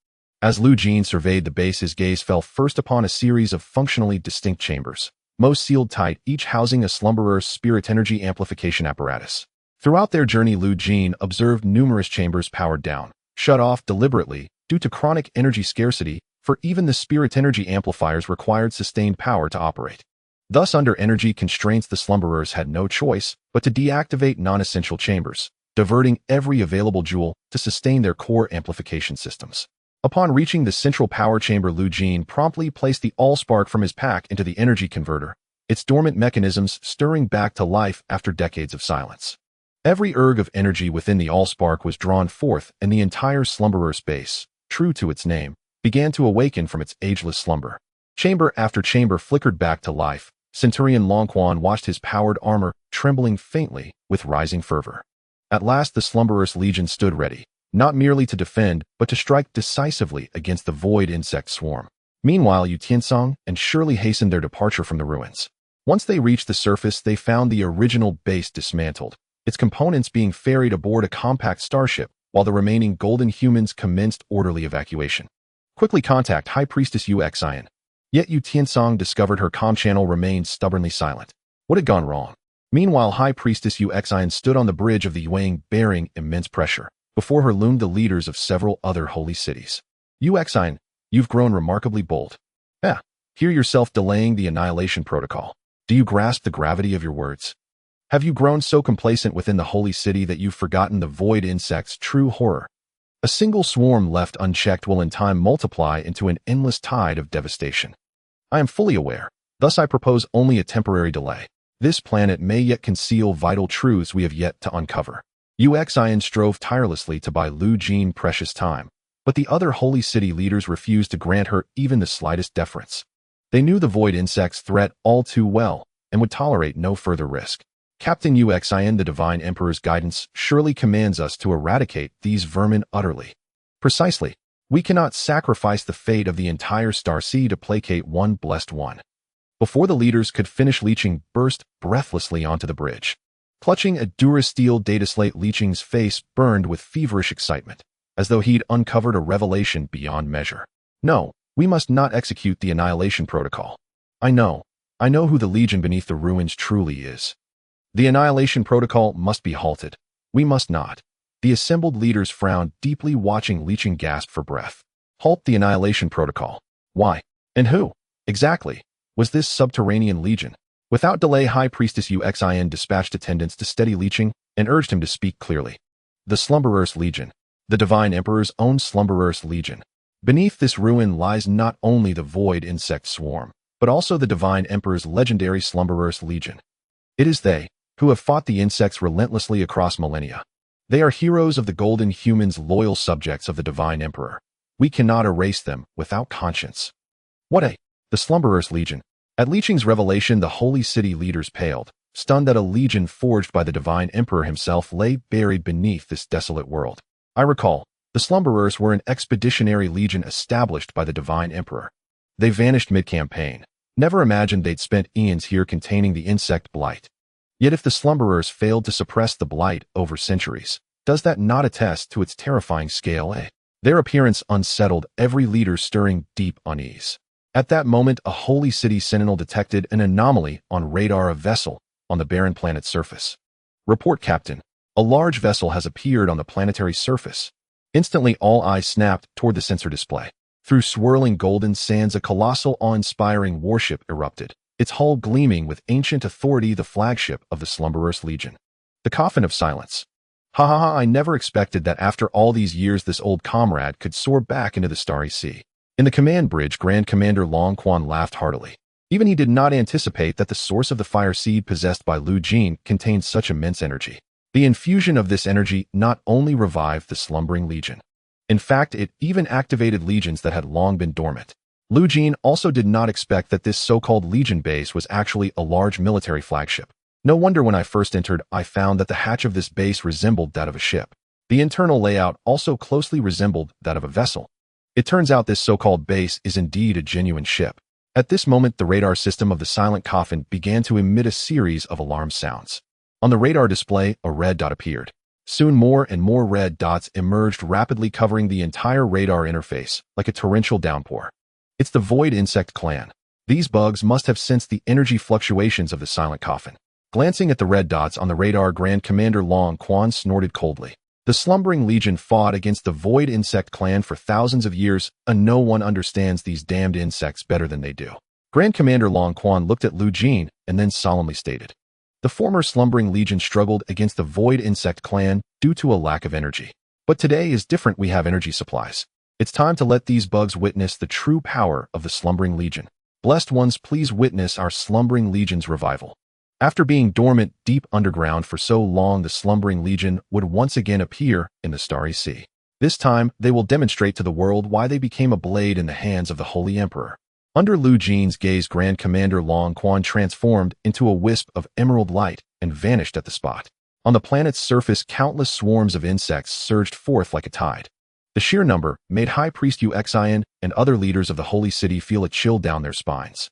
As Lu Jin surveyed the base, his gaze fell first upon a series of functionally distinct chambers, most sealed tight, each housing a slumberer's spirit energy amplification apparatus. Throughout their journey, Lu Jin observed numerous chambers powered down, shut off deliberately due to chronic energy scarcity, for even the spirit energy amplifiers required sustained power to operate. Thus, under energy constraints, the slumberers had no choice but to deactivate non-essential chambers, diverting every available joule to sustain their core amplification systems. Upon reaching the central power chamber, Lu Jin promptly placed the Allspark from his pack into the energy converter, its dormant mechanisms stirring back to life after decades of silence. Every erg of energy within the Allspark was drawn forth, and the entire slumberer space, true to its name, began to awaken from its ageless slumber. Chamber after chamber flickered back to life. Centurion Longquan watched his powered armor trembling faintly with rising fervor. At last, the slumberer's legion stood ready, not merely to defend, but to strike decisively against the void insect swarm. Meanwhile, Yu Tiancang and Shirley hastened their departure from the ruins. Once they reached the surface, they found the original base dismantled, its components being ferried aboard a compact starship, while the remaining golden humans commenced orderly evacuation. Quickly contact High Priestess Yu Xian. Yet Yu Tiancang discovered her comm channel remained stubbornly silent. What had gone wrong? Meanwhile, High Priestess Yu Xian stood on the bridge of the Yuang, bearing immense pressure. Before her loomed the leaders of several other holy cities. Yu Xian, you've grown remarkably bold. Hear yourself delaying the annihilation protocol. Do you grasp the gravity of your words? Have you grown so complacent within the holy city that you've forgotten the void insect's true horror? A single swarm left unchecked will in time multiply into an endless tide of devastation. I am fully aware, thus I propose only a temporary delay. This planet may yet conceal vital truths we have yet to uncover. Yu Xian strove tirelessly to buy Lu Jin precious time, but the other holy city leaders refused to grant her even the slightest deference. They knew the void insect's threat all too well and would tolerate no further risk. Captain Yu Xian, the Divine Emperor's guidance surely commands us to eradicate these vermin utterly. Precisely. We cannot sacrifice the fate of the entire star sea to placate one blessed one. Before the leaders could finish, Licheng burst breathlessly onto the bridge. Clutching a Durasteel dataslate, Licheng's face burned with feverish excitement, as though he'd uncovered a revelation beyond measure. No, we must not execute the annihilation protocol. I know who the Legion beneath the ruins truly is. The annihilation protocol must be halted. We must not. The assembled leaders frowned deeply, watching Licheng gasp for breath. Halt the annihilation protocol. Why? And who? Exactly. Was this subterranean legion? Without delay, High Priestess Yu Xian dispatched attendants to steady Licheng and urged him to speak clearly. The Slumberer's Legion. The Divine Emperor's own Slumberer's Legion. Beneath this ruin lies not only the void insect swarm, but also the Divine Emperor's legendary Slumberer's Legion. It is they who have fought the insects relentlessly across millennia. They are heroes of the golden humans, loyal subjects of the Divine Emperor. We cannot erase them without conscience. The Slumberer's Legion. At Licheng's revelation, the holy city leaders paled, stunned that a legion forged by the Divine Emperor himself lay buried beneath this desolate world. I recall, the Slumberers were an expeditionary legion established by the Divine Emperor. They vanished mid-campaign. Never imagined they'd spent eons here containing the insect blight. Yet if the Slumberers failed to suppress the blight over centuries, does that not attest to its terrifying scale? Their appearance unsettled every leader, stirring deep unease. At that moment, a holy city sentinel detected an anomaly on radar, a vessel on the barren planet's surface. Report, Captain. A large vessel has appeared on the planetary surface. Instantly, all eyes snapped toward the sensor display. Through swirling golden sands, a colossal, awe-inspiring warship erupted, its hull gleaming with ancient authority, the flagship of the Slumberer's Legion. The coffin of silence. I never expected that after all these years this old comrade could soar back into the starry sea. In the command bridge, Grand Commander Long Quan laughed heartily. Even he did not anticipate that the source of the fire seed possessed by Lu Jeene contained such immense energy. The infusion of this energy not only revived the slumbering legion. In fact, it even activated legions that had long been dormant. Lu Jeene also did not expect that this so-called legion base was actually a large military flagship. No wonder when I first entered, I found that the hatch of this base resembled that of a ship. The internal layout also closely resembled that of a vessel. It turns out this so-called base is indeed a genuine ship. At this moment, the radar system of the silent coffin began to emit a series of alarm sounds. On the radar display, a red dot appeared. Soon more and more red dots emerged, rapidly covering the entire radar interface, like a torrential downpour. It's the Void Insect Clan. These bugs must have sensed the energy fluctuations of the silent coffin. Glancing at the red dots on the radar, Grand Commander Long Quan snorted coldly. The slumbering legion fought against the Void Insect Clan for thousands of years, and no one understands these damned insects better than they do. Grand Commander Long Quan looked at Lu Jeene and then solemnly stated, "The former slumbering legion struggled against the Void Insect Clan due to a lack of energy. But today is different. We have energy supplies. It's time to let these bugs witness the true power of the slumbering legion. Blessed ones, please witness our slumbering legion's revival." After being dormant deep underground for so long, the slumbering legion would once again appear in the starry sea. This time, they will demonstrate to the world why they became a blade in the hands of the Holy Emperor. Under Lu Jeene's gaze, Grand Commander Long Quan transformed into a wisp of emerald light and vanished at the spot. On the planet's surface, countless swarms of insects surged forth like a tide. The sheer number made High Priest Yu Tiancang and other leaders of the Holy City feel a chill down their spines.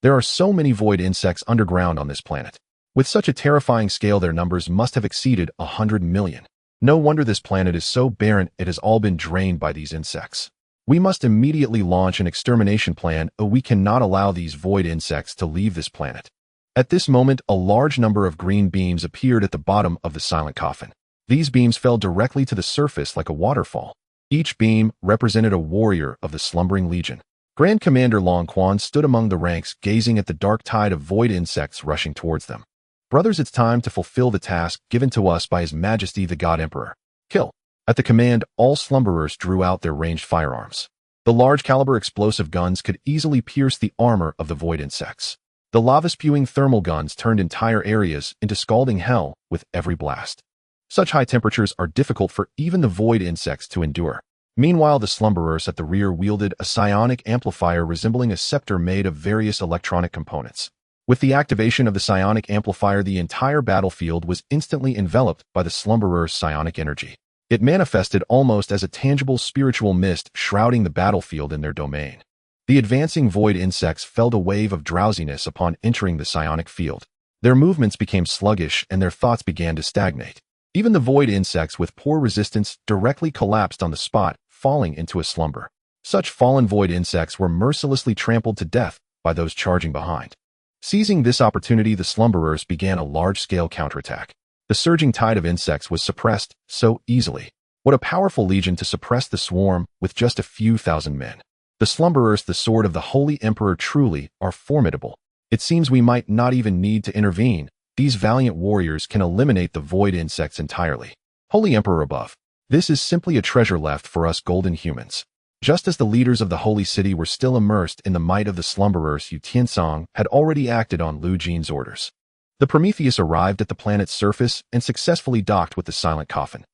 There are so many void insects underground on this planet. With such a terrifying scale, their numbers must have exceeded 100 million. No wonder this planet is so barren. It has all been drained by these insects. We must immediately launch an extermination plan, or we cannot allow these void insects to leave this planet. At this moment, a large number of green beams appeared at the bottom of the silent coffin. These beams fell directly to the surface like a waterfall. Each beam represented a warrior of the slumbering legion. Grand Commander Long Quan stood among the ranks, gazing at the dark tide of void insects rushing towards them. Brothers, it's time to fulfill the task given to us by His Majesty the God Emperor. Kill. At the command, all slumberers drew out their ranged firearms. The large-caliber explosive guns could easily pierce the armor of the void insects. The lava-spewing thermal guns turned entire areas into scalding hell with every blast. Such high temperatures are difficult for even the void insects to endure. Meanwhile, the slumberers at the rear wielded a psionic amplifier resembling a scepter made of various electronic components. With the activation of the psionic amplifier, the entire battlefield was instantly enveloped by the slumberers' psionic energy. It manifested almost as a tangible spiritual mist shrouding the battlefield in their domain. The advancing void insects felt a wave of drowsiness upon entering the psionic field. Their movements became sluggish and their thoughts began to stagnate. Even the void insects with poor resistance directly collapsed on the spot, falling into a slumber. Such fallen void insects were mercilessly trampled to death by those charging behind. Seizing this opportunity, the slumberers began a large-scale counterattack. The surging tide of insects was suppressed so easily. What a powerful legion to suppress the swarm with just a few thousand men. The slumberers, the sword of the Holy Emperor, truly are formidable. It seems we might not even need to intervene. These valiant warriors can eliminate the void insects entirely. Holy Emperor above. This is simply a treasure left for us golden humans. Just as the leaders of the Holy City were still immersed in the might of the slumberers, Yu Tiancang had already acted on Lu Jeene's orders. The Prometheus arrived at the planet's surface and successfully docked with the silent coffin.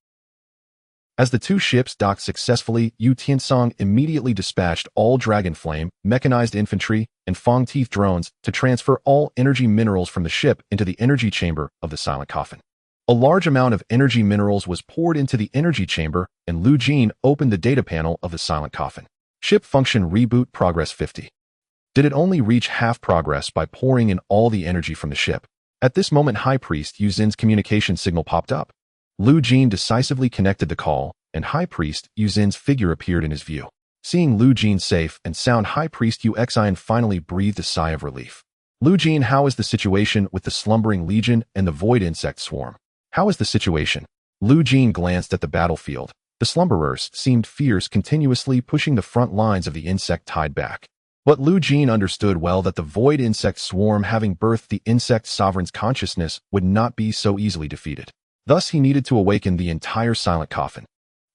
As the two ships docked successfully, Yu Tiancang immediately dispatched all Dragonflame, mechanized infantry, and Fang-Teeth drones to transfer all energy minerals from the ship into the energy chamber of the silent coffin. A large amount of energy minerals was poured into the energy chamber, and Lu Jeene opened the data panel of the silent coffin. Ship function reboot progress 50. Did it only reach half progress by pouring in all the energy from the ship? At this moment, High Priest Yu Zin's communication signal popped up. Lu Jeene decisively connected the call, and High Priest Yu Zin's figure appeared in his view. Seeing Lu Jeene safe and sound, High Priest Yu Tiancang finally breathed a sigh of relief. Lu Jeene, how is the situation with the slumbering legion and the void insect swarm? How is the situation? Lu Jeene glanced at the battlefield. The slumberers seemed fierce, continuously pushing the front lines of the insect tide back. But Lu Jeene understood well that the void insect swarm, having birthed the insect sovereign's consciousness, would not be so easily defeated. Thus, he needed to awaken the entire silent coffin.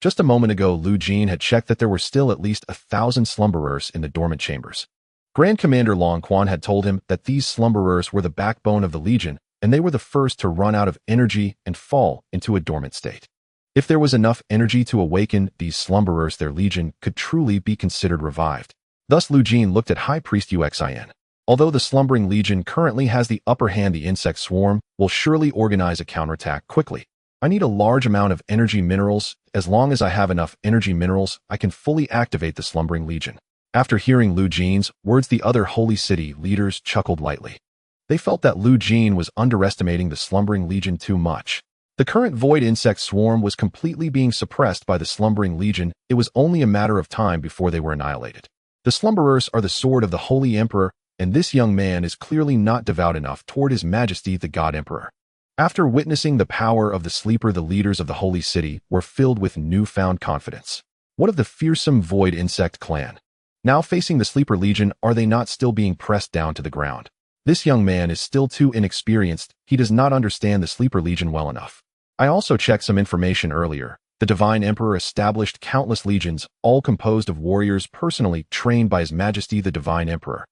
Just a moment ago, Jeene had checked that there were still at least 1,000 slumberers in the dormant chambers. Grand Commander Long Quan had told him that these slumberers were the backbone of the Legion, and they were the first to run out of energy and fall into a dormant state. If there was enough energy to awaken these slumberers, their Legion could truly be considered revived. Thus, Jeene looked at High Priest Uxin. Although the slumbering Legion currently has the upper hand, the insect swarm will surely organize a counterattack quickly. I need a large amount of energy minerals. As long as I have enough energy minerals, I can fully activate the slumbering Legion. After hearing Jeene's words, the other Holy City leaders chuckled lightly. They felt that Jeene was underestimating the slumbering Legion too much. The current void insect swarm was completely being suppressed by the slumbering Legion. It was only a matter of time before they were annihilated. The slumberers are the sword of the Holy Emperor, and this young man is clearly not devout enough toward His Majesty the God Emperor. After witnessing the power of the sleeper, the leaders of the Holy City were filled with newfound confidence. What of the fearsome void insect clan? Now facing the sleeper Legion, are they not still being pressed down to the ground? This young man is still too inexperienced. He does not understand the sleeper Legion well enough. I also checked some information earlier. The Divine Emperor established countless legions, all composed of warriors personally trained by His Majesty the Divine Emperor.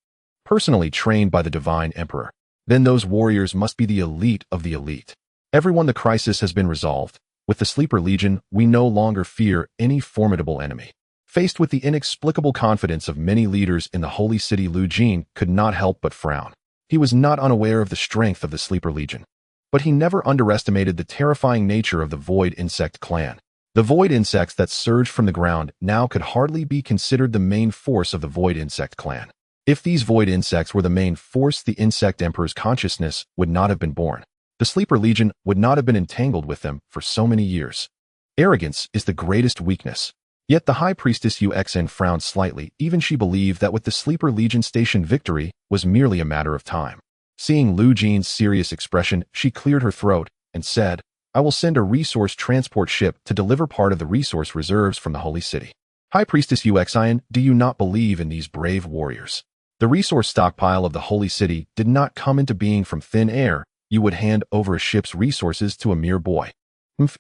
Personally trained by the Divine Emperor. Then those warriors must be the elite of the elite. Everyone, the crisis has been resolved. With the Sleeper Legion, we no longer fear any formidable enemy. Faced with the inexplicable confidence of many leaders in the Holy City, Jeene could not help but frown. He was not unaware of the strength of the Sleeper Legion. But he never underestimated the terrifying nature of the Void Insect clan. The Void Insects that surged from the ground now could hardly be considered the main force of the Void Insect clan. If these Void Insects were the main force, the Insect Emperor's consciousness would not have been born. The Sleeper Legion would not have been entangled with them for so many years. Arrogance is the greatest weakness. Yet the High Priestess Uxin frowned slightly. Even she believed that with the Sleeper Legion station, victory was merely a matter of time. Seeing Jeene's serious expression, she cleared her throat and said, I will send a resource transport ship to deliver part of the resource reserves from the Holy City. High Priestess Uxin, do you not believe in these brave warriors? The resource stockpile of the Holy City did not come into being from thin air. You would hand over a ship's resources to a mere boy.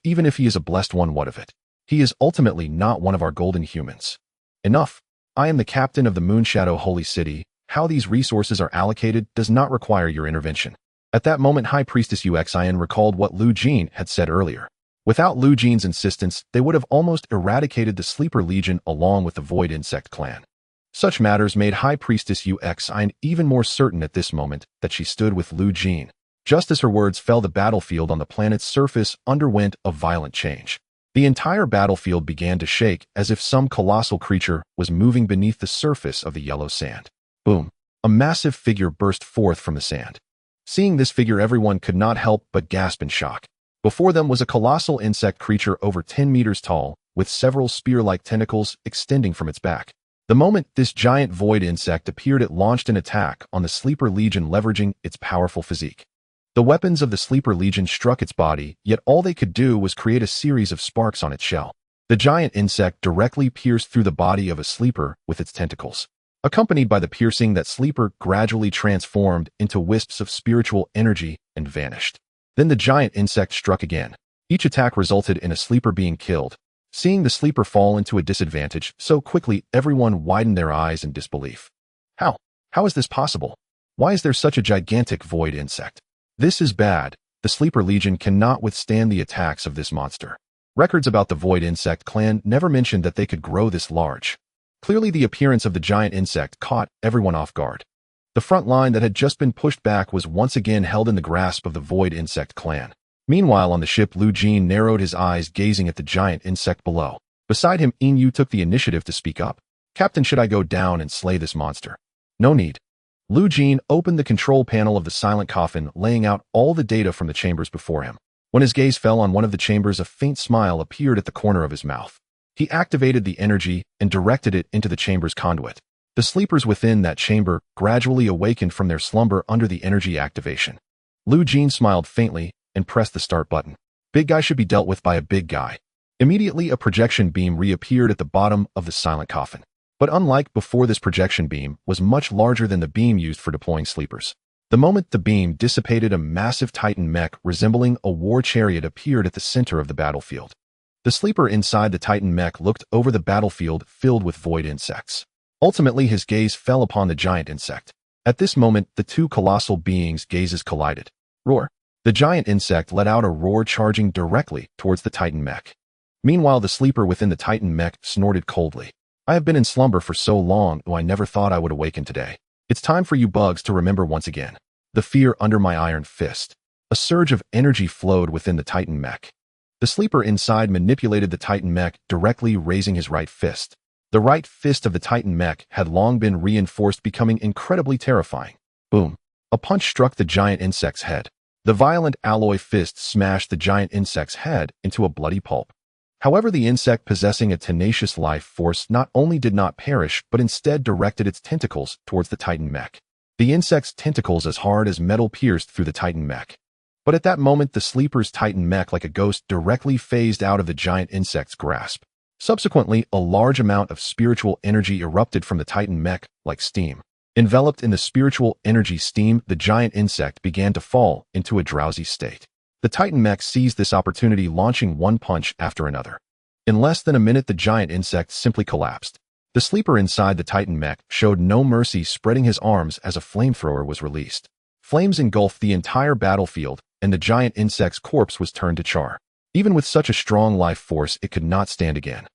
Even if he is a blessed one, what of it? He is ultimately not one of our golden humans. Enough. I am the captain of the Moonshadow Holy City. How these resources are allocated does not require your intervention. At that moment, High Priestess Uxin recalled what Jeene had said earlier. Without Jeene's insistence, they would have almost eradicated the Sleeper Legion along with the Void Insect clan. Such matters made High Priestess Uxin even more certain at this moment that she stood with Jeene. Just as her words fell, the battlefield on the planet's surface underwent a violent change. The entire battlefield began to shake as if some colossal creature was moving beneath the surface of the yellow sand. Boom! A massive figure burst forth from the sand. Seeing this figure, everyone could not help but gasp in shock. Before them was a colossal insect creature over 10 meters tall, with several spear-like tentacles extending from its back. The moment this giant void insect appeared, it launched an attack on the Sleeper Legion, leveraging its powerful physique. The weapons of the Sleeper Legion struck its body, yet all they could do was create a series of sparks on its shell. The giant insect directly pierced through the body of a sleeper with its tentacles. Accompanied by the piercing, that sleeper gradually transformed into wisps of spiritual energy and vanished. Then the giant insect struck again. Each attack resulted in a sleeper being killed. Seeing the sleeper fall into a disadvantage so quickly, everyone widened their eyes in disbelief. How? How is this possible? Why is there such a gigantic void insect? This is bad. The Sleeper Legion cannot withstand the attacks of this monster. Records about the Void Insect clan never mentioned that they could grow this large. Clearly, the appearance of the giant insect caught everyone off guard. The front line that had just been pushed back was once again held in the grasp of the Void Insect clan. Meanwhile, on the ship, Jeene narrowed his eyes, gazing at the giant insect below. Beside him, Yu took the initiative to speak up. Captain, should I go down and slay this monster? No need. Jeene opened the control panel of the silent coffin, laying out all the data from the chambers before him. When his gaze fell on one of the chambers, a faint smile appeared at the corner of his mouth. He activated the energy and directed it into the chamber's conduit. The sleepers within that chamber gradually awakened from their slumber under the energy activation. Jeene smiled faintly and pressed the start button. Big guy should be dealt with by a big guy. Immediately, a projection beam reappeared at the bottom of the silent coffin. But unlike before, this projection beam was much larger than the beam used for deploying sleepers. The moment the beam dissipated, a massive Titan mech resembling a war chariot appeared at the center of the battlefield. The sleeper inside the Titan mech looked over the battlefield filled with void insects. Ultimately, his gaze fell upon the giant insect. At this moment, the two colossal beings' gazes collided. Roar! The giant insect let out a roar, charging directly towards the Titan mech. Meanwhile, the sleeper within the Titan mech snorted coldly. I have been in slumber for so long, I never thought I would awaken today. It's time for you bugs to remember once again. The fear under my iron fist. A surge of energy flowed within the Titan mech. The sleeper inside manipulated the Titan mech, directly raising his right fist. The right fist of the Titan mech had long been reinforced, becoming incredibly terrifying. Boom! A punch struck the giant insect's head. The violent alloy fist smashed the giant insect's head into a bloody pulp. However, the insect, possessing a tenacious life force, not only did not perish, but instead directed its tentacles towards the Titan mech. The insect's tentacles as hard as metal pierced through the Titan mech. But at that moment, the sleeper's Titan mech, like a ghost, directly phased out of the giant insect's grasp. Subsequently, a large amount of spiritual energy erupted from the Titan mech, like steam. Enveloped in the spiritual energy steam, the giant insect began to fall into a drowsy state. The Titan mech seized this opportunity, launching one punch after another. In less than a minute, the giant insect simply collapsed. The sleeper inside the Titan mech showed no mercy, spreading his arms as a flamethrower was released. Flames engulfed the entire battlefield, and the giant insect's corpse was turned to char. Even with such a strong life force, it could not stand again.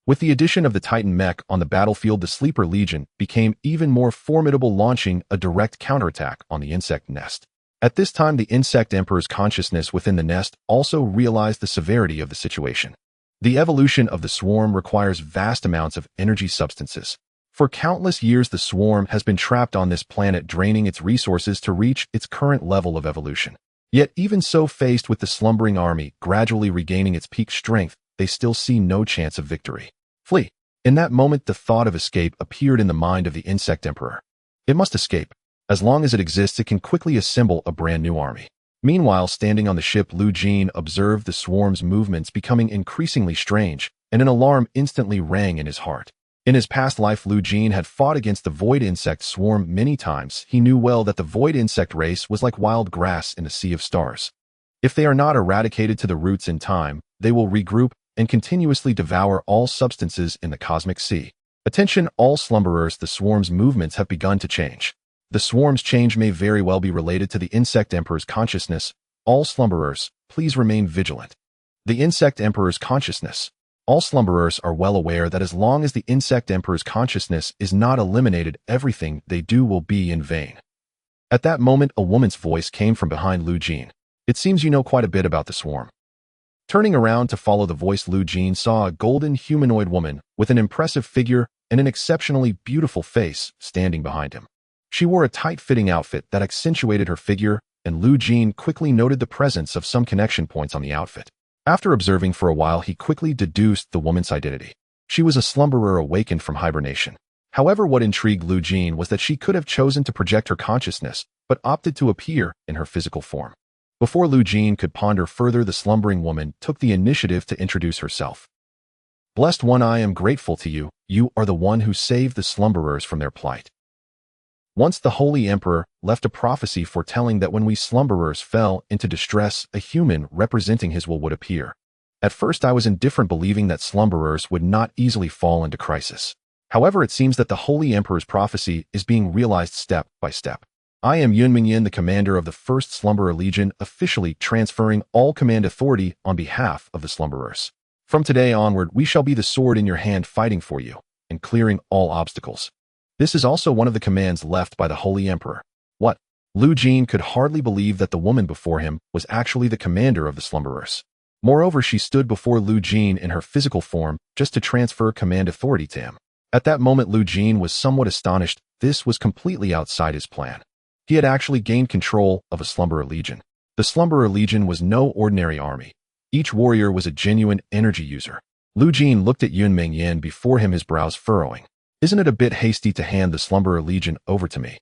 With the addition of the Titan mech on the battlefield, the Sleeper Legion became even more formidable, launching a direct counterattack on the insect nest. At this time, the insect emperor's consciousness within the nest also realized the severity of the situation. The evolution of the swarm requires vast amounts of energy substances. For countless years, the swarm has been trapped on this planet, draining its resources to reach its current level of evolution. Yet even so, faced with the slumbering army gradually regaining its peak strength, they still see no chance of victory. Flee! In that moment, the thought of escape appeared in the mind of the insect emperor. It must escape. As long as it exists, it can quickly assemble a brand new army. Meanwhile, standing on the ship, Jeene observed the swarm's movements becoming increasingly strange, and an alarm instantly rang in his heart. In his past life, Jeene had fought against the void insect swarm many times. He knew well that the void insect race was like wild grass in a sea of stars. If they are not eradicated to the roots in time, they will regroup and continuously devour all substances in the cosmic sea. Attention, all slumberers, the swarm's movements have begun to change. The swarm's change may very well be related to the insect emperor's consciousness. All slumberers, please remain vigilant. The insect emperor's consciousness. All slumberers are well aware that as long as the insect emperor's consciousness is not eliminated, everything they do will be in vain. At that moment, a woman's voice came from behind Jeene. It seems you know quite a bit about the swarm. Turning around to follow the voice, Jeene saw a golden humanoid woman with an impressive figure and an exceptionally beautiful face standing behind him. She wore a tight-fitting outfit that accentuated her figure, and Jeene quickly noted the presence of some connection points on the outfit. After observing for a while, he quickly deduced the woman's identity. She was a slumberer awakened from hibernation. However, what intrigued Jeene was that she could have chosen to project her consciousness, but opted to appear in her physical form. Before Jeene could ponder further, the slumbering woman took the initiative to introduce herself. Blessed One, I am grateful to you. You are the one who saved the slumberers from their plight. Once the Holy Emperor left a prophecy foretelling that when we slumberers fell into distress, a human representing his will would appear. At first, I was indifferent, believing that slumberers would not easily fall into crisis. However, it seems that the Holy Emperor's prophecy is being realized step by step. I am Yunmingyan, the commander of the 1st Slumberer Legion, officially transferring all command authority on behalf of the slumberers. From today onward, we shall be the sword in your hand, fighting for you and clearing all obstacles. This is also one of the commands left by the Holy Emperor. What? Jeene could hardly believe that the woman before him was actually the commander of the slumberers. Moreover, she stood before Jeene in her physical form just to transfer command authority to him. At that moment, Jeene was somewhat astonished. This was completely outside his plan. He had actually gained control of a Slumberer Legion. The Slumberer Legion was no ordinary army. Each warrior was a genuine energy user. Jeene looked at Yunmingyan before him, his brows furrowing. Isn't it a bit hasty to hand the Slumberer Legion over to me?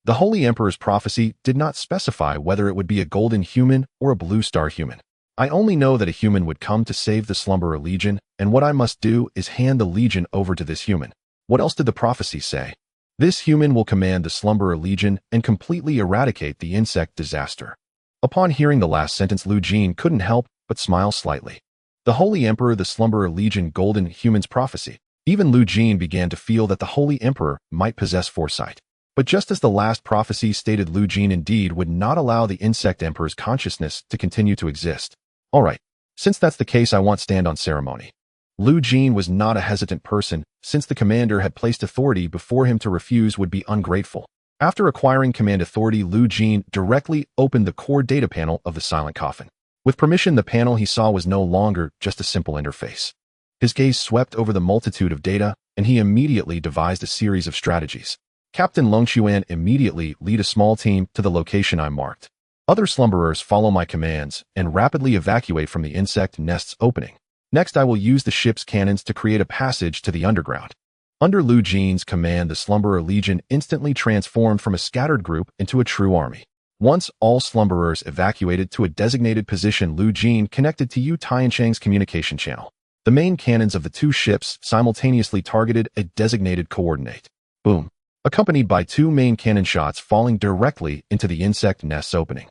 The Holy Emperor's prophecy did not specify whether it would be a golden human or a blue star human. I only know that a human would come to save the Slumberer Legion, and what I must do is hand the Legion over to this human. What else did the prophecy say? This human will command the Slumberer Legion and completely eradicate the insect disaster. Upon hearing the last sentence, Jeene couldn't help but smile slightly. The Holy Emperor, the Slumberer Legion, Golden Human's Prophecy. Even Lu Jeene began to feel that the Holy Emperor might possess foresight. But just as the last prophecy stated, Lu Jeene indeed would not allow the Insect Emperor's consciousness to continue to exist. Alright, since that's the case, I want stand on ceremony. Lu Jeene was not a hesitant person, since the commander had placed authority before him. To refuse would be ungrateful. After acquiring command authority, Lu Jeene directly opened the core data panel of the silent coffin. With permission, the panel he saw was no longer just a simple interface. His gaze swept over the multitude of data, and he immediately devised a series of strategies. Captain Longquan, immediately lead a small team to the location I marked. Other slumberers follow my commands and rapidly evacuate from the insect nest's opening. Next, I will use the ship's cannons to create a passage to the underground. Under Lu Jeene's command, the Slumberer Legion instantly transformed from a scattered group into a true army. Once all slumberers evacuated to a designated position, Lu Jeene connected to Yu Tiancang's communication channel. The main cannons of the two ships simultaneously targeted a designated coordinate. Boom. Accompanied by two main cannon shots falling directly into the insect nest's opening.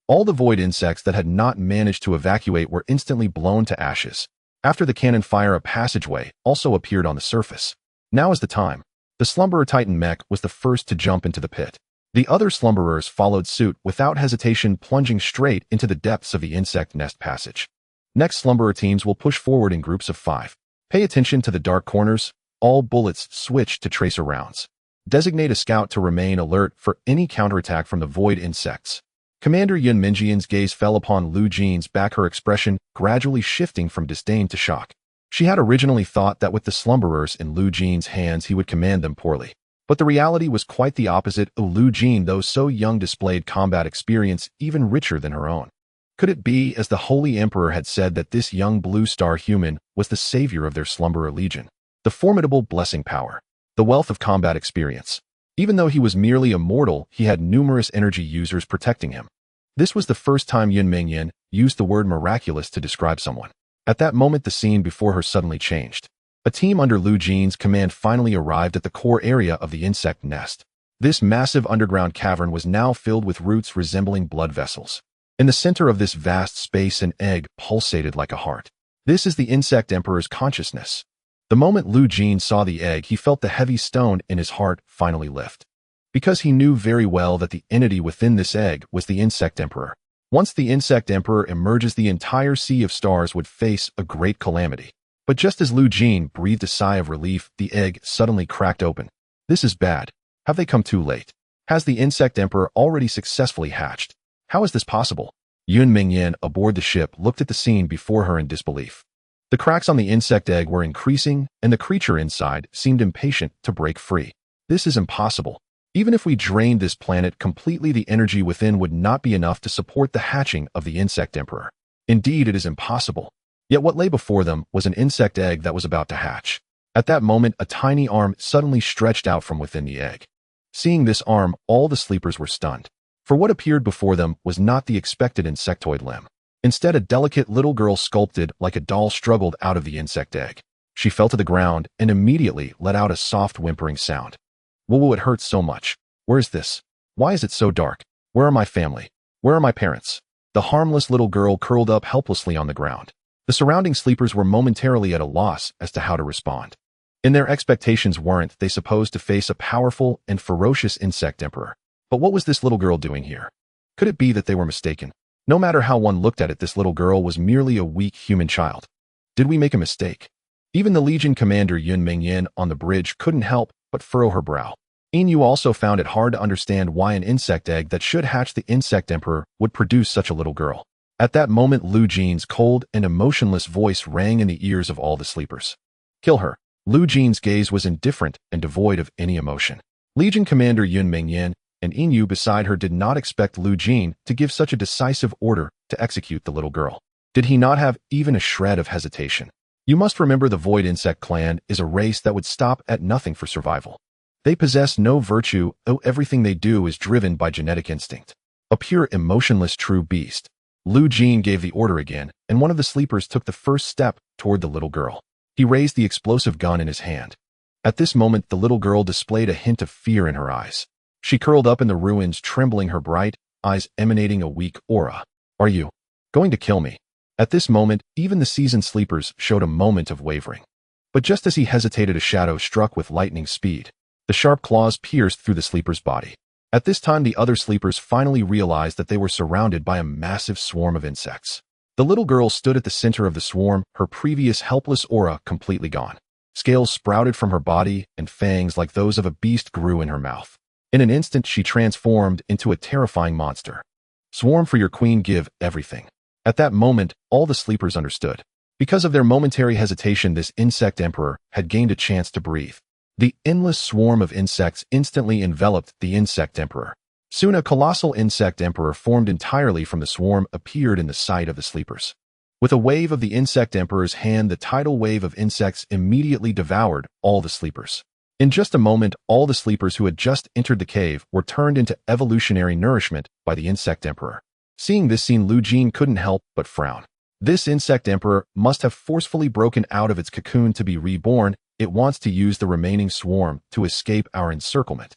All the void insects that had not managed to evacuate were instantly blown to ashes. After the cannon fire, a passageway also appeared on the surface. Now is the time. The Slumberer Titan mech was the first to jump into the pit. The other slumberers followed suit without hesitation, plunging straight into the depths of the insect nest passage. Next, slumberer teams will push forward in groups of 5. Pay attention to the dark corners. All bullets switch to tracer rounds. Designate a scout to remain alert for any counterattack from the void insects. Commander Yun Mingjian's gaze fell upon Lu Jeene's back, her expression gradually shifting from disdain to shock. She had originally thought that with the slumberers in Lu Jeene's hands, he would command them poorly. But the reality was quite the opposite. Lu Jeene, though so young, displayed combat experience even richer than her own. Could it be, as the Holy Emperor had said, that this young blue star human was the savior of their Slumberer Legion? The formidable blessing power. The wealth of combat experience. Even though he was merely a mortal, he had numerous energy users protecting him. This was the first time Yun Mingyan used the word miraculous to describe someone. At that moment, the scene before her suddenly changed. A team under Lu Jeene's command finally arrived at the core area of the insect nest. This massive underground cavern was now filled with roots resembling blood vessels. In the center of this vast space, an egg pulsated like a heart. This is the Insect Emperor's consciousness. The moment Lu Jeene saw the egg, he felt the heavy stone in his heart finally lift. Because he knew very well that the entity within this egg was the Insect Emperor. Once the Insect Emperor emerges, the entire sea of stars would face a great calamity. But just as Lu Jeene breathed a sigh of relief, the egg suddenly cracked open. This is bad. Have they come too late? Has the Insect Emperor already successfully hatched? How is this possible? Yun Mingyan aboard the ship looked at the scene before her in disbelief. The cracks on the insect egg were increasing, and the creature inside seemed impatient to break free. This is impossible. Even if we drained this planet completely, the energy within would not be enough to support the hatching of the Insect Emperor. Indeed, it is impossible. Yet what lay before them was an insect egg that was about to hatch. At that moment, a tiny arm suddenly stretched out from within the egg. Seeing this arm, all the sleepers were stunned. For what appeared before them was not the expected insectoid limb. Instead, a delicate little girl sculpted like a doll struggled out of the insect egg. She fell to the ground and immediately let out a soft whimpering sound. Whoa, it hurts so much. Where is this? Why is it so dark? Where are my family? Where are my parents? The harmless little girl curled up helplessly on the ground. The surrounding sleepers were momentarily at a loss as to how to respond. In their expectations, weren't they supposed to face a powerful and ferocious insect emperor? But what was this little girl doing here? Could it be that they were mistaken? No matter how one looked at it, this little girl was merely a weak human child. Did we make a mistake? Even the Legion commander Yun Mingyan on the bridge couldn't help but furrow her brow. Yu also found it hard to understand why an insect egg that should hatch the insect emperor would produce such a little girl. At that moment, Lu Jeene's cold and emotionless voice rang in the ears of all the sleepers. Kill her. Lu Jeene's gaze was indifferent and devoid of any emotion. Legion commander Yun Mingyan and Yu beside her did not expect Lu Jeene to give such a decisive order to execute the little girl. Did he not have even a shred of hesitation? You must remember, the Void Insect clan is a race that would stop at nothing for survival. They possess no virtue, everything they do is driven by genetic instinct. A pure, emotionless, true beast. Lu Jeene gave the order again, and one of the sleepers took the first step toward the little girl. He raised the explosive gun in his hand. At this moment, the little girl displayed a hint of fear in her eyes. She curled up in the ruins, trembling, her bright eyes emanating a weak aura. Are you going to kill me? At this moment, even the seasoned sleepers showed a moment of wavering. But just as he hesitated, a shadow struck with lightning speed. The sharp claws pierced through the sleeper's body. At this time, the other sleepers finally realized that they were surrounded by a massive swarm of insects. The little girl stood at the center of the swarm, her previous helpless aura completely gone. Scales sprouted from her body, and fangs like those of a beast grew in her mouth. In an instant, she transformed into a terrifying monster. Swarm for your queen, give everything. At that moment, all the sleepers understood. Because of their momentary hesitation, this insect emperor had gained a chance to breathe. The endless swarm of insects instantly enveloped the insect emperor. Soon a colossal insect emperor formed entirely from the swarm appeared in the sight of the sleepers. With a wave of the insect emperor's hand, the tidal wave of insects immediately devoured all the sleepers. In just a moment, all the sleepers who had just entered the cave were turned into evolutionary nourishment by the insect emperor. Seeing this scene, Jeene couldn't help but frown. This insect emperor must have forcefully broken out of its cocoon to be reborn. It wants to use the remaining swarm to escape our encirclement.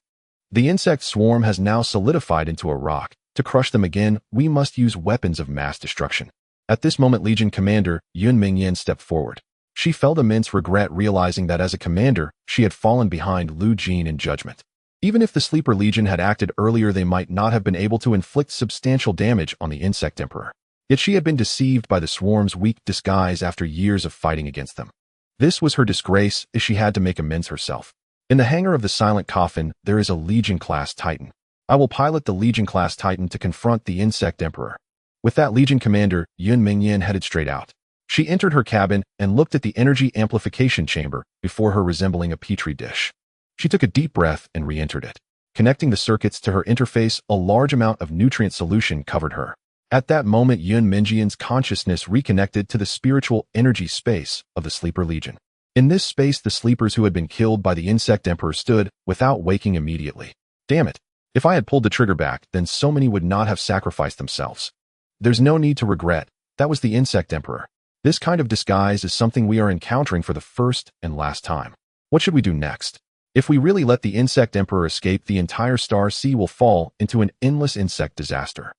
The insect swarm has now solidified into a rock. To crush them again, we must use weapons of mass destruction. At this moment, Legion Commander Yu Tiancang stepped forward. She felt immense regret, realizing that as a commander, she had fallen behind Jeene in judgment. Even if the Sleeper Legion had acted earlier, they might not have been able to inflict substantial damage on the Insect Emperor. Yet she had been deceived by the swarm's weak disguise after years of fighting against them. This was her disgrace, as she had to make amends herself. In the hangar of the Silent Coffin, there is a Legion-class Titan. I will pilot the Legion-class Titan to confront the Insect Emperor. With that, Legion Commander Yu Tiancang headed straight out. She entered her cabin and looked at the energy amplification chamber before her, resembling a petri dish. She took a deep breath and re-entered it. Connecting the circuits to her interface, a large amount of nutrient solution covered her. At that moment, Yu Tiancang's consciousness reconnected to the spiritual energy space of the Sleeper Legion. In this space, the sleepers who had been killed by the Insect Emperor stood, without waking immediately. Damn it! If I had pulled the trigger back, then so many would not have sacrificed themselves. There's no need to regret. That was the Insect Emperor. This kind of disguise is something we are encountering for the first and last time. What should we do next? If we really let the Insect Emperor escape, the entire star sea will fall into an endless insect disaster.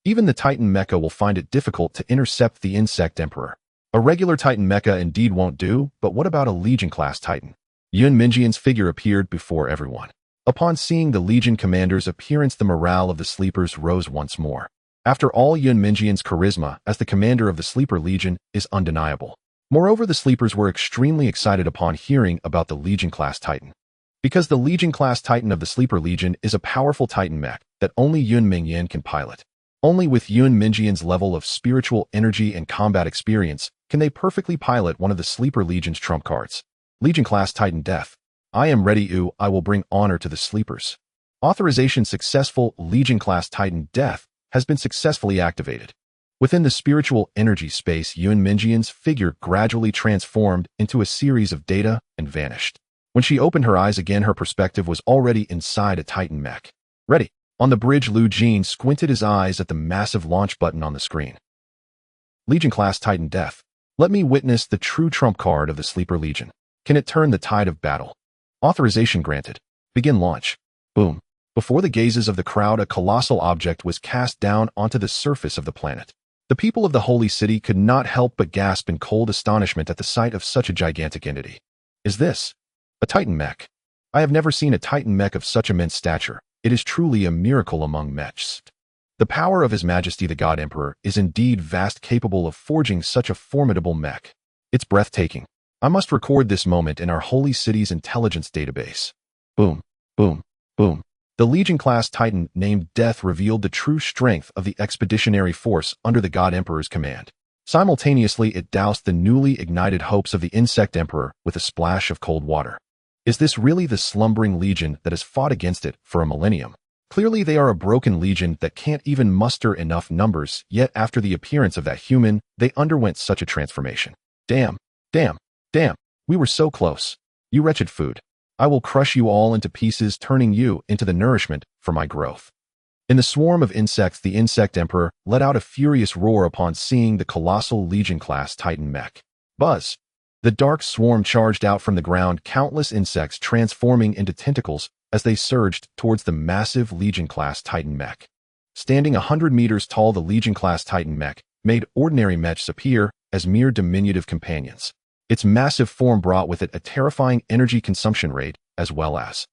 Even the Titan mecha will find it difficult to intercept the Insect Emperor. A regular Titan mecha indeed won't do, but what about a Legion-class Titan? Yu Tiancang's figure appeared before everyone. Upon seeing the Legion commander's appearance, the morale of the sleepers rose once more. After all, Yu Tiancang's charisma as the commander of the Sleeper Legion is undeniable. Moreover, the sleepers were extremely excited upon hearing about the Legion-class Titan. Because the Legion-class Titan of the Sleeper Legion is a powerful Titan mech that only Yu Tiancang can pilot. Only with Yu Tiancang's level of spiritual energy and combat experience can they perfectly pilot one of the Sleeper Legion's trump cards. Legion-class Titan Death. I am ready, Yu. I will bring honor to the sleepers. Authorization successful. Legion-class Titan Death has been successfully activated. Within the spiritual energy space, Yu Tiancang's figure gradually transformed into a series of data and vanished. When she opened her eyes again, her perspective was already inside a Titan mech. Ready. On the bridge, Jeene squinted his eyes at the massive launch button on the screen. Legion-class Titan Death. Let me witness the true trump card of the Sleeper Legion. Can it turn the tide of battle? Authorization granted. Begin launch. Boom. Before the gazes of the crowd, a colossal object was cast down onto the surface of the planet. The people of the Holy City could not help but gasp in cold astonishment at the sight of such a gigantic entity. Is this a Titan mech? I have never seen a Titan mech of such immense stature. It is truly a miracle among mechs. The power of His Majesty the God Emperor is indeed vast, capable of forging such a formidable mech. It's breathtaking. I must record this moment in our Holy City's intelligence database. Boom, boom, boom. The Legion-class Titan named Death revealed the true strength of the expeditionary force under the God Emperor's command. Simultaneously, it doused the newly ignited hopes of the Insect Emperor with a splash of cold water. Is this really the slumbering legion that has fought against it for a millennium? Clearly, they are a broken legion that can't even muster enough numbers, yet after the appearance of that human, they underwent such a transformation. Damn, damn, damn, we were so close. You wretched food. I will crush you all into pieces, turning you into the nourishment for my growth. In the swarm of insects, the Insect Emperor let out a furious roar upon seeing the colossal Legion-class Titan mech. Buzz! The dark swarm charged out from the ground, countless insects transforming into tentacles as they surged towards the massive Legion-class Titan mech. Standing 100 meters tall, the Legion-class Titan mech made ordinary mechs appear as mere diminutive companions. Its massive form brought with it a terrifying energy consumption rate as well as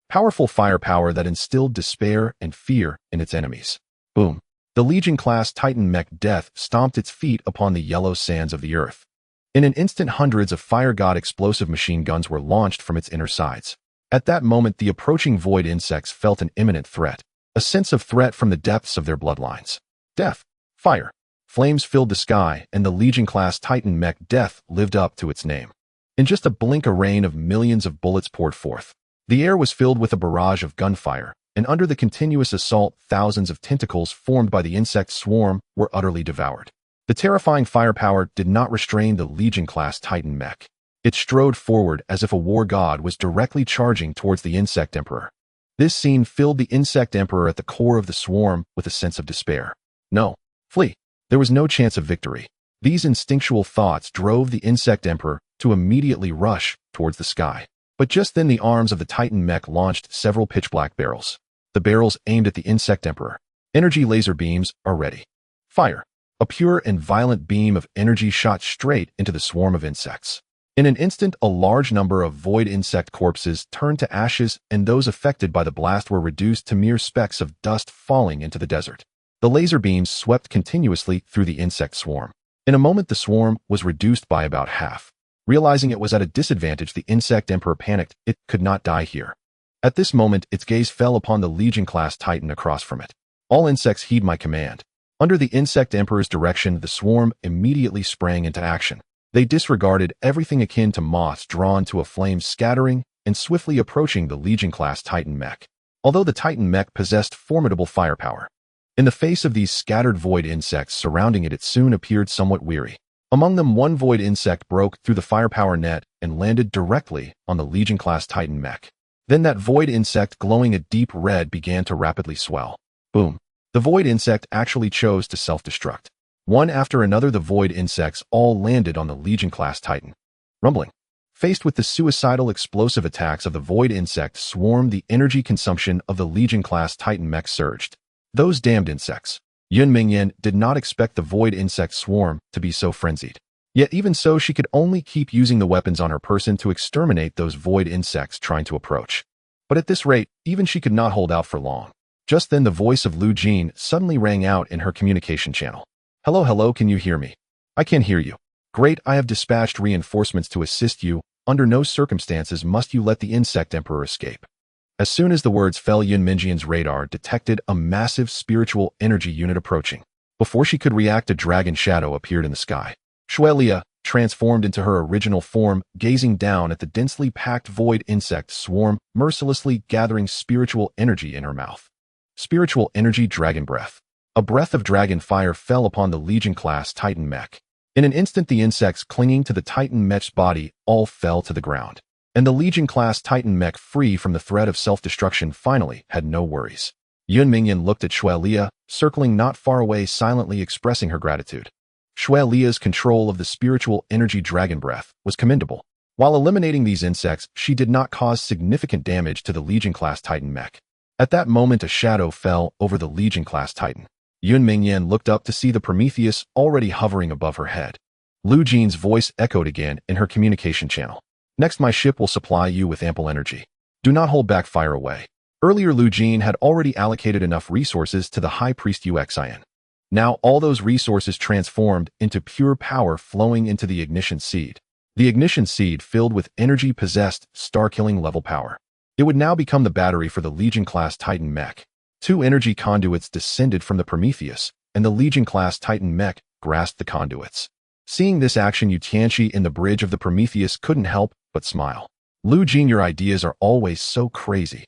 powerful firepower that instilled despair and fear in its enemies. Boom. The Legion-class Titan mech Death stomped its feet upon the yellow sands of the earth. In an instant, hundreds of fire god explosive machine guns were launched from its inner sides. At that moment, the approaching void insects felt an imminent threat, a sense of threat from the depths of their bloodlines. Death. Fire. Flames filled the sky, and the Legion-class Titan mech Death lived up to its name. In just a blink, a rain of millions of bullets poured forth. The air was filled with a barrage of gunfire, and under the continuous assault, thousands of tentacles formed by the insect swarm were utterly devoured. The terrifying firepower did not restrain the Legion-class Titan mech. It strode forward as if a war god was directly charging towards the Insect Emperor. This scene filled the Insect Emperor at the core of the swarm with a sense of despair. No. Flee. There was no chance of victory. These instinctual thoughts drove the Insect Emperor to immediately rush towards the sky. But just then the arms of the Titan mech launched several pitch-black barrels. The barrels aimed at the Insect Emperor. Energy laser beams are ready. Fire. A pure and violent beam of energy shot straight into the swarm of insects. In an instant, a large number of void insect corpses turned to ashes, and those affected by the blast were reduced to mere specks of dust falling into the desert. The laser beams swept continuously through the insect swarm. In a moment, the swarm was reduced by about half. Realizing it was at a disadvantage, the Insect Emperor panicked. It could not die here. At this moment, its gaze fell upon the Legion-class Titan across from it. All insects heed my command. Under the Insect Emperor's direction, the swarm immediately sprang into action. They disregarded everything akin to moths drawn to a flame, scattering and swiftly approaching the Legion-class Titan mech. Although the Titan mech possessed formidable firepower, in the face of these scattered void insects surrounding it, it soon appeared somewhat weary. Among them, one void insect broke through the firepower net and landed directly on the Legion-class Titan mech. Then that void insect, glowing a deep red, began to rapidly swell. Boom. The void insect actually chose to self-destruct. One after another, the void insects all landed on the Legion-class Titan. Rumbling. Faced with the suicidal explosive attacks of the void insect swarm, the energy consumption of the Legion-class Titan mech surged. Those damned insects. Yun Mingyan did not expect the void insect swarm to be so frenzied. Yet even so, she could only keep using the weapons on her person to exterminate those void insects trying to approach. But at this rate, even she could not hold out for long. Just then the voice of Lu Jeene suddenly rang out in her communication channel. Hello, can you hear me? I can hear you. Great, I have dispatched reinforcements to assist you. Under no circumstances must you let the Insect Emperor escape. As soon as the words fell, Yun Mingyan's radar detected a massive spiritual energy unit approaching. Before she could react, a dragon shadow appeared in the sky. Shuelia, transformed into her original form, gazing down at the densely packed void insect swarm, mercilessly gathering spiritual energy in her mouth. Spiritual energy dragon breath. A breath of dragon fire fell upon the Legion-class Titan mech. In an instant, the insects clinging to the Titan mech's body all fell to the ground. And the Legion-class Titan mech, free from the threat of self-destruction, finally had no worries. Yun Mingyan looked at Shuelia, circling not far away, silently expressing her gratitude. Shuelia's control of the spiritual energy dragon breath was commendable. While eliminating these insects, she did not cause significant damage to the Legion-class Titan mech. At that moment, a shadow fell over the Legion-class Titan. Yun Mingyan looked up to see the Prometheus already hovering above her head. Lu Jeane's voice echoed again in her communication channel. Next, my ship will supply you with ample energy. Do not hold back, fire away. Earlier, Lu Jeene had already allocated enough resources to the High Priest Uxian. Now all those resources transformed into pure power flowing into the ignition seed. The ignition seed filled with energy possessed star-killing level power. It would now become the battery for the Legion-class Titan mech. 2 energy conduits descended from the Prometheus, and the Legion-class Titan mech grasped the conduits. Seeing this action, Yu Tiancang in the bridge of the Prometheus couldn't help but smile. Lu Jeene, your ideas are always so crazy.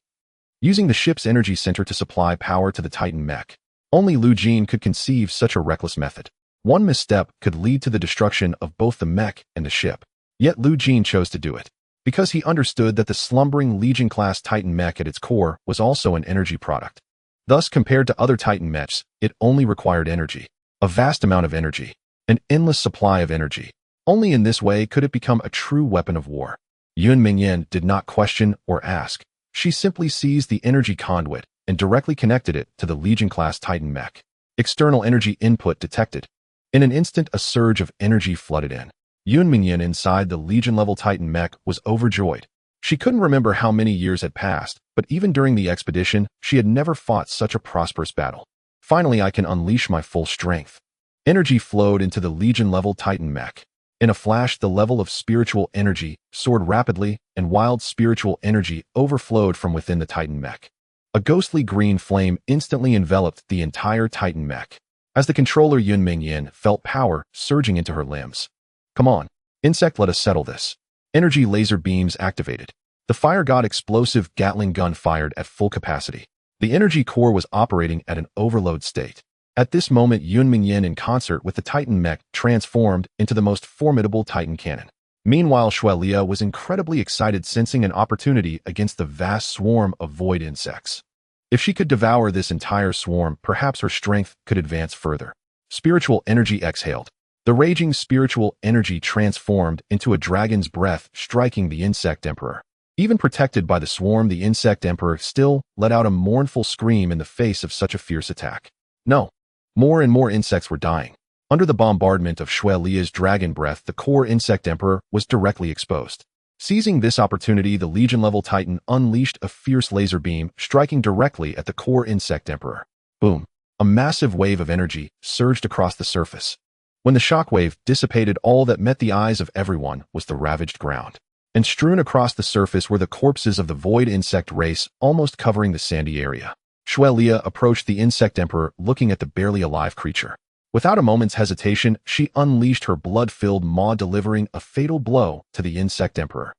Using the ship's energy center to supply power to the Titan mech. Only Lu Jeene could conceive such a reckless method. One misstep could lead to the destruction of both the mech and the ship. Yet Lu Jeene chose to do it, because he understood that the slumbering Legion-class Titan mech at its core was also an energy product. Thus, compared to other Titan mechs, it only required energy. A vast amount of energy. An endless supply of energy. Only in this way could it become a true weapon of war. Yun Mingyan did not question or ask. She simply seized the energy conduit and directly connected it to the Legion-class Titan mech. External energy input detected. In an instant, a surge of energy flooded in. Yun Mingyan inside the Legion-level Titan mech was overjoyed. She couldn't remember how many years had passed, but even during the expedition, she had never fought such a prosperous battle. Finally, I can unleash my full strength. Energy flowed into the Legion-level Titan mech. In a flash, the level of spiritual energy soared rapidly, and wild spiritual energy overflowed from within the Titan mech. A ghostly green flame instantly enveloped the entire Titan mech. As the controller Yun Mingyan felt power surging into her limbs. Come on, insect, let us settle this. Energy laser beams activated. The fire god explosive Gatling gun fired at full capacity. The energy core was operating at an overload state. At this moment, Yun Mingyan, in concert with the Titan mech, transformed into the most formidable Titan cannon. Meanwhile, Xuelia was incredibly excited, sensing an opportunity against the vast swarm of void insects. If she could devour this entire swarm, perhaps her strength could advance further. Spiritual energy exhaled. The raging spiritual energy transformed into a dragon's breath, striking the insect emperor. Even protected by the swarm, the insect emperor still let out a mournful scream in the face of such a fierce attack. No. More and more insects were dying. Under the bombardment of Xuelia's dragon breath, the core insect emperor was directly exposed. Seizing this opportunity, the Legion-level Titan unleashed a fierce laser beam, striking directly at the core insect emperor. Boom! A massive wave of energy surged across the surface. When the shockwave dissipated, all that met the eyes of everyone was the ravaged ground. And strewn across the surface were the corpses of the void insect race, almost covering the sandy area. Xuelia approached the insect emperor, looking at the barely alive creature. Without a moment's hesitation, she unleashed her blood-filled maw, delivering a fatal blow to the insect emperor.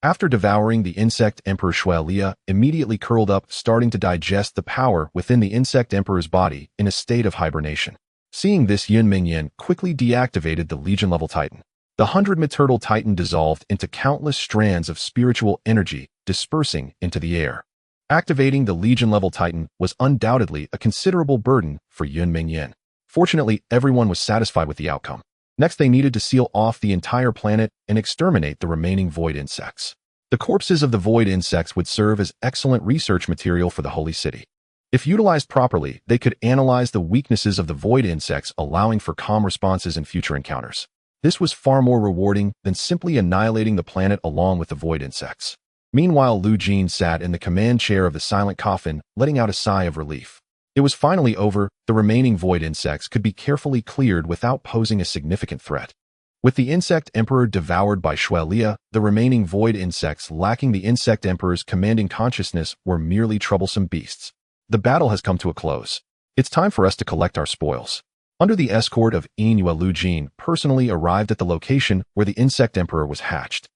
After devouring the insect emperor, Xuelia immediately curled up, starting to digest the power within the insect emperor's body in a state of hibernation. Seeing this, Yun Mingyan quickly deactivated the Legion-level Titan. The 100-meter Titan dissolved into countless strands of spiritual energy, dispersing into the air. Activating the Legion-level Titan was undoubtedly a considerable burden for Yun Mingyan. Fortunately, everyone was satisfied with the outcome. Next, they needed to seal off the entire planet and exterminate the remaining void insects. The corpses of the void insects would serve as excellent research material for the Holy City. If utilized properly, they could analyze the weaknesses of the void insects, allowing for calm responses in future encounters. This was far more rewarding than simply annihilating the planet along with the void insects. Meanwhile, Jeene sat in the command chair of the silent coffin, letting out a sigh of relief. It was finally over. The remaining void insects could be carefully cleared without posing a significant threat. With the insect emperor devoured by Xuelia, the remaining void insects lacking the insect emperor's commanding consciousness were merely troublesome beasts. The battle has come to a close. It's time for us to collect our spoils. Under the escort of Yin Jeene personally arrived at the location where the insect emperor was hatched.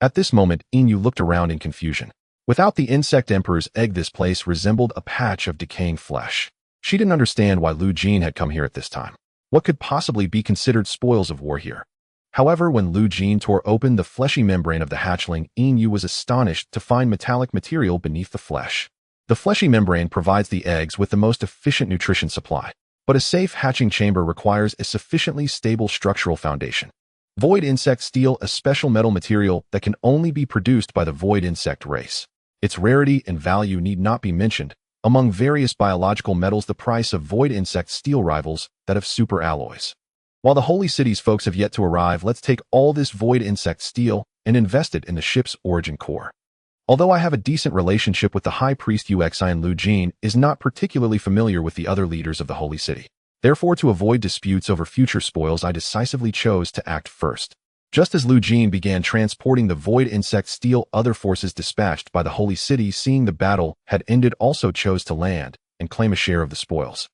At this moment, Yin looked around in confusion. Without the insect emperor's egg, this place resembled a patch of decaying flesh. She didn't understand why Jeene had come here at this time. What could possibly be considered spoils of war here? However, when Jeene tore open the fleshy membrane of the hatchling, Yin was astonished to find metallic material beneath the flesh. The fleshy membrane provides the eggs with the most efficient nutrition supply, but a safe hatching chamber requires a sufficiently stable structural foundation. Void insects steal a special metal material that can only be produced by the void insect race. Its rarity and value need not be mentioned. Among various biological metals, the price of void insect steel rivals that of super alloys. While the Holy City's folks have yet to arrive, let's take all this void insect steel and invest it in the ship's origin core. Although I have a decent relationship with the High Priest Yuxian, Jeene is not particularly familiar with the other leaders of the Holy City. Therefore, to avoid disputes over future spoils, I decisively chose to act first. Just as Jeene began transporting the void insect steel, other forces dispatched by the Holy City, seeing the battle had ended, also chose to land and claim a share of the spoils.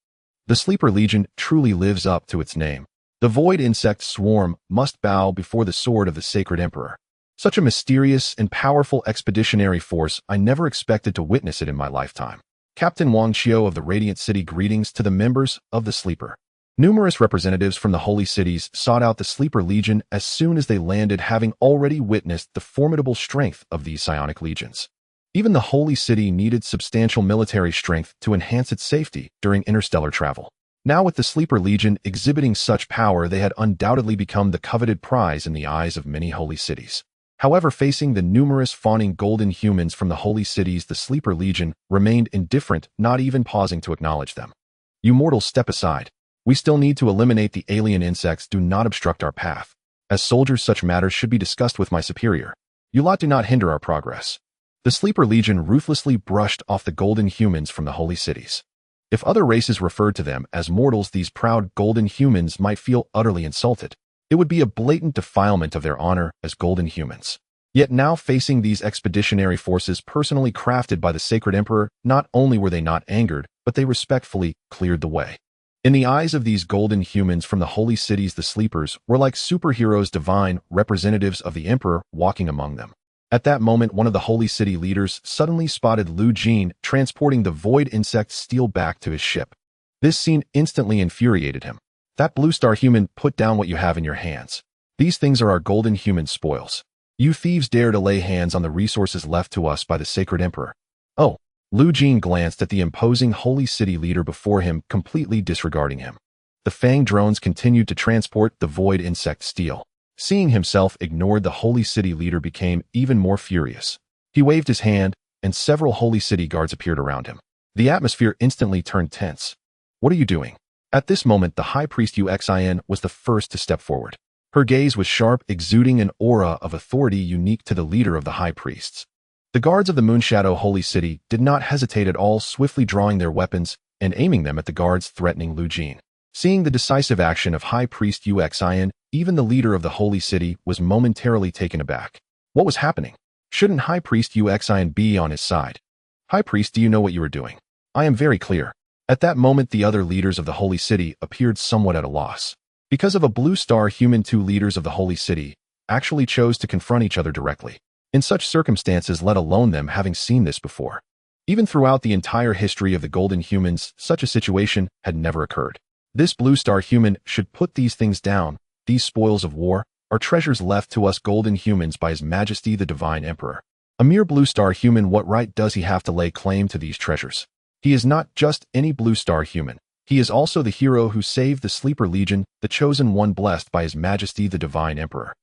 The Sleeper Legion truly lives up to its name. The void insect swarm must bow before the sword of the Sacred Emperor. Such a mysterious and powerful expeditionary force, I never expected to witness it in my lifetime. Captain Wang Qiu of the Radiant City, greetings to the members of the Sleeper. Numerous representatives from the Holy Cities sought out the Sleeper Legion as soon as they landed, having already witnessed the formidable strength of these psionic legions. Even the Holy City needed substantial military strength to enhance its safety during interstellar travel. Now, with the Sleeper Legion exhibiting such power, they had undoubtedly become the coveted prize in the eyes of many holy cities. However, facing the numerous fawning golden humans from the holy cities, the Sleeper Legion remained indifferent, not even pausing to acknowledge them. "You mortals, step aside. We still need to eliminate the alien insects. Do not obstruct our path. As soldiers, such matters should be discussed with my superior. You lot do not hinder our progress. The Sleeper Legion ruthlessly brushed off the golden humans from the holy cities. If other races referred to them as mortals, these proud golden humans might feel utterly insulted. It would be a blatant defilement of their honor as golden humans. Yet now, facing these expeditionary forces personally crafted by the sacred emperor, not only were they not angered, but they respectfully cleared the way. In the eyes of these golden humans from the holy cities, the sleepers were like superheroes, divine representatives of the emperor walking among them. At that moment, one of the holy city leaders suddenly spotted Jeene transporting the void insect steel back to his ship. This scene instantly infuriated him. That blue star human, put down what you have in your hands. These things are our golden human spoils. You thieves dare to lay hands on the resources left to us by the sacred emperor. Oh, Jeene glanced at the imposing holy city leader before him, completely disregarding him. The Fang drones continued to transport the void insect steel. Seeing himself ignored, the holy city leader became even more furious. He waved his hand, and several holy city guards appeared around him. The atmosphere instantly turned tense. What are you doing? At this moment, the high priest Yu Tiancang was the first to step forward. Her gaze was sharp, exuding an aura of authority unique to the leader of the high priests. The guards of the Moonshadow Holy City did not hesitate at all, swiftly drawing their weapons and aiming them at the guards threatening Jeene. Seeing the decisive action of High Priest Yu Tiancang, even the leader of the Holy City was momentarily taken aback. What was happening? Shouldn't High Priest Yu Tiancang be on his side? High Priest, do you know what you are doing? I am very clear. At that moment, the other leaders of the Holy City appeared somewhat at a loss. Because of a blue star human, two leaders of the Holy City actually chose to confront each other directly. In such circumstances, let alone them having seen this before. Even throughout the entire history of the Golden Humans, such a situation had never occurred. This blue star human should put these things down. These spoils of war are treasures left to us Golden Humans by His Majesty the Divine Emperor. A mere blue star human, what right does he have to lay claim to these treasures? He is not just any blue star human. He is also the hero who saved the Sleeper Legion, the chosen one blessed by His Majesty the Divine Emperor.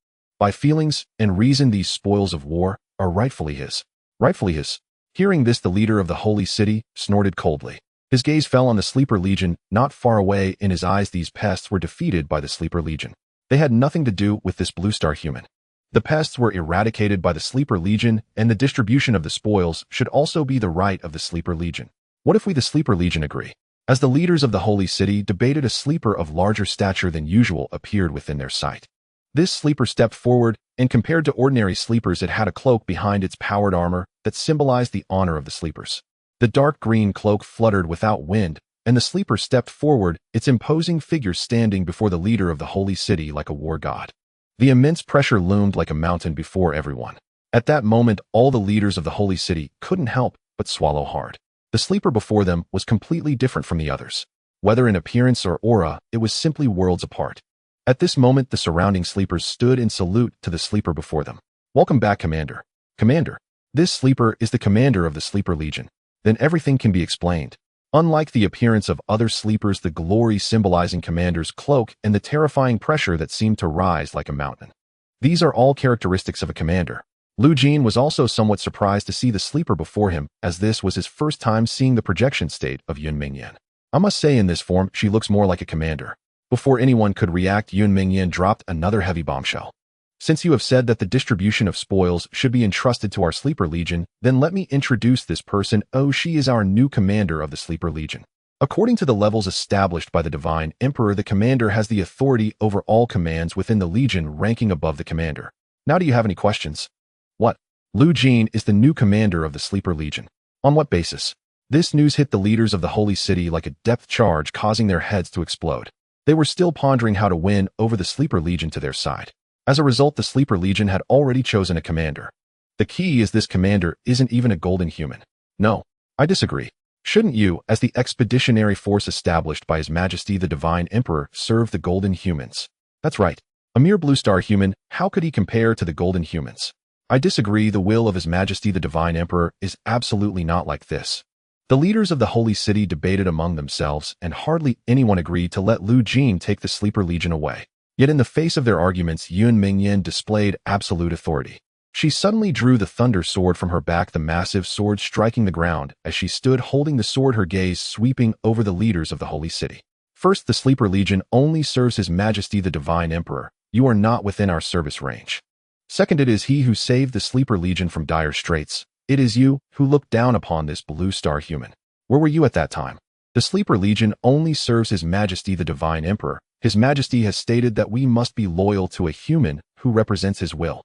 By feelings and reason, these spoils of war are rightfully his. Rightfully his. Hearing this, the leader of the Holy City snorted coldly. His gaze fell on the Sleeper Legion, not far away. In his eyes, these pests were defeated by the Sleeper Legion. They had nothing to do with this blue star human. The pests were eradicated by the Sleeper Legion, and the distribution of the spoils should also be the right of the Sleeper Legion. What if we, the Sleeper Legion, agree? As the leaders of the Holy City debated, a sleeper of larger stature than usual appeared within their sight. This sleeper stepped forward, and compared to ordinary sleepers, it had a cloak behind its powered armor that symbolized the honor of the sleepers. The dark green cloak fluttered without wind, and the sleeper stepped forward, its imposing figure standing before the leader of the Holy City like a war god. The immense pressure loomed like a mountain before everyone. At that moment, all the leaders of the Holy City couldn't help but swallow hard. The sleeper before them was completely different from the others. Whether in appearance or aura, it was simply worlds apart. At this moment, the surrounding sleepers stood in salute to the sleeper before them. Welcome back, Commander. Commander, this sleeper is the commander of the Sleeper Legion. Then everything can be explained. Unlike the appearance of other sleepers, the glory symbolizing Commander's cloak and the terrifying pressure that seemed to rise like a mountain. These are all characteristics of a commander. Jeene was also somewhat surprised to see the sleeper before him, as this was his first time seeing the projection state of Yun Mingyan. I must say, in this form, she looks more like a commander. Before anyone could react, Yun Mingyan dropped another heavy bombshell. Since you have said that the distribution of spoils should be entrusted to our Sleeper Legion, then let me introduce this person. Oh, she is our new commander of the Sleeper Legion. According to the levels established by the Divine Emperor, the commander has the authority over all commands within the Legion, ranking above the commander. Now, do you have any questions? What? Jeene is the new commander of the Sleeper Legion. On what basis? This news hit the leaders of the Holy City like a depth charge, causing their heads to explode. They were still pondering how to win over the Sleeper Legion to their side. As a result, the Sleeper Legion had already chosen a commander. The key is this commander isn't even a golden human. No, I disagree. Shouldn't you, as the expeditionary force established by His Majesty the Divine Emperor, serve the golden humans? That's right. A mere blue star human, how could he compare to the golden humans? I disagree. The will of His Majesty the Divine Emperor is absolutely not like this. The leaders of the Holy City debated among themselves, and hardly anyone agreed to let Jeene take the Sleeper Legion away. Yet in the face of their arguments, Yun Mingyan displayed absolute authority. She suddenly drew the thunder sword from her back, the massive sword striking the ground. As she stood holding the sword, her gaze sweeping over the leaders of the Holy City. First, the Sleeper Legion only serves His Majesty the Divine Emperor. You are not within our service range. Second, it is he who saved the Sleeper Legion from dire straits. It is you who looked down upon this blue star human. Where were you at that time? The Sleeper Legion only serves His Majesty the Divine Emperor. His Majesty has stated that we must be loyal to a human who represents his will.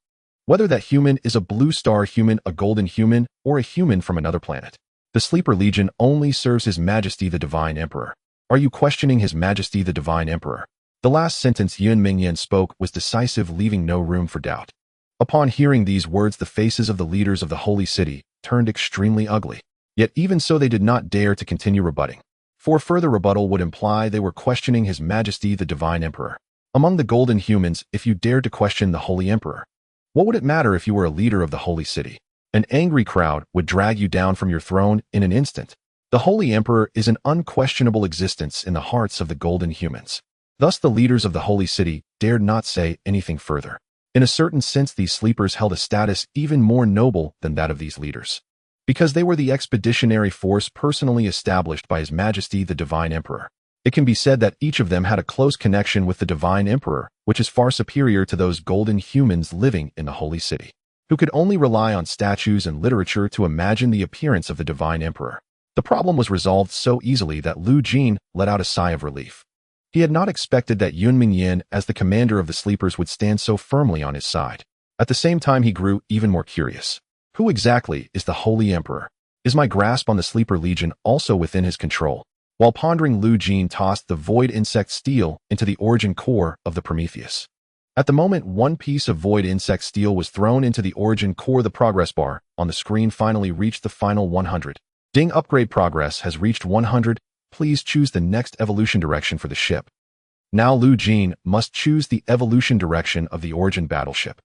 Whether that human is a blue star human, a golden human, or a human from another planet. The Sleeper Legion only serves His Majesty the Divine Emperor. Are you questioning His Majesty the Divine Emperor? The last sentence Yun Mingyan spoke was decisive, leaving no room for doubt. Upon hearing these words, the faces of the leaders of the Holy City turned extremely ugly. Yet even so, they did not dare to continue rebutting. For further rebuttal would imply they were questioning His Majesty the Divine Emperor. Among the golden humans, if you dared to question the Holy Emperor, what would it matter if you were a leader of the Holy City? An angry crowd would drag you down from your throne in an instant. The Holy Emperor is an unquestionable existence in the hearts of the golden humans. Thus the leaders of the Holy City dared not say anything further. In a certain sense, these sleepers held a status even more noble than that of these leaders, because they were the expeditionary force personally established by His Majesty the Divine Emperor. It can be said that each of them had a close connection with the Divine Emperor, which is far superior to those golden humans living in the Holy City, who could only rely on statues and literature to imagine the appearance of the Divine Emperor. The problem was resolved so easily that Lu Jeene let out a sigh of relief. He had not expected that Yun Mingyan, as the commander of the sleepers, would stand so firmly on his side. At the same time, he grew even more curious. Who exactly is the Holy Emperor? Is my grasp on the Sleeper Legion also within his control? While pondering, Lu Jeene tossed the void insect steel into the origin core of the Prometheus. At the moment one piece of void insect steel was thrown into the origin core, the progress bar on the screen finally reached the final 100. Ding, upgrade progress has reached 100. Please choose the next evolution direction for the ship. Now Lu Jeene must choose the evolution direction of the origin battleship.